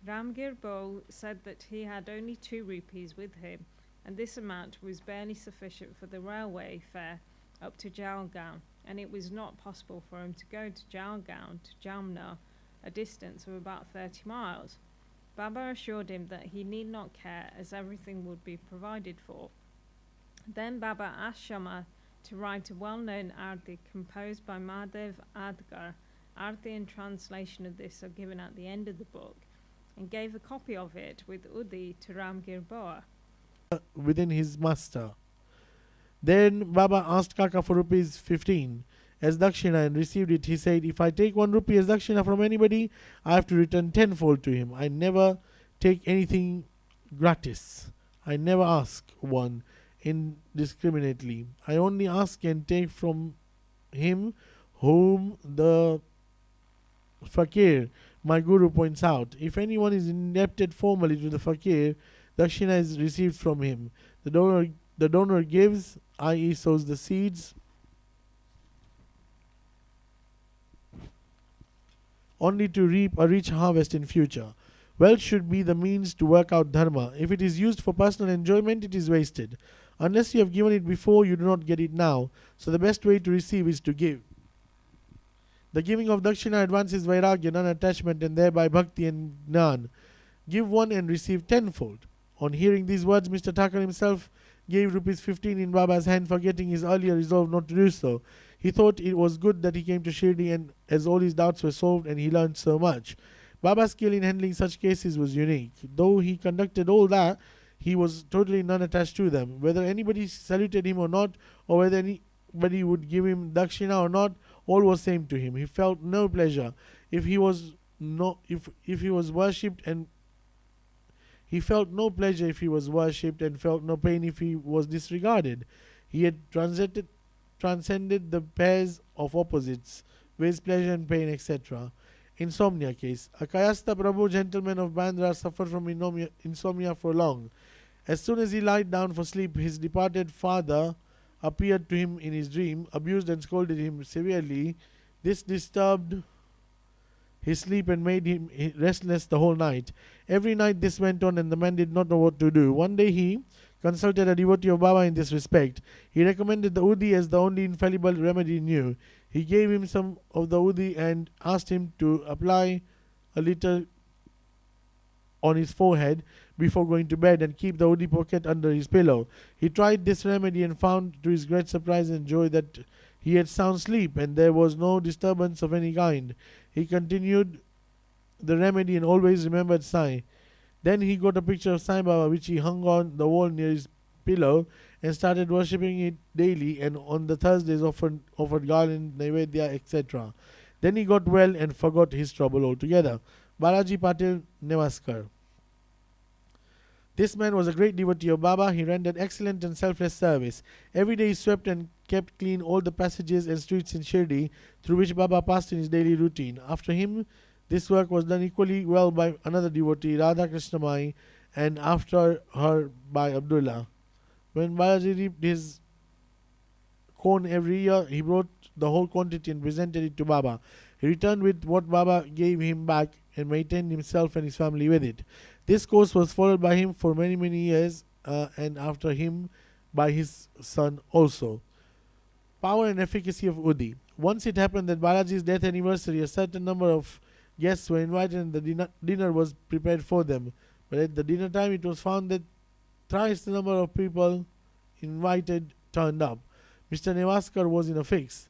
Ramgir Bo said that he had only 2 rupees with him, and this amount was barely sufficient for the railway fare up to Jalgaon, and it was not possible for him to go to Jalgaon to Jamna, a distance of about 30 miles. Baba assured him that he need not care, as everything would be provided for. Then Baba asked Shama to write a well-known arti composed by Madhav Adgar. Arti and translation of this are given at the end of the book, and gave a copy of it with Udi to Ramgir Boa. Within his master. Then Baba asked Kaka for rupees 15 as dakshina and received it. He said, if I take 1 rupee as dakshina from anybody, I have to return tenfold to him. I never take anything gratis. I never ask one indiscriminately. I only ask and take from him whom the fakir, my guru, points out. If anyone is indebted formally to the fakir, dakshina is received from him. The donor gives, i.e. sows the seeds, only to reap a rich harvest in future. Wealth should be the means to work out dharma. If it is used for personal enjoyment, it is wasted. Unless you have given it before, you do not get it now. So the best way to receive is to give. The giving of dakshina advances vairagya, non-attachment, and thereby bhakti and jnana. Give 1 and receive tenfold. On hearing these words, Mr. Thakur himself gave rupees 15 in Baba's hand, forgetting his earlier resolve not to do so. He thought it was good that he came to Shirdi, and as all his doubts were solved and he learned so much. Baba's skill in handling such cases was unique. Though he conducted all that, he was totally non-attached to them. Whether anybody saluted him or not, or whether anybody would give him dakshina or not, all was same to him. He felt no pleasure if he was worshipped, and he felt no pleasure if he was worshipped, and felt no pain if he was disregarded. He had transcended the pairs of opposites, ways pleasure and pain, etc. Insomnia case. A Kayastha Prabhu, gentleman of Bandra, suffered from insomnia for long. As soon as he lied down for sleep, his departed father appeared to him in his dream, abused and scolded him severely. This disturbed his sleep and made him restless the whole night. Every night this went on, and the man did not know what to do. One day he consulted a devotee of Baba in this respect. He recommended the Udi as the only infallible remedy he knew. He gave him some of the Udi and asked him to apply a little on his forehead before going to bed and keep the Udi pocket under his pillow. He tried this remedy and found to his great surprise and joy that he had sound sleep and there was no disturbance of any kind. He continued the remedy and always remembered Sai. Then he got a picture of Sai Baba which he hung on the wall near his pillow and started worshipping it daily, and on the Thursdays offered garland, naivedya, etc. Then he got well and forgot his trouble altogether. Balaji Patil, Namaskar. This man was a great devotee of Baba. He rendered excellent and selfless service. Every day he swept and kept clean all the passages and streets in Shirdi through which Baba passed in his daily routine. After him, this work was done equally well by another devotee, Radha Krishnamai, and after her by Abdullah. When Balaji reaped his corn every year, he brought the whole quantity and presented it to Baba. He returned with what Baba gave him back and maintained himself and his family with it. This course was followed by him for many, many years, and after him by his son also. Power and efficacy of Udi. Once it happened that Balaji's death anniversary, a certain number of guests were invited and the dinner was prepared for them. But at the dinner time, it was found that thrice the number of people invited turned up. Mr. Nevaskar was in a fix.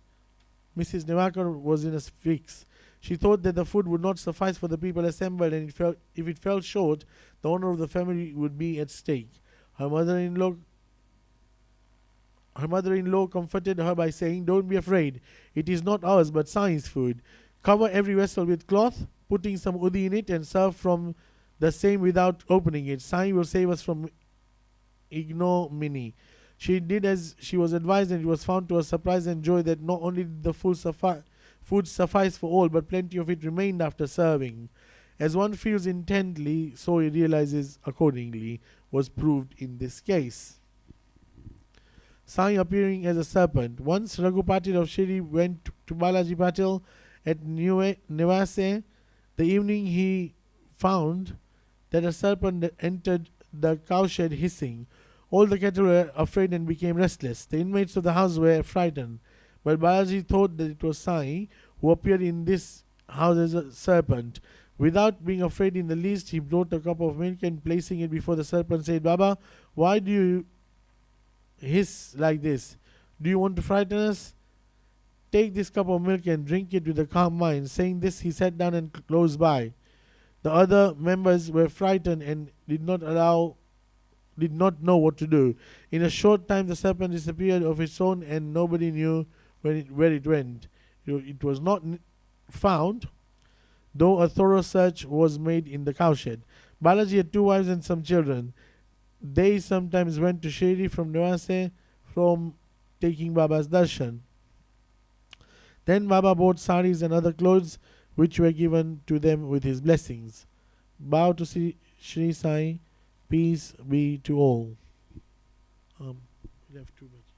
Mrs. Nevaskar was in a fix. She thought that the food would not suffice for the people assembled, and if it fell short, the honor of the family would be at stake. Her mother-in-law comforted her by saying, "Don't be afraid. It is not ours, but Sai's food. Cover every vessel with cloth, putting some udi in it, and serve from the same without opening it. Sai will save us from ignominy." She did as she was advised, and it was found to her surprise and joy that not only did the food suffice for all, but plenty of it remained after serving. As one feels intently, so he realizes accordingly, was proved in this case. Sai appearing as a serpent. Once Raghu Patil of Shirdi went to Balaji Patil at Nevase. The evening he found that a serpent entered the cowshed hissing. All the cattle were afraid and became restless. The inmates of the house were frightened. But Balaji thought that it was Sai who appeared in this house as a serpent. Without being afraid in the least, he brought a cup of milk and placing it before the serpent said, "Baba, why do you hiss like this? Do you want to frighten us? Take this cup of milk and drink it with a calm mind." Saying this, he sat down and close by. The other members were frightened and did not know what to do. In a short time, the serpent disappeared of its own, and nobody knew where it went. It was not found, though a thorough search was made in the cowshed. Balaji had 2 wives and some children. They sometimes went to Shirdi from Nevase from taking Baba's darshan. Then Baba bought saris and other clothes which were given to them with his blessings. Bow to Shri Sai. Peace be to all. We have 2 minutes.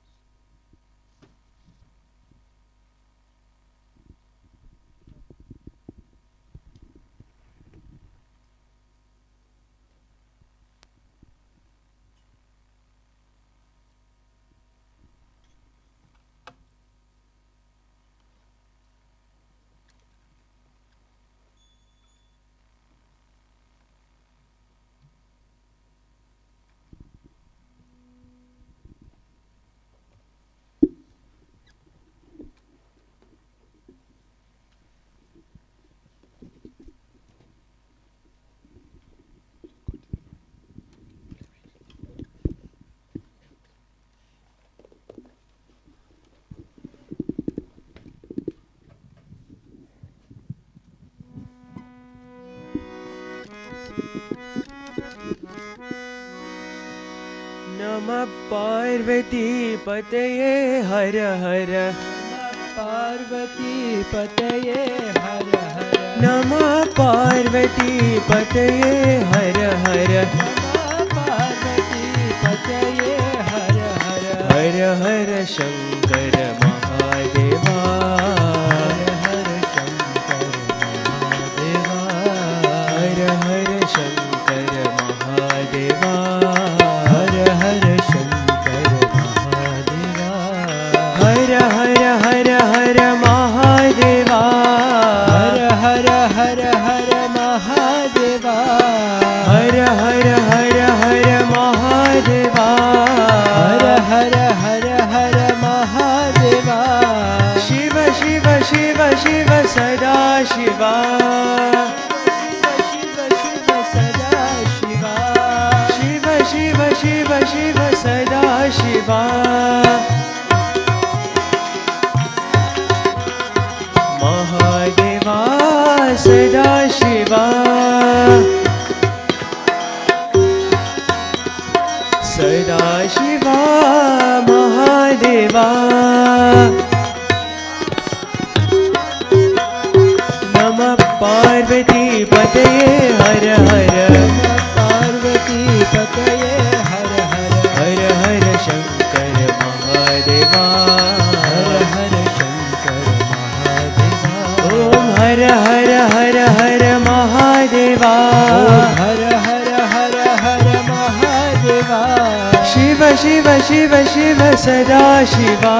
नमः पार्वती पतये हर हर पार्वती पतये हर हर नमः पार्वती पतये हर हर पार्वती पतये हर हर हर हर शंकर महादेवा हर शंकर महादेवा हर हर शंकर महादेवा हर हर शंकर महादेवा हर हर हर हर महादेवा हर हर हर हर महादेवा हर हर हर हर महादेवा हर हर हर हर महादेवा शिव शिव शिव शिव सदा शिवा शिव शिव सदा शिवा शिव शिव शिव शिव सदा शिवा महादेवा सदा शिवा सदा शिवा महादेवा नमः पार्वती पतये हर हर पार्वती पतये हर हर हर हर शंकर महादेवा हर हर शंकर महादेवा ओम हर हर हर हर महादेवा हर हर हर हर महादेवा शिव शिव शिव शिव सदा शिवा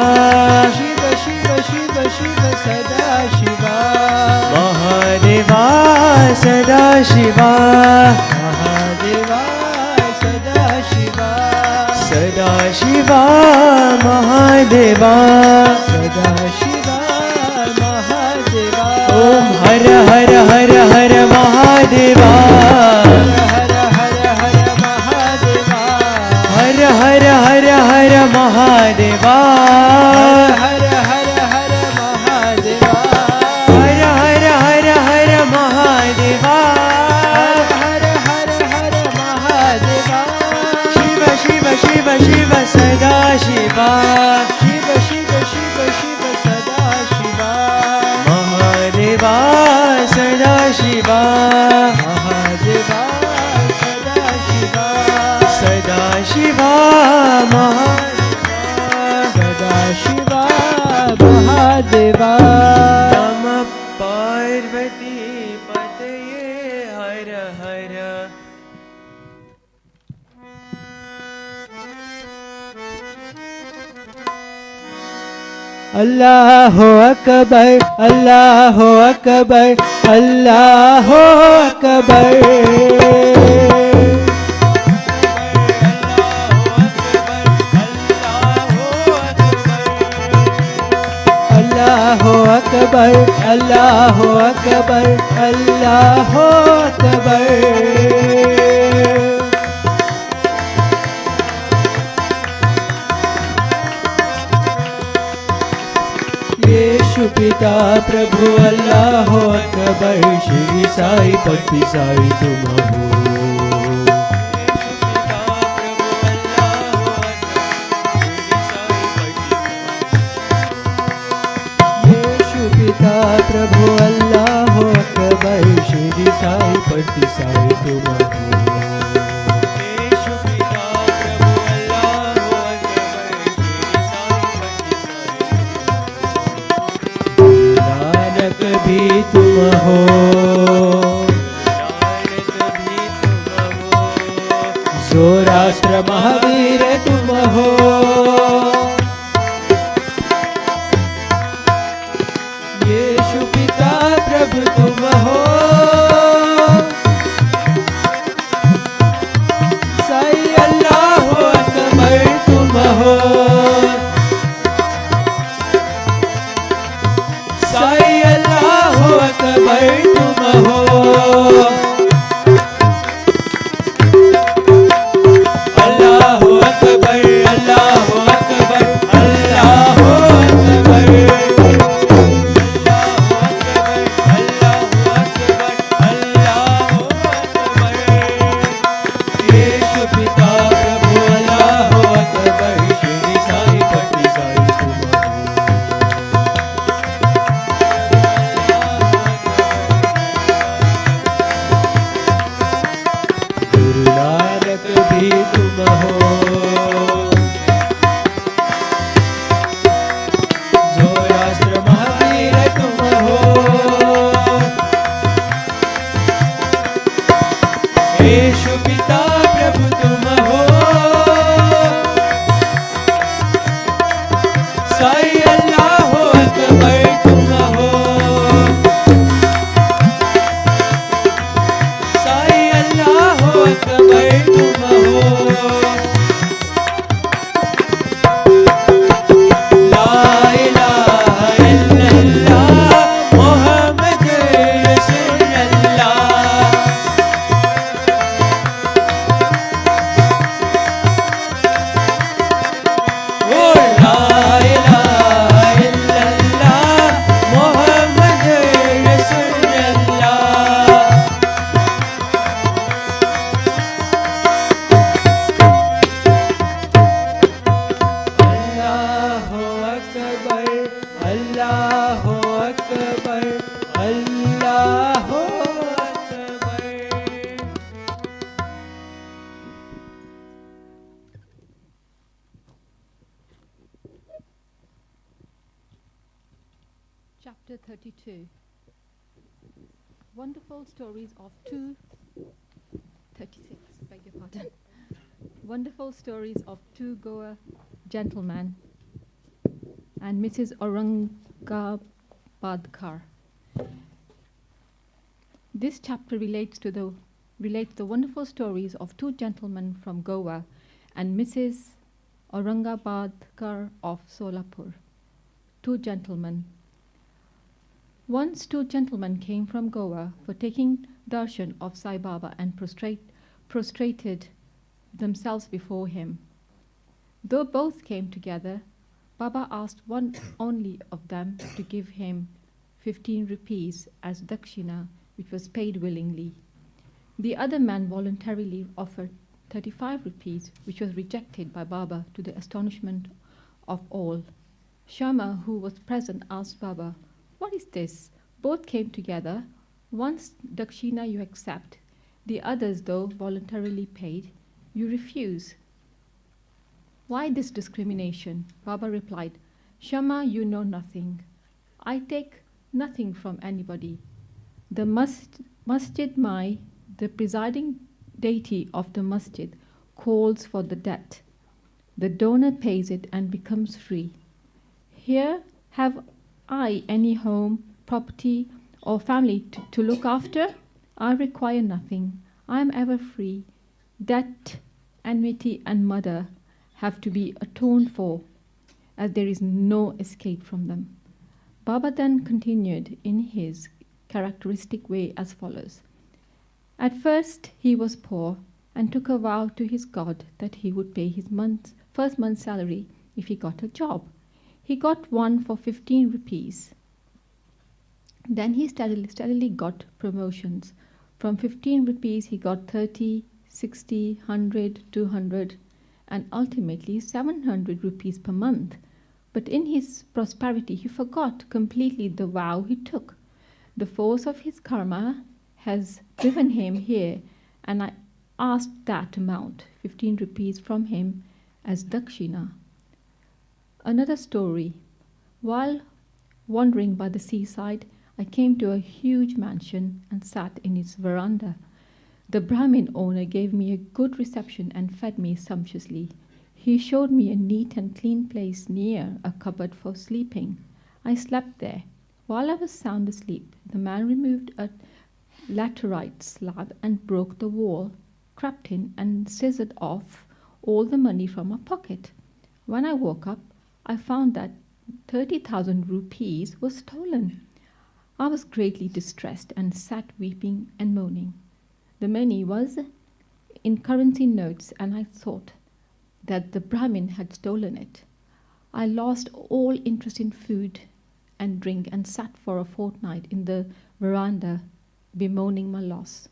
शिव शिव शिव शिव सदा शिवा महादेवा सदा शिवा महादेवा सदा शिवा सदा शिवा महादेवा सदा शिवा महादेवा ओम हर हर हर हर महादेवा हर हर हर महादेवा हर हर हर हर महादेवा हर हर हर महादेवा हर हर हर हर महादेवा हर हर हर महादेवा शिव शिव शिव शिव सदा शिवा शिव शिव शिव शिव सदा शिवा महादेवा सदा शिवा महादेवा सदा शिवा सदा शिवा महादेवा सदा शिवा महादेवा नमः पार्वती पतये हर हर अल्लाह अकबर अल्लाह अकबर अल्लाह अकबर अल्लाह अकबर अल्लाह अकबर अल्लाह अकबर यीशु पिता प्रभु अल्लाह अकबर श्री साई पति साई तुम हो यीशु पिता प्रभु अल्लाह अकबर श्री साई पति साई तुम हो नानक भी तुम हो जोराष्ट्र महावीर तुम हो यीशु पिता प्रभु तुम हो साई अल्लाह अकबर तुम हो साई अल्लाह अकबर तुम हो अल्लाह Akbar Chapter 32. Wonderful stories of two 36, beg your pardon. Wonderful stories of two Goa gentlemen and Mrs. Aurangabadkar. This chapter relates the wonderful stories of two gentlemen from Goa and Mrs. Aurangabadkar of Solapur. Two gentlemen. Once two gentlemen came from Goa for taking darshan of Sai Baba and prostrated themselves before him. Though both came together, Baba asked one only of them to give him 15 rupees as dakshina, which was paid willingly. The other man voluntarily offered 35 rupees, which was rejected by Baba to the astonishment of all. Shama, who was present, asked Baba, "What is this? Both came together. Once dakshina you accept, the others, though voluntarily paid, you refuse. Why this discrimination?" Baba replied, "Shama, you know nothing. I take nothing from anybody. The Masjid Mai, the presiding deity of the Masjid, calls for the debt. The donor pays it and becomes free. Here have I any home, property, or family to look after? I require nothing. I am ever free. Debt, enmity, and murder have to be atoned for, as there is no escape from them." Baba then continued in his characteristic way as follows. At first he was poor and took a vow to his God that he would pay his first month's salary if he got a job. He got one for 15 rupees. Then he steadily got promotions. From 15 rupees he got 30, 60, 100, 200, and ultimately 700 rupees per month. But in his prosperity he forgot completely the vow he took. The force of his karma has driven him here, and I asked that amount, 15 rupees, from him as dakshina. Another story. While wandering by the seaside, I came to a huge mansion and sat in its veranda. The Brahmin owner gave me a good reception and fed me sumptuously. He showed me a neat and clean place near a cupboard for sleeping. I slept there. While I was sound asleep, the man removed a laterite slab and broke the wall, crept in and scissored off all the money from my pocket. When I woke up, I found that 30,000 rupees was stolen. I was greatly distressed and sat weeping and moaning. The money was in currency notes, and I thought that the Brahmin had stolen it. I lost all interest in food and drink and sat for a fortnight in the veranda bemoaning my loss.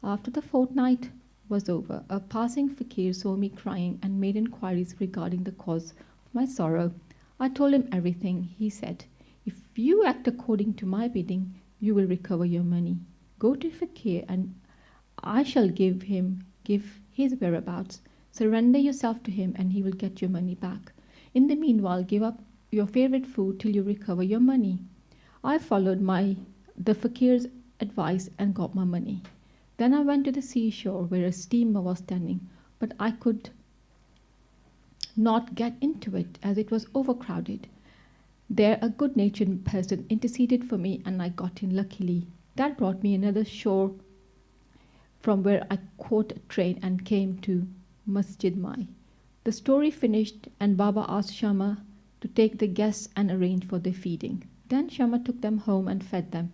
After the fortnight was over, a passing fakir saw me crying and made inquiries regarding the cause of my sorrow. I told him everything. He said, "If you act according to my bidding, you will recover your money. Go to fakir and I shall give his whereabouts. Surrender yourself to him and he will get your money back. In the meanwhile, give up your favorite food till you recover your money." I followed the fakir's advice and got my money. Then I went to the seashore where a steamer was standing, but I could not get into it as it was overcrowded. There a good-natured person interceded for me and I got in luckily. That brought me another shore from where I caught a train and came to Masjid Mai. The story finished and Baba asked Shama to take the guests and arrange for their feeding. Then Shama took them home and fed them.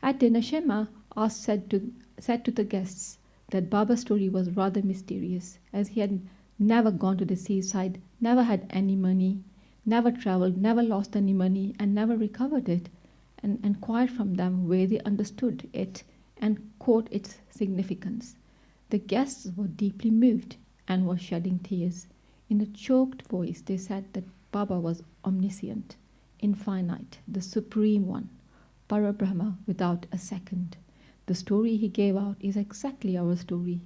At dinner, Shama said to the guests that Baba's story was rather mysterious, as he had never gone to the seaside, never had any money, never traveled, never lost any money, and never recovered it, and inquired from them where they understood it and caught its significance. The guests were deeply moved and were shedding tears. In a choked voice, they said that Baba was omniscient, infinite, the Supreme One, Parabrahma without a second. The story he gave out is exactly our story.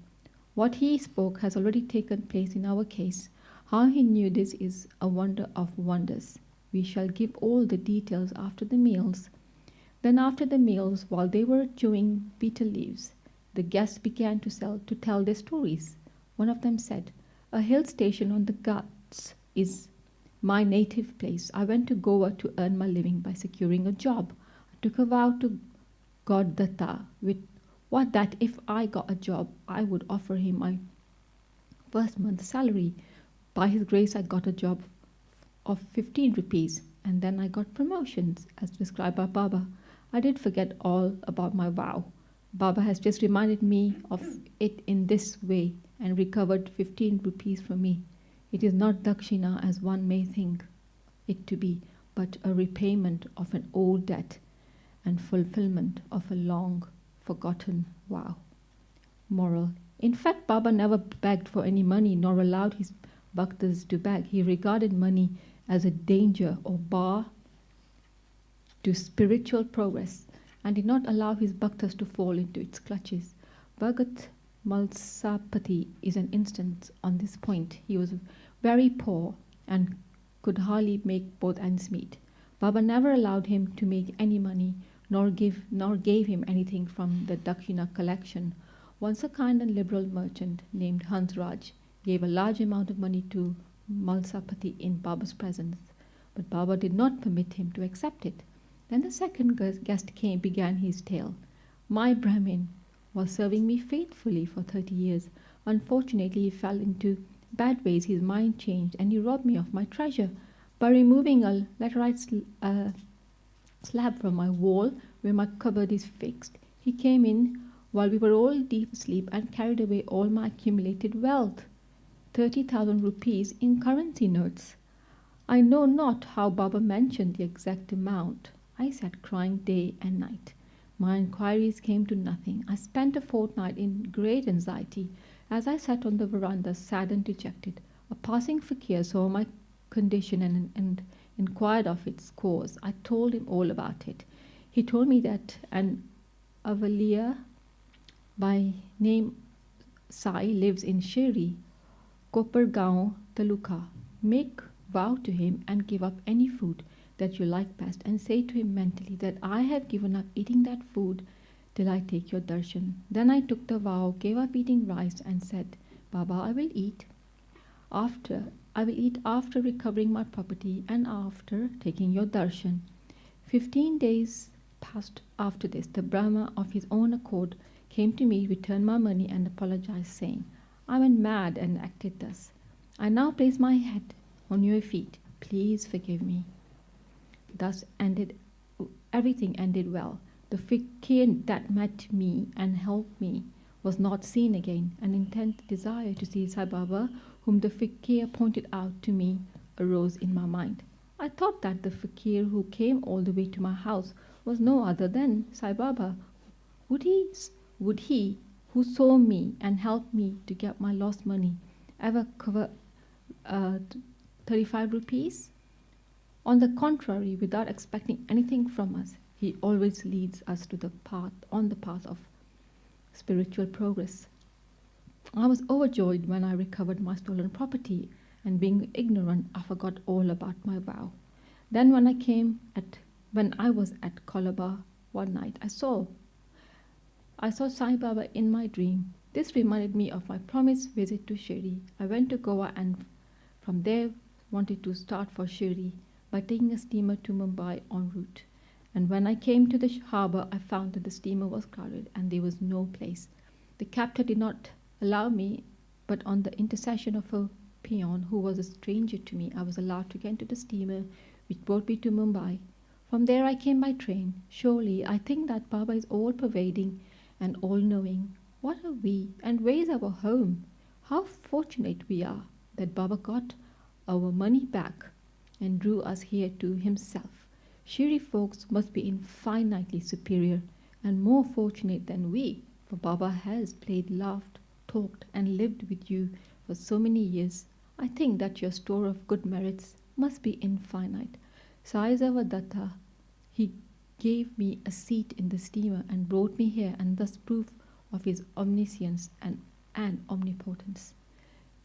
What he spoke has already taken place in our case. How he knew this is a wonder of wonders. We shall give all the details after the meals. Then after the meals, while they were chewing betel leaves, the guests began to tell their stories. One of them said, "A hill station on the Ghats is my native place. I went to Goa to earn my living by securing a job. I took a vow to God Datta with what that if I got a job, I would offer him my first month's salary. By his grace, I got a job of 15 rupees, and then I got promotions, as described by Baba. I did forget all about my vow. Baba has just reminded me of it in this way and recovered 15 rupees from me. It is not dakshina as one may think it to be, but a repayment of an old debt and fulfillment of a long forgotten vow." Moral: in fact, Baba never begged for any money nor allowed his bhaktas to beg. He regarded money as a danger or bar to spiritual progress and did not allow his bhaktas to fall into its clutches. Bhagat Malsapati is an instance on this point. He was very poor and could hardly make both ends meet. Baba never allowed him to make any money nor gave him anything from the dakshina collection. Once a kind and liberal merchant named Hansraj gave a large amount of money to Malsapati in Baba's presence, but Baba did not permit him to accept it. Then the second guest began his tale. "My Brahmin was serving me faithfully for 30 years. Unfortunately, he fell into bad ways. His mind changed and he robbed me of my treasure. By removing a laterite slab from my wall where my cupboard is fixed, he came in while we were all deep asleep and carried away all my accumulated wealth, 30,000 rupees in currency notes. I know not how Baba mentioned the exact amount. I sat crying day and night. My inquiries came to nothing. I spent a fortnight in great anxiety. As I sat on the veranda, sad and dejected, a passing fakir saw my condition and inquired of its cause. I told him all about it. He told me that an Avaliya by name Sai lives in Shirdi, Kopargaon Taluka. Make vow to him and give up any food that you like best, and say to him mentally that I have given up eating that food till I take your darshan. Then I took the vow, gave up eating rice, and said, Baba, I will eat after recovering my property and after taking your darshan. 15 days passed after this. The Brahma of his own accord came to me, returned my money, and apologized, saying, I went mad and acted thus. I now place my head on your feet. Please forgive me. Thus everything ended well. The fakir that met me and helped me was not seen again. An intense desire to see Sai Baba, whom the fakir pointed out to me, arose in my mind. I thought that the fakir who came all the way to my house was no other than Sai Baba. Would he, who saw me and helped me to get my lost money, ever cover 35 rupees? On the contrary, without expecting anything from us, he always leads us to the path of spiritual progress. I was overjoyed when I recovered my stolen property, and being ignorant, I forgot all about my vow. Then when I was at Colaba one night, I saw Sai Baba in my dream. This reminded me of my promised visit to Shirdi. I went to Goa and from there wanted to start for Shirdi by taking a steamer to Mumbai en route. And when I came to the harbour, I found that the steamer was crowded and there was no place. The captain did not allow me, but on the intercession of a peon who was a stranger to me, I was allowed to get into the steamer which brought me to Mumbai. From there I came by train. Surely I think that Baba is all-pervading and all-knowing. What are we, and where is our home? How fortunate we are that Baba got our money back and drew us here to himself. Shirdi folks must be infinitely superior and more fortunate than we, for Baba has played, laughed, talked, and lived with you for so many years. I think that your store of good merits must be infinite. Sai Zavadatta, he gave me a seat in the steamer and brought me here, and thus proof of his omniscience and omnipotence.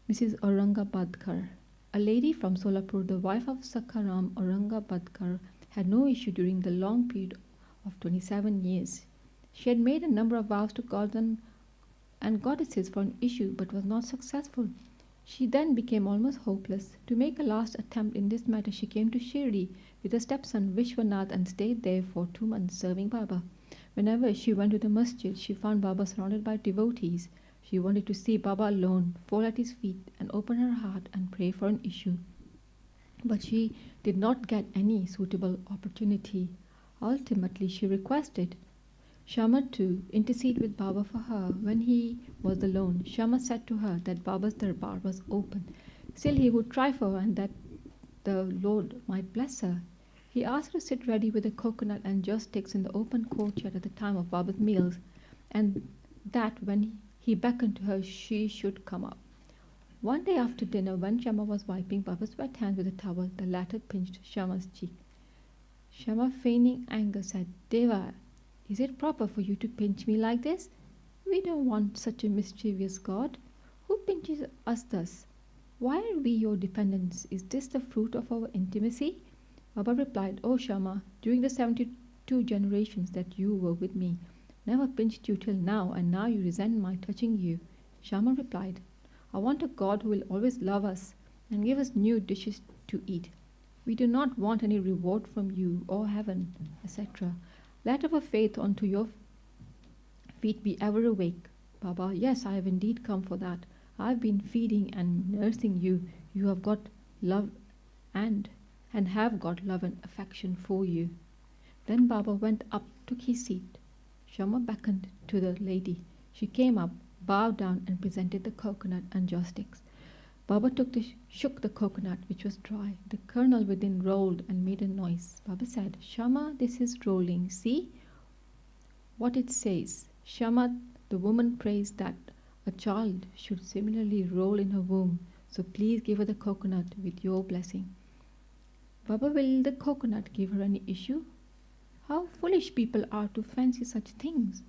Mrs. Aurangabadkar, a lady from Solapur, the wife of Sakaram Aurangabadkar, had no issue during the long period of 27 years. She had made a number of vows to gods and goddesses for an issue, but was not successful. She then became almost hopeless. To make a last attempt in this matter, she came to Shirdi with her stepson Vishwanath and stayed there for 2 months serving Baba. Whenever she went to the masjid, she found Baba surrounded by devotees. She wanted to see Baba alone, fall at his feet and open her heart and pray for an issue. But she did not get any suitable opportunity. Ultimately, she requested Shama to intercede with Baba for her. When he was alone, Shama said to her that Baba's darbar was open. Still he would try for her and that the Lord might bless her. He asked her to sit ready with a coconut and joss sticks in the open courtyard at the time of Baba's meals, and that when he beckoned to her, she should come up. One day after dinner, when Shama was wiping Baba's wet hands with a towel, the latter pinched Shama's cheek. Shama, feigning anger, said, "Deva, is it proper for you to pinch me like this? We don't want such a mischievous God. Who pinches us thus? Why are we your dependents? Is this the fruit of our intimacy?" Baba replied, "O Shama, during the 72 generations that you were with me, never pinched you till now, and now you resent my touching you." Shama replied, "I want a God who will always love us and give us new dishes to eat. We do not want any reward from you or heaven, etc. Let our faith onto your feet be ever awake." Baba, "Yes, I have indeed come for that. I have been feeding and nursing you. You have got love and have got love and affection for you." Then Baba went up, took his seat. Shama beckoned to the lady. She came up, bowed down and presented the coconut and joss sticks. Baba shook the coconut, which was dry. The kernel within rolled and made a noise. Baba said, "Shama, this is rolling. See what it says." Shama, the woman, prays that a child should similarly roll in her womb. So please give her the coconut with your blessing. Baba, will the coconut give her any issue? How foolish people are to fancy such things.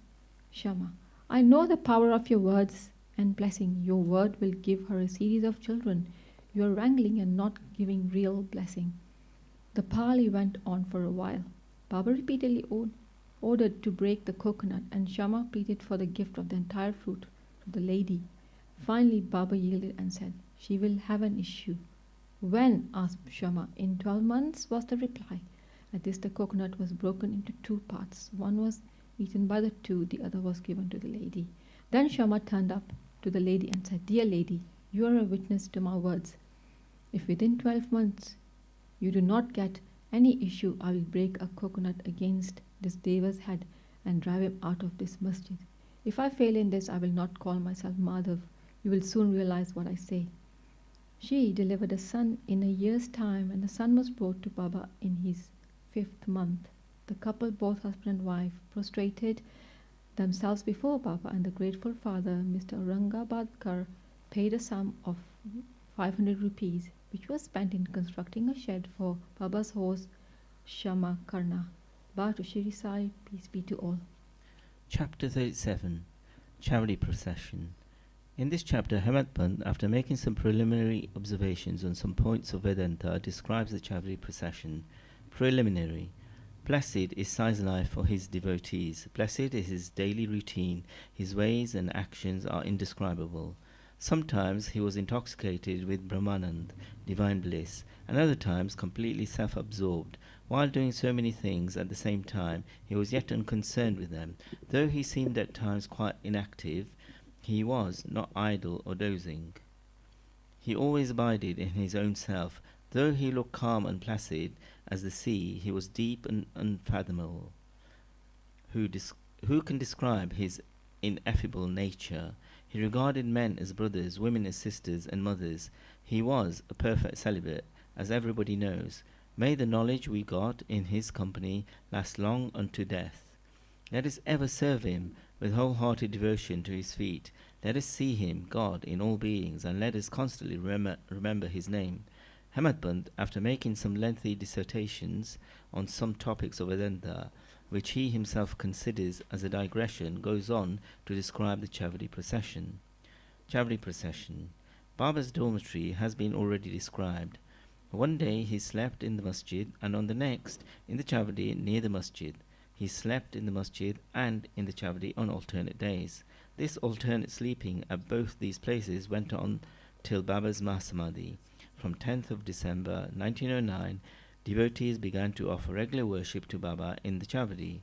Shama, I know the power of your words and blessing. Your word will give her a series of children. You are wrangling and not giving real blessing. The parley went on for a while. Baba repeatedly ordered to break the coconut, and Shama pleaded for the gift of the entire fruit to the lady. Finally, Baba yielded and said, "She will have an issue." "When?" asked Shama. "In 12 months," was the reply. At this, the coconut was broken into 2 parts. One was eaten by the 2, the other was given to the lady. Then Shama turned up to the lady and said, "Dear lady, you are a witness to my words. If within 12 months you do not get any issue, I will break a coconut against this Deva's head and drive him out of this masjid. If I fail in this, I will not call myself Madhav. You will soon realize what I say." She delivered a son in a year's time, and the son was brought to Baba in his 5th month. The couple, both husband and wife, prostrated themselves before Baba, and the grateful father, Mr. Aurangabadkar, paid a sum of 500 rupees, which was spent in constructing a shed for Baba's horse, Shama Karna. Bow to Shirdi Sai, peace be to all. Chapter 37, Charity Procession. In this chapter, Hemadpant, after making some preliminary observations on some points of Vedanta, describes the Charity Procession. Preliminary. Blessed is Sai's life for his devotees. Blessed is his daily routine. His ways and actions are indescribable. Sometimes he was intoxicated with Brahmanand, divine bliss, and other times completely self-absorbed. While doing so many things at the same time, he was yet unconcerned with them. Though he seemed at times quite inactive, he was not idle or dozing. He always abided in his own self. Though he looked calm and placid as the sea, he was deep and unfathomable. Who can describe his ineffable nature? He regarded men as brothers, women as sisters and mothers. He was a perfect celibate, as everybody knows. May the knowledge we got in his company last long unto death. Let us ever serve him with wholehearted devotion to his feet. Let us see him, God, in all beings, and let us constantly remember his name. Hemadpant, after making some lengthy dissertations on some topics of Vedanta, which he himself considers as a digression, goes on to describe the Charity Procession. Charity Procession. Baba's dormitory has been already described. One day he slept in the masjid, and on the next in the Charity near the masjid. He slept in the masjid and in the chavdi on alternate days. This alternate sleeping at both these places went on till Baba's Mahasamadhi. From 10th of December 1909, devotees began to offer regular worship to Baba in the chavdi.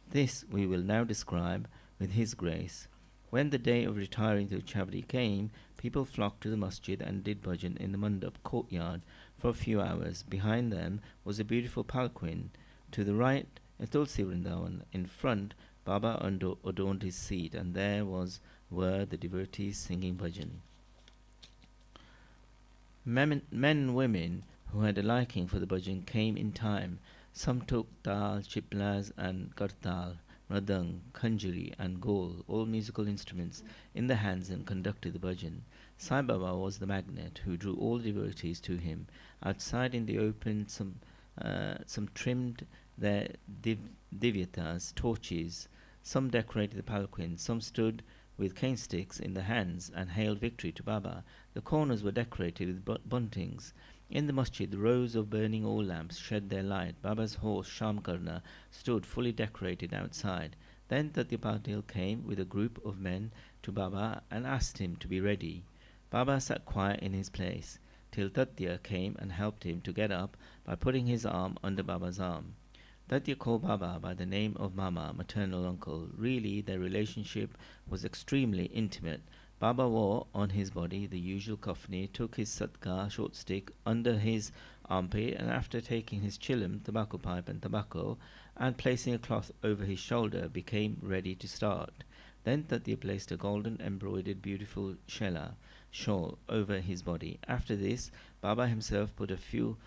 This we will now describe with His grace. When the day of retiring to the chavdi came, people flocked to the masjid and did bhajan in the mandap courtyard for a few hours. Behind them was a beautiful palanquin. To the right, a Tulsi Vrindavan. In front, Baba adorned his seat, and there were the devotees singing bhajan. Men and women who had a liking for the bhajan came in time. Some took tal, chiplas and kartal, mradang, khanjari and gol, all musical instruments, in the hands and conducted the bhajan. Sai Baba was the magnet who drew all devotees to him. Outside in the open, some trimmed their divyatas, torches, some decorated the palanquin, some stood with cane sticks in the hands and hailed victory to Baba. The corners were decorated with buntings. In the masjid, rows of burning oil lamps shed their light. Baba's horse, Shamkarna, stood fully decorated outside. Then Tatya Patil came with a group of men to Baba and asked him to be ready. Baba sat quiet in his place till Tatya came and helped him to get up by putting his arm under Baba's arm. Tatya called Baba by the name of Mama, maternal uncle. Really, their relationship was extremely intimate. Baba wore on his body the usual kafni, took his satka, short stick, under his armpit, and after taking his chillum, tobacco pipe and tobacco, and placing a cloth over his shoulder, became ready to start. Then Tatya placed a golden embroidered beautiful shawl over his body. After this, Baba himself put a few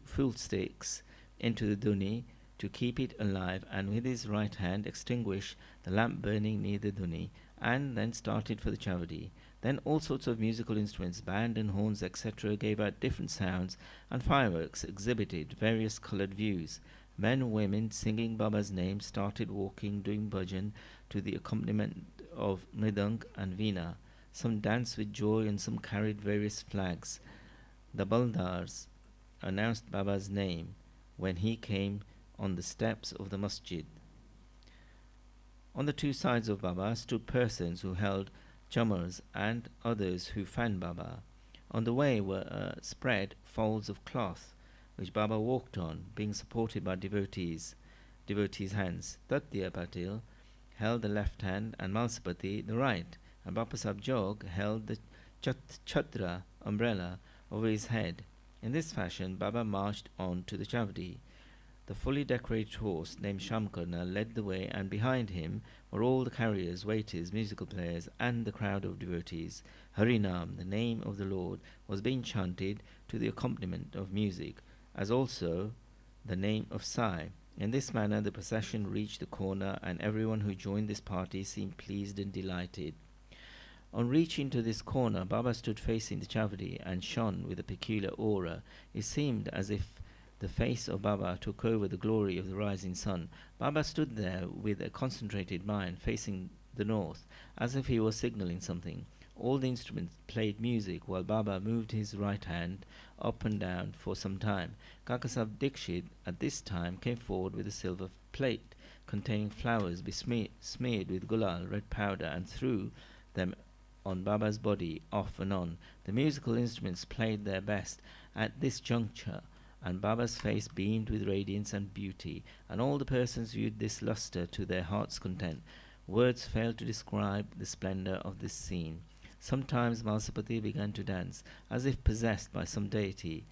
fuel sticks into the dhuni to keep it alive, and with his right hand extinguished the lamp burning near the dhuni, and then started for the chavdi. Then all sorts of musical instruments, band and horns, etc., gave out different sounds, and fireworks exhibited various coloured views. Men and women singing Baba's name started walking, doing bhajan to the accompaniment of mridang and veena. Some danced with joy and some carried various flags. The baldars announced Baba's name when he came on the steps of the masjid. On the two sides of Baba stood persons who held chamars and others who fanned Baba. On the way were spread folds of cloth which Baba walked on, being supported by devotees' hands. Tatya Patil held the left hand and Malsapati the right, and Bapasab Jog held the chhatra umbrella over his head. In this fashion, Baba marched on to the chavdi. The fully decorated horse named Shamkarna led the way, and behind him were all the carriers, waiters, musical players, and the crowd of devotees. Harinam, the name of the Lord, was being chanted to the accompaniment of music, as also the name of Sai. In this manner the procession reached the corner, and everyone who joined this party seemed pleased and delighted. On reaching to this corner, Baba stood facing the chavdi and shone with a peculiar aura. It seemed as if the face of Baba took over the glory of the rising sun. Baba stood there with a concentrated mind, facing the north, as if he was signalling something. All the instruments played music, while Baba moved his right hand up and down for some time. Kakasab Dikshit at this time came forward with a silver plate containing flowers besmeared with gulal, red powder, and threw them on Baba's body off and on. The musical instruments played their best at this juncture, and Baba's face beamed with radiance and beauty, and all the persons viewed this lustre to their heart's content. Words fail to describe the splendor of this scene. Sometimes Malsapati began to dance, as if possessed by some deity,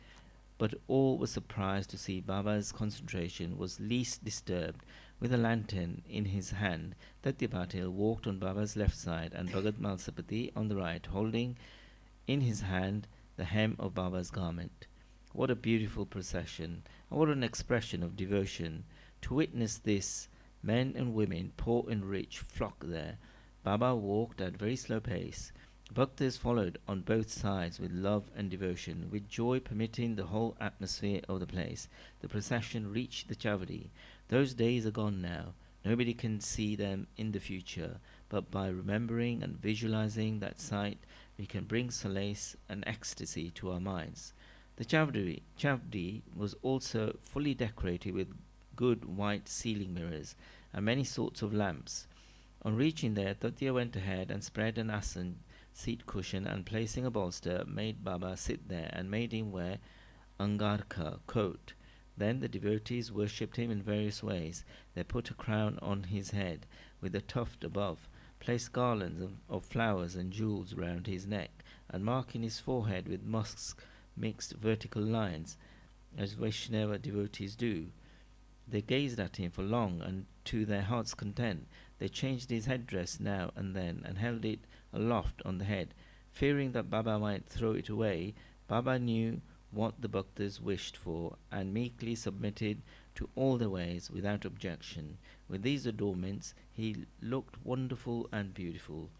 but all were surprised to see Baba's concentration was least disturbed. With a lantern in his hand, Tatya Patil walked on Baba's left side, and Bhagat Malsapati on the right, holding in his hand the hem of Baba's garment. What a beautiful procession, and what an expression of devotion. To witness this, men and women, poor and rich, flocked there. Baba walked at very slow pace. Bhaktas followed on both sides with love and devotion, with joy permitting the whole atmosphere of the place. The procession reached the chavdi. Those days are gone now. Nobody can see them in the future, but by remembering and visualizing that sight, we can bring solace and ecstasy to our minds. The chavdi was also fully decorated with good white ceiling mirrors and many sorts of lamps. On reaching there, Tatya went ahead and spread an asan seat cushion, and placing a bolster, made Baba sit there and made him wear angarka coat. Then the devotees worshipped him in various ways. They put a crown on his head with a tuft above, placed garlands of flowers and jewels round his neck, and marking his forehead with musk mixed vertical lines, as Vaishnava devotees do. They gazed at him for long, and to their heart's content they changed his headdress now and then, and held it aloft on the head. Fearing that Baba might throw it away, Baba knew what the bhaktas wished for, and meekly submitted to all their ways without objection. With these adornments he looked wonderful and beautiful.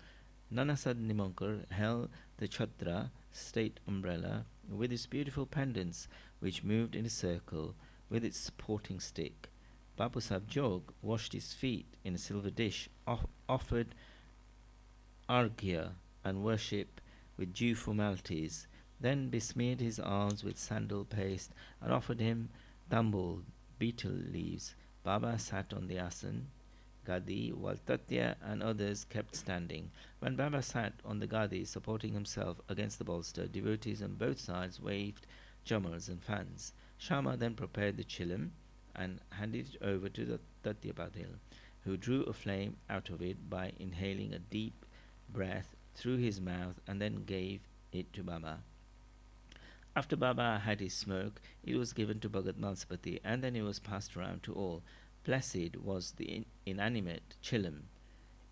Nanasad Nimankar held the chhatra, state umbrella, with its beautiful pendants, which moved in a circle with its supporting stick. Babu Sahib Jog washed his feet in a silver dish, offered arghya and worship with due formalities, then besmeared his arms with sandal paste and offered him dambul, betel leaves. Baba sat on the asan, gadi, while Tatya and others kept standing. When Baba sat on the gadi, supporting himself against the bolster, devotees on both sides waved jammers and fans. Shama then prepared the chilim and handed it over to the Tatya Patil, who drew a flame out of it by inhaling a deep breath through his mouth and then gave it to Baba. After Baba had his smoke, it was given to Bhagat Malsapati, and then it was passed around to all. Blessed was the inanimate chilim.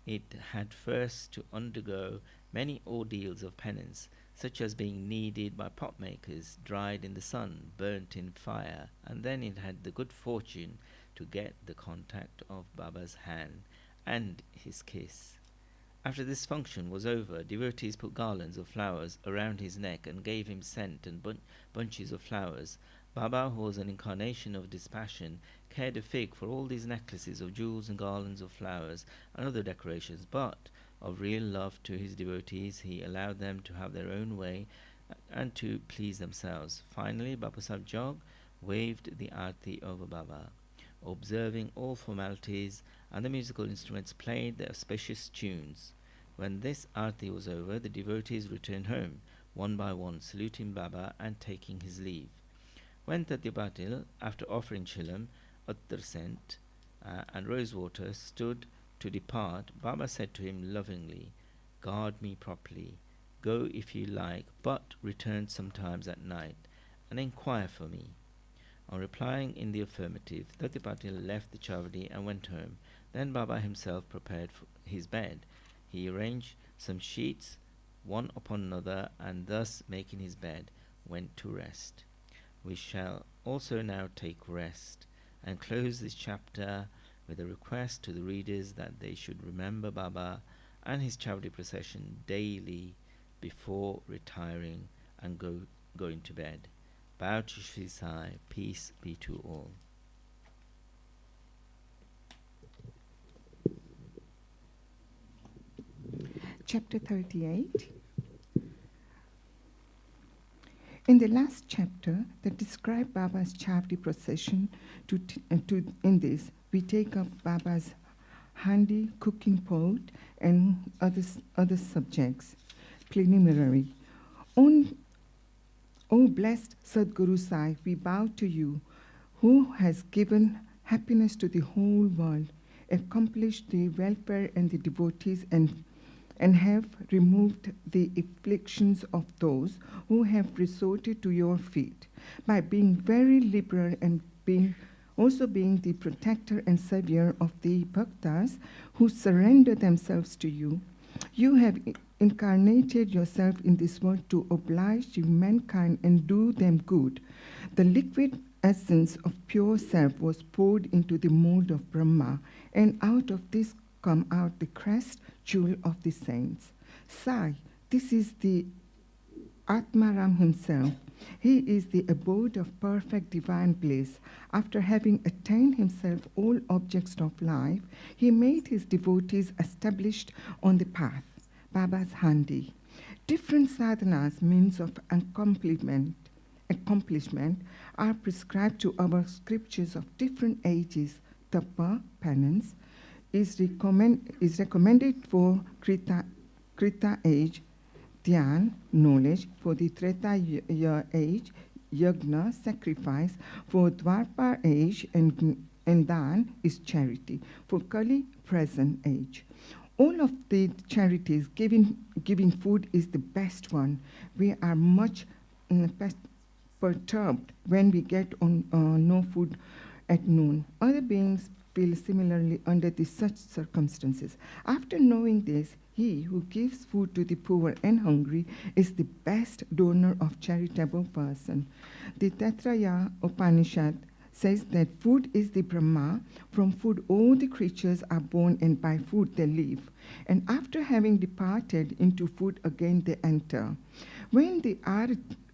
It had first to undergo many ordeals of penance, such as being kneaded by pot makers, dried in the sun, burnt in fire, and then it had the good fortune to get the contact of Baba's hand and his kiss. After this function was over, devotees put garlands of flowers around his neck and gave him scent and bunches of flowers. Baba, who was an incarnation of dispassion, cared a fig for all these necklaces of jewels and garlands of flowers and other decorations, but of real love to his devotees he allowed them to have their own way and to please themselves. Finally, Baba Sahib Jog waved the arti over Baba. Observing all formalities, and the musical instruments played their auspicious tunes. When this arti was over, the devotees returned home, one by one, saluting Baba and taking his leave. When Tatya Patil, after offering chilam, attar scent, and rose water, stood to depart, Baba said to him lovingly, "Guard me properly. Go if you like, but return sometimes at night, and inquire for me." On replying in the affirmative, Tatya Patil left the chavadi and went home. Then Baba himself prepared for his bed. He arranged some sheets one upon another, and thus making his bed, went to rest. We shall also now take rest and close this chapter with a request to the readers that they should remember Baba and his chavadi procession daily before retiring and going to bed. Bow to Shirdi Sai, peace be to all. Chapter 38. In the last chapter that described Baba's chavadi procession, in this we take up Baba's handi, cooking pot, and other subjects. Preliminary. O blessed Satguru Sai, we bow to you, who has given happiness to the whole world, accomplished the welfare and the devotees, and have removed the afflictions of those who have resorted to your feet, by being very liberal and also being the protector and savior of the bhaktas who surrender themselves to you. You have incarnated yourself in this world to oblige mankind and do them good. The liquid essence of pure self was poured into the mold of Brahma, and out of this come out the crest jewel of the saints. Sai, this is the Atmaram himself. He is the abode of perfect divine bliss. After having attained himself all objects of life, he made his devotees established on the path, Baba's handi. Different sadhanas, means of accomplishment, accomplishment are prescribed to our scriptures of different ages. Tapa, penance, is recommended for Krita age, Dhyan, knowledge, for the Treta age, Yagna, sacrifice, for Dwapar age, and Dan is charity, for Kali, present age. All of the charities, giving food is the best one. We are much perturbed when we get on no food at noon. Other beings feel similarly under such circumstances. After knowing this, he who gives food to the poor and hungry is the best donor of charitable person. The Taittiriya Upanishad says that food is the Brahma. From food all the creatures are born, and by food they live. And after having departed, into food again they enter. When the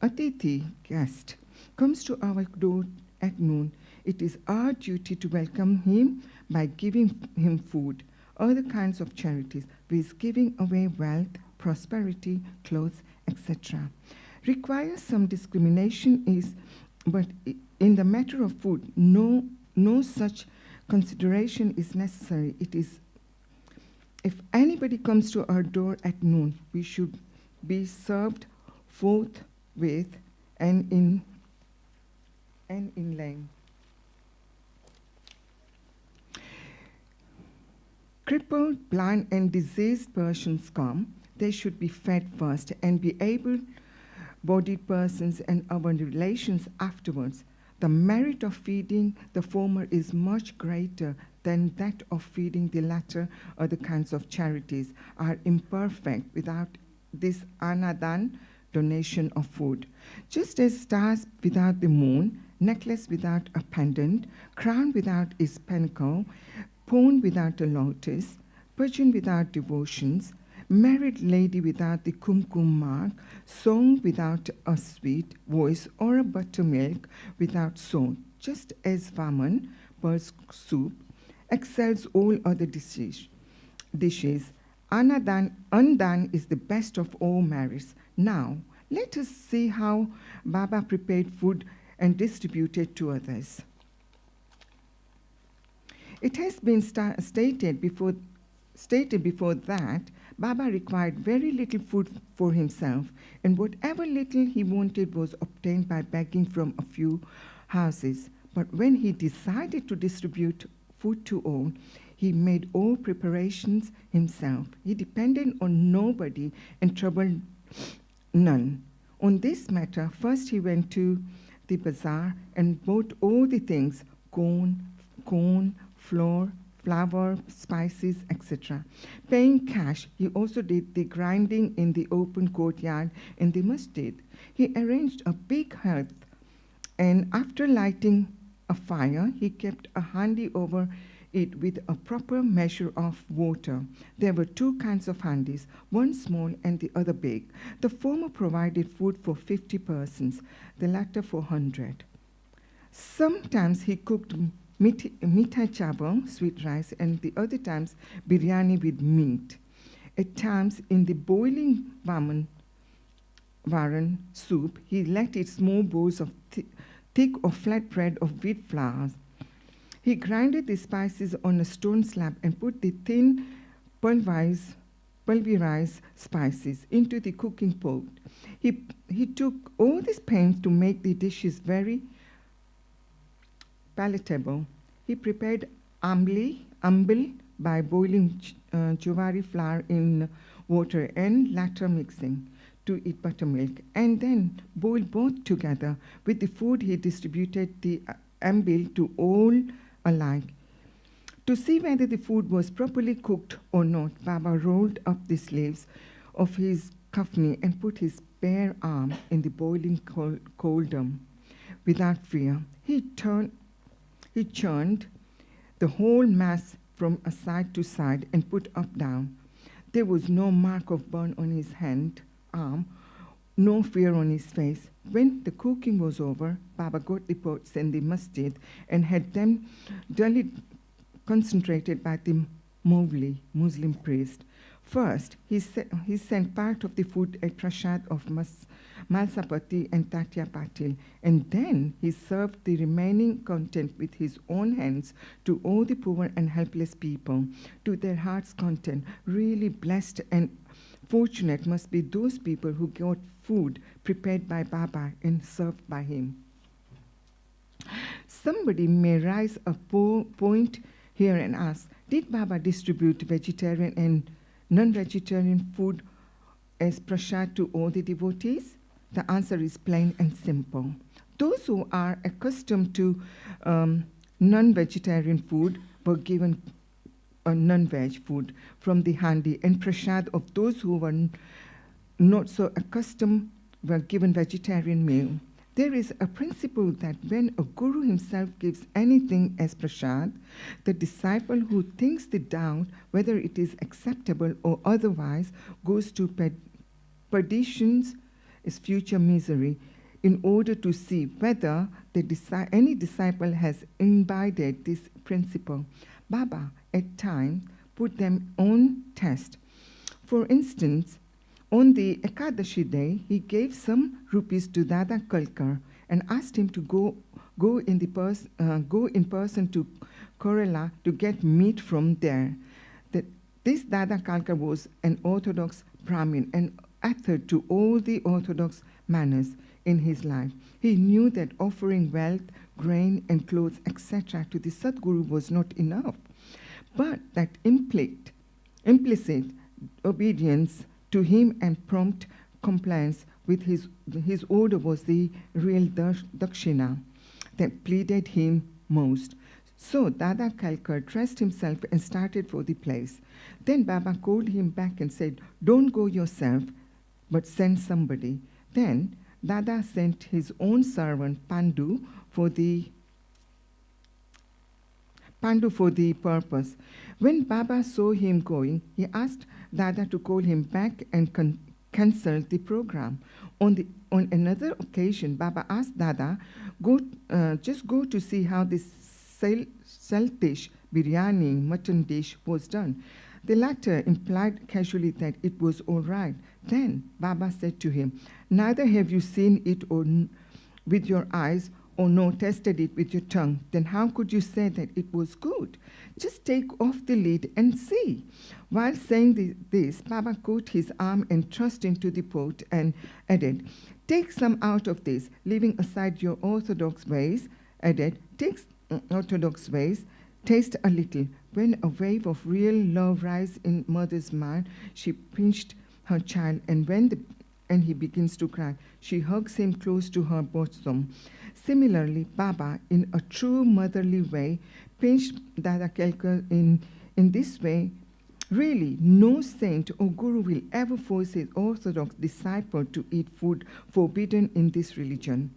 Atithi guest comes to our door at noon, it is our duty to welcome him by giving him food. Other kinds of charities, with giving away wealth, prosperity, clothes, etc., requires some discrimination, but in the matter of food, no such consideration is necessary. It is, if anybody comes to our door at noon, we should be served forthwith and in length. Crippled, blind, and diseased persons come, they should be fed first, and be able-bodied persons and our relations afterwards. The merit of feeding the former is much greater than that of feeding the latter. Other kinds of charities are imperfect without this anadan, donation of food. Just as stars without the moon, necklace without a pendant, crown without its pinnacle, pond without a lotus, bhajan without devotions, married lady without the kumkum mark, song without a sweet voice, or a buttermilk without salt, just as Vaman, bird's soup, excels all other dishes. Andan is the best of all merits. Now, let us see how Baba prepared food and distributed to others. It has been stated before that Baba required very little food for himself, and whatever little he wanted was obtained by begging from a few houses. But when he decided to distribute food to all, he made all preparations himself. He depended on nobody and troubled none. On this matter, first he went to the bazaar and bought all the things, corn, flour, spices, etc. Paying cash, he also did the grinding in the open courtyard in the Masjid. He arranged a big hearth, and after lighting a fire, he kept a handi over it with a proper measure of water. There were two kinds of handis, one small and the other big. The former provided food for 50 persons, the latter for 100. Sometimes he cooked mithai chawal, sweet rice, and the other times biryani with meat. At times, in the boiling varan soup, he let it small bowls of thick or flat bread of wheat flour. He grinded the spices on a stone slab and put the thin pulverized spices into the cooking pot. He took all this pains to make the dishes very palatable. He prepared ambil by boiling jowari flour in water and later mixing to eat buttermilk, and then boiled both together. With the food, he distributed the ambil to all alike. To see whether the food was properly cooked or not, Baba rolled up the sleeves of his kafni and put his bare arm in the boiling cauldron. Without fear, he churned the whole mass from side to side and put up down. There was no mark of burn on his arm, no fear on his face. When the cooking was over, Baba got the pots in the masjid and had them duly concentrated by the Mowgli, Muslim priest. First, he sent part of the food at prasad of Malsapati and Tatya Patil, and then he served the remaining content with his own hands to all the poor and helpless people, to their heart's content. Really blessed and fortunate must be those people who got food prepared by Baba and served by him. Somebody may raise a point here and ask, did Baba distribute vegetarian and non-vegetarian food as prasad to all the devotees? The answer is plain and simple. Those who are accustomed to non-vegetarian food were given a non-veg food from the handi, and prasad of those who were not so accustomed were given vegetarian meal. There is a principle that when a guru himself gives anything as prasad, the disciple who thinks the doubt whether it is acceptable or otherwise goes to perditions, is future misery, in order to see whether any disciple has imbibed this principle. Baba at times put them on test. For instance, on the Ekadashi day, he gave some rupees to Dada Kalkar and asked him to go in person to Kerala to get meat from there. This Dada Kalkar was an Orthodox Brahmin and adhered to all the Orthodox manners in his life. He knew that offering wealth, grain, and clothes, etc., to the Satguru was not enough, but that implicit obedience to him and prompt compliance with his order was the real dakshina that pleaded him most. So Dada Kalkar dressed himself and started for the place. Then Baba called him back and said, "Don't go yourself, but send somebody." Then Dada sent his own servant Pandu for the purpose. When Baba saw him going, he asked Dada to call him back and cancel the program. On another occasion, Baba asked Dada, just go to see how this Saltish biryani mutton dish was done. The latter implied casually that it was all right. Then Baba said to him, neither have you seen it with your eyes or nor tasted it with your tongue. Then how could you say that it was good? Just take off the lid and see. While saying this, Baba caught his arm and thrust into the pot and added, take some out of this, leaving aside your orthodox ways, taste a little. When a wave of real love rises in mother's mind, she pinched her child, and he begins to cry. She hugs him close to her bosom. Similarly, Baba, in a true motherly way, pinched Dada Kalkar in this way. Really, no saint or guru will ever force his orthodox disciple to eat food forbidden in this religion.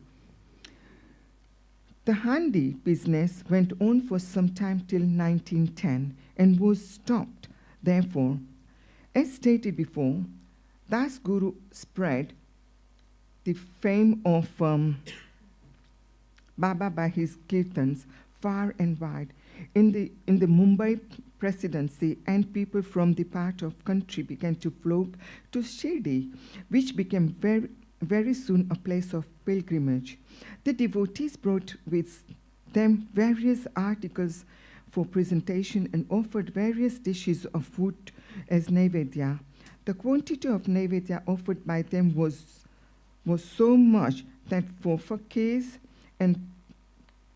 The handi business went on for some time till 1910 and was stopped. Therefore, as stated before, Das Guru spread the fame of Baba by his kirtans far and wide. In the Mumbai presidency, and people from the part of country began to flock to Shirdi, which became very, very soon a place of pilgrimage. The devotees brought with them various articles for presentation and offered various dishes of food as naivedya. The quantity of naivedya offered by them was so much that for fakirs and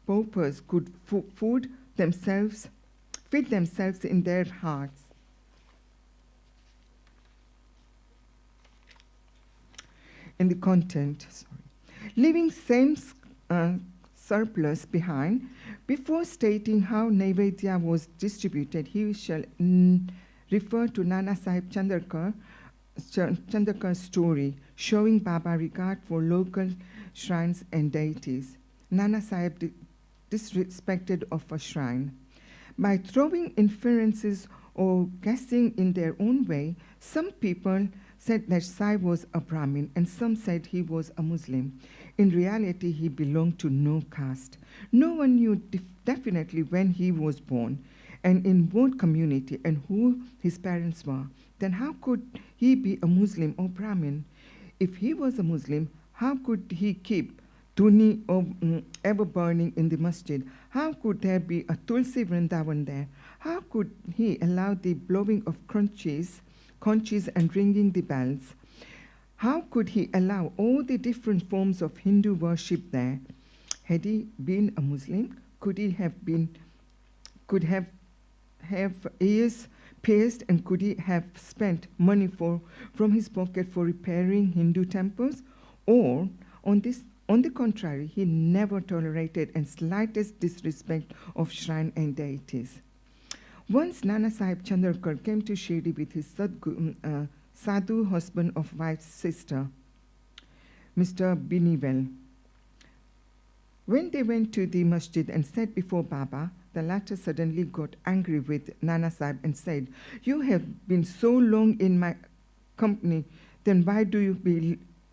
paupers could feed themselves in their hearts. In the content, leaving same surplus behind, before stating how naivedya was distributed, he shall refer to Nana Sahib Chandrakar's story, showing Baba regard for local shrines and deities. Nana Sahib disrespected of a shrine. By throwing inferences or guessing in their own way, some people said that Sai was a Brahmin and some said he was a Muslim. In reality, he belonged to no caste. No one knew definitely when he was born and in what community and who his parents were. Then how could he be a Muslim or Brahmin? If he was a Muslim, How could he keep Dhuni ever burning in the masjid? How could there be a Tulsi Vrindavan there? How could he allow the blowing of conches and ringing the bells? How could he allow all the different forms of Hindu worship there? Had he been a Muslim, could have ears pierced, and could he have spent money from his pocket for repairing Hindu temples? Or, on the contrary, he never tolerated and slightest disrespect of shrine and deities. Once Nana Sahib Chandrakar came to Shirdi with his sadhu husband of wife's sister, Mr. Biniwell. When they went to the masjid and sat before Baba, the latter suddenly got angry with Nana Sahib and said, "You have been so long in my company, then why do you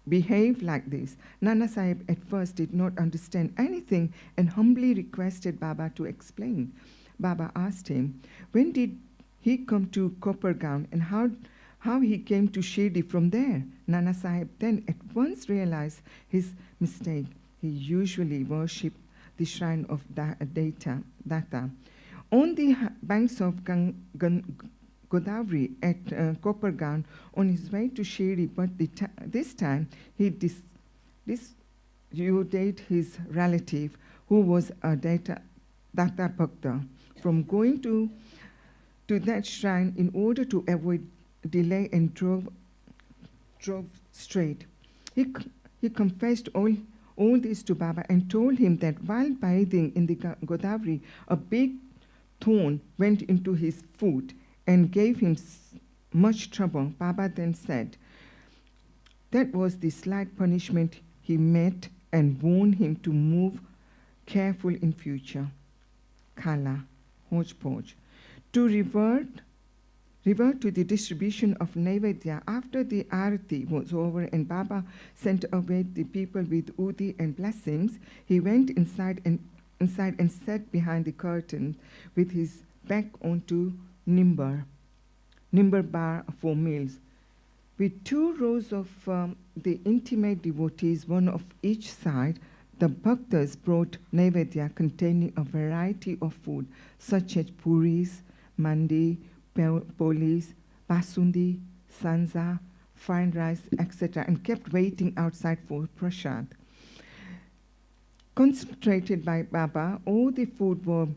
behave like this?" Nana Sahib at first did not understand anything and humbly requested Baba to explain. Baba asked him, when did he come to Kopargaon and how he came to Shirdi from there. Nana Sahib then at once realized his mistake. He usually worshipped the shrine of Datta. On the banks of Godavari at Kopargaon on his way to Shirdi, but this time he dissuaded his relative, who was a Datta Bhakta, from going to that shrine in order to avoid delay, and drove straight. He confessed all this to Baba and told him that while bathing in the Godavari, a big thorn went into his foot and gave him much trouble. Baba then said that was the slight punishment he met and warned him to move careful in future. Kala, hodgepodge. To revert to the distribution of Naivedya, after the Arati was over and Baba sent away the people with Udi and blessings, he went inside and sat behind the curtain with his back onto Nimbar bar for meals. With 2 rows of the intimate devotees, one of each side, the bhaktas brought Naivedya containing a variety of food such as puris, mandi, polis, basundi, sanza, fine rice, etc., and kept waiting outside for prasad. Concentrated by Baba, all the food were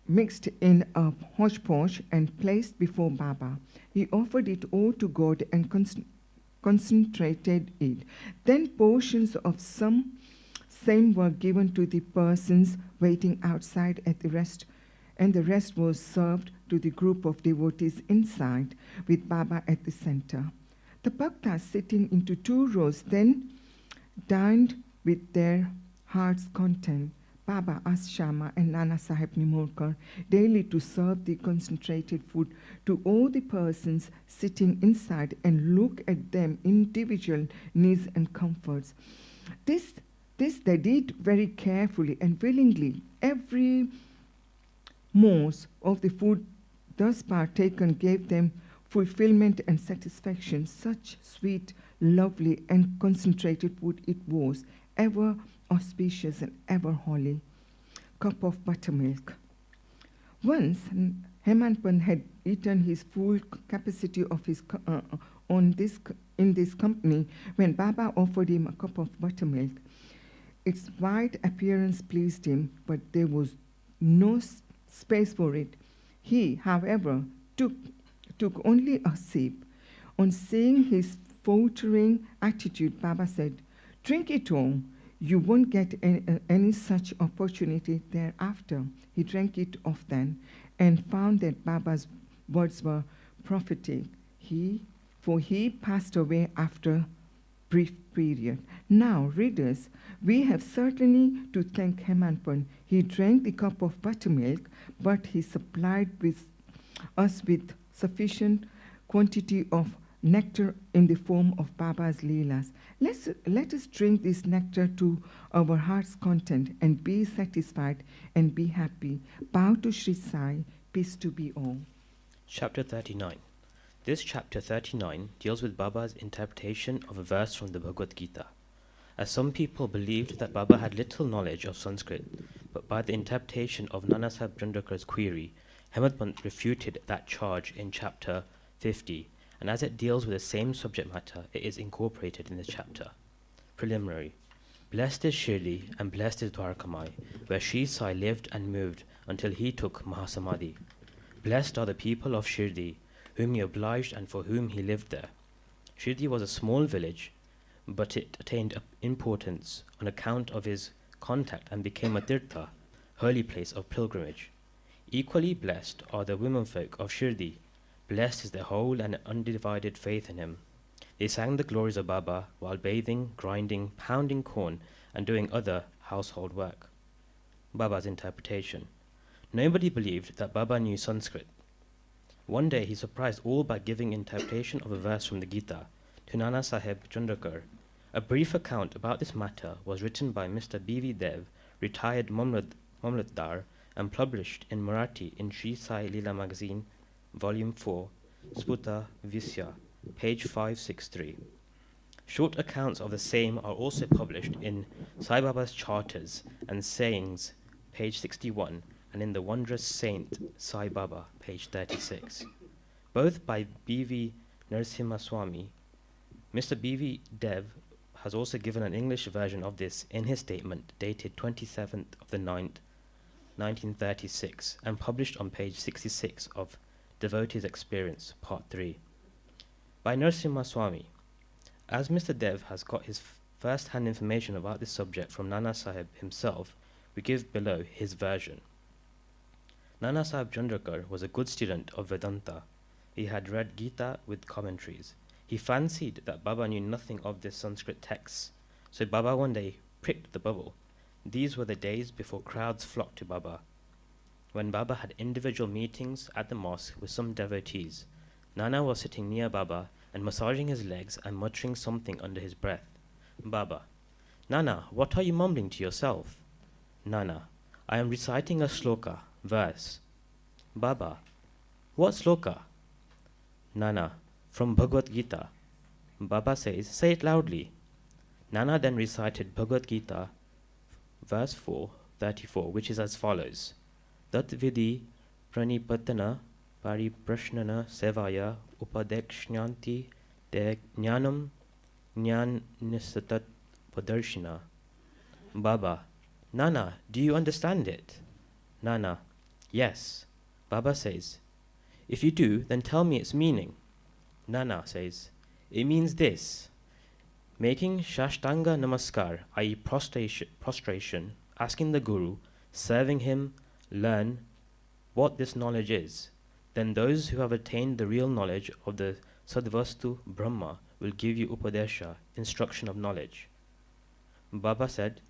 mixed in a hodgepodge and placed before Baba. He offered it all to God and concentrated it. Then portions of same were given to the persons waiting outside at the rest, and the rest was served to the group of devotees inside, with Baba at the center. The bhaktas sitting into 2 rows then dined with their heart's content. Baba asked Shama and Nana Sahib Nimorkar daily to serve the concentrated food to all the persons sitting inside and look at them individual needs and comforts. This they did very carefully and willingly. Every morsel of the food thus partaken gave them fulfillment and satisfaction. Such sweet, lovely, and concentrated food it was, ever auspicious and ever holy. Cup of buttermilk. Once Hemadpant had eaten his full capacity of his in this company when Baba offered him a cup of buttermilk. Its white appearance pleased him, but there was no space for it. He, however, took only a sip. On seeing his faltering attitude, Baba said, "Drink it all. You won't get any such opportunity thereafter." He drank it off then and found that Baba's words were prophetic. For he passed away after a brief period. Now, readers, we have certainly to thank Hemadpant. He drank the cup of buttermilk, but he supplied us with sufficient quantity of nectar in the form of Baba's leelas. Let us drink this nectar to our heart's content and be satisfied and be happy. Bow to Shri Sai, peace to be all. Chapter 39. This chapter 39 deals with Baba's interpretation of a verse from the Bhagavad Gita. as some people believed that Baba had little knowledge of Sanskrit, but by the interpretation of Nana Sahib Chandrakar's query, Hemadpant refuted that charge in chapter 50, and as it deals with the same subject matter, it is incorporated in this chapter. Preliminary. Blessed is Shirdi and blessed is Dwarkamai, where Shri Sai lived and moved until he took Mahasamadhi. Blessed are the people of Shirdi, whom he obliged and for whom he lived there. Shirdi was a small village, but it attained importance on account of his contact and became a tirtha, holy place of pilgrimage. Equally blessed are the womenfolk of Shirdi. Blessed is their whole and undivided faith in him. They sang the glories of Baba while bathing, grinding, pounding corn, and doing other household work. Baba's interpretation. Nobody believed that Baba knew Sanskrit. One day he surprised all by giving interpretation of a verse from the Gita to Nana Sahib Chandrakar. A brief account about this matter was written by Mr. B.V. Dev, retired Mamlatdar, and published in Marathi in Shri Sai Leela magazine, volume 4, Sputa Visya, page 563. Short accounts of the same are also published in Sai Baba's Charters and Sayings, page 61, and in The Wondrous Saint Sai Baba, page 36. Both by B.V. Narasimhaswamy. Mr. B.V. Dev has also given an English version of this in his statement dated 27th of the 9th, 1936, and published on page 66 of Devotee's Experience, Part 3. By Narasimhaswamy. As Mr. Dev has got his first-hand information about this subject from Nana Sahib himself, we give below his version. Nana Sahib Chandrakar was a good student of Vedanta. He had read Gita with commentaries. He fancied that Baba knew nothing of the Sanskrit texts, so Baba one day pricked the bubble. These were the days before crowds flocked to Baba, when Baba had individual meetings at the mosque with some devotees. Nana was sitting near Baba and massaging his legs and muttering something under his breath. Baba: Nana, what are you mumbling to yourself? Nana: I am reciting a sloka, verse. Baba: What sloka? Nana: From Bhagavad Gita. Baba says, say it loudly. Nana then recited Bhagavad Gita, verse 34, which is as follows. Tat vidhi pranipatana pariprashnana sevaya upadekshnyanti te jnanam jnanisatat padarshina. Baba: Nana, do you understand it? Nana: Yes. Baba says, if you do, then tell me its meaning. Nana says, it means this. Making Shashtanga Namaskar, i.e. prostration, asking the Guru, serving him, learn what this knowledge is. Then those who have attained the real knowledge of the Sadvastu Brahma will give you Upadesha, instruction of knowledge. Baba said,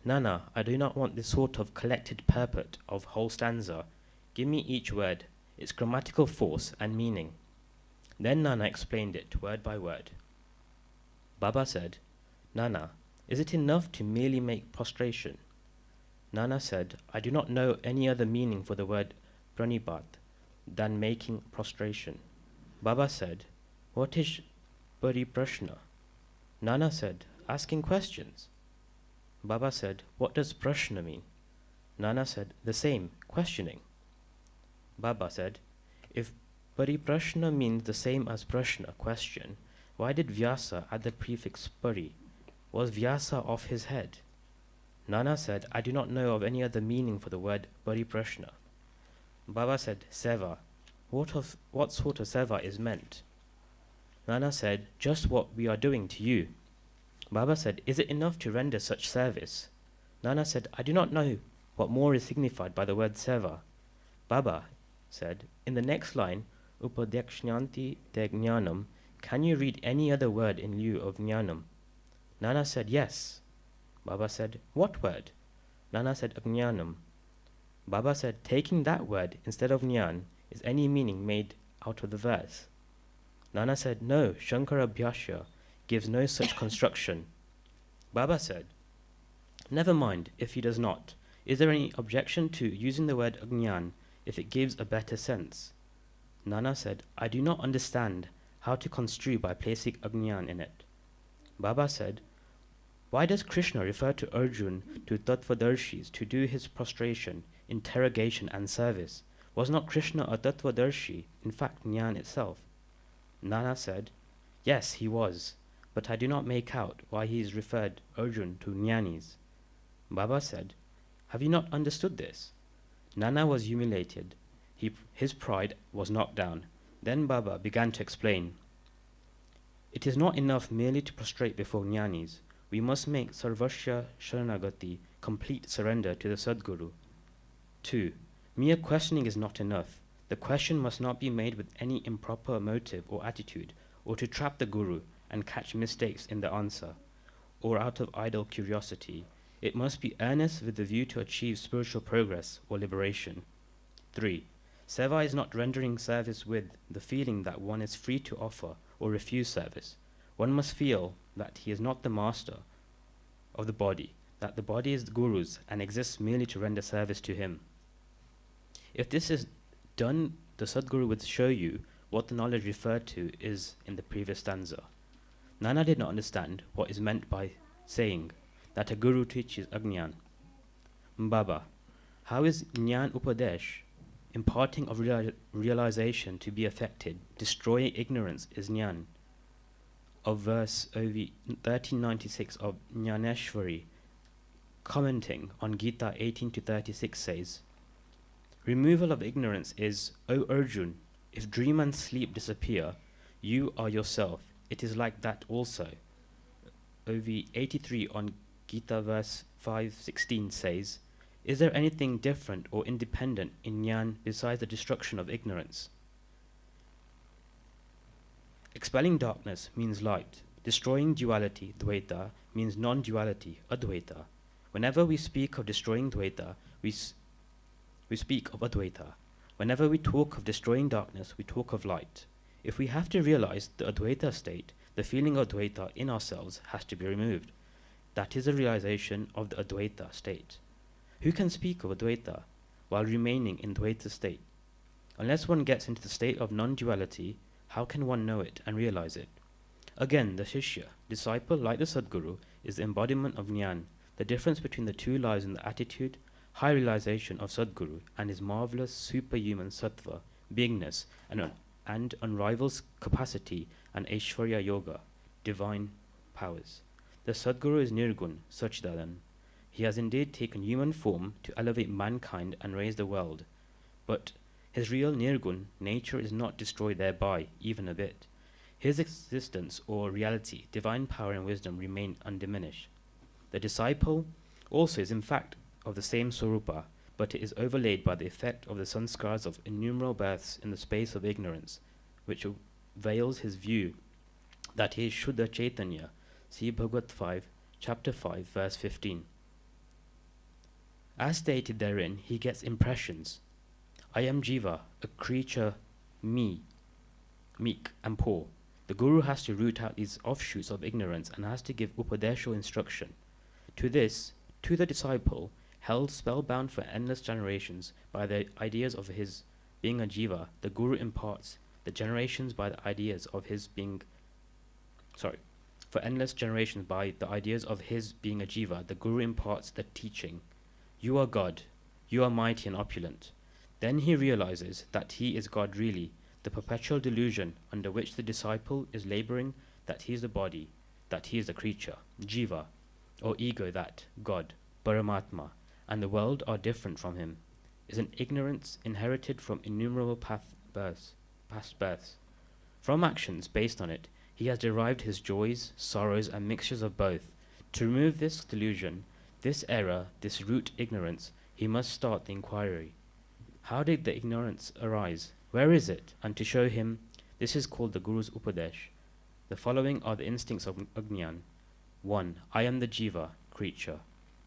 Nana, I do not want this sort of collected purport of whole stanza. Give me each word, its grammatical force and meaning. Then Nana explained it word by word. Baba said, Nana, is it enough to merely make prostration? Nana said, I do not know any other meaning for the word pranipat than making prostration. Baba said, what is pariprashna? Nana said, asking questions. Baba said, what does prashna mean? Nana said, the same, questioning. Baba said, if pariprashna means the same as prashna, question, why did Vyasa add the prefix pari? Was Vyasa off his head? Nana said, I do not know of any other meaning for the word pariprashna. Baba said, seva. What sort of seva is meant? Nana said, just what we are doing to you. Baba said, is it enough to render such service? Nana said, I do not know what more is signified by the word seva. Baba said, in the next line, upadekshnyanti te jnanam, can you read any other word in lieu of jnanam? Nana said, yes. Baba said, what word? Nana said, ajnanam. Baba said, taking that word instead of jnan, is any meaning made out of the verse? Nana said, no, Shankara Bhashya gives no such construction. Baba said, never mind if he does not. Is there any objection to using the word ajnan if it gives a better sense? Nana said, I do not understand how to construe by placing ajnan in it. Baba said, Why does Krishna refer to Arjun to Tattvadarshis to do his prostration, interrogation and service? Was not Krishna a Tattvadarshi, in fact Jnana itself? Nana said, yes, he was, but I do not make out why he is referred Arjun to Jnanis. Baba said, have you not understood this? Nana was humiliated. His pride was knocked down. Then Baba began to explain. It is not enough merely to prostrate before Jnanis. We must make Sarvasya Sharanagati, complete surrender to the Sadguru. 2. Mere questioning is not enough. The question must not be made with any improper motive or attitude, or to trap the Guru and catch mistakes in the answer, or out of idle curiosity. It must be earnest with the view to achieve spiritual progress or liberation. 3. Seva is not rendering service with the feeling that one is free to offer or refuse service. One must feel that he is not the master of the body, that the body is the Guru's and exists merely to render service to him. If this is done, the Sadguru would show you what the knowledge referred to is in the previous stanza. Nana did not understand what is meant by saying that a Guru teaches Ajnan. Baba, how is Jnan Upadesh, imparting of realization to be affected, destroying ignorance is Jnan? Of verse OV 1396 of Jnaneshwari, commenting on Gita 18-36 says, removal of ignorance is, O Arjun, if dream and sleep disappear, you are yourself. It is like that also. OV 83 on Gita verse 5:16 says, is there anything different or independent in Jnana besides the destruction of ignorance? Expelling darkness means light. Destroying duality, Dvaita, means non-duality, Advaita. Whenever we speak of destroying Dvaita, we speak of Advaita. Whenever we talk of destroying darkness, we talk of light. If we have to realize the Advaita state, the feeling of Advaita in ourselves has to be removed. That is the realization of the Advaita state. Who can speak of Advaita while remaining in Dvaita state? Unless one gets into the state of non-duality, how can one know it and realize it? Again, the Shishya, disciple like the Sadguru, is the embodiment of Jnana. The difference between the two lies in the attitude, high realization of Sadguru and his marvelous superhuman sattva, beingness, and unrivaled capacity and Aishwarya Yoga, divine powers. The Sadguru is Nirgun, Sachdadan. He has indeed taken human form to elevate mankind and raise the world. But his real Nirgun nature is not destroyed thereby, even a bit. His existence or reality, divine power and wisdom remain undiminished. The disciple also is in fact of the same Swarupa, but it is overlaid by the effect of the sanskars of innumerable births in the space of ignorance, which veils his view that he is Shuddha Chaitanya. See Bhagavad 5, chapter 5, verse 15. As stated therein, he gets impressions. I am Jiva, a creature, me, meek and poor. The Guru has to root out these offshoots of ignorance and has to give Upadesha instruction. To the disciple, held spellbound for endless generations by the ideas of his being a Jiva, the Guru imparts the generations by the ideas of his being for endless generations by the ideas of his being a Jiva, the Guru imparts the teaching. You are God, you are mighty and opulent. Then he realizes that he is God really, the perpetual delusion under which the disciple is laboring, that he is the body, that he is the creature, Jiva, or ego, that God, Paramatma, and the world are different from him, is an ignorance inherited from innumerable past births. From actions based on it, he has derived his joys, sorrows, and mixtures of both. To remove this delusion, this error, this root ignorance, he must start the inquiry. How did the ignorance arise? Where is it? And to show him, this is called the Guru's Upadesh. The following are the instincts of Ajnan. 1. I am the Jiva, creature.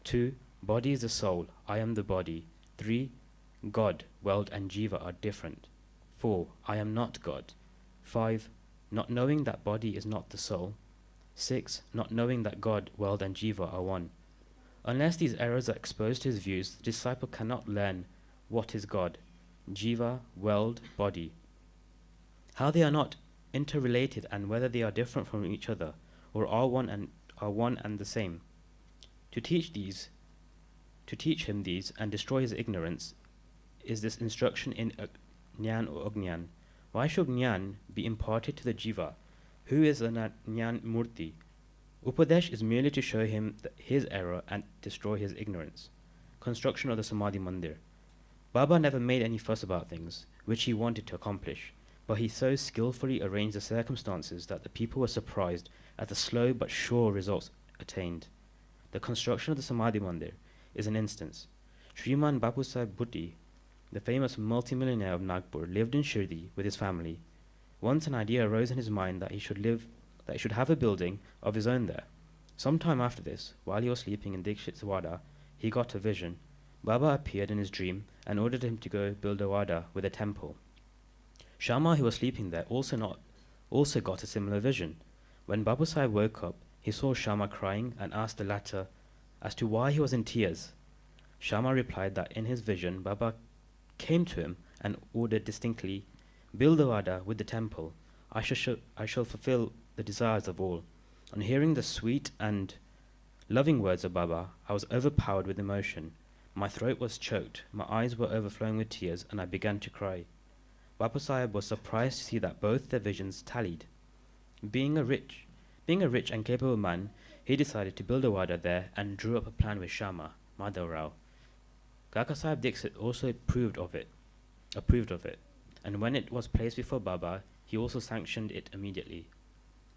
2. Body is the soul, I am the body. 3. God, world, and Jiva are different. 4. I am not God. 5. Not knowing that body is not the soul. 6. Not knowing that God, world, and Jiva are one. Unless these errors are exposed to his views, the disciple cannot learn what is God, Jiva, world, body, how they are not interrelated, and whether they are different from each other, or are one and the same. To teach him these and destroy his ignorance is this instruction in Jnana or Ajnana. Why should Jnana be imparted to the Jiva, who is a Jnana Murti? Upadesh is merely to show him his error and destroy his ignorance. Construction of the Samadhi Mandir. Baba never made any fuss about things which he wanted to accomplish, but he so skillfully arranged the circumstances that the people were surprised at the slow but sure results attained. The construction of the Samadhi Mandir is an instance. Sriman Bapu Sahib Bhutti, the famous multimillionaire of Nagpur, lived in Shirdi with his family. Once an idea arose in his mind that he should have a building of his own there. Some time after this, while he was sleeping in Dikshit's Wada, he got a vision. Baba appeared in his dream and ordered him to go build a Wada with a temple. Shama, who was sleeping there, also got a similar vision. When Babu Sahib woke up, he saw Shama crying and asked the latter as to why he was in tears. Shama replied that in his vision, Baba came to him and ordered distinctly, "Build the Wada with the temple. I shall fulfill the desires of all." On hearing the sweet and loving words of Baba, I was overpowered with emotion. My throat was choked, my eyes were overflowing with tears, and I began to cry. Bapu Sahib was surprised to see that both their visions tallied. Being a rich and capable man, he decided to build a Wada there and drew up a plan with Shama, Madhav Rao. Kaka Sahib Dixit also approved of it, and when it was placed before Baba, he also sanctioned it immediately.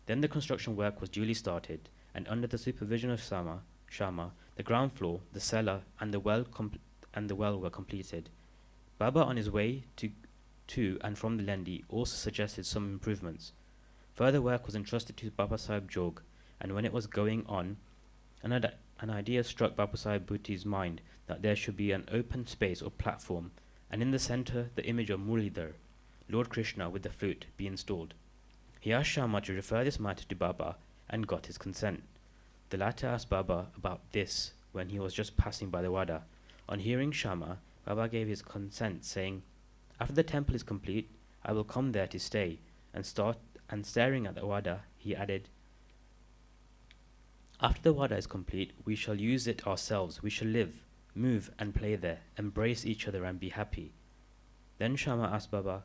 Then the construction work was duly started, and under the supervision of Shama, the ground floor, the cellar, and the well were completed. Baba, on his way to and from the Lendi, also suggested some improvements. Further work was entrusted to Baba Sahib Jog, and when it was going on, an idea struck Bapu Sahib Bhutti's mind that there should be an open space or platform, and in the center the image of Muralidhar, Lord Krishna with the flute, be installed. He asked Shama to refer this matter to Baba and got his consent. The latter asked Baba about this when he was just passing by the Wada. On hearing Shama, Baba gave his consent, saying, "After the temple is complete, I will come there to stay," and staring at the Wada, he added, "After the Wada is complete, we shall use it ourselves. We shall live, move, and play there, embrace each other and be happy." Then Shama asked Baba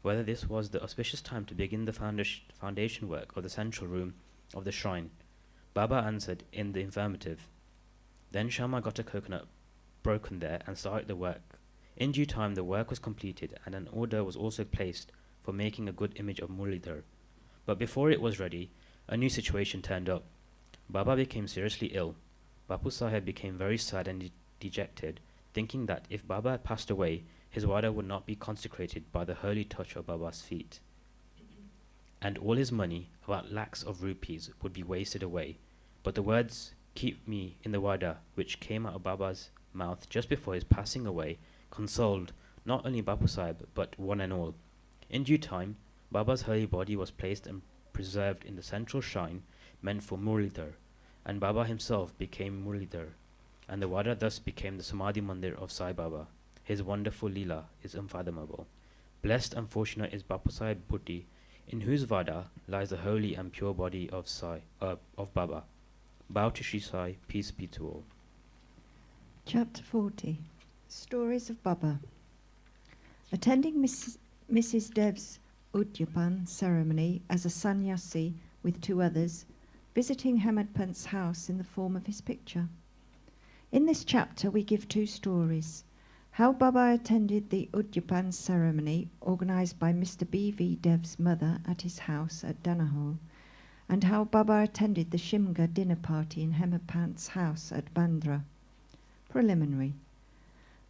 whether this was the auspicious time to begin the foundation work of the central room of the shrine. Baba answered in the affirmative. Then Shama got a coconut broken there and started the work. In due time the work was completed, and an order was also placed for making a good image of Muralidhar. But before it was ready, a new situation turned up. Baba became seriously ill. Bapu Sahib became very sad and dejected, thinking that if Baba had passed away, his Wada would not be consecrated by the holy touch of Baba's feet, and all his money, about lakhs of rupees, would be wasted away. But the words, "Keep me in the Wada," which came out of Baba's mouth just before his passing away, consoled not only Bapu Sahib but one and all. In due time, Baba's holy body was placed and preserved in the central shrine meant for Muralidhar, and Baba himself became Muralidhar, and the Wada thus became the Samadhi Mandir of Sai Baba. His wonderful leela is unfathomable. Blessed and fortunate is Bapu Sahib Bhutti, in whose Vada lies the holy and pure body of Baba. Bow to Shri Sai, peace be to all. Chapter 40. Stories of Baba. Attending Mrs. Dev's Udyapan ceremony as a sannyasi with two others, visiting Hemadpant's house in the form of his picture. In this chapter we give two stories. How Baba attended the Udyapan ceremony organised by Mr. B.V. Dev's mother at his house at Danahol, and how Baba attended the Shimga dinner party in Hemadpant's house at Bandra. Preliminary.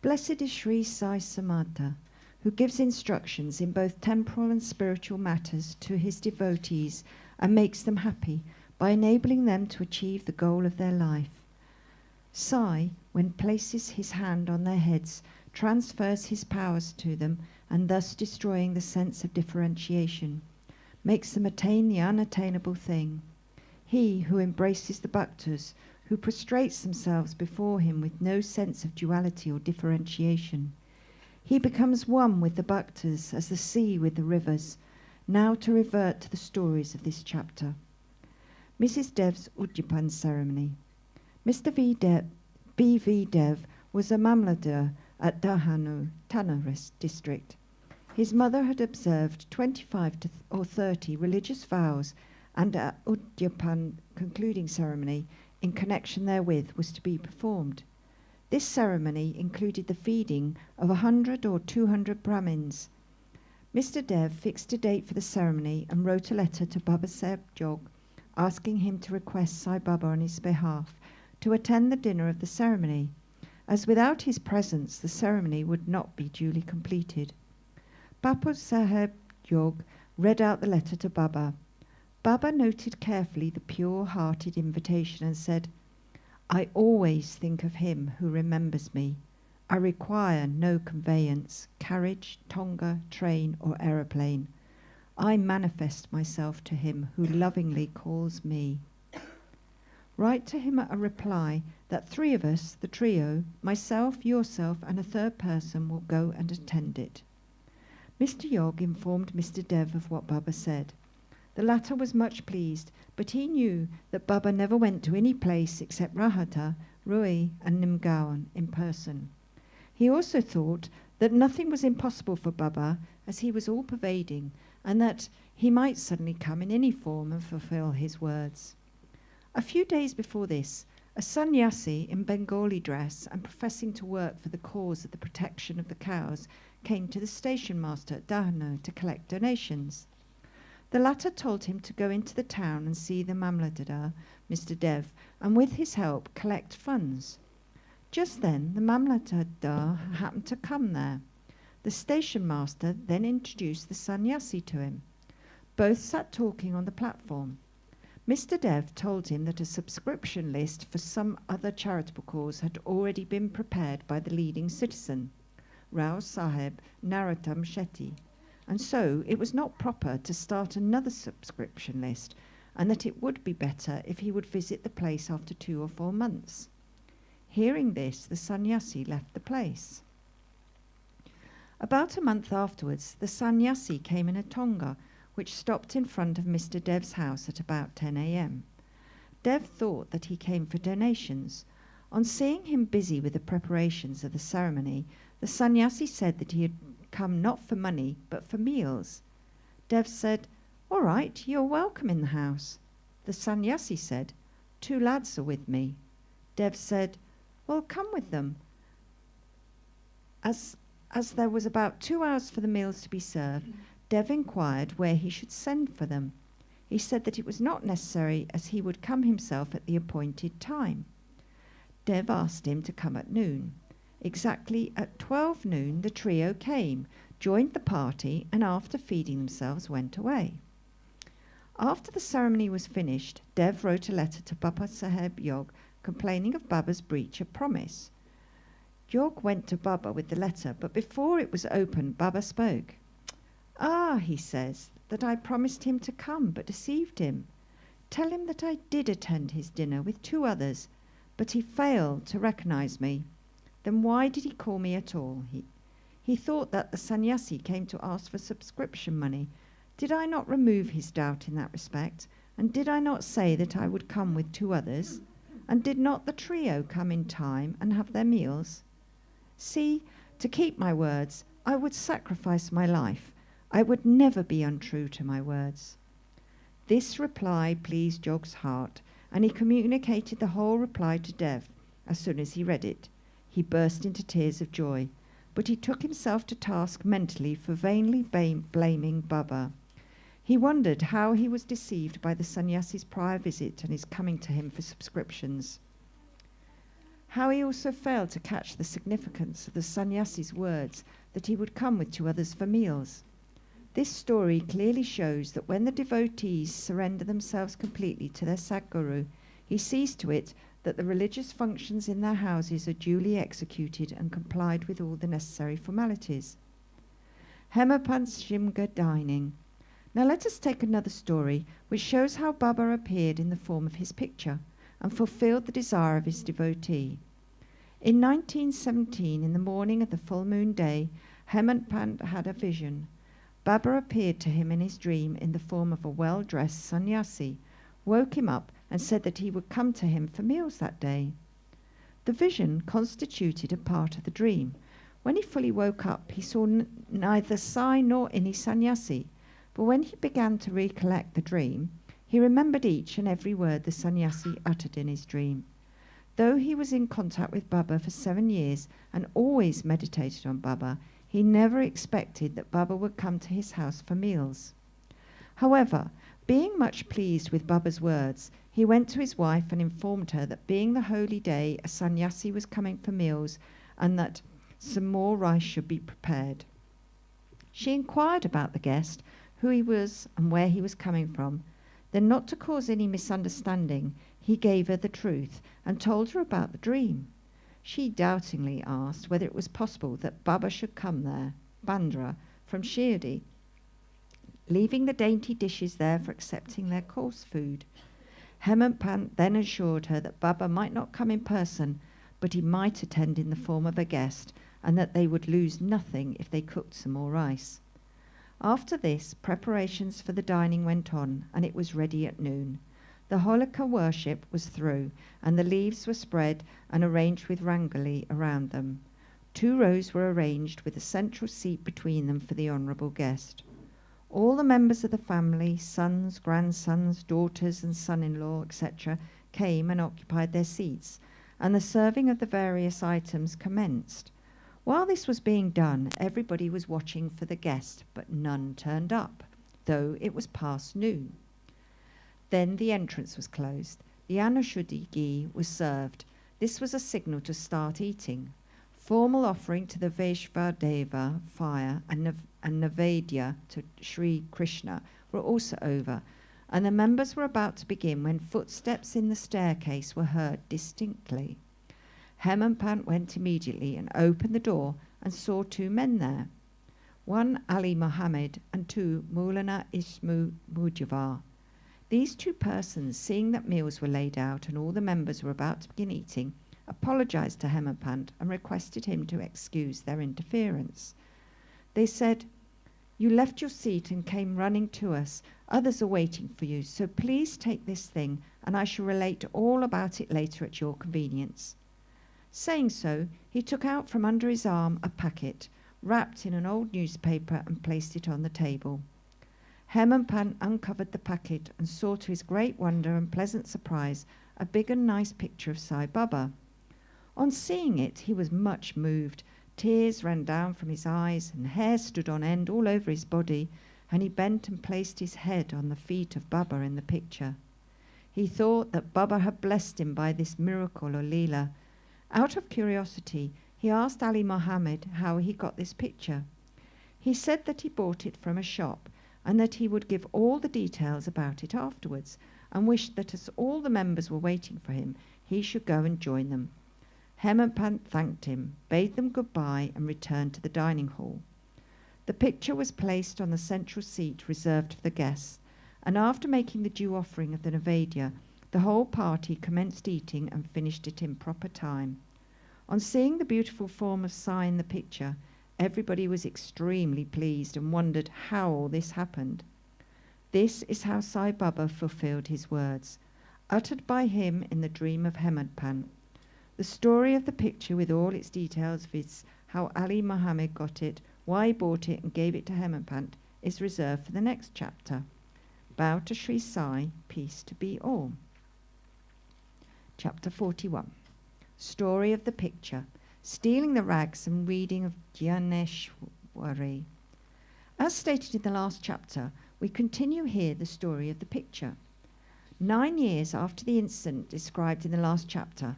Blessed is Shri Sai Samatha, who gives instructions in both temporal and spiritual matters to his devotees and makes them happy by enabling them to achieve the goal of their life. Sai, when places his hand on their heads, transfers his powers to them, and thus destroying the sense of differentiation, makes them attain the unattainable thing. He who embraces the bhaktas, who prostrates themselves before him with no sense of duality or differentiation. He becomes one with the bhaktas as the sea with the rivers. Now to revert to the stories of this chapter. Mrs. Dev's Udyapan ceremony. Mr. B.V. Dev was a Mamladar at Dahanu, Tanaris district. His mother had observed 25 or 30 religious vows, and a Udyapan concluding ceremony in connection therewith was to be performed. This ceremony included the feeding of 100 or 200 Brahmins. Mr. Dev fixed a date for the ceremony and wrote a letter to Baba Saheb Jog asking him to request Sai Baba on his behalf to attend the dinner of the ceremony, as without his presence the ceremony would not be duly completed. Baba Saheb Jog read out the letter to Baba. Baba noted carefully the pure-hearted invitation and said, "I always think of him who remembers me. I require no conveyance, carriage, tonga, train, or aeroplane. I manifest myself to him who lovingly calls me." Write to him a reply that 3 of us, the trio, myself, yourself, and a 3rd person, will go and attend it. Mr. Yog informed Mr. Dev of what Baba said. The latter was much pleased, but he knew that Baba never went to any place except Rahata, Rui, and Nimgaon in person. He also thought that nothing was impossible for Baba, as he was all-pervading, and that he might suddenly come in any form and fulfill his words. A few days before this, a sannyasi in Bengali dress and professing to work for the cause of the protection of the cows came to the station master at Dahanu to collect donations. The latter told him to go into the town and see the Mamladar, Mr. Dev, and with his help collect funds. Just then the Mamladar happened to come there. The station master then introduced the sannyasi to him. Both sat talking on the platform. Mr. Dev told him that a subscription list for some other charitable cause had already been prepared by the leading citizen, Rao Sahib Narottam Shetty, and so it was not proper to start another subscription list, and that it would be better if he would visit the place after 2 or 4 months. Hearing this, the sannyasi left the place. About a month afterwards, the sannyasi came in a tonga, which stopped in front of Mr. Dev's house at about 10 a.m. Dev thought that he came for donations. On seeing him busy with the preparations of the ceremony, the sannyasi said that he had come not for money, but for meals. Dev said, "All right, you're welcome in the house." The sannyasi said, "2 lads are with me." Dev said, "Well, come with them." As there was about 2 hours for the meals to be served, Dev inquired where he should send for them. He said that it was not necessary, as he would come himself at the appointed time. Dev asked him to come at noon. Exactly at 12 noon, the trio came, joined the party, and after feeding themselves went away. After the ceremony was finished, Dev wrote a letter to Baba Saheb Yog complaining of Baba's breach of promise. Yog went to Baba with the letter, but before it was opened, Baba spoke. "Ah," he says, "that I promised him to come, but deceived him. Tell him that I did attend his dinner with 2 others, but he failed to recognize me. Then why did he call me at all? He thought that the sannyasi came to ask for subscription money. Did I not remove his doubt in that respect? And did I not say that I would come with 2 others? And did not the trio come in time and have their meals? See, to keep my words, I would sacrifice my life. I would never be untrue to my words." This reply pleased Jog's heart, and he communicated the whole reply to Dev. As soon as he read it, he burst into tears of joy, but he took himself to task mentally for vainly blaming Baba. He wondered how he was deceived by the sannyasi's prior visit and his coming to him for subscriptions. How he also failed to catch the significance of the sannyasi's words that he would come with 2 others for meals. This story clearly shows that when the devotees surrender themselves completely to their Satguru, he sees to it that the religious functions in their houses are duly executed and complied with all the necessary formalities. Hemadpant's Shimga dining. Now let us take another story which shows how Baba appeared in the form of his picture and fulfilled the desire of his devotee. In 1917, in the morning of the full moon day, Hemadpant had a vision. Baba appeared to him in his dream in the form of a well-dressed sannyasi, woke him up, and said that he would come to him for meals that day. The vision constituted a part of the dream. When he fully woke up, he saw neither Sai nor any sannyasi, but when he began to recollect the dream, he remembered each and every word the sannyasi uttered in his dream. Though he was in contact with Baba for 7 years and always meditated on Baba, he never expected that Baba would come to his house for meals. However, being much pleased with Baba's words, he went to his wife and informed her that being the holy day, a sannyasi was coming for meals and that some more rice should be prepared. She inquired about the guest, who he was and where he was coming from. Then, not to cause any misunderstanding, he gave her the truth and told her about the dream. She doubtingly asked whether it was possible that Baba should come there, Bandra, from Shirdi, leaving the dainty dishes there for accepting their coarse food. Hemadpant then assured her that Baba might not come in person, but he might attend in the form of a guest, and that they would lose nothing if they cooked some more rice. After this, preparations for the dining went on, and it was ready at noon. The holika worship was through, and the leaves were spread and arranged with rangoli around them. 2 rows were arranged with a central seat between them for the honourable guest. All the members of the family, sons, grandsons, daughters and son-in-law, etc., came and occupied their seats, and the serving of the various items commenced. While this was being done, everybody was watching for the guest, but none turned up, though it was past noon. Then the entrance was closed. The Anushuddhi ghee was served. This was a signal to start eating. Formal offering to the Vaishvadeva fire and Naivedya to Sri Krishna were also over, and the members were about to begin when footsteps in the staircase were heard distinctly. Hemadpant went immediately and opened the door and saw 2 men there, one Ali Muhammad and 2 Maulana Ismu Mujawar. These 2 persons, seeing that meals were laid out and all the members were about to begin eating, apologized to Hemadpant and requested him to excuse their interference. They said, "You left your seat and came running to us. Others are waiting for you, so please take this thing and I shall relate all about it later at your convenience." Saying so, he took out from under his arm a packet, wrapped in an old newspaper, and placed it on the table. Hemadpant uncovered the packet and saw to his great wonder and pleasant surprise a big and nice picture of Sai Baba. On seeing it, he was much moved. Tears ran down from his eyes and hair stood on end all over his body, and he bent and placed his head on the feet of Baba in the picture. He thought that Baba had blessed him by this miracle or leela. Out of curiosity, he asked Ali Muhammad how he got this picture. He said that he bought it from a shop and that he would give all the details about it afterwards, and wished that as all the members were waiting for him, he should go and join them. Hemadpant thanked him, bade them goodbye, and returned to the dining hall. The picture was placed on the central seat reserved for the guests, and after making the due offering of the Naivedya, the whole party commenced eating and finished it in proper time. On seeing the beautiful form of Sai in the picture, everybody was extremely pleased and wondered how all this happened. This is how Sai Baba fulfilled his words, uttered by him in the dream of Hemadpant. The story of the picture with all its details, viz. How Ali Muhammad got it, why he bought it and gave it to Hemadpant, is reserved for the next chapter. Bow to Sri Sai, peace to be all. Chapter 41. Story of the picture, stealing the rags and reading of Jnaneshwari. As stated in the last chapter, we continue here the story of the picture. 9 years after the incident described in the last chapter,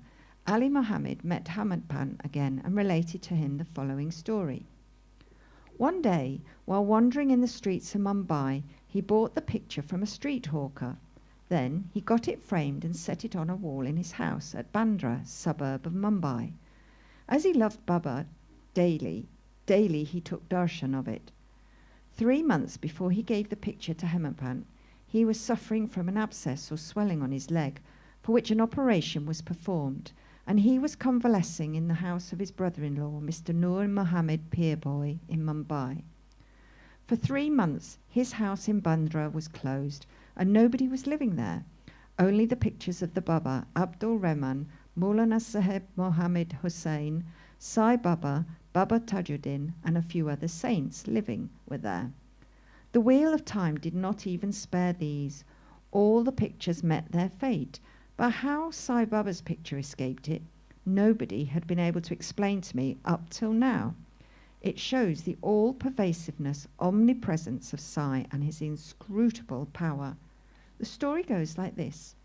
Ali Muhammad met Hemadpant again and related to him the following story. One day, while wandering in the streets of Mumbai, he bought the picture from a street hawker. Then he got it framed and set it on a wall in his house at Bandra, suburb of Mumbai. As he loved Baba daily he took darshan of it. 3 months before he gave the picture to Hemadpant, he was suffering from an abscess or swelling on his leg, for which an operation was performed, and he was convalescing in the house of his brother-in-law, Mr. Nur Muhammad Peerboy, in Mumbai. For 3 months, his house in Bandra was closed, and nobody was living there, only the pictures of the Baba, Abdul Rahman, Maulana Sahib Mohammed Hussain, Sai Baba, Baba Tajuddin, and a few other saints living were there. The wheel of time did not even spare these. All the pictures met their fate, but how Sai Baba's picture escaped it, nobody had been able to explain to me up till now. It shows the all-pervasiveness, omnipresence of Sai and his inscrutable power. The story goes like this.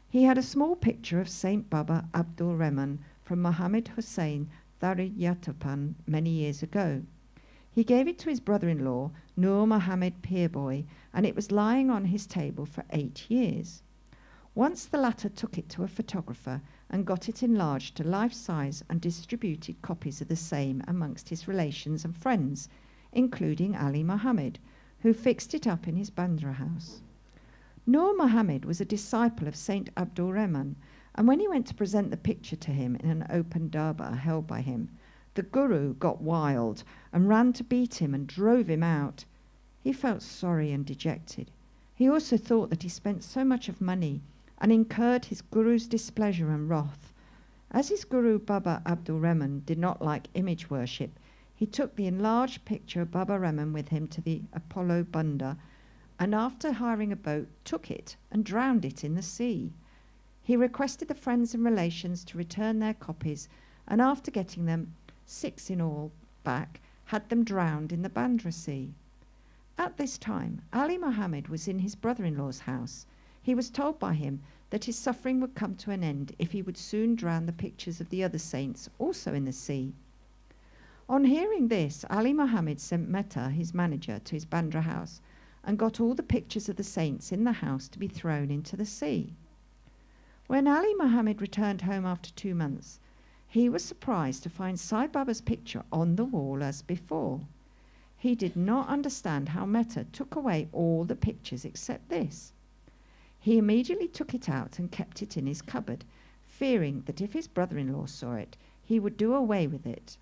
He had a small picture of Saint Baba Abdul Rahman from Muhammad Hussain Thariyatapan many years ago. He gave it to his brother-in-law, Nur Muhammad Peerboy, and it was lying on his table for 8 years. Once the latter took it to a photographer and got it enlarged to life size and distributed copies of the same amongst his relations and friends, including Ali Muhammad, who fixed it up in his Bandra house. Nur Muhammad was a disciple of Saint Abdul Rahman, and when he went to present the picture to him in an open darbar held by him, the Guru got wild and ran to beat him and drove him out. He felt sorry and dejected. He also thought that he spent so much of money and incurred his Guru's displeasure and wrath. As his Guru Baba Abdul Rahman did not like image worship, he took the enlarged picture of Baba Rahman with him to the Apollo Bunda, and after hiring a boat, took it and drowned it in the sea. He requested the friends and relations to return their copies, and after getting them, 6 in all, back, had them drowned in the Bandra Sea. At this time, Ali Muhammad was in his brother-in-law's house. He was told by him that his suffering would come to an end if he would soon drown the pictures of the other saints, also in the sea. On hearing this, Ali Muhammad sent Mehta, his manager, to his Bandra house and got all the pictures of the saints in the house to be thrown into the sea. When Ali Muhammad returned home after 2 months, he was surprised to find Sai Baba's picture on the wall as before. He did not understand how Mehta took away all the pictures except this. He immediately took it out and kept it in his cupboard, fearing that if his brother-in-law saw it, he would do away with it.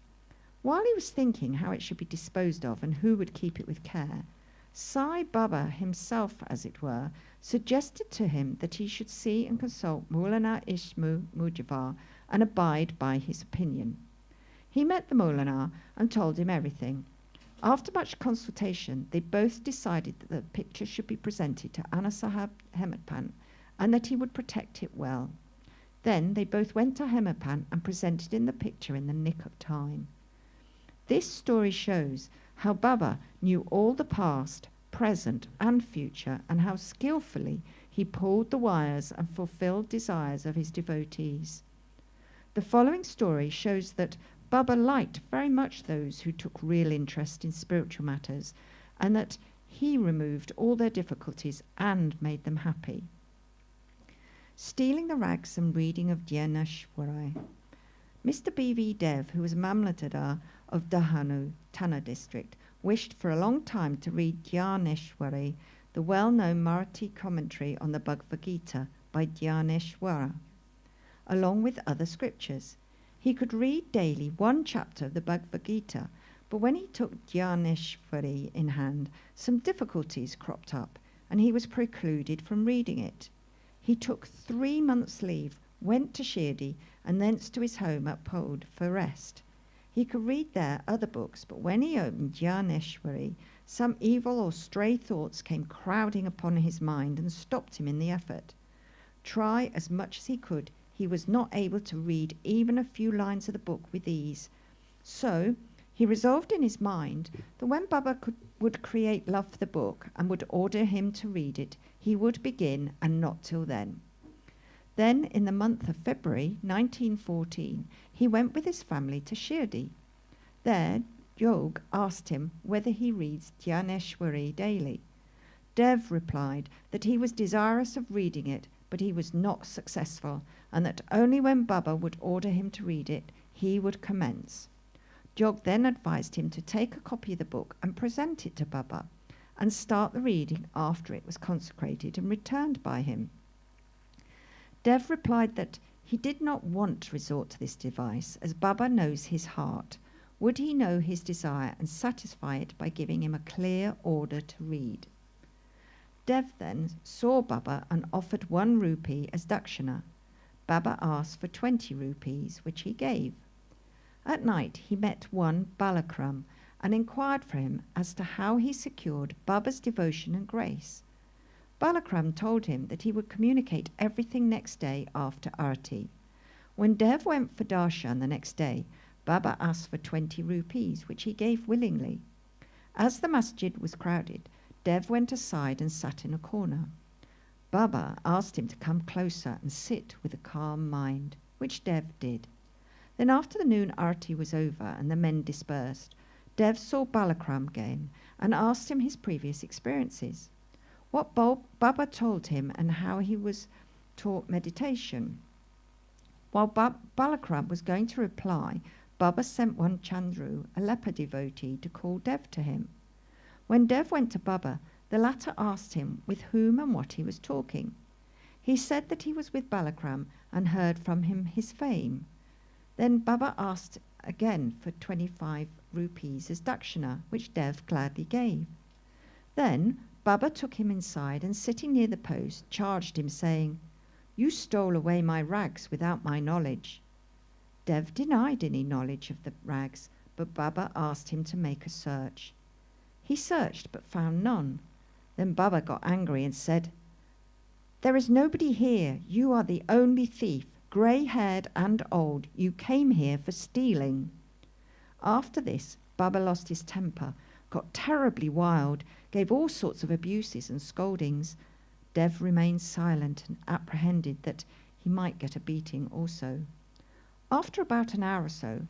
While he was thinking how it should be disposed of and who would keep it with care, Sai Baba himself, as it were, suggested to him that he should see and consult Maulana Ishmu Mujibbar and abide by his opinion. He met the Maulana and told him everything. After much consultation, they both decided that the picture should be presented to Anasahab Hemadpant and that he would protect it well. Then they both went to Hemadpant and presented him the picture in the nick of time. This story shows how Baba knew all the past, present and future, and how skillfully he pulled the wires and fulfilled desires of his devotees. The following story shows that Baba liked very much those who took real interest in spiritual matters, and that he removed all their difficulties and made them happy. Stealing the rags and reading of Dhyyaneshwarai. Mr. B.V. Dev, who was Mamlatadar of Dahanu, Tana district, wished for a long time to read Dhyaneshwari, the well-known Marathi commentary on the Bhagavad Gita by Dhyaneshwara, along with other scriptures. He could read daily 1 chapter of the Bhagavad Gita, but when he took Dhyaneshwari in hand, some difficulties cropped up, and he was precluded from reading it. He took 3 months' leave, went to Shirdi, and thence to his home at Pod for rest. He could read there other books, but when he opened Dhyaneshwari, some evil or stray thoughts came crowding upon his mind and stopped him in the effort. Try as much as he could, he was not able to read even a few lines of the book with ease. So he resolved in his mind that when Baba would create love for the book and would order him to read it, he would begin, and not till then. Then, in the month of February 1914, he went with his family to Shirdi. There, Yog asked him whether he reads Dhyaneshwari daily. Dev replied that he was desirous of reading it, but he was not successful, and that only when Baba would order him to read it, he would commence. Jog then advised him to take a copy of the book and present it to Baba, and start the reading after it was consecrated and returned by him. Dev replied that he did not want to resort to this device, as Baba knows his heart. Would he know his desire and satisfy it by giving him a clear order to read? Dev then saw Baba and offered 1 rupee as dakshina. Baba asked for 20 rupees, which he gave. At night he met one Balakram and inquired for him as to how he secured Baba's devotion and grace. Balakram told him that he would communicate everything next day after Arati. When Dev went for darshan the next day, Baba asked for 20 rupees, which he gave willingly. As the masjid was crowded, Dev went aside and sat in a corner. Baba asked him to come closer and sit with a calm mind, which Dev did. Then after the noon arati was over and the men dispersed, Dev saw Balakram again and asked him his previous experiences, what Baba told him and how he was taught meditation. While Balakram was going to reply, Baba sent one Chandru, a leper devotee, to call Dev to him. When Dev went to Baba, the latter asked him with whom and what he was talking. He said that he was with Balakram and heard from him his fame. Then Baba asked again for 25 rupees as dakshina, which Dev gladly gave. Then Baba took him inside and, sitting near the post, charged him, saying, "You stole away my rags without my knowledge." Dev denied any knowledge of the rags, but Baba asked him to make a search. He searched but found none. Then Baba got angry and said, "There is nobody here. You are the only thief, grey-haired and old. You came here for stealing." After this, Baba lost his temper, got terribly wild, gave all sorts of abuses and scoldings. Dev remained silent and apprehended that he might get a beating also. After about an hour or so,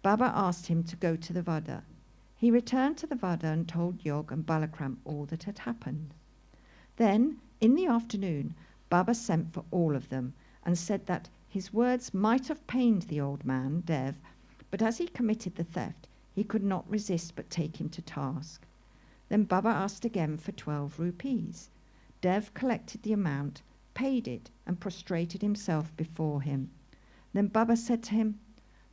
Baba asked him to go to the Vada. He returned to the Vada and told Yog and Balakram all that had happened. Then, in the afternoon, Baba sent for all of them and said that his words might have pained the old man, Dev, but as he committed the theft, he could not resist but take him to task. Then Baba asked again for 12 rupees. Dev collected the amount, paid it, and prostrated himself before him. Then Baba said to him,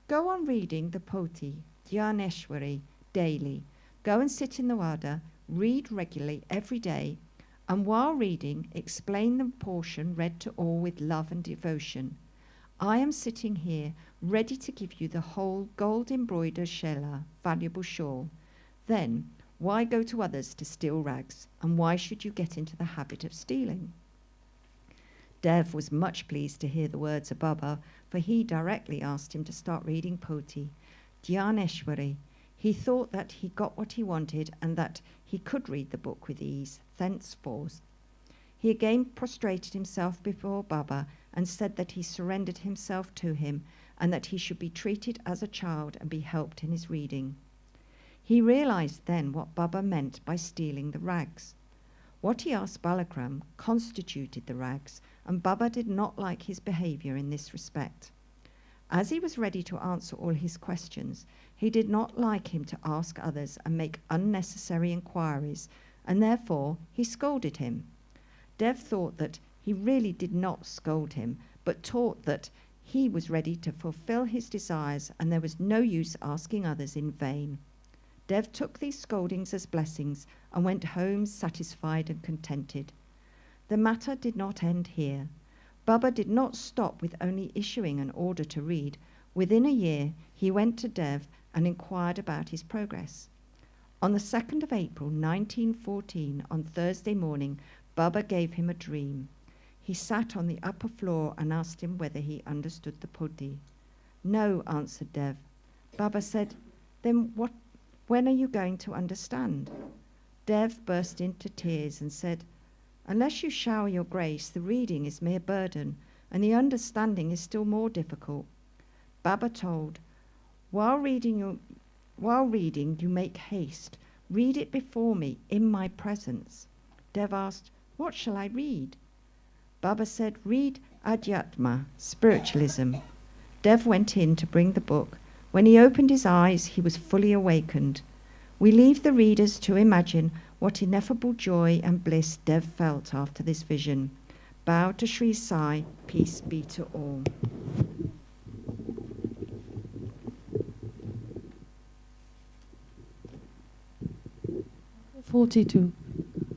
"Go on reading the Poti, Dhyaneshwari, daily. Go and sit in the Vada, read regularly every day, and while reading, explain the portion read to all with love and devotion. I am sitting here, ready to give you the whole gold-embroidered shela, valuable shawl. Then, why go to others to steal rags, and why should you get into the habit of stealing?" Dev was much pleased to hear the words of Baba, for he directly asked him to start reading Poti, Dhyaneshwari. He thought that he got what he wanted and that he could read the book with ease thenceforth. He again prostrated himself before Baba and said that he surrendered himself to him and that he should be treated as a child and be helped in his reading. He realized then what Baba meant by stealing the rags. What he asked Balakram constituted the rags, and Baba did not like his behavior in this respect. As he was ready to answer all his questions, he did not like him to ask others and make unnecessary inquiries, and therefore he scolded him. Dev thought that he really did not scold him, but taught that he was ready to fulfill his desires and there was no use asking others in vain. Dev took these scoldings as blessings and went home satisfied and contented. The matter did not end here. Baba did not stop with only issuing an order to read. Within a year, he went to Dev and inquired about his progress. On the 2nd of April, 1914, on Thursday morning, Baba gave him a dream. He sat on the upper floor and asked him whether he understood the Poti. "No," answered Dev. Baba said, "Then when are you going to understand?" Dev burst into tears and said, "Unless you shower your grace, the reading is mere burden, and the understanding is still more difficult." Baba told, While reading, you make haste. Read it before me, in my presence." Dev asked, "What shall I read?" Baba said, "Read Adhyatma, spiritualism." Dev went in to bring the book. When he opened his eyes, he was fully awakened. We leave the readers to imagine what ineffable joy and bliss Dev felt after this vision. Bow to Shri Sai, peace be to all. "42.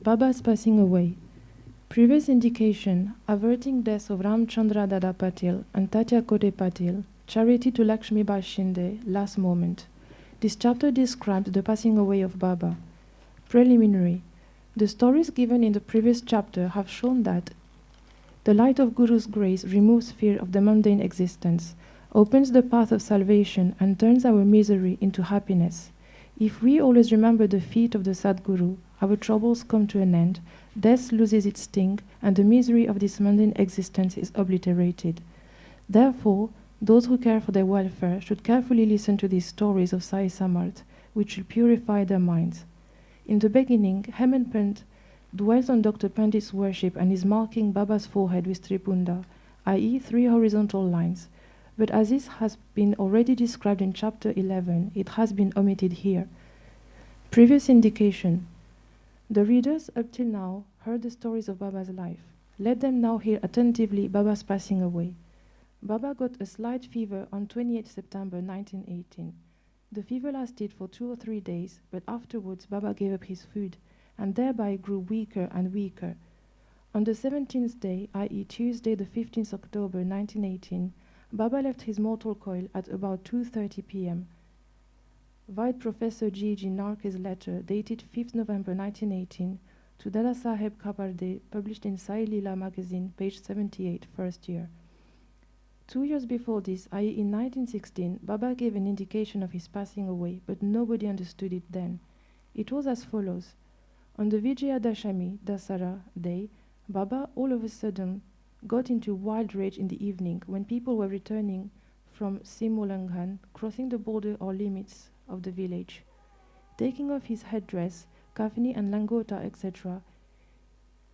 Baba is passing away. Previous indication, averting death of Ramchandra Dada Patil and Tatya Kote Patil, charity to Lakshmi Bai Shinde, last moment. This chapter describes the passing away of Baba. Preliminary. The stories given in the previous chapter have shown that the light of Guru's grace removes fear of the mundane existence, opens the path of salvation, and turns our misery into happiness. If we always remember the feet of the Satguru, our troubles come to an end, death loses its sting, and the misery of this mundane existence is obliterated. Therefore, those who care for their welfare should carefully listen to these stories of Sai Samarth, which will purify their minds. In the beginning, Hemadpant dwells on Dr. Pandit's worship and is marking Baba's forehead with tripunda, i.e. 3 horizontal lines. But as this has been already described in chapter 11, it has been omitted here. Previous indication. The readers up till now heard the stories of Baba's life. Let them now hear attentively Baba's passing away. Baba got a slight fever on 28 September 1918. The fever lasted for 2 or 3 days, but afterwards Baba gave up his food, and thereby grew weaker and weaker. On the 17th day, i.e. Tuesday the 15th October 1918, Baba left his mortal coil at about 2:30 p.m. Vide Professor G.G. Narke's letter dated 5th November 1918 to Dada Saheb Kaparde, published in Sai Leela magazine, page 78, first year. 2 years before this, i.e. in 1916, Baba gave an indication of his passing away, but nobody understood it then. It was as follows. On the Vijayadashami, Dasara day, Baba all of a sudden got into wild rage in the evening when people were returning from Simulanghan, crossing the border or limits of the village. Taking off his headdress, kafni and langota, etc.,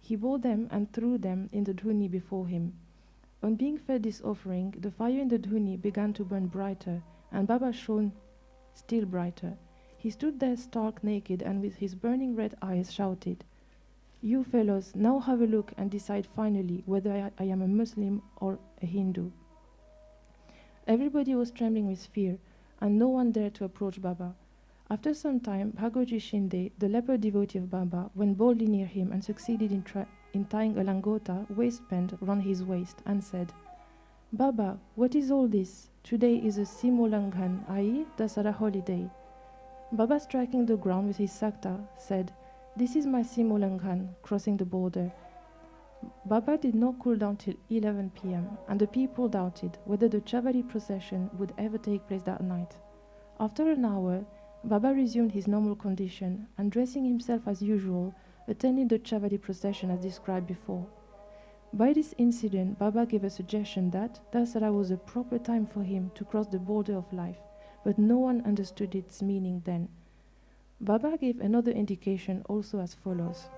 he bore them and threw them in the dhuni before him. On being fed this offering, the fire in the dhuni began to burn brighter, and Baba shone still brighter. He stood there stark naked and with his burning red eyes shouted, "You fellows, now have a look and decide finally whether I am a Muslim or a Hindu." Everybody was trembling with fear, and no one dared to approach Baba. After some time, Bhagoji Shinde, the leper devotee of Baba, went boldly near him and succeeded in tying a langota waistband round his waist and said, "Baba, what is all this? Today is a Simulanghan, i.e. Dasara holiday." Baba, striking the ground with his sakta, said, "This is my Simulanghan, crossing the border." Baba did not cool down till 11 p.m., and the people doubted whether the Chavari procession would ever take place that night. After an hour, Baba resumed his normal condition and, dressing himself as usual, attended the Chavari procession as described before. By this incident, Baba gave a suggestion that Dasara was a proper time for him to cross the border of life, but no one understood its meaning then. Baba gave another indication also as follows.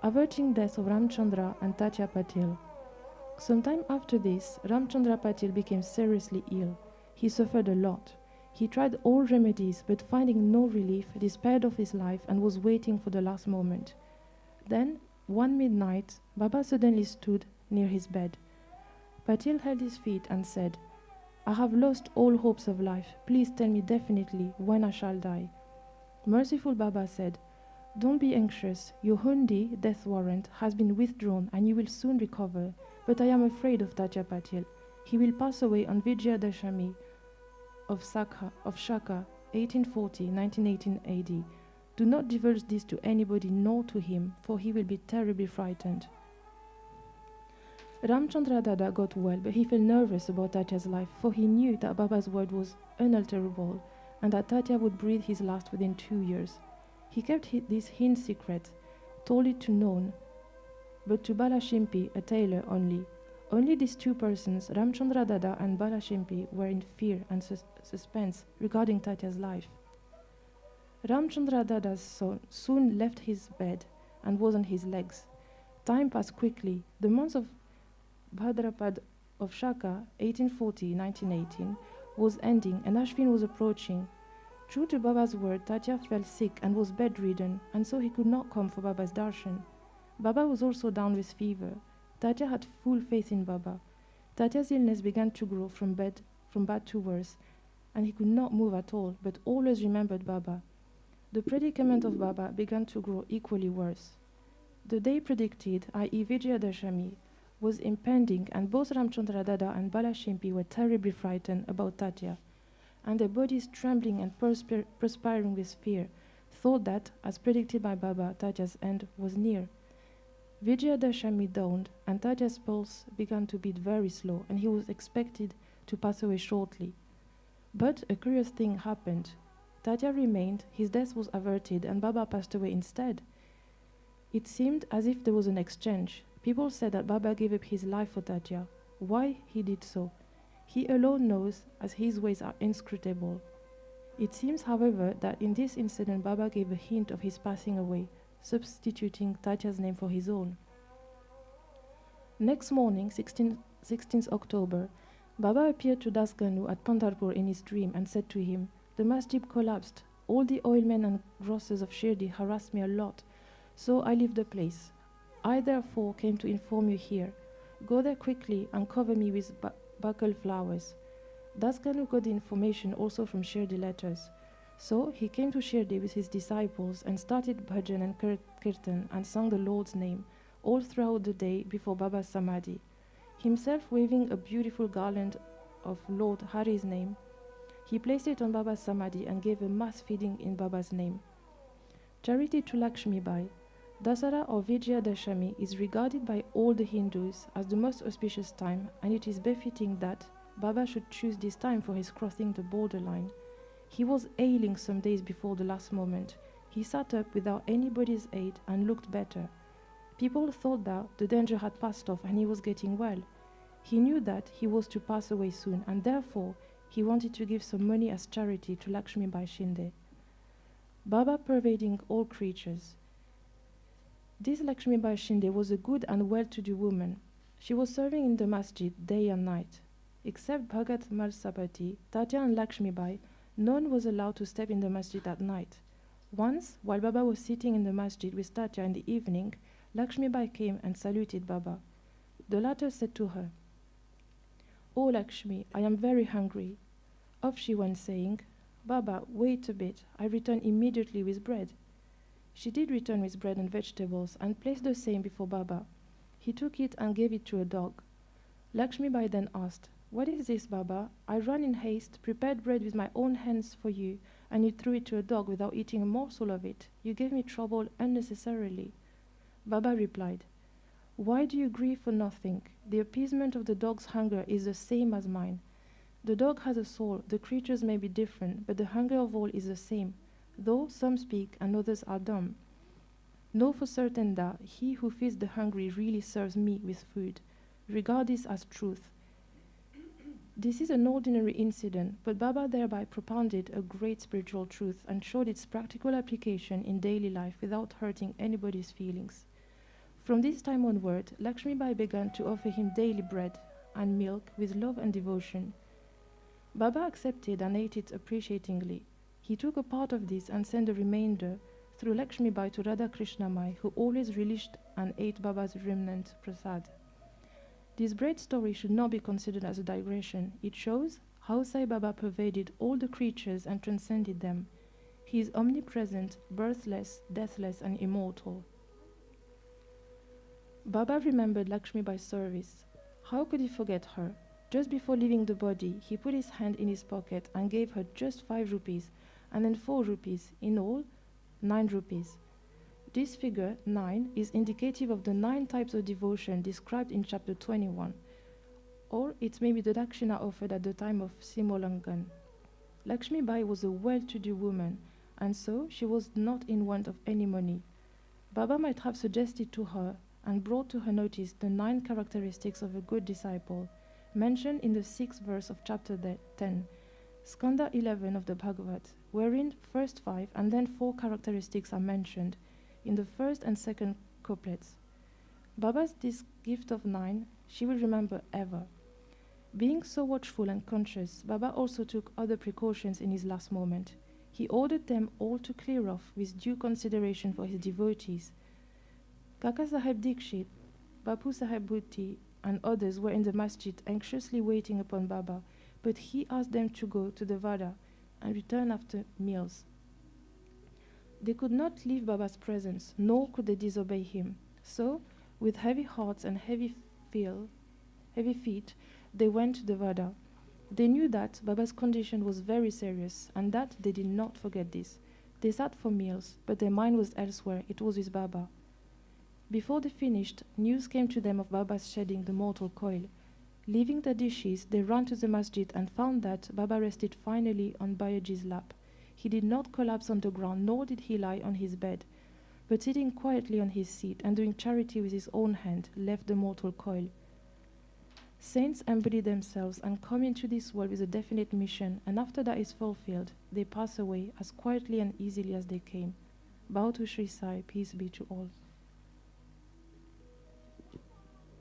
Averting death of Ramchandra and Tatya Patil. Sometime after this, Ramchandra Patil became seriously ill. He suffered a lot. He tried all remedies, but finding no relief, despaired of his life and was waiting for the last moment. Then, one midnight, Baba suddenly stood near his bed. Patil held his feet and said, "I have lost all hopes of life. Please tell me definitely when I shall die." Merciful Baba said, "Don't be anxious. Your hundi, death warrant, has been withdrawn and you will soon recover. But I am afraid of Tatya Patil. He will pass away on Vijayadashami of Shaka, 1840-1918 AD. Do not divulge this to anybody nor to him, for he will be terribly frightened." Ramchandra Dada got well, but he felt nervous about Tatya's life, for he knew that Baba's word was unalterable and that Tatya would breathe his last within 2 years. He kept this hint secret, told it to none, but to Balashimpi, a tailor only. Only these two persons, Ramchandra Dada and Balashimpi, were in fear and suspense regarding Tatya's life. Ramchandra Dada's son soon left his bed and was on his legs. Time passed quickly. The month of Bhadrapad of Shaka, 1840-1918, was ending and Ashvin was approaching. True to Baba's word, Tatya fell sick and was bedridden, and so he could not come for Baba's darshan. Baba was also down with fever. Tatya had full faith in Baba. Tatya's illness began to grow from bad to worse, and he could not move at all, but always remembered Baba. The predicament of Baba began to grow equally worse. The day predicted, i.e. Vijayadashami, was impending, and both Ramchandra Dada and Balashimpi were terribly frightened about Tatya, and their bodies trembling and perspiring with fear, thought that, as predicted by Baba, Tatya's end was near. Vijayadashami dawned, and Tatya's pulse began to beat very slow, and he was expected to pass away shortly. But a curious thing happened. Tatya remained, his death was averted, and Baba passed away instead. It seemed as if there was an exchange. People said that Baba gave up his life for Tatya. Why he did so, he alone knows, as his ways are inscrutable. It seems, however, that in this incident Baba gave a hint of his passing away, substituting Tatya's name for his own. Next morning, 16th October, Baba appeared to Dasganu at Pandharpur in his dream and said to him, "The masjid collapsed. All the oilmen and grocers of Shirdi harassed me a lot, so I left the place. I therefore came to inform you here. Go there quickly and cover me with buckle flowers." Dasganu got the information also from Shirdi letters. So he came to Shirdi with his disciples and started bhajan and kirtan and sung the Lord's name all throughout the day before Baba's samadhi, himself waving a beautiful garland of Lord Hari's name. He placed it on Baba's samadhi and gave a mass feeding in Baba's name. Charity to Lakshmi Bai. Dasara or Vijayadashami is regarded by all the Hindus as the most auspicious time, and it is befitting that Baba should choose this time for his crossing the borderline. He was ailing some days before the last moment. He sat up without anybody's aid and looked better. People thought that the danger had passed off and he was getting well. He knew that he was to pass away soon, and therefore he wanted to give some money as charity to Lakshmi Bai Shinde. Baba pervading all creatures. This Lakshmi Bai Shinde was a good and well-to-do woman. She was serving in the masjid day and night. Except Bhagat Malsapati, Tatya and Lakshmi Bai, none was allowed to step in the masjid at night. Once, while Baba was sitting in the masjid with Tatya in the evening, Lakshmi Bai came and saluted Baba. The latter said to her, "Oh Lakshmi, I am very hungry." Off she went, saying, "Baba, wait a bit, I return immediately with bread." She did return with bread and vegetables and placed the same before Baba. He took it and gave it to a dog. Lakshmi Bai then asked, "What is this, Baba? I ran in haste, prepared bread with my own hands for you, and you threw it to a dog without eating a morsel of it. You gave me trouble unnecessarily." Baba replied, "Why do you grieve for nothing? The appeasement of the dog's hunger is the same as mine. The dog has a soul, the creatures may be different, but the hunger of all is the same, though some speak and others are dumb. Know for certain that he who feeds the hungry really serves me with food. Regard this as truth." This is an ordinary incident, but Baba thereby propounded a great spiritual truth and showed its practical application in daily life without hurting anybody's feelings. From this time onward, Lakshmi Bai began to offer him daily bread and milk with love and devotion. Baba accepted and ate it appreciatingly. He took a part of this and sent the remainder through Lakshmi Bai to Radha Krishna Mai, who always relished and ate Baba's remnant prasad. This great story should not be considered as a digression. It shows how Sai Baba pervaded all the creatures and transcended them. He is omnipresent, birthless, deathless, and immortal. Baba remembered Lakshmi Bai's service. How could he forget her? Just before leaving the body, he put his hand in his pocket and gave her just 5 rupees, and then 4 rupees, in all 9 rupees. This figure, 9, is indicative of the 9 types of devotion described in chapter 21, or it may be the dakshina offered at the time of Simolangan. Lakshmi Bai was a well-to-do woman, and so she was not in want of any money. Baba might have suggested to her and brought to her notice the 9 characteristics of a good disciple, mentioned in the 6th verse of chapter 10, Skanda 11 of the Bhagavad, wherein first 5 and then 4 characteristics are mentioned in the first and second couplets. Baba's this gift of 9 she will remember ever. Being so watchful and conscious, Baba also took other precautions in his last moment. He ordered them all to clear off with due consideration for his devotees. Kaka Sahib Dikshit, Bapu Sahib Bhuti, and others were in the masjid anxiously waiting upon Baba, but he asked them to go to the Vada and return after meals. They could not leave Baba's presence, nor could they disobey him. So, with heavy hearts and heavy feet, they went to the Vada. They knew that Baba's condition was very serious, and that they did not forget this. They sat for meals, but their mind was elsewhere. It was with Baba. Before they finished, news came to them of Baba's shedding the mortal coil. Leaving the dishes, they ran to the Masjid and found that Baba rested finally on Bayaji's lap. He did not collapse on the ground, nor did he lie on his bed, but sitting quietly on his seat and doing charity with his own hand, left the mortal coil. Saints embody themselves and come into this world with a definite mission, and after that is fulfilled, they pass away as quietly and easily as they came. Bow to Shri Sai, peace be to all.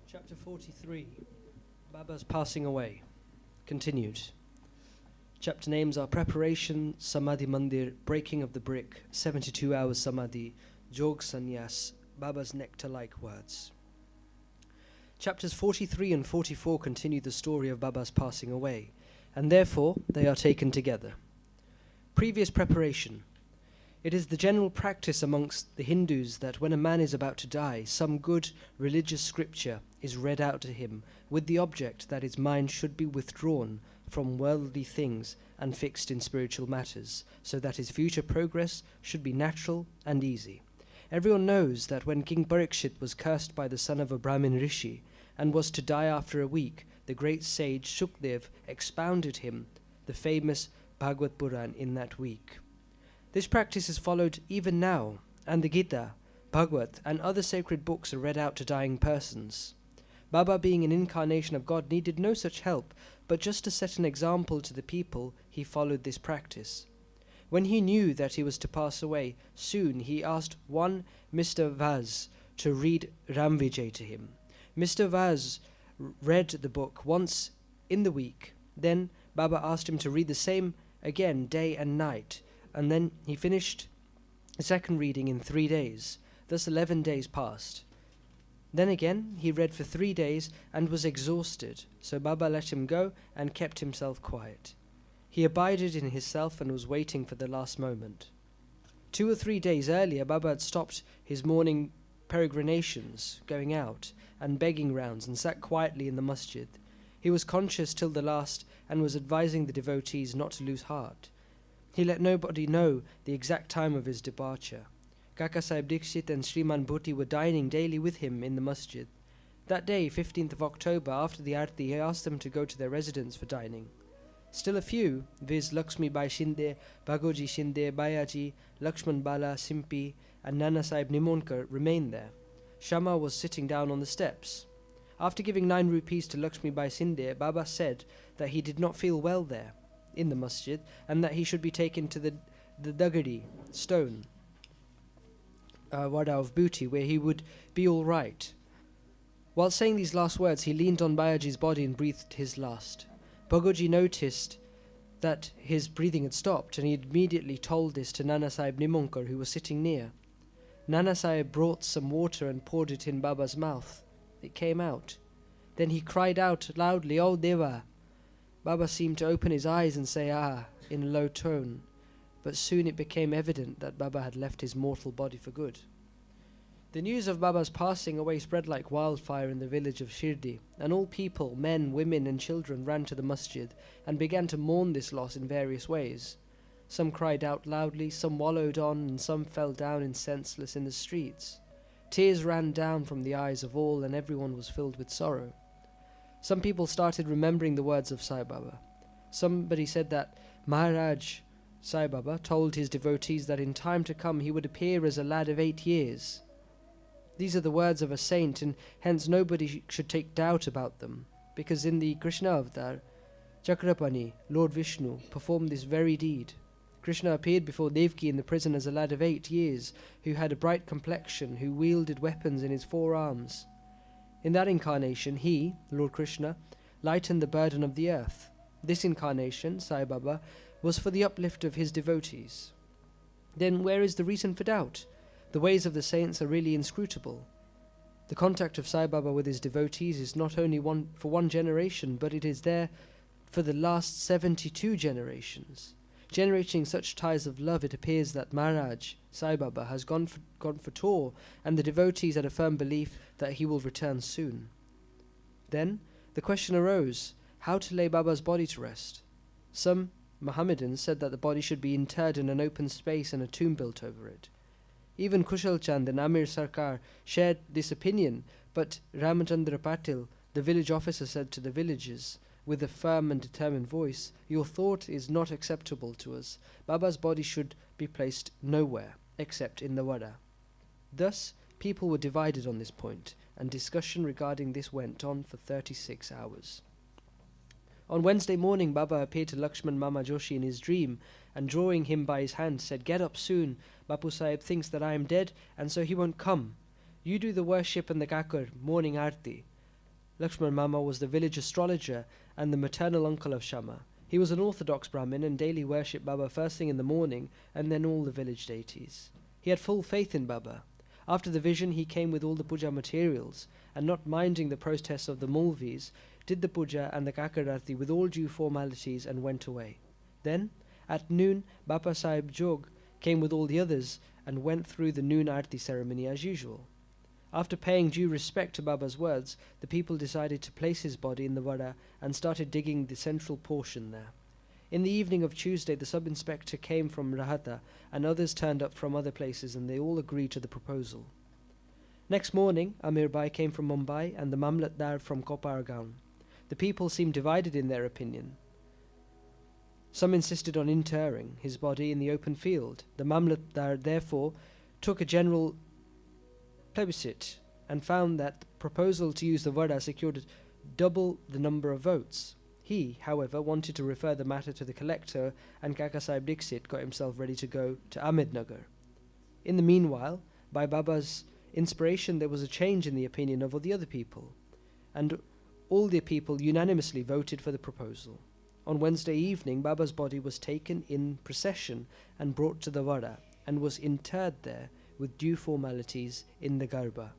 Chapter 43, Baba's Passing Away, continued. Chapter names are Preparation, Samadhi Mandir, Breaking of the Brick, 72 Hours Samadhi, Jog Sannyas, Baba's Nectar-like Words. Chapters 43 and 44 continue the story of Baba's passing away, and therefore they are taken together. Previous preparation. It is the general practice amongst the Hindus that when a man is about to die, some good religious scripture is read out to him with the object that his mind should be withdrawn from worldly things and fixed in spiritual matters, so that his future progress should be natural and easy. Everyone knows that when King Parikshit was cursed by the son of a Brahmin rishi and was to die after a week, the great sage Shukdev expounded him the famous Bhagavad Puran in that week. This practice is followed even now, and the Gita, Bhagavad, and other sacred books are read out to dying persons. Baba, being an incarnation of God, needed no such help, but just to set an example to the people, he followed this practice. When he knew that he was to pass away soon, he asked one Mr. Vaz to read Ramvijay to him. Mr. Vaz read the book once in the week. Then Baba asked him to read the same again day and night, and then he finished the second reading in 3 days. Thus 11 days passed. Then again he read for 3 days and was exhausted, so Baba let him go and kept himself quiet. He abided in himself and was waiting for the last moment. 2 or 3 days earlier, Baba had stopped his morning peregrinations, going out and begging rounds, and sat quietly in the masjid. He was conscious till the last and was advising the devotees not to lose heart. He let nobody know the exact time of his departure. Kaka Sahib Dikshit and Sriman Bhuti were dining daily with him in the masjid. That day, 15th of October, after the Aarti, he asked them to go to their residence for dining. Still a few, viz. Lakshmi Bai Shinde, Bhagoji Shinde, Bayaji, Lakshman Bala, Simpi, and Nana Sahib Nimonkar remained there. Shama was sitting down on the steps. After giving 9 rupees to Lakshmi Bai Shinde, Baba said that he did not feel well there, in the masjid, and that he should be taken to the Dagadi stone, Wada of Booty, where he would be all right. While saying these last words, he leaned on Bayaji's body and breathed his last. Bhagoji noticed that his breathing had stopped, and he immediately told this to Nana Sahib Nimonkar, who was sitting near. Nana Sahib brought some water and poured it in Baba's mouth. It came out. Then he cried out loudly, "Oh Deva!" Baba seemed to open his eyes and say, "Ah," in a low tone, but soon it became evident that Baba had left his mortal body for good. The news of Baba's passing away spread like wildfire in the village of Shirdi, and all people, men, women and children, ran to the masjid and began to mourn this loss in various ways. Some cried out loudly, some wallowed on, and some fell down senseless in the streets. Tears ran down from the eyes of all, and everyone was filled with sorrow. Some people started remembering the words of Sai Baba. Somebody said that Maharaj Sai Baba told his devotees that in time to come he would appear as a lad of 8 years. These are the words of a saint, and hence nobody should take doubt about them, because in the Krishna avatar, Chakrapani, Lord Vishnu, performed this very deed. Krishna appeared before Devaki in the prison as a lad of 8 years, who had a bright complexion, who wielded weapons in his 4 arms. In that incarnation, he, Lord Krishna, lightened the burden of the earth. This incarnation, Sai Baba, was for the uplift of his devotees. Then where is the reason for doubt? The ways of the saints are really inscrutable. The contact of Sai Baba with his devotees is not only for one generation, but it is there for the last 72 generations. Generating such ties of love, it appears that Maharaj Sai Baba has gone for tour, and the devotees had a firm belief that he will return soon. Then the question arose, how to lay Baba's body to rest. Some Mohammedans said that the body should be interred in an open space and a tomb built over it. Even Kushal Chand and Amir Sarkar shared this opinion, but Ramchandra Patil, the village officer, said to the villagers with a firm and determined voice, "Your thought is not acceptable to us. Baba's body should be placed nowhere except in the Wada." Thus, people were divided on this point, and discussion regarding this went on for 36 hours. On Wednesday morning, Baba appeared to Lakshman Mama Joshi in his dream, and drawing him by his hand, said, "Get up soon. Bapu Sahib thinks that I am dead, and so he won't come. You do the worship and the kakar, morning arti." Lakshman Mama was the village astrologer and the maternal uncle of Shama. He was an orthodox Brahmin and daily worshipped Baba first thing in the morning, and then all the village deities. He had full faith in Baba. After the vision, he came with all the puja materials, and not minding the protests of the Mulvis, did the puja and the kakararti with all due formalities and went away. Then, at noon, Bapa Sahib Jog came with all the others and went through the noon arti ceremony as usual. After paying due respect to Baba's words, the people decided to place his body in the Vada and started digging the central portion there. In the evening of Tuesday, the sub-inspector came from Rahata, and others turned up from other places, and they all agreed to the proposal. Next morning, Amir Bai came from Mumbai and the Mamlatdar from Kopargaon. The people seemed divided in their opinion. Some insisted on interring his body in the open field. The Mamlatdar therefore took a general plebiscite and found that the proposal to use the Vada secured double the number of votes. He, however, wanted to refer the matter to the collector, and Kaka Sahib Dixit got himself ready to go to Ahmednagar. In the meanwhile, by Baba's inspiration, there was a change in the opinion of all the other people, and all the people unanimously voted for the proposal. On Wednesday evening, Baba's body was taken in procession and brought to the Vada, and was interred there with due formalities in the Garba,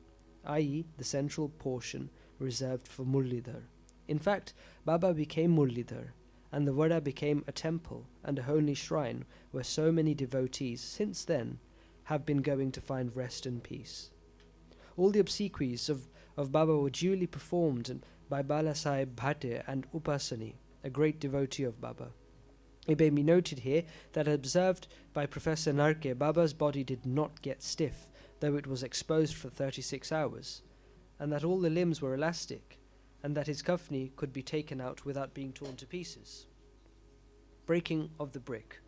i.e. the central portion reserved for Murlidhar. In fact, Baba became Murlidhar, and the Vada became a temple and a holy shrine where so many devotees since then have been going to find rest and peace. All the obsequies of Baba were duly performed by Bala Sahib Bhatte and Upasani, a great devotee of Baba. It may be noted here that, observed by Professor Narke, Baba's body did not get stiff, though it was exposed for 36 hours, and that all the limbs were elastic, and that his kafni could be taken out without being torn to pieces. Breaking of the brick.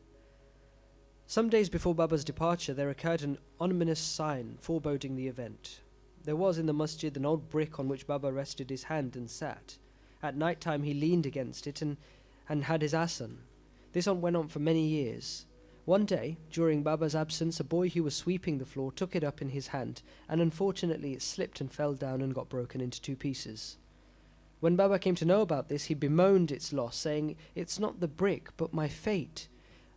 Some days before Baba's departure, there occurred an ominous sign foreboding the event. There was in the masjid an old brick on which Baba rested his hand and sat. At night time he leaned against it and had his asan. This went on for many years. One day, during Baba's absence, a boy who was sweeping the floor took it up in his hand, and unfortunately it slipped and fell down and got broken into 2 pieces. When Baba came to know about this, he bemoaned its loss, saying, "It's not the brick, but my fate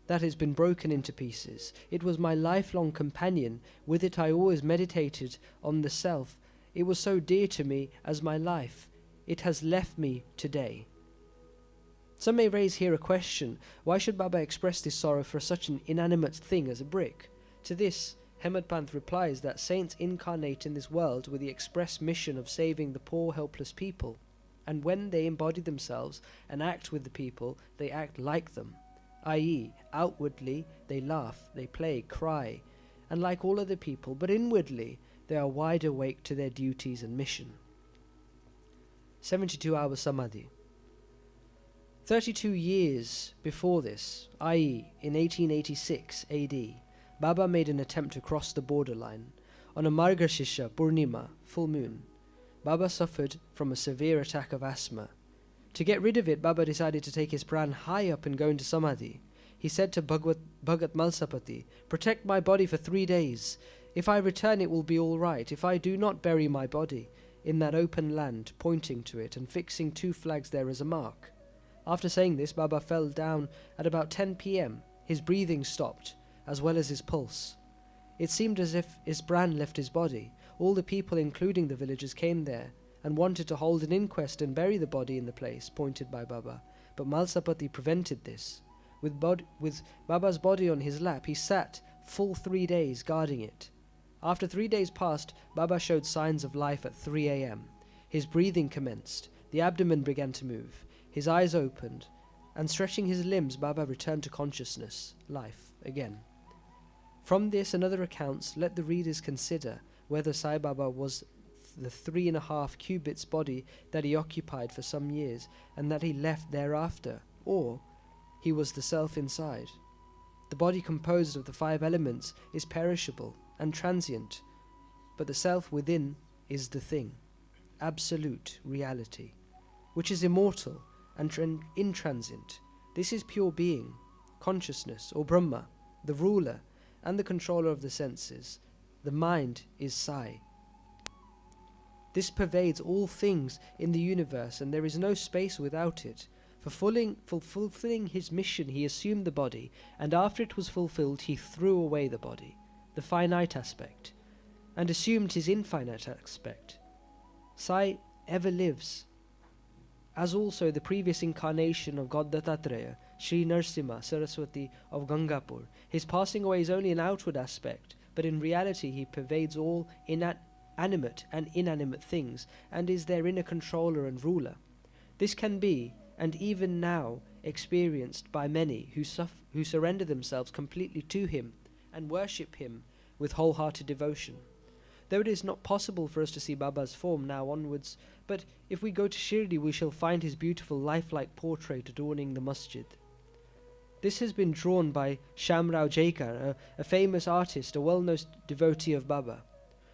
that has been broken into pieces. It was my lifelong companion. With it I always meditated on the self. It was so dear to me as my life. It has left me today." Some may raise here a question: why should Baba express this sorrow for such an inanimate thing as a brick? To this, Hemadpant replies that saints incarnate in this world with the express mission of saving the poor, helpless people, and when they embody themselves and act with the people, they act like them, i.e., outwardly they laugh, they play, cry, and like all other people, but inwardly they are wide awake to their duties and mission. 72-hour samadhi. 32 years before this, i.e., in 1886 AD, Baba made an attempt to cross the borderline. On a Margashisha Purnima, full moon, Baba suffered from a severe attack of asthma. To get rid of it, Baba decided to take his pran high up and go into samadhi. He said to Bhagat Malsapati, "Protect my body for 3 days. If I return, it will be all right. If I do not, bury my body in that open land," pointing to it and fixing 2 flags there as a mark. After saying this, Baba fell down at about 10 p.m. His breathing stopped, as well as his pulse. It seemed as if his pran left his body. All the people, including the villagers, came there and wanted to hold an inquest and bury the body in the place pointed by Baba, but Malsapati prevented this. With Baba's body on his lap, he sat full 3 days guarding it. After 3 days passed, Baba showed signs of life at 3 a.m. His breathing commenced, the abdomen began to move, his eyes opened, and stretching his limbs, Baba returned to consciousness, life, again. From this and other accounts, let the readers consider whether Sai Baba was the 3.5 cubits body that he occupied for some years and that he left thereafter, or he was the self inside. The body composed of the 5 elements is perishable and transient, but the self within is the thing, absolute reality, which is immortal and intransient. This is pure being, consciousness, or Brahma, the ruler and the controller of the senses. The mind is Sai. This pervades all things in the universe, and there is no space without it. For fulfilling his mission, he assumed the body, and after it was fulfilled, he threw away the body, the finite aspect, and assumed his infinite aspect. Sai ever lives, as also the previous incarnation of God Dattatreya, Sri Narasimha Saraswati of Gangapur. His passing away is only an outward aspect, but in reality he pervades all animate and inanimate things, and is their inner controller and ruler. This can be, and even now, experienced by many who surrender themselves completely to him and worship him with wholehearted devotion. Though it is not possible for us to see Baba's form now onwards, but if we go to Shirdi, we shall find his beautiful lifelike portrait adorning the Masjid. This has been drawn by Shamrao Jaikar, a famous artist, a well-known devotee of Baba.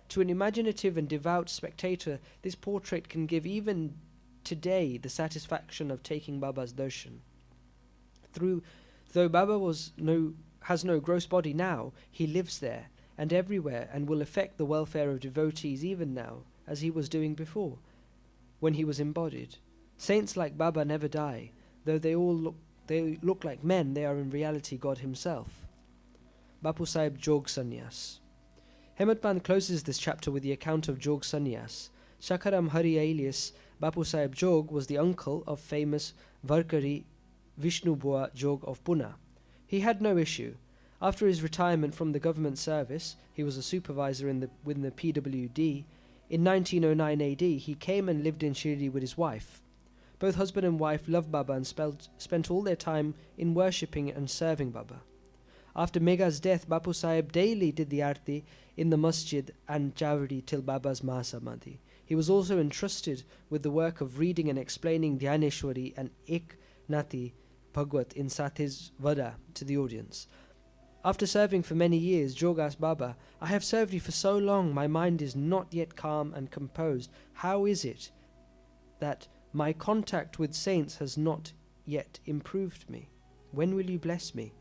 To an imaginative and devout spectator, this portrait can give even today the satisfaction of taking Baba's darshan. Though Baba has no gross body now, he lives there and everywhere, and will affect the welfare of devotees even now, as he was doing before, when he was embodied. Saints like Baba never die. Though they look like men, they are in reality God himself. Bapu Sahib Jog Sannyas. Hemadpant closes this chapter with the account of Jog Sannyas. Shakaram Hari alias Bapu Sahib Jog was the uncle of famous Varkari Vishnu Bua Jog of Pune. He had no issue. After his retirement from the government service, he was a supervisor within the PWD. In 1909 AD, he came and lived in Shirdi with his wife. Both husband and wife loved Baba and spent all their time in worshipping and serving Baba. After Megha's death, Bapu Sahib daily did the arti in the Masjid and Javadi till Baba's Mahasamadhi. He was also entrusted with the work of reading and explaining Dhyaneshwari and Ek Nati Bhagwat in Satis Vada to the audience. After serving for many years, Jog asked Baba, "I have served you for so long, my mind is not yet calm and composed. How is it that my contact with saints has not yet improved me? When will you bless me?"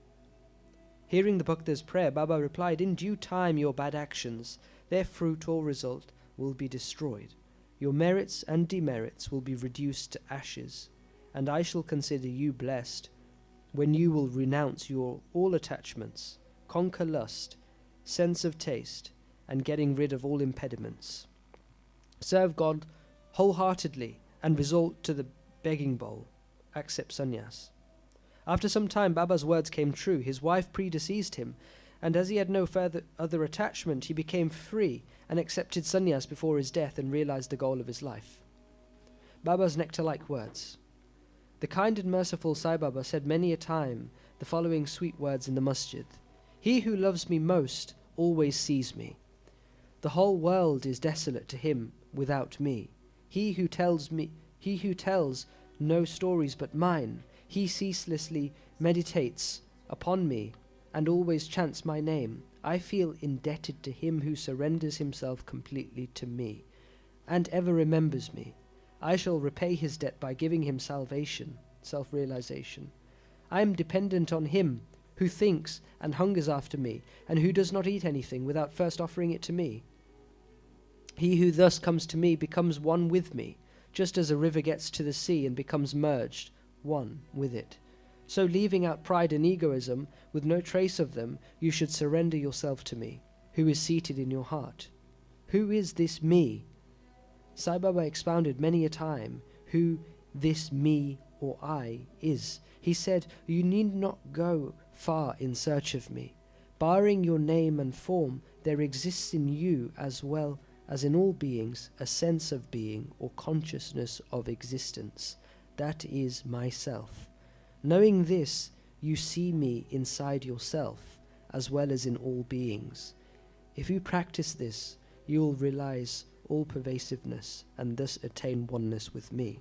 Hearing the Bhakta's prayer, Baba replied, "In due time your bad actions, their fruit or result, will be destroyed. Your merits and demerits will be reduced to ashes, and I shall consider you blessed when you will renounce all attachments, conquer lust, sense of taste, and getting rid of all impediments. Serve God wholeheartedly and resort to the begging bowl. Accept sannyas." After some time, Baba's words came true. His wife predeceased him, and as he had no other attachment, he became free and accepted sannyas before his death and realized the goal of his life. Baba's nectar-like words. The kind and merciful Sai Baba said many a time the following sweet words in the Masjid: "He who loves me most always sees me. The whole world is desolate to him without me. He who tells no stories but mine. He ceaselessly meditates upon me and always chants my name. I feel indebted to him who surrenders himself completely to me and ever remembers me. I shall repay his debt by giving him salvation, self-realization. I am dependent on him who thinks and hungers after me, and who does not eat anything without first offering it to me. He who thus comes to me becomes one with me, just as a river gets to the sea and becomes merged, one with it. So leaving out pride and egoism, with no trace of them, you should surrender yourself to me, who is seated in your heart. Who is this me?" Sai Baba expounded many a time who this me or I is, He said, "You need not go far in search of me. Barring your name and form, there exists in you as well as in all beings a sense of being or consciousness of existence. That is myself. Knowing this, you see me inside yourself as well as in all beings. If you practice this, you will realize all pervasiveness and thus attain oneness with me."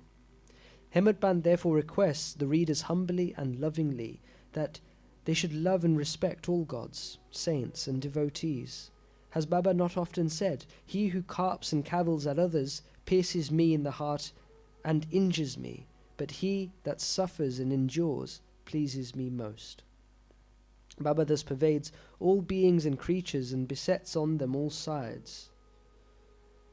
Hemadpant therefore requests the readers humbly and lovingly that they should love and respect all gods, saints, and devotees. Has Baba not often said, "He who carps and cavils at others pierces me in the heart and injures me, but he that suffers and endures pleases me most"? Baba thus pervades all beings and creatures and besets on them all sides.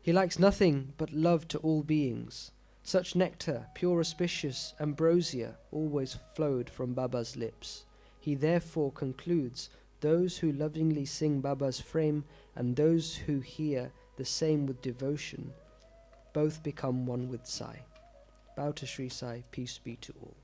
He likes nothing but love to all beings. Such nectar, pure auspicious ambrosia, always flowed from Baba's lips. He therefore concludes, "Those who lovingly sing Baba's frame and those who hear the same with devotion, both become one with Sai." Bow to Shri Sai, peace be to all.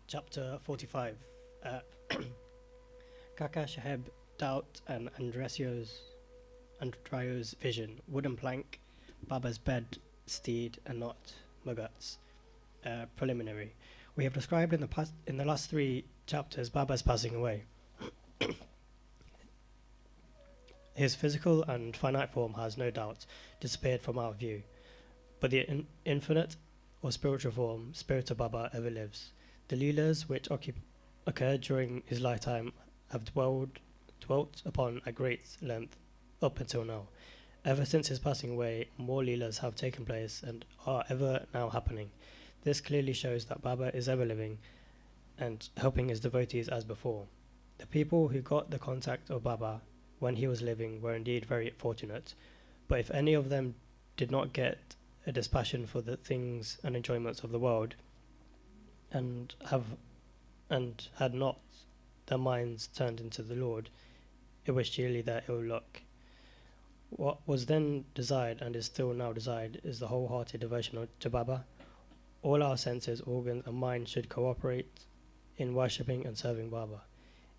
Chapter 45. Kaka Saheb, Doubt and Andresio's vision, wooden plank, Baba's bed, steed, and not Magat's. Preliminary. We have described in the last 3 chapters Baba's passing away. His physical and finite form has no doubt disappeared from our view, but the infinite or spiritual form, Spirit of Baba, ever lives. The leelas which occurred during his lifetime have dwelt upon at great length up until now. Ever since his passing away, more leelas have taken place and are ever now happening. This clearly shows that Baba is ever living and helping his devotees as before. The people who got the contact of Baba when he was living were indeed very fortunate, but if any of them did not get a dispassion for the things and enjoyments of the world, and had not their minds turned into the Lord, it was surely their ill luck. What was then desired and is still now desired is the wholehearted devotion to Baba. All our senses, organs, and mind should cooperate in worshipping and serving Baba.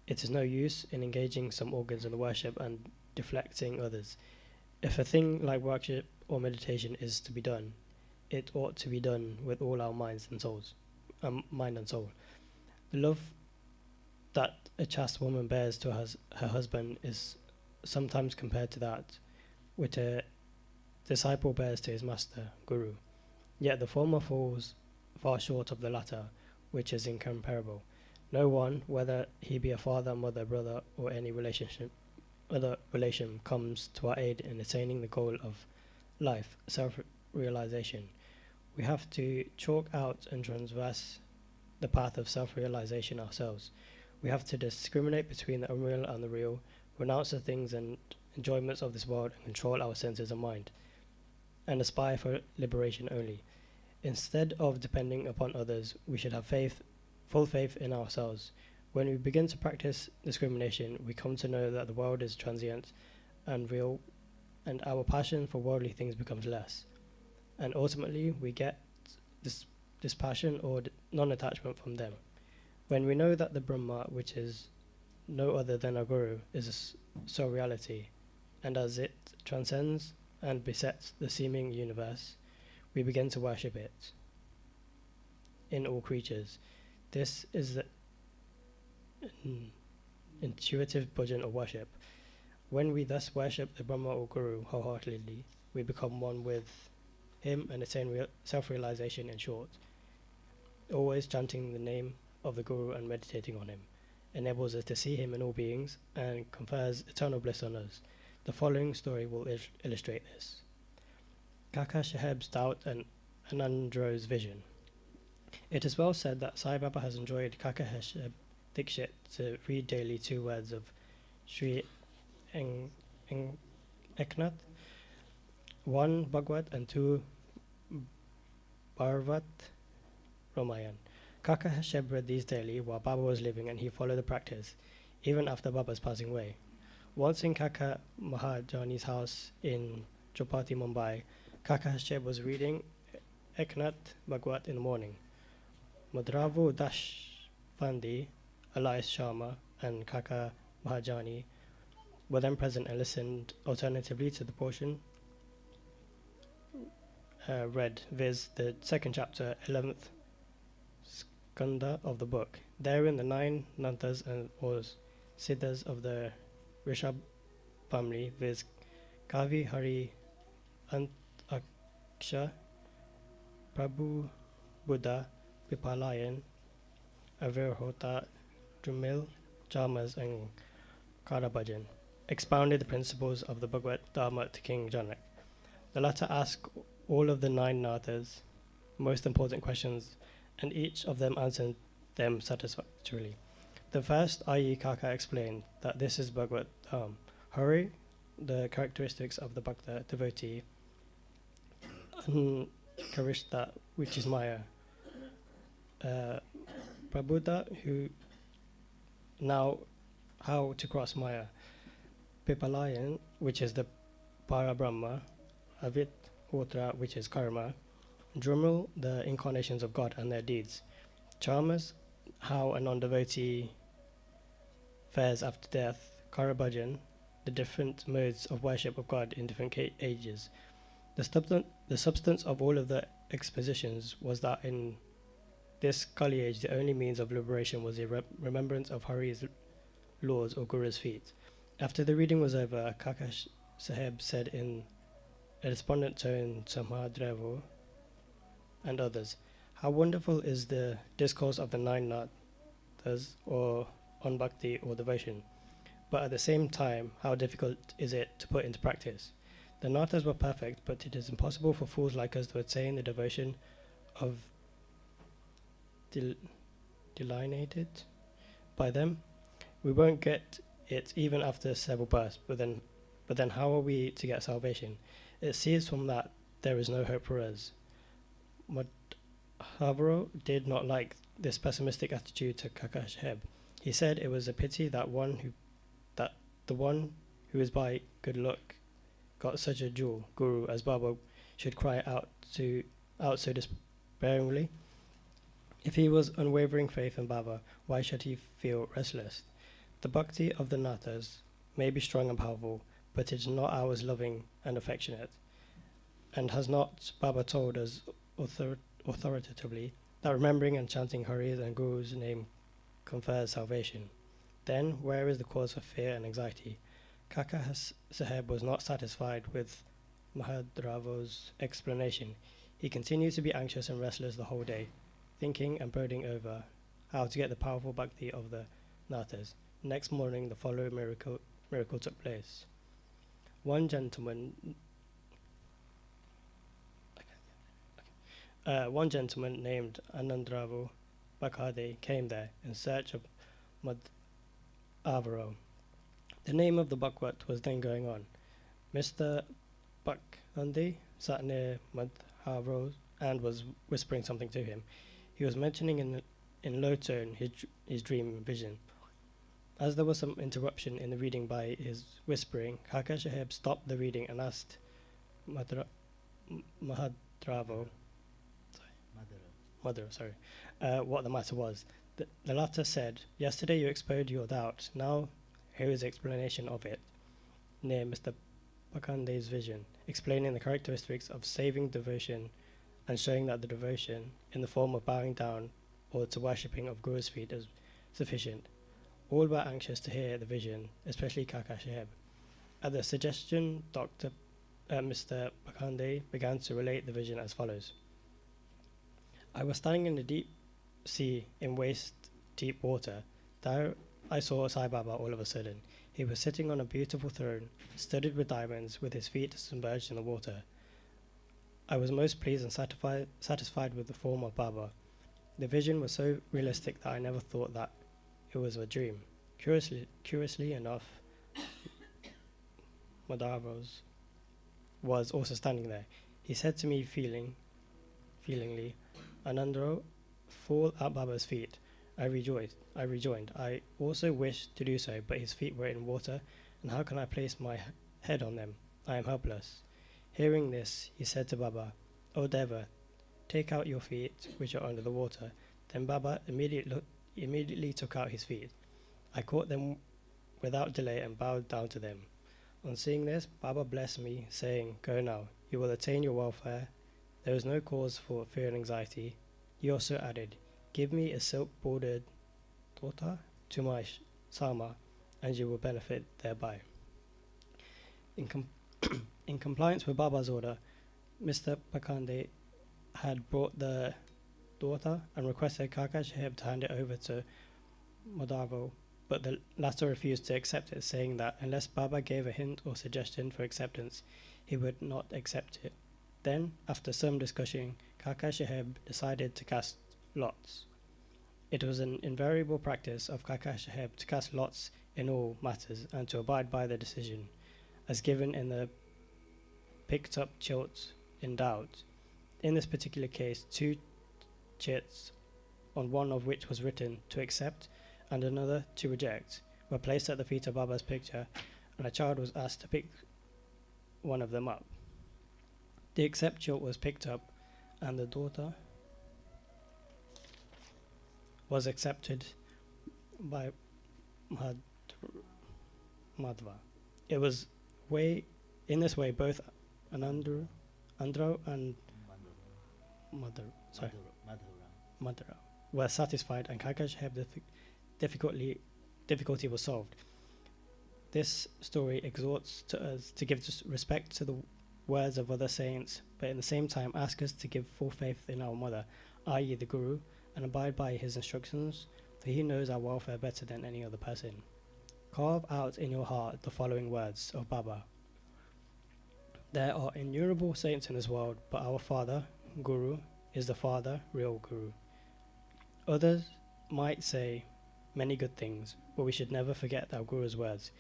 It is no use in engaging some organs in the worship and deflecting others. If a thing like worship or meditation is to be done, it ought to be done with all our minds and souls. Mind and soul. The love that a chaste woman bears to her husband is sometimes compared to that which a disciple bears to his master, Guru. Yet the former falls far short of the latter, which is incomparable. No one, whether he be a father, mother, brother, or any other relation, comes to our aid in attaining the goal of life, self-realization. We have to chalk out and transverse the path of self-realization ourselves. We have to discriminate between the unreal and the real, renounce the things and enjoyments of this world, and control our senses and mind, and aspire for liberation only. Instead of depending upon others, we should have full faith in ourselves. When we begin to practice discrimination, we come to know that the world is transient and real, and our passion for worldly things becomes less. And ultimately, we get this passion or non-attachment from them. When we know that the Brahma, which is no other than our Guru, is a sole reality, and as it transcends and besets the seeming universe, we begin to worship it in all creatures. This is the intuitive bhajan of worship. When we thus worship the Brahma or Guru wholeheartedly, we become one with him and attain self-realization in short. Always chanting the name of the Guru and meditating on him enables us to see him in all beings and confers eternal bliss on us. The following story will illustrate this. Kaka Saheb's doubt and Anandro's vision. It is well said that Sai Baba has enjoyed Kaka Saheb Dikshit to read daily 2 words of Sri Eknath. 1 Bhagavad and 2 Bharavat Ramayan. Kaka Sahib read these daily while Baba was living, and he followed the practice, even after Baba's passing away. Once in Kaka Mahajani's house in Chopati, Mumbai, Kaka Sahib was reading Eknath Bhagavad in the morning. Madravu Dashpande, Elias Sharma, and Kaka Mahajani were then present and listened alternatively to the portion read, viz. The second chapter, 11th skanda of the book. Therein the 9 nantas or siddhas of the Rishabh family, viz. Kavi, Hari, Antaksha, Prabhu, Buddha, Pipalayan, Avirhota, Drumil, Jamas, and Karabhajan expounded the principles of the Bhagavad Dharma to King Janak. The latter asked all of the 9 nathas most important questions, and each of them answered them satisfactorily. The first, i.e. Kaka, explained that this is Bhagavad Dharma. Hari, the characteristics of the Bhakta devotee, Karishta, which is Maya, Prabhuda, who now how to cross Maya, Pipalayan, which is the Parabrahma, Avit Hotra, which is karma, Drumil, the incarnations of God and their deeds, Charmas, how a non-devotee fares after death, Karabhajan, the different modes of worship of God in different ages. The substance of all of the expositions was that in this Kali age, the only means of liberation was the remembrance of Hari's laws or Guru's feet. After the reading was over, Kaka Sahib said in a despondent tone to Mahadrevo and others, "How wonderful is the discourse of the 9 nathas, or on bhakti or devotion, but at the same time, how difficult is it to put into practice? The nathas were perfect, but it is impossible for fools like us to attain the devotion of delineated by them. We won't get it even after several births, but then how are we to get salvation? It seems from that there is no hope for us." Madhavaro did not like this pessimistic attitude to Kaka Sahib. He said it was a pity that the one who is by good luck got such a jewel, Guru, as Baba, should cry out so despairingly. If he was unwavering faith in Baba, why should he feel restless? The bhakti of the nathas may be strong and powerful, but it is not ours loving and affectionate. And has not Baba told us authoritatively that remembering and chanting Hari's and Guru's name confers salvation? Then where is the cause for fear and anxiety? Kaka Sahib was not satisfied with Mahadravo's explanation. He continued to be anxious and restless the whole day, thinking and brooding over how to get the powerful bhakti of the nathas. Next morning, the following miracle took place. One gentleman named Anandravo Bakhade came there in search of Madhavaro. The name of the Bhagavad was then going on. Mr. Bakhande sat near Madhavaro and was whispering something to him. He was mentioning in low tone his dream vision. As there was some interruption in the reading by his whispering, Kaka Sahib stopped the reading and asked Mahadravo what the matter was. The latter said, "Yesterday you exposed your doubt. Now here is the explanation of it." Near Mr. Pakhande's vision, explaining the characteristics of saving devotion and showing that the devotion in the form of bowing down or to worshipping of Guru's feet is sufficient. All were anxious to hear the vision, especially Kaka Sahib. At the suggestion, Mr. Pakhande began to relate the vision as follows. "I was standing in the deep sea in waist-deep water. There I saw Sai Baba all of a sudden. He was sitting on a beautiful throne, studded with diamonds, with his feet submerged in the water. I was most pleased and satisfied with the form of Baba. The vision was so realistic that I never thought that it was a dream. Curiously enough, Madhavaro's was also standing there. He said to me feelingly, Anandro, fall at Baba's feet. I rejoined, I also wished to do so, but his feet were in water, and how can I place my head on them? I am helpless. Hearing this, he said to Baba, O Deva, take out your feet, which are under the water. Then Baba immediately took out his feet. I caught them without delay and bowed down to them. On seeing this, Baba blessed me, saying, Go now, you will attain your welfare. There is no cause for fear and anxiety. He also added, Give me a silk-bordered torta to my sama, and you will benefit thereby. In compliance with Baba's order, Mr. Pakande had brought the daughter and requested Kaka Sahib to hand it over to Madavo, but the latter refused to accept it, saying that unless Baba gave a hint or suggestion for acceptance, he would not accept it. Then, after some discussion, Kaka Sahib decided to cast lots. It was an invariable practice of Kaka Sahib to cast lots in all matters and to abide by the decision, as given in the picked up chilts in doubt. In this particular case, 2 chits, on one of which was written to accept and another to reject, were placed at the feet of Baba's picture, and a child was asked to pick one of them up. The accept chilt was picked up, and the daughter was accepted by Madhva. It was in this way both Andro and Madhura were satisfied, and Kaka Sahib's difficulty was solved. This story exhorts to us to give respect to the words of other saints, but at the same time ask us to give full faith in our mother, i.e. the Guru, and abide by his instructions, for he knows our welfare better than any other person. Carve out in your heart the following words of Baba. There are innumerable saints in this world, but our father, Guru, is the father, real Guru. Others might say many good things, but we should never forget our Guru's words.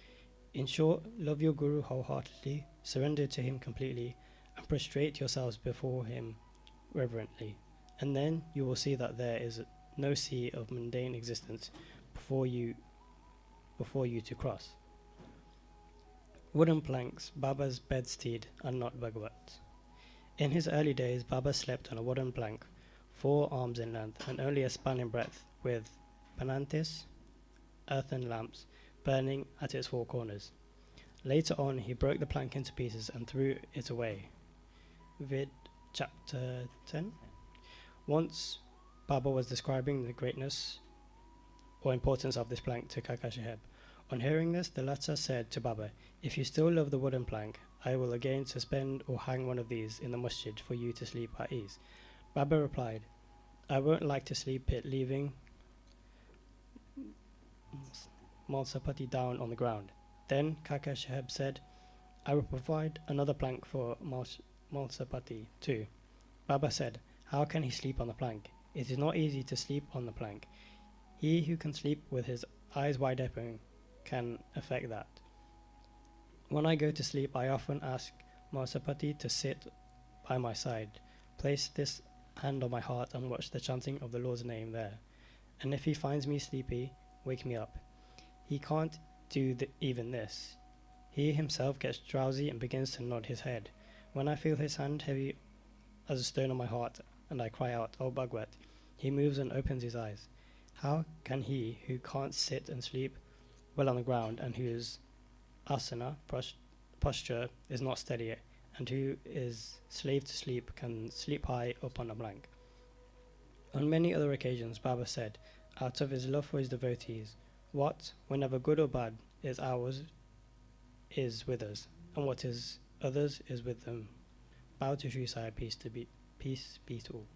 In short, love your Guru wholeheartedly, surrender to him completely, and prostrate yourselves before him reverently. And then you will see that there is no sea of mundane existence before you to cross. Wooden planks, Baba's bedstead, are not Bhagavat. In his early days, Baba slept on a wooden plank, 4 arms in length and only a span in breadth, with panantis, earthen lamps, burning at its 4 corners. Later on, he broke the plank into pieces and threw it away. Vid chapter 10. Once, Baba was describing the greatness or importance of this plank to Kaka Sahib. On hearing this, the latter said to Baba, If you still love the wooden plank, I will again suspend or hang one of these in the masjid for you to sleep at ease. Baba replied, I won't like to sleep it leaving Malsapati down on the ground. Then Kaka Sahib said, I will provide another plank for Malsapati too. Baba said, How can he sleep on the plank? It is not easy to sleep on the plank. He who can sleep with his eyes wide open can effect that. When I go to sleep, I often ask Malsapati to sit by my side, place this hand on my heart and watch the chanting of the Lord's name there. And if he finds me sleepy, wake me up. He can't do even this. He himself gets drowsy and begins to nod his head. When I feel his hand heavy as a stone on my heart, and I cry out, O Bhagwat, he moves and opens his eyes. How can he who can't sit and sleep well on the ground, and whose asana, posture, is not steady, and who is slave to sleep, can sleep high up on a plank? On many other occasions, Baba said, out of his love for his devotees, what, whenever good or bad, is ours is with us, and what is others is with them. Bow to Shirdi Sai, peace be to all.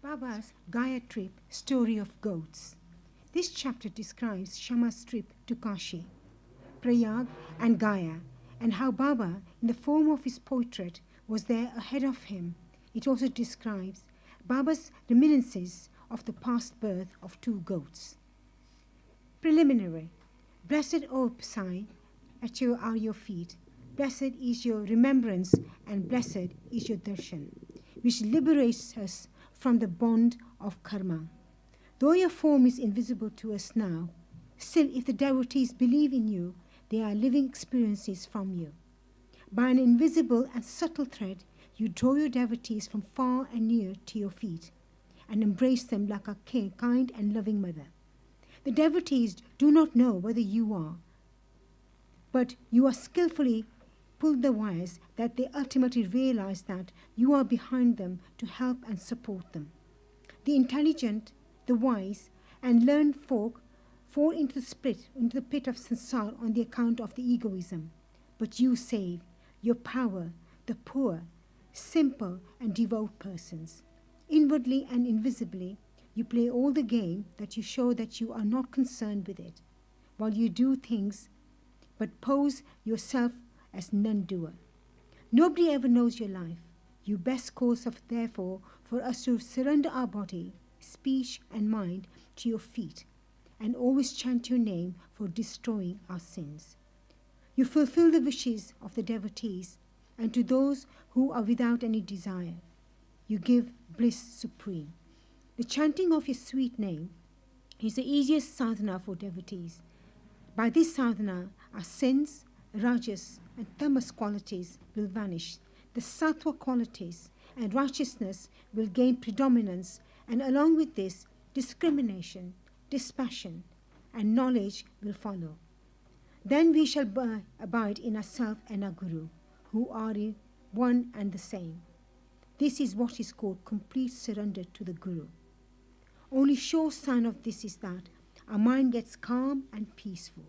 Baba's Gaya trip, story of goats. This chapter describes Shama's trip to Kashi, Prayag and Gaya, and how Baba, in the form of his portrait, was there ahead of him. It also describes Baba's reminiscences of the past birth of 2 goats. Preliminary. Blessed O Sai, at your feet. Blessed is your remembrance, and blessed is your darshan, which liberates us from the bond of karma. Though your form is invisible to us now, still if the devotees believe in you, they are living experiences from you. By an invisible and subtle thread, you draw your devotees from far and near to your feet and embrace them like a kind and loving mother. The devotees do not know whether you are, but you are skillfully pull the wires that they ultimately realize that you are behind them to help and support them. The intelligent, the wise, and learned folk fall into the pit of sansar on the account of the egoism. But you save your power, the poor, simple, and devout persons. Inwardly and invisibly, you play all the game that you show that you are not concerned with it, while you do things, but pose yourself as non-doer. Nobody ever knows your life. You best course of, therefore, for us to surrender our body, speech, and mind to your feet, and always chant your name for destroying our sins. You fulfill the wishes of the devotees, and to those who are without any desire, you give bliss supreme. The chanting of your sweet name is the easiest sadhana for devotees. By this sadhana, our sins, rajas, and tamas qualities will vanish. The sattva qualities and righteousness will gain predominance, and along with this, discrimination, dispassion, and knowledge will follow. Then we shall abide in ourself and our Guru, who are in one and the same. This is what is called complete surrender to the Guru. Only sure sign of this is that our mind gets calm and peaceful.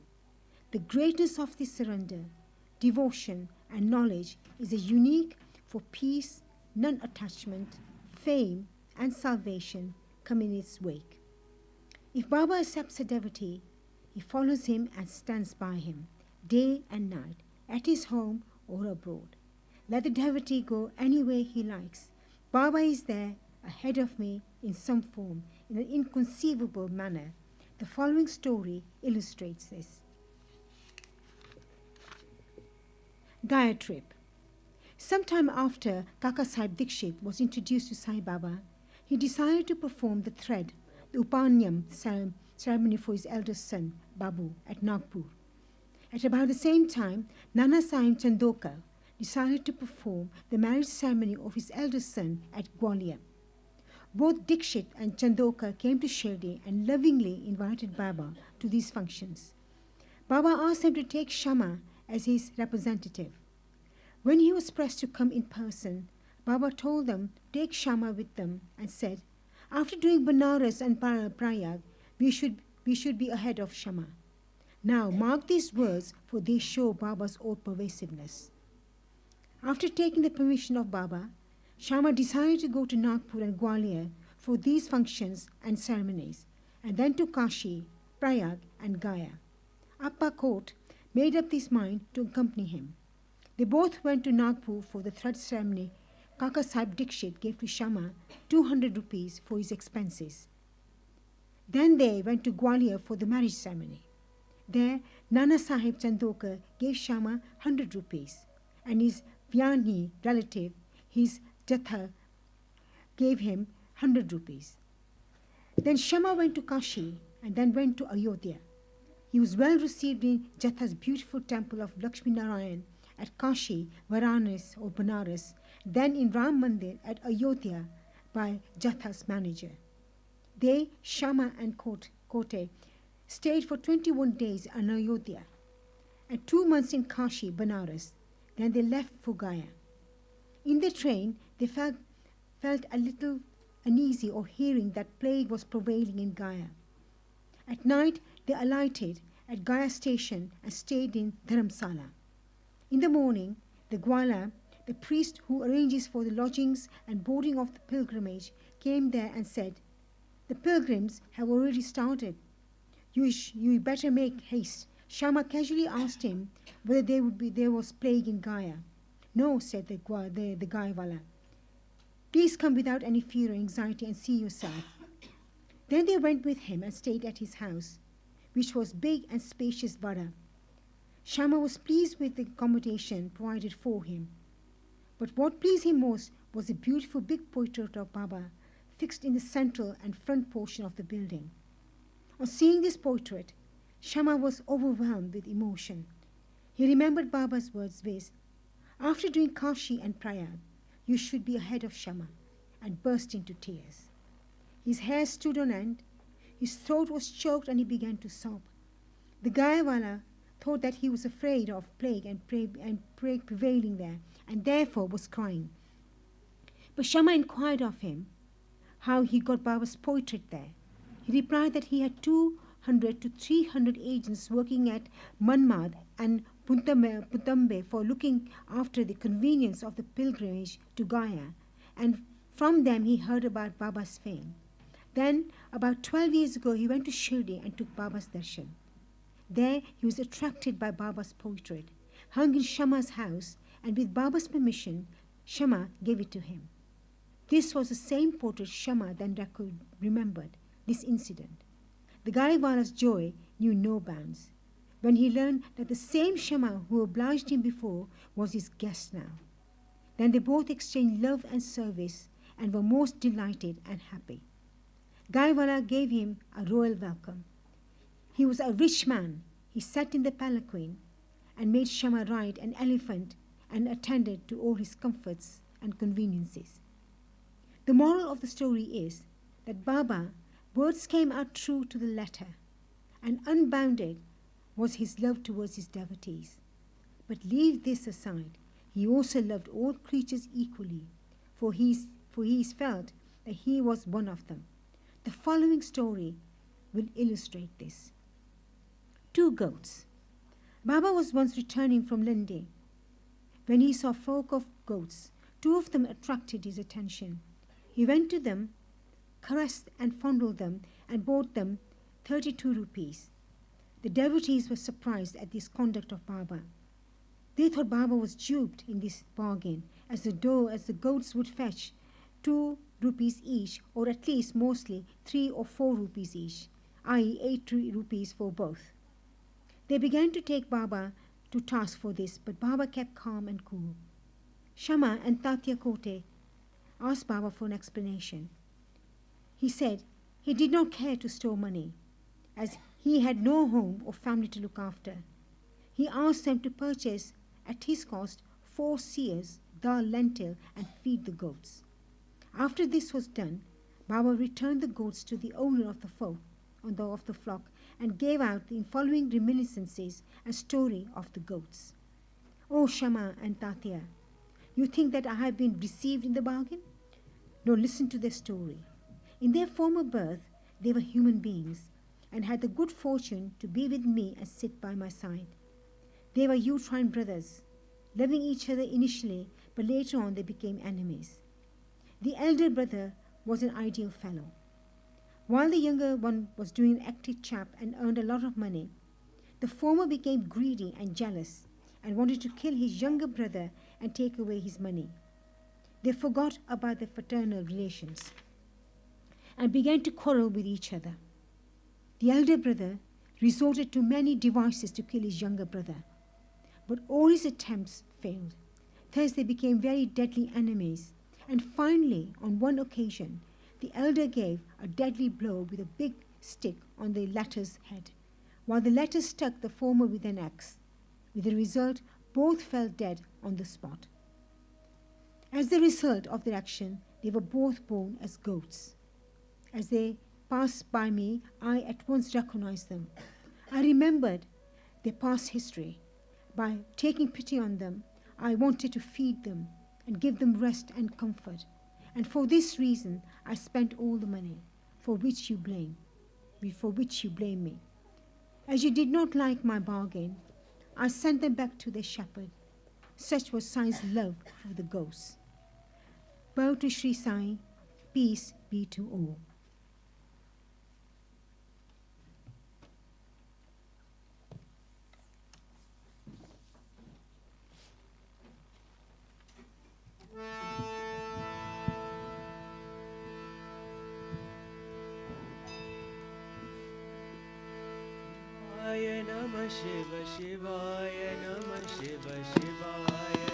The greatness of this surrender, devotion, and knowledge is a unique for peace, non-attachment, fame, and salvation come in its wake. If Baba accepts a devotee, he follows him and stands by him, day and night, at his home or abroad. Let the devotee go anywhere he likes. Baba is there, ahead of me, in some form, in an inconceivable manner. The following story illustrates this. Gaya trip. Sometime after Kaka Sahib Dikshit was introduced to Sai Baba, he decided to perform the thread, the Upanyam ceremony for his eldest son, Babu, at Nagpur. At about the same time, Nana Sahib Chandoka decided to perform the marriage ceremony of his eldest son at Gwalior. Both Dikshit and Chandoka came to Shirdi and lovingly invited Baba to these functions. Baba asked them to take Shama as his representative. When he was pressed to come in person, Baba told them to take Shama with them and said, after doing Banaras and Prayag, we should be ahead of Shama. Now mark these words, for they show Baba's all-pervasiveness. After taking the permission of Baba, Shama decided to go to Nagpur and Gwalior for these functions and ceremonies, and then to Kashi, Prayag, and Gaya. Appa Kot made up his mind to accompany him. They both went to Nagpur for the thread ceremony. Kaka Sahib Dikshit gave to Shama 200 rupees for his expenses. Then they went to Gwalior for the marriage ceremony. There, Nana Sahib Chandoka gave Shama 100 rupees, and his Vyani relative, his Jatha, gave him 100 rupees. Then Shama went to Kashi and then went to Ayodhya. He was well received in Jatha's beautiful temple of Lakshmi Narayan at Kashi, Varanasi or Banaras, then in Ram Mandir at Ayodhya by Jatha's manager. They, Shama and Kote, stayed for 21 days in Ayodhya and 2 months in Kashi, Banaras. Then they left for Gaya. In the train, they felt a little uneasy on hearing that plague was prevailing in Gaya. At night, they alighted at Gaya station and stayed in Dharamsala. In the morning, the Gwala, the priest who arranges for the lodgings and boarding of the pilgrimage, came there and said, "The pilgrims have already started. You better make haste." Shama casually asked him whether there was plague in Gaya. "No," said the Gayawala. "Please come without any fear or anxiety and see yourself." Then they went with him and stayed at his house, which was big and spacious vada. Shama was pleased with the accommodation provided for him. But what pleased him most was a beautiful big portrait of Baba fixed in the central and front portion of the building. On seeing this portrait, Shama was overwhelmed with emotion. He remembered Baba's words with, "After doing Kashi and Prayag, you should be ahead of Shama," and burst into tears. His hair stood on end, his throat was choked, and he began to sob. The Gayawala thought that he was afraid of plague and plague prevailing there, and therefore was crying. But Shama inquired of him how he got Baba's portrait there. He replied that he had 200 to 300 agents working at Manmad and Putambe for looking after the convenience of the pilgrimage to Gaya, and from them he heard about Baba's fame. Then, about 12 years ago, he went to Shirdi and took Baba's darshan. There he was attracted by Baba's portrait, hung in Shama's house, and with Baba's permission, Shama gave it to him. This was the same portrait Shama then remembered, this incident. The Gaiwala's joy knew no bounds when he learned that the same Shama who obliged him before was his guest now. Then they both exchanged love and service and were most delighted and happy. Gaiwala gave him a royal welcome. He was a rich man. He sat in the palanquin and made Shama ride an elephant and attended to all his comforts and conveniences. The moral of the story is that Baba, words came out true to the letter, and unbounded was his love towards his devotees. But leave this aside, he also loved all creatures equally, for he felt that he was one of them. The following story will illustrate this. 2 goats. Baba was once returning from Linde. When he saw a flock of goats, 2 of them attracted his attention. He went to them, caressed and fondled them, and bought them 32 rupees. The devotees were surprised at this conduct of Baba. They thought Baba was duped in this bargain, as the goats would fetch 2 rupees each, or at least mostly 3 or 4 rupees each, i.e. 8 rupees for both. They began to take Baba to task for this, but Baba kept calm and cool. Shama and Tatya Kote asked Baba for an explanation. He said he did not care to store money, as he had no home or family to look after. He asked them to purchase, at his cost, 4 seers, dal, lentil, and feed the goats. After this was done, Baba returned the goats to the owner of the flock and gave out the following reminiscences and story of the goats. "O Shama and Tatya, you think that I have been deceived in the bargain? No, listen to their story. In their former birth, they were human beings and had the good fortune to be with me and sit by my side. They were uterine brothers, loving each other initially, but later on they became enemies. The elder brother was an ideal fellow. While the younger one was doing an active chap and earned a lot of money, the former became greedy and jealous and wanted to kill his younger brother and take away his money. They forgot about their fraternal relations and began to quarrel with each other. The elder brother resorted to many devices to kill his younger brother, but all his attempts failed. Thus they became very deadly enemies, and finally, on one occasion, the elder gave a deadly blow with a big stick on the latter's head, while the latter struck the former with an axe. With the result, both fell dead on the spot. As the result of their action, they were both born as goats. As they passed by me, I at once recognized them. I remembered their past history. By taking pity on them, I wanted to feed them and give them rest and comfort. And for this reason, I spent all the money for which you blame me. As you did not like my bargain, I sent them back to their shepherd. Such was Sai's love for the ghosts. Bow to Shri Sai, peace be to all. Namah Shiva Shivaya Namah Shiva Shivaya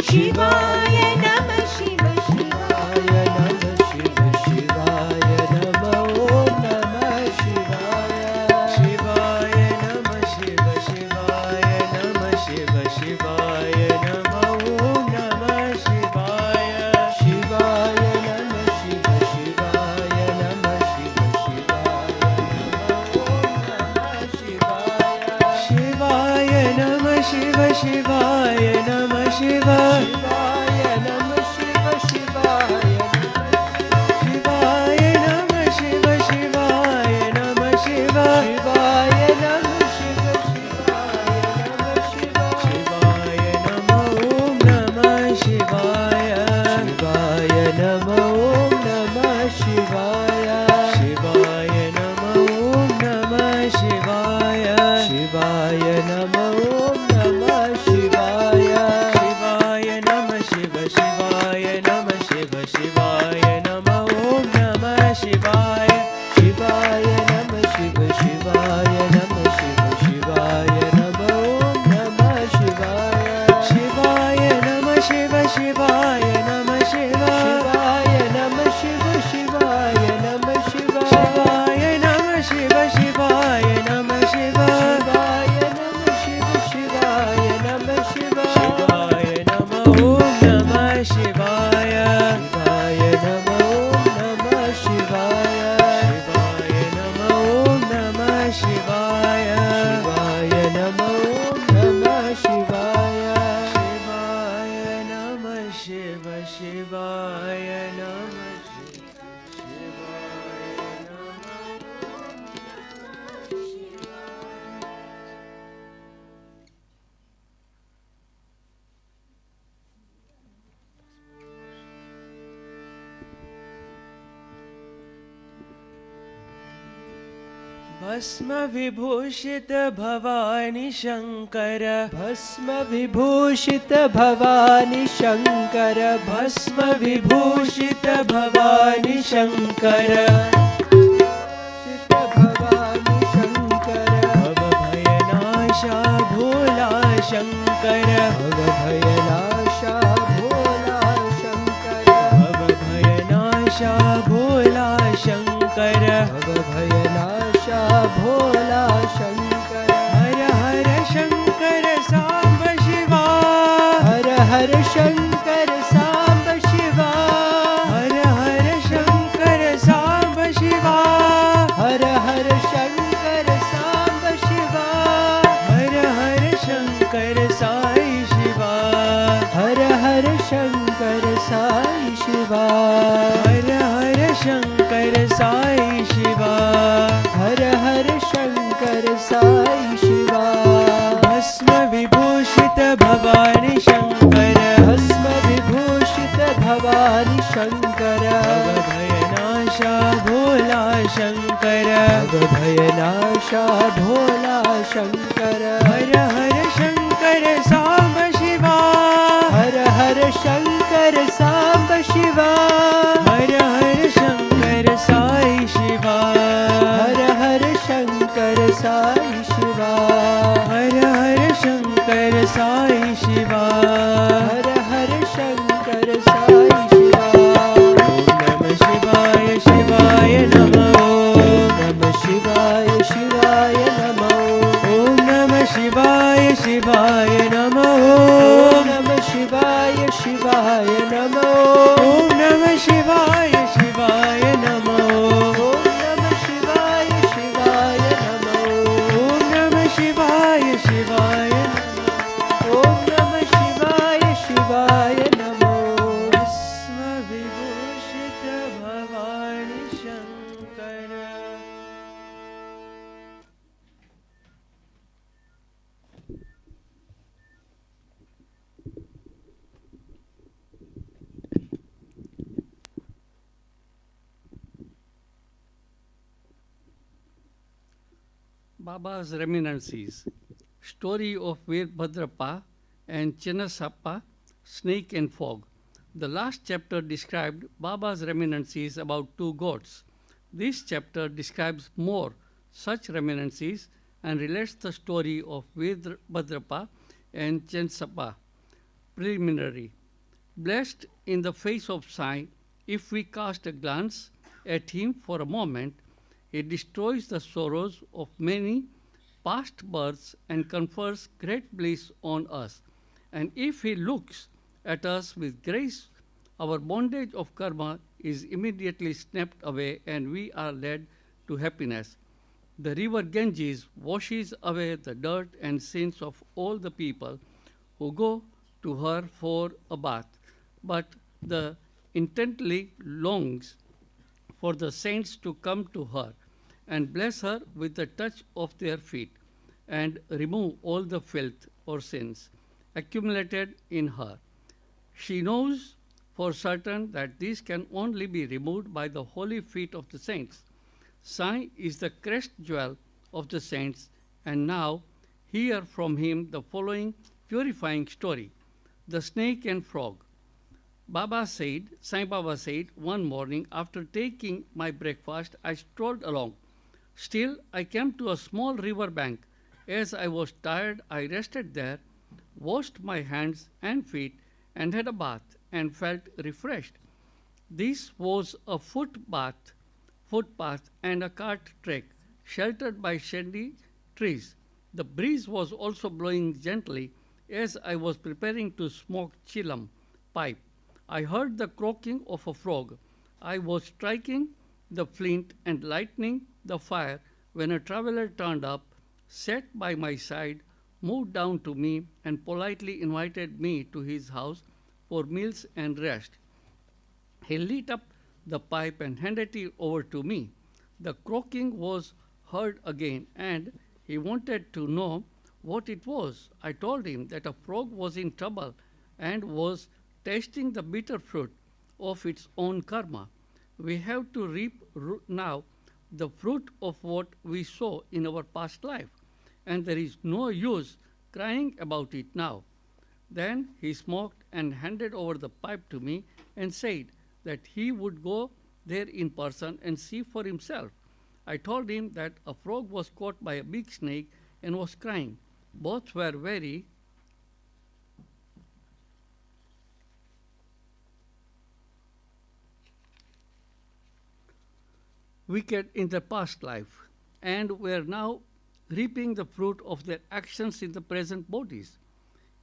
Shivaya Namah Shiva Shivaya Namah Shiva Shivaya Namah Om Namah Shivaya Shivaya Namah Shiva Shivaya Namah Shiva Shivaya Namah Om Namah Shivaya Shivaya Namah Shiva Shivaya Namah Shiva Shivaya Namah Om Namah Shivaya Shivaya Namah Shiva Shivaya Namah Shiva Shivaya Namah Shiva Shivaya Shivaya Namah Shiva Shivaya Namah Shiva Shivaya Namah Shiva Shivaya Namah Shiva Shivaya Namah Om Namah Shivaya Shivaya Namah Om Namah Shivaya Shivaya Namah Om Namah Shivaya Shivaya Namah Om Namah Shivaya Shivaya Namah Shiva Shivaya Namah Shiva Shivaya Namah Om Namah Shivaya Shivaya Namah Shiva Shivaya Namah Shiva Shivaya Namah Om Namah Shivaya Shivaya Namah Shiva Shivaya Namah Shiva Shivaya Namah Shiva Shivaya Namah Shiva Shivaya Namah Shiva Shivaya Namah Shiva Shivaya Namah Shiva Shivaya Namah Shiva Shivaya Namah Om Namah Shivaya Shivaya Namah Om Namah Shivaya Shivaya Namah Om Namah Shivaya Shivaya Namah Om Namah Shivaya Shivaya Namah Shiva Shivaya Namah भस्म विभूषित भवानी शंकर भस्म विभूषित भवानी शंकर भस्म विभूषित भवानी शंकर भवानी शंकर भवभयनाशा भोला शंकर भवभयनाशा भोला शंकर भवभयनाशा भोला शंकर भवभयनाशा भोला शंकर हर हर शंकर सांब शिवा हर हर शंकर सांब शिवा हर हर शंकर सांब शिवा हर हर शंकर सांब शिवा हर हर शंकर साई शिवा हर हर शंकर साई शिवा हर हर शंकर साई शिवा हर हर शंकर साई शिवा भस्म विभूषित भवानी शंकर भस्म विभूषित भवानी शंकर भवभयनाशा भोला शंकर भवभयनाशा भोला शंकर हर हर शंकर सांब शिवा हर हर शंकर सांब शिवा हर हर शंकर साई शिवा हर हर शंकर साई शिवा हर हर शंकर साई शिवा हर हर शंकर साई शिवा ओम नमः शिवाय शिवाय नमः ओम नमः शिवाय शिवाय नमः ओम नमः शिवाय शिवाय नमः ओम नमः शिवाय शिवाय नमः ओम नमः शिवाय शिवाय नमः ओम नमः शिवाय शिवाय नमः ओम नमः शिवाय शिवाय ओम नमः शिवाय शिवाय नमः भस्म विभूषित Bhavani Shankar Baba's Reminiscences, Story of Veerbhadrappa and Chinnasappa, Snake and Fog. The last chapter described Baba's reminiscences about two goats. This chapter describes more such reminiscences and relates the story of Veerbhadrapa and Chensapa. Preliminary. Blessed in the face of Sai, if we cast a glance at him for a moment, he destroys the sorrows of many past births and confers great bliss on us. And if he looks at us with grace, our bondage of karma is immediately snapped away and we are led to happiness. The river Ganges washes away the dirt and sins of all the people who go to her for a bath, but the intently longs for the saints to come to her and bless her with the touch of their feet and remove all the filth or sins accumulated in her. She knows for certain that these can only be removed by the holy feet of the saints. Sai is the crest jewel of the saints, and now hear from him the following purifying story. The snake and frog. Sai Baba said, one morning after taking my breakfast, I strolled along. Still, I came to a small river bank. As I was tired, I rested there, washed my hands and feet, and had a bath, and felt refreshed. This was a footpath, and a cart track, sheltered by shady trees. The breeze was also blowing gently as I was preparing to smoke chillum pipe. I heard the croaking of a frog. I was striking the flint and lighting the fire when a traveler turned up, sat by my side, moved down to me, and politely invited me to his house for meals and rest. He lit up the pipe and handed it over to me. The croaking was heard again, and he wanted to know what it was. I told him that a frog was in trouble and was tasting the bitter fruit of its own karma. We have to reap now the fruit of what we sow in our past life, and there is no use crying about it now. Then he smoked and handed over the pipe to me and said that he would go there in person and see for himself. I told him that a frog was caught by a big snake and was crying. Both were very wicked in their past life and were now reaping the fruit of their actions in the present bodies.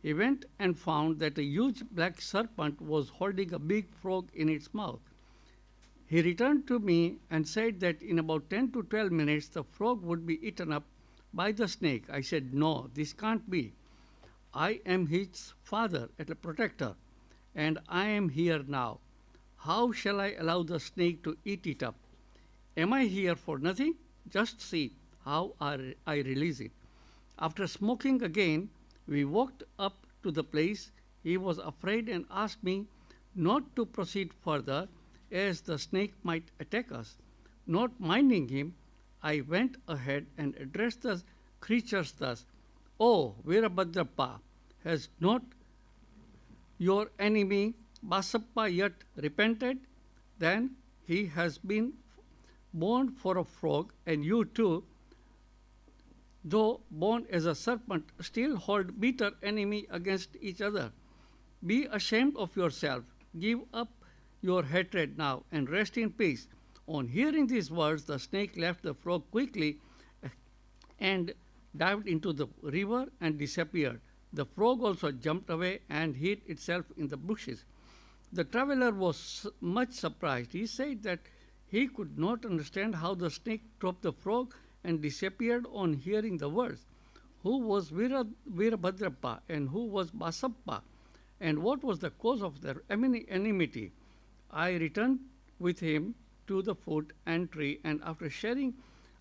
He went and found that a huge black serpent was holding a big frog in its mouth. He returned to me and said that in about 10 to 12 minutes the frog would be eaten up by the snake. I said, no, this can't be. I am his father and a protector, and I am here now. How shall I allow the snake to eat it up? Am I here for nothing? Just see how I release it. After smoking again, we walked up to the place. He was afraid and asked me not to proceed further as the snake might attack us. Not minding him, I went ahead and addressed the creatures thus, "Oh, Veerbhadrapa, has not your enemy Basappa yet repented? Then he has been born for a frog, and you too, though born as a serpent, still hold bitter enemy against each other. Be ashamed of yourself. Give up your hatred now and rest in peace." On hearing these words, the snake left the frog quickly and dived into the river and disappeared. The frog also jumped away and hid itself in the bushes. The traveler was much surprised. He said that he could not understand how the snake dropped the frog and disappeared on hearing the words. Who was Veerbhadrapa and who was Basappa, and what was the cause of their enmity? I returned with him to the foot and tree, and after sharing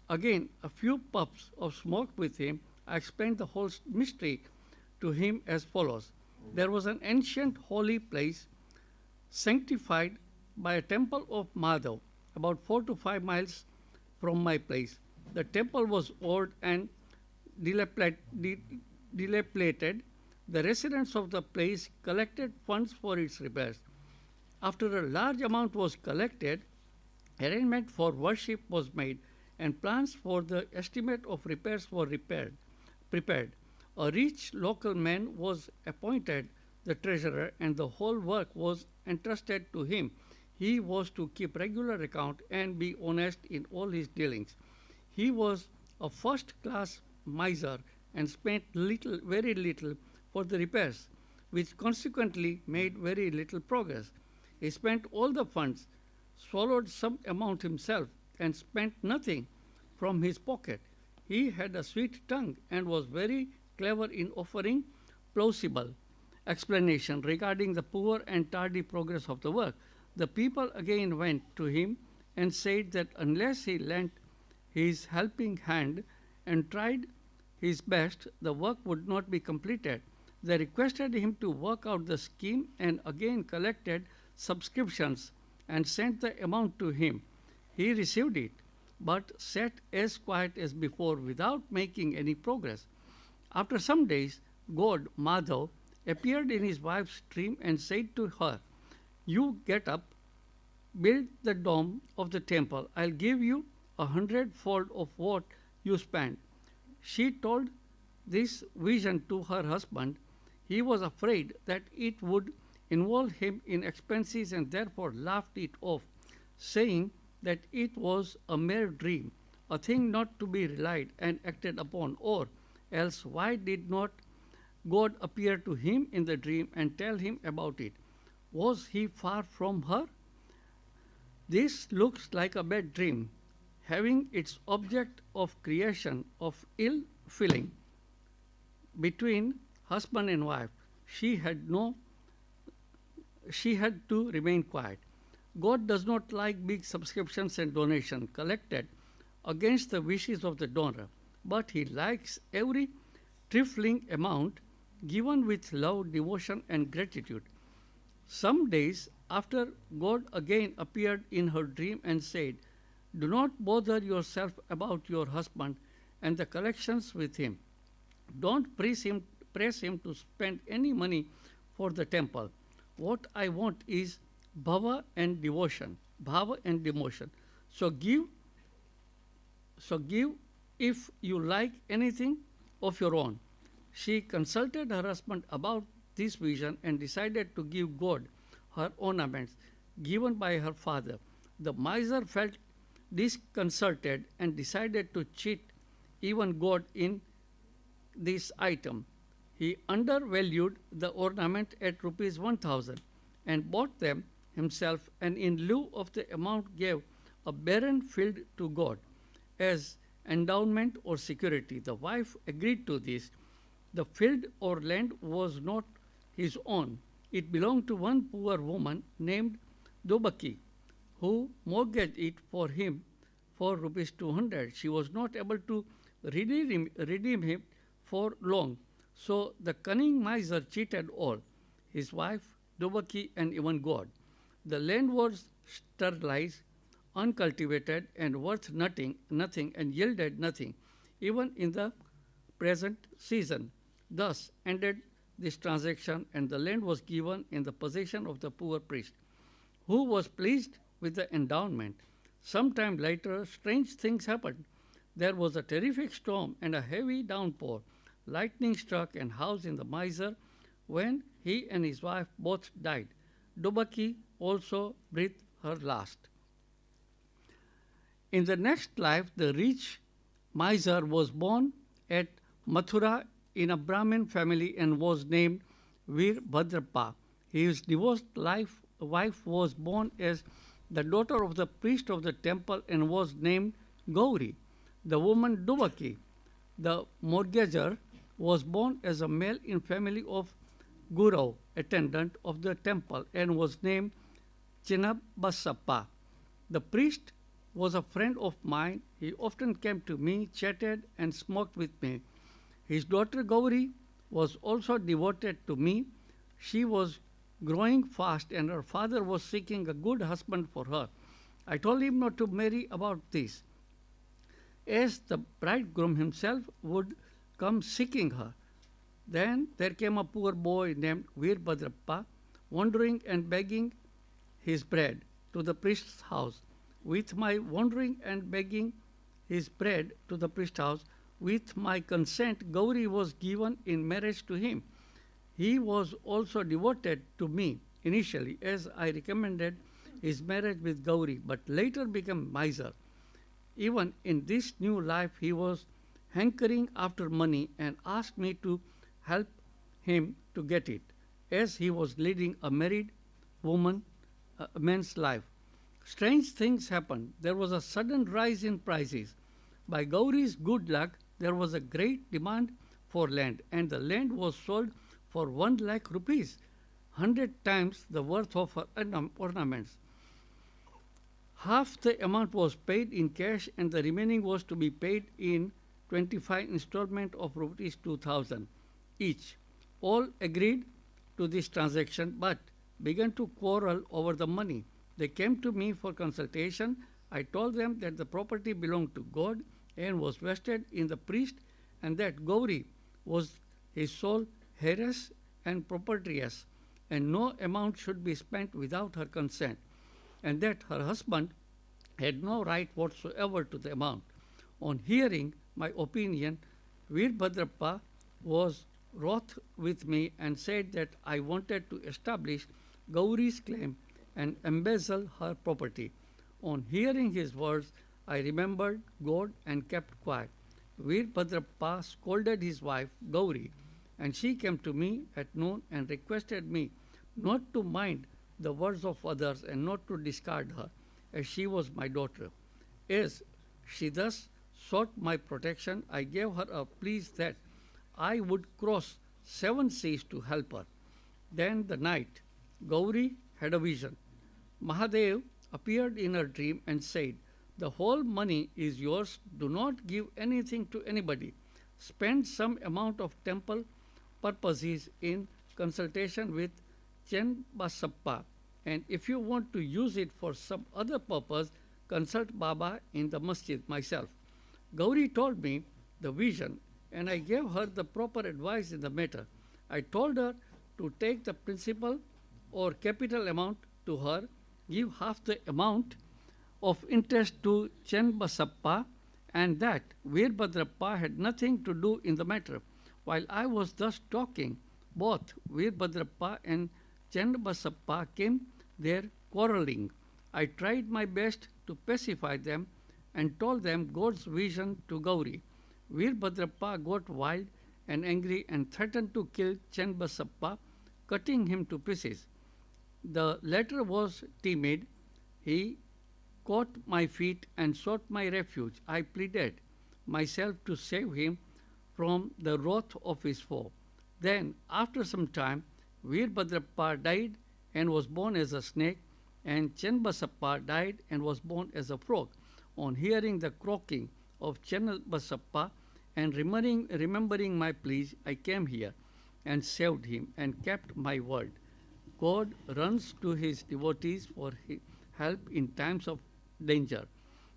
again a few puffs of smoke with him, I explained the whole mystery to him as follows. There was an ancient holy place sanctified by a temple of Madhav about 4 to 5 miles from my place. The temple was old and dilapidated. The residents of the place collected funds for its repairs. After a large amount was collected, arrangement for worship was made, and plans for the estimate of repairs were prepared. A rich local man was appointed the treasurer, and the whole work was entrusted to him. He was to keep regular account and be honest in all his dealings. He was a first-class miser and spent very little for the repairs, which consequently made very little progress. He spent all the funds, swallowed some amount himself, and spent nothing from his pocket. He had a sweet tongue and was very clever in offering plausible explanation regarding the poor and tardy progress of the work. The people again went to him and said that unless he lent his helping hand and tried his best, the work would not be completed. They requested him to work out the scheme and again collected subscriptions and sent the amount to him. He received it, but sat as quiet as before without making any progress. After some days, God, Madhav, appeared in his wife's dream and said to her, "You get up, build the dome of the temple. I'll give you 100-fold of what you spent." She told this vision to her husband. He was afraid that it would involve him in expenses and therefore laughed it off, saying that it was a mere dream, a thing not to be relied and acted upon, or else why did not God appear to him in the dream and tell him about it? Was he far from her? This looks like a bad dream, having its object of creation of ill feeling between husband and wife. She had to remain quiet. God does not like big subscriptions and donations collected against the wishes of the donor, but he likes every trifling amount given with love, devotion, and gratitude. Some days after, God again appeared in her dream and said, "Do not bother yourself about your husband and the collections with him. Don't press him to spend any money for the temple. What I want is bhava and devotion. So give if you like anything of your own." She consulted her husband about this vision and decided to give God her ornaments given by her father. The miser felt disconcerted and decided to cheat even God in this item. He undervalued the ornament at rupees 1,000 and bought them himself, and in lieu of the amount gave a barren field to God as endowment or security. The wife agreed to this. The field or land was not his own. It belonged to one poor woman named Dobaki, who mortgaged it for him for rupees 200. She was not able to redeem him for long, so the cunning miser cheated all, his wife, Dobaki, and even God. The land was sterilized, uncultivated, and worth nothing, and yielded nothing, even in the present season. Thus ended this transaction, and the land was given in the possession of the poor priest, who was pleased with the endowment. Some time later, strange things happened. There was a terrific storm and a heavy downpour. Lightning struck and house in the miser when he and his wife both died. Dobaki also breathed her last. In the next life, the rich miser was born at Mathura in a Brahmin family and was named Veerbhadrappa. His divorced wife was born as the daughter of the priest of the temple and was named Gauri. The woman Dobaki, the mortgager, was born as a male in family of Guru, attendant of the temple, and was named Chinnabasappa. The priest was a friend of mine. He often came to me, chatted, and smoked with me. His daughter Gauri was also devoted to me. She was growing fast, and her father was seeking a good husband for her. I told him not to marry about this, as the bridegroom himself would come seeking her. Then there came a poor boy named Veerbhadrappa, wandering and begging his bread to the priest's house. With my wandering and begging his bread to the priest house. With my consent, Gauri was given in marriage to him. He was also devoted to me initially, as I recommended his marriage with Gauri, but later became miser. Even in this new life, he was hankering after money and asked me to help him to get it, as he was leading a married man's life. Strange things happened. There was a sudden rise in prices. By Gauri's good luck, there was a great demand for land, and the land was sold for 1 lakh rupees, 100 times the worth of her ornaments. Half the amount was paid in cash, and the remaining was to be paid in 25 installments of rupees 2,000 each. All agreed to this transaction, but began to quarrel over the money. They came to me for consultation. I told them that the property belonged to God and was vested in the priest, and that Gauri was his sole heiress and proprietress, and no amount should be spent without her consent, and that her husband had no right whatsoever to the amount. On hearing my opinion, Veerbhadrappa was wroth with me and said that I wanted to establish Gauri's claim and embezzle her property. On hearing his words, I remembered God and kept quiet. Veerbhadrappa scolded his wife, Gauri, and she came to me at noon and requested me not to mind the words of others and not to discard her, as she was my daughter. As she thus sought my protection, I gave her a plea that I would cross 7 seas to help her. Then the night, Gauri had a vision. Mahadev appeared in her dream and said, "The whole money is yours. Do not give anything to anybody. Spend some amount of temple purposes in consultation with Chenbasappa, and if you want to use it for some other purpose, consult Baba in the Masjid myself." Gauri told me the vision, and I gave her the proper advice in the matter. I told her to take the principal or capital amount to her, give half the amount of interest to Chenbasappa, and that Veerbhadrappa had nothing to do in the matter. While I was thus talking, both Veerbhadrappa and Chenbasappa came there quarreling. I tried my best to pacify them and told them God's vision to Gauri. Veerbhadrappa got wild and angry and threatened to kill Chenbasappa, cutting him to pieces. The latter was timid. He caught my feet and sought my refuge. I pleaded myself to save him from the wrath of his foe. Then, after some time, Veerbhadrappa died and was born as a snake, and Chenbasappa died and was born as a frog. On hearing the croaking of Chenbasappa and remembering my pleas, I came here and saved him and kept my word. God runs to his devotees for help in times of danger.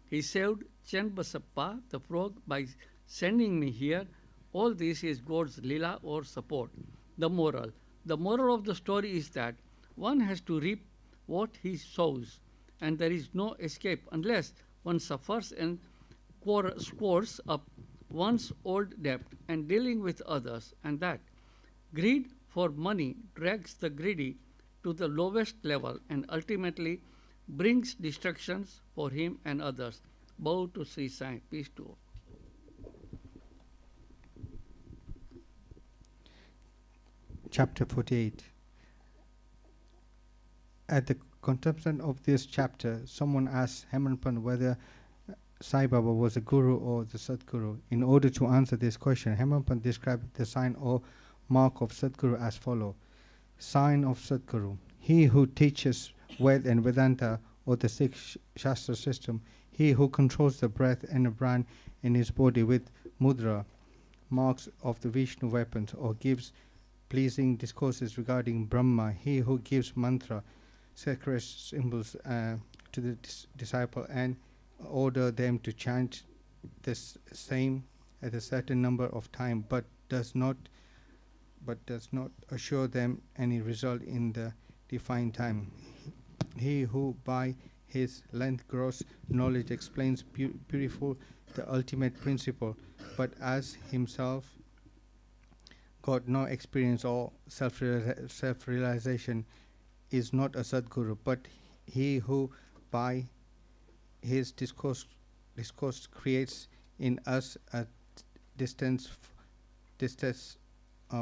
He saved Chenbasappa, the frog, by sending me here. All this is God's leela or support. The moral of the story is that one has to reap what he sows, and there is no escape unless one suffers and scores up one's old debt and dealing with others, and that greed for money drags the greedy to the lowest level and ultimately brings destructions for him and others. Bow to Sri Sai. Peace to all. Chapter 48. At the contemplation of this chapter, someone asked Hemadpant whether Sai Baba was a guru or the Satguru. In order to answer this question, Hemadpant described the sign or mark of Satguru as follows. Sign of Satguru: he who teaches Ved and Vedanta or the six Shastra system, he who controls the breath and the brain in his body with mudra, marks of the Vishnu weapons, or gives pleasing discourses regarding Brahma, he who gives mantra, sacred symbols to the disciple and order them to chant this same at a certain number of time, but does not assure them any result in the defined time. He who by his length gross knowledge explains beautiful the ultimate principle, but as himself got no experience or self-realization is not a Satguru, but he who by his discourse creates in us a distance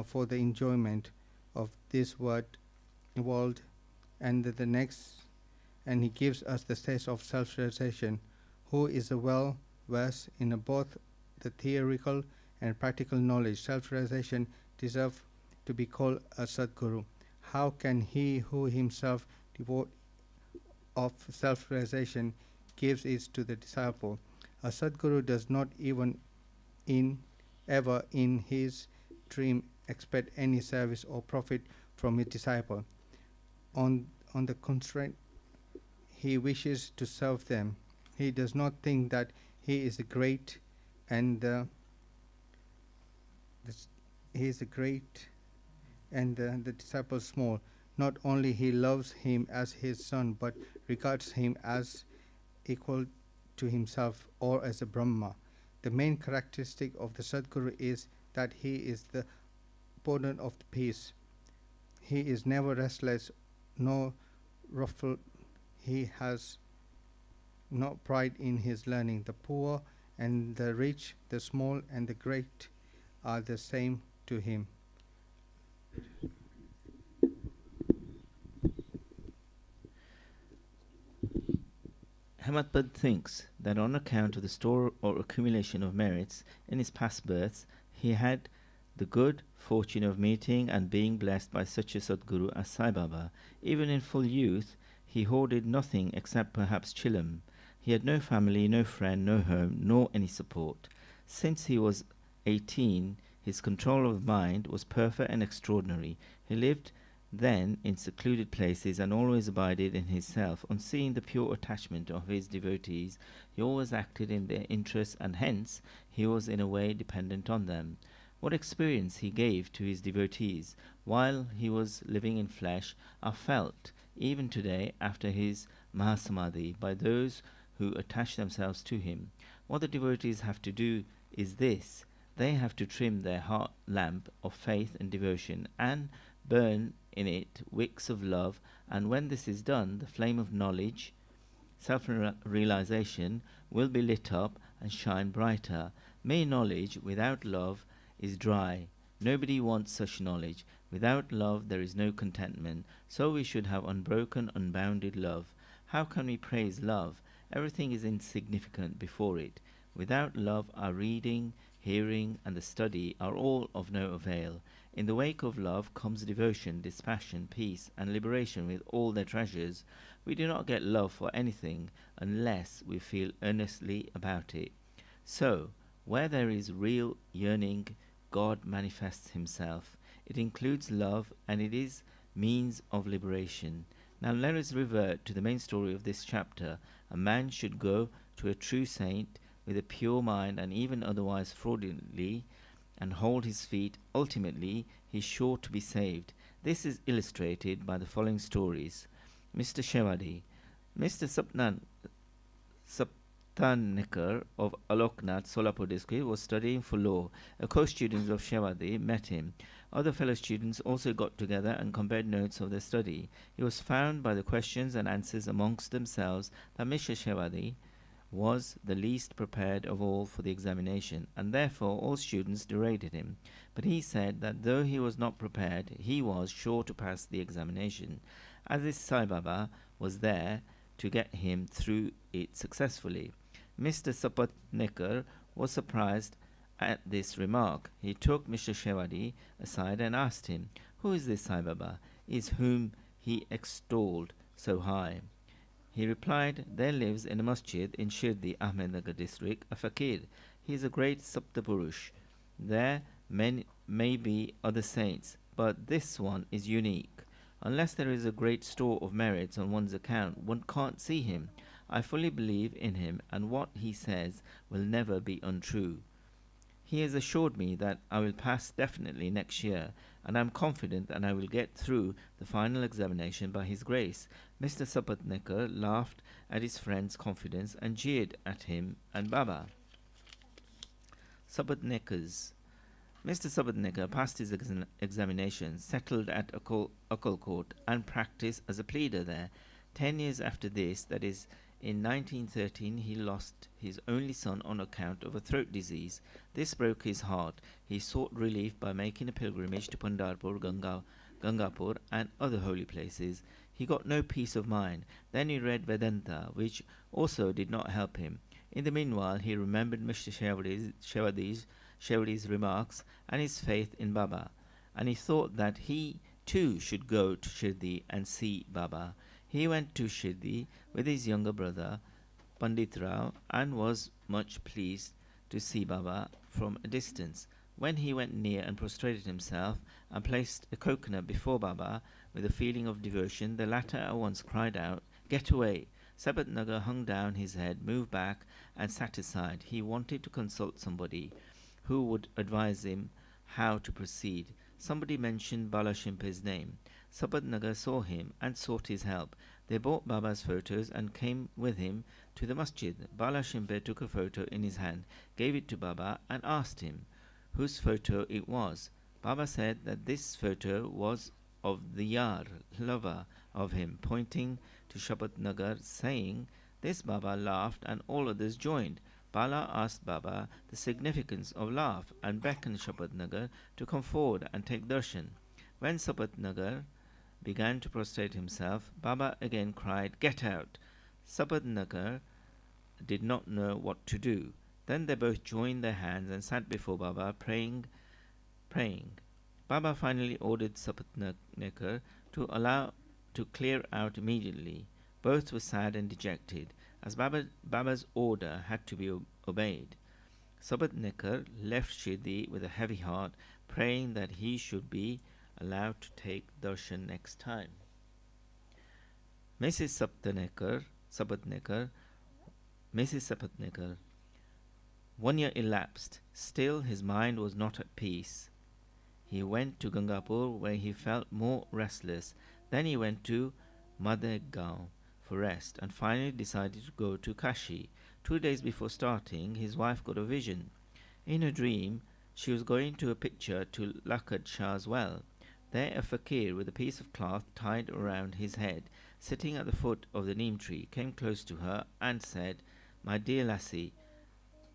for the enjoyment of this world and the next, and he gives us the state of self-realization, who is well versed in both the theoretical and practical knowledge. Self-realization deserves to be called a Satguru. How can he who himself devote of self-realization gives it to the disciple? A Satguru does not even ever in his dream expect any service or profit from his disciple. On the contrary, he wishes to serve them. He does not think that he is great and the disciple small. Not only he loves him as his son, but regards him as equal to himself or as a Brahma. The main characteristic of the Satguru is that he is the opponent of the peace. He is never restless nor ruffled. He has no pride in his learning. The poor and the rich, the small and the great are the same to him. Hemadpant thinks that on account of the store or accumulation of merits in his past births, he had the good fortune of meeting and being blessed by such a Satguru as Sai Baba. Even in full youth, he hoarded nothing except perhaps chillum. He had no family, no friend, no home, nor any support. Since he was 18, his control of mind was perfect and extraordinary. He lived then in secluded places and always abided in his self. On seeing the pure attachment of his devotees, he always acted in their interests, and hence he was in a way dependent on them. What experience he gave to his devotees while he was living in flesh are felt even today after his Mahasamadhi by those who attach themselves to him. What the devotees have to do is this: they have to trim their heart lamp of faith and devotion and burn in it wicks of love, and when this is done, the flame of knowledge, self-realization, will be lit up and shine brighter. Mere knowledge without love is dry. Nobody wants such knowledge. Without love there is no contentment. So we should have unbroken, unbounded love. How can we praise love? Everything is insignificant before it. Without love our reading, hearing and the study are all of no avail. In the wake of love comes devotion, dispassion, peace and liberation with all their treasures. We do not get love for anything unless we feel earnestly about it. So, where there is real yearning, God manifests himself. It includes love and it is means of liberation. Now let us revert to the main story of this chapter. A man should go to a true saint with a pure mind and even otherwise fraudulently and hold his feet. Ultimately he is sure to be saved. This is illustrated by the following stories. Mr. Shevadi. Mr. Saptanikar of Aloknath, Solapur district, was studying for law. A co-student of Shevadi met him. Other fellow students also got together and compared notes of their study. It was found by the questions and answers amongst themselves that Mr. Shevadi was the least prepared of all for the examination, and therefore all students derided him. But he said that though he was not prepared, he was sure to pass the examination, as his Sai Baba was there to get him through it successfully. Mr. Sapatnikar was surprised at this remark. He took Mr. Shevadi aside and asked him, "Who is this Sai Baba, is whom he extolled so high?" He replied, "There lives in a masjid in Shirdi, Ahmednagar district, a fakir. He is a great Saptapurush. There may be other saints, but this one is unique. Unless there is a great store of merits on one's account, one can't see him. I fully believe in him, and what he says will never be untrue. He has assured me that I will pass definitely next year, and I am confident that I will get through the final examination by his grace. Mr. Sapatnekar laughed at his friend's confidence and jeered at him and Baba. Sapatnekar's Mr. Sapatnekar passed his examination, settled at Akalkot, and practiced as a pleader there. 10 years after this, that is, in 1913, he lost his only son on account of a throat disease. This broke his heart. He sought relief by making a pilgrimage to Pandharpur, Gangapur, and other holy places. He got no peace of mind. Then he read Vedanta, which also did not help him. In the meanwhile, he remembered Mr. Shevadi's remarks and his faith in Baba, and he thought that he too should go to Shirdi and see Baba. He went to Shirdi with his younger brother, Pandit Rao, and was much pleased to see Baba from a distance. When he went near and prostrated himself and placed a coconut before Baba with a feeling of devotion, the latter at once cried out, "Get away!" Sapatnagar hung down his head, moved back, and sat aside. He wanted to consult somebody who would advise him how to proceed. Somebody mentioned Balashimpe's name. Sapatnagar saw him and sought his help. They bought Baba's photos and came with him to the Masjid. Balashimpe took a photo in his hand, gave it to Baba, and asked him whose photo it was. Baba said that this photo was of the Yar, lover of him, pointing to Sapatnagar, saying this. Baba laughed and all others joined. Bala asked Baba the significance of laugh and beckoned Sapatnagar to come forward and take darshan. When Sapatnagar began to prostrate himself, Baba again cried, "Get out!" Sapatnagar did not know what to do. Then they both joined their hands and sat before Baba, praying. Baba finally ordered Sapatnagar to clear out immediately. Both were sad and dejected, as Baba's order had to be obeyed. Sapatnekar left Shirdi with a heavy heart, praying that he should be allowed to take darshan next time. Mrs. Sapatnekar. 1 year elapsed. Still his mind was not at peace. He went to Gangapur, where he felt more restless. Then he went to Madhgaon for rest, and finally decided to go to Kashi. 2 days before starting, his wife got a vision. In a dream, she was going to a picture to Lakad Shah's well. There a fakir with a piece of cloth tied around his head, sitting at the foot of the neem tree, came close to her and said, "My dear lassie,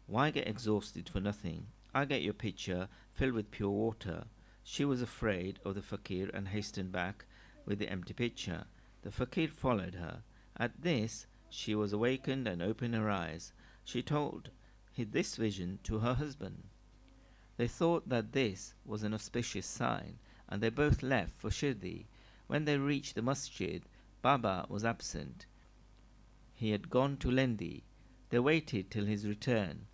why get exhausted for nothing? I get your pitcher filled with pure water." She was afraid of the fakir and hastened back with the empty pitcher. The fakir followed her. At this, she was awakened and opened her eyes. She told this vision to her husband. They thought that this was an auspicious sign, and they both left for Shirdi. When they reached the Masjid, Baba was absent. He had gone to Lendi. They waited till his return.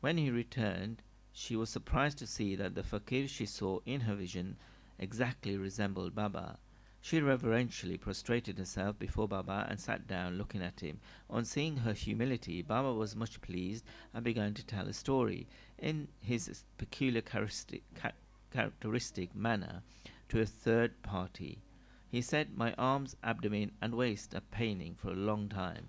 When he returned, she was surprised to see that the fakir she saw in her vision exactly resembled Baba. She reverentially prostrated herself before Baba and sat down looking at him. On seeing her humility, Baba was much pleased and began to tell a story in his peculiar characteristic manner to a third party. He said, "My arms, abdomen and waist are paining for a long time.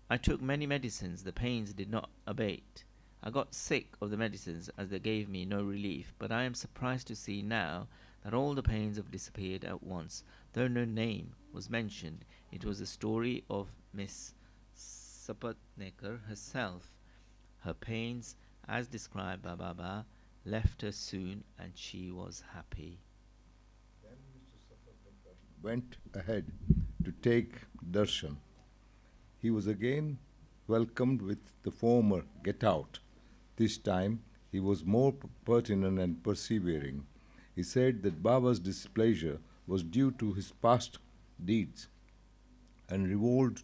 I took many medicines, the pains did not abate. I got sick of the medicines as they gave me no relief, but I am surprised to see now that all the pains have disappeared at once." Though no name was mentioned, it was the story of Miss Sapatnekar herself. Her pains, as described by Baba, left her soon and she was happy. Then Mr. Sapatnekar went ahead to take darshan. He was again welcomed with the former "Get out." This time he was more pertinent and persevering. He said that Baba's displeasure was due to his past deeds and resolved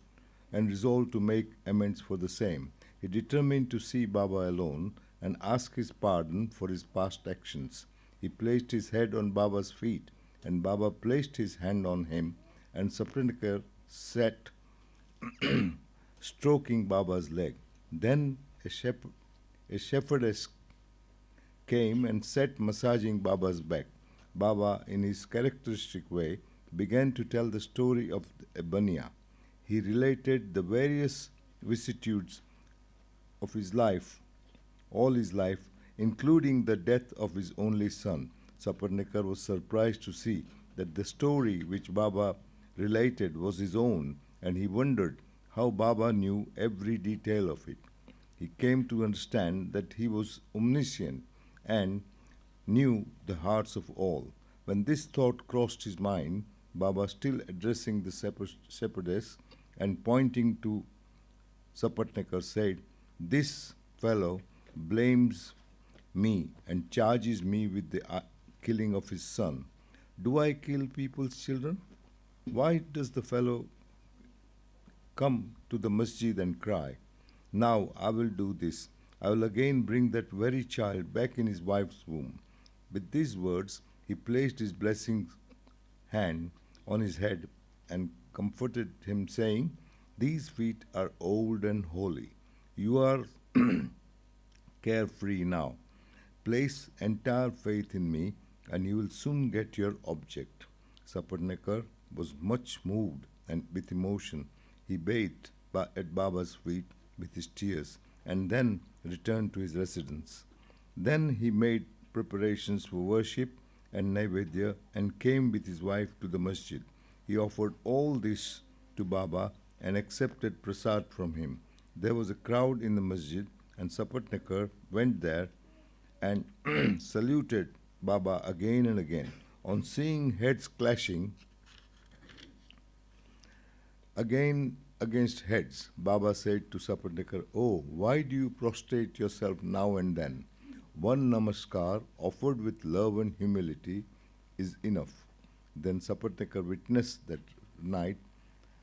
to make amends for the same. He determined to see Baba alone and ask his pardon for his past actions. He placed his head on Baba's feet, and Baba placed his hand on him, and Sapatnekar sat stroking Baba's leg. Then a shepherdess came and sat massaging Baba's back. Baba, in his characteristic way, began to tell the story of Ebania. He related the various vicissitudes of his life, all his life, including the death of his only son. Sapatnekar was surprised to see that the story which Baba related was his own, and he wondered how Baba knew every detail of it. He came to understand that he was omniscient and knew the hearts of all. When this thought crossed his mind, Baba, still addressing the shepherdess and pointing to Sapatnekar, said, "This fellow blames me and charges me with the killing of his son. Do I kill people's children? Why does the fellow come to the masjid and cry, 'Now I will do this. I will again bring that very child back in his wife's womb.'" With these words, he placed his blessing hand on his head and comforted him, saying, "These feet are old and holy. You are carefree now. Place entire faith in me, and you will soon get your object." Sapatnekar was much moved and with emotion. He bathed at Baba's feet with his tears and then returned to his residence. Then he made preparations for worship and Naivedya and came with his wife to the masjid. He offered all this to Baba and accepted prasad from him. There was a crowd in the masjid, and Sapatnekar went there and saluted Baba again and again. On seeing heads clashing again against heads, Baba said to Sapatnekar, "Oh, why do you prostrate yourself now and then? One namaskar offered with love and humility is enough." Then Sapatnekar witnessed that night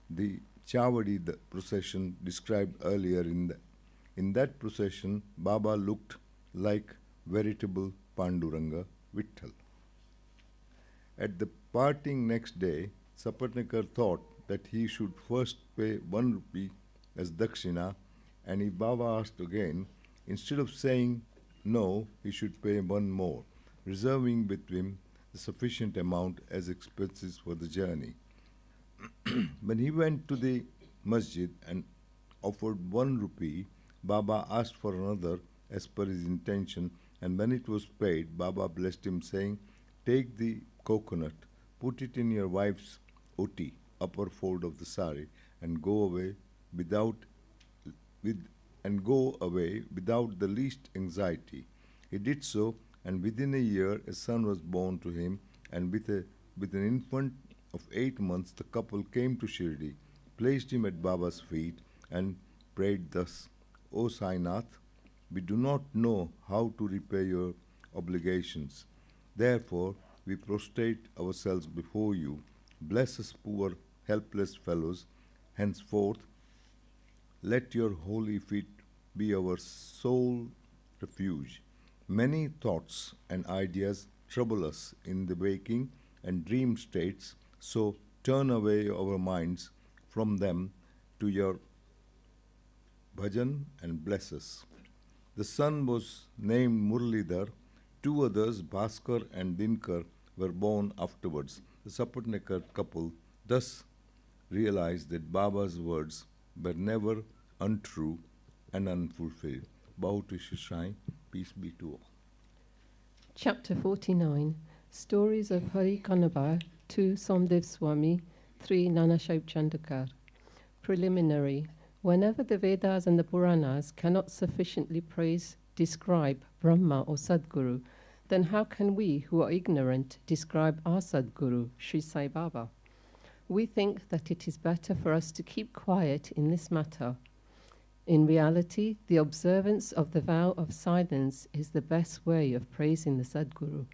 the Chavadi, the procession described earlier. In that procession, Baba looked like veritable Panduranga Vitthal. At the parting next day, Sapatnekar thought that he should first pay 1 rupee as dakshina, and if Baba asked again, instead of saying no, he should pay 1 more, reserving with him the sufficient amount as expenses for the journey. When he went to the masjid and offered 1 rupee, Baba asked for another as per his intention, and when it was paid, Baba blessed him, saying, "Take the coconut, put it in your wife's oti, upper fold of the sari, and go away without the least anxiety." He did so, and within a year a son was born to him, and with an infant of 8 months the couple came to Shirdi, placed him at Baba's feet, and prayed thus, "O Sainath, we do not know how to repay your obligations. Therefore, we prostrate ourselves before you. Bless us poor, helpless fellows. Henceforth, let your holy feet be our sole refuge. Many thoughts and ideas trouble us in the waking and dream states, so turn away our minds from them to your bhajan and bless us." The son was named Murlidhar. 2 others, Bhaskar and Dinkar, were born afterwards. The Sapatnekar couple thus realized that Baba's words were never untrue and unfulfilled. Bow to Shishai, peace be to all. Chapter 49, Stories of Hari Kanaba, 2 Somdev Swami, 3 Nana Sahib Chandakar. Preliminary. Whenever the Vedas and the Puranas cannot sufficiently describe Brahma or Sadguru, then how can we, who are ignorant, describe our Sadguru, Shri Sai Baba? We think that it is better for us to keep quiet in this matter. In reality, the observance of the vow of silence is the best way of praising the Sadguru.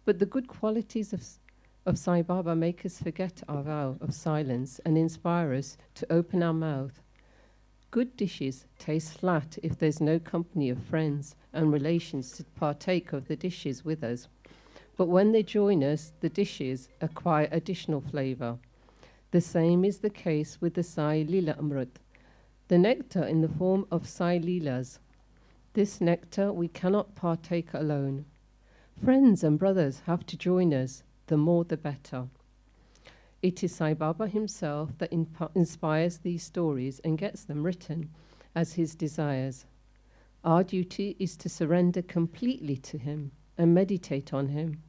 But the good qualities of Sai Baba make us forget our vow of silence and inspire us to open our mouth. Good dishes taste flat if there's no company of friends and relations to partake of the dishes with us. But when they join us, the dishes acquire additional flavor. The same is the case with the Sai Lila Amrit, the nectar in the form of Sai Leelas. This nectar we cannot partake alone. Friends and brothers have to join us, the more the better. It is Sai Baba himself that inspires these stories and gets them written as his desires. Our duty is to surrender completely to him and meditate on him.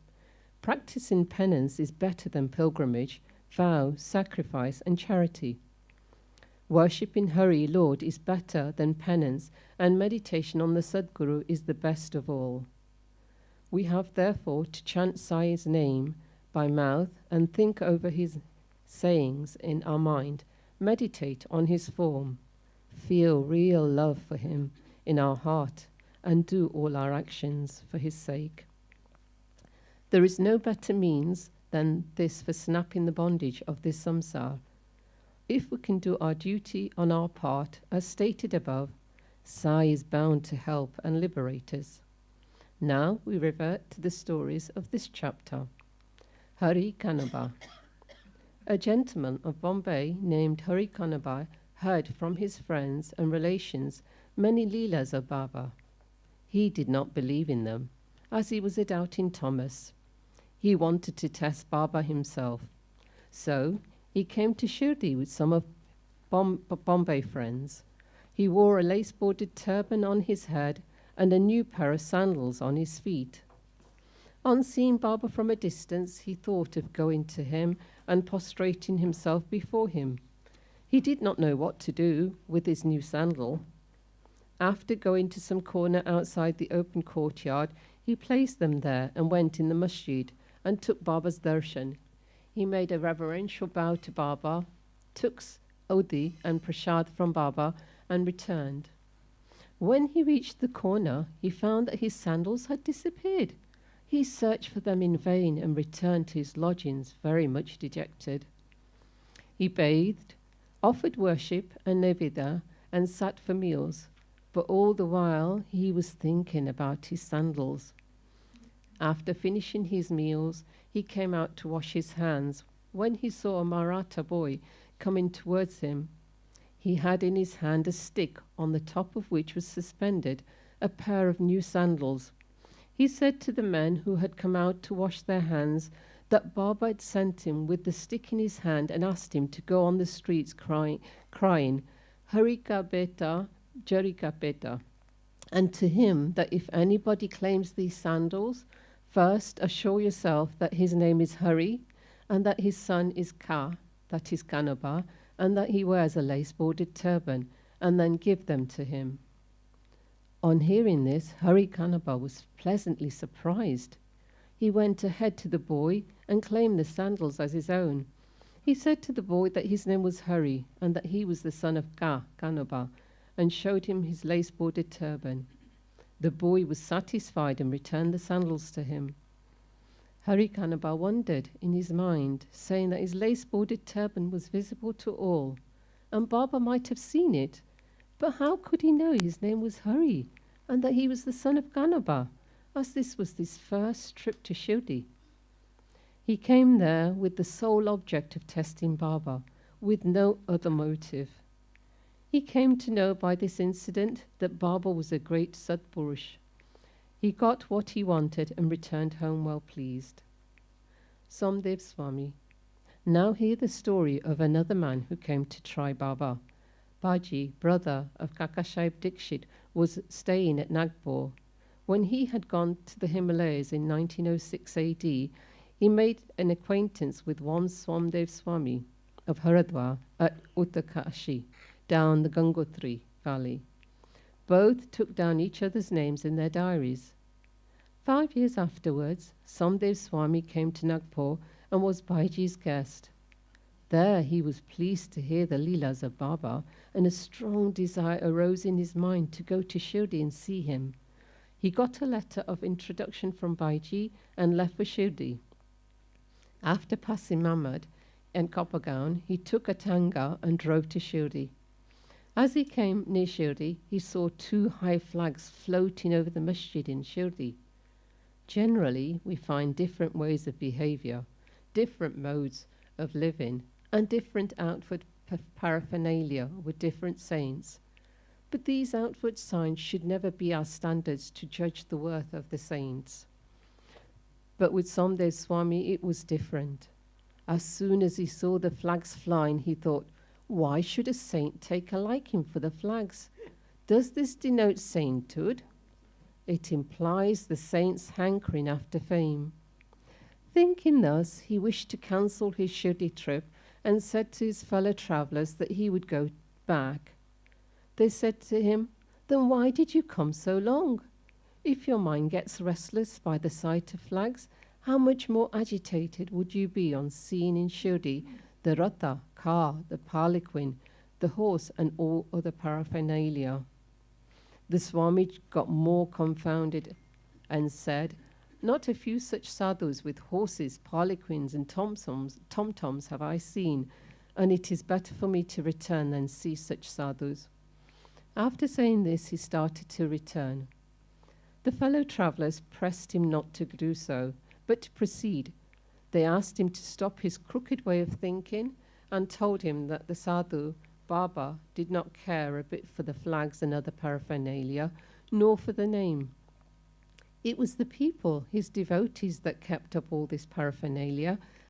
Practicing penance is better than pilgrimage, vow, sacrifice, and charity. Worshipping Hari, Lord, is better than penance, and meditation on the Satguru is the best of all. We have therefore to chant Sai's name by mouth and think over his sayings in our mind, meditate on his form, feel real love for him in our heart, and do all our actions for his sake. There is no better means than this for snapping the bondage of this samsara. If we can do our duty on our part, as stated above, Sai is bound to help and liberate us. Now we revert to the stories of this chapter. Hari Kanaba. A gentleman of Bombay named Hari Kanaba heard from his friends and relations many leelas of Baba. He did not believe in them, as he was a doubting Thomas. He wanted to test Baba himself. So he came to Shirdi with some of Bombay friends. He wore a lace-bordered turban on his head and a new pair of sandals on his feet. On seeing Baba from a distance, he thought of going to him and prostrating himself before him. He did not know what to do with his new sandal. After going to some corner outside the open courtyard, he placed them there and went in the Masjid and took Baba's darshan. He made a reverential bow to Baba, took Odi and Prasad from Baba, and returned. When he reached the corner, he found that his sandals had disappeared. He searched for them in vain and returned to his lodgings very much dejected. He bathed, offered worship and nevida, and sat for meals, but all the while he was thinking about his sandals. After finishing his meals, he came out to wash his hands when he saw a Maratha boy coming towards him. He had in his hand a stick on the top of which was suspended a pair of new sandals. He said to the men who had come out to wash their hands that Baba had sent him with the stick in his hand and asked him to go on the streets crying, Harika Beta, Jarika Beta, and to him that if anybody claims these sandals, first assure yourself that his name is Hari and that his son is Ka, that is Kanaba, and that he wears a lace-bordered turban, and then give them to him. On hearing this, Hari Kanaba was pleasantly surprised. He went ahead to the boy and claimed the sandals as his own. He said to the boy that his name was Hari and that he was the son of Ka, Kanaba, and showed him his lace-bordered turban. The boy was satisfied and returned the sandals to him. Hari Kanaba wondered in his mind, saying that his lace-bordered turban was visible to all, and Baba might have seen it, but how could he know his name was Hari, and that he was the son of Kanaba, as this was his first trip to Shirdi? He came there with the sole object of testing Baba, with no other motive. He came to know by this incident that Baba was a great Sadpurush. He got what he wanted and returned home well pleased. Somdev Swami. Now hear the story of another man who came to try Baba. Baji, brother of Kakashai Dikshit, was staying at Nagpur. When he had gone to the Himalayas in 1906 AD, he made an acquaintance with one Somdev Swami of Haridwar at Uttarkashi, down the Gangotri valley. Both took down each other's names in their diaries. 5 years afterwards, Somdev Swami came to Nagpur and was Baiji's guest. There he was pleased to hear the leelas of Baba, and a strong desire arose in his mind to go to Shirdi and see him. He got a letter of introduction from Baiji and left for Shirdi. After passing Mamad and Kopagaon, he took a tanga and drove to Shirdi. As he came near Shirdi, he saw 2 high flags floating over the masjid in Shirdi. Generally, we find different ways of behavior, different modes of living, and different outward paraphernalia with different saints. But these outward signs should never be our standards to judge the worth of the saints. But with Somdev Swami, it was different. As soon as he saw the flags flying, he thought, why should a saint take a liking for the flags? Does this denote sainthood? It implies the saint's hankering after fame. Thinking thus, he wished to cancel his Shirdi trip and said to his fellow travellers that he would go back. They said to him, then why did you come so long? If your mind gets restless by the sight of flags, how much more agitated would you be on seeing in Shirdi the ratha, car, the palanquin, the horse, and all other paraphernalia? The Swami got more confounded and said, not a few such sadhus with horses, palanquins, and tom-toms have I seen, and it is better for me to return than see such sadhus. After saying this, he started to return. The fellow travellers pressed him not to do so, but to proceed. They asked him to stop his crooked way of thinking and told him that the sadhu, Baba, did not care a bit for the flags and other paraphernalia, nor for the name. It was the people, his devotees, that kept up all this paraphernalia,